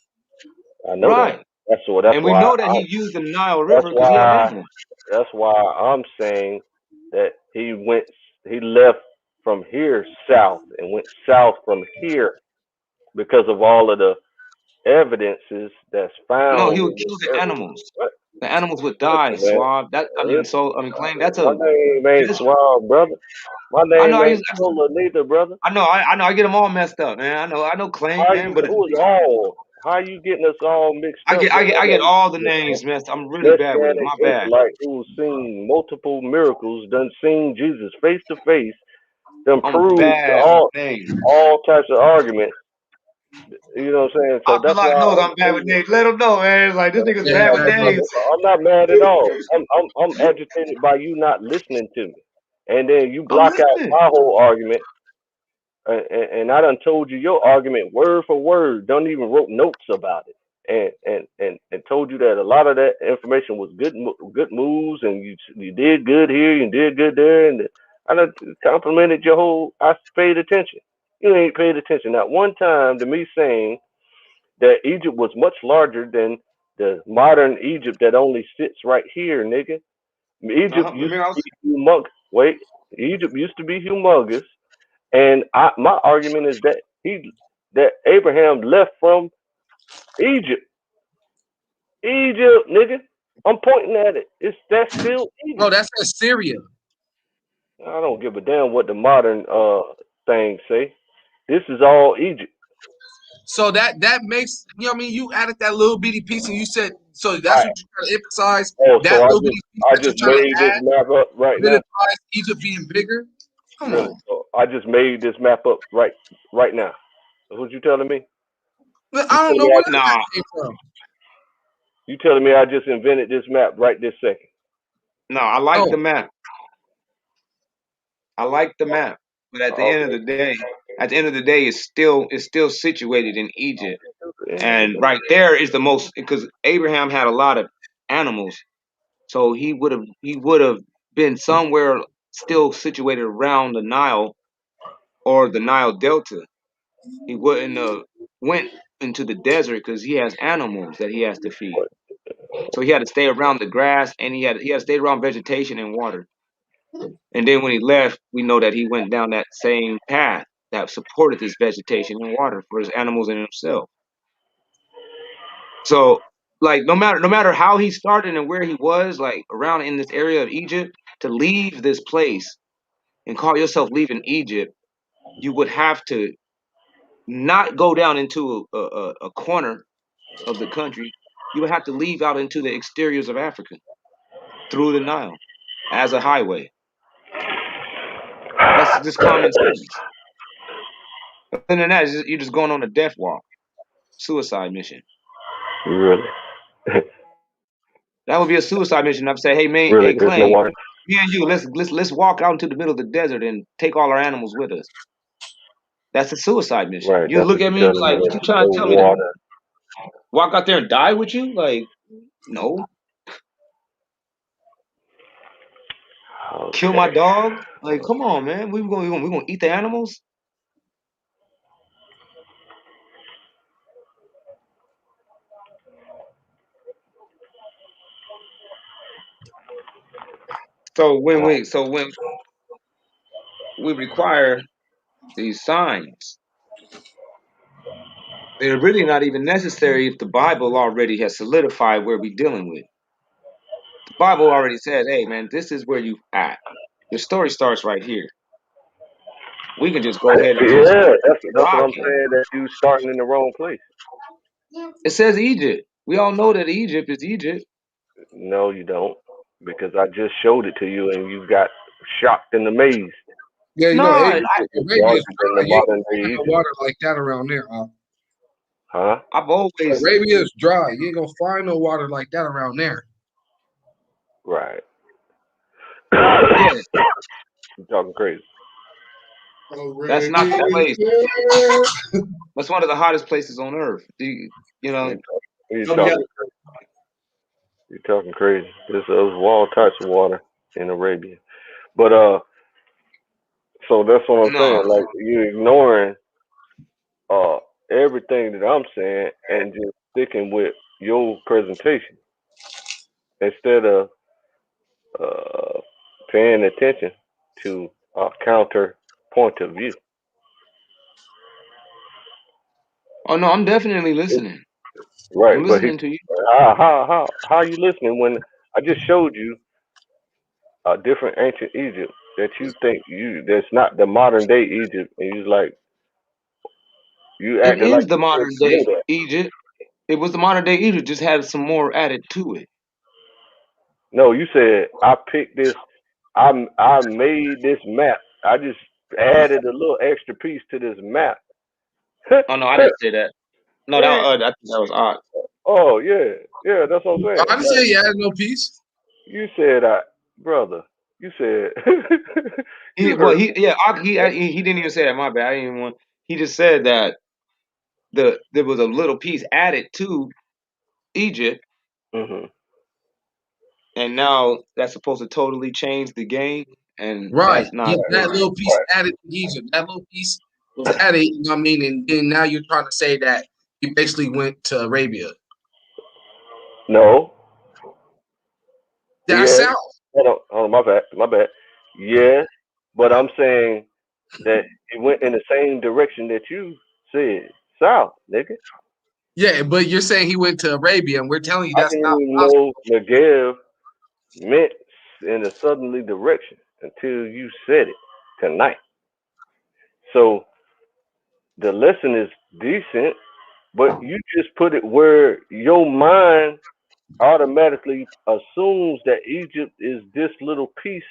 I know that. Right. That's And we know that he used the Nile that's River because he had why animals. that's why I'm saying that he left from here south and went south from here because of all of the evidences that's No, found he in would kill this the area. animals. What? The animals would die, Listen, man. Suave. Claim that's My a. name It ain't is. Suave, brother. My I know. name ain't Sola neither, brother. I know. I know. I get them all messed up, man. I know. Claim, man. But Who is all? How you getting us all mixed up, brother? I get all the names messed. I'm really bad with it. Messianic My bad. Israelite who's seen multiple miracles, done seen Jesus face to face, done I'm proved bad with names. all types of arguments. You know what I'm saying? So that's why knows I'm I'm bad with saying, names. Let them know, man. It's like this nigga's Yeah, bad with brother, names. I'm not mad at all. I'm agitated by you not listening to me, and then you I'm block out listening. my whole argument. And I done told you your argument word for word. Don't even wrote notes about it, and told you that a lot of that information was good moves, and you did good here, you did good there, and I done complimented your whole. I paid attention. You ain't paid attention not one time to me saying that Egypt was much larger than the modern Egypt that only sits right here, nigga. Egypt used Remember, to be humongous. Wait, Egypt used to be humongous, and my argument is that Abraham left from Egypt. Egypt, nigga. I'm pointing at it. That's still Bro, Egypt. that's in Syria. I don't give a damn what the modern things say. This is all Egypt. So that makes, you know what I mean, you added that little bitty piece and you said, so that's Right. what you're trying to emphasize, Oh, that so little bitty piece I that you're just trying made to this add map up right now. minimize Egypt being bigger? Come Really? on. So I just made this map up right now. What you telling me? I don't know where that nah, came from. You telling me I just invented this map right this second? no. I like Oh, the map. I like the map. But at the end of Okay. the day, it's still situated in Egypt. And right there is the most because Abraham had a lot of animals, so he would have been somewhere still situated around the Nile or the Nile Delta. He wouldn't have went into the desert because he has animals that he has to feed. So he had to stay around the grass and he had to stay around vegetation and water. And then when he left, we know that he went down that same path that supported this vegetation and water for his animals and himself. So like no matter how he started and where he was, like around in this area of Egypt, to leave this place and call yourself leaving Egypt, you would have to not go down into a corner of the country. You would have to leave out into the exteriors of Africa through the Nile as a highway. That's just common sense. Other than that, you're just going on a death walk, suicide mission. Really? That would be a suicide mission. I'd say, hey man, Really? hey There's no Clay, water. me and you, let's walk out into the middle of the desert and take all our animals with us. That's a suicide mission. Right. You That's look what at you're me and be telling me. like, what There's you trying no to tell me to water. walk out there and die with you? Like, no. Kill my Okay. dog? Like, come on, man. We gonna eat the animals? So when we require these signs, they're really not even necessary if the Bible already has solidified where we're dealing with. The Bible already says, hey man, this is where you at. Your story starts right here. We can just go ahead and just Yeah, that's what rock I'm it. saying. That you starting in the wrong place. It says Egypt. We all know that Egypt is Egypt. No, you don't, because I just showed it to you, and you got shocked and amazed. yeah, you No, know, Egypt was Arabia is larger than dry. the You ain't modern gonna day find no Egypt. water like that around there. Huh? I've always Arabia is dry. You ain't gonna find no water like that around there. Right. yeah. You talking crazy. That's not Arabia the is place. there. That's one of the hottest places on earth. You know, You Oh, yeah. talking crazy. You're talking crazy. There's all types of water in Arabia. But so that's what I'm No, saying. Like you're ignoring uh everything that I'm saying and just sticking with your presentation instead of uh paying attention to a counter point of view. oh no, I'm definitely listening. I'm Right, but listening to you. how you listening when I just showed you a different ancient Egypt that you think you that's not the modern day Egypt, and you like you It acting like is the you modern didn't day know that. Egypt. It was the modern day Egypt, just had some more added to it. No, you said I picked this. I made this map. I just added a little extra piece to this map. Oh no, I didn't say that. No, that Yeah. I think that was odd. Oh yeah, yeah. That's what I'm saying. I didn't Like say you had no peace. you said, brother. You said He you well heard. he yeah he didn't even say that. My bad. I didn't even want. He just said that there was a little piece added to Egypt, Hmm. and now that's supposed to totally change the game, and Right. that's Yeah, not that true. little piece added to Egypt. That little piece was added, you know what I mean? And then now you're trying to say that he basically went to Arabia. No. That's Yes. south. Hold on, my bad. Yes, but I'm saying that he went in the same direction that you said, south, nigga. Yeah, but you're saying he went to Arabia, and we're telling you I that's didn't not even possible. know Negev meant in a southerly direction until you said it tonight. So the lesson is decent, but you just put it where your mind automatically assumes that Egypt is this little piece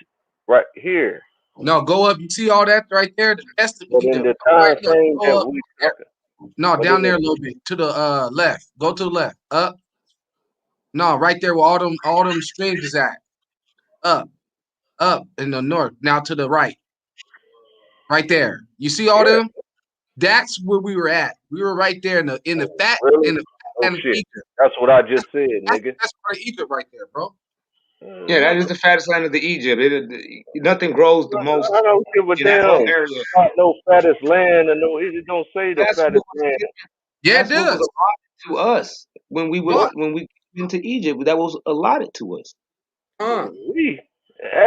right here. No, go up. You see all that right there? That's the But in Egypt. the Go right time there. frame Go that up we there. talking, No, but in down the there a little bit to the left. Go to the left. Up. No, right there where all them streams is at. Up, up in the north. Now to the right. Right there. You see all yeah, them? That's where we were at. We were right there in the fat really, in the fat oh land of shit, Egypt. that's what I just said, That's nigga. that's part of Egypt right there, bro. Yeah, that is Mother, the fattest land of the Egypt. Nothing grows the I most don't give a in that whole damn. area. Not no fattest land, and no, it don't say the That's what fattest was land. Yeah, it that's what was does. allotted to us What? when we came into Egypt. That was allotted to us. We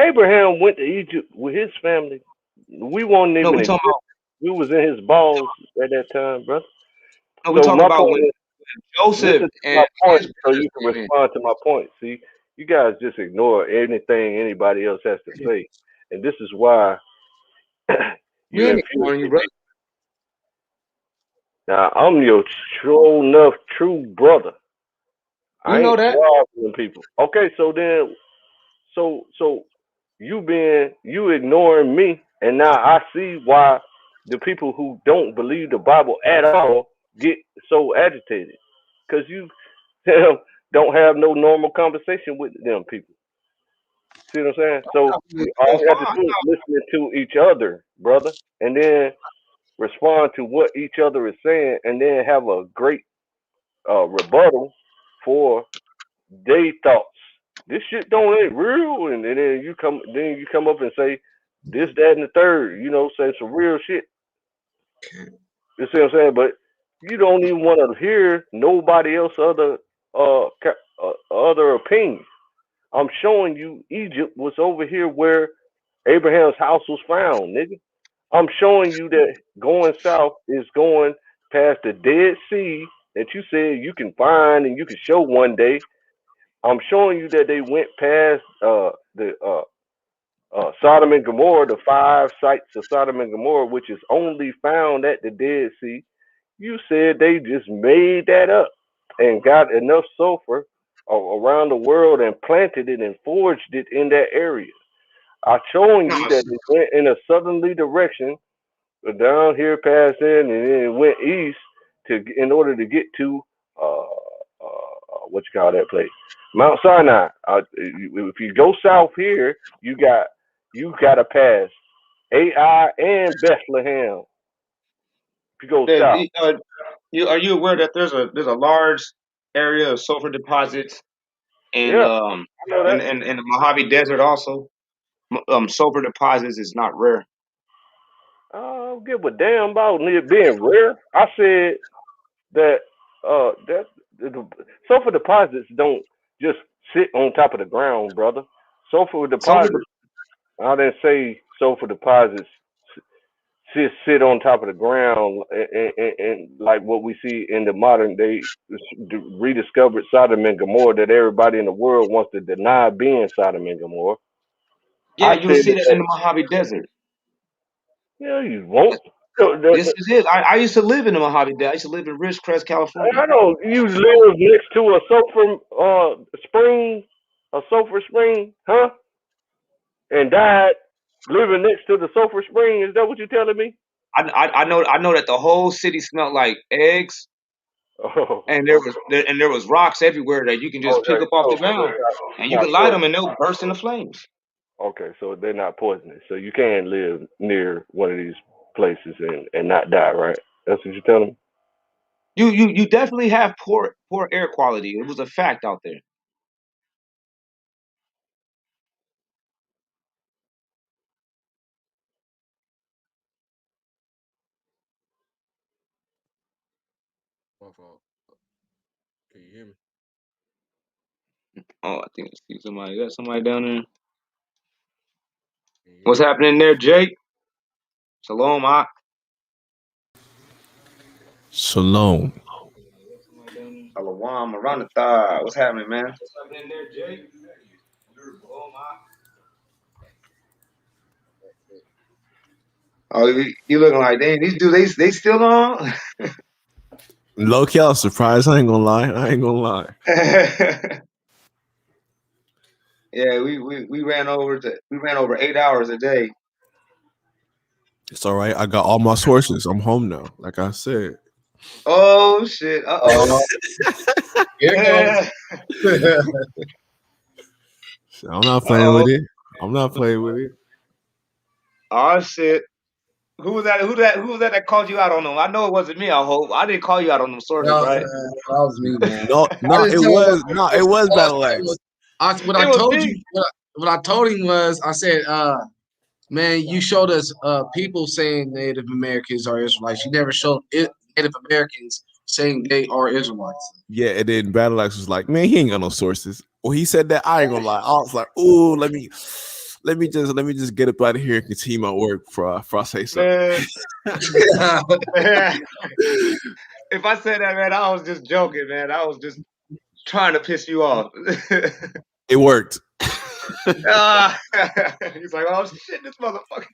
Abraham went to Egypt with his family. We won't No, even we talking exist. about We was in his balls at that time, brother. no, we So talking my about point when is, Joseph listen to and my point, his so brothers you can came in. respond to my point. See, you guys just ignore anything anybody else has to say, and this is why We you ain't infuriate ignoring you, me. brother. Now I'm your true enough true brother. We I know ain't that. swabbing people. Okay, so then, so you ignoring me, and now I see why the people who don't believe the Bible at all get so agitated, because you don't have no normal conversation with them people. See what I'm saying? So all Well, you have to fine. do is listening to each other, brother, and then respond to what each other is saying, and then have a great rebuttal for they thoughts. This shit don't ain't real, and then you come up and say this, that, and the third. You know, say some real shit. You see what I'm saying? But you don't even want to hear nobody else other opinions. I'm showing you Egypt was over here where Abraham's house was found, nigga. I'm showing you that going south is going past the Dead Sea that you said you can find and you can show one day. I'm showing you that they went past the Sodom and Gomorrah, the 5 sites of Sodom and Gomorrah, which is only found at the Dead Sea. You said they just made that up and got enough sulfur around the world and planted it and forged it in that area. I'm showing No, you that they went in a southerly direction, down here past in, and then it went east in order to get to what you call that place, Mount Sinai. If you go south here, you got to pass Ai and Bethlehem. If you go south, are you aware that there's a large area of sulfur deposits and Yeah, I know that. in the Mojave Desert also. Sulfur deposits is not rare. I don't give a damn about it being rare. I said that that the sulfur deposits don't just sit on top of the ground, brother. Sulfur Sulfur. deposits. I didn't say sulfur deposits sit on top of the ground and like what we see in the modern day rediscovered Sodom and Gomorrah that everybody in the world wants to deny being Sodom and Gomorrah. Yeah, I you'll said see that in that, the Mojave Desert. yeah, you won't. Yes, it is. I used to live in the Mojave Desert. I used to live in Ridgecrest, California. I don't. You live next to a sulfur spring, a sulfur spring, huh? And died living next to the sulfur spring. Is that what you're telling me? I know that the whole city smelled like eggs, Oh, and okay. there was rocks everywhere that you can just pick Okay. up off the So ground, it's and you not can light them, poison. and they'll burst into flames. Okay, so they're not poisonous. So you can live near one of these places and not die, right? That's what you're telling me? You definitely have poor air quality. It was a fact out there. My fault. Can you hear me? Oh, I think I see somebody. Got somebody down there. Can you hear What's me? happening there, Jake? Shalom, Ak. Shalom. Shalom, Maranatha. What's happening, man? What's happening there, Jake? Shalom, Ak. Oh, you looking like, dang, these dudes, they still on? Low key, I was surprised. I ain't gonna lie. Yeah, we ran over 8 hours a day. It's all right. I got all my sources. I'm home now. Like I said. Oh shit. Uh-oh. Here it goes. I'm not playing Uh-oh. with it. I'm not playing with it. Oh shit. Who was that? Who was that called you out on them? I know it wasn't me, I hope. I didn't call you out on them sources, No, right? that was me, man. No, I just it told him. was Battle It X. was, what I It was told me. you, what I told him was, I said, man, you showed us people saying Native Americans are Israelites. You never showed Native Americans saying they are Israelites. Yeah, and then Battle X was like, man, he ain't got no sources. When he said that, I ain't gonna lie. I was like, ooh, let me just get up out of here and continue my work before I say something. Man. If I said that, man, I was just joking, man. I was just trying to piss you off. It worked. He's like, oh shit, this motherfucker.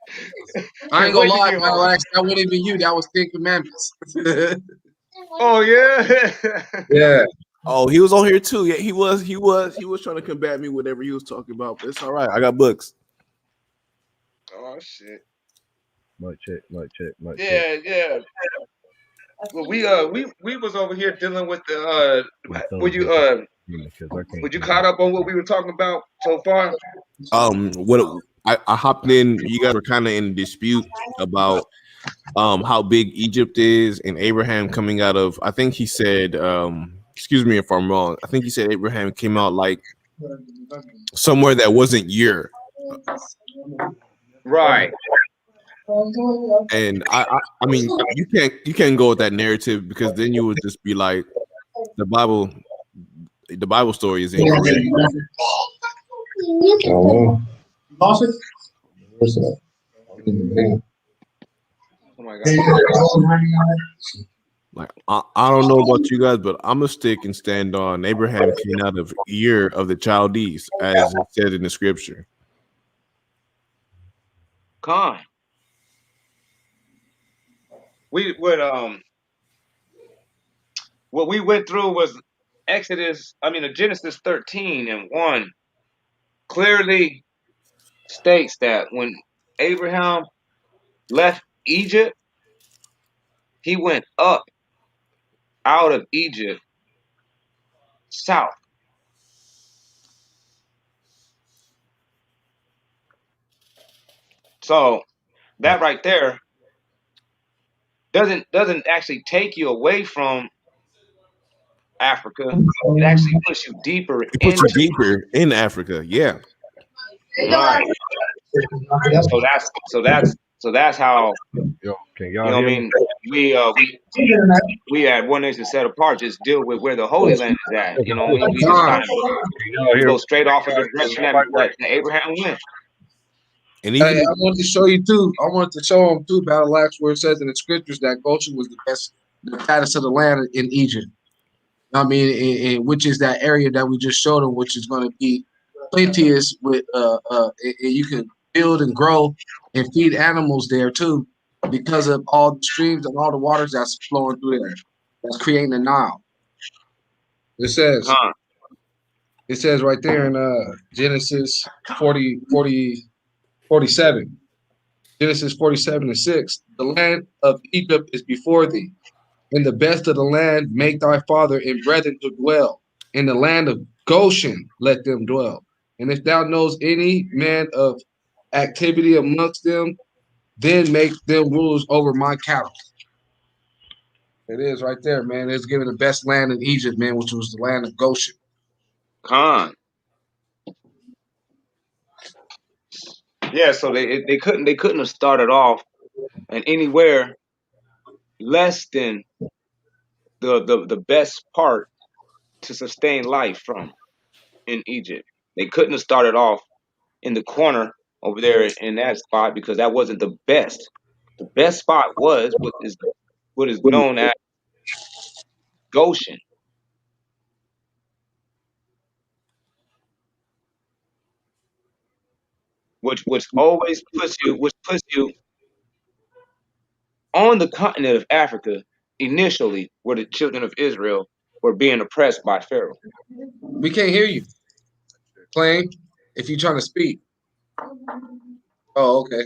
I ain't gonna Wait to lie, get Battle home. Axe, that wouldn't even you. That was 10 Commandments. Oh yeah. Yeah. Oh, he was on here too. Yeah, he was trying to combat me with whatever he was talking about, but it's all right. I got books. Oh shit. Mic check. Yeah. Well, we was over here dealing with the Thumbs you up because I can't would you hear caught up on what we were talking about so far? What I hopped in. You guys were kind of in dispute about how big Egypt is and Abraham coming out of. I think he said. Excuse me if I'm wrong. I think he said Abraham came out like somewhere that wasn't your. Right. And I mean you can't go with that narrative because then you would just be like the Bible story is incorrect. Oh my god. Like I don't know about you guys, but I'm a stick and stand on Abraham came out of Ur of the Chaldees, as it said in the scripture. Con. We would what we went through was Genesis 13 and 1 clearly states that when Abraham left Egypt, he went up out of Egypt south. So that right there doesn't actually take you away from Africa. It actually puts you deeper It puts you into deeper in Africa. Yeah. right. So that's how Yo, can you y'all know. What I hear me? mean, we at One Nation Set Apart just deal with where the Holy Land is at. You know, what I mean, we just kind of Can y'all we hear go me? straight off of the Is direction my that, mic that working? Abraham went. And Hey, even I wanted to show you too. I wanted to show him too, Battle Axe, where it says in the scriptures that Goshen was the best, the fattest of the land in Egypt. I mean, which is that area that we just showed him, which is going to be plenteous with, and you can build and grow and feed animals there too, because of all the streams and all the waters that's flowing through there, that's creating the Nile. It says, Huh. it says right there in Genesis 47. Genesis 47:6. The land of Egypt is before thee. In the best of the land, make thy father and brethren to dwell. In the land of Goshen, let them dwell. And if thou knows any man of activity amongst them, then make them rulers over my cattle. It is right there, man. It's given the best land in Egypt, man, which was the land of Goshen. Con. Yeah, so they couldn't have started off and anywhere less than the best part to sustain life from in Egypt. They couldn't have started off in the corner over there in that spot because that wasn't the best. The best spot was what is known as Goshen, which puts you on the continent of Africa initially, where the children of Israel were being oppressed by Pharaoh. We can't hear you, Claim, if you're trying to speak. Oh, okay.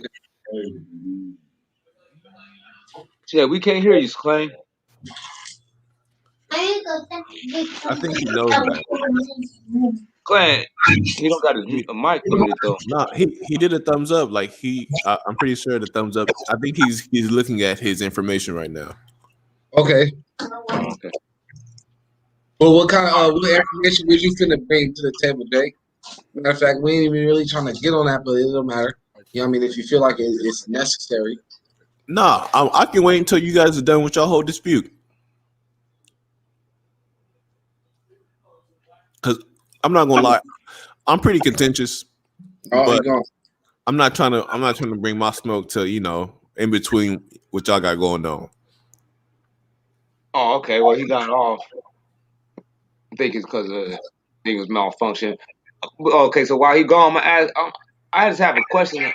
Yeah, we can't hear you, Clay. I think he knows that. Clay, he don't got his mic muted though. No, he did a thumbs up. Like I'm pretty sure the thumbs up. I think he's looking at his information right now. Okay. Oh, okay. Well, what kind of what information was you finna bring to the table, Jake? Matter of fact, we ain't even really trying to get on that, but it don't matter. You know what I mean? If you feel like it's necessary. Nah, I can wait until you guys are done with your whole dispute. Because I'm not gonna lie, I'm pretty contentious, Oh, but he gone. I'm not trying to bring my smoke to in between what y'all got going on. Oh, okay. Well, he got off. I think it's because he was malfunction. Okay, so while he gone, I just have a question.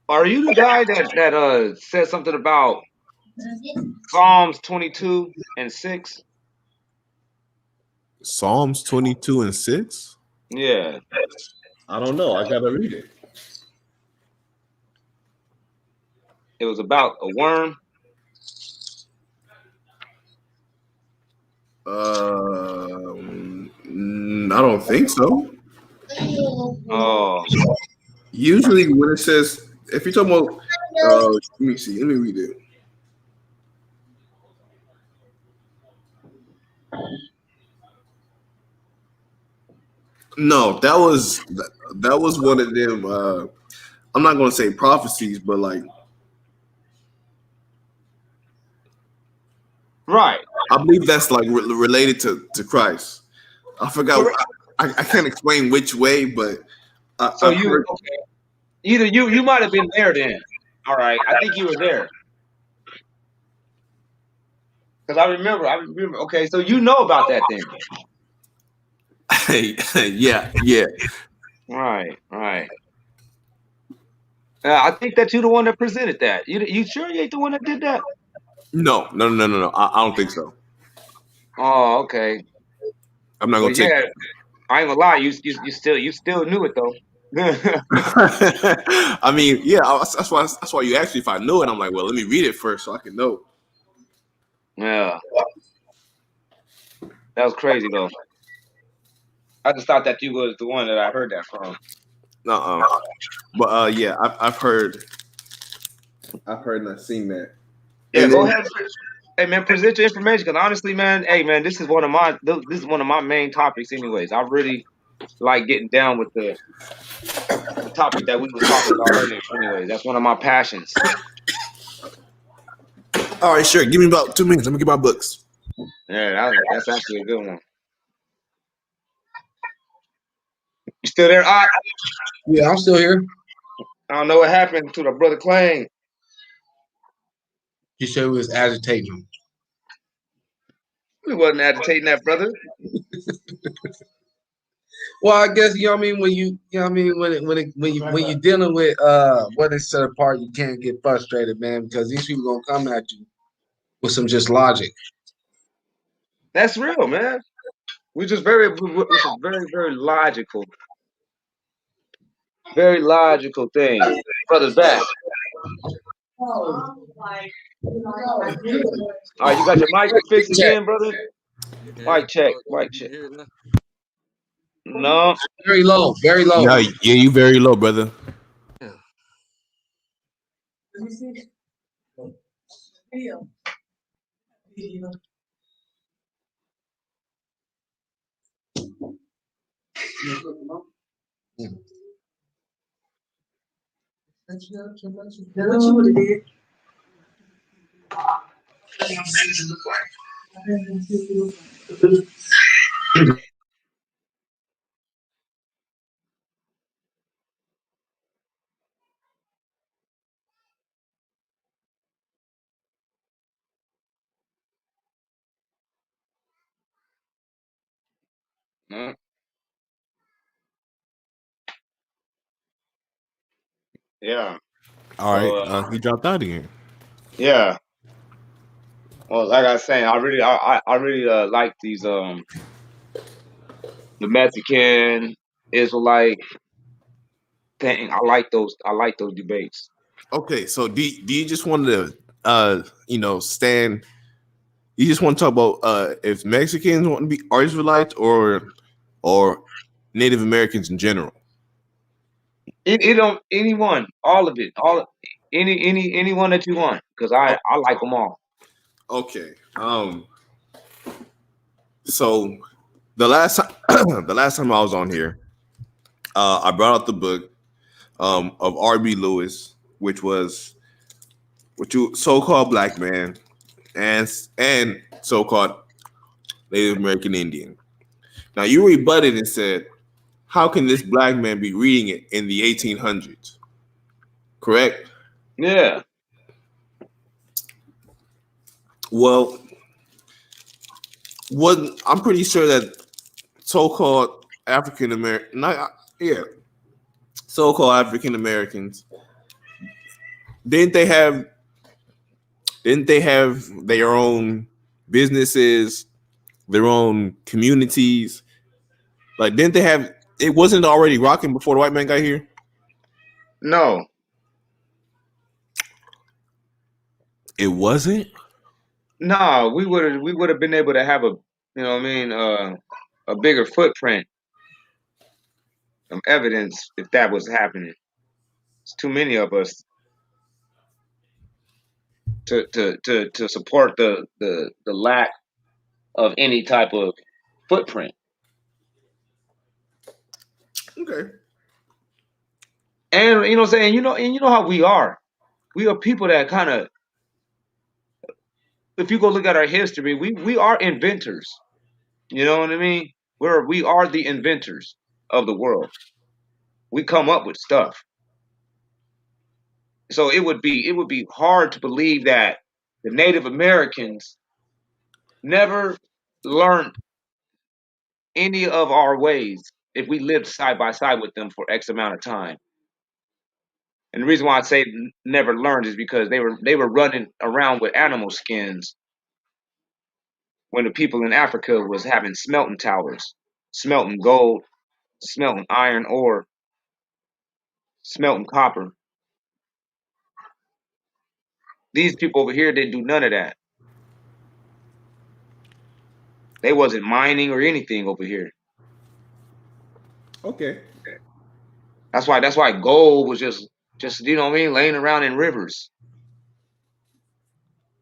Are you the guy that said something about Psalms 22:6? Psalms 22:6. Yeah. I don't know. I gotta read it. It was about a worm. I don't think so. Oh. Usually, when it says, if you're talking about, let me see. Let me read it. No, that was one of them. I'm not going to say prophecies, but like, Right. I believe that's like related to Christ. I forgot. I can't explain which way, but So I've heard. okay. Either you might have been there then. All right. I think you were there. Because I remember. Okay, so you know about that then. Yeah. Right. I think that you're the one that presented that. You sure you ain't the one that did that? No. I don't think so. Oh, okay. I'm not Well, gonna take. yeah. I ain't gonna lie. You still knew it though. I mean, yeah, that's why you asked me if I knew it. I'm like, well, let me read it first so I can know. Yeah. That was crazy though. I just thought that you was the one that I heard that from. But yeah, I've heard and I've seen that. Yeah, And go then, ahead Hey man, present your information because honestly, man, hey man, this is one of my main topics. Anyways, I really like getting down with the topic that we was talking about earlier. Anyways, that's one of my passions. All right, sure. Give me about 2 minutes. Let me get my books. Yeah, that's actually a good one. You still there? Yeah, I'm still here. I don't know what happened to the brother Clay. He said we was agitating. We wasn't agitating that brother. Well, I guess you know what I mean. When you're dealing with what is set apart, you can't get frustrated, man, because these people gonna come at you with some just logic. That's real, man. We're just very very logical things. Brother's back. All right, you got your mic fixed again, brother? Mic check. Mic check. No. Very low. Very low. Yeah, you very low, brother. What you would have did? No. Yeah. All right. He dropped out again. Yeah. Well, like I was saying, I really like these the Mexican Israelite thing. I like those debates. Okay, so do you just want to stand? You just want to talk about if Mexicans want to be are Israelites or Native Americans in general? It don't anyone, all of it, anyone that you want, because I like them all. Okay. So the last time the last time I was on here, I brought out the book of R.B. Lewis, which was so-called black man and so-called Native American Indian. Now you rebutted and said, how can this black man be reading it in the 1800s? Correct? Yeah. Well, I'm pretty sure that so-called African American, so-called African Americans, didn't they have their own businesses, their own communities? Like, didn't they have? It wasn't already rocking before the white man got here. No. It wasn't. No, we would have been able to have a bigger footprint of evidence if that was happening. It's too many of us to support the lack of any type of footprint. Okay. And you know what I'm saying, and you know how we are. We are people that kind of, if you go look at our history, we are inventors. You know what I mean? We are the inventors of the world. We come up with stuff. So it would be hard to believe that the Native Americans never learned any of our ways if we lived side by side with them for X amount of time. And the reason why I say never learned is because they were running around with animal skins when the people in Africa was having smelting towers, smelting gold, smelting iron ore, smelting copper. These people over here didn't do none of that. They wasn't mining or anything over here. Okay. That's why gold was just you know what I mean, laying around in rivers.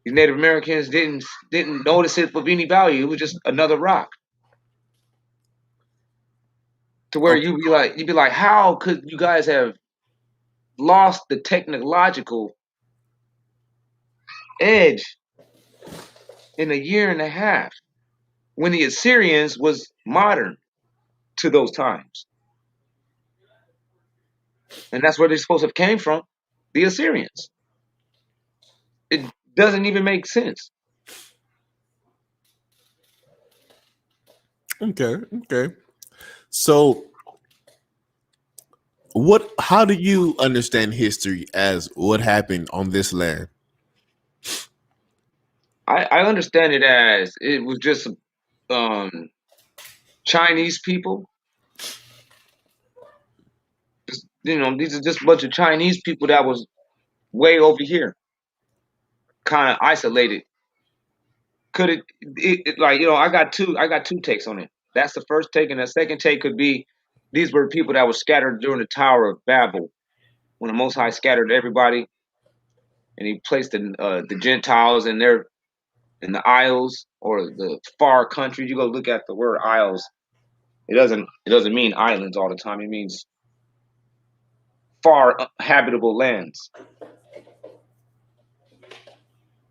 These Native Americans didn't notice it of any value. It was just another rock. To where Okay. you'd be like, how could you guys have lost the technological edge in a year and a half when the Assyrians was modern to those times? And that's where they're supposed to have came from, the Assyrians. It doesn't even make sense. Okay. Okay. So, how do you understand history as what happened on this land? I understand it as it was just Chinese people. Just, these are just a bunch of Chinese people that was way over here, kind of isolated. Could it like I got two takes on it. That's the first take, and the second take could be these were people that were scattered during the Tower of Babel when the Most High scattered everybody, and he placed the Gentiles in the isles or the far countries. You go look at the word isles. It doesn't mean islands all the time. It means far habitable lands.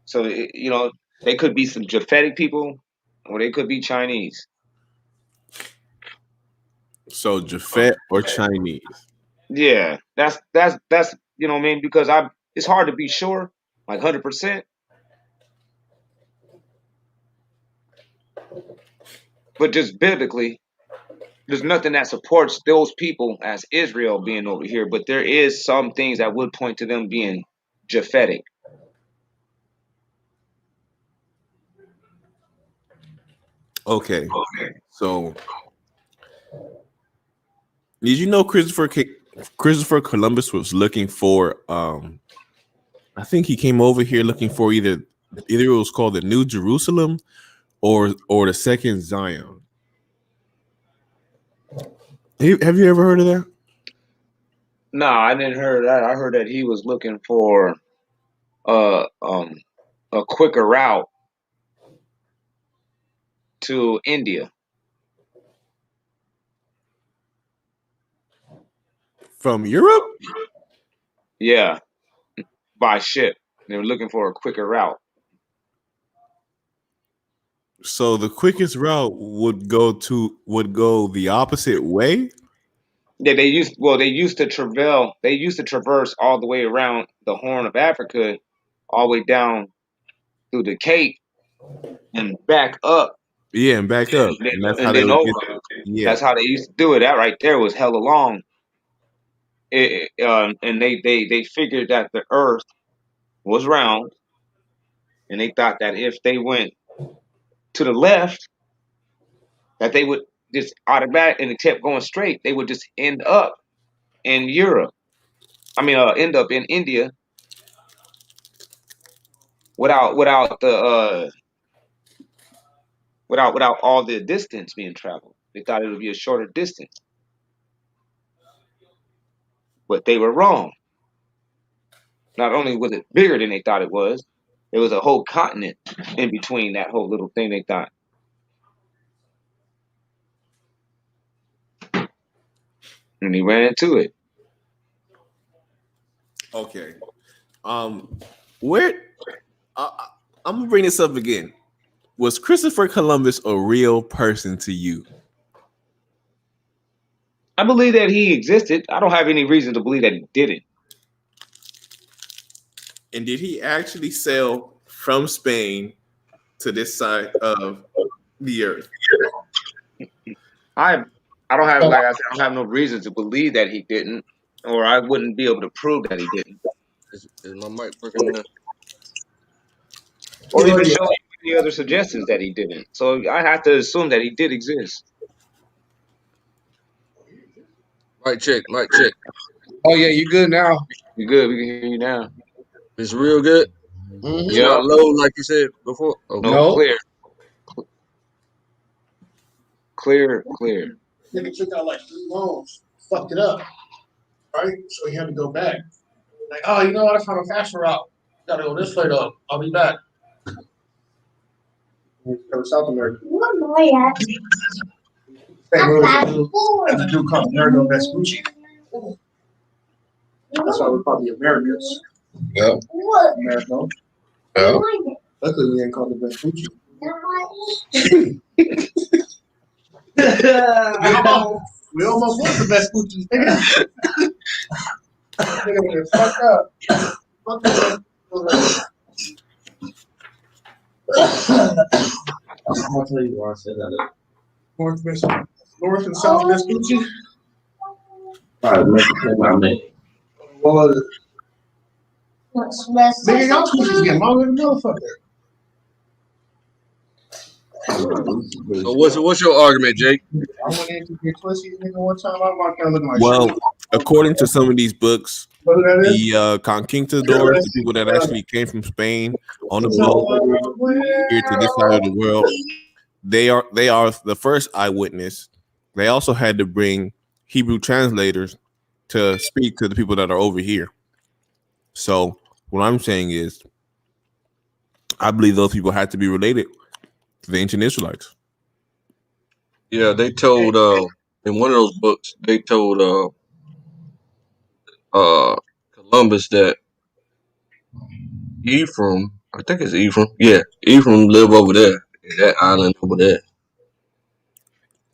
So they could be some Japhetic people, or they could be Chinese. So Japhet or Chinese? Yeah, that's what I mean, because it's hard to be sure, like 100%. But just biblically, there's nothing that supports those people as Israel being over here. But there is some things that would point to them being Japhetic. Okay. So, did you know Christopher Columbus was looking for? I think he came over here looking for either it was called the New Jerusalem or the Second Zion. Have you ever heard of that? No, I didn't hear that. I heard that he was looking for uh um a quicker route to India. From Europe? Yeah, by ship. They were looking for a quicker route. So the quickest route would go the opposite way. Yeah, they used to traverse all the way around the Horn of Africa, all the way down through the Cape and back up. Yeah, and back up, and that's how And they then would over. get. Yeah. That's how they used to do it. That right there was hella long. And they figured that the Earth was round, and they thought that if they went to the left, that they would just automatic, and it kept going straight, they would just end up in Europe. I mean, end up in India without all the distance being traveled. They thought it would be a shorter distance, but they were wrong. Not only was it bigger than they thought it was a whole continent in between that whole little thing they thought. And he ran into it. Okay. Where I'm gonna bring this up again. Was Christopher Columbus a real person to you? I believe that he existed. I don't have any reason to believe that he didn't. And did he actually sail from Spain to this side of the earth? I don't have, like I said, I don't have no reason to believe that he didn't, or I wouldn't be able to prove that he didn't. Is my mic working now? Or even show any other suggestions that he didn't. So I have to assume that he did exist. Mic check. Oh yeah, you good now? You good? We can hear you now. It's real good. Mm-hmm. It's not low like you said before. Okay. No, clear. Nigga took out like 3 loans, fucked it up, right? So he had to go back. Like, oh, you know what? I found a faster route. Gotta go this way though. I'll be back. South America. Hey, there's a dude called Amerigo Vespucci. That's why we call the Americans. Yeah. Americo. Yeah. Luckily, we ain't called the Vespucci. We almost was the Vespucci. Nigga, fucked up. Fuck up. I'm gonna tell you why I said that. North and South Vespucci. Well, nigga, y'all twitches get longer than motherfucker. So what's your argument, Jake? I went in to get twisty, nigga, one time. I walked out looking like Well, shit. according to some of these books, What that is? the conquistadors, the people that actually came from Spain on a boat here to this side of the world, they are the first eyewitness. They also had to bring Hebrew translators to speak to the people that are over here. So what I'm saying is, I believe those people had to be related to the ancient Israelites. Yeah, they told in one of those books they told Columbus that Ephraim, I think it's Ephraim. Yeah, Ephraim live over there in that island over there.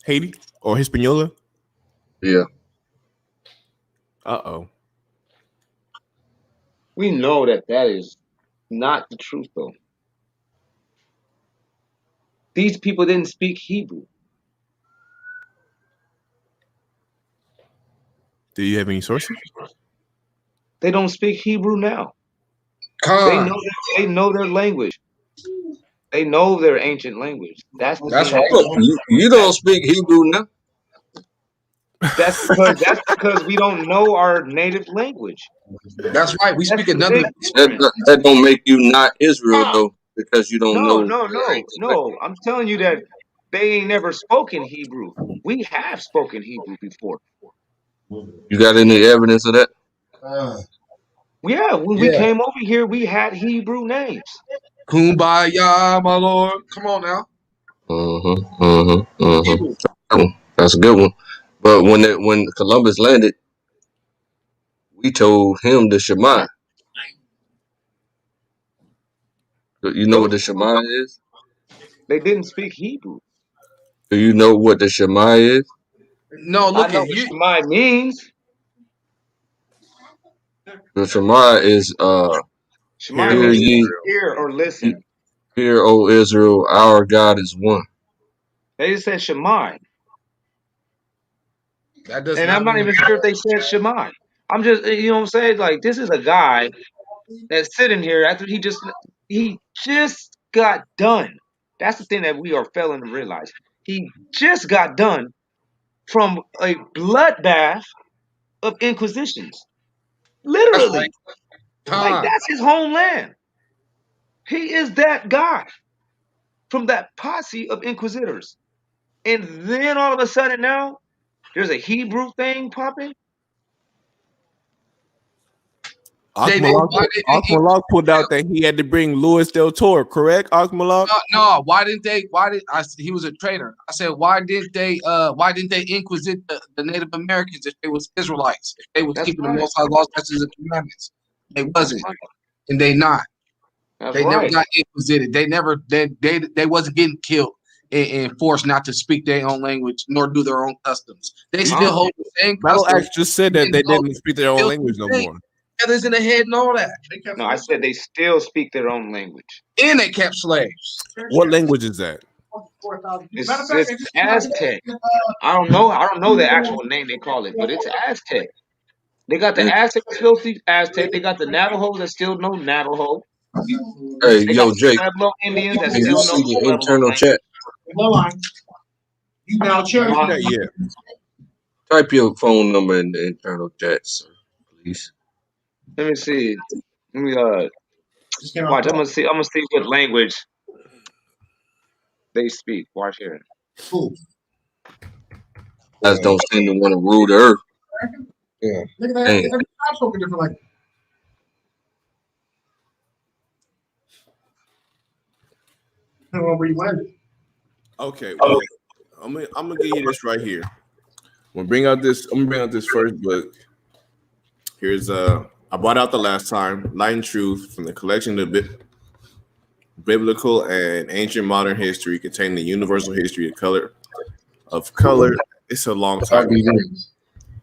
Haiti or Hispaniola? Yeah. Uh-oh. We know that is not the truth, though. These people didn't speak Hebrew. Do you have any sources? They don't speak Hebrew now. Con. They know their language. They know their ancient language. That's the thing. Look, you don't speak Hebrew now. That's because we don't know our native language. That's right. We speak another. That don't make you not Israel though, because you don't know. No. I'm telling you that they ain't never spoken Hebrew. We have spoken Hebrew before. You got any evidence of that? Yeah, when we came over here, we had Hebrew names. Kumbaya, my lord. Come on now. That's a good one. But when Columbus landed, we told him the Shema. You know what the Shema is? They didn't speak Hebrew. Do you know what the Shema is? No, look I know at what you. Shema means. The Shema is Shema hear means ye, hear or listen. hear, O Israel, our God is one. They just said Shema. That does And not I'm not mean. even sure if they said Shema. I'm just, you know what I'm saying? Like, this is a guy that's sitting here after he just got done. That's the thing that we are failing to realize. He just got done from a bloodbath of inquisitions. Literally. Like, that's his homeland. He is that guy from that posse of inquisitors. And then all of a sudden now, there's a Hebrew thing popping. Akmalak pulled out that he had to bring Louis Del Toro, correct? Akmalak? No. Why did he was a traitor? I said, why didn't they inquisite the Native Americans if they was Israelites? If they was keeping the Most High laws, statutes, and commandments? They wasn't, and they not. They never got inquisited. They wasn't getting killed and forced not to speak their own language nor do their own customs. They still hold the same Battle customs. Axe just said that they didn't speak their own language no more. Feathers in the head and all that. No, I said they still speak their own language. And they kept slaves. What language is that? It's Aztec. I don't know the actual name they call it, but it's Aztec. They got the Aztec that still speak Aztec. They got the Navajo that still know Navajo. Hey, They got the Jake. Pueblo Indians that Can you still know see the Pueblo internal language. chat? You now Yeah. Type your phone number in the internal chat, sir, please. Let me see. Let me watch. I'm gonna see what language they speak. Watch here. Guys don't seem to want to rule the earth. Yeah. Look at that. Dang. Every time spoken different like. Where you landed. Okay, well, I'm gonna give you this right here. I'm gonna bring out this first book. Here's I brought out the last time, Light and Truth, from the collection of biblical and ancient modern history containing the universal history of color. It's a long time.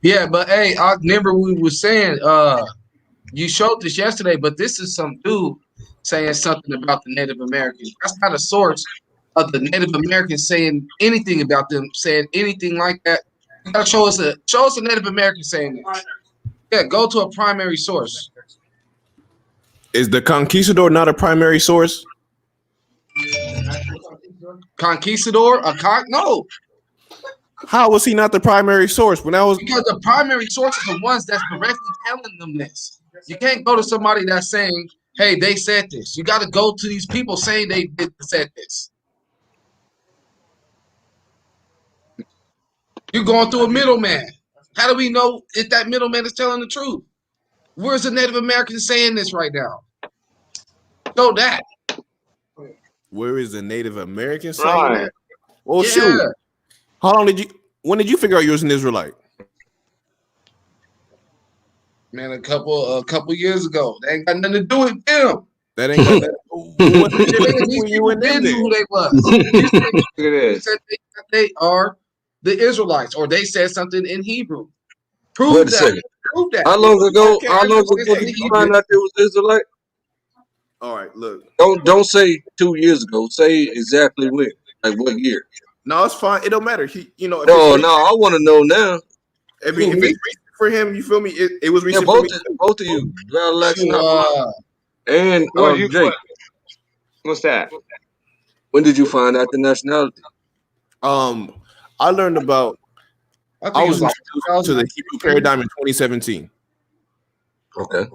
Yeah, but hey, I remember we were saying you showed this yesterday, but this is some dude saying something about the Native Americans. That's not a source of the Native Americans saying anything about them, saying anything like that. You gotta show us a Native American saying this. Yeah, go to a primary source. Is the conquistador not a primary source? Conquistador? No. How was he not the primary source when that was? Because the primary sources are the ones that's directly telling them this. You can't go to somebody that's saying, hey, they said this. You got to go to these people saying they said this. You're going through a middleman. How do we know if that middleman is telling the truth? Where's the Native American saying this right now? Show that. Where is the Native American saying Right. that? Well, shoot. When did you figure out you was an Israelite? Man, a couple years ago. They ain't got nothing to do with them. That ain't got nothing. What's the difference between you and them? Who they was. Look at this. They are the Israelites, or they said something in Hebrew. Wait Prove a that. second. Prove that. How long ago Okay, did you find out there was Israelite? All right, look. Don't say 2 years ago. Say exactly when. Like what year? No, it's fine. It don't matter. If No, I want to know now. If it's recent for him, you feel me? It was recent both for me. both of you, Alex and Jake. What's that? When did you find out the nationality? I learned about. I was introduced to the Hebrew paradigm in 2017. Okay.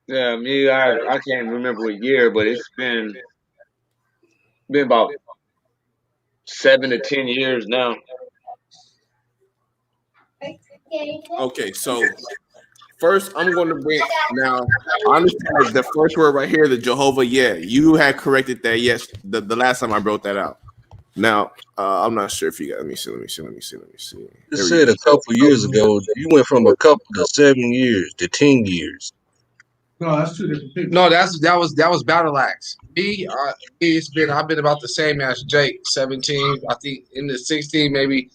Yeah, me, I can't remember what year, but it's been about 7 to 10 years now. Okay, so first I'm going to bring now. I understand that the first word right here, the Jehovah. Yeah, you had corrected that. Yes, the last time I brought that out. Now I'm not sure if you got. Let me see. You said a couple years ago. You went from a couple to 7 years to 10 years. No, that's two different people. No, that was Battle Axe. I've been about the same as Jake. 17, I think in the 16, maybe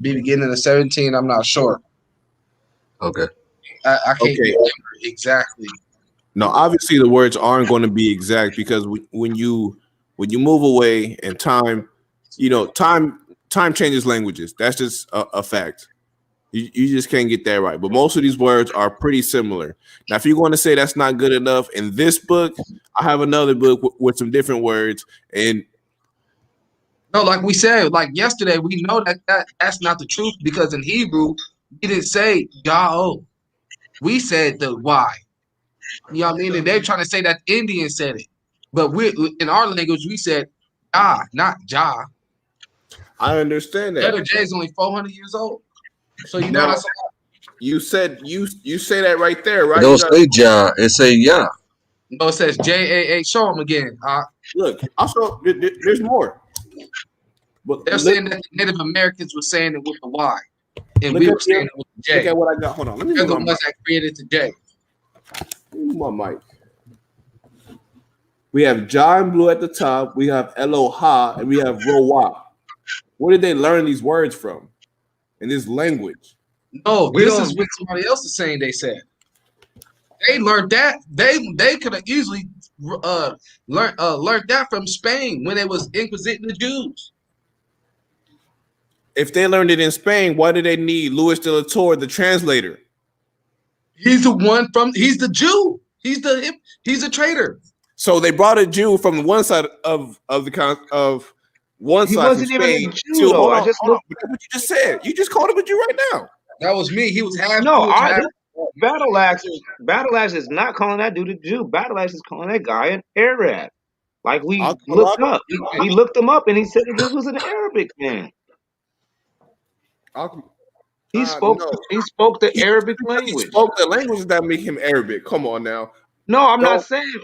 be beginning of 17. I'm not sure. Okay. I can't remember exactly. No, obviously the words aren't going to be exact because when you move away and time, time changes languages. That's just a fact. You just can't get that right. But most of these words are pretty similar. Now, if you want to say that's not good enough, in this book, I have another book with some different words. And no, like we said, like yesterday, we know that's not the truth because in Hebrew, we didn't say Yah-O. We said the Y. You know what I mean? And they're trying to say that the Indians said it. But in our language, we said Jah, not Jah. I understand that. Letter J is only 400 years old. So you know now, that's you said you say that right there, right? Don't say Jah, it say Yah. No, it says J-A-A. Show them again. Look, also there's more. But they're saying that the Native Americans were saying it with the Y, and we were saying it with the J. Look at what I got. Hold on, let me. They're the ones that created the J. Move my mic. We have John Blue at the top. We have Eloha, and we have Roa. Where did they learn these words from? In this language? No, this is what somebody else is saying. They said they learned that. They could have easily learned that from Spain when they was inquisiting the Jews. If they learned it in Spain, why do they need Louis de la Torre, the translator? He's the one he's the Jew. He's a traitor. So they brought a Jew from one side of one He side wasn't from even Spain a Jew, though. I just looked. That's what you just said. You just called him a Jew right now. That was me. He was half. No, Battle Axe is not calling that dude a Jew. Battle Axe is calling that guy an Arab. Like we looked up. We looked him up, and he said that this was an Arabic man. He spoke the Arabic language. He spoke the language that make him Arabic. Come on now. No, Don't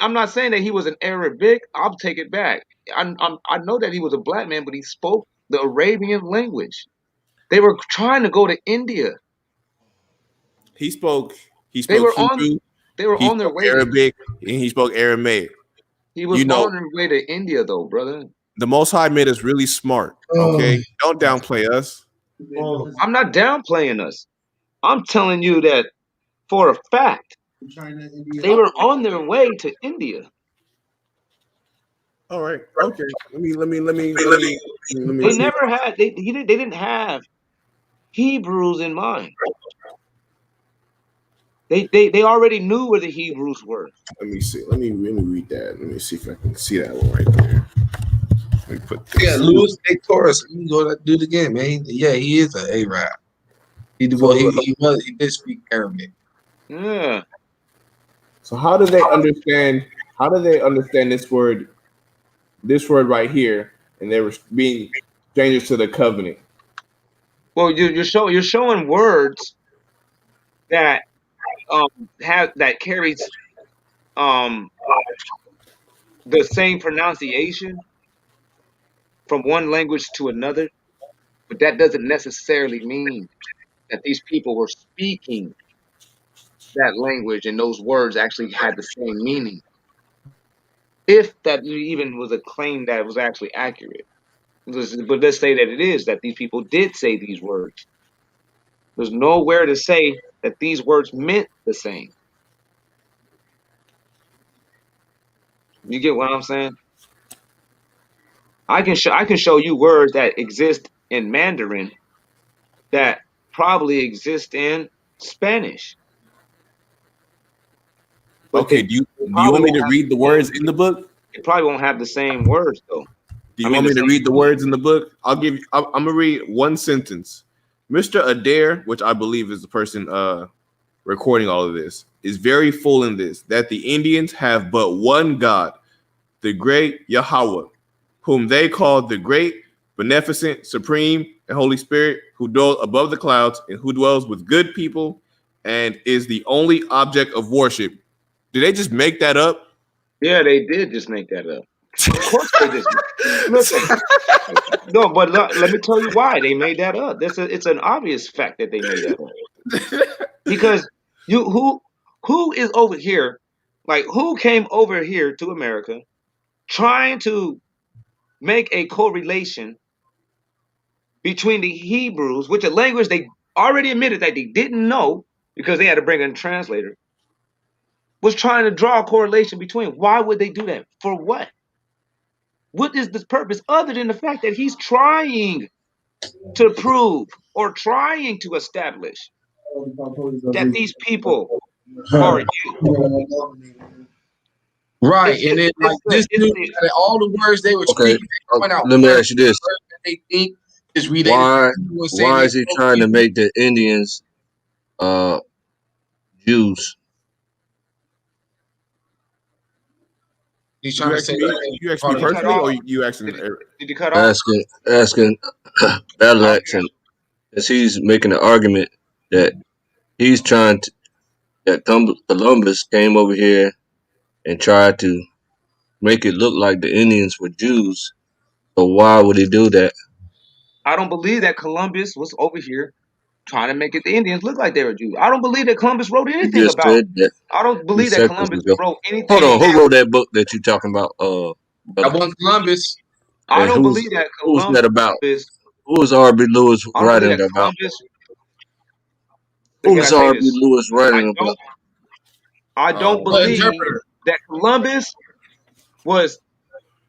I'm not saying that he was an Arabic. I'll take it back. I know that he was a black man, but he spoke the Arabian language. They were trying to go to India. He spoke. He They spoke were on Hebrew. they were He on their spoke way to Arabic, and he spoke Aramaic. he was You know, on their way to India though, brother. the Most High made us really smart. Oh, Okay, don't downplay us. oh. I'm not downplaying us. I'm telling you that for a fact China, India. they were on their way to India. All right. Okay. Let me They see. never had they didn't have Hebrews in mind. They already knew where the Hebrews were. Let me see. Let me read that. Let me see if I can see that one right there. Let me put Yeah, this. Louis A. Torres. You can go do it again, man. He is an Arab. So, He did speak Arabic. Yeah. so how do they understand? How do they understand this word? This word right here, and they were being strangers to the covenant. Well, you're showing words that have that carries um the same pronunciation from one language to another, but that doesn't necessarily mean that these people were speaking that language and those words actually had the same meaning. If that even was a claim that was actually accurate. But let's say that it is, that these people did say these words. There's nowhere to say that these words meant the same. You get what I'm saying? I can show you words that exist in Mandarin that probably exist in Spanish, but Okay. Do you probably want me won't to have read the the same. words in the book? They probably won't have the same words though. Do I you mean want the me to same read the meaning. words in the book? I'm gonna read one sentence. Mr. Adair, which I believe is the person recording all of this, is very full in this that the Indians have but one God, the great Yahweh, whom they call the great, beneficent, supreme, and Holy Spirit, who dwells above the clouds and who dwells with good people and is the only object of worship. Did they just make that up? Yeah, they did just make that up. Of course they just listen. No, but let me tell you why they made that up. It's an obvious fact that they made that up. Because you who is over here, like who came over here to America trying to make a correlation between the Hebrews, which a language they already admitted that they didn't know because they had to bring in a translator, was trying to draw a correlation between. Why would they do that? For what? What is this purpose other than the fact that he's trying to prove or trying to establish that these people are you? Right, and then like this It's dude, the all the words they were Okay, speaking, they point out let me words ask you this: that they think is related to Why you and say why they is he spoke trying you. to make the Indians uh Jews? He's trying You to say asking me? that You asking me did he cut personally, off? or you asking? Did he cut off? Asking I don't Alex, hear. and as he's making an argument that he's trying to that Columbus came over here and tried to make it look like the Indians were Jews. So why would he do that? I don't believe that Columbus was over here trying to make it the Indians look like they were Jews. I don't believe that Columbus wrote You anything just about. said that I don't a few believe that seconds Columbus ago. wrote Hold anything. on, who wrote that book that you talking about, That brother? one Columbus. I And don't believe that who's that about? Columbus. Who is R.B. Lewis I don't believe writing that about? Columbus. Who Can I is say R.B. this? Lewis I writing don't. about? I don't believe Interpreter. that Columbus was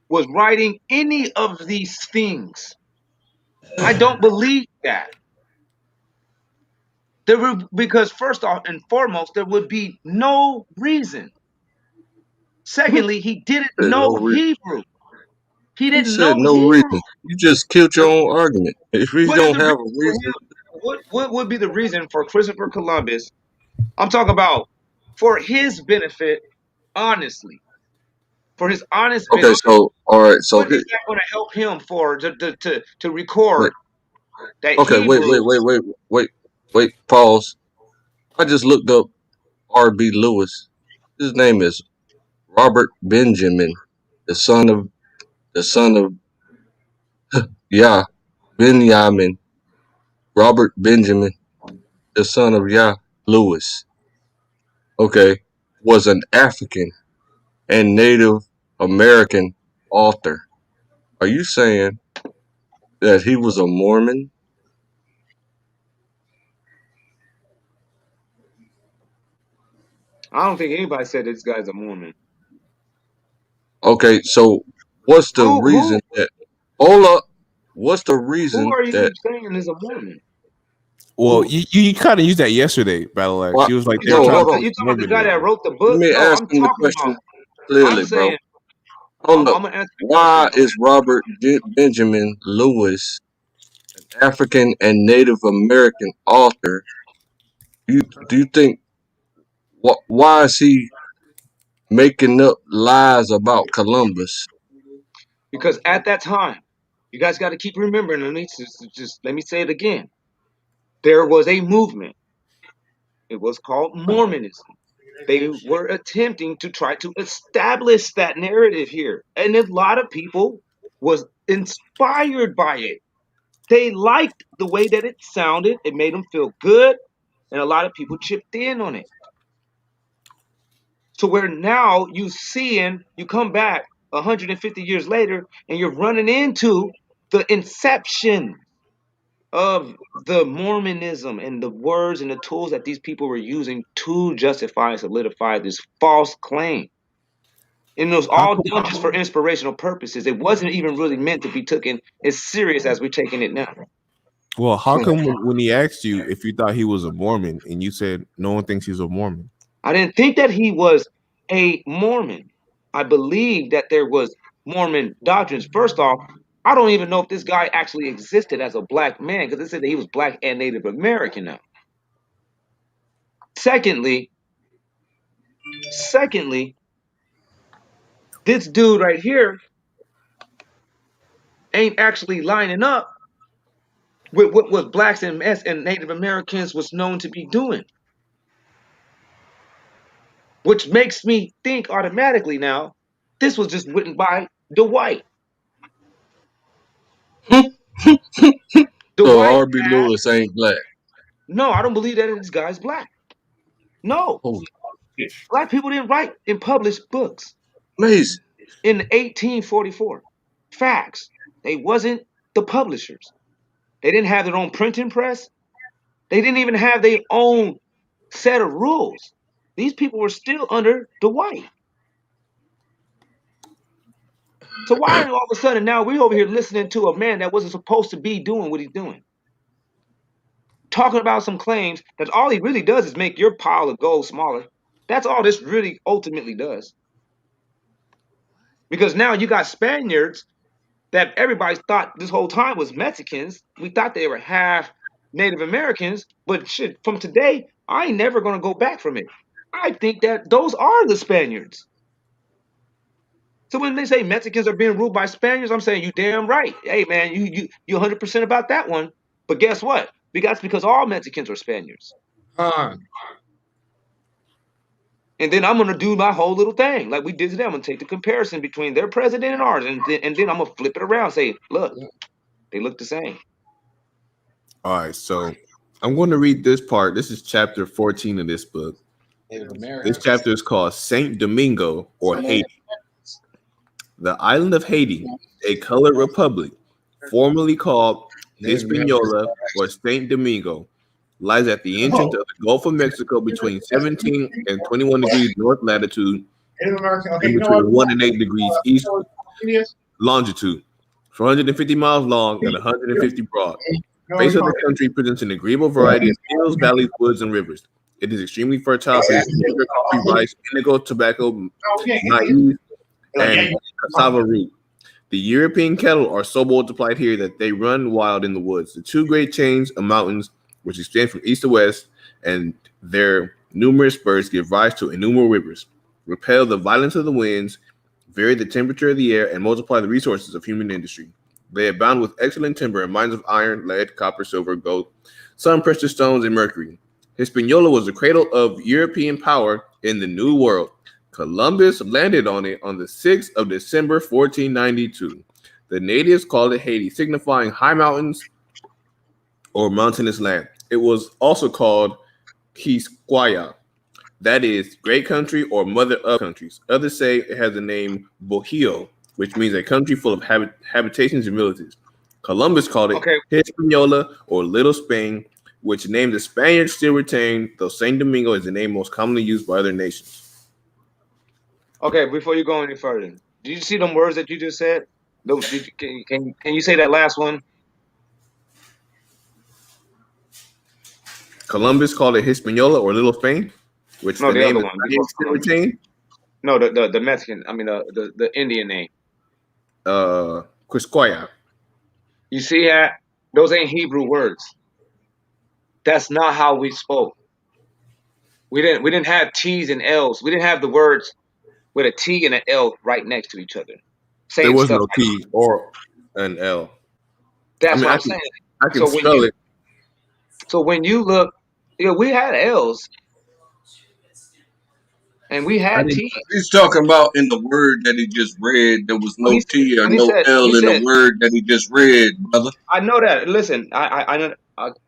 was writing any of these things. I don't believe that. Because first off and foremost, there would be no reason. Secondly, he didn't There's no know reason. Hebrew. He Who didn't said know no Hebrew. reason? You just killed your own argument. If we What is don't the have reason a for reason, him? What would be the reason for Christopher Columbus? I'm talking about for his benefit, honestly, for his honest okay. benefit. So all right. So What here, is that going to help him for to wait. record that Okay, wait, Hebrew? wait, wait, wait, wait, wait. Pause. I just looked up R.B. Lewis. His name is Robert Benjamin, the son of Yah Benjamin. Robert Benjamin, the son of Yah Lewis. Okay, was an African and Native American author. Are you saying that he was a Mormon? I don't think anybody said this guy's a Mormon. Okay, so what's the Who reason that? Hold up. What's the who reason are you that? saying is a Mormon? Well, Who? you kind of used that yesterday, Battle Axe. What? She was like, You they're No, talking trying about to hold the, on. push you talking about the guy that Mormonism. wrote the Let book? me No, ask I'm him the talking about. question I'm clearly, bro. saying. Hold up. I'm gonna answer your Why question. is Robert Benjamin Lewis, an African and Native American author? Do you think why is he making up lies about Columbus? Because at that time, you guys got to keep remembering. Just let me say it again. There was a movement. It was called Mormonism. They were attempting to try to establish that narrative here, and a lot of people was inspired by it. They liked the way that it sounded. It made them feel good, and a lot of people chipped in on it. So where now you come back 150 years later, and you're running into the inception of the Mormonism and the words and the tools that these people were using to justify and solidify this false claim. And it was How all come? done just for inspirational purposes. It wasn't even really meant to be taken as serious as we're taking it now. Well, how come when he asked you if you thought he was a Mormon and you said no one thinks he's a Mormon? I didn't think that he was a Mormon. I believe that there was Mormon doctrines. First off, I don't even know if this guy actually existed as a black man because they said that he was black and Native American now. Secondly, secondly, this dude right here ain't actually lining up with what blacks and Native Americans was known to be doing, which makes me think automatically now this was just written by Dwight. So Dwight R.B. had Lewis ain't black. no, I don't believe that this guy's black. No, Holy black people didn't write and publish books amazing. in 1844. Facts. They wasn't the publishers. They didn't have their own printing press. They didn't even have their own set of rules. These people were still under Dwight. So why all of a sudden now we over here listening to a man that wasn't supposed to be doing what he's doing? Talking about some claims that all he really does is make your pile of gold smaller. That's all this really ultimately does. Because now you got Spaniards that everybody thought this whole time was Mexicans. We thought they were half Native Americans, but shit, from today, I ain't never gonna go back from it. I think that those are the Spaniards. So when they say Mexicans are being ruled by Spaniards, I'm saying you damn right. Hey man, you 100% about that one. But guess what? That's because all Mexicans are Spaniards. And then I'm gonna do my whole little thing like we did today. I'm gonna take the comparison between their president and ours, and then I'm gonna flip it around. Say, look, they look the same. All right, so I'm going to read this part. This is chapter 14 of this book. Native This Americans. chapter is called Saint Domingo or Haiti. The island of Haiti, a colored republic, formerly called Native Americans. Hispaniola or Saint Domingo, lies at the entrance of the Gulf of Mexico between 17 and 21 degrees north latitude Native American. Okay, and you know what? between 1 and 8 degrees east Yes. longitude, 450 miles long and 150 broad. Face of the country presents an agreeable variety of hills, valleys, woods, and rivers. It is extremely fertile, producing sugar, coffee, rice, indigo, tobacco, maize, and cassava root. The European cattle are so multiplied here that they run wild in the woods. The two great chains of mountains, which extend from east to west, and their numerous spurs give rise to innumerable rivers, repel the violence of the winds, vary the temperature of the air, and multiply the resources of human industry. They abound with excellent timber and mines of iron, lead, copper, silver, gold, some precious stones, and mercury. Hispaniola was the cradle of European power in the New World. Columbus landed on it on the 6th of December, 1492. The natives called it Haiti, signifying high mountains or mountainous land. It was also called Quisquaya, that is great country or mother of countries. Others say it has the name Bohio, which means a country full of habitations and villages. Columbus called it Okay, Hispaniola or Little Spain, which name the Spaniards still retain, though Saint Domingo is the name most commonly used by other nations. okay. Before you go any further, did you see them words that you just said? Did you, can you say that last one? Columbus called it Hispaniola or Little Spain, which No, the the name other the one before Spaniards still Columbus. retain. No, the Mexican. I mean the Indian name. Quisquaya. You see that? Those ain't Hebrew words. That's not how we spoke. We didn't have T's and L's. We didn't have the words with a T and an L right next to each other, There saying was stuff no like T or an L. I that's mean, what I'm saying. I can So when spell you it. so when you look, we had L's and we I had didn't. T's. He's talking about in the word that he just read. There was When no he T or when he no said L he in the said word that he just read, brother. I know that. Listen,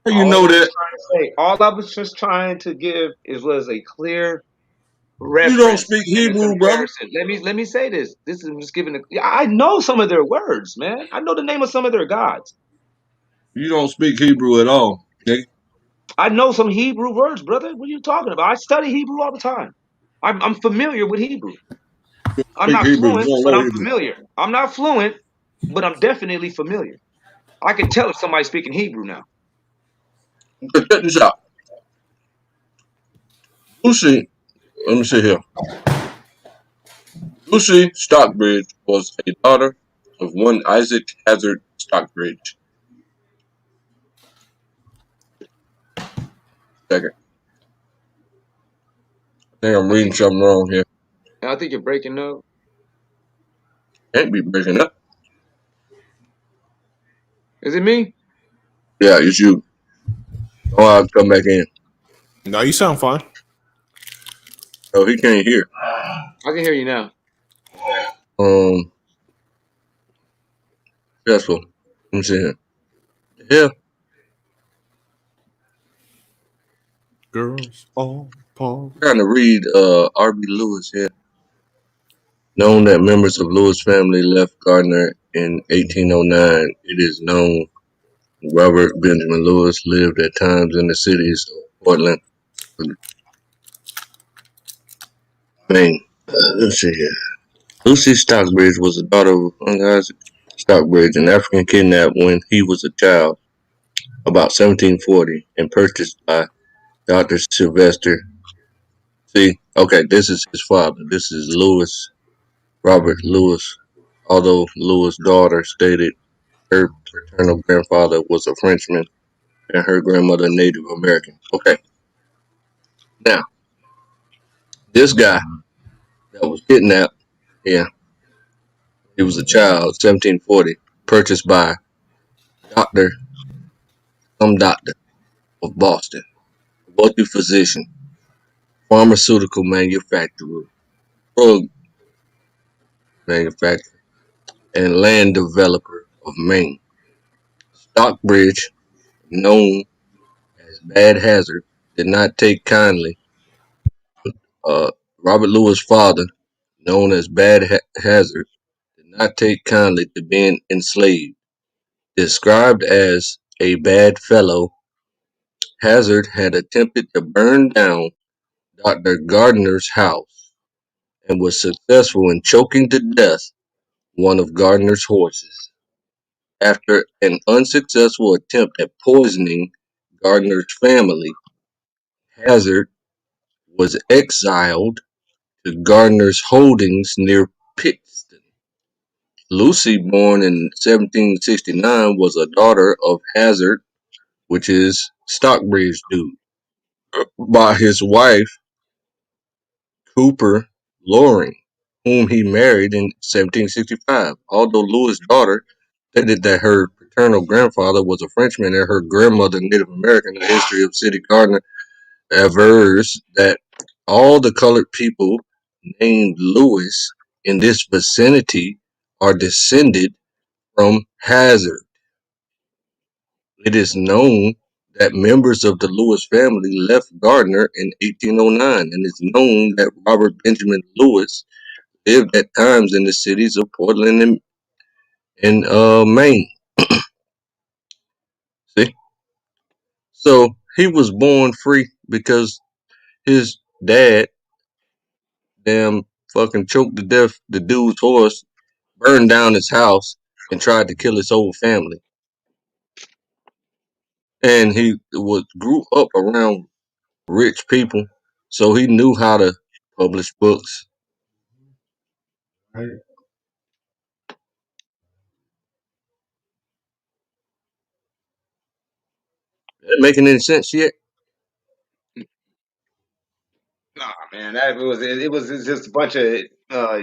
How you all I know was that? trying to say, all I was just trying to give was a clear You don't reference speak and a Hebrew, brother. comparison. Let me say this. This is just giving. I know some of their words, man. I know the name of some of their gods. You don't speak Hebrew at all, nigga. I know some Hebrew words, brother. What are you talking about? I study Hebrew all the time. I'm familiar with Hebrew. I'm Speak not Hebrew. You fluent, don't but know I'm Hebrew. familiar. I'm not fluent, but I'm definitely familiar. I can tell if somebody's speaking Hebrew now. But check this out. Lucy, let me see here. Lucy Stockbridge was a daughter of one Isaac Hazard Stockbridge. Second. I think I'm reading something wrong here. And I think you're breaking up. Can't be breaking up. Is it me? Yeah, it's you. Oh, I'll come back in. No, you sound fine. Oh, he can't hear. I can hear you now. Um, stressful. Let me see here. Yeah, Girls all pause. trying to read R.B. Lewis here. Known that members of Lewis family left Gardner in 1809, it is known Robert Benjamin Lewis lived at times in the cities of Portland, Maine. Let's see here. Lucy Stockbridge was the daughter of Isaac Stockbridge, an African kidnapped when he was a child, about 1740, and purchased by Dr. Sylvester. See, okay, this is his father. This is Lewis, Robert Lewis. Although Lewis' daughter stated her paternal grandfather was a Frenchman and her grandmother Native American. Okay, now this guy that was kidnapped, yeah, he was a child, 1740, purchased by Doctor, some doctor of Boston, wealthy physician, pharmaceutical manufacturer, drug manufacturer, and land developer of Maine. Stockbridge, known as Bad Hazard, did not take kindly. Robert Lewis' father, known as Bad Hazard, did not take kindly to being enslaved. Described as a bad fellow, Hazard had attempted to burn down Dr. Gardner's house and was successful in choking to death one of Gardner's horses. After an unsuccessful attempt at poisoning Gardner's family, Hazard was exiled to Gardner's holdings near Pittston. Lucy, born in 1769, was a daughter of Hazard, which is Stockbridge dude, by his wife Cooper Loring, whom he married in 1765. Although Lewis' daughter stated that her paternal grandfather was a Frenchman and her grandmother Native American, the history of City Gardner avers that all the colored people named Lewis in this vicinity are descended from Hazard. It is known that members of the Lewis family left Gardner in 1809, and it's known that Robert Benjamin Lewis lived at times in the cities of Portland and Maine. See? So he was born free because his dad damn fucking choked to death the dude's horse, burned down his house, and tried to kill his whole family. And he grew up around rich people, so he knew how to publish books. Right. That making any sense yet? Nah, man, it was just a bunch of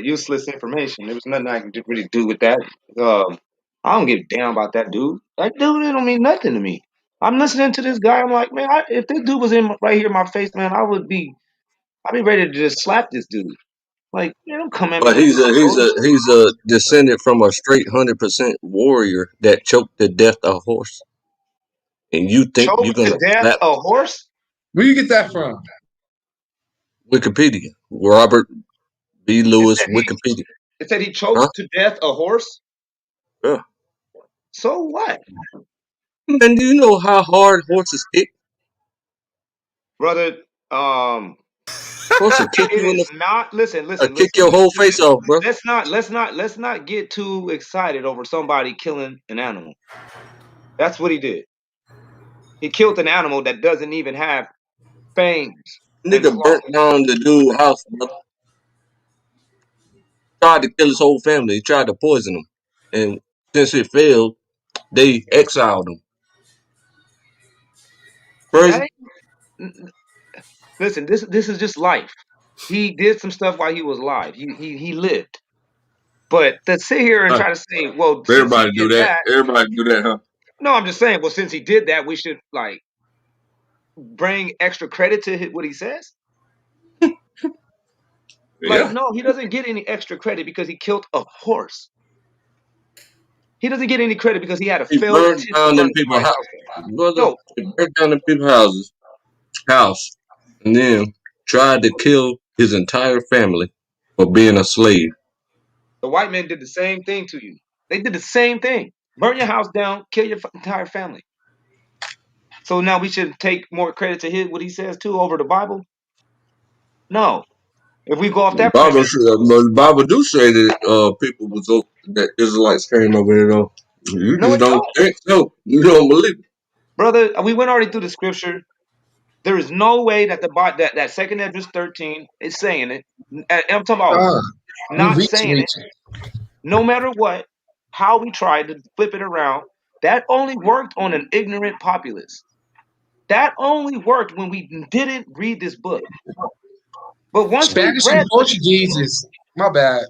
useless information. There was nothing I could really do with that. I don't give a damn about that dude. That dude, it don't mean nothing to me. I'm listening to this guy. I'm like, man, if this dude was in right here in my face, man, I'd be ready to just slap this dude. Like, man, don't come at me But with this bullshit. he's a descendant from a straight 100% warrior that choked to death a horse. And you think you're Choked to gonna death slap a horse? Where you get that from? Wikipedia? Robert B. It Lewis said he, Wikipedia. it said he Huh? choked to death a horse. Yeah. So what, And do you know how hard horses kick? brother? Horse will kick It you in is the not. Listen, listen, kick listen, your whole listen. face off, bro. Let's not get too excited over somebody killing an animal. That's what he did. He killed an animal that doesn't even have fangs and Nigga claws. burnt down the dude's house, brother. Tried to kill his whole family. He tried to poison him. And since it failed, they exiled him. That Crazy? ain't, listen, this is just life. He did some stuff while he was alive. He lived. But to sit here and try to say, well, since he Everybody do did that. that, Everybody do that, huh? no, I'm just saying, well, since he did that, we should like bring extra credit to what he says. Like, Yeah. no, he doesn't get any extra credit because he killed a horse. He doesn't get any credit because he had a He failed burned attempt to down burn them people's somebody's house. house down. Brother, No, he burned down them people's house. And then tried to kill his entire family for being a slave. the white men did the same thing to you. They did the same thing. Burn your house down, kill your entire family. So now we should take more credit to what he says too over the Bible? No. If we go off that Bible, premise, but the Bible do say that people that Israelites came over here though. You no, just it don't don't. think so. You don't believe it. Brother, we went already through the scripture. There is no way that that second Esdras 13 is saying it. I'm talking about You not saying it. reaching. No matter what, how we tried to flip it around, that only worked on an ignorant populace. That only worked when we didn't read this book. But once we Spanish and read the Portuguese is my bad.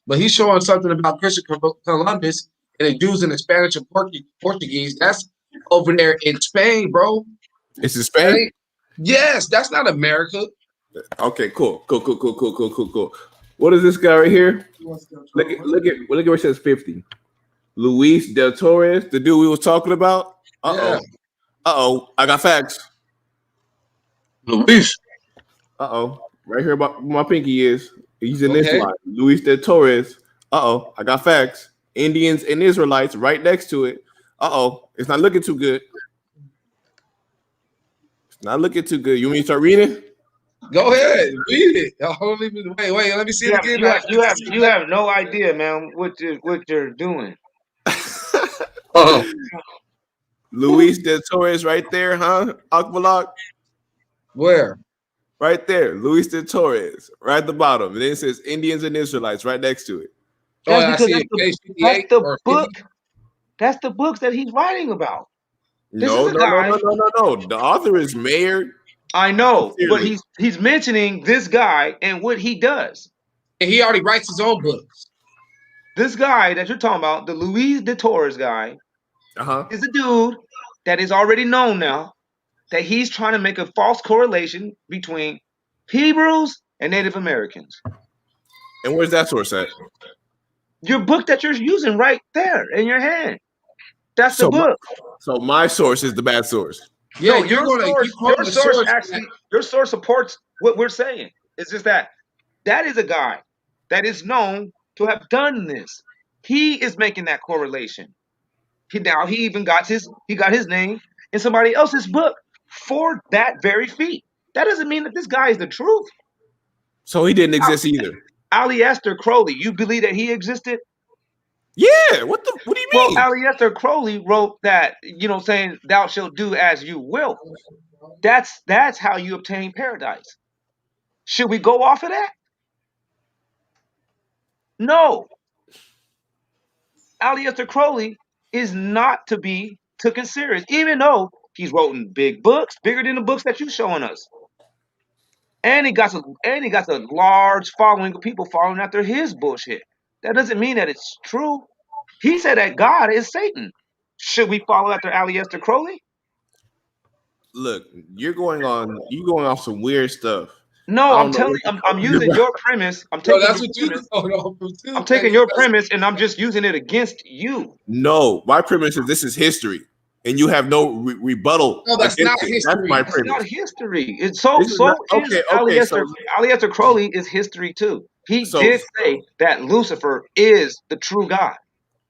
But he's showing something about Christopher Columbus and the Jews in the Spanish and Portuguese. That's over there in Spain, bro. It's in Spain. Right? Yes, that's not America. Okay, cool. What is this guy right here? Look at where it says 50. Luis Del Torres, the dude we was talking about. Yeah. I got facts. Luis. Right here about my pinky is. He's in this Okay. line. Luis Del Torres. I got facts. Indians and Israelites right next to it. It's not looking too good. It's not looking too good. You want me to start reading? Go ahead, read it. Wait. Let me see it again. You have no idea, man, what you're doing. Luis Del Torres right there, huh? Akbalak? Where? Right there. Luis Del Torres, right at the bottom. And then it says Indians and Israelites right next to it. That's I because see that's the book. That's the books that he's writing about. This is a guy. No. The author is Mayor. I know, but he's mentioning this guy and what he does. And he already writes his own books. This guy that you're talking about, the Luis de Torres guy, is a dude that is already known now that he's trying to make a false correlation between Hebrews and Native Americans. And where's that source at? Your book that you're using right there in your hand. That's the So book. So my source is the bad source. Yeah, No, you're gonna your source actually, your source supports what we're saying. It's just that is a guy that is known to have done this. He is making that correlation. He even got his name in somebody else's book for that very feat. That doesn't mean that this guy is the truth. So he didn't exist either. Aleister Crowley, you believe that he existed? Yeah. What do you mean? Well, Aleister Crowley wrote that, saying thou shalt do as you will. That's how you obtain paradise. Should we go off of that? No. Aleister Crowley is not to be taken serious, even though he's written big books, bigger than the books that you're showing us. And he got a large following of people following after his bullshit. That doesn't mean that it's true. He said that God is Satan. Should we follow after Aleister Crowley? Look, you're going off some weird stuff. No, I'm using your premise. I'm taking I'm taking your premise and I'm just using it against you. No, my premise is this is history, and you have no rebuttal. No, that's not history. That's my It's premise. not history. It's Aleister Crowley is history too. He did say that Lucifer is the true God.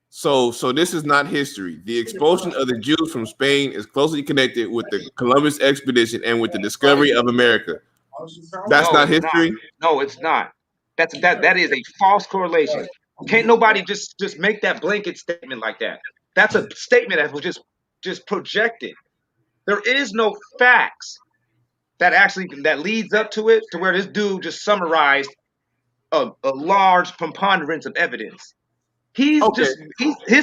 So this is not history. The expulsion of the Jews from Spain is closely connected with the Columbus expedition and with the discovery of America. That's not history. No, it's not. That is a false correlation. Can't nobody just make that blanket statement like that. That's a statement that was just projected. There is no facts that leads up to it, to where this dude just summarized a large preponderance of evidence. His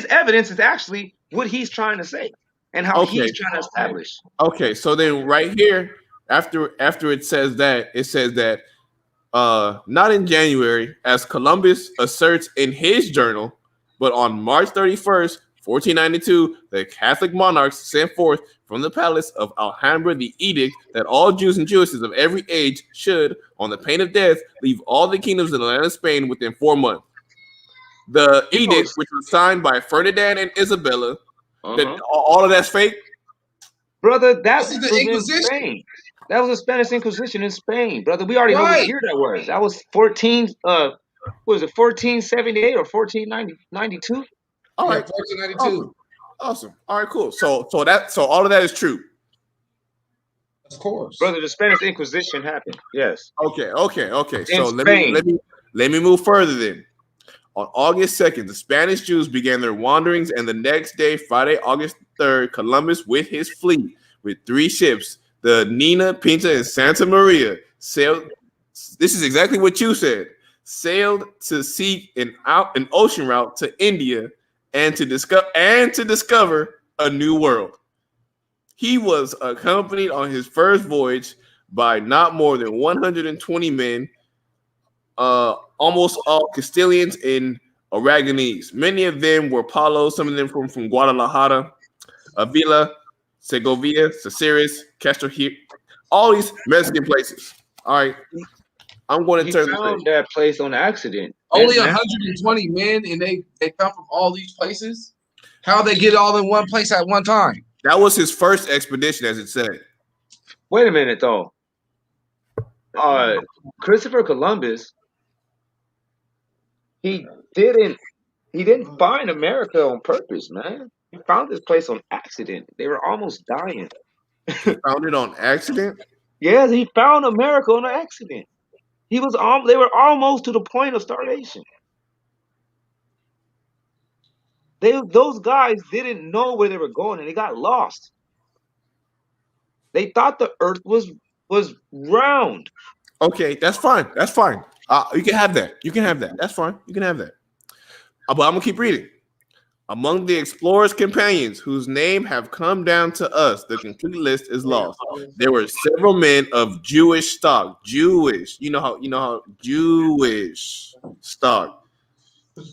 evidence is actually what he's trying to say and how he's trying to establish. Okay, so then right here, after it says that not in January, as Columbus asserts in his journal, but on March 31st, 1492, the Catholic monarchs sent forth from the palace of Alhambra the edict that all Jews and Jewesses of every age should, on the pain of death, leave all the kingdoms in the land of Spain within 4 months. The edict, which was signed by Ferdinand and Isabella, that all of that's fake? Brother, that was in Spain. That was the Spanish Inquisition in Spain, brother. We already know what year that was. That was 1478 or 1492? All right, 1492. Awesome. All right, cool. So all of that is true. Of course, brother. The Spanish Inquisition happened. Yes. Okay. So let me move further then. On August 2nd, the Spanish Jews began their wanderings, and the next day, Friday, August 3rd, Columbus with his fleet with 3 ships, the Nina, Pinta, and Santa Maria, sailed. This is exactly what you said. Sailed to seek an ocean route to India and to discover a new world. He was accompanied on his first voyage by not more than 120 men, almost all Castilians and Aragonese. Many of them were Palos, some of them from Guadalajara, Avila, Segovia, Caceres, Castro, all these Mexican places. All right, I'm going to turn that place on accident. Only 120 men, and they come from all these places. How they get all in one place at one time? That was his first expedition, as it said. Wait a minute, though. Christopher Columbus, he didn't find America on purpose, man. He found this place on accident. They were almost dying. He found it on accident? Yes, he found America on accident. They were almost to the point of starvation. Those guys didn't know where they were going, and they got lost. They thought the earth was round. Okay, that's fine. You can have that. That's fine. You can have that. But I'm gonna keep reading. Among the explorers' companions whose name have come down to us, the complete list is lost. There were several men of Jewish stock. Jewish, you know how Jewish stock.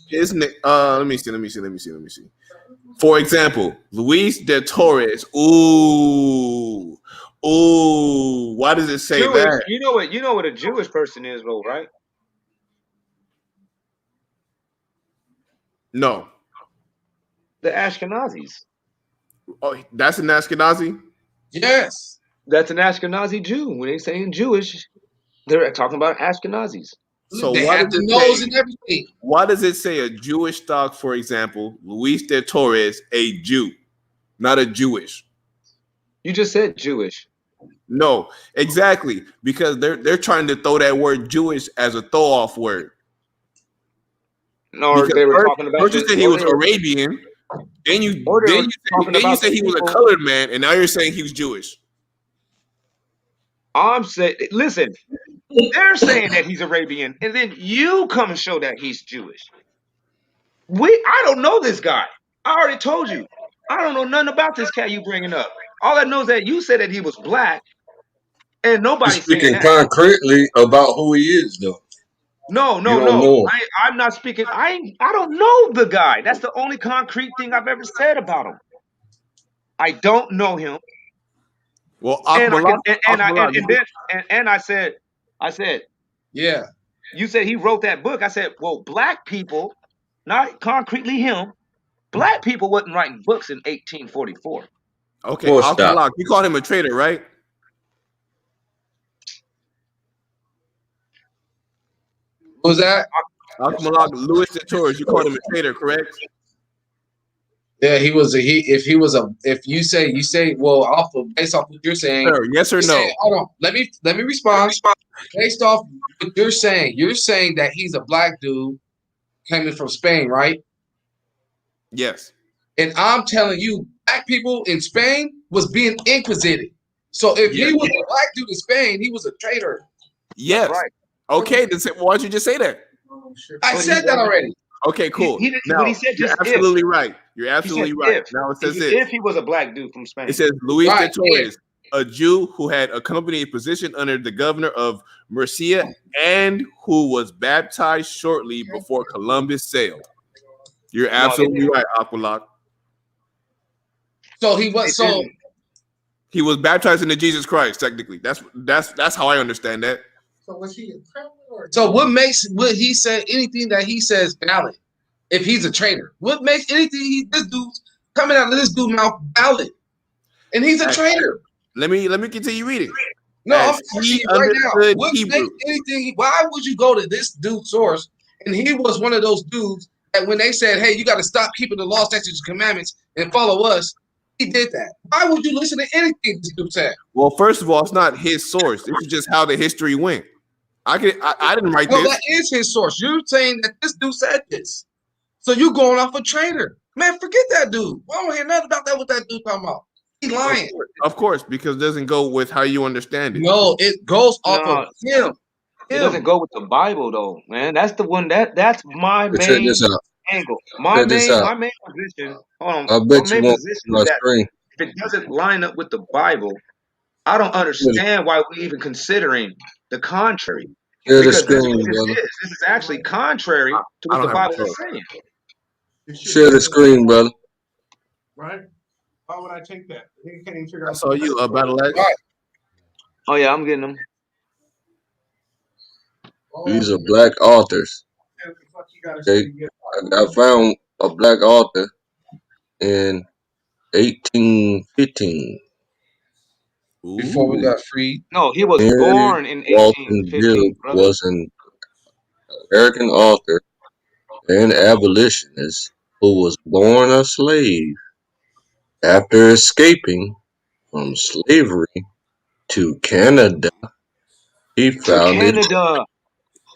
His name. Let me see. For example, Luis de Torres. Oh, why does it say Jewish. that? You know what a Jewish person is, though, right? No. The Ashkenazis. Oh, that's an Ashkenazi? Yes. That's an Ashkenazi Jew. When they saying Jewish, they're talking about Ashkenazis. So They why have does the it nose say? and everything. Why does it say a Jewish stock, for example, Luis de Torres, a Jew, not a Jewish? You just said Jewish. No, exactly, because they're trying to throw that word Jewish as a throw off word. Or Because they were first, talking about first you the, said he or was they were, Arabian, then you or they then were you talking then you about the said he was a people. colored man, and now you're saying he was Jewish. I'm saying, listen, they're saying that he's Arabian, and then you come and show that he's Jewish. I don't know this guy. I already told you. I don't know nothing about this cat you bringing up. All I know is that you said that he was black, and He's nobody's saying speaking that. concretely about who he is, though. No, You no, don't no. know him. I'm not speaking. I don't know the guy. That's the only concrete thing I've ever said about him. I don't know him, Well, and I can, Akmalak, and I said, Yeah. you said he wrote that book. I said, well, black people, not concretely him, black people wasn't writing books in 1844. okay, Full stop. Akmalak, you called him a traitor, right? What was that? Akmalak, Luis de Torres, you called him a traitor, correct? Yeah, he was a he. If you say well, based off what you're saying, Sir, yes or you're saying, no? hold on, let me respond. Based off what you're saying that he's a black dude coming from Spain, right? Yes. And I'm telling you, black people in Spain was being inquisited. So if Yes. he was a black dude in Spain, he was a traitor. Yes. Right. Okay, then why don't you just say that? I But said that already. Okay, cool. He didn't, but Now he said you're just if. absolutely right. You're He said absolutely right. if. Now it He says said this. if he was a black dude from Spain. It says Luis de Right, Torres, a Jew who had accompanied a position under the governor of Murcia and who was baptized shortly before Columbus sailed. You're No, they absolutely didn't. right, Aqualak. So he They was so didn't. He was baptized into Jesus Christ. Technically, that's how I understand that. So was he a criminal or? so what makes what he said anything that he says valid if he's a traitor? What makes anything this dude's coming out of this dude's mouth valid? And he's a traitor. Let me continue reading. No, I'm As asking he you right now. understood What Hebrew. makes anything? Why would you go to this dude's source? And he was one of those dudes that when they said, "Hey, you got to stop keeping the law, statutes, and commandments and follow us," he did that. Why would you listen to anything this dude said? Well, first of all, it's not his source. This is just how the history went. I didn't write No, this. that is his source. You're saying that this dude said this, so you going off a traitor, man. Forget that dude. I don't hear nothing about that. What that dude talking about? He lying. Of course, because it doesn't go with how you understand it. No, it goes off of him. It doesn't go with the Bible though, man. That's the one that's my But check main this out. angle. Check this out. My main position. Hold on. I My bet you main won't position my is that screen. if it doesn't line up with the Bible, I don't understand why we're even considering the contrary. Share the Because this is screen, what brother. this is actually contrary to what the don't have Bible a is saying. Share the screen, brother. Right? Why would I take that? He can't even figure I out. saw you Battle X. Oh yeah, I'm getting them. These are black authors. Okay? I found a black author in 1815. Before we got freed. No, he was Henry born in Walton 1815, Gibb brother. was an American author and abolitionist who was born a slave. After escaping from slavery to Canada, he To founded Canada.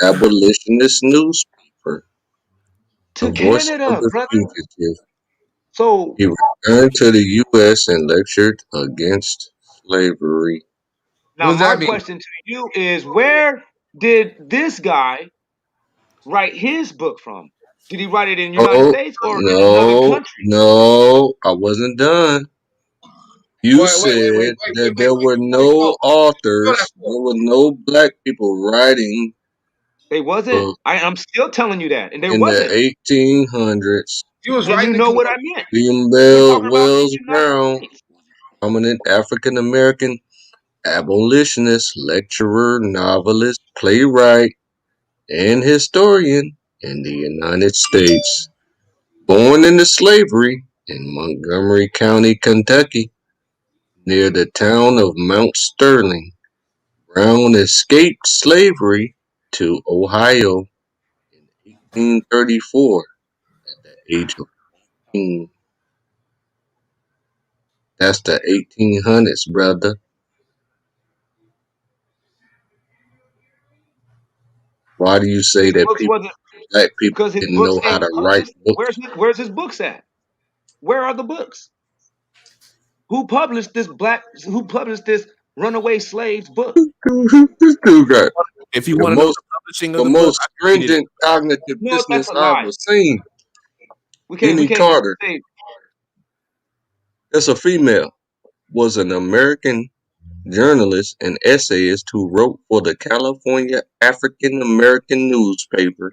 an abolitionist newspaper, To The Voice of Canada, the brother. Fugitive. So He returned to the U.S. and lectured against slavery. now my question to you is where did this guy write his book from? Did he write it in the United Oh, States or in another no, country? no, I wasn't done. You said that there were no authors, there were no black people writing They wasn't. books I'm still telling you that. And there in the wasn't. 1800s. He was And you writing know what I meant. William We're Bell talking about in Wells the United Brown, States. prominent African American abolitionist, lecturer, novelist, playwright, and historian in the United States. Born into slavery in Montgomery County, Kentucky, near the town of Mount Sterling, Brown escaped slavery to Ohio in 1834 at the age of 18. That's the 1800s, brother. Why do you say His that books wasn't black people because his didn't books know how ain't to write published. books? Where's his books at? Where are the books? Who published this Who published this runaway slaves book? This dude got If you the want to know most the publishing of the the book, most I can read it. stringent cognitive No, that's dissonance a I've lie. ever seen. We Jenny can't Carter, say. that's a female, was an American journalist and essayist who wrote for the California African American newspaper,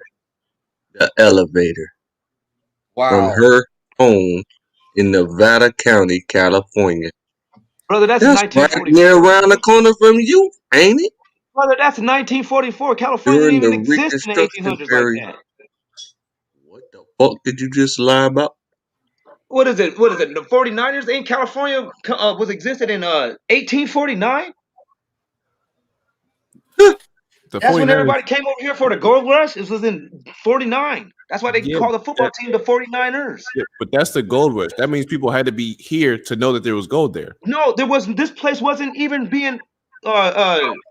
The Elevator, from Wow. her home in Nevada County, California. Brother, that's That's right there 1944. around the corner from you, ain't it? Brother, that's 1944. California didn't During the even exist in the Reconstruction 1800s like period. that. What the fuck did you just lie about? What is it? What is it? The 49ers in California was existed in 1849. The That's when 49ers, everybody came over here for the gold rush. This was in 49. That's why they yeah, call the football team the 49ers. yeah, but that's the gold rush. That means people had to be here to know that there was gold there. No, there wasn't. This place wasn't even being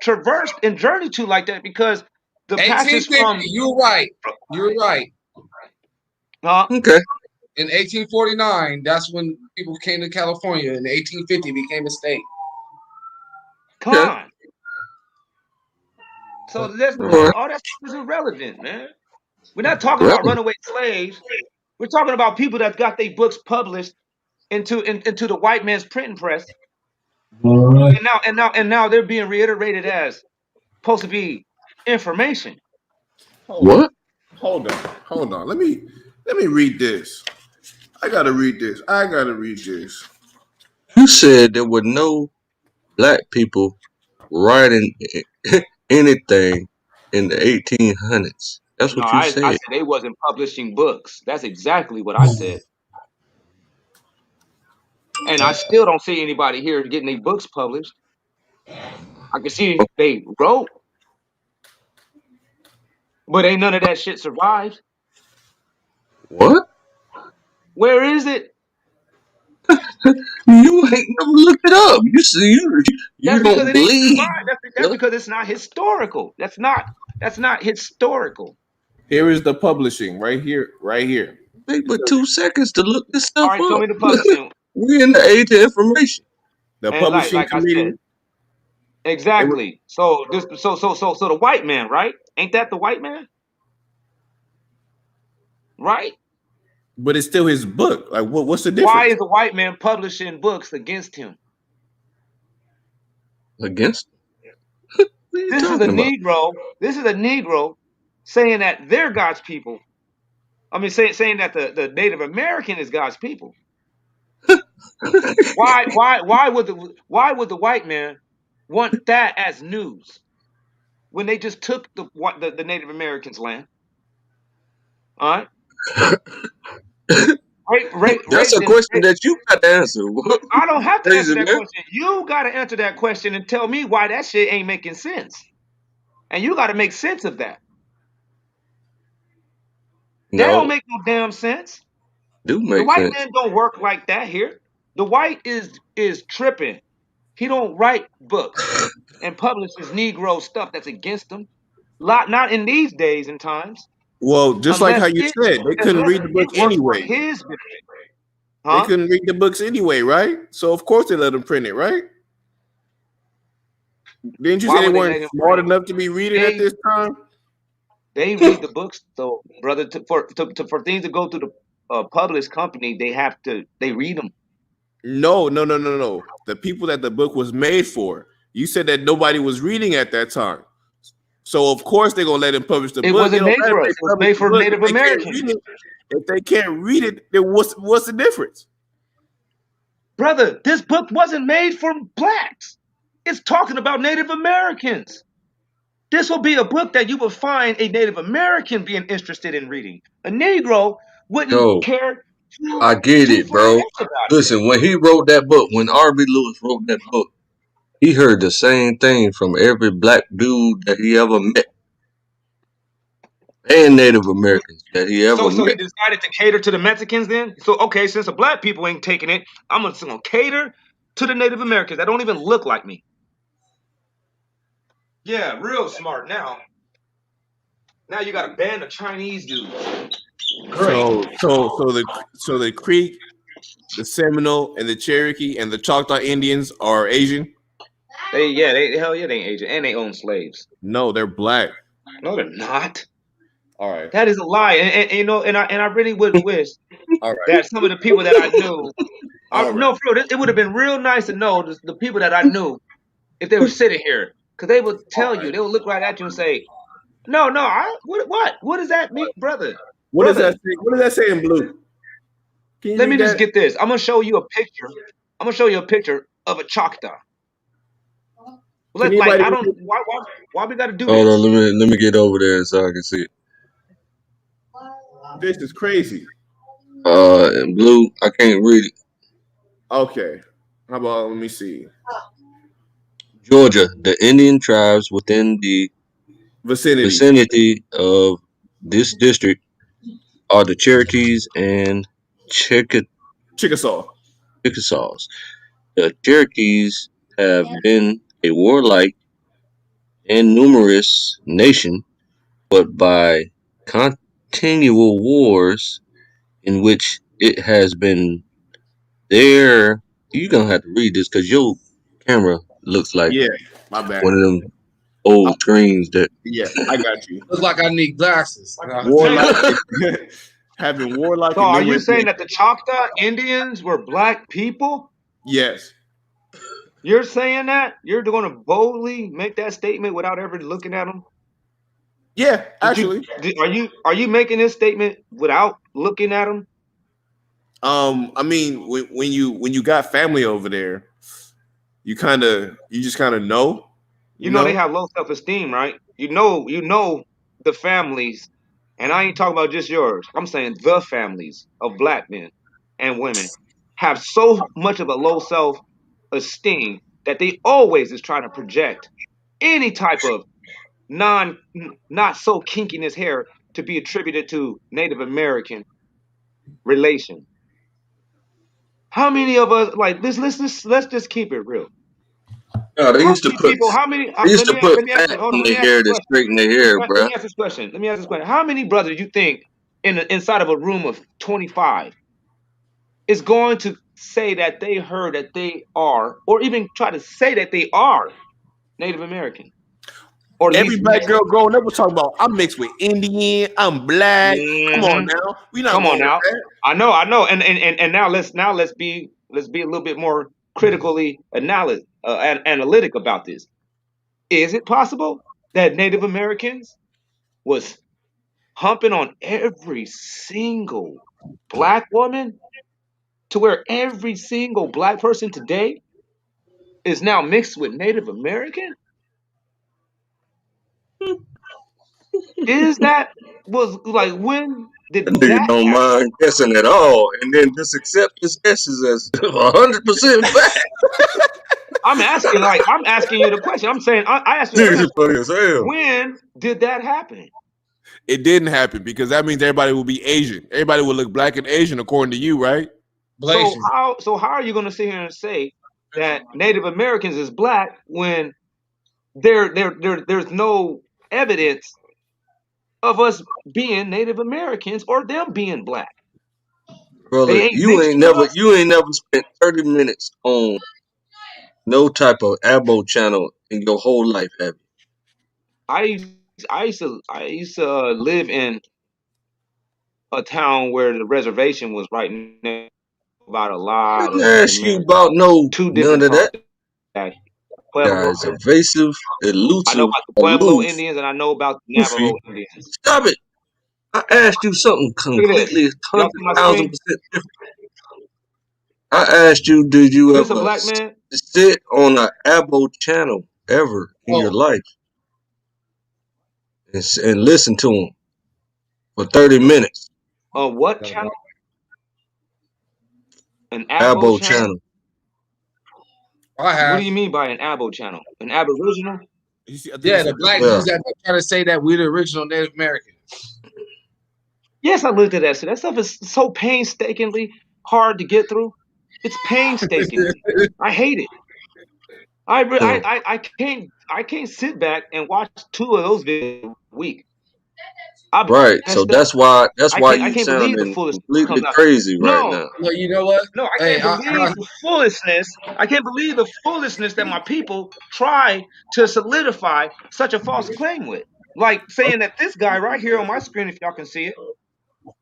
traversed and journeyed to like that because the passage 1850. from You're right. You're right. Okay. In 1849, that's when people came to California. In 1850, became a state. Con. So that's All right. all that stuff is irrelevant, man. We're not talking about Relevant. runaway slaves. We're talking about people that got their books published into the white man's printing press, and now they're being reiterated as supposed to be information. What? Hold on. Let me read this. I gotta read this. You said there were no black people writing anything in the 1800s. That's No, what you I said. said they wasn't publishing books. That's exactly what I said. And I still don't see anybody here getting their books published. I can see they wrote, but ain't none of that shit survived. What? Where is it? You ain't never looked it up. You see, you That's because don't it ain't believe. survived. That's because it's not historical. That's not historical. Here is the publishing right here, right here. Take but 2 seconds to look this All stuff right, show up. me the publishing. We're in the age of information. The And publishing like I said, committee. exactly. So the white man, right? Ain't that the white man? Right? But it's still his book. Like, what's the Why difference? is the white man publishing books against him? Against? What are you This is a talking about? Negro. This is a Negro saying that they're God's people. I mean, saying that the Native American is God's people. Why would the white man want that as news when they just took the Native Americans' land? All right, That's a raped and question that you got to answer. I don't have to answer Crazy that man. question. You got to answer that question and tell me why that shit ain't making sense. And you got to make sense of that. That don't No, make no damn sense. do The make white sense. man don't work like that here. The white is tripping. He don't write books and publishes Negro stuff that's against him. Not in these days and times, Well, just like how unless you it said, they couldn't read the book works for anyway. his benefit. They Huh? couldn't read the books anyway, right? So of course they let them print it, right? Didn't you Why say they would they weren't let him smart print enough to be it? reading at this time? They read the books though, brother. For things to go through the published company, they read them. No. The people that the book was made for. You said that nobody was reading at that time. So of course they're gonna let him publish the It book. It wasn't don't made matter for if us. they It was publish made the for book. Native Americans. If they can't read it, then what's the difference? Brother, this book wasn't made for blacks. It's talking about Native Americans. This will be a book that you will find a Native American being interested in reading. A Negro wouldn't Yo, care I get to it, find bro. out about it. Listen, when he wrote that book, when R.B. Lewis wrote that book, he heard the same thing from every black dude that he ever met and Native Americans that he ever So he met. decided to cater to the Mexicans then? So, okay, since the black people ain't taking it, I'm gonna cater to the Native Americans that don't even look like me. Yeah, real smart. Now you got to ban the Chinese dudes. Great. So the Creek, the Seminole, and the Cherokee and the Choctaw Indians are Asian. They hell yeah, they ain't Asian, and they own slaves. No, they're black. No, they're not. All right. That is a lie, and you know, and I really would wish All right. that some of the people that I knew, All right. no, for real, it would have been real nice to know the people that I knew if they were sitting here, because they would tell you, they would look right at you and say, no, what does that mean, brother? What does that say? What does that say in blue? Can you Let me read just that? get this. I'm gonna show you a picture. I'm gonna show you a picture of a Choctaw. Can Like anybody I read don't. it? Why we got to do Hold this? on, let me get over there so I can see it. This is crazy. In blue, I can't read it. Okay. How about let me see. Georgia, the Indian tribes within the Vicinity. vicinity of this district are the Cherokees and Chickasaw. Chickasaws. The Cherokees have been a warlike and numerous nation, but by continual wars in which it has been there. You're gonna have to read this because your camera looks like Yeah, my bad. one of them old screens that. Yeah, I got you. Looks like I need glasses. Warlike, having warlike So and are you numerous. saying that the Choctaw Indians were black people? Yes. You're saying that? You're going to boldly make that statement without ever looking at them? Yeah, actually. Are you making this statement without looking at them? I mean, when you got family over there, you just kind of know, You know they have low self-esteem, right? You know the families, and I ain't talking about just yours. I'm saying the families of black men and women have so much of a low self-esteem that they always is trying to project any type of not so kinkiness hair to be attributed to Native American relation. How many of us like this? Let's just keep it real. No, they How used to many put people? How many? they used Let to me put let me ask fat you. Hold on. on Let their me ask hair this to question. straighten their hair, Let bruh. me ask this question. Let me ask this question. How many brothers you think inside of a room of 25 is going to say that they heard that they are, or even try to say that they are Native American, or at every least black mixed? girl growing up was talking about I'm mixed with Indian, I'm black. Come on Mm-hmm. now, we not Come on going with now. that. I know. And now let's be a little bit more critically analytic about this. Is it possible that Native Americans was humping on every single black woman to where every single black person today is now mixed with Native American? Is that was like when did That nigga that don't happen? mind guessing at all, and then just accept his guesses as 100% fact. I'm asking you the question. I'm saying I asked you the Nigga question. funny as hell. When did that happen? It didn't happen because that means everybody will be Asian. Everybody will look black and Asian according to you, right? So how are you going to sit here and say that Native Americans is black when there's no evidence of us being Native Americans or them being black? They Brother, ain't mixed with us. you ain't never spent 30 minutes on no type of Abo channel in your whole life, have you? I I used to live in a town where the reservation was right next about a I lot didn't of Native ask you Americans. about Two none different of that. tribes back Pueblo. Guys, evasive, I know elusive, about the Pueblo aloof, Indians and I know about the goofy. Navajo Indians. Stop it. I asked you something Look at this. completely Y'all see my 100,000% screen? different. I asked you, did you This a ever black man? sit on an Abo channel ever in your Oh, life and listen to them for 30 minutes? A what channel? An abo Abo channel? channel. I What have. do you mean by an abo channel? An aboriginal? You see, I think he Yeah, the said black Yeah. dudes that try to say that we're the original Native Americans. Yes, I looked at that shit. That stuff is so painstakingly hard to get through. It's painstakingly. I hate it. Yeah. I can't sit back and watch 2 of those videos a week. I'll be Right. So messed up. that's why I you can't believe the sounding foolishness that completely comes out. crazy right No, now. Well, you know what? no, I Hey, can't believe the foolishness. I can't believe the foolishness that my people try to solidify such a false claim with. Like saying that this guy right here on my screen, if y'all can see it,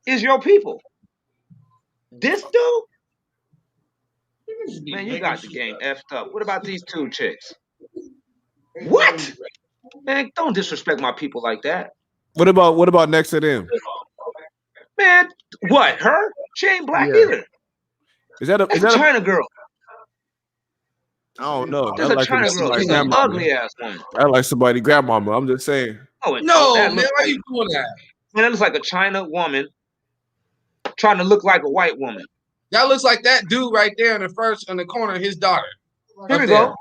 is your people. This dude, man, you got the game effed up. What about these 2 chicks? What? Man, don't disrespect my people like that. What about next to them? Man, what? Her? She ain't black Yeah. either. Is that That's a a? China girl. I don't know. That's That's a like China girl. somebody She's an grandmama. ugly ass one. That's like somebody grandmama. I'm just saying. Oh, No, that man, looks why like, you doing that? man, that looks like a China woman trying to look like a white woman. That looks like that dude right there in the corner, his daughter. Here Up we there. go.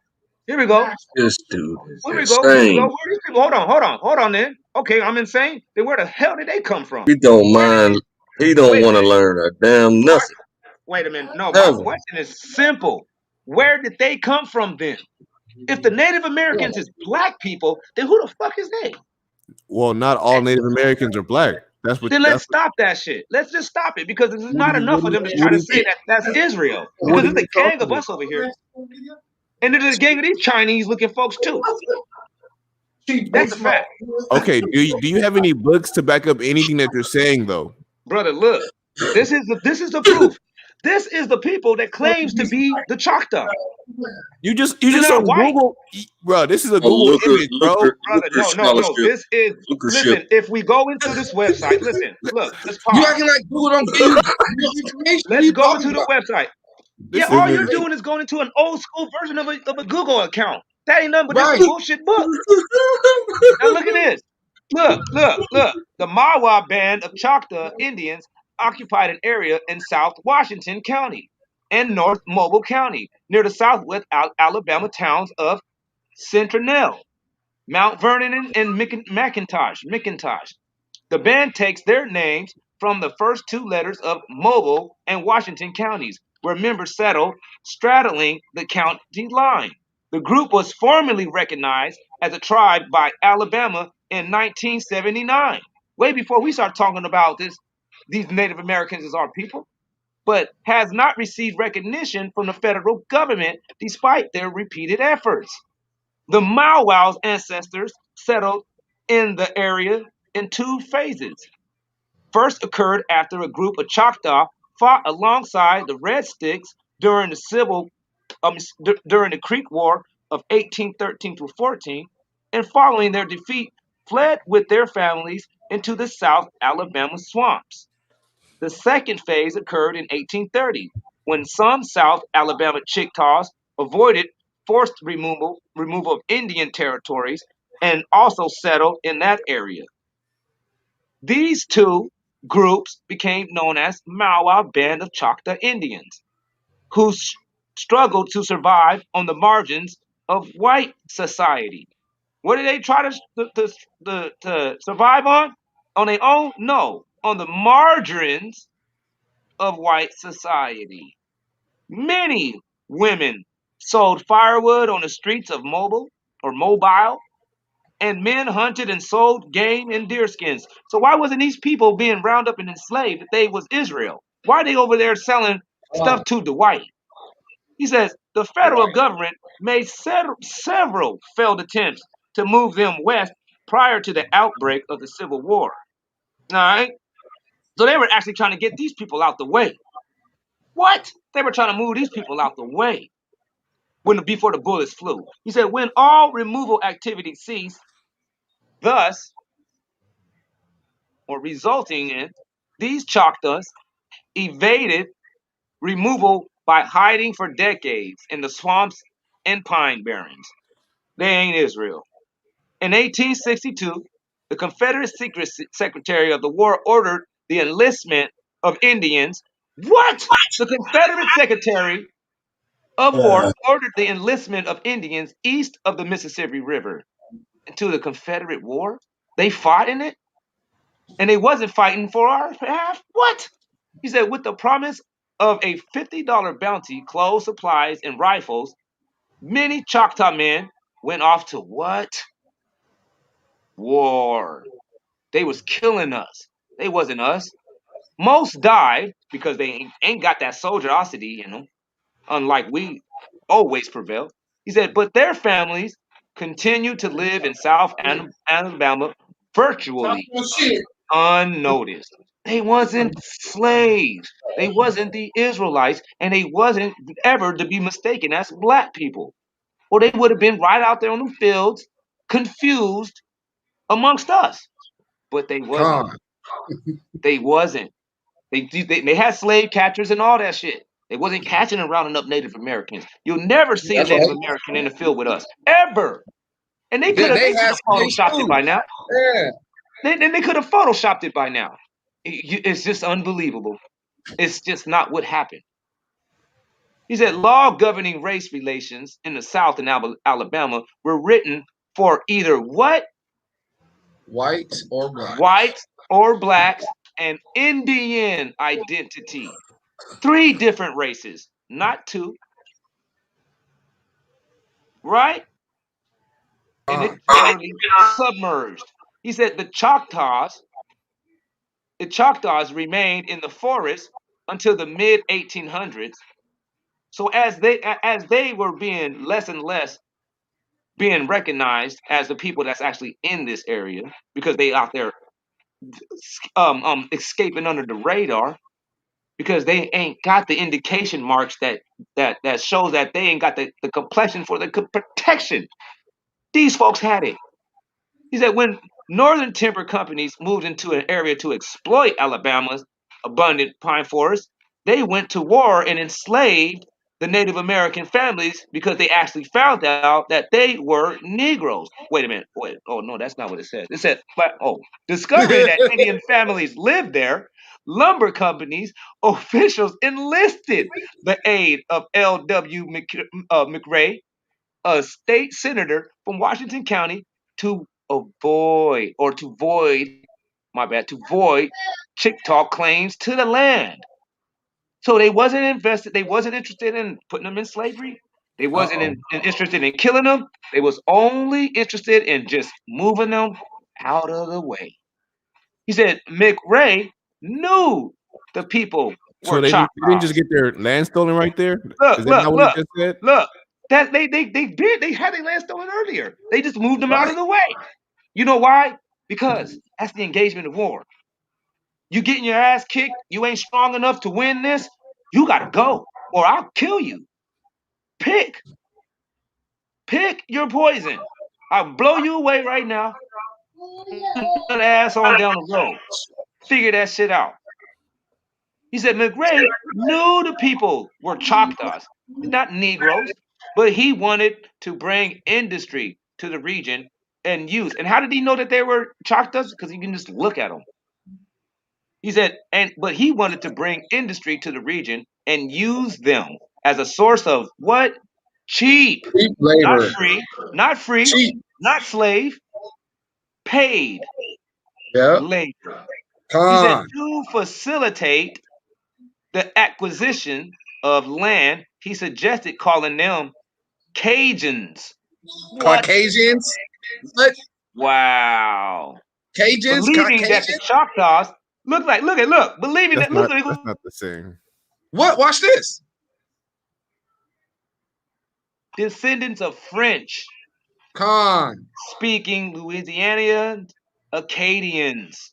Here we go. This dude is Here we go. Here we go. insane. Where these people? Hold on. Then okay, I'm insane. Then where the hell did they come from? He don't mind. He don't Wait a want to minute. learn a damn nothing. Wait a minute. No, my Never. question is simple. Where did they come from then? If the Native Americans is black people, then who the fuck is they? Well, not all Native Americans are black. That's what. Then let's That's stop that shit. Let's just stop it because there's what not do you enough of them to try what to do say you that that's Israel. what Because are there's you a gang talking of about? us over here, and there's a gang of these Chinese looking folks too. That's a fact. Okay, do you have any books to back up anything that you're saying though? Brother, look, this is the proof. This is the people that claims to be the Choctaw. You just They're not on white. Google, bro. This is a A Google image, bro. Brother, no. scholarship. This is Lookership. listen, if we go into this website, listen, look, let's You pause. acting like Google don't give you no information. What are Let's you go talking into the about? website. Yeah, This all image. you're doing is going into an old school version of a Google account. That ain't nothing but just a Right. bullshit book. Now look at this. Look. The Mawa band of Choctaw Indians occupied an area in South Washington County and North Mobile County near the southwest Alabama towns of Centinel, Mount Vernon, and McIntosh. The band takes their names from the first 2 letters of Mobile and Washington counties, where members settled straddling the county line. The group was formally recognized as a tribe by Alabama in 1979, way before we start talking about these Native Americans as our people, but has not received recognition from the federal government despite their repeated efforts. The Mau ancestors settled in the area in 2 phases. First occurred after a group of Choctaw fought alongside the Red Sticks during during the Creek War of 1813 through 14, and following their defeat, fled with their families into the South Alabama swamps. The second phase occurred in 1830, when some South Alabama Chickasaws avoided forced removal of Indian territories and also settled in that area. These 2 groups became known as Mawa Band of Choctaw Indians, who struggled to survive on the margins of white society. What did they try to survive on? On their own? No, on the margins of white society. Many women sold firewood on the streets of Mobile, and men hunted and sold game and deerskins. So why wasn't these people being round up and enslaved if they was Israel? Why are they over there selling stuff to the white? He says the federal government made several failed attempts to move them west prior to the outbreak of the Civil War. All right? So they were actually trying to get these people out the way. What? They were trying to move these people out the way before the bullets flew. He said, when all removal activity ceased, thus, or resulting in, these Choctaws evaded removal by hiding for decades in the swamps and pine barrens. They ain't Israel. In 1862, the Confederate Secretary of the War ordered the enlistment of Indians. What? The Confederate Secretary of War ordered the enlistment of Indians east of the Mississippi River into the Confederate War. They fought in it, and they wasn't fighting for our behalf. What? He said, with the promise of a $50 bounty, clothes, supplies, and rifles, many Choctaw men went off to what? War. They was killing us. They wasn't us. Most died because they ain't got that soldierosity in them, unlike we always prevail. He said, but their families continue to live in South Alabama Talk virtually your shit. unnoticed. They wasn't slaves. They wasn't the Israelites, and they wasn't ever to be mistaken as black people. Or they would have been right out there on the fields, confused amongst us. But they wasn't. Con. They wasn't. They had slave catchers and all that shit. They wasn't catching and rounding up Native Americans. You'll never see a That's Native right. American in the field with us ever. And they could They have had slaves photoshopped it too. by now. Yeah. They could have photoshopped it by now. It's just unbelievable. It's just not what happened. He said law governing race relations in the South and Alabama were written for either what? White or black. Whites or blacks and Indian identity. 3 different races, not 2. Right? And it literally submerged. He said the Choctaws remained in the forest until the mid 1800s. So as they were being less and less being recognized as the people that's actually in this area because they out there escaping under the radar because they ain't got the indication marks that shows that they ain't got the complexion for the protection. These folks had it. He said when northern timber companies moved into an area to exploit Alabama's abundant pine forest, they went to war and enslaved the Native American families because they actually found out that they were Negroes. Wait a minute. Wait. Oh, no, that's not what it says. It said, discovering that Indian families lived there, lumber companies officials enlisted the aid of L.W. McRae, a state senator from Washington County, to void Chickasaw claims to the land. So they wasn't invested. They wasn't interested in putting them in slavery. They wasn't interested in killing them. They was only interested in just moving them out of the way. He said McRae knew the people So were they didn't just Choctaws. get their land stolen right there. Look, Is that not look, what it look, just said? look. That they did. They had their land stolen earlier. They just moved them out Right. of the way. You know why? Because that's the engagement of war. You getting your ass kicked, you ain't strong enough to win this, you gotta go, or I'll kill you. Pick. Pick your poison. I'll blow you away right now. Another ass on down the road. Figure that shit out. He said McRae knew the people were Choctaws, not Negroes, but he wanted to bring industry to the region and use. And how did he know that they were Choctaws? Because you can just look at them. He said, but he wanted to bring industry to the region and use them as a source of what? Cheap, Cheap not labor. free, Cheap. not slave, paid Yep. labor. He said Con. to facilitate the acquisition of land, he suggested calling them Cajuns. What? Caucasians. What? Wow. Cajuns? Believing that the Caucasian? Choctaws believing That's that not. That's not the same. What? Watch this. descendants of French Con. speaking Louisianian Acadians.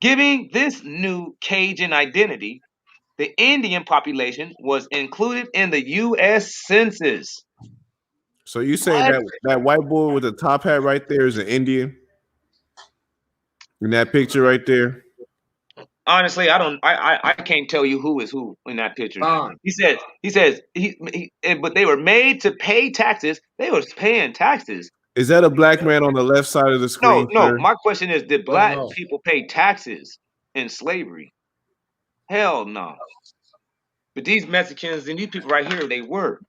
Giving this new Cajun identity, the Indian population was included in the U.S. Census. So you saying What? that white boy with the top hat right there is an Indian in that picture right there? Honestly, I don't. I can't tell you who is who in that picture. Fine. He says but they were made to pay taxes. They was paying taxes. Is that a black man on the left side of the No, screen, no. sir? My question is, did Don't black know. people pay taxes in slavery? Hell no. But these Mexicans and these people right here, they were.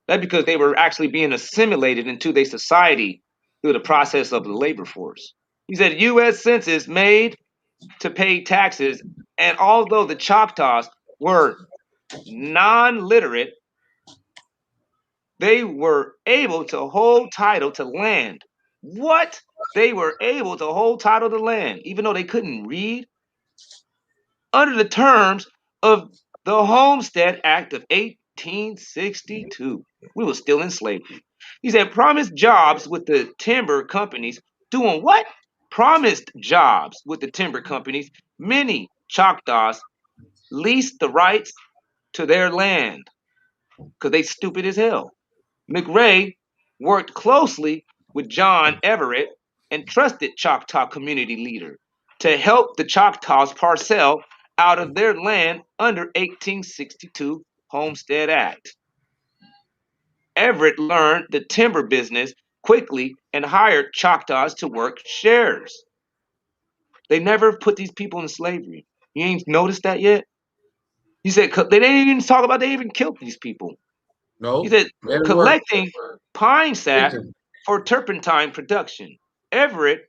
That's because they were actually being assimilated into their society through the process of the labor force. He said U.S. census made to pay taxes, and although the Choctaws were non-literate, they were able to hold title to land. What? They were able to hold title to land, even though they couldn't read, under the terms of the Homestead Act of 1862. We were still in slavery. He said, promised jobs with the timber companies. Doing what? Promised jobs with the timber companies. Many Choctaws leased the rights to their land because they stupid as hell. McRae worked closely with John Everett and trusted Choctaw community leader to help the Choctaws parcel out of their land under 1862 Homestead Act. Everett learned the timber business quickly and hired Choctaws to work shares. They never put these people in slavery. You ain't noticed that yet? He said they didn't even talk about they even killed these people. He No. said Made it work. collecting pine sap Listen. for turpentine production. Everett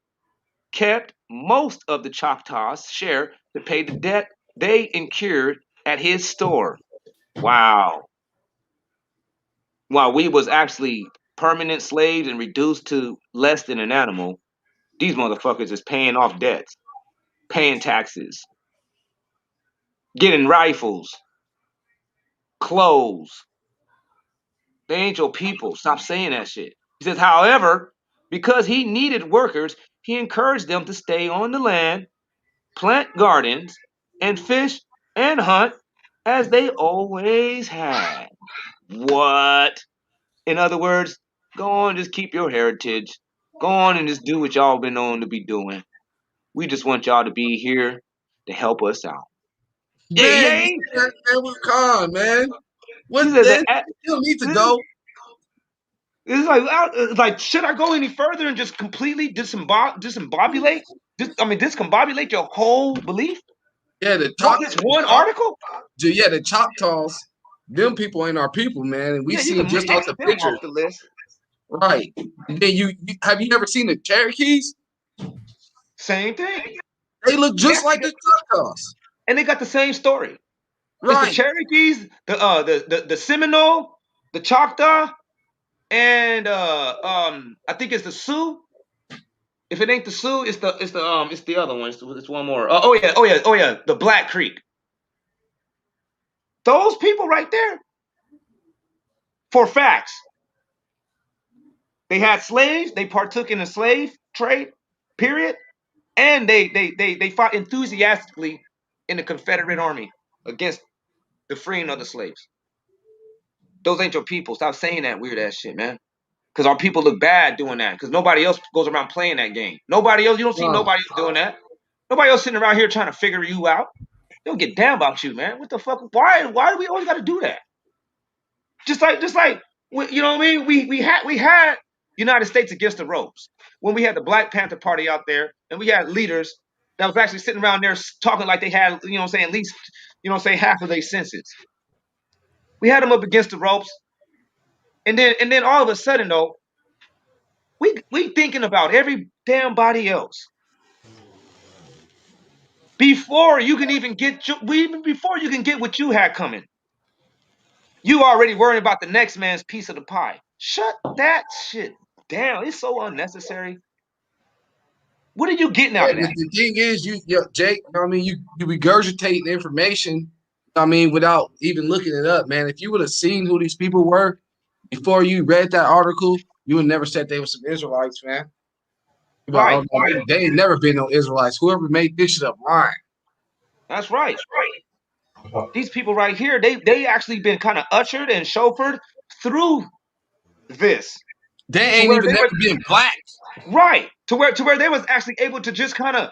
kept most of the Choctaws' share to pay the debt they incurred at his store. Wow. While we was actually permanent slaves and reduced to less than an animal, these motherfuckers is paying off debts, paying taxes, getting rifles, clothes. They ain't your people. Stop saying that shit. He says, however, because he needed workers, he encouraged them to stay on the land, plant gardens, and fish and hunt as they always had. What? In other words, go on, just keep your heritage. Go on and just do what y'all been known to be doing. We just want y'all to be here to help us out. Man, you Yay! said that was calm, man. What He says then? that. You don't need to go. It's like, should I go any further and just completely discombobulate? Discombobulate your whole belief Yeah, the from this one article? the Choctaws, them people ain't our people, man. And we Yeah, you seen can just off X the them picture. off the list. Right. And then you have you never seen the Cherokees? Same thing. They look just Yes, like the Choctaws. and they got the same story. It's the Right. Cherokees, the Seminole, the Choctaw, and I think it's the Sioux. If it ain't the Sioux, it's the other one. It's one more. Oh yeah, the Black Creek. Those people right there, for facts, they had slaves. They partook in the slave trade. Period. And they fought enthusiastically in the Confederate Army against the freeing of the slaves. Those ain't your people. Stop saying that weird ass shit, man. Because our people look bad doing that. Because nobody else goes around playing that game. Nobody else. You don't see nobody else doing that. Nobody else sitting around here trying to figure you out. They don't get damn about you, man. What the fuck? Why do we always got to do that? Just like you know what I mean? We had United States against the ropes when we had the Black Panther Party out there, and we had leaders that was actually sitting around there talking like they had, you know what I'm saying, at least, you know what I'm saying, half of their senses. We had them up against the ropes, and then all of a sudden though, we thinking about every damn body else before you can even even before you can get what you had coming. You already worrying about the next man's piece of the pie. Shut that shit down. It's so unnecessary. What are you getting out Yeah, of but that? the thing is, Jake, I mean, you regurgitate the information, I mean, without even looking it up, man. If you would have seen who these people were before you read that article, you would never said they were some Israelites, man. You'd be like, Right. oh, no, they ain't never been no Israelites. Whoever made this shit up lying. That's right. These people right here, they actually been kind of ushered and chauffeured through this They to ain't where even they never were been black. right to where they was actually able to just kind of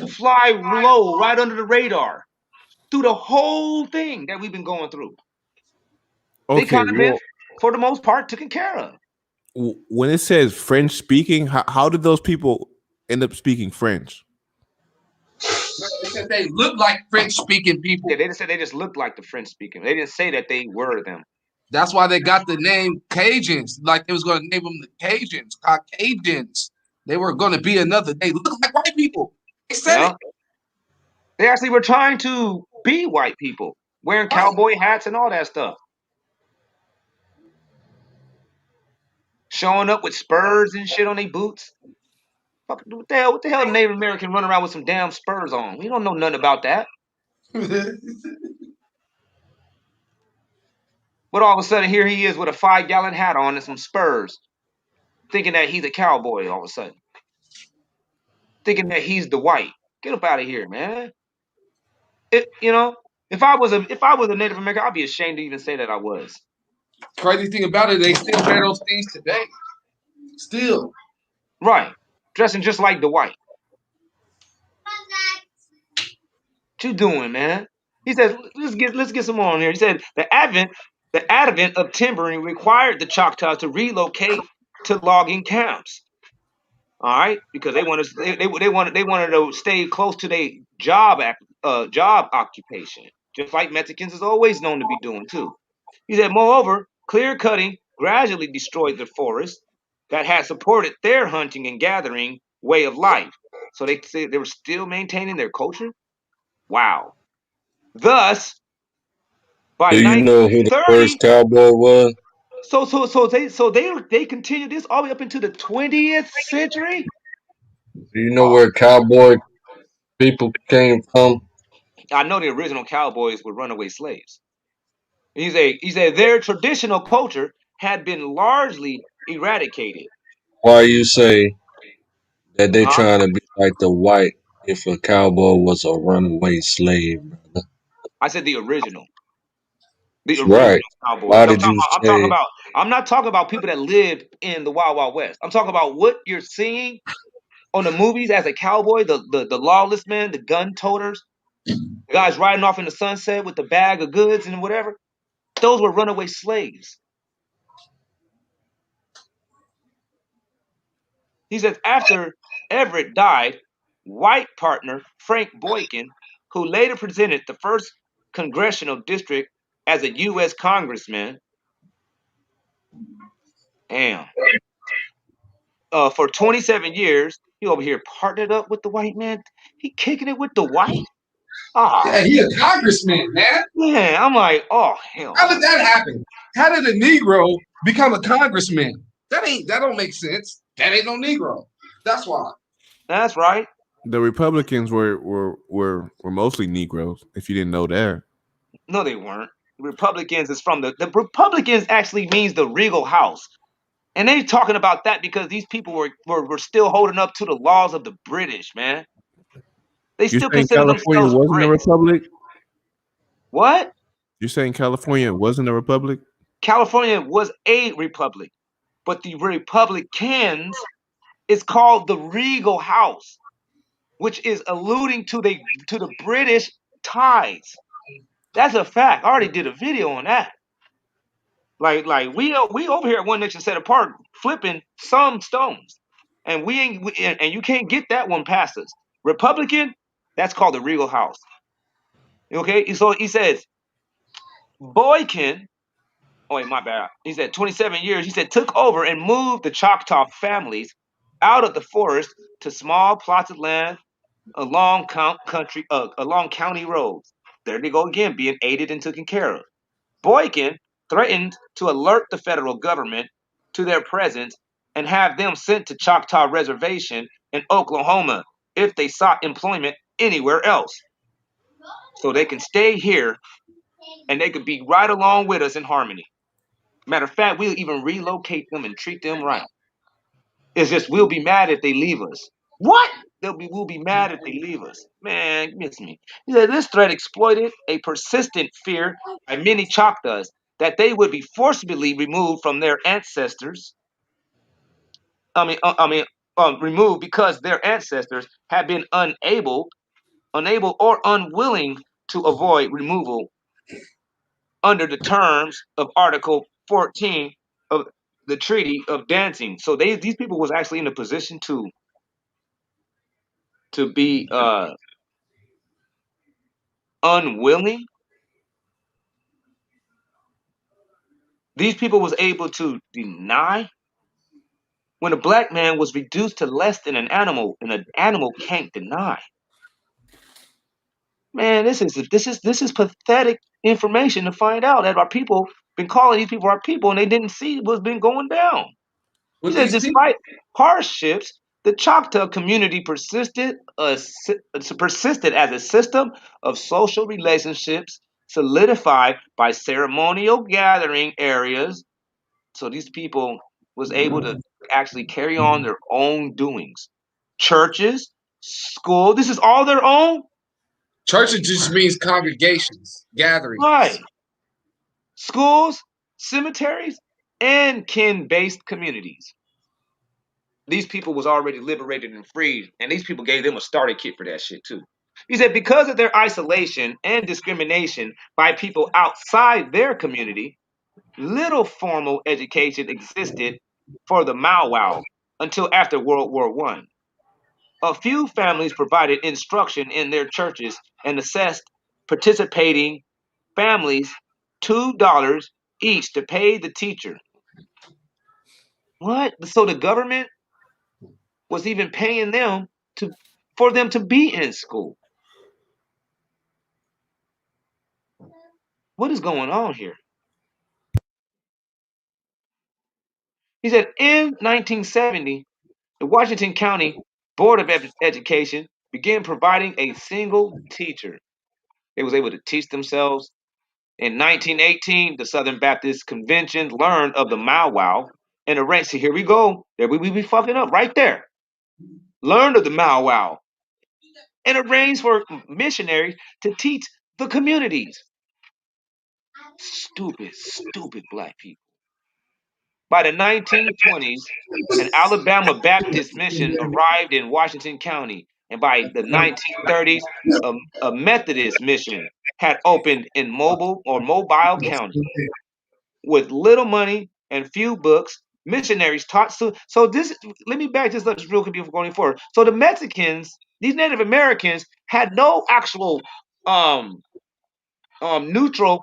fly low, right under the radar, through the whole thing that we've been going through. They Okay, kind of been, well, for the most part, taken care of. when it says French speaking, how did those people end up speaking French? They said they look like French speaking people. Yeah, they just said they just looked like the French speaking. They didn't say that they were them. That's why they got the name Cajuns. Like they was going to name them the Cajuns, Caucasians. They were going to be another. They look like white people. They said it. They actually were trying to be white people, wearing cowboy hats and all that stuff. Showing up with spurs and shit on their boots. What the hell Native American run around with some damn spurs on? We don't know nothing about that. But all of a sudden, here he is with a 5-gallon hat on and some spurs, thinking that he's a cowboy all of a sudden. Thinking that he's the white. Get up out of here, man. If I was a Native American, I'd be ashamed to even say that I was. Crazy thing about it, they still wear those things today. Still. Right. Dressing just like the white. What you doing, man? He says, let's get some more on here. He said the advent of timbering required the Choctaws to relocate to logging camps. All right, because they wanted to stay close to their job occupation, just like Mexicans is always known to be doing too. He said, moreover, clear cutting gradually destroyed the forest that had supported their hunting and gathering way of life. So they said they were still maintaining their culture. Wow. Thus, by Do you know who the 1930, first cowboy was? they continued this all the way up into the 20th century. Do you know where cowboy people came from? I know the original cowboys were runaway slaves. He said their traditional culture had been largely eradicated. Why you say that they Huh? trying to be like the white if a cowboy was a runaway slave, brother? I said the original That's right. cowboys. Why did you say I'm not talking about people that lived in the Wild Wild West. I'm talking about what you're seeing on the movies as a cowboy, the lawless men, the gun toters, the guys riding off in the sunset with the bag of goods and whatever. Those were runaway slaves. He says after Everett died, white partner Frank Boykin, who later presented the first congressional district as a U.S. congressman, damn, for 27 years, he over here partnered up with the white man. He kicking it with the white? Yeah, he a congressman, man. Yeah, I'm like, oh hell. How did that happen? How did a Negro become a congressman? That don't make sense. That ain't no Negro. That's why. That's right. The Republicans were mostly Negroes. If you didn't know that. No, they weren't. Republicans is from the Republicans actually means the regal house. And they talking about that because these people were still holding up to the laws of the British, man. They You're still saying consider California themselves wasn't a Brits. republic? What? You're saying California wasn't a republic? California was a republic, but the Republicans is called the regal house, which is alluding to the British ties. That's a fact. I already did a video on that. Like we over here at One Nation Set Apart flipping some stones, and and you can't get that one past us. Republican, that's called the Regal House. Okay, so he says Boykin. Oh wait, my bad. He said 27 years. He said took over and moved the Choctaw families out of the forest to small plots of land along along county roads. There they go again, being aided and taken care of. Boykin threatened to alert the federal government to their presence and have them sent to Choctaw Reservation in Oklahoma if they sought employment anywhere else. So they can stay here and they could be right along with us in harmony. Matter of fact, we'll even relocate them and treat them right. It's just we'll be mad if they leave us. What? We'll be mad if they leave us. Man, miss me. He said this threat exploited a persistent fear by many Choctaws that they would be forcibly removed from their ancestors. removed because their ancestors had been unable or unwilling to avoid removal under the terms of Article 14 of the Treaty of Dancing. So these people was actually in a position to be unwilling. These people was able to deny when a black man was reduced to less than an animal, and an animal can't deny. Man, this is pathetic information to find out that our people been calling these people our people, and they didn't see what's been going down. He With said, these people, despite hardships, the Choctaw community persisted as a system of social relationships solidified by ceremonial gathering areas. So these people was able to actually carry on their own doings. Churches, school, this is all their own? churches just means congregations, gatherings. Right. Schools, cemeteries, and kin-based communities. These people was already liberated and freed, and these people gave them a starter kit for that shit too. He said because of their isolation and discrimination by people outside their community, little formal education existed for the Mau Wow until after World War I. A few families provided instruction in their churches and assessed participating families $2 each to pay the teacher. What? So the government was even paying them for them to be in school. What is going on here? He said in 1970, the Washington County Board of Education began providing a single teacher. They was able to teach themselves. In 1918, the Southern Baptist Convention learned of the Mau Wow and arranged. See, here we go. There we be fucking up right there. Learned of the Mau Wow and arranged for missionaries to teach the communities. Stupid, stupid black people. By the 1920s, an Alabama Baptist mission arrived in Washington County, and by the 1930s, a Methodist mission had opened in Mobile County. With little money and few books, missionaries taught. So this, let me back this up just real quick before going forward. So the Mexicans, these Native Americans, had no actual neutral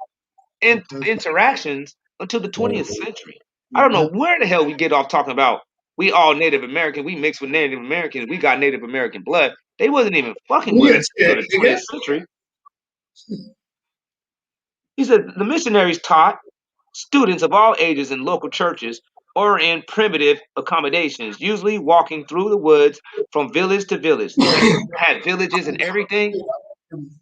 interactions until the 20th century. I don't know where the hell we get off talking about we all Native American, we mixed with Native Americans, we got Native American blood. They wasn't even fucking with us until the 20th century. He said the missionaries taught students of all ages in local churches or in primitive accommodations, usually walking through the woods from village to village. They had villages and everything.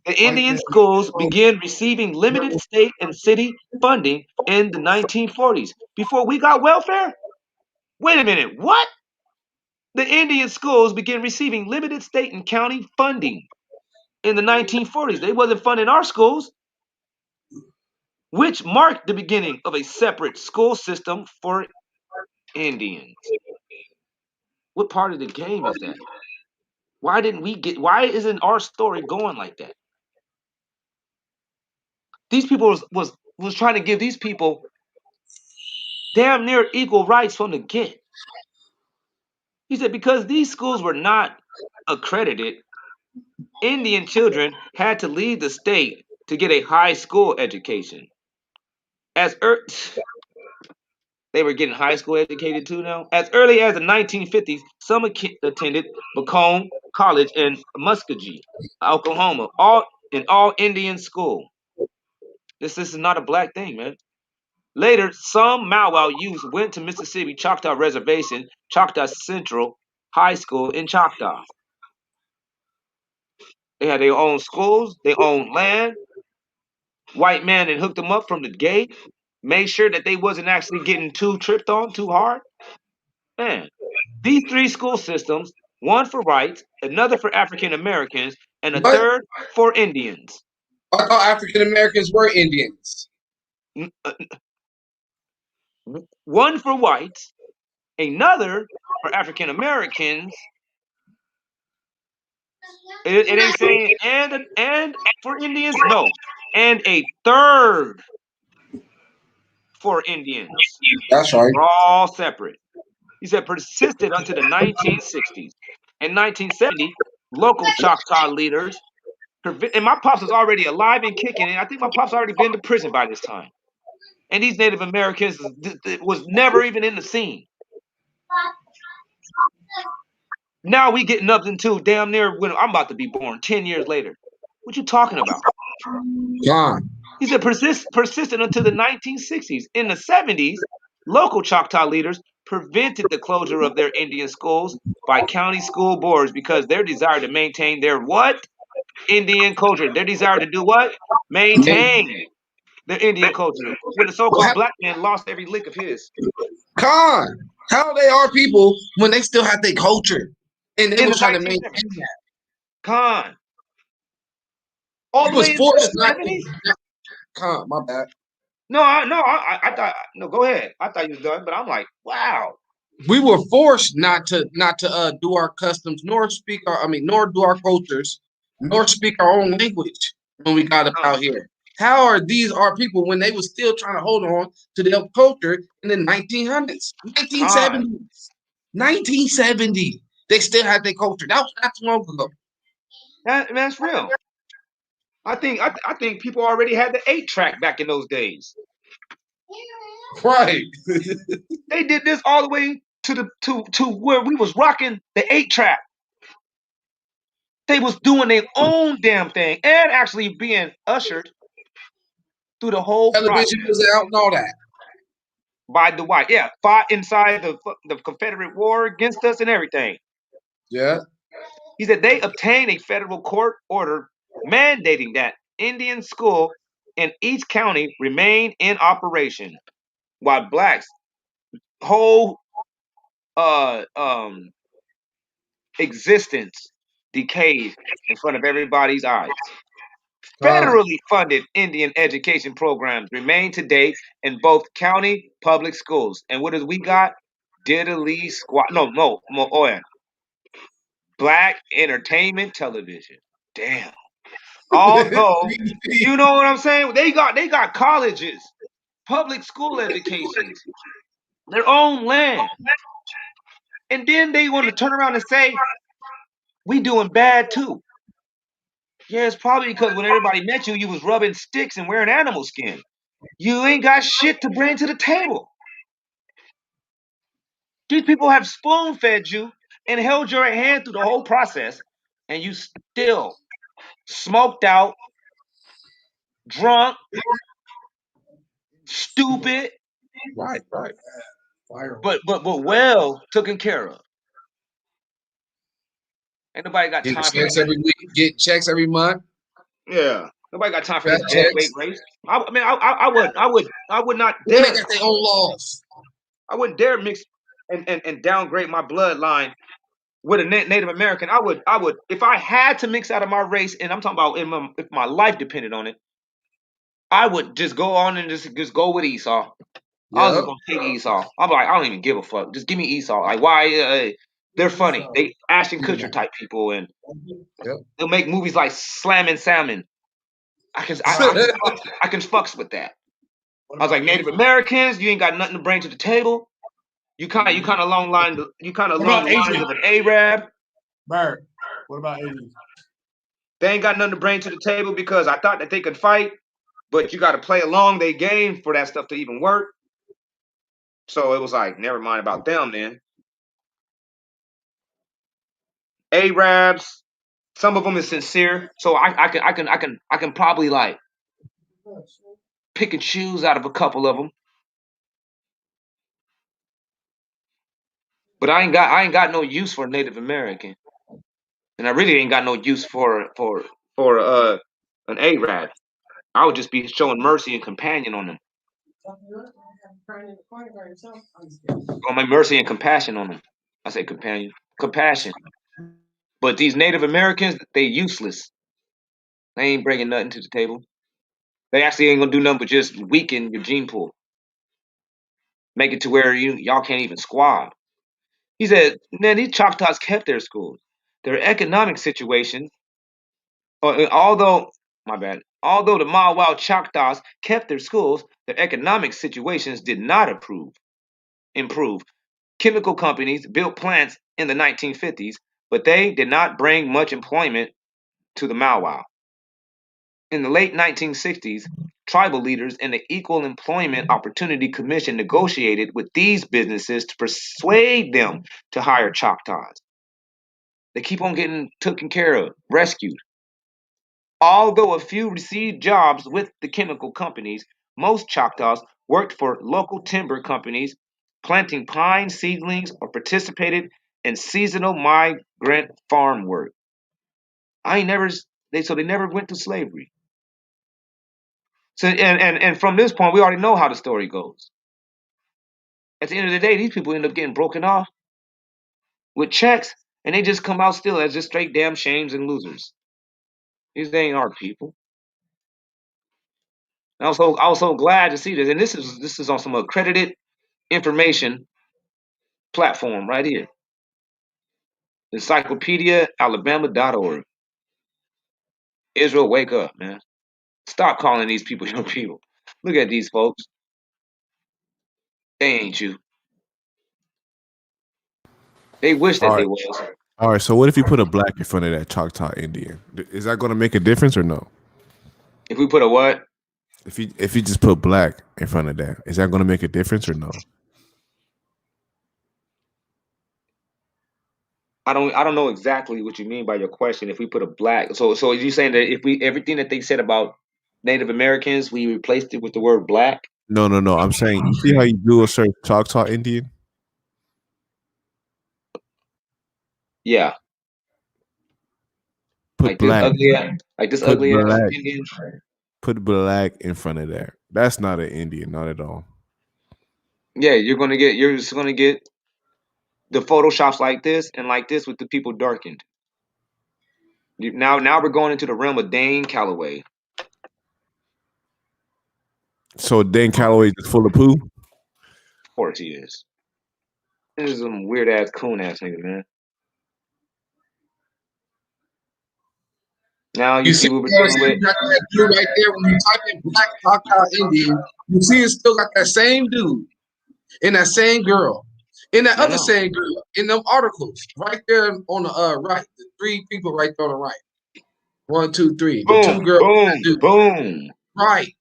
The Indian schools began receiving limited state and city funding in the 1940s. Before we got welfare? Wait a minute, what? The Indian schools began receiving limited state and county funding in the 1940s. They wasn't funding our schools, which marked the beginning of a separate school system for Indians. What part of the game is that? Why isn't our story going like that? These people was trying to give these people damn near equal rights from the get. He said because these schools were not accredited, Indian children had to leave the state to get a high school education. They were getting high school educated too now. As early as the 1950s, some attended Macomb College in Muskogee, Oklahoma, all Indian school. This is not a black thing, man. Later, some Mau Wow youth went to Mississippi Choctaw Reservation, Choctaw Central High School in Choctaw. They had their own schools, their own land. White man and hooked them up from the gate, made sure that they wasn't actually getting too tripped on too hard. Man, these three school systems, one for whites, another for African Americans, and a What? third for Indians. I thought African Americans were Indians. One for whites, Another for African Americans. It ain't saying and for Indians, no, and a third for Indians. That's right. We're all separate. He said persisted until the 1960s. In 1970, local Choctaw leaders, and my pops was already alive and kicking, and I think my pops already been to prison by this time. And these Native Americans was never even in the scene. Now we getting up into damn near when I'm about to be born 10 years later. What you talking about? Gone. He said persisted until the 1960s. In the 70s, local Choctaw leaders prevented the closure of their Indian schools by county school boards because their desire to maintain their what? Indian culture. Their desire to do what? Maintain their Indian culture. When the so-called black man lost every lick of his. Con. How they are people when they still have their culture and they In was the trying to maintain 1970s. that. Con. All It the was way into forced the not 70s? to. Con, my bad. I thought no, go ahead. I thought you was done, but I'm like, wow. We were forced not to do our customs, nor speak our, nor do our cultures, nor speak our own language when we got up out here. How are these our people when they was still trying to hold on to their culture in the 1900s, 1970s, 1970? They still had their culture. That was not too long ago. That's real. I think people already had the 8-track back in those days. Right. They did this all the way to where we was rocking the 8-track. They was doing their own damn thing and actually being ushered through the whole Television process. was out and all that. By the white, yeah, fought inside the Confederate War against us and everything. Yeah. He said they obtained a federal court order mandating that Indian school in each county remain in operation, while blacks' whole existence decayed in front of everybody's eyes. Federally funded Indian education programs remain today in both county public schools. And what does we got? Diddly squat. No, Black entertainment television. Damn. Although, you know what I'm saying? They got colleges, public school educations, their own land. And then they want to turn around and say, we doing bad too. Yeah, it's probably because when everybody met you, you was rubbing sticks and wearing animal skin. You ain't got shit to bring to the table. These people have spoon-fed you and held your hand through the whole process, and you still smoked out, drunk, stupid, Right. but well taken care of. Ain't nobody got Get time for checks this. every week, get checks every month. Yeah, nobody got time for Got this dead weight checks. race. I would not Then they dare. got their own laws. I wouldn't dare mix and downgrade my bloodline with a Native American. I would if I had to mix out of my race, and I'm talking about if my life depended on it, I would just go on and just go with Esau. I was Yep. just gonna take Esau. I'm like, I don't even give a fuck. Just give me Esau. Like, why? They're funny. They Ashton Kutcher type people, and Yep. they'll make movies like Slammin' Salmon. I can fucks with that. I was like, Native Americans, you ain't got nothing to bring to the table. You kind of along the lines of an Arab. Bird. What about aliens? They ain't got nothing to bring to the table because I thought that they could fight, but you got to play along their game for that stuff to even work. So it was like, never mind about them then. Arabs, some of them is sincere, so I can probably like pick and choose out of a couple of them. But I ain't got no use for a Native American, and I really ain't got no use for an Arab. I would just be showing mercy and compassion on them. Oh, my mercy and compassion on them. I say compassion. But these Native Americans, they useless. They ain't bringing nothing to the table. They actually ain't gonna do nothing but just weaken your gene pool. Make it to where y'all can't even squab. He said, man, these Choctaws kept their schools. Their economic situation, although, my bad, although the Mau Wow Choctaws kept their schools, their economic situations did not improve. Chemical companies built plants in the 1950s, but they did not bring much employment to the Mau Wow. In the late 1960s, tribal leaders and the Equal Employment Opportunity Commission negotiated with these businesses to persuade them to hire Choctaws. They keep on getting taken care of, rescued. Although a few received jobs with the chemical companies, most Choctaws worked for local timber companies, planting pine seedlings, or participated in seasonal migrant farm work. They never went to slavery. So and from this point, we already know how the story goes. At the end of the day, these people end up getting broken off with checks, and they just come out still as just straight damn shames and losers. These ain't our people. And I was so glad to see this, and this is on some accredited information platform right here, encyclopediaalabama.org. Israel, wake up, man! Stop calling these people your people. Look at these folks; they ain't you. They wish All that they right. was. All right. So what if you put a black in front of that Choctaw Indian? Is that going to make a difference or no? If we put a what? If you just put black in front of that, is that going to make a difference or no? I don't know exactly what you mean by your question. If we put a black, so are you saying that if we everything that they said about Native Americans, we replaced it with the word black? No, no, no. I'm saying, you see how you do a certain Choctaw Indian? Yeah, Put like this black. ugly, like this Put ugly ass black. Indian. Put black in front of that. That's not an Indian, not at all. Yeah, you're just gonna get the photoshops like this with the people darkened. Now we're going into the realm of Dane Calloway. So Dan Calloway is full of poo. Of course he is. This is some weird ass coon ass nigga, man. Now you You see see, what we're you dealing with. got that dude right there. When you type in Black Choctaw Indian, you see it's still got that same dude and that same girl. And that I other know. same girl in them articles right there on the right, the three people right there on the right. 1, 2, 3. The two Boom, girls. boom, boom, Right.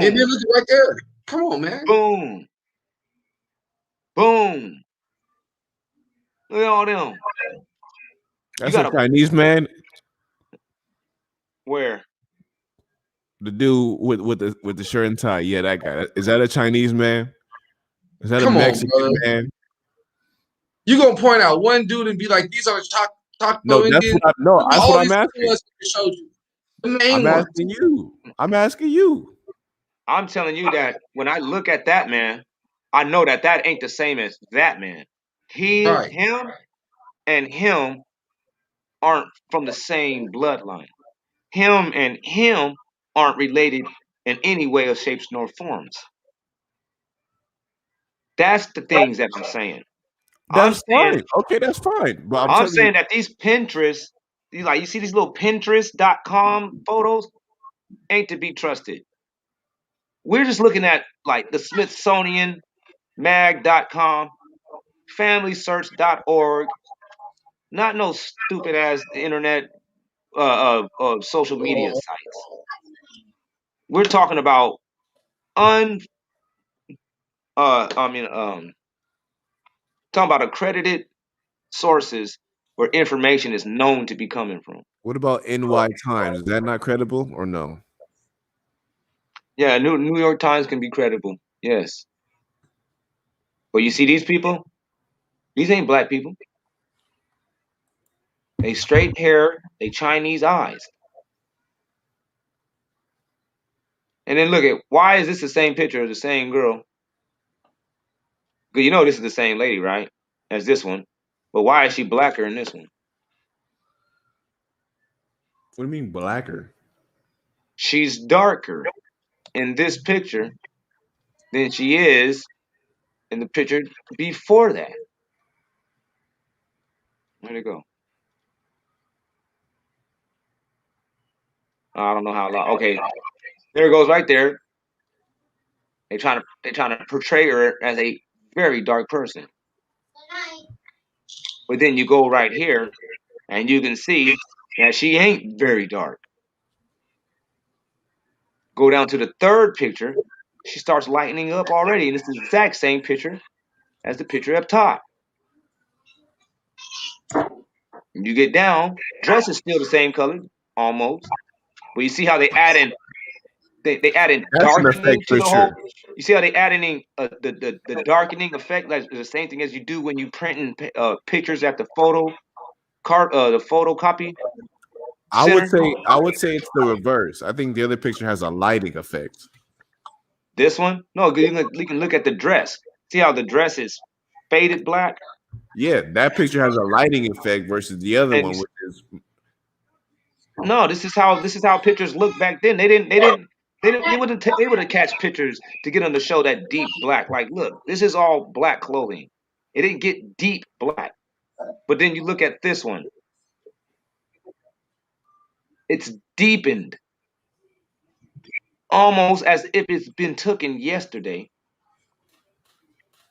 And then boom, look right there. Come on, man. boom, boom. Look at all them. You That's a got to Chinese man. where? The dude with the shirt and tie. Yeah, that guy. Is that a Chinese man? Is that a Come on, Mexican brother. man? You gonna point out one dude and be like, these are No, Choctaw that's Indians? what I no, Look at that's what all I'm these asking. ones I showed you. The I'm main ones. asking you. I'm asking you. I'm telling you that when I look at that man, I know that that ain't the same as that man. Right. Him, and him aren't from the same bloodline. Him and him aren't related in any way or shapes nor forms. That's the things that I'm saying. I'm That's saying fine. Okay, that's fine. But I'm I'm telling you, saying that these Pinterest, you see these little Pinterest.com photos ain't to be trusted. We're just looking at like the Smithsonian mag.com, familysearch.org, not no stupid ass internet social media sites. We're talking about un I mean talking about accredited sources where information is known to be coming from. what about NY Times? Is that not credible or no? Yeah, New York Times can be credible. Yes. But you see these people? These ain't black people. They straight hair, they Chinese eyes. And then look at why is this the same picture of the same girl? Because you know this is the same lady, right? As this one. But why is she blacker in this one? What do you mean blacker? She's darker in this picture than she is in the picture before that. Where'd it go? I don't know how long. Okay, there it goes right there. They're trying to portray her as a very dark person. But then you go right here and you can see that she ain't very dark. Go down to the third picture, she starts lightening up already, and it's the exact same picture as the picture up top. When you get down, dress is still the same color, almost. But you see how they add in they add in That's an darkening effect to for the whole. sure. You see how they add in the darkening effect, like the same thing as you do when you print pictures at the the photocopy center. I would say it's the reverse. I think the other picture has a lighting effect. This one, no, you can look at the dress. See how the dress is faded black, Yeah, that picture has a lighting effect versus the other and one, which is no, this is how pictures look back then. They wouldn't catch pictures to get them to show that deep black. Like, look, this is all black clothing. It didn't get deep black. But then you look at this one, it's deepened, almost as if it's been taken yesterday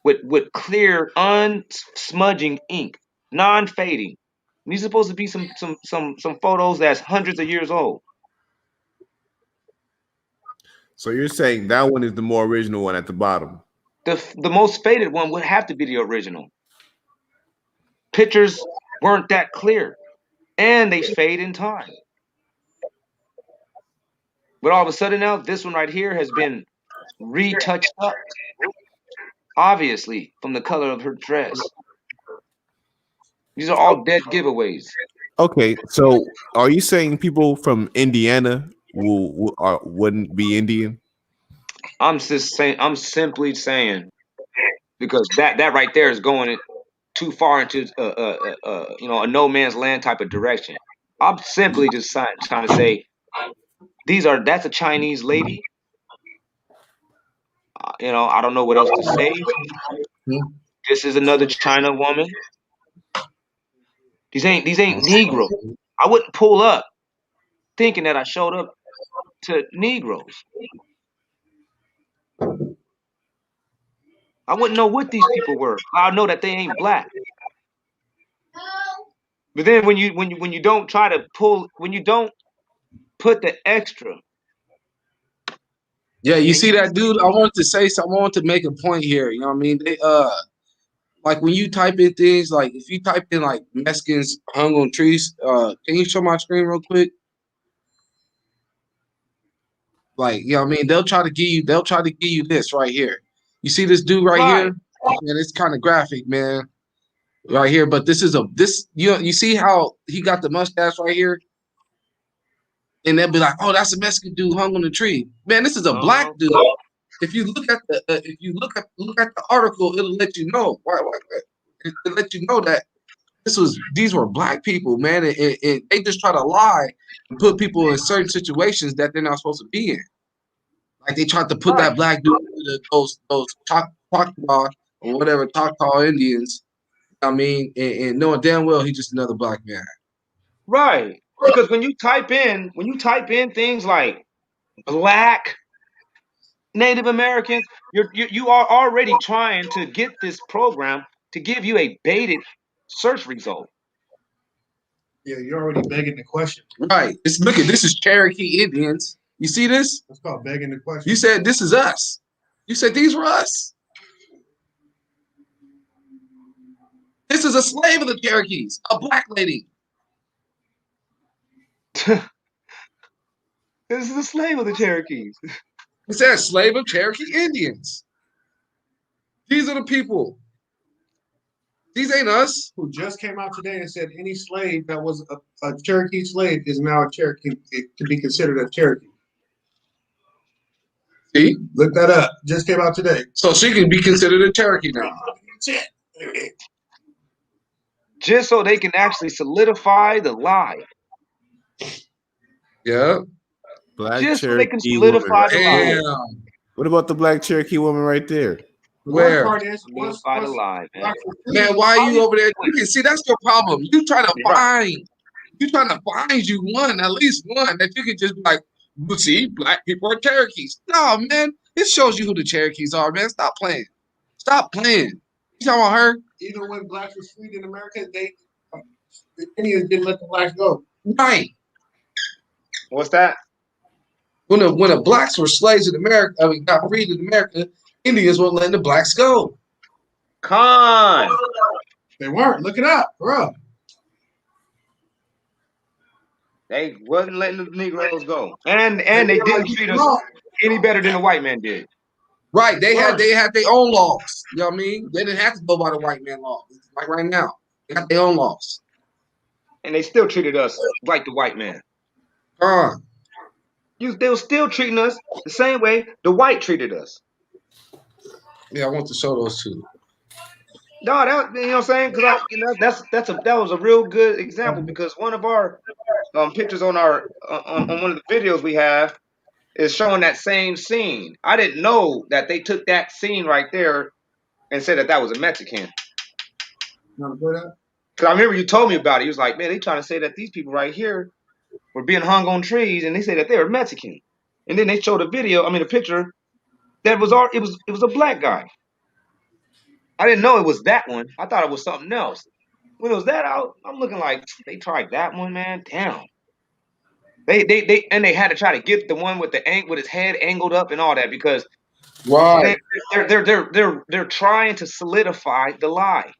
with clear, unsmudging ink, non-fading. These are supposed to be some photos that's hundreds of years old. so you're saying that one is the more original one at the bottom. The most faded one would have to be the original. Pictures weren't that clear, and they fade in time. But all of a sudden now, this one right here has been retouched up, obviously from the color of her dress. These are all dead giveaways. Okay, so are you saying people from Indiana wouldn't be Indian? I'm just saying. I'm simply saying because that right there is going too far into a no man's land type of direction. I'm simply just trying to say that's a Chinese lady. I don't know what else to say. This is another China woman. These ain't Negroes. I wouldn't pull up thinking that I showed up to Negroes. I wouldn't know what these people were. I know that they ain't black. But then when you don't try to when you don't put the extra. Yeah, you see that dude? I wanted to say something. I want to make a point here. You know what I mean? Like when you type in things, like if you type in like Mexicans hung on trees, can you show my screen real quick? Like, you know what I mean? They'll try to give you this right here. You see this dude right here? Man, it's kind of graphic, man. Right here, but you see how he got the mustache right here? And they'll be like, "Oh, that's a Mexican dude hung on the tree." Man, this is a black dude. If you look at the article, it'll let you know. It'll let you know that these were black people, man, and they just try to lie and put people in certain situations that they're not supposed to be in. Like they tried to put that black dude into those Choctaw or whatever Choctaw Indians. I mean, and knowing damn well he's just another black man. Right. Because when you type in things like black Native Americans, you are already trying to get this program to give you a baited search result. Yeah, you're already begging the question. Right. Look at this is Cherokee Indians. You see this? That's called begging the question. You said this is us. You said these were us. This is a slave of the Cherokees, a black lady. This is a slave of the Cherokees. It says slave of Cherokee Indians. These are the people. These ain't us. Who just came out today and said any slave that was a Cherokee slave is now a Cherokee, it can be considered a Cherokee. See? Look that up. Just came out today. So she can be considered a Cherokee now. That's it. Just so they can actually solidify the lie. Yeah. Black Just so Cherokee they can solidify woman. the lie. Damn. What about the black Cherokee woman right there? Where? part is Unified alive, man. Man, why are you over there? You can see that's your problem. You trying to find you one, at least one, that you can just be like, you see, black people are Cherokees. No, man, it shows you who the Cherokees are, man. Stop playing. Stop playing. You talking about her? Even when blacks were freed in America, the Indians didn't let the blacks go. Right. What's that? When the blacks were slaves in America, got freed in America, Indians weren't letting the blacks go. Con. They weren't. Look it up, bro. They wasn't letting the Negroes go, and they didn't treat us any better than the white man did. Right. They had their own laws. You know what I mean? They didn't have to go by the white man law. Like right now, they got their own laws. And they still treated us like the white man. They were still treating us the same way the white treated us. Yeah, I want to show those two. No, that, you know what I'm saying? Because that was a real good example, because one of our pictures on our on one of the videos we have is showing that same scene. I didn't know that they took that scene right there and said that was a Mexican. Because I remember you told me about it. You was like, man, they trying to say that these people right here were being hung on trees, and they say that they were Mexican. And then they showed a picture that was it was a black guy. I didn't know it was that one. I thought it was something else. When it was that out, I'm looking like they tried that one, man. Damn. They had to try to get the one with his head angled up and all that, because they're trying to solidify the lie.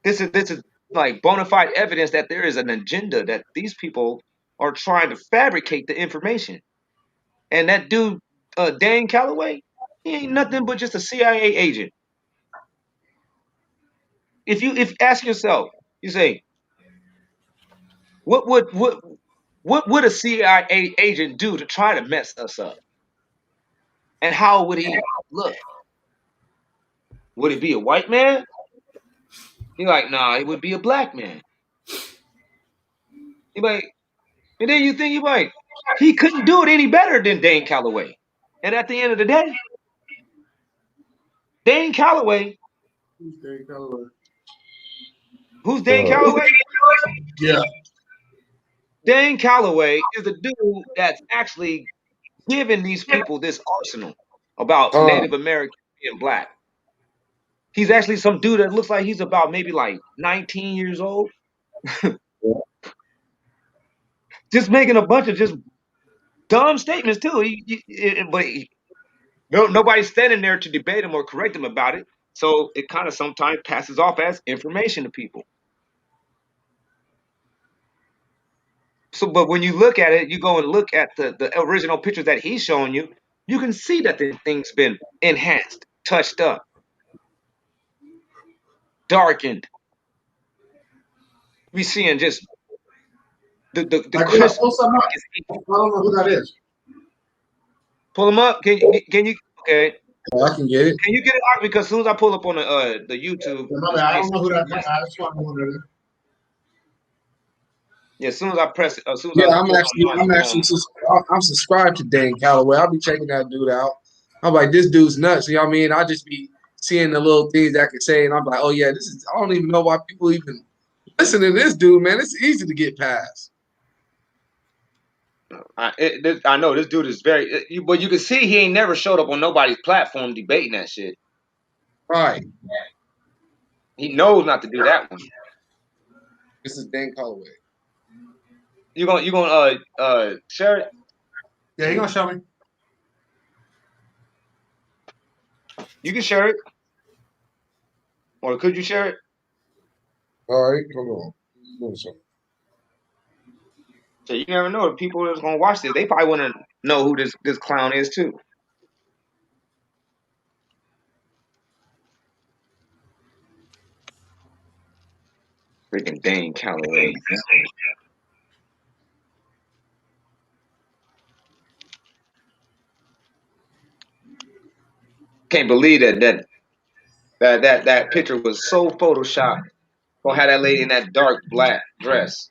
This is like bona fide evidence that there is an agenda, that these people are trying to fabricate the information. And that dude, Dane Calloway, he ain't nothing but just a CIA agent. If ask yourself, you say, what would a CIA agent do to try to mess us up? And how would he look? Would it be a white man? You're like, nah, it would be a black man. You're like, and then you think, you're like, he couldn't do it any better than Dane Calloway. And at the end of the day, Dane Calloway. Who's Dane Calloway? Who's Dane Calloway? Yeah. Dane Calloway is the dude that's actually giving these people this arsenal about Native American being black. He's actually some dude that looks like he's about maybe like 19 years old. Just making a bunch of just dumb statements too. Nobody's standing there to debate him or correct him about it. So it kind of sometimes passes off as information to people. So, but when you look at it, you go and look at the original pictures that he's showing you, you can see that the thing's been enhanced, touched up, darkened. We seeing just the crisp. I don't know who that is. Pull them up. Can you? Okay. I can get it. Can you get it out? Because as soon as I pull up on the YouTube, I don't know who that is. I just want to know who that is. Yeah, as soon as I press it, as soon as I'm subscribed to Dane Calloway. I'll be checking that dude out. I'm like, this dude's nuts. You know what I mean? I just be seeing the little things I can say, and I'm like, oh yeah, I don't even know why people even listen to this dude, man. It's easy to get past. I know this dude is very, but you can see he ain't never showed up on nobody's platform debating that shit. Right. He knows not to do that one. This is Dane Calloway. You gonna share it? Yeah, you gonna show me. You can share it. Or could you share it? All right, hold on. So you never know, the people that's gonna watch this, they probably wanna know who this clown is too. Freaking Dane Calloway. Can't believe that picture was so photoshopped. Gonna have that lady in that dark black dress.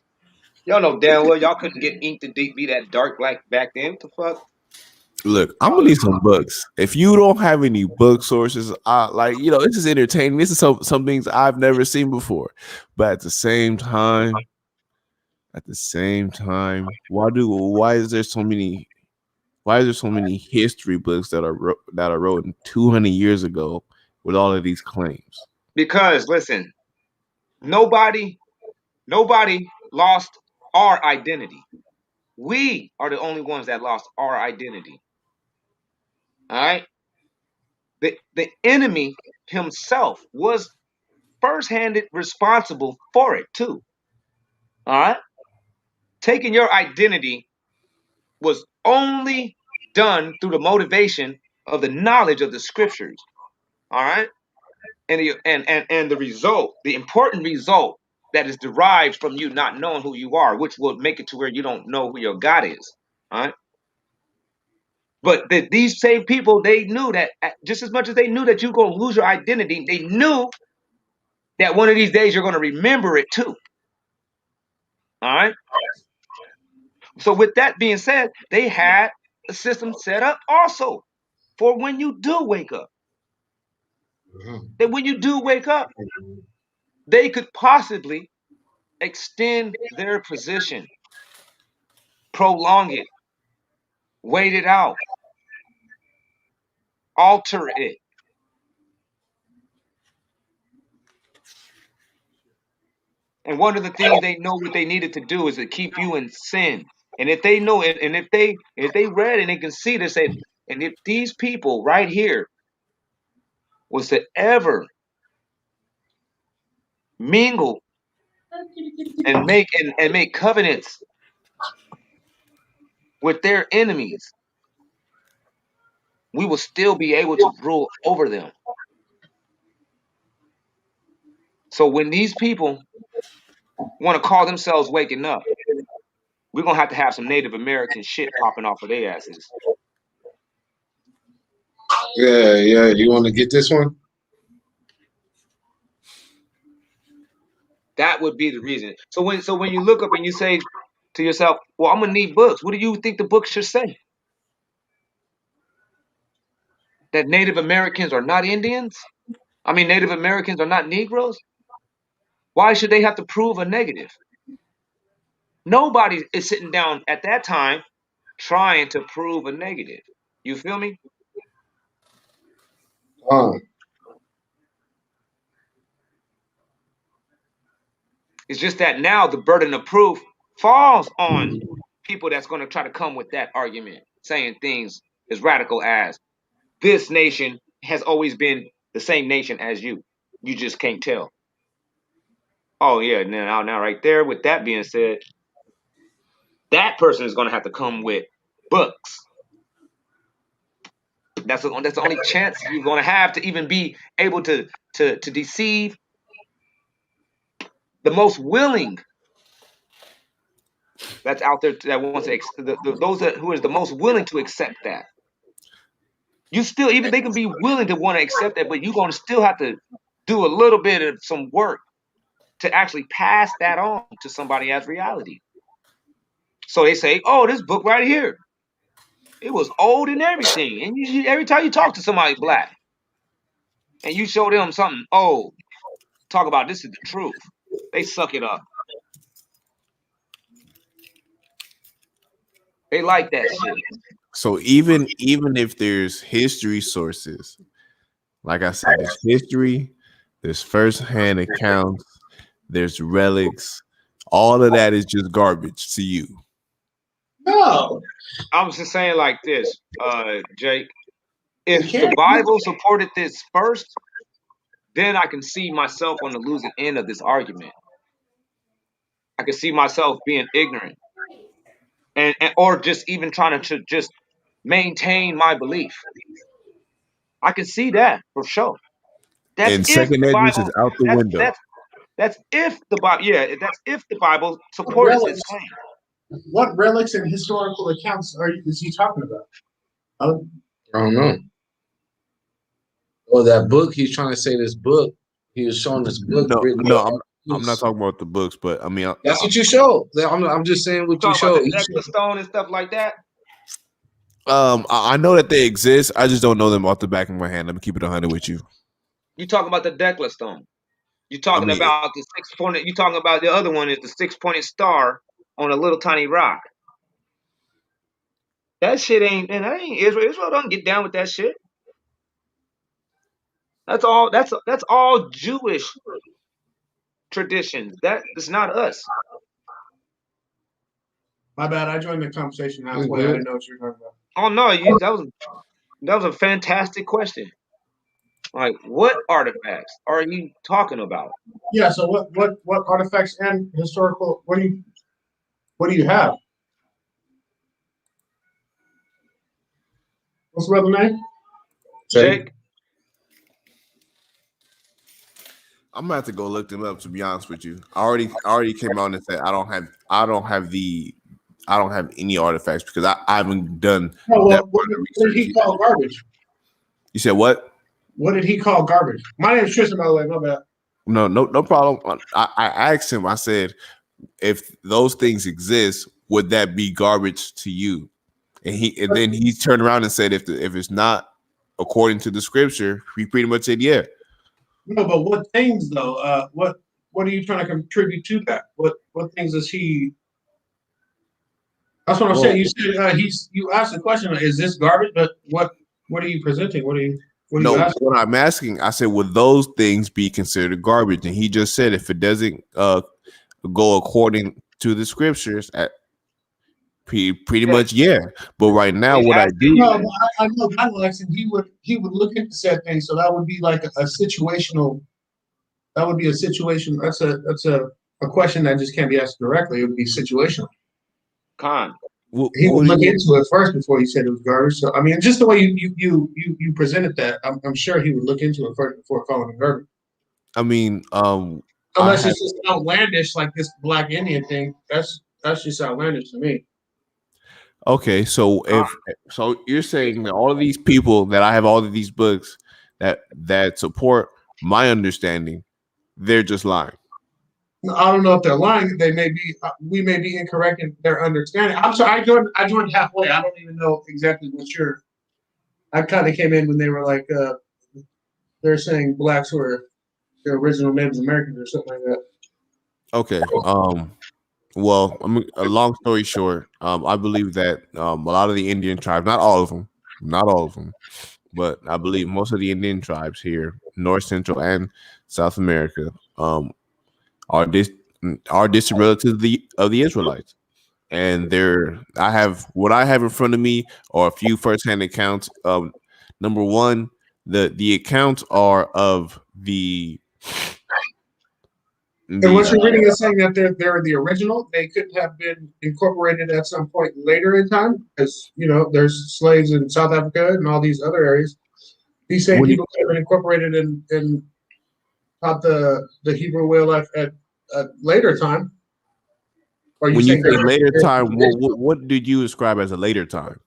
Y'all know damn well y'all couldn't get ink to be that dark black back then. What the fuck? Look, I'm gonna need some books. If you don't have any book sources, this is entertaining. This is some things I've never seen before. But at the same time, why is there so many history books that are written 200 years ago with all of these claims? Because listen, nobody lost our identity. We are the only ones that lost our identity. All right. The enemy himself was first-handed responsible for it too. All right. Taking your identity was only done through the motivation of the knowledge of the scriptures. All right. And the result, the important result that is derived from you not knowing who you are, which will make it to where you don't know who your God is. All right. But these same people, they knew that just as much as they knew that you're going to lose your identity, they knew that one of these days you're going to remember it too. All right. So with that being said, they had a system set up also for when you do wake up. That when you do wake up, they could possibly extend their position, prolong it, wait it out, alter it. And one of the things they know what they needed to do is to keep you in sin. And if they know it, and if they read and they can see this, and if these people right here was to ever mingle and make covenants with their enemies, we will still be able to rule over them. So when these people want to call themselves waking up, we're going to have some Native American shit popping off of their asses. Yeah. You want to get this one? That would be the reason. So when you look up and you say to yourself, well, I'm going to need books. What do you think the books should say? That Native Americans are not Indians? I mean, Native Americans are not Negroes? Why should they have to prove a negative? Nobody is sitting down at that time trying to prove a negative. You feel me? It's just that now the burden of proof falls on people that's going to try to come with that argument, saying things as radical as this nation has always been the same nation as you. You just can't tell. Oh yeah, now right there. With that being said, that person is going to have to come with books. That's the only chance you're going to have to even be able to deceive the most willing that's out there that wants to who is the most willing to accept that. You still, even they can be willing to want to accept that, but you're going to still have to do a little bit of some work to actually pass that on to somebody as reality. So they say, oh, this book right here, it was old and everything. And every time you talk to somebody black and you show them something old, talk about this is the truth, they suck it up. They like that shit. So even if there's history sources, like I said, there's history, there's first-hand accounts, there's relics. All of that is just garbage to you. No. I was just saying like this, Jake. If the Bible supported this first, then I can see myself on the losing end of this argument. I can see myself being ignorant, and or just even trying to just maintain my belief. I can see that for sure. That's And if second the address is Bible. out the window. That's if the Bible. Yeah, that's if the Bible supported Relics. this claim. What relics and historical accounts is he talking about? I don't know. Oh, that book. He's trying to say this book. He was showing this book. No, I'm not talking about the books, but I mean that's what you showed. I'm just saying what you showed. The Stone and stuff like that. I know that they exist. I just don't know them off the back of my hand. Let me keep it 100 with you. You talking about the Decla stone? You I talking mean, about the 6-pointed? You talking about the other one is the 6-pointed star on a little tiny rock? That shit ain't, and that ain't Israel. Israel don't get down with that shit. That's all. That's all Jewish traditions. That is not us. My bad. I joined the conversation halfway. I didn't know what you were talking about. Oh no, that was a fantastic question. Like, what artifacts are you talking about? Yeah. So what artifacts and historical? What do you have? What's the brother name? Jake. I'm gonna have to go look them up. To be honest with you, I already came out and said I don't have any artifacts because I haven't done that What part of did he research. call garbage? You said what? What did he call garbage? My name is Tristan, by the way. My bad. No problem. I asked him. I said, if those things exist, would that be garbage to you? And then he turned around and said, if it's not according to the scripture, he pretty much said, yeah. No, but what things though? What are you trying to contribute to that? What things is he? That's what I'm saying. You said you asked the question: is this garbage? But what are you presenting? What are you asking? What I'm asking, I said, would those things be considered garbage? And he just said, if it doesn't go according to the scriptures, pretty much, yeah. But right now, what I do, no, I know Alex, and he would look into said thing. So that would be like a situational. That would be a situation. That's a question that just can't be asked directly. It would be situational. He would look into it first before he said it was garbage. So I mean, just the way you presented that, I'm sure he would look into it first before calling it garbage. I mean, unless it's just outlandish like this Black Indian thing, that's just outlandish to me. Okay, so so you're saying that all of these people that I have all of these books that support my understanding, they're just lying. I don't know if they're lying. They may be. We may be incorrect in their understanding. I'm sorry. I joined halfway. I don't even know exactly what you're. I kind of came in when they were like, they're saying blacks were the original Native Americans or something like that. Okay. Well, a long story short, I believe that a lot of the Indian tribes, not all of them, but I believe most of the Indian tribes here, North, Central, and South America, are distant relatives of the Israelites. And what I have in front of me are a few firsthand accounts. Number one, the accounts are of the. And what you're reading is saying that they're the original. They could have been incorporated at some point later in time, as you know, there's slaves in South Africa and all these other areas. These same people could have been incorporated and taught the Hebrew way of life at a later time. When you say later time, what did you describe as a later time?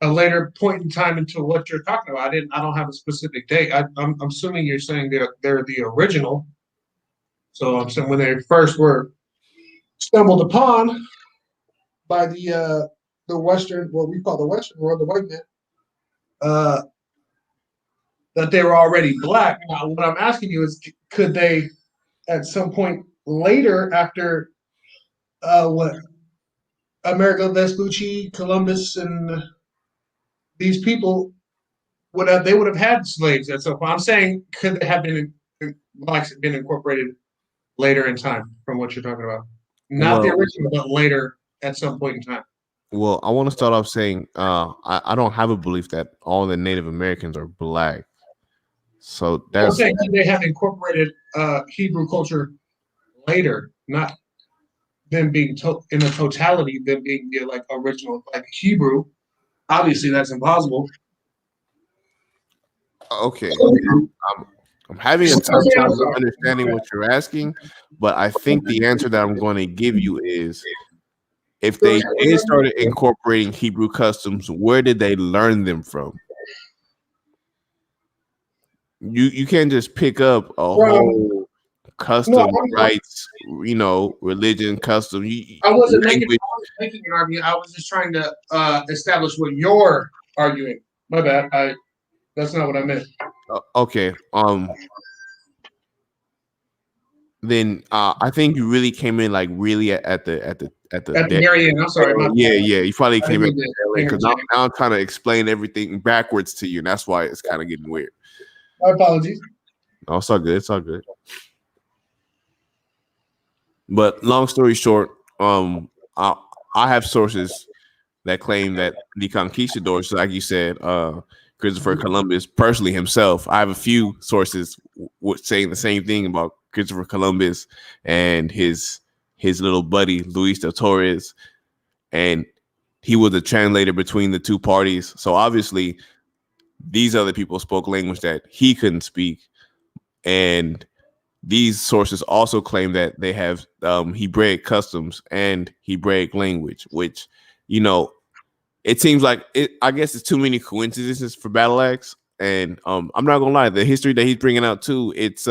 A later point in time into what you're talking about. I don't have a specific date. I'm assuming you're saying they're the original. So I'm saying when they first were stumbled upon by the Western, what we call the Western world, the white man, that they were already black. Now, what I'm asking you is, could they, at some point later, after what Amerigo Vespucci, Columbus, and these people would have had slaves at some point? I'm saying, could they have been blacks have been incorporated later in time from what you're talking about? Not the original, but later at some point in time. Well, I want to start off saying I don't have a belief that all the Native Americans are black. So that's. I'm saying they have incorporated Hebrew culture later, not them being in the totality, them being like original, like Hebrew. Obviously, that's impossible. Okay, I'm having a tough time understanding what you're asking, but I think the answer that I'm going to give you is, if they did started incorporating Hebrew customs, where did they learn them from? You can't just pick up a whole custom, I'm- rights, religion, custom, I wasn't making language. an argument. I was just trying to establish what you're arguing. My bad. That's not what I meant. Okay. Then I think you really came in like really at the very end. I'm sorry. Yeah. You probably I came didn't in mean to because now interject. I'm trying to explain everything backwards to you, and that's why it's kind of getting weird. My apologies. No, it's all good. It's all good. But long story short, I have sources that claim that the conquistadors, like you said, Christopher Columbus personally himself. I have a few sources saying the same thing about Christopher Columbus and his little buddy Luis de Torres, and he was a translator between the two parties. So obviously, these other people spoke language that he couldn't speak, and these sources also claim that they have Hebraic customs and Hebraic language, which, it seems like it. I guess it's too many coincidences for Battle Axe, and I'm not gonna lie, the history that he's bringing out too, it's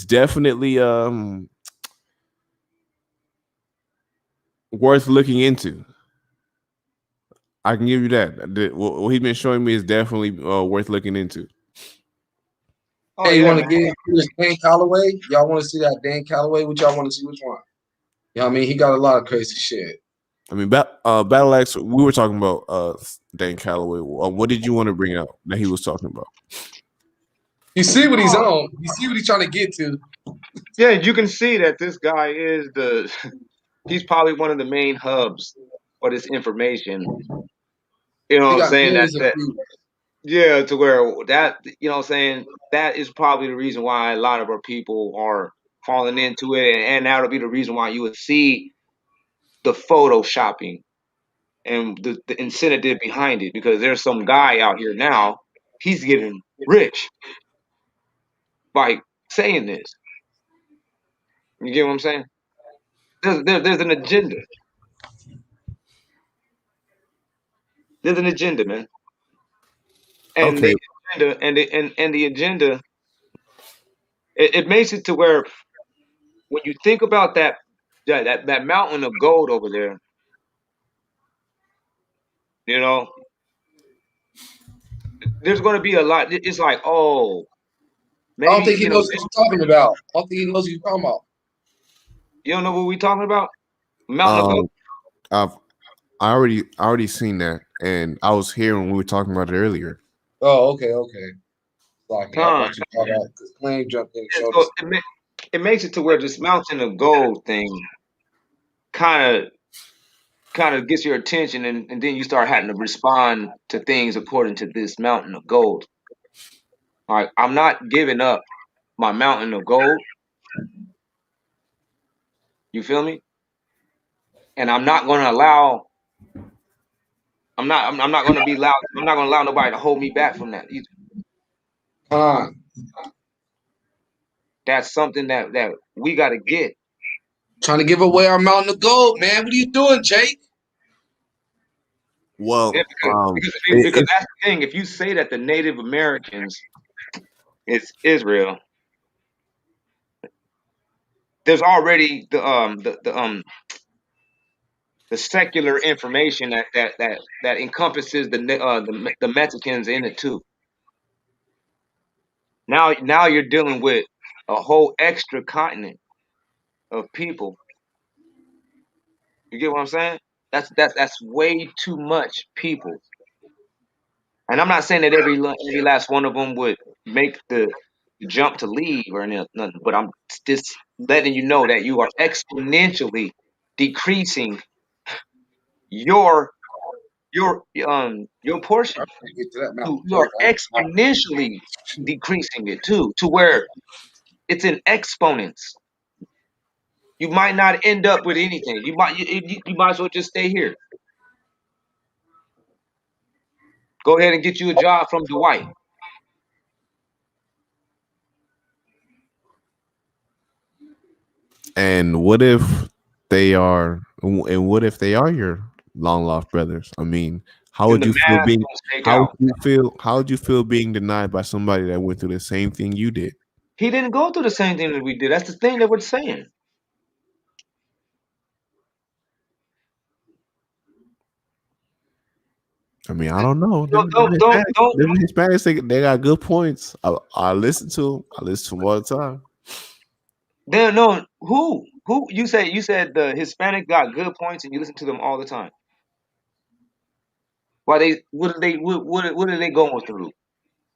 definitely worth looking into. I can give you that. What he's been showing me is definitely worth looking into. Oh, Hey, you yeah, want to man. get into this Dan Calloway? Y'all want to see that Dan Calloway? What y'all want to see? Which one? You know what I mean? He got a lot of crazy shit. I mean, Battle Axe. We were talking about Dan Calloway. What did you want to bring out that he was talking about? You see what he's on. You see what he's trying to get to. Yeah, you can see that this guy is he's probably one of the main hubs for this information. You know He what I'm got saying? billions of views. Yeah, to where that, what I'm saying, that is probably the reason why a lot of our people are falling into it, and that'll be the reason why you would see the photoshopping and the incentive behind it, because there's some guy out here now, he's getting rich by saying this. You get what I'm saying? There's an agenda. There's an agenda, man. And Okay. the agenda and the agenda, it makes it to where when you think about that mountain of gold over there, you know, there's going to be a lot. It's like, oh, I don't maybe, think he knows what you're talking about. I don't think he knows what you're talking about. you don't know what we're talking about? Mountain of gold. Um, I've I already seen that, and I was here when we were talking about it earlier. Oh, okay. Like, I Time. thought you talking about because Claim jumped in and Yeah, showed so us. it makes it to where this mountain of gold thing kind of gets your attention, and then you start having to respond to things according to this mountain of gold. All right, I'm not giving up my mountain of gold. You feel me? And I'm not going to allow. I'm not going to be loud. I'm not going to allow nobody to hold me back from that either. That's something that we got to get. Trying to give away our mountain of gold, man. What are you doing, Jake? Well, Yeah, because that's the thing. If you say that the Native Americans is Israel, there's already the secular information that encompasses the Mexicans in it too. Now you're dealing with a whole extra continent of people. You get what I'm saying? That's way too much people. And I'm not saying that every last one of them would make the jump to leave or nothing, but I'm just letting you know that you are exponentially decreasing your your portion. Get to that mountain of You are gold. exponentially decreasing it too, to where it's in exponents. You might not end up with anything. You might as well just stay here. Go ahead and get you a job from Dwight. and what if they are? And what if they are your long lost brothers? I mean, how Then would the you feel math being? don't shake How would out. you feel? How would you feel being denied by somebody that went through the same thing you did? He didn't go through the same thing that we did. That's the thing that we're saying. I mean, I don't know. Don't. Them Hispanics, they got good points. I listen to them. I listen to them all the time. No. Who you said the Hispanic got good points and you listen to them all the time. Why what are they going through?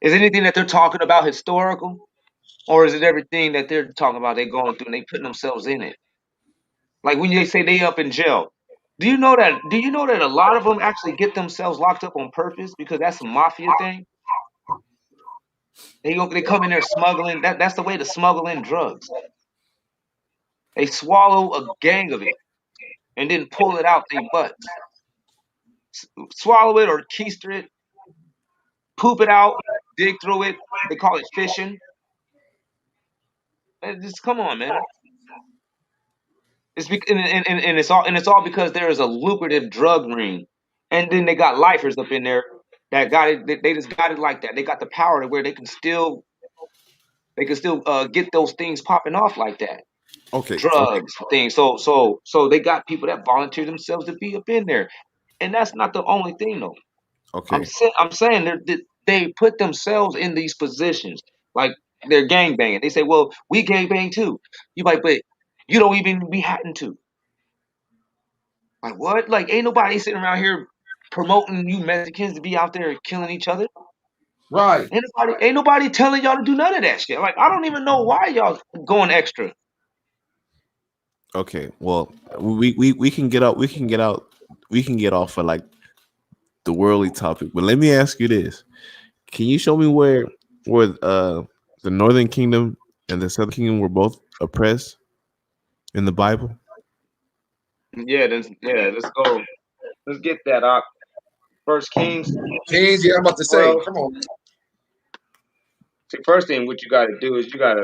Is anything that they're talking about historical, or is it everything that they're talking about they going through and they putting themselves in it? Like when they say they up in jail, do you know that? Do you know that a lot of them actually get themselves locked up on purpose because that's a mafia thing? They come in there smuggling. That's the way to smuggle in drugs. They swallow a gang of it and then pull it out their butts. Swallow it or keister it, poop it out, dig through it. They call it fishing. Just come on, man. And it's all because there is a lucrative drug ring, and then they got lifers up in there that got it. They just got it like that. They got the power to where they can still get those things popping off like that. Okay. Drugs, things. So they got people that volunteer themselves to be up in there, and that's not the only thing though. Okay. I'm saying they put themselves in these positions like they're gang banging. They say, "Well, we gang bang too." You like, but you don't even be having to. Like what? Like ain't nobody sitting around here promoting you Mexicans to be out there killing each other. Right. Ain't nobody telling y'all to do none of that shit. Like I don't even know why y'all going extra. Okay. Well, we can get out. We can get off of like the worldly topic. But let me ask you this: can you show me where the Northern Kingdom and the Southern Kingdom were both oppressed in the Bible? Yeah, let's go. Let's get that up. First Kings. Kings, yeah, I'm about to say, Well, come on. see, first thing what you got to do is you got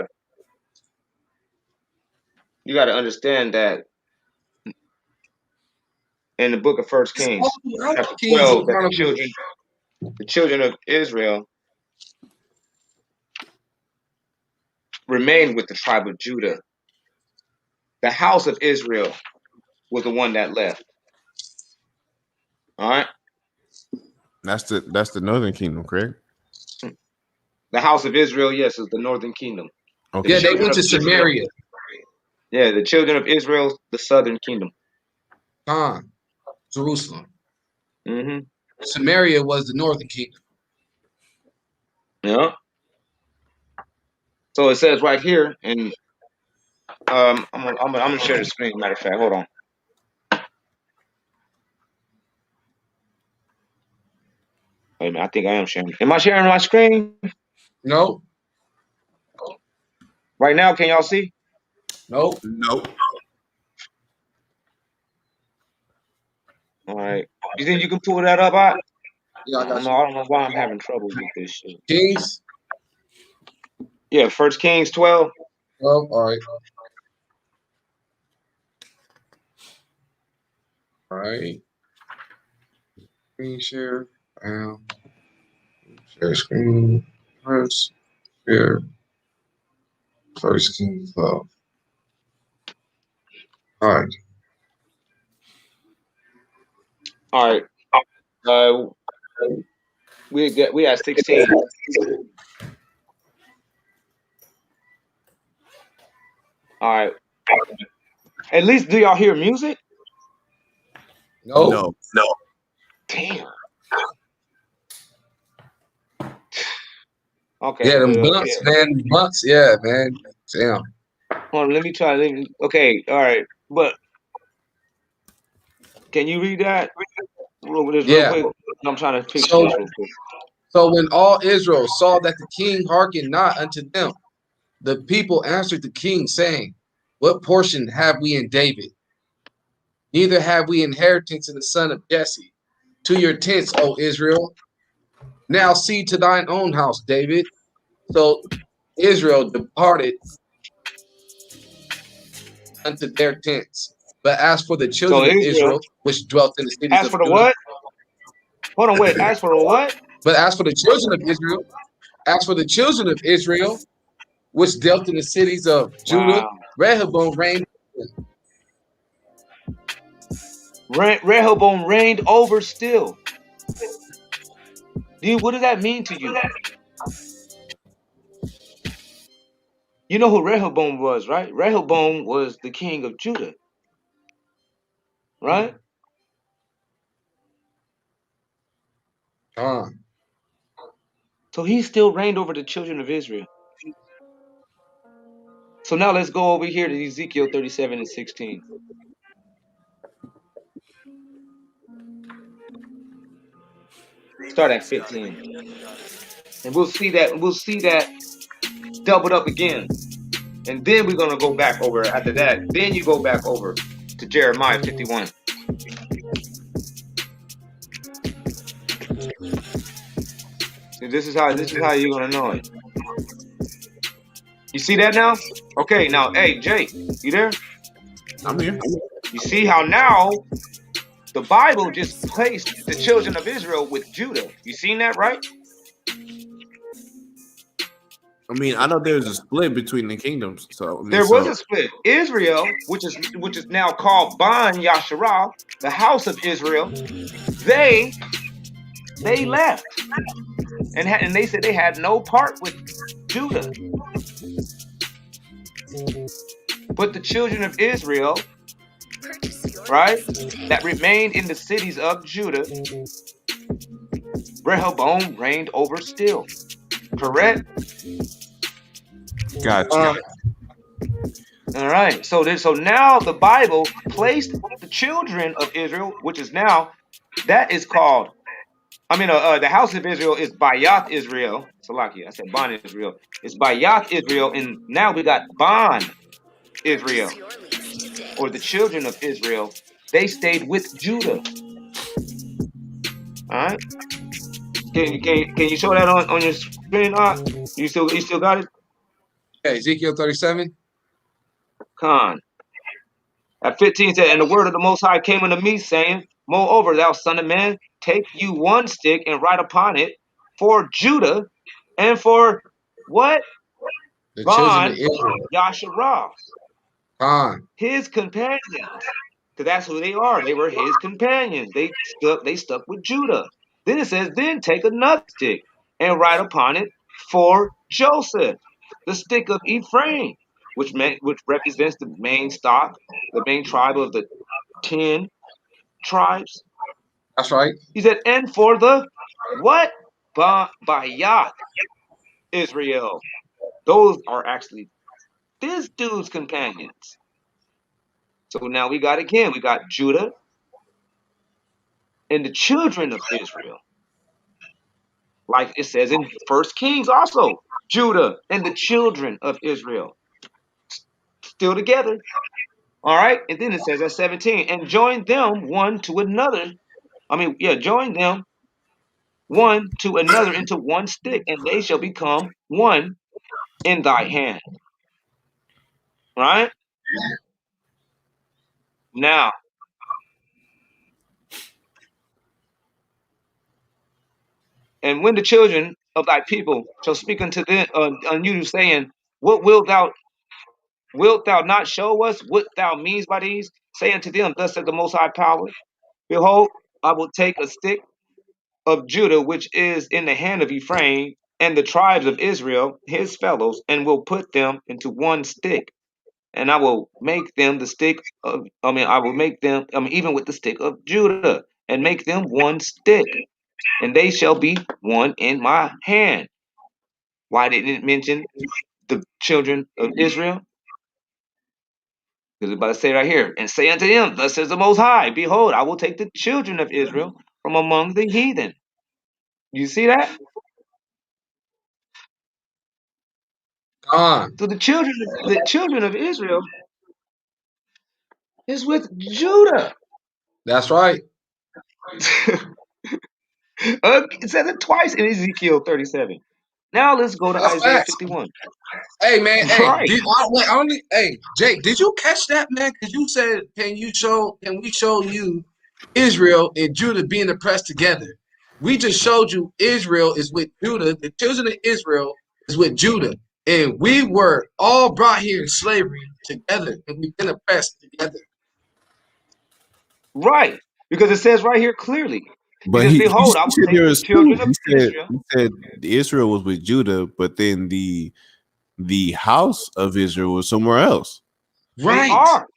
to understand that in the book of First Kings, chapter Kings 12, and that Chronicles. the children of Israel remained with the tribe of Judah. The house of Israel was the one that left. All right. That's the Northern Kingdom, correct? The house of Israel, yes, is the northern kingdom. Okay. Yeah, they went to Samaria. Yeah, the children of Israel, the southern kingdom. Jerusalem. Mm-hmm. Samaria was the northern kingdom. Yeah. So it says right here, and I'm gonna share the screen. Matter of fact, hold on. Wait a minute, I think I am sharing. Am I sharing my screen? No. Right now, can y'all see? Nope. Nope. All right. You think you can pull that up? I Yeah, I got you. I don't know why I'm having trouble with this shit. Kings? Yeah, First Kings 12. 12, all right. All right. Screen share. Share screen. First. Share. First Kings 12. All right. All right. We at 16. All right. At least do y'all hear music? No. Damn. Okay. Yeah, them Well, bumps, man. Bumps, yeah, man. Damn. hold on, let me try. Okay. All right. But can you read that real Yeah. quick? I'm trying to fix So, this real quick. so when all Israel saw that the king hearkened not unto them, the people answered the king, saying, what portion have we in David? Neither have we inheritance in the son of Jesse. To your tents, O Israel. Now see to thine own house, David. So Israel departed unto their tents. But as for the children of Israel, which dwelt in the cities As of for the Judah. what? Hold on, wait. As for the what? But as for the children of Israel, which dealt in the cities of Judah. Wow. Rehoboam reigned. Rehoboam reigned over still. Dude, what does that mean to you? You know who Rehoboam was, right? Rehoboam was the king of Judah, right? So he still reigned over the children of Israel. So now let's go over here to Ezekiel 37 and 16. Start at 15. And we'll see that doubled up again. And then we're gonna go back over after that. Then you go back over to Jeremiah 51. See, this is how you're gonna know it. You see that now? Okay, now, hey, Jay, you there? I'm here. You see how now the Bible just placed the children of Israel with Judah. You seen that, right? I mean, I know there's a split between the kingdoms. So I mean, There was a split. Israel, which is now called Ban Yasharah, the house of Israel, they left. And they said they had no part with Judah. But the children of Israel, right, that remained in the cities of Judah, Rehoboam reigned over still. Correct? Gotcha. All right. So now the Bible placed the children of Israel, which is now, that is called, the house of Israel is Bayath Israel. Salakia, I said Ban Israel. It's Bayath Israel, and now we got Ban Israel, or the children of Israel. They stayed with Judah. All right. Can you show that on your screen? You still got it? Okay, Ezekiel 37. Con. At 15 said, and the word of the Most High came unto me, saying, moreover, thou son of man, take you one stick and write upon it for Judah and for what? The children of Ban Israel. Yasharah. His companions. Because that's who they are. They were his companions. They stuck with Judah. Then it says, then take another stick and write upon it for Joseph, the stick of Ephraim, which represents the main stock, the main tribe of the 10 tribes. That's right. He said, and for the what? Bayath Israel. Those are actually this dude's companions. So now we got Judah and the children of Israel. Like it says in 1 Kings also, Judah and the children of Israel. Still together. All right. And then it says at 17, and join them one to another. Join them one to another into one stick, and they shall become one in thy hand. Right? Now, and when the children of thy people shall speak unto them, you, saying, what wilt thou not show us what thou means by these? Say unto them, thus said the Most High Power, behold, I will take a stick of Judah, which is in the hand of Ephraim, and the tribes of Israel, his fellows, and will put them into one stick. And I will make them the stick of, I will make them, even with the stick of Judah, and make them one stick. And they shall be one in my hand. Why didn't it mention the children of Israel? Because it's about to say right here, and say unto them, thus says the Most High, behold, I will take the children of Israel from among the heathen. You see that? So the children of Israel is with Judah. That's right. It says it twice in Ezekiel 37. Now let's go to Isaiah 51. Hey man, Right. hey Jake, did you catch that, man? Because you said, can we show you Israel and Judah being oppressed together? We just showed you Israel is with Judah. The children of Israel is with Judah. And we were all brought here in slavery together, and we've been oppressed together. Right. Because it says right here clearly. He But says, he behold, I will said take there the was two. children of Israel. He said Israel was with Judah, but then the house of Israel was somewhere else. They are.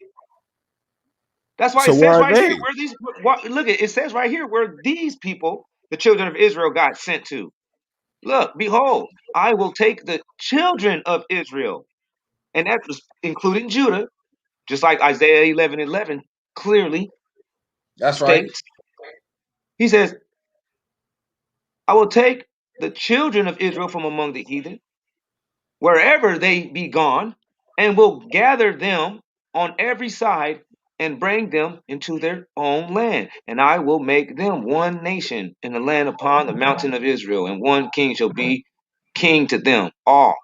That's why So it where says are right they? here where these look, it says right here where these people, the children of Israel, got sent to. Look, behold, I will take the children of Israel, and that was including Judah, just like Isaiah 11:11 clearly That's right. states. He says, I will take the children of Israel from among the heathen, wherever they be gone, and will gather them on every side and bring them into their own land. And I will make them one nation in the land upon the mountain of Israel, and one king shall be king to them all.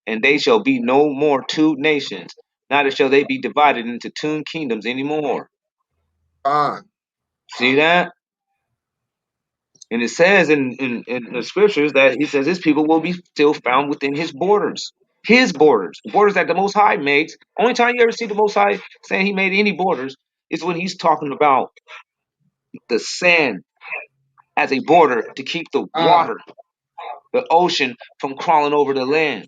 And they shall be no more two nations, neither shall they be divided into two kingdoms anymore. See that? And it says in the scriptures that he says his people will be still found within his borders. His borders. The borders that the Most High makes. Only time you ever see the Most High saying he made any borders is when he's talking about the sand as a border to keep the water, the ocean, from crawling over the land.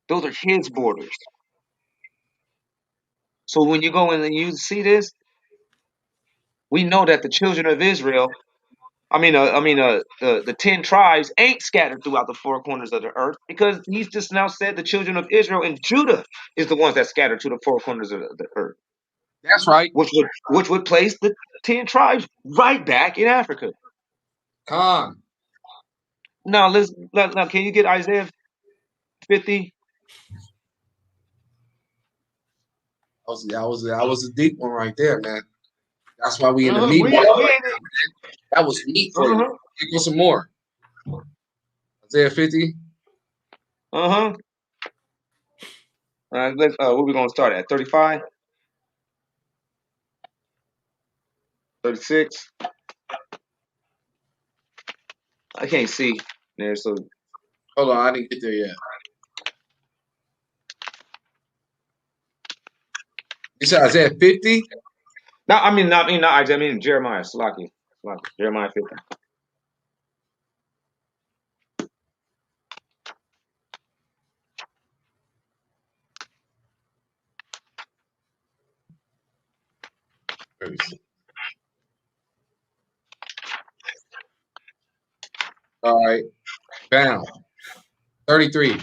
Those are his borders. So when you go in and you see this, we know that the children of Israel, the 10 tribes ain't scattered throughout the four corners of the earth, because he's just now said the children of Israel and Judah is the ones that scattered to the four corners of the earth. That's right. Which would place the 10 tribes right back in Africa. Now can you get Isaiah 50? That was a deep one right there, man. That's why we in the meat. That was meat for you. Give us some more. Isaiah 50. All right, what are we gonna start at? 35? 36? I can't see there, so hold on, I didn't get there yet. You said Isaiah 50? Not Isaiah, I mean Jeremiah, Slaki. Jeremiah 50. All right. Bam. 33.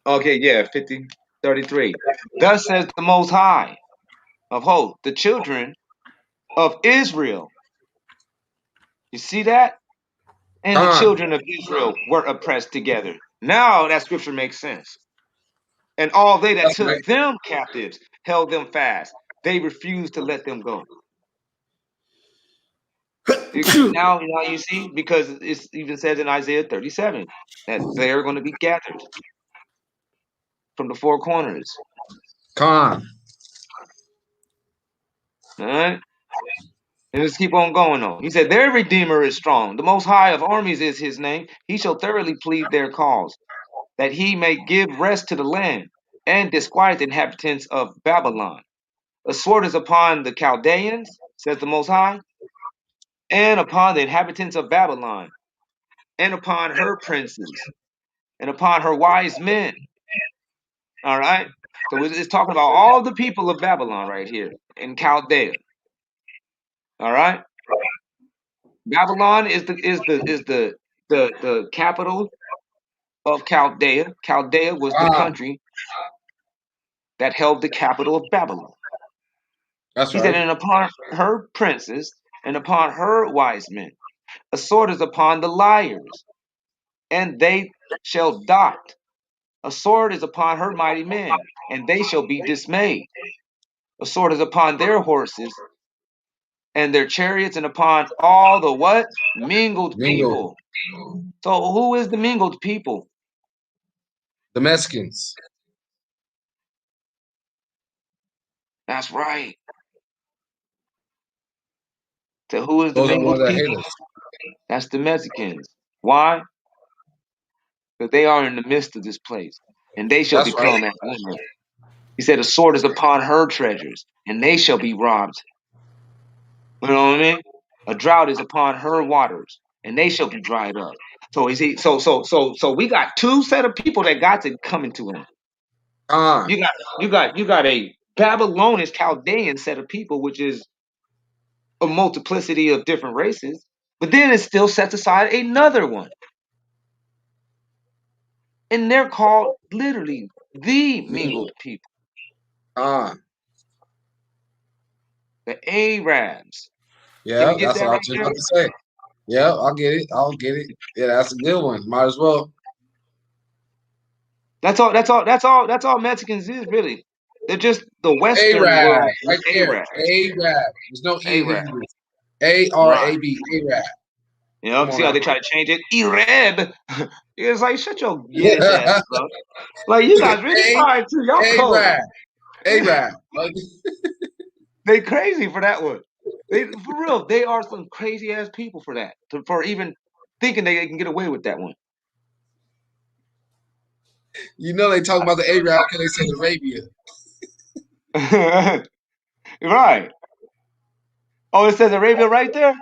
Okay, yeah, 50, 33. Thus says the Most High of hosts, the children of Israel. You see that? And the children of Israel were oppressed together. Now that scripture makes sense. And all they that took them captives held them fast. They refused to let them go. Now you see, because it even says in Isaiah 37 that they're going to be gathered from the four corners. All right? And let's keep on going on. He said, their Redeemer is strong. The Most High of armies is his name. He shall thoroughly plead their cause, that he may give rest to the land and disquiet the inhabitants of Babylon. A sword is upon the Chaldeans, says the Most High, and upon the inhabitants of Babylon, and upon her princes, and upon her wise men. All right? So it's talking about all the people of Babylon right here in Chaldea. All right? Babylon is the capital of Chaldea. Chaldea was the country that held the capital of Babylon. That's He said, and upon her princes and upon her wise men, a sword is upon the liars, and they shall dot. A sword is upon her mighty men, and they shall be dismayed. A sword is upon their horses and their chariots, and upon all the what? Mingled people. So who is the mingled people? The Mexicans. That's right. So who is the Those are the mingled ones that hate people? us. That's the Mexicans. Why? Because they are in the midst of this place, and they shall That's right. become as women. He said, "The sword is upon her treasures, and they shall be robbed." You know what I mean? A drought is upon her waters, and they shall be dried up. So is he? So we got two set of people that got to come into him. You got a Babylonian Chaldean set of people, which is a multiplicity of different races, but then it still sets aside another one, and they're called literally the mingled people, the Arabs. Can Yeah, you get that's that what I right was just there? about to say. Yeah, I'll get it. I'll get it. Yeah, that's a good one. Might as well. That's all. That's all Mexicans is really. They're just the Western Arab, world right there. Arabs. Arab. There's no E in Arab. Hebrew. Right. ARAB. Arab. You know, Come on see how now. they try to change it? Arab. It's like, shut your Yiddish ass up. Like, you guys really trying to. Y'all cold. Arab. Arab. They crazy for that one. They for real. They are some crazy ass people for that. For even thinking they can get away with that one. You know they talk about the Arab because they said Arabia. Right. Oh, it says Arabia right there?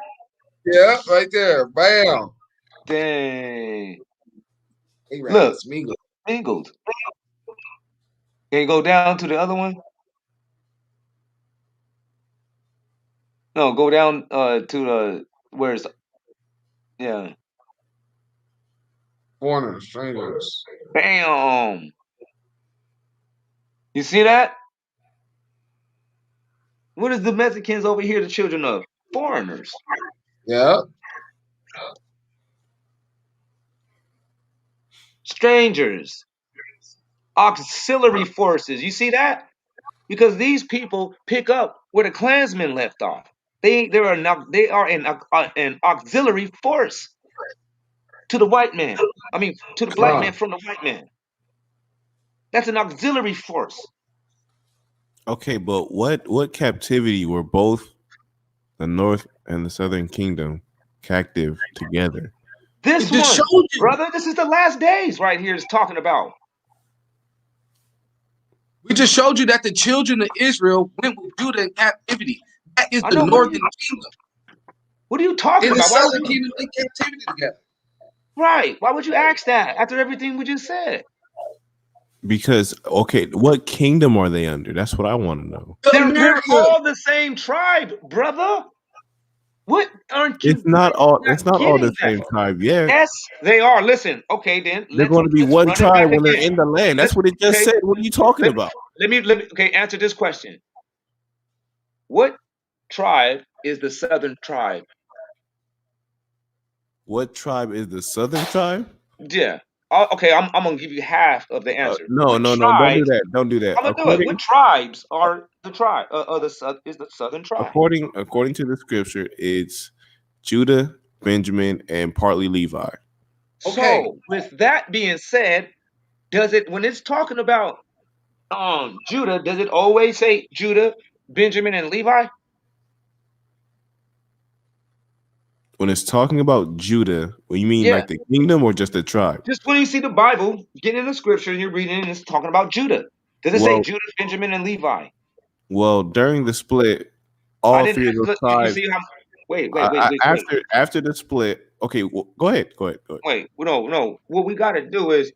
Yeah, right there. Bam. Dang. Arab. Look, It's mingled. mingled. Can you go down to the other one? No, go down to the where's yeah. Foreigners, strangers. Bam. You see that? What is the Mexicans over here the children of? Foreigners. Yeah. Strangers. Auxiliary forces. You see that? Because these people pick up where the Klansmen left off. They are an auxiliary force to the white man. I mean, to the black man from the white man. That's an auxiliary force. Okay, but what captivity were both the North and the Southern Kingdom captive together? This one, brother, this is the last days right here is talking about. We just showed you that the children of Israel went with Judah in captivity. That is the northern kingdom. What are you talking and about? the southern kingdom in captivity together. Right. Why would you ask that after everything we just said? Because okay, what kingdom are they under? That's what I want to know. They're all the same tribe, brother. What aren't you? It's not all. It's not all getting the same tribe. Yeah, Yes, they are. Listen, okay, then they're let's going to be one run it tribe back when they're again. in the land. That's what it just said. What are you talking about? Let me okay, answer this question. What tribe is the southern tribe? What tribe is the southern tribe? Yeah. Okay, I'm gonna give you half of the answer. No, What no, no. Don't do tribes? that. Don't do that. I'm gonna do it. What tribes are the tribe? Is the southern tribe? According to the scripture, it's Judah, Benjamin, and partly Levi. Okay. So with that being said, does it when it's talking about Judah, does it always say Judah, Benjamin, and Levi? When it's talking about Judah, what you mean, Yeah. like the kingdom or just the tribe? Just when you see the Bible, get in the scripture and you're reading and it's talking about Judah. Does it say Well, Judah, Benjamin, and Levi? Well, during the split, I all didn't three of those look, you tribes. see how wait. After the split, okay, go ahead. Wait, no. What we got to do is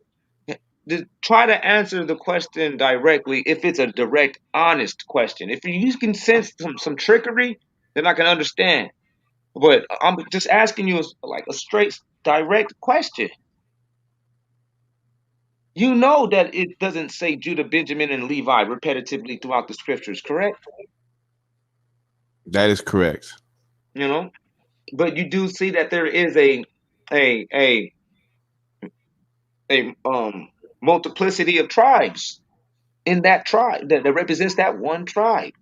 try to answer the question directly. If it's a direct, honest question, if you can sense some trickery, then I can understand. But I'm just asking you like a straight, direct question. You know that it doesn't say Judah, Benjamin, and Levi repetitively throughout the scriptures, correct? That is correct. You know, but you do see that there is a a multiplicity of tribes in that tribe that represents that one tribe.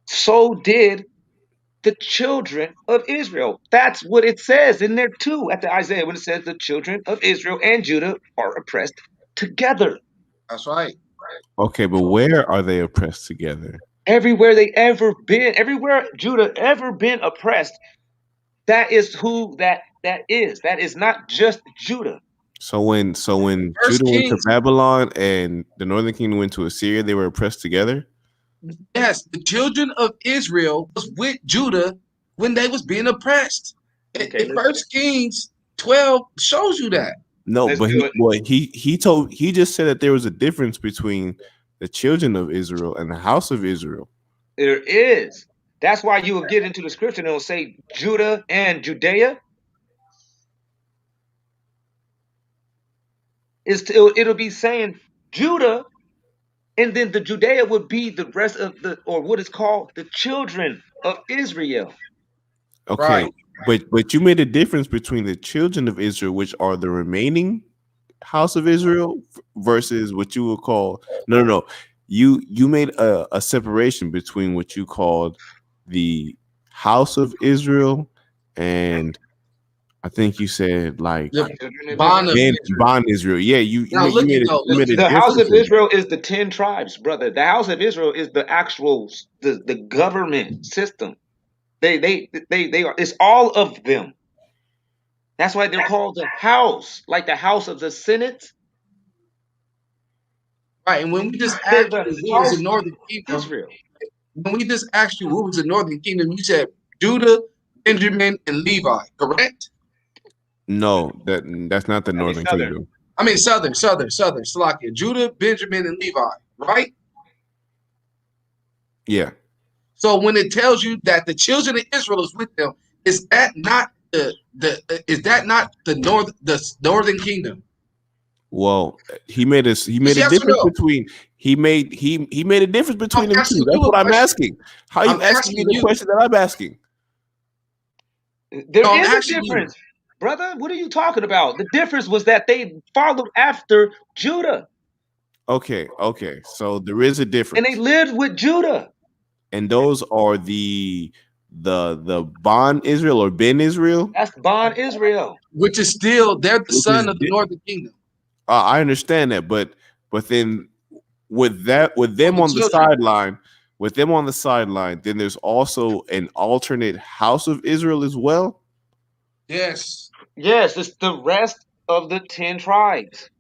So did the children of Israel. That's what it says in there too at the Isaiah when it says the children of Israel and Judah are oppressed together. That's right. Okay, but where are they oppressed together? Everywhere they ever been, everywhere Judah ever been oppressed, That is who that is. That is not just Judah. So when First Judah went to Kings, Babylon and the northern kingdom went to Assyria, they were oppressed together. yes, the children of Israel was with Judah when they was being oppressed. Okay, In First Kings 12 shows you that. No, let's but do it. he just said that there was a difference between the children of Israel and the house of Israel. There is. That's why you will get into the scripture and it'll say Judah and Judea. It'll be saying Judah, and then the Judea would be the rest of or what is called the children of Israel. Okay, Right. but you made a difference between the children of Israel, which are the remaining house of Israel, versus what you would call no. You made a separation between what you called the house of Israel and I think you said like The Children of bond of Israel. Israel. bond Israel. Yeah, Now look at though. you made a The house difference of in that. Israel is the 10 tribes, brother. The house of Israel is the actual the government system. They are. It's all of them. That's why they're called the house, like the house of the Senate. Right. And when we just They're asked the you what was the house northern of kingdom, Israel. when we just asked you what was the northern kingdom, you said Judah, Benjamin, and Levi, correct? No, that's not the I mean northern Southern. kingdom. I mean southern, Salakia. Judah, Benjamin, and Levi, right? Yeah. So when it tells you that the children of Israel is with them, is that not the northern kingdom? Well, he made a Just yes or difference no? between he made a difference I'm between them two. asking That's you a what I'm question. asking. How are I'm you asking me asking the you. question that I'm asking? There No, I'm is a asking you. difference, brother. What are you talking about? The difference was that they followed after Judah Okay. So there is a and they difference, lived with Judah. and those are the Bond Israel or Ben Israel, That's Bon Israel. Which is still they're the which is son of the northern kingdom I understand that, but then with or them the on the children. sideline, then there's also an alternate house of Israel as well. Yes. Yes, it's the rest of the 10 tribes.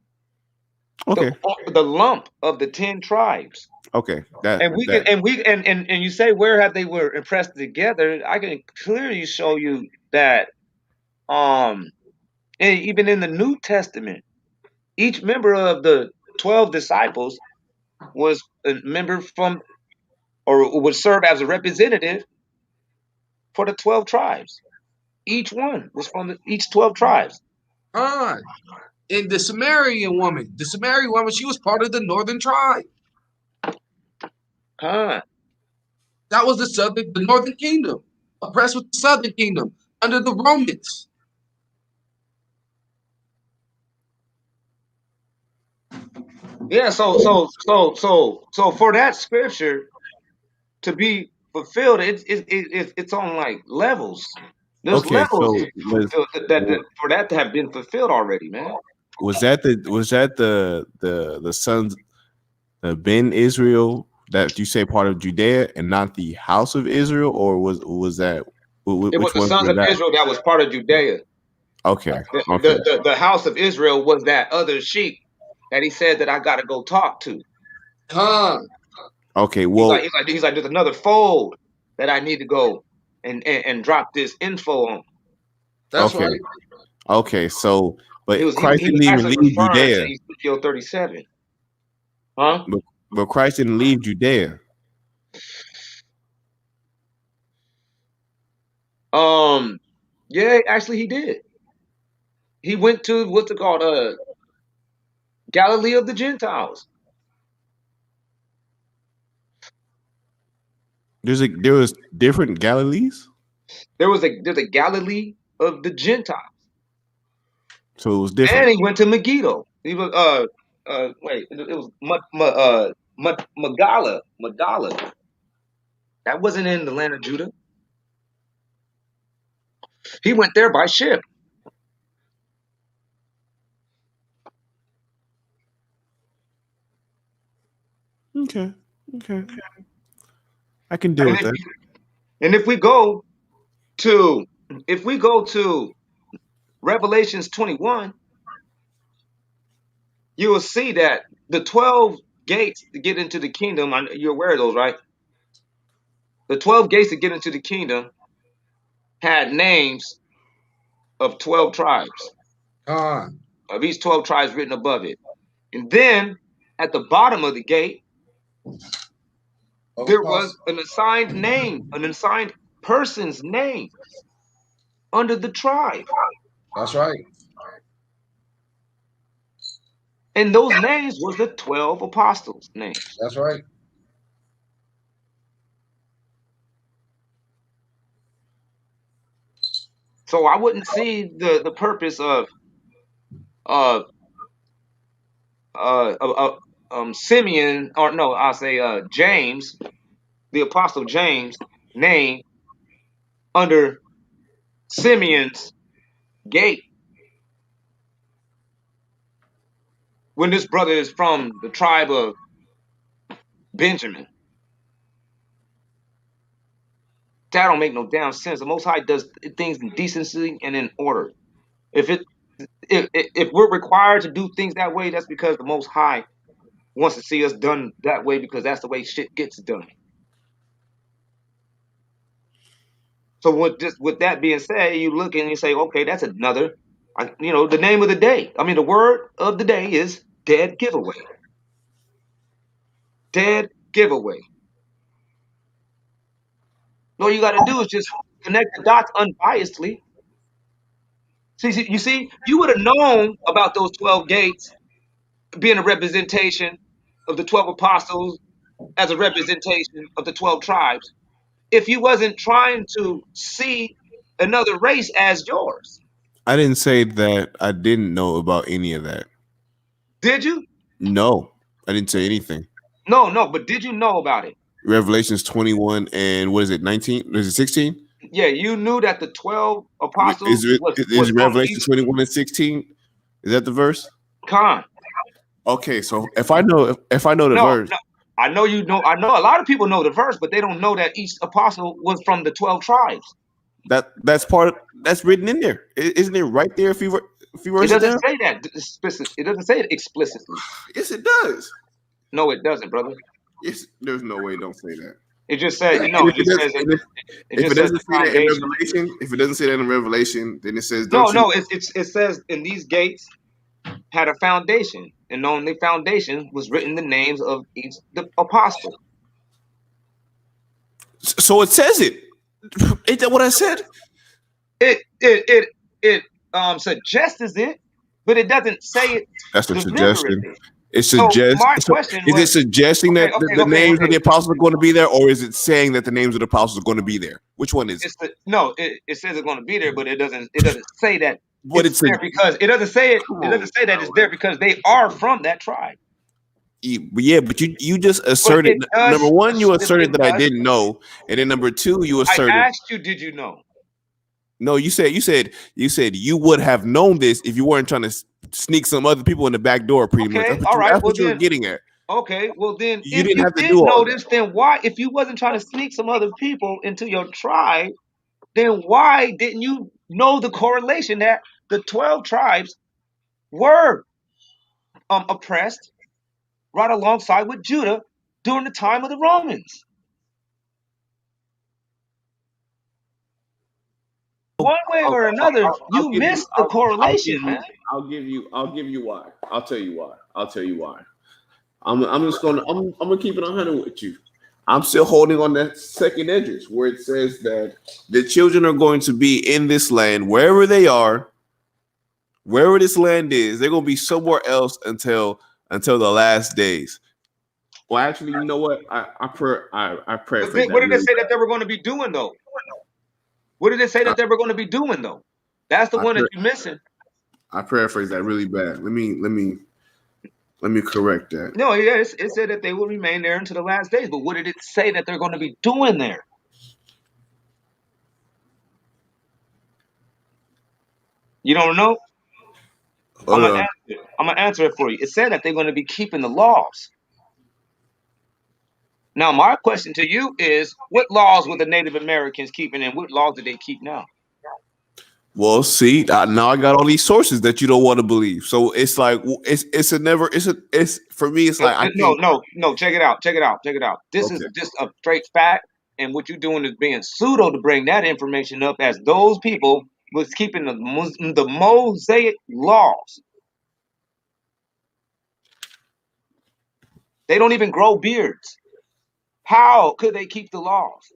Okay. The lump of the 10 tribes. Okay. And we can and you say where have they were impressed together? I can clearly show you that even in the New Testament, each member of the 12 disciples was a member from or would serve as a representative for the 12 tribes. Each one was from each 12 tribes. And the Samaritan woman, she was part of the northern tribe. Huh. That was the northern kingdom, oppressed with the southern kingdom under the Romans. Yeah, so for that scripture to be fulfilled, it's on like levels. There's Okay, levels so for that to have been fulfilled already, man. was that the sons the Ben Israel that you say part of Judea and not the house of Israel, or was that It was which the one sons was of that? Israel that was part of Judea. Okay, okay, The house of Israel was that other sheep that he said that I got to go talk to. okay. He's Well, like there's another fold that I need to go and drop this info on. That's okay, right. okay. So, He but was Christ didn't even actually leave referring to Judea. Ezekiel 37. Huh? But Christ didn't leave Judea. Yeah, actually he did. He went to what's it called? Galilee of the Gentiles. There was different Galilees, There's a Galilee of the Gentiles. so it was And different. he went to Megiddo. He was wait, it was Magala. That wasn't in the land of Judah. He went there by ship. Okay, I can deal with that. And if we go to If we go to Revelations 21, you will see that the 12 gates to get into the kingdom, you're aware of those, right? The 12 gates to get into the kingdom had names of 12 tribes, of each 12 tribes written above it. And then at the bottom of the gate, there was an assigned name, an assigned person's name under the tribe. That's right. And those names was the 12 apostles' names. That's right. So I wouldn't see the purpose of Simeon, or no, I'll say James, the apostle James, name under Simeon's gate when this brother is from the tribe of Benjamin. That don't make no damn sense. The Most High does things in decency and in order. If we're required to do things that way, that's because the Most High wants to see us done that way, because that's the way shit gets done. So with that being said, you look and you say, okay, that's another, the name of the day. I mean, the word of the day is dead giveaway. Dead giveaway. All you got to do is just connect the dots unbiasedly. See, you would have known about those 12 gates being a representation of the 12 apostles as a representation of the 12 tribes if you wasn't trying to see another race as yours. I didn't say that I didn't know about any of that. Did you? No, I didn't say anything. No, but did you know about it? Revelations 21 and what is it, 19? Is it 16? Yeah, you knew that the 12 apostles Is Revelation 21 and 16? Is that the verse? Con. Okay, so if I know the verse. No, I know you know. I know a lot of people know the verse, but they don't know that each apostle was from the 12 tribes. That's written in there, isn't it? Right there. If you were it doesn't say that explicitly. It doesn't say it explicitly. Yes, it does. No, it doesn't, brother. Yes, there's no way. Don't say that. It just says, If it doesn't say that in Revelation, then it says it says in these gates had a foundation, and on the foundation was written the names of each the apostle. So it says it. Ain't that what I said? It suggests it, but it doesn't say it. That's a suggestion. It suggests. So my question is it suggesting that the names of the apostles are going to be there, or is it saying that the names of the apostles are going to be there? Which one is it? It says it's going to be there, but it doesn't say that. But it's there because it doesn't say it. It doesn't say that it's there because they are from that tribe. Yeah, but you just asserted number one, you asserted that I didn't know, and then number two, you asserted. I asked you, did you know? No, you said you would have known this if you weren't trying to sneak some other people in the back door. Pretty much. That's what you were getting at. Okay, well then, you didn't have to do all this. Then why, if you wasn't trying to sneak some other people into your tribe, then why didn't you know the correlation that the 12 tribes were oppressed right alongside with Judah during the time of the Romans? One way or another, you missed the correlation, man. I'll give you why. I'll tell you why. I'm just gonna keep it 100 with you. I'm still holding on that second edges where it says that the children are going to be in this land, wherever they are, wherever this land is, they're gonna be somewhere else until the last days. Well, actually, you know what? I pray. What did they say that they were going to be doing though? What did they say that they were going to be doing though? That's the one that you're missing. I paraphrase that really bad. Let me correct that. No, yeah, it said that they will remain there until the last days. But what did it say that they're going to be doing there? You don't know? I'm gonna answer it for you. It said that they're going to be keeping the laws. Now, my question to you is, what laws were the Native Americans keeping, and what laws do they keep now? Well, see, now I got all these sources that you don't want to believe. So it's like it's for me. It's like I No, can't. no, no. Check it out. Check it out. Check it out. This is Okay. just a straight fact, and what you're doing is being pseudo to bring that information up as those people was keeping the Mosaic laws. They don't even grow beards. How could they keep the laws?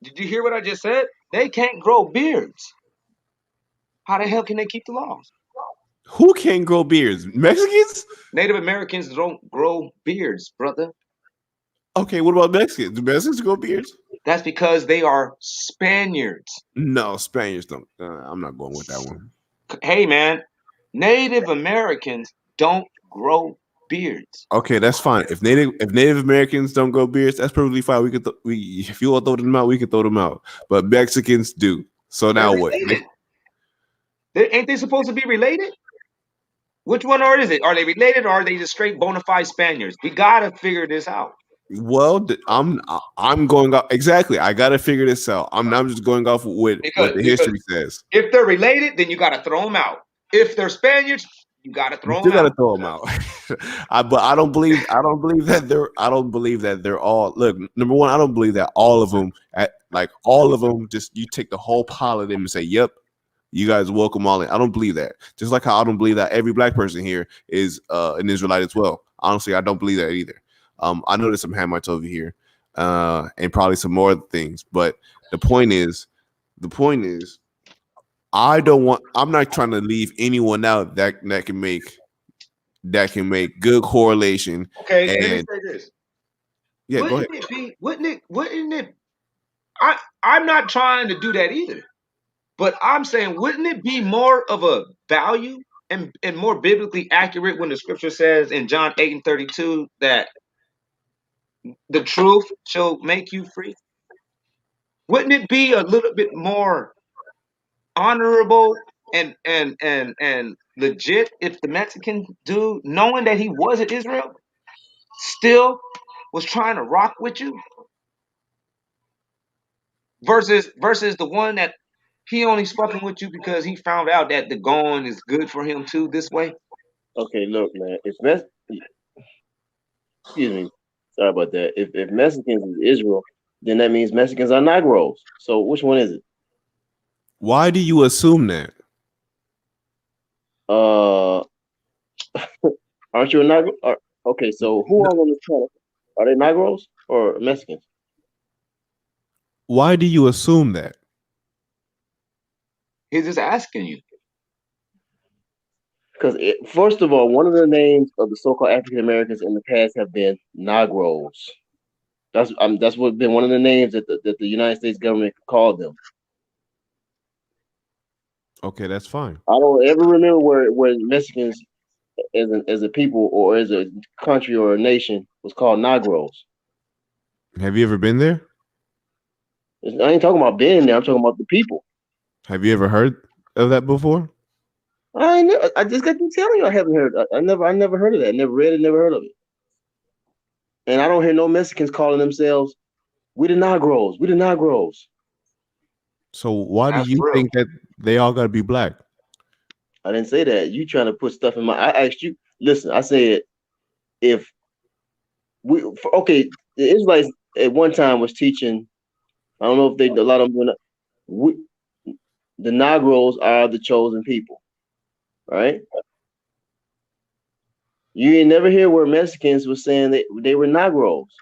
Did you hear what I just said? They can't grow beards. How the hell can they keep the laws? Who can't grow beards? Mexicans? Native Americans don't grow beards, brother. Okay, what about Mexicans? Do Mexicans grow beards? That's because they are Spaniards. No, Spaniards don't. I'm not going with that one. Hey, man, Native Americans don't grow beards. Okay, that's fine. If Native Americans don't grow beards, that's perfectly fine. We could if you want to throw them out, we can throw them out. But Mexicans do. So They're now what? related. Ain't they supposed to be related? Which one is it? Are they related or are they just straight bona fide Spaniards? We gotta figure this out. Well, I'm going off exactly. I got to figure this out. I'm just going off with what the history says. If they're related, then you gotta throw them out. If they're Spaniards, you gotta You throw still them got out. to throw them out. But I don't believe that they're. I don't believe that they're all. Look, number one, I don't believe that all of them. All of them, just you take the whole pile of them and say, "Yep, you guys welcome all in." I don't believe that. Just like how I don't believe that every black person here is an Israelite as well. Honestly, I don't believe that either. I know there's some Hamites over here, and probably some more things. But the point is, I don't want. I'm not trying to leave anyone out that can make good correlation. Okay, let me And say this. yeah, go ahead. Wouldn't it I'm not trying to do that either. But I'm saying, wouldn't it be more of a value and more biblically accurate when the scripture says in John 8:32 that the truth shall make you free? Wouldn't it be a little bit more honorable and legit if the Mexican dude, knowing that he was in Israel, still was trying to rock with you versus the one that he only fucking with you because he found out that the going is good for him too this way? Okay, look, man. Excuse me, sorry about that. If Mexicans is Israel, then that means Mexicans are Negroes. So which one is it? Why do you assume that? Uh, aren't you a Negro? Okay, so who are on this planet? Are they Negroes or Mexicans? Why do you assume that? He's just asking you. Because first of all, one of the names of the so-called African Americans in the past have been Negroes. That's what been one of the names that the United States government called them. Okay, that's fine. I don't ever remember where Mexicans as a people or as a country or a nation was called Negroes. Have you ever been there? I ain't talking about being there. I'm talking about the people. Have you ever heard of that before? I just got to telling you I haven't heard. I never heard of that. Never read it. Never heard of it. And I don't hear no Mexicans calling themselves "We the Negroes." We the Negroes. So why do you think that they all got to be black? I didn't say that. You trying to put stuff in my. I asked you. Listen, I said if the Israelites at one time was teaching. I don't know if a lot of them. The Negroes are the chosen people, right? You ain't never hear where Mexicans was saying that they were Negroes.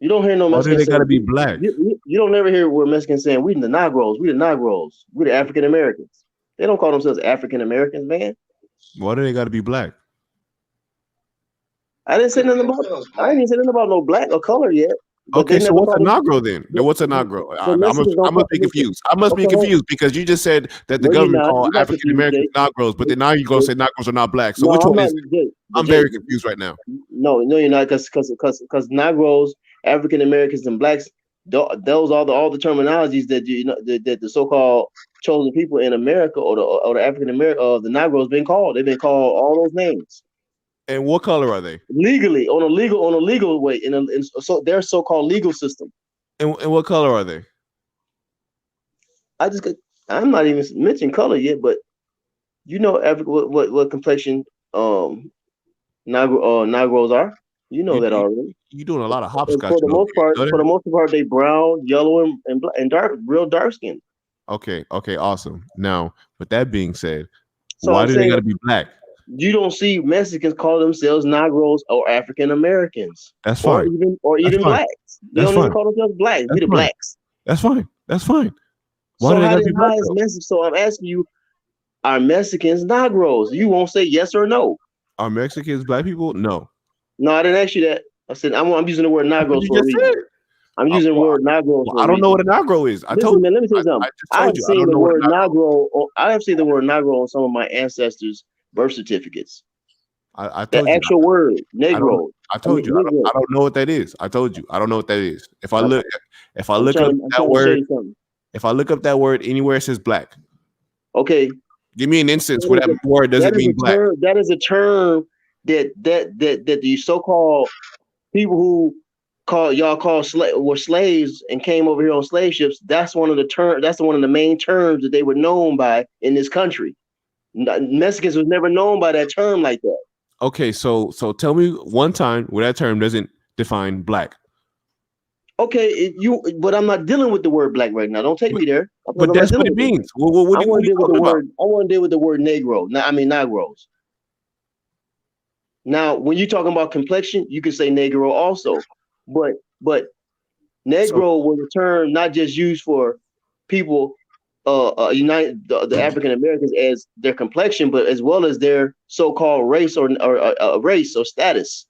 You don't hear no Why do Mexicans they saying got to be black? You don't never hear where Mexicans saying we the Negroes, we the Negroes, we the African Americans. They don't call themselves African Americans, man. Why do they got to be black? I didn't say nothing about no black or color yet. Okay, so what's a Negro then? What's a Negro? I must be confused. I must be confused because you just said that the government called African Americans Negroes, but then now you're gonna say Negroes are not black. So which one is it? I'm very confused right now. No, you're not, because Negroes, African Americans, and blacks, those are all the terminologies that that the so-called chosen people in America or the African American the Negroes been called. They've been called all those names. And what color are they? Legally, on a legal way, in so their so-called legal system. And what color are they? I'm not even mentioning color yet, but you know what complexion Negroes are. You know that already. You doing a lot of And hopscotch over for the here. most part, they brown, yellow, and black, and dark, real dark skin. Okay, awesome. Now, with that being said, So why I'm do they saying gotta be black? you don't see Mexicans call themselves Negroes or African Americans. That's fine. Or That's even fine. blacks. They That's don't even fine. call themselves blacks. We That's the fine. blacks. That's fine. That's fine. Why So do they how gotta be black is though? Mexican? So I'm asking you, are Mexicans Negroes? You won't say yes or no. Are Mexicans black people? No. No, I didn't ask you that. I said I'm using the word That's what Negroes you for a just reason. said. I'm using the word Negros Well, for I a don't know reason. what a Negro is. I Listen, told man, you. let me tell you I something. just told I've you. I seen don't the know what a word Negro is. Negro. I have seen the word Negro on some of my ancestors' birth certificates. I The told you. actual word, I don't. Negro. I told you. Negro. I don't know what that is. I told you. I don't know what that is. If I I'm look I'm up trying that to show word, you something. if I look up that word anywhere it says black, Okay. give me an instance That where is that word doesn't mean a black. term. That is a term that the so-called people who were slaves and came over here on slave ships. That's one of the term. That's one of the main terms that they were known by in this country. Mexicans was never known by that term like that. Okay, so tell me one time where that term doesn't define black. Okay, but I'm not dealing with the word black right now. Don't take me there. But I'm not that's what dealing it with it. means. What I are want to you deal with the talking about? word. I want to deal with the word Negro. Negroes. Now, when you're talking about complexion, you can say Negro also, but So Negro was a term not just used for people, United the African Americans as their complexion, but as well as their so-called race or race or status.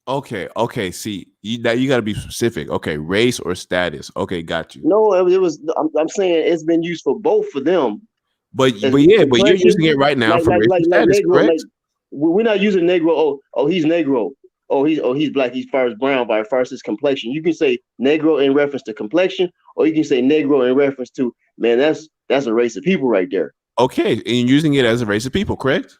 okay. See, now you got to be specific. Okay, race or status. Okay, got you. No, it was. I'm saying it's been used for both for them. But As you're complexion, using it right now for race and status, Negro, correct? we're not using Negro. Oh, he's Negro. He's black. He's far as brown by far as his complexion. You can say Negro in reference to complexion, or you can say Negro in reference to man. That's a race of people right there. Okay, and you're using it as a race of people, correct?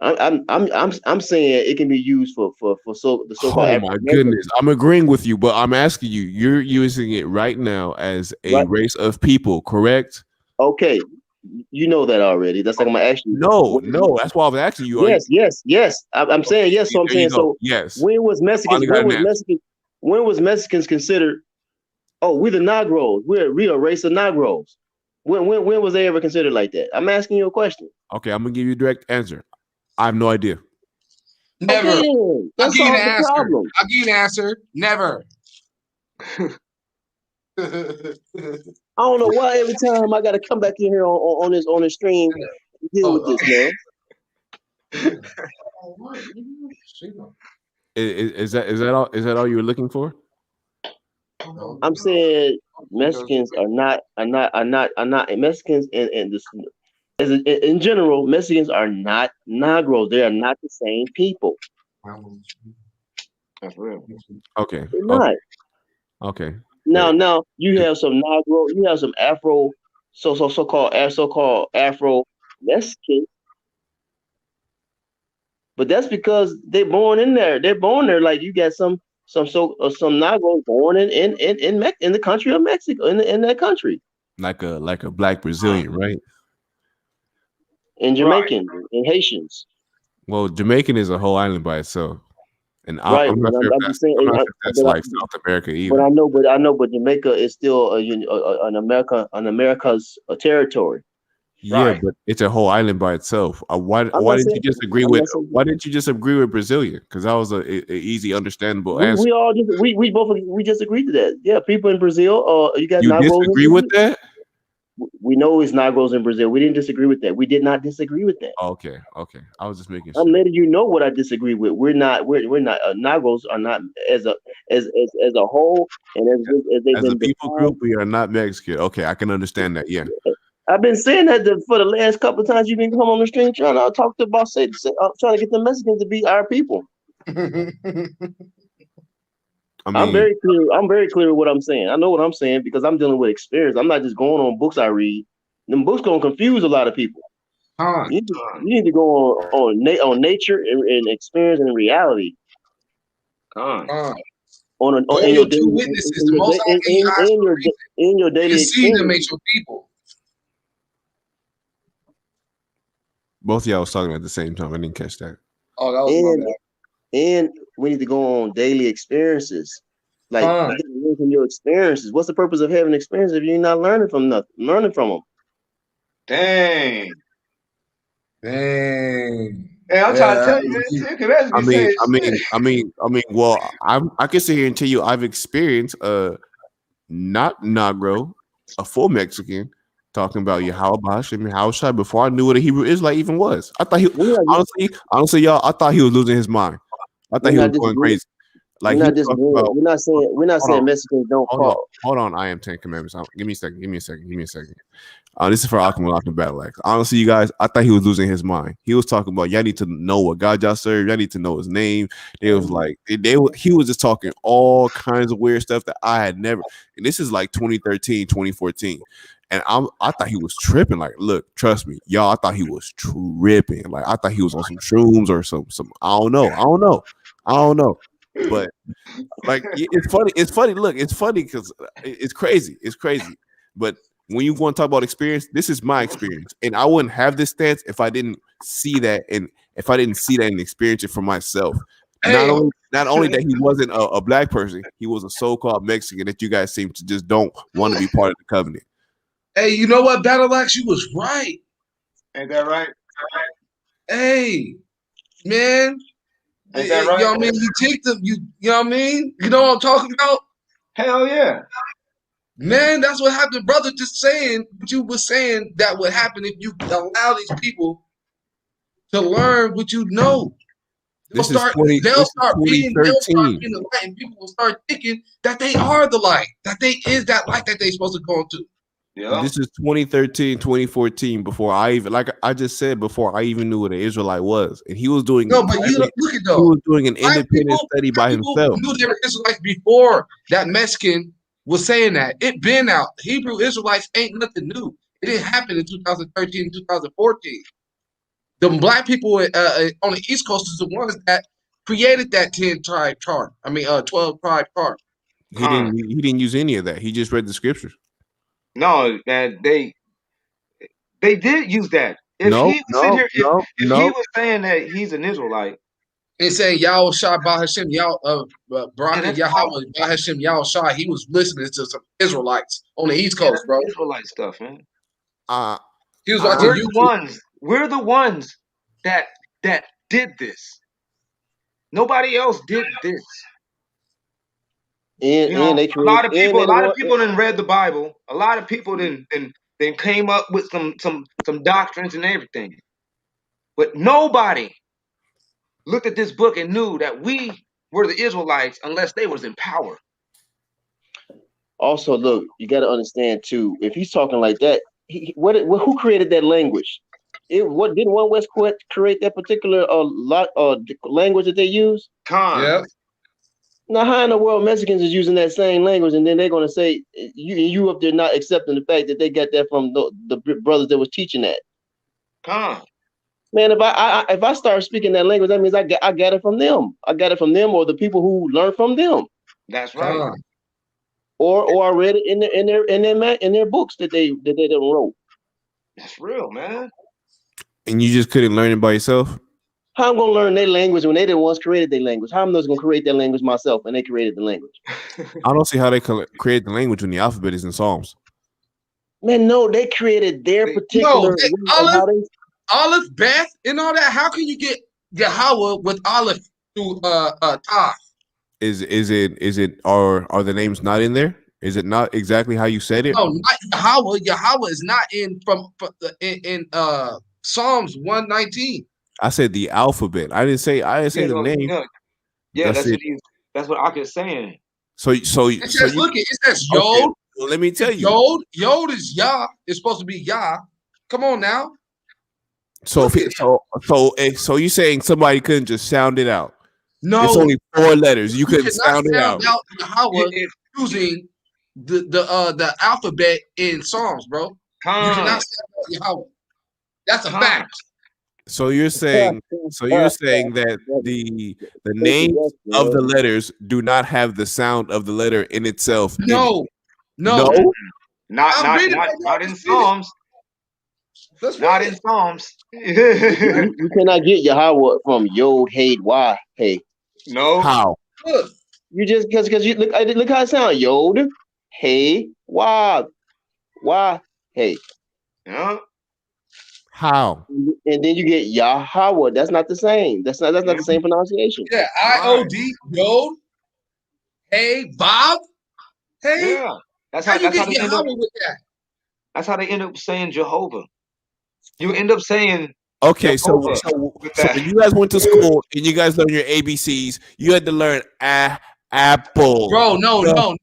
I'm saying it can be used for the so-called Oh African my American. goodness, I'm agreeing with you, but I'm asking you. You're using it right now as a Right? race of people, correct? Okay, you know that already. That's like I'm gonna ask you. No, that's why I was asking you. Are you Yes. I'm saying yes. see, So I'm there you saying go. so. Yes, When was Mexicans? finally got an answer. When was Mexicans considered? Oh, we're the Negros. We a race of Negros. When was they ever considered like that? I'm asking you a question. Okay, I'm gonna give you a direct answer. I have no idea. Never. Okay, then. I'll That give you the solves the answer. problem. I'll give you the answer. Never. I don't know why every time I got to come back in here on this stream to deal with this, man. Is that all you were looking for? I'm saying Mexicans are not Mexicans and this in general Mexicans are not Negros. They are not the same people. That's real. Okay. They're not. Okay. Now you have some Negro, you have some Afro, so-called Afro Mexicans, but that's because they're born in there. They're born there. Like you got some Negros born in the country of Mexico in that country. Like a black Brazilian, right? And Jamaicans and Haitians. Well, Jamaican is a whole island by itself, and Right. I'm not sure if I'm that's just saying, like South America either. but I know, but Jamaica is still an America's territory. Yeah, Right. but it's a whole island by itself. Why I'm not didn't saying. you disagree I'm with not saying. Why didn't you just agree with Brazilian? Because that was a easy, understandable answer. We all just we just agreed to that. Yeah, people in Brazil. You got You Negros in disagree with Brazil. that? We know it's Negros in Brazil. We didn't disagree with that. We did not disagree with that. Okay. I was just making I'm sure. letting you know what I disagree with. We're not. Negros are not as a whole and as they've As a been people defined. group, we are not Mexican. Okay, I can understand that. Yeah. I've been saying that for the last couple of times you've been coming on the stream trying to talk about trying to get the Mexicans to be our people. I mean, I'm very clear. I'm very clear with what I'm saying. I know what I'm saying because I'm dealing with experience. I'm not just going on books I read. Them books gonna confuse a lot of people. Con. You need to go on nature and experience and reality. Con. In your Two daily witnesses. The Most High gave you eyes for a reason. in your You daily can see them experience. as your people. Both of y'all was talking at the same time. I didn't catch that. Oh, that was my bad. And we need to go on daily experiences. Like you gotta learn from your experiences. What's the purpose of having experiences if you're not learning from nothing? Learning from them. Dang. Hey, I'm trying to tell you, man. Ten Commandments be saying shit. Well, I can sit here and tell you I've experienced not Negro, a full Mexican, talking about Yahweh Hashem Yahushua before I knew what a Hebrew Israelite even was. I thought he honestly, y'all, I thought he was losing his mind. I thought he was going crazy. Like we're he not disagreeing. about, we're not saying Mexicans don't call. Hold on, I am 10 Commandments. Give me a second. This is for Akim Battle Axe. Honestly, you guys, I thought he was losing his mind. He was talking about y'all need to know what God y'all serve. Y'all need to know his name. They was like, he was just talking all kinds of weird stuff that I had never. And this is like 2013, 2014. And I thought he was tripping. Like, look, trust me, y'all. I thought he was tripping. Like, I thought he was on some shrooms or some. I don't know. But like, it's funny. It's funny. Look, it's funny because it's crazy. It's crazy. But when you want to talk about experience, this is my experience, and I wouldn't have this stance if I didn't see that, and if I didn't see that and experience it for myself. Not only that he wasn't a black person, he was a so-called Mexican that you guys seem to just don't want to be part of the covenant. Hey, you know what, Battle Axe? You was right. Ain't that right? Hey, man. Ain't that right? You know what I mean? You take them. You know what I mean? You know what I'm talking about? Hell yeah. Man, that's what happened, brother. Just saying what you were saying that would happen if you allow these people to learn what you know. They'll start being the light, and people will start thinking that they are the light, that they is that light that they supposed to go into. Yeah. This is 2013, 2014, before I even, like I just said, before I even knew what an Israelite was. And he was doing but you look at though. He was doing an independent study by himself. Knew they were Israelites before that Mexican was saying that. It been out. Hebrew Israelites ain't nothing new. It didn't happen in 2013, 2014. The black people on the East Coast is the ones that created that 10-tribe chart. 12-tribe chart. He didn't use any of that. He just read the scriptures. No, man, they did use that. If he was saying that he's an Israelite, and saying Yahweh Shah Bahashem Baraka Yahweh Bahashem Yahweh Shah, he was listening to some Israelites on the East Coast, bro. Israelite stuff, man. He was watching YouTube. We're the ones that did this. Nobody else did this. And a lot of people didn't read the Bible. A lot of people then came up with some doctrines and everything. But nobody looked at this book and knew that we were the Israelites unless they was in power. Also, look, you got to understand too. If he's talking like that, who created that language? Didn't One West create that particular language that they use? Yeah. Now, how in the world Mexicans is using that same language, and then they're going to say you up there not accepting the fact that they got that from the brothers that was teaching that? Man, if I start speaking that language, that means I got it from them. I got it from them, or the people who learned from them. That's right. Or I read it in their books that they wrote. That's real, man. And you just couldn't learn it by yourself? How I'm gonna learn their language when they the ones created their language? How am I gonna create that language myself and they created the language? I don't see how they create the language when the alphabet is in Psalms. Man, no, they created their particular Aleph, Beth, and all that. How can you get Yahweh with Aleph through Tav? Is it are the names not in there? Is it not exactly how you said it? No, not Yahweh. Yahweh is not in Psalms 119. I said the alphabet. I didn't say the name. Yeah, that's what Ak is saying. So it says Yod. Okay, well, let me tell you. Yod is Yah. It's supposed to be Yah. Come on now. So you saying somebody couldn't just sound it out? No, it's only 4 letters. You couldn't sound it out. Yahweh using the alphabet in Psalms, bro. You cannot sound out Yahweh. That's a fact. So you're saying that the names of the letters do not have the sound of the letter in itself. No. No. Not in Psalms. Not in Psalms. You cannot get Yahweh from Yod, Hey, Wah, Hey. No. How? You just because you look how it sounds. Yod, Hey, Wah, Hey. Yeah. How? And then you get Yahweh. That's not the same. That's not the same pronunciation. Yeah, I-O-D, Yod, Hey, Bob, Hey. Yeah. That's how how you they get end up. Yahweh with that? That's how they end up saying Jehovah. You end up saying Okay, so Jehovah with that. when you guys went to school and you guys learned your ABCs, you had to learn apple, Bro, no. banana,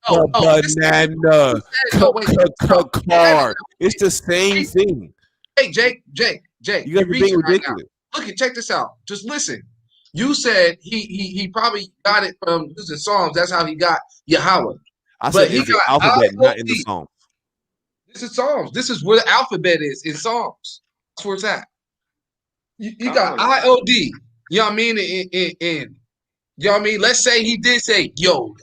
car. It's the same thing. Hey, Jake, You guys are being ridiculous. Look, check this out. Just listen. You said he probably got it from using Psalms. That's how he got Yahweh. I said it's the alphabet, not in the Psalms. This is Psalms. This is where the alphabet is in Psalms. That's where it's at. You got I-O-D. You know what I mean? In you know what I mean? Let's say he did say Yod.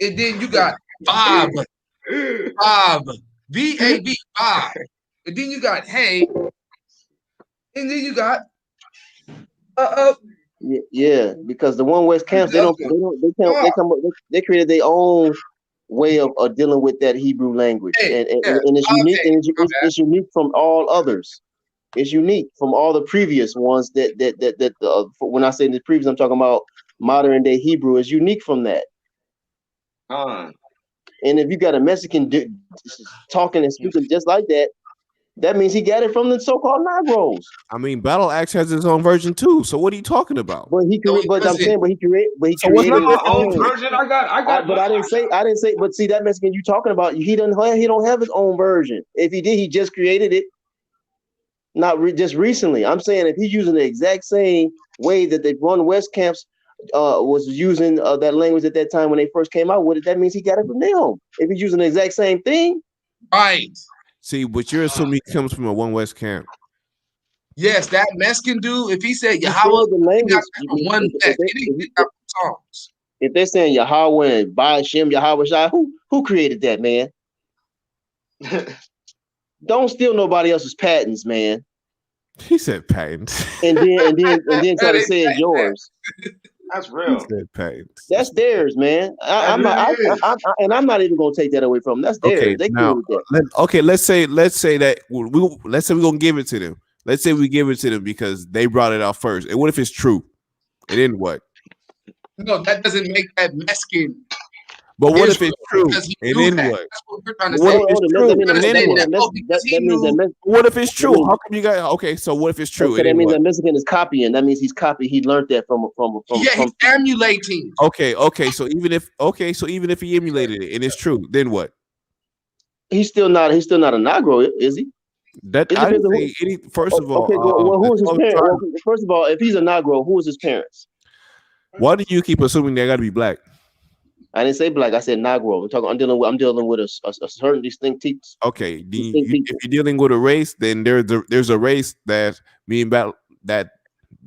And then you got Bob. V-A-B, Bob. And then you got Hey. And then you got Yeah, because the One West camps they created their own way of dealing with that Hebrew language, and it's unique, and it's unique from all others. It's unique from all the previous ones that when I say the previous, I'm talking about modern day Hebrew is unique from that. And if you got a Mexican talking and speaking just like that, that means he got it from the so-called Negroes. I mean, Battle Axe has his own version too. So what are you talking about? But he created So what's not my own version? I got. But I didn't say. But see, that Mexican you talking about, he don't have his own version. If he did, he just created it. Not just recently. I'm saying if he's using the exact same way that the One West camps was using that language at that time when they first came out with it, that means he got it from them. If he's using the exact same thing, right? See, but you're assuming he comes from a One West camp. Yes, that Mexican dude. If he said Yahweh, the language from one West. Songs. If they're saying Yahweh and Ba'ashem, Yahweh Shai, who created that, man? Don't steal nobody else's patents, man. He said patents. And then try to say it's yours. That's real. He said patents. That's theirs, man. I'm not even gonna take that away from them. That's theirs. Okay, They now, let's say that we're gonna give it to them. Let's say we give it to them because they brought it out first. And what if it's true? And then what? No, that doesn't make that Mexican. But what if it's true? And then what? That's what we're trying to say. What if it's true? How come you guys? Okay, so what if it's true? Okay, that means that Mexican is copying. That means he learned that from. Yeah, he's emulating. Okay. So even if he emulated it and it's true, then what? He's still not a Negro, is he? First of all, who is his parents? Well, first of all, if he's a Negro, who is his parents? Why do you keep assuming they got to be black? I didn't say black. I said Negro. I'm dealing with a certain distinct. Okay, if you're dealing with a race, then there's a race that that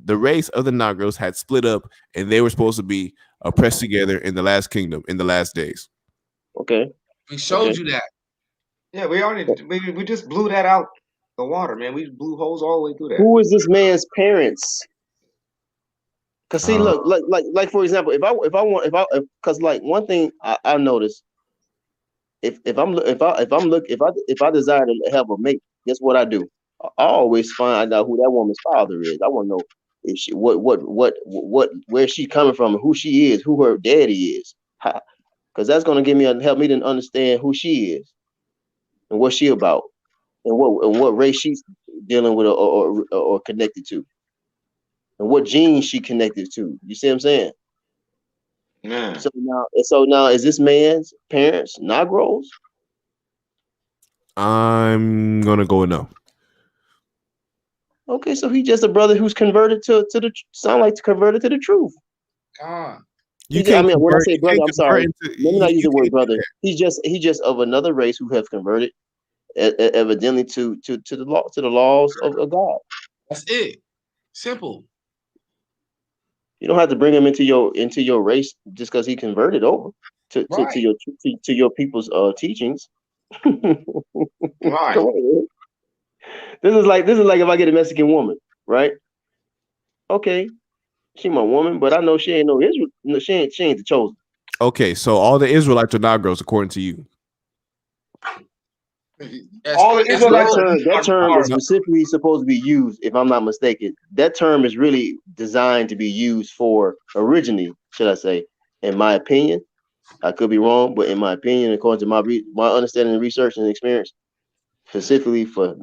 the race of the Negros had split up, and they were supposed to be oppressed together in the last kingdom in the last days. Okay, we showed you that. Yeah, we just blew that out the water, man. We blew holes all the way through that. Who is this man's parents? Cause see, look, like for example, because like one thing I noticed, if I desire to have a mate, guess what I do? I always find out who that woman's father is. I want to know if she where she coming from, and who she is, who her daddy is, because that's gonna help me to understand who she is and what she about, and what race she's dealing with or connected to. And what genes she connected to. You see what I'm saying? Yeah. So now is this man's parents Negros? I'm gonna go no. Okay, so he's just a brother who's converted to the truth. When I say brother, I'm sorry. Let me not use the word brother. He's just of another race who have converted, evidently to the law, to the laws of God. That's it. Simple. You don't have to bring him into your race just because he converted over to Right. your people's teachings. Right. Come on, man. This is like if I get a Mexican woman, right? Okay, she my woman, but I know she ain't no Israel. No, she ain't the chosen. Okay, so all the Israelites are Negroes according to you. All the It's Israelites That term is are No. specifically supposed to be used, if I'm not mistaken. That term is really designed to be used for originally, should I say, in my opinion. I could be wrong, but in my opinion, according to my understanding, research, and experience, specifically for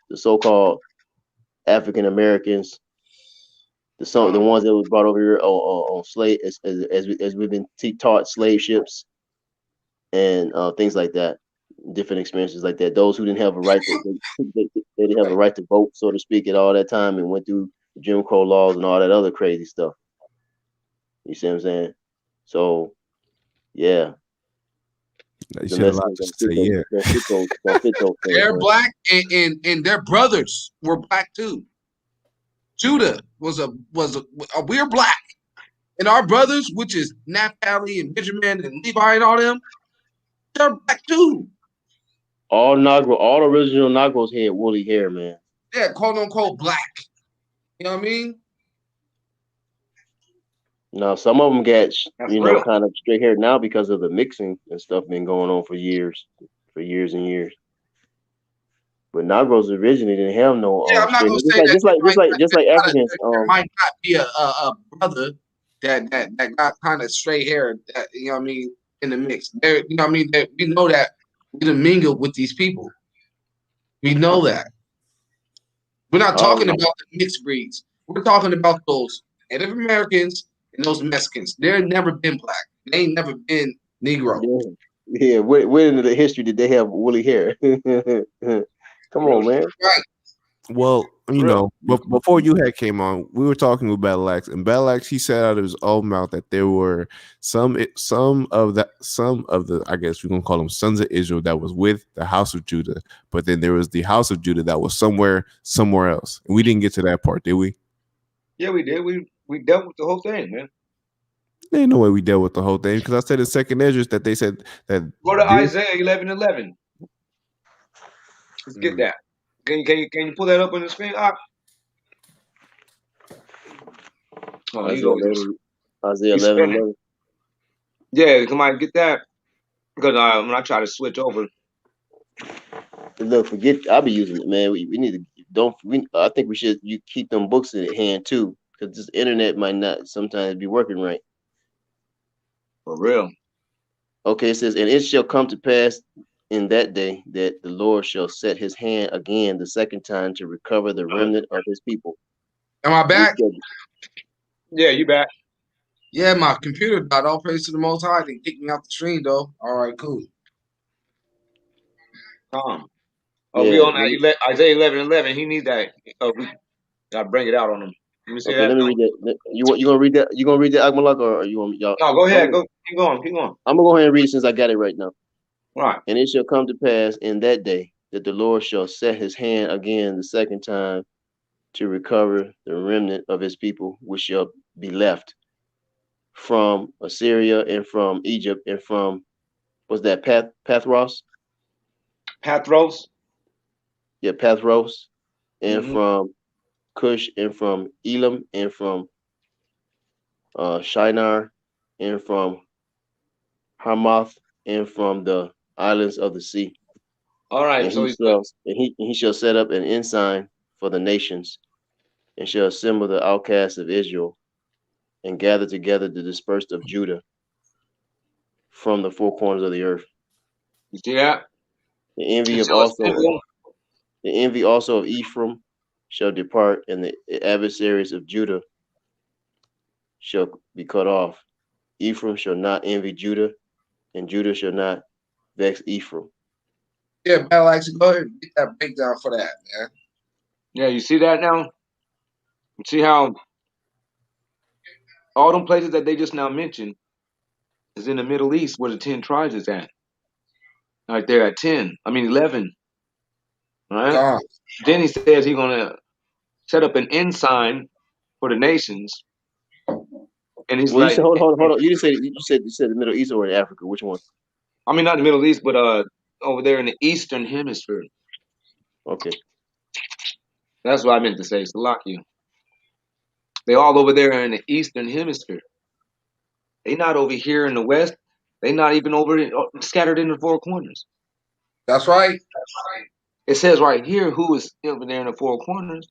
the so-called African Americans, the ones that was brought over here on slave as we've been taught slave ships and things like that, different experiences like that. Those who didn't have a right they didn't have a right to vote, so to speak, at all that time, and went through Jim Crow laws and all that other crazy stuff. You see what I'm saying? So yeah, You the should allow Mexicans just to say yeah. don't fit those things, they're man. black and their brothers were black too. Judah was a we're black. And our brothers, which is Naphtali and Benjamin and Levi and all them, they're black too. All original Negroes had woolly hair, man. Yeah, quote unquote black. You know what I mean? Now some of them got that's real. kind of straight hair now because of the mixing and stuff been going on for years and years. But Negroes originally didn't have no Yeah, I'm not straight gonna hair. say that Just like Africans. there might not be a brother that got kind of straight hair that you know what I mean in the mix. There, you know what I mean? That we know that we done mingled with these people. We know that. We're not talking about the mixed breeds. We're talking about those Native Americans and those Mexicans. They've never been black. They ain't never been Negro. Yeah. Where in the history did they have woolly hair? Come on, man. Right. Well, but before you had came on, we were talking with Battle Axe, and Battle Axe, he said out of his own mouth that there were some of the I guess we're gonna call them sons of Israel that was with the house of Judah, but then there was the house of Judah that was somewhere else, and we didn't get to that part, did we? Yeah, we did. We dealt with the whole thing, man. There ain't no way we dealt with the whole thing because I said in Second Ezra that they said that. Go to Isaiah 11:11. Let's get that. Can you pull that up on the screen? Oh, he's over there. Isaiah He's 11:11. Yeah, somebody get that because when I try to switch over. Look, I'll be using it, man. We need to I think we should keep them books in hand too, because this internet might not sometimes be working right. For real. Okay, it says, and it shall come to pass in that day that the Lord shall set his hand again the second time to recover the remnant of his people. Am I back? Yeah, you back. Yeah, my computer died. All praise to the Most High. They kicked me out the stream though. All right, cool. Oh, Yeah, we on that Isaiah 11:11. He needs that. We gotta bring it out on him. Let me see okay, that. let me read that. You gonna read that? You gonna read that, Agmalak, or you want y'all? No, go ahead. Keep going. Keep going. I'm gonna go ahead and read it since I got it right now. Right. And it shall come to pass in that day that the Lord shall set his hand again the second time to recover the remnant of his people, which shall be left from Assyria and from Egypt and from, was that Pathros? Pathros? Yeah, Pathros. And Mhm. from Cush and from Elam and from Shinar and from Hamath and from the islands of the sea. All right. And So he shall set up an ensign for the nations and shall assemble the outcasts of Israel and gather together the dispersed of Judah from the four corners of the earth. you see that? The envy also of Ephraim shall depart, and the adversaries of Judah shall be cut off. Ephraim shall not envy Judah, and Judah shall not vex Ephraim. Yeah, Battle Axe, go ahead and get that breakdown for that, man. Yeah, you see that now? You see how all them places that they just now mentioned is in the Middle East where the 10 tribes is at. Right there at 10. I mean 11. Right? God. Then he says he's gonna set up an ensign for the nations, and he's Well, you like, said hold on. You said the Middle East or in Africa. Which one? I mean, not the Middle East, but over there in the Eastern Hemisphere. Okay. That's what I meant to say. Salakia. They all over there in the Eastern Hemisphere. They not over here in the West. They not even scattered in the four corners. That's right. It says right here who is over there in the four corners.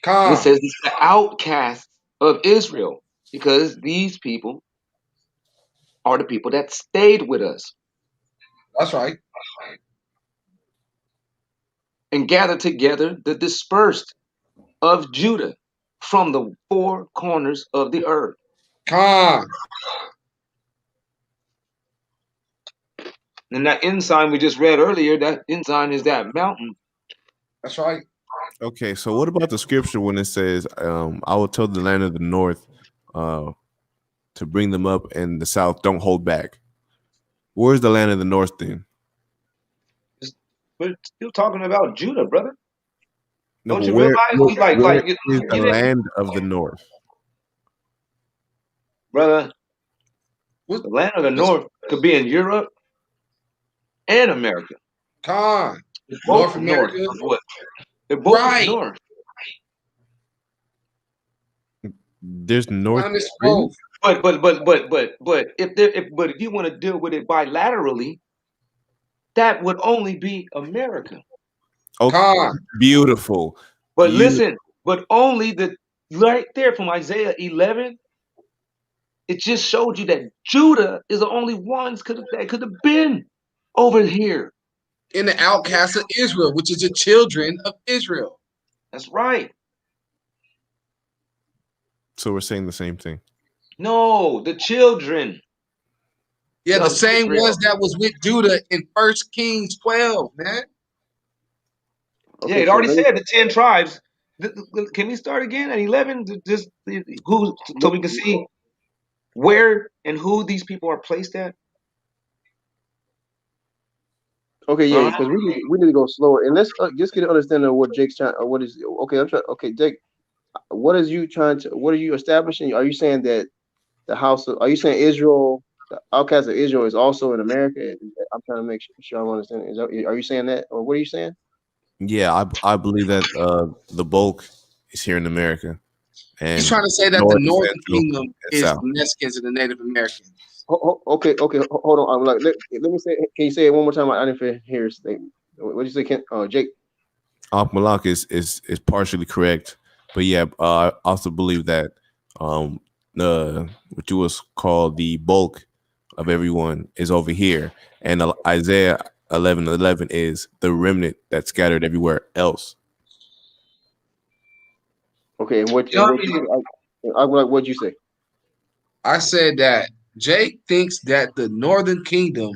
And it Con. says it's the outcasts of Israel, because these people are the people that stayed with us That's right. and gathered together the dispersed of Judah from the four corners of the earth. Con. And that ensign we just read earlier, that ensign is that mountain. That's right. Okay, so what about the scripture when it says, "I will tell the land of the north to bring them up, and the south don't hold back"? Where's the land of the north then? We're still talking about Judah, brother. No, Don't but you realize we where you is the didn't, land of the north? brother? The land of the north could be in Europe and America. Con. They're North both north America. of what? They're both Right. north. There's north. Con is Really? both. But if you want to deal with it bilaterally, that would only be America. Okay, Con. beautiful. But listen, but only the right there from Isaiah 11, it just showed you that Judah is the only ones that could have been over here. In the outcasts of Israel, which is the children of Israel. That's right. So we're saying the same thing. No, the children. Yeah, the of same Israel. ones that was with Judah in 1 Kings 12, man. Yeah, it already said the 10 tribes. Can we start again at 11? Just who, so we can see where and who these people are placed at. Okay, yeah, because we need to go slower, and let's just get an understanding of what Jake's trying. Or what is okay? I'm trying. Okay, Jake, what is you trying to? What are you establishing? Are you saying that the house? Are you saying Israel, the outcast of Israel, is also in America? I'm trying to make sure I'm understanding. Are you saying that, or what are you saying? Yeah, I believe that the bulk is here in America. And He's trying to say that north, the Northern central, Kingdom and is south. the Mexicans and the Native Americans. Okay, hold on. I'm like, let me say. Can you say it one more time? I didn't hear his thing. What did you say, Jake? Malak is partially correct, but yeah, I also believe that what you was called the bulk of everyone is over here, and Isaiah 11:11 is the remnant that's scattered everywhere else. Okay, and what what'd you say? I said that Jake thinks that the Northern Kingdom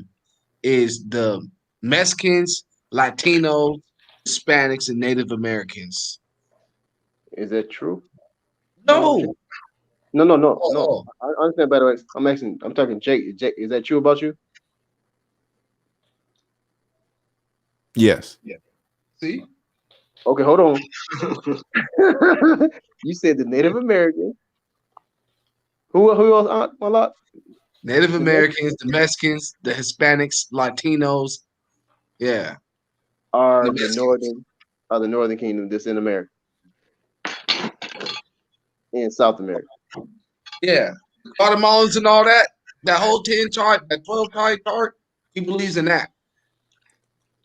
is the Mexicans, Latinos, Hispanics, and Native Americans. Is that true? No. No. I understand. By the way, I'm talking Jake. Jake, is that true about you? Yes. Yeah. See? Okay, hold on. You said the Native Americans. Who else? Malak? Native Americans, the Mexicans, the Hispanics, Latinos. Yeah. Are the Northern Kingdom that's in America. In South America. Yeah. Guatemalans and all that. That whole 10 chart, that 12 chart, he believes in that.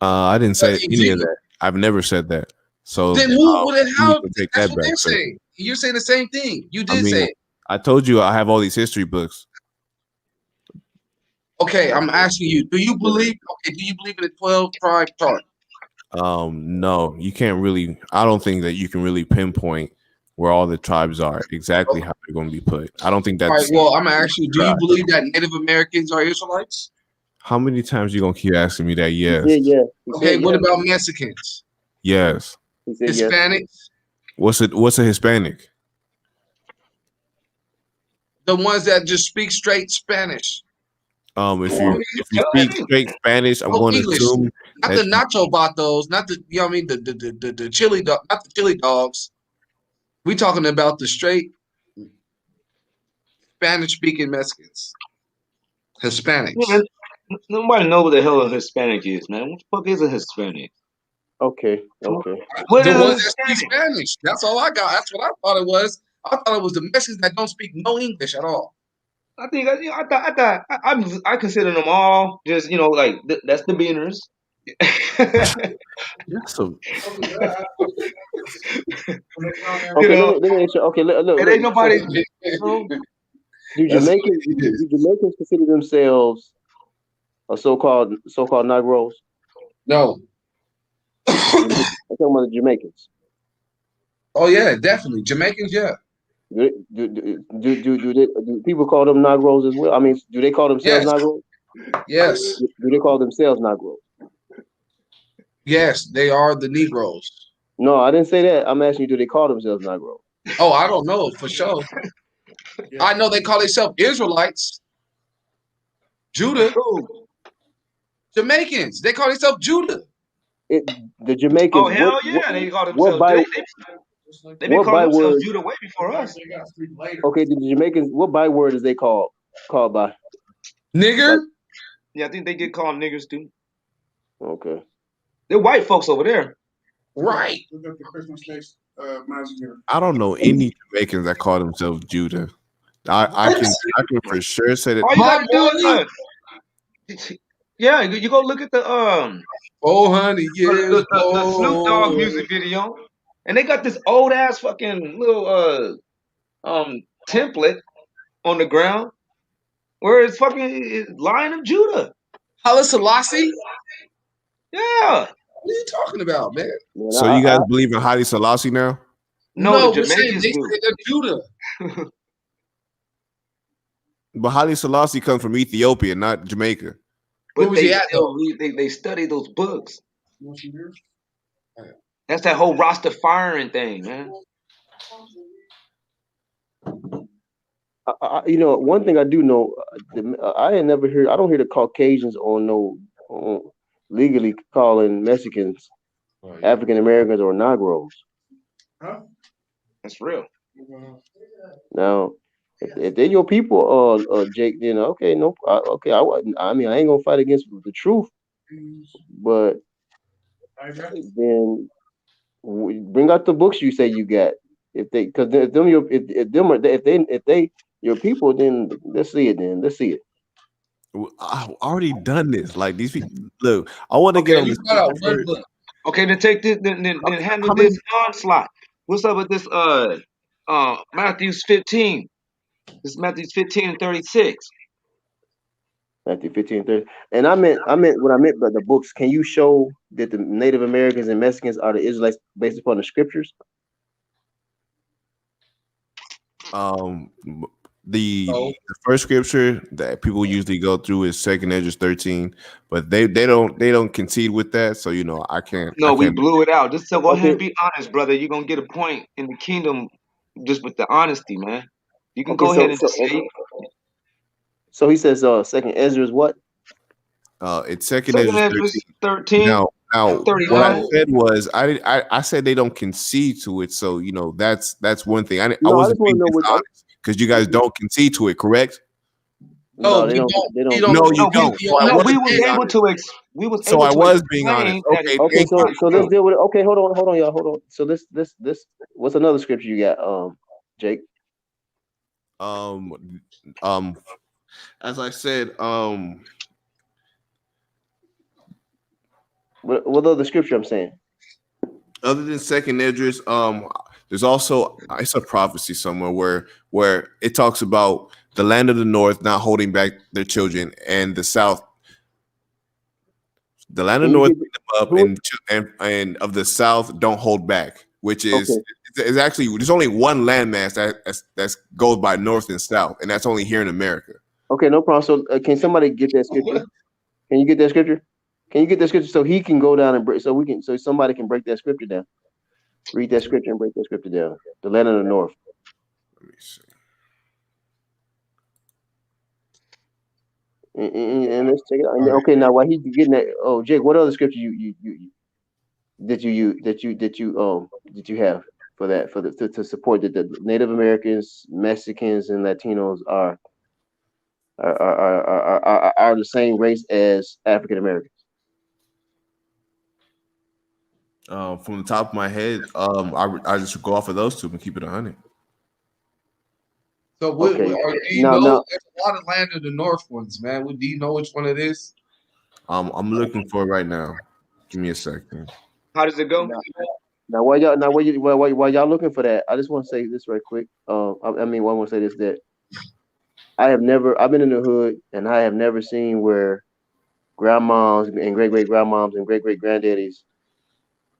I didn't say any of that. I've never said that. So then how? Take that's that what back, they're sir. saying. You're saying the same thing. You did say it. I told you I have all these history books. Okay, I'm asking you, do you believe in the 12 tribe chart? No, you can't really. I don't think that you can really pinpoint where all the tribes are exactly how they're going to be put. I don't think that's. All right, well, I'm gonna ask you, do you believe that Native Americans are Israelites? How many times you gonna keep asking me that? Yes. Yeah. Okay, what about Mexicans? Yes. Hispanics? What's a Hispanic? The ones that just speak straight Spanish. If you speak straight Spanish, I'm going to assume Not the nacho vatos, not the you know what I mean, the chili dog, not the chili dogs. We talking about the straight Spanish speaking Mexicans. Hispanics. Yeah, nobody know what the hell a Hispanic is, man. What the fuck is a Hispanic? Okay. What The is a ones that speak Hispanic? Spanish. That's all I got. That's what I thought it was. I thought it was the Mexicans that don't speak no English at all. I think I consider them all just like that's the beaners. So Okay, let me ask you. Okay, look. It ain't nobody. Do Jamaicans consider themselves a so-called Negroes? No. I'm talking about the Jamaicans. Oh yeah, definitely Jamaicans. Yeah. Do people call them Negroes as well? I mean, do they call themselves Negroes? Yes. Do they call themselves Negroes? Yes, they are the Negroes. No, I didn't say that. I'm asking you, do they call themselves Negroes? Oh, I don't know for sure. I know they call themselves Israelites. Judah. Jamaicans. They call themselves Judah. The Jamaicans. Oh hell yeah, they call themselves. They been What calling themselves byword? Judah way before us. Okay, the Jamaicans. What byword is they called by? Nigger. Yeah, I think they get called niggers too. Okay. They're white folks over there. Right. I don't know any Jamaicans that call themselves Judah. I can for sure say that. All you gotta do is yeah, you go look at the oh honey, yes, the Snoop Dogg music video, and they got this old ass fucking little template on the ground where it's fucking Lion of Judah. Haile Selassie? Yeah. What are you talking about, man? So you guys believe in Haile Selassie now? No, the we're saying Jamaicans they do. say they're Judah. But Haile Selassie comes from Ethiopia, not Jamaica. But was he at, they study those books. That's that whole Rastafarian thing, man. One thing I do know, I ain't never heard. I don't hear the Caucasians on legally calling Mexicans African Americans or Negroes. That's real. Now, if they're your people, Jake, okay, no, okay, I mean, I ain't gonna fight against the truth, but then bring out the books you say you got. If they your people, then let's see it. I've already done this. Like these people, look, I want to get on this. Okay, then take this. Then handle this onslaught. What's up with this? Matthew's 15. This is Matthew's 15 and 36. Matthew 15:30. And I meant what I meant by the books. Can you show that the Native Americans and Mexicans are the Israelites based upon the scriptures? The first scripture that people usually go through is 2nd Ezra 13, but they don't concede with that. So I can't. No, I we can't. blew it out. Just go ahead and be honest, brother. You're gonna get a point in the kingdom just with the honesty, man. You can go ahead and just say. So he says, 2nd Ezra is what? It's 2nd Ezra 13. Now, what I said was I said they don't concede to it. So that's one thing. I wasn't being honest because you guys don't concede to it, correct? No, they don't. No, you don't. We was able to. We was so able I to was being honest. Okay. So let's deal with it. Okay, hold on, y'all. Hold on. So this. What's another scripture you got, Jake? As I said, what other scripture I'm saying? Other than 2nd Esdras, there's also it's a prophecy somewhere where it talks about the land of the north not holding back their children, and the south, the land of the north up, and of the south don't hold back, which is actually there's only one landmass that goes by north and south, and that's only here in America. Okay, no problem. So can somebody get that scripture? Can you get that scripture? Can you get that scripture so he can go down and break? So somebody can break that scripture down. Read that scripture and break that scripture down. The land of the north. Let me see. And let's check it out. And okay, now while he's getting that, oh Jake, what other scripture that you have for that to support that the Native Americans, Mexicans, and Latinos are the same race as African Americans? From the top of my head, I just go off of those two and keep it 100. So Okay. do you Now, know? There's a lot of land of the north ones, man. Do you know which one it is? I'm looking for it right now. Give me a second. How does it go? Now while y'all looking for that, I just want to say this right quick. I want to say this, that I've been in the hood and I have never seen where grandmoms and great great grandmoms and great great granddaddies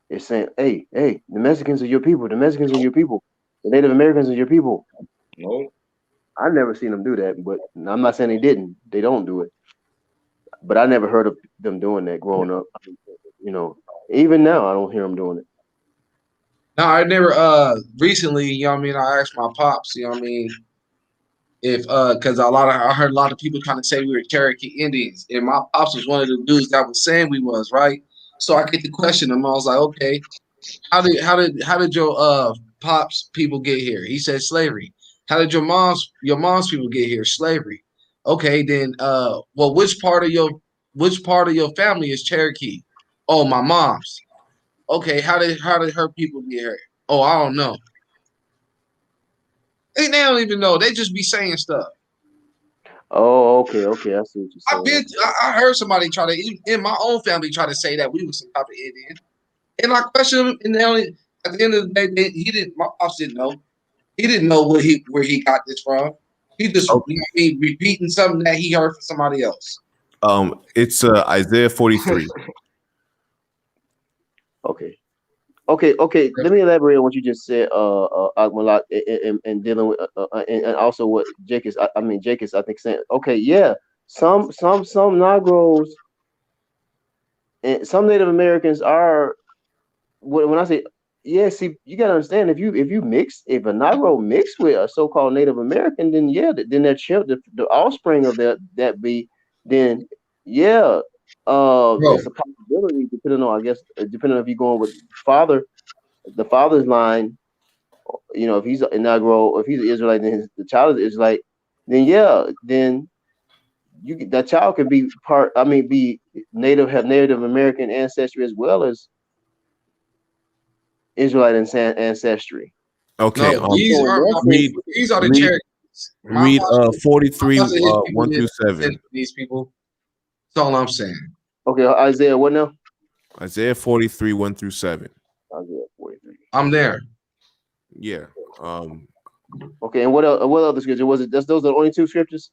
is saying, hey, the Mexicans are your people, the Mexicans are your people, the Native Americans are your people. No. I've never seen them do that, but I'm not saying they didn't. They don't do it. But I never heard of them doing that growing up. You know, even now I don't hear them doing it. No, I never recently, you know what I mean, I asked my pops, you know what I mean, if because I heard a lot of people trying to say we were Cherokee Indians, and my pops was one of the dudes that was saying we was, right? So I get to question him. I was like, okay, how did your pops people get here? He said slavery. How did your mom's people get here? Slavery. Okay, then well, which part of your family is Cherokee? Oh, my mom's. Okay, how did her people get here? Oh, I don't know. They don't even know. They just be saying stuff. Oh, okay. I see what you're saying. I heard somebody try to in my own family try to say that we was some type of Indian, and I questioned him. And at the end of the day, he didn't. My pops didn't know. He didn't know where he got this from. He just repeating something that he heard from somebody else. It's Isaiah 43. Okay. Let me elaborate on what you just said, Akmalak, and dealing with, and also what Jake is. Jake is, I think, saying. Okay, yeah, some Negroes and some Native Americans are. When I say, yeah, see, you gotta understand, if a Negro mix with a so-called Native American, then yeah, then their child, the offspring of that be, then yeah, it's a possibility, depending on if you're going with the father's line, you know, if he's a Negro, if he's an Israelite, then the child is Israelite, then yeah, then that child can be be have Native American ancestry as well as Israelite ancestry. Okay, no, these are the Cherokees. Read 43 1 through 7. These people. That's all I'm saying. Okay, Isaiah, what now? Isaiah 43 1 through 7. Isaiah 43. I'm there. Yeah. Okay, and what other scripture was it? Those are the only two scriptures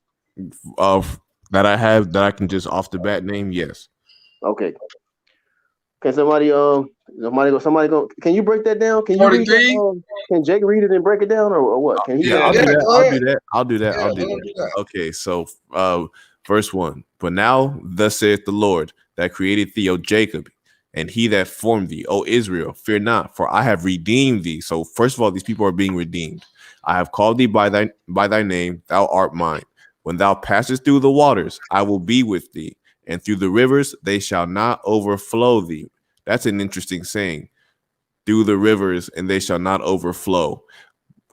that I have that I can just off the bat name. Yes. Okay. Can somebody go? Can you break that down? Can you read that? Can Jake read it and break it down, or what? Can he? Yeah, I'll do that. Okay, so verse 1. But now, thus saith the Lord that created thee, O Jacob, and he that formed thee, O Israel, fear not, for I have redeemed thee. So first of all, these people are being redeemed. I have called thee by thy name, thou art mine. When thou passest through the waters, I will be with thee, and through the rivers they shall not overflow thee. That's an interesting saying. Through the rivers, and they shall not overflow.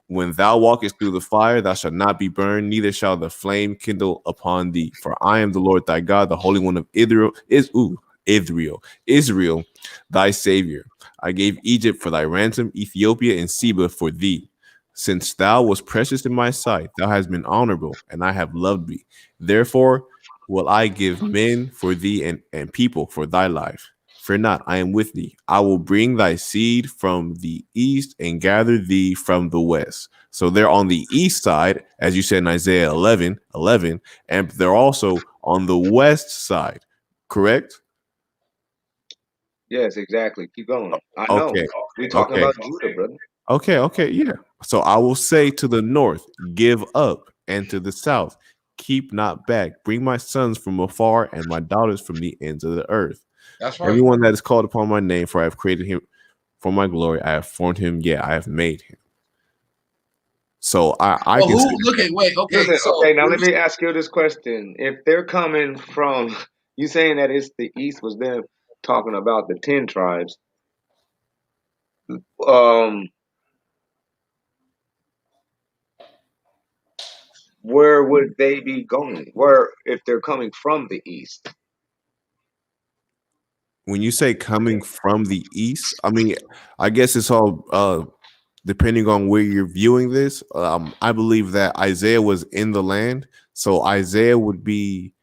When thou walkest through the fire, thou shalt not be burned, neither shall the flame kindle upon thee. For I am the Lord thy God, the Holy One of Israel, thy Savior. I gave Egypt for thy ransom, Ethiopia and Seba for thee. Since thou wast precious in my sight, thou hast been honorable, and I have loved thee. Therefore will I give men for thee and people for thy life. Fear not, I am with thee. I will bring thy seed from the east and gather thee from the west. So they're on the east side, as you said in Isaiah 11, and they're also on the west side, correct? Yes, exactly. Keep going. I know. Okay. We're talking about Judah, brother. Okay, yeah. So I will say to the north, give up, and to the south, keep not back. Bring my sons from afar and my daughters from the ends of the earth. That's right. Everyone that is called upon my name, for I have created him for my glory. I have formed him. Yeah, I have made him. So I Well, can who? say Look at wait. Okay, Listen, so okay, now let me ask you this question. If they're coming from, you saying that it's the East was them talking about the 10 tribes, um, where would they be going? Where, if they're coming from the East? when you say coming from the East, I mean, I guess it's all depending on where you're viewing this. I believe that Isaiah was in the land, so Isaiah would be.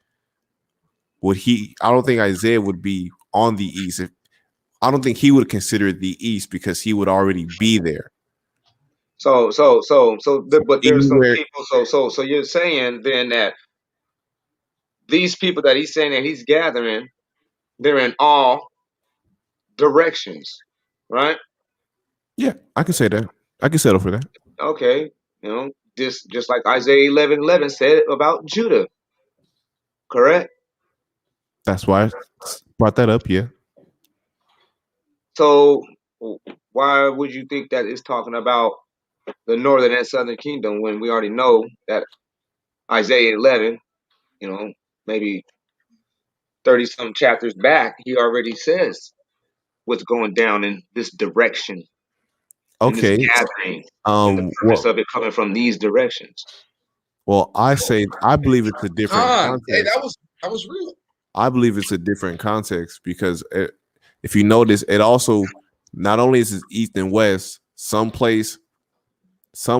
Would he? I don't think Isaiah would be on the East. I don't think he would consider it the East because he would already be there. But there's some Anywhere, people. So you're saying then that these people that he's saying that he's gathering, they're in all directions, right? yeah, I can say that. I can settle for that. Okay, just like Isaiah 11:11 said about Judah, correct? That's why I brought that up. Yeah. So why would you think that it's talking about the northern and southern kingdom when we already know that Isaiah 11, maybe 30 some chapters back, he already says what's going down in this direction, in this Okay. gathering, and the purpose of it coming from these directions. Well, I believe it's a different hey, context. that was real. I believe it's a different context because if you notice, it also not only is it east and west, some place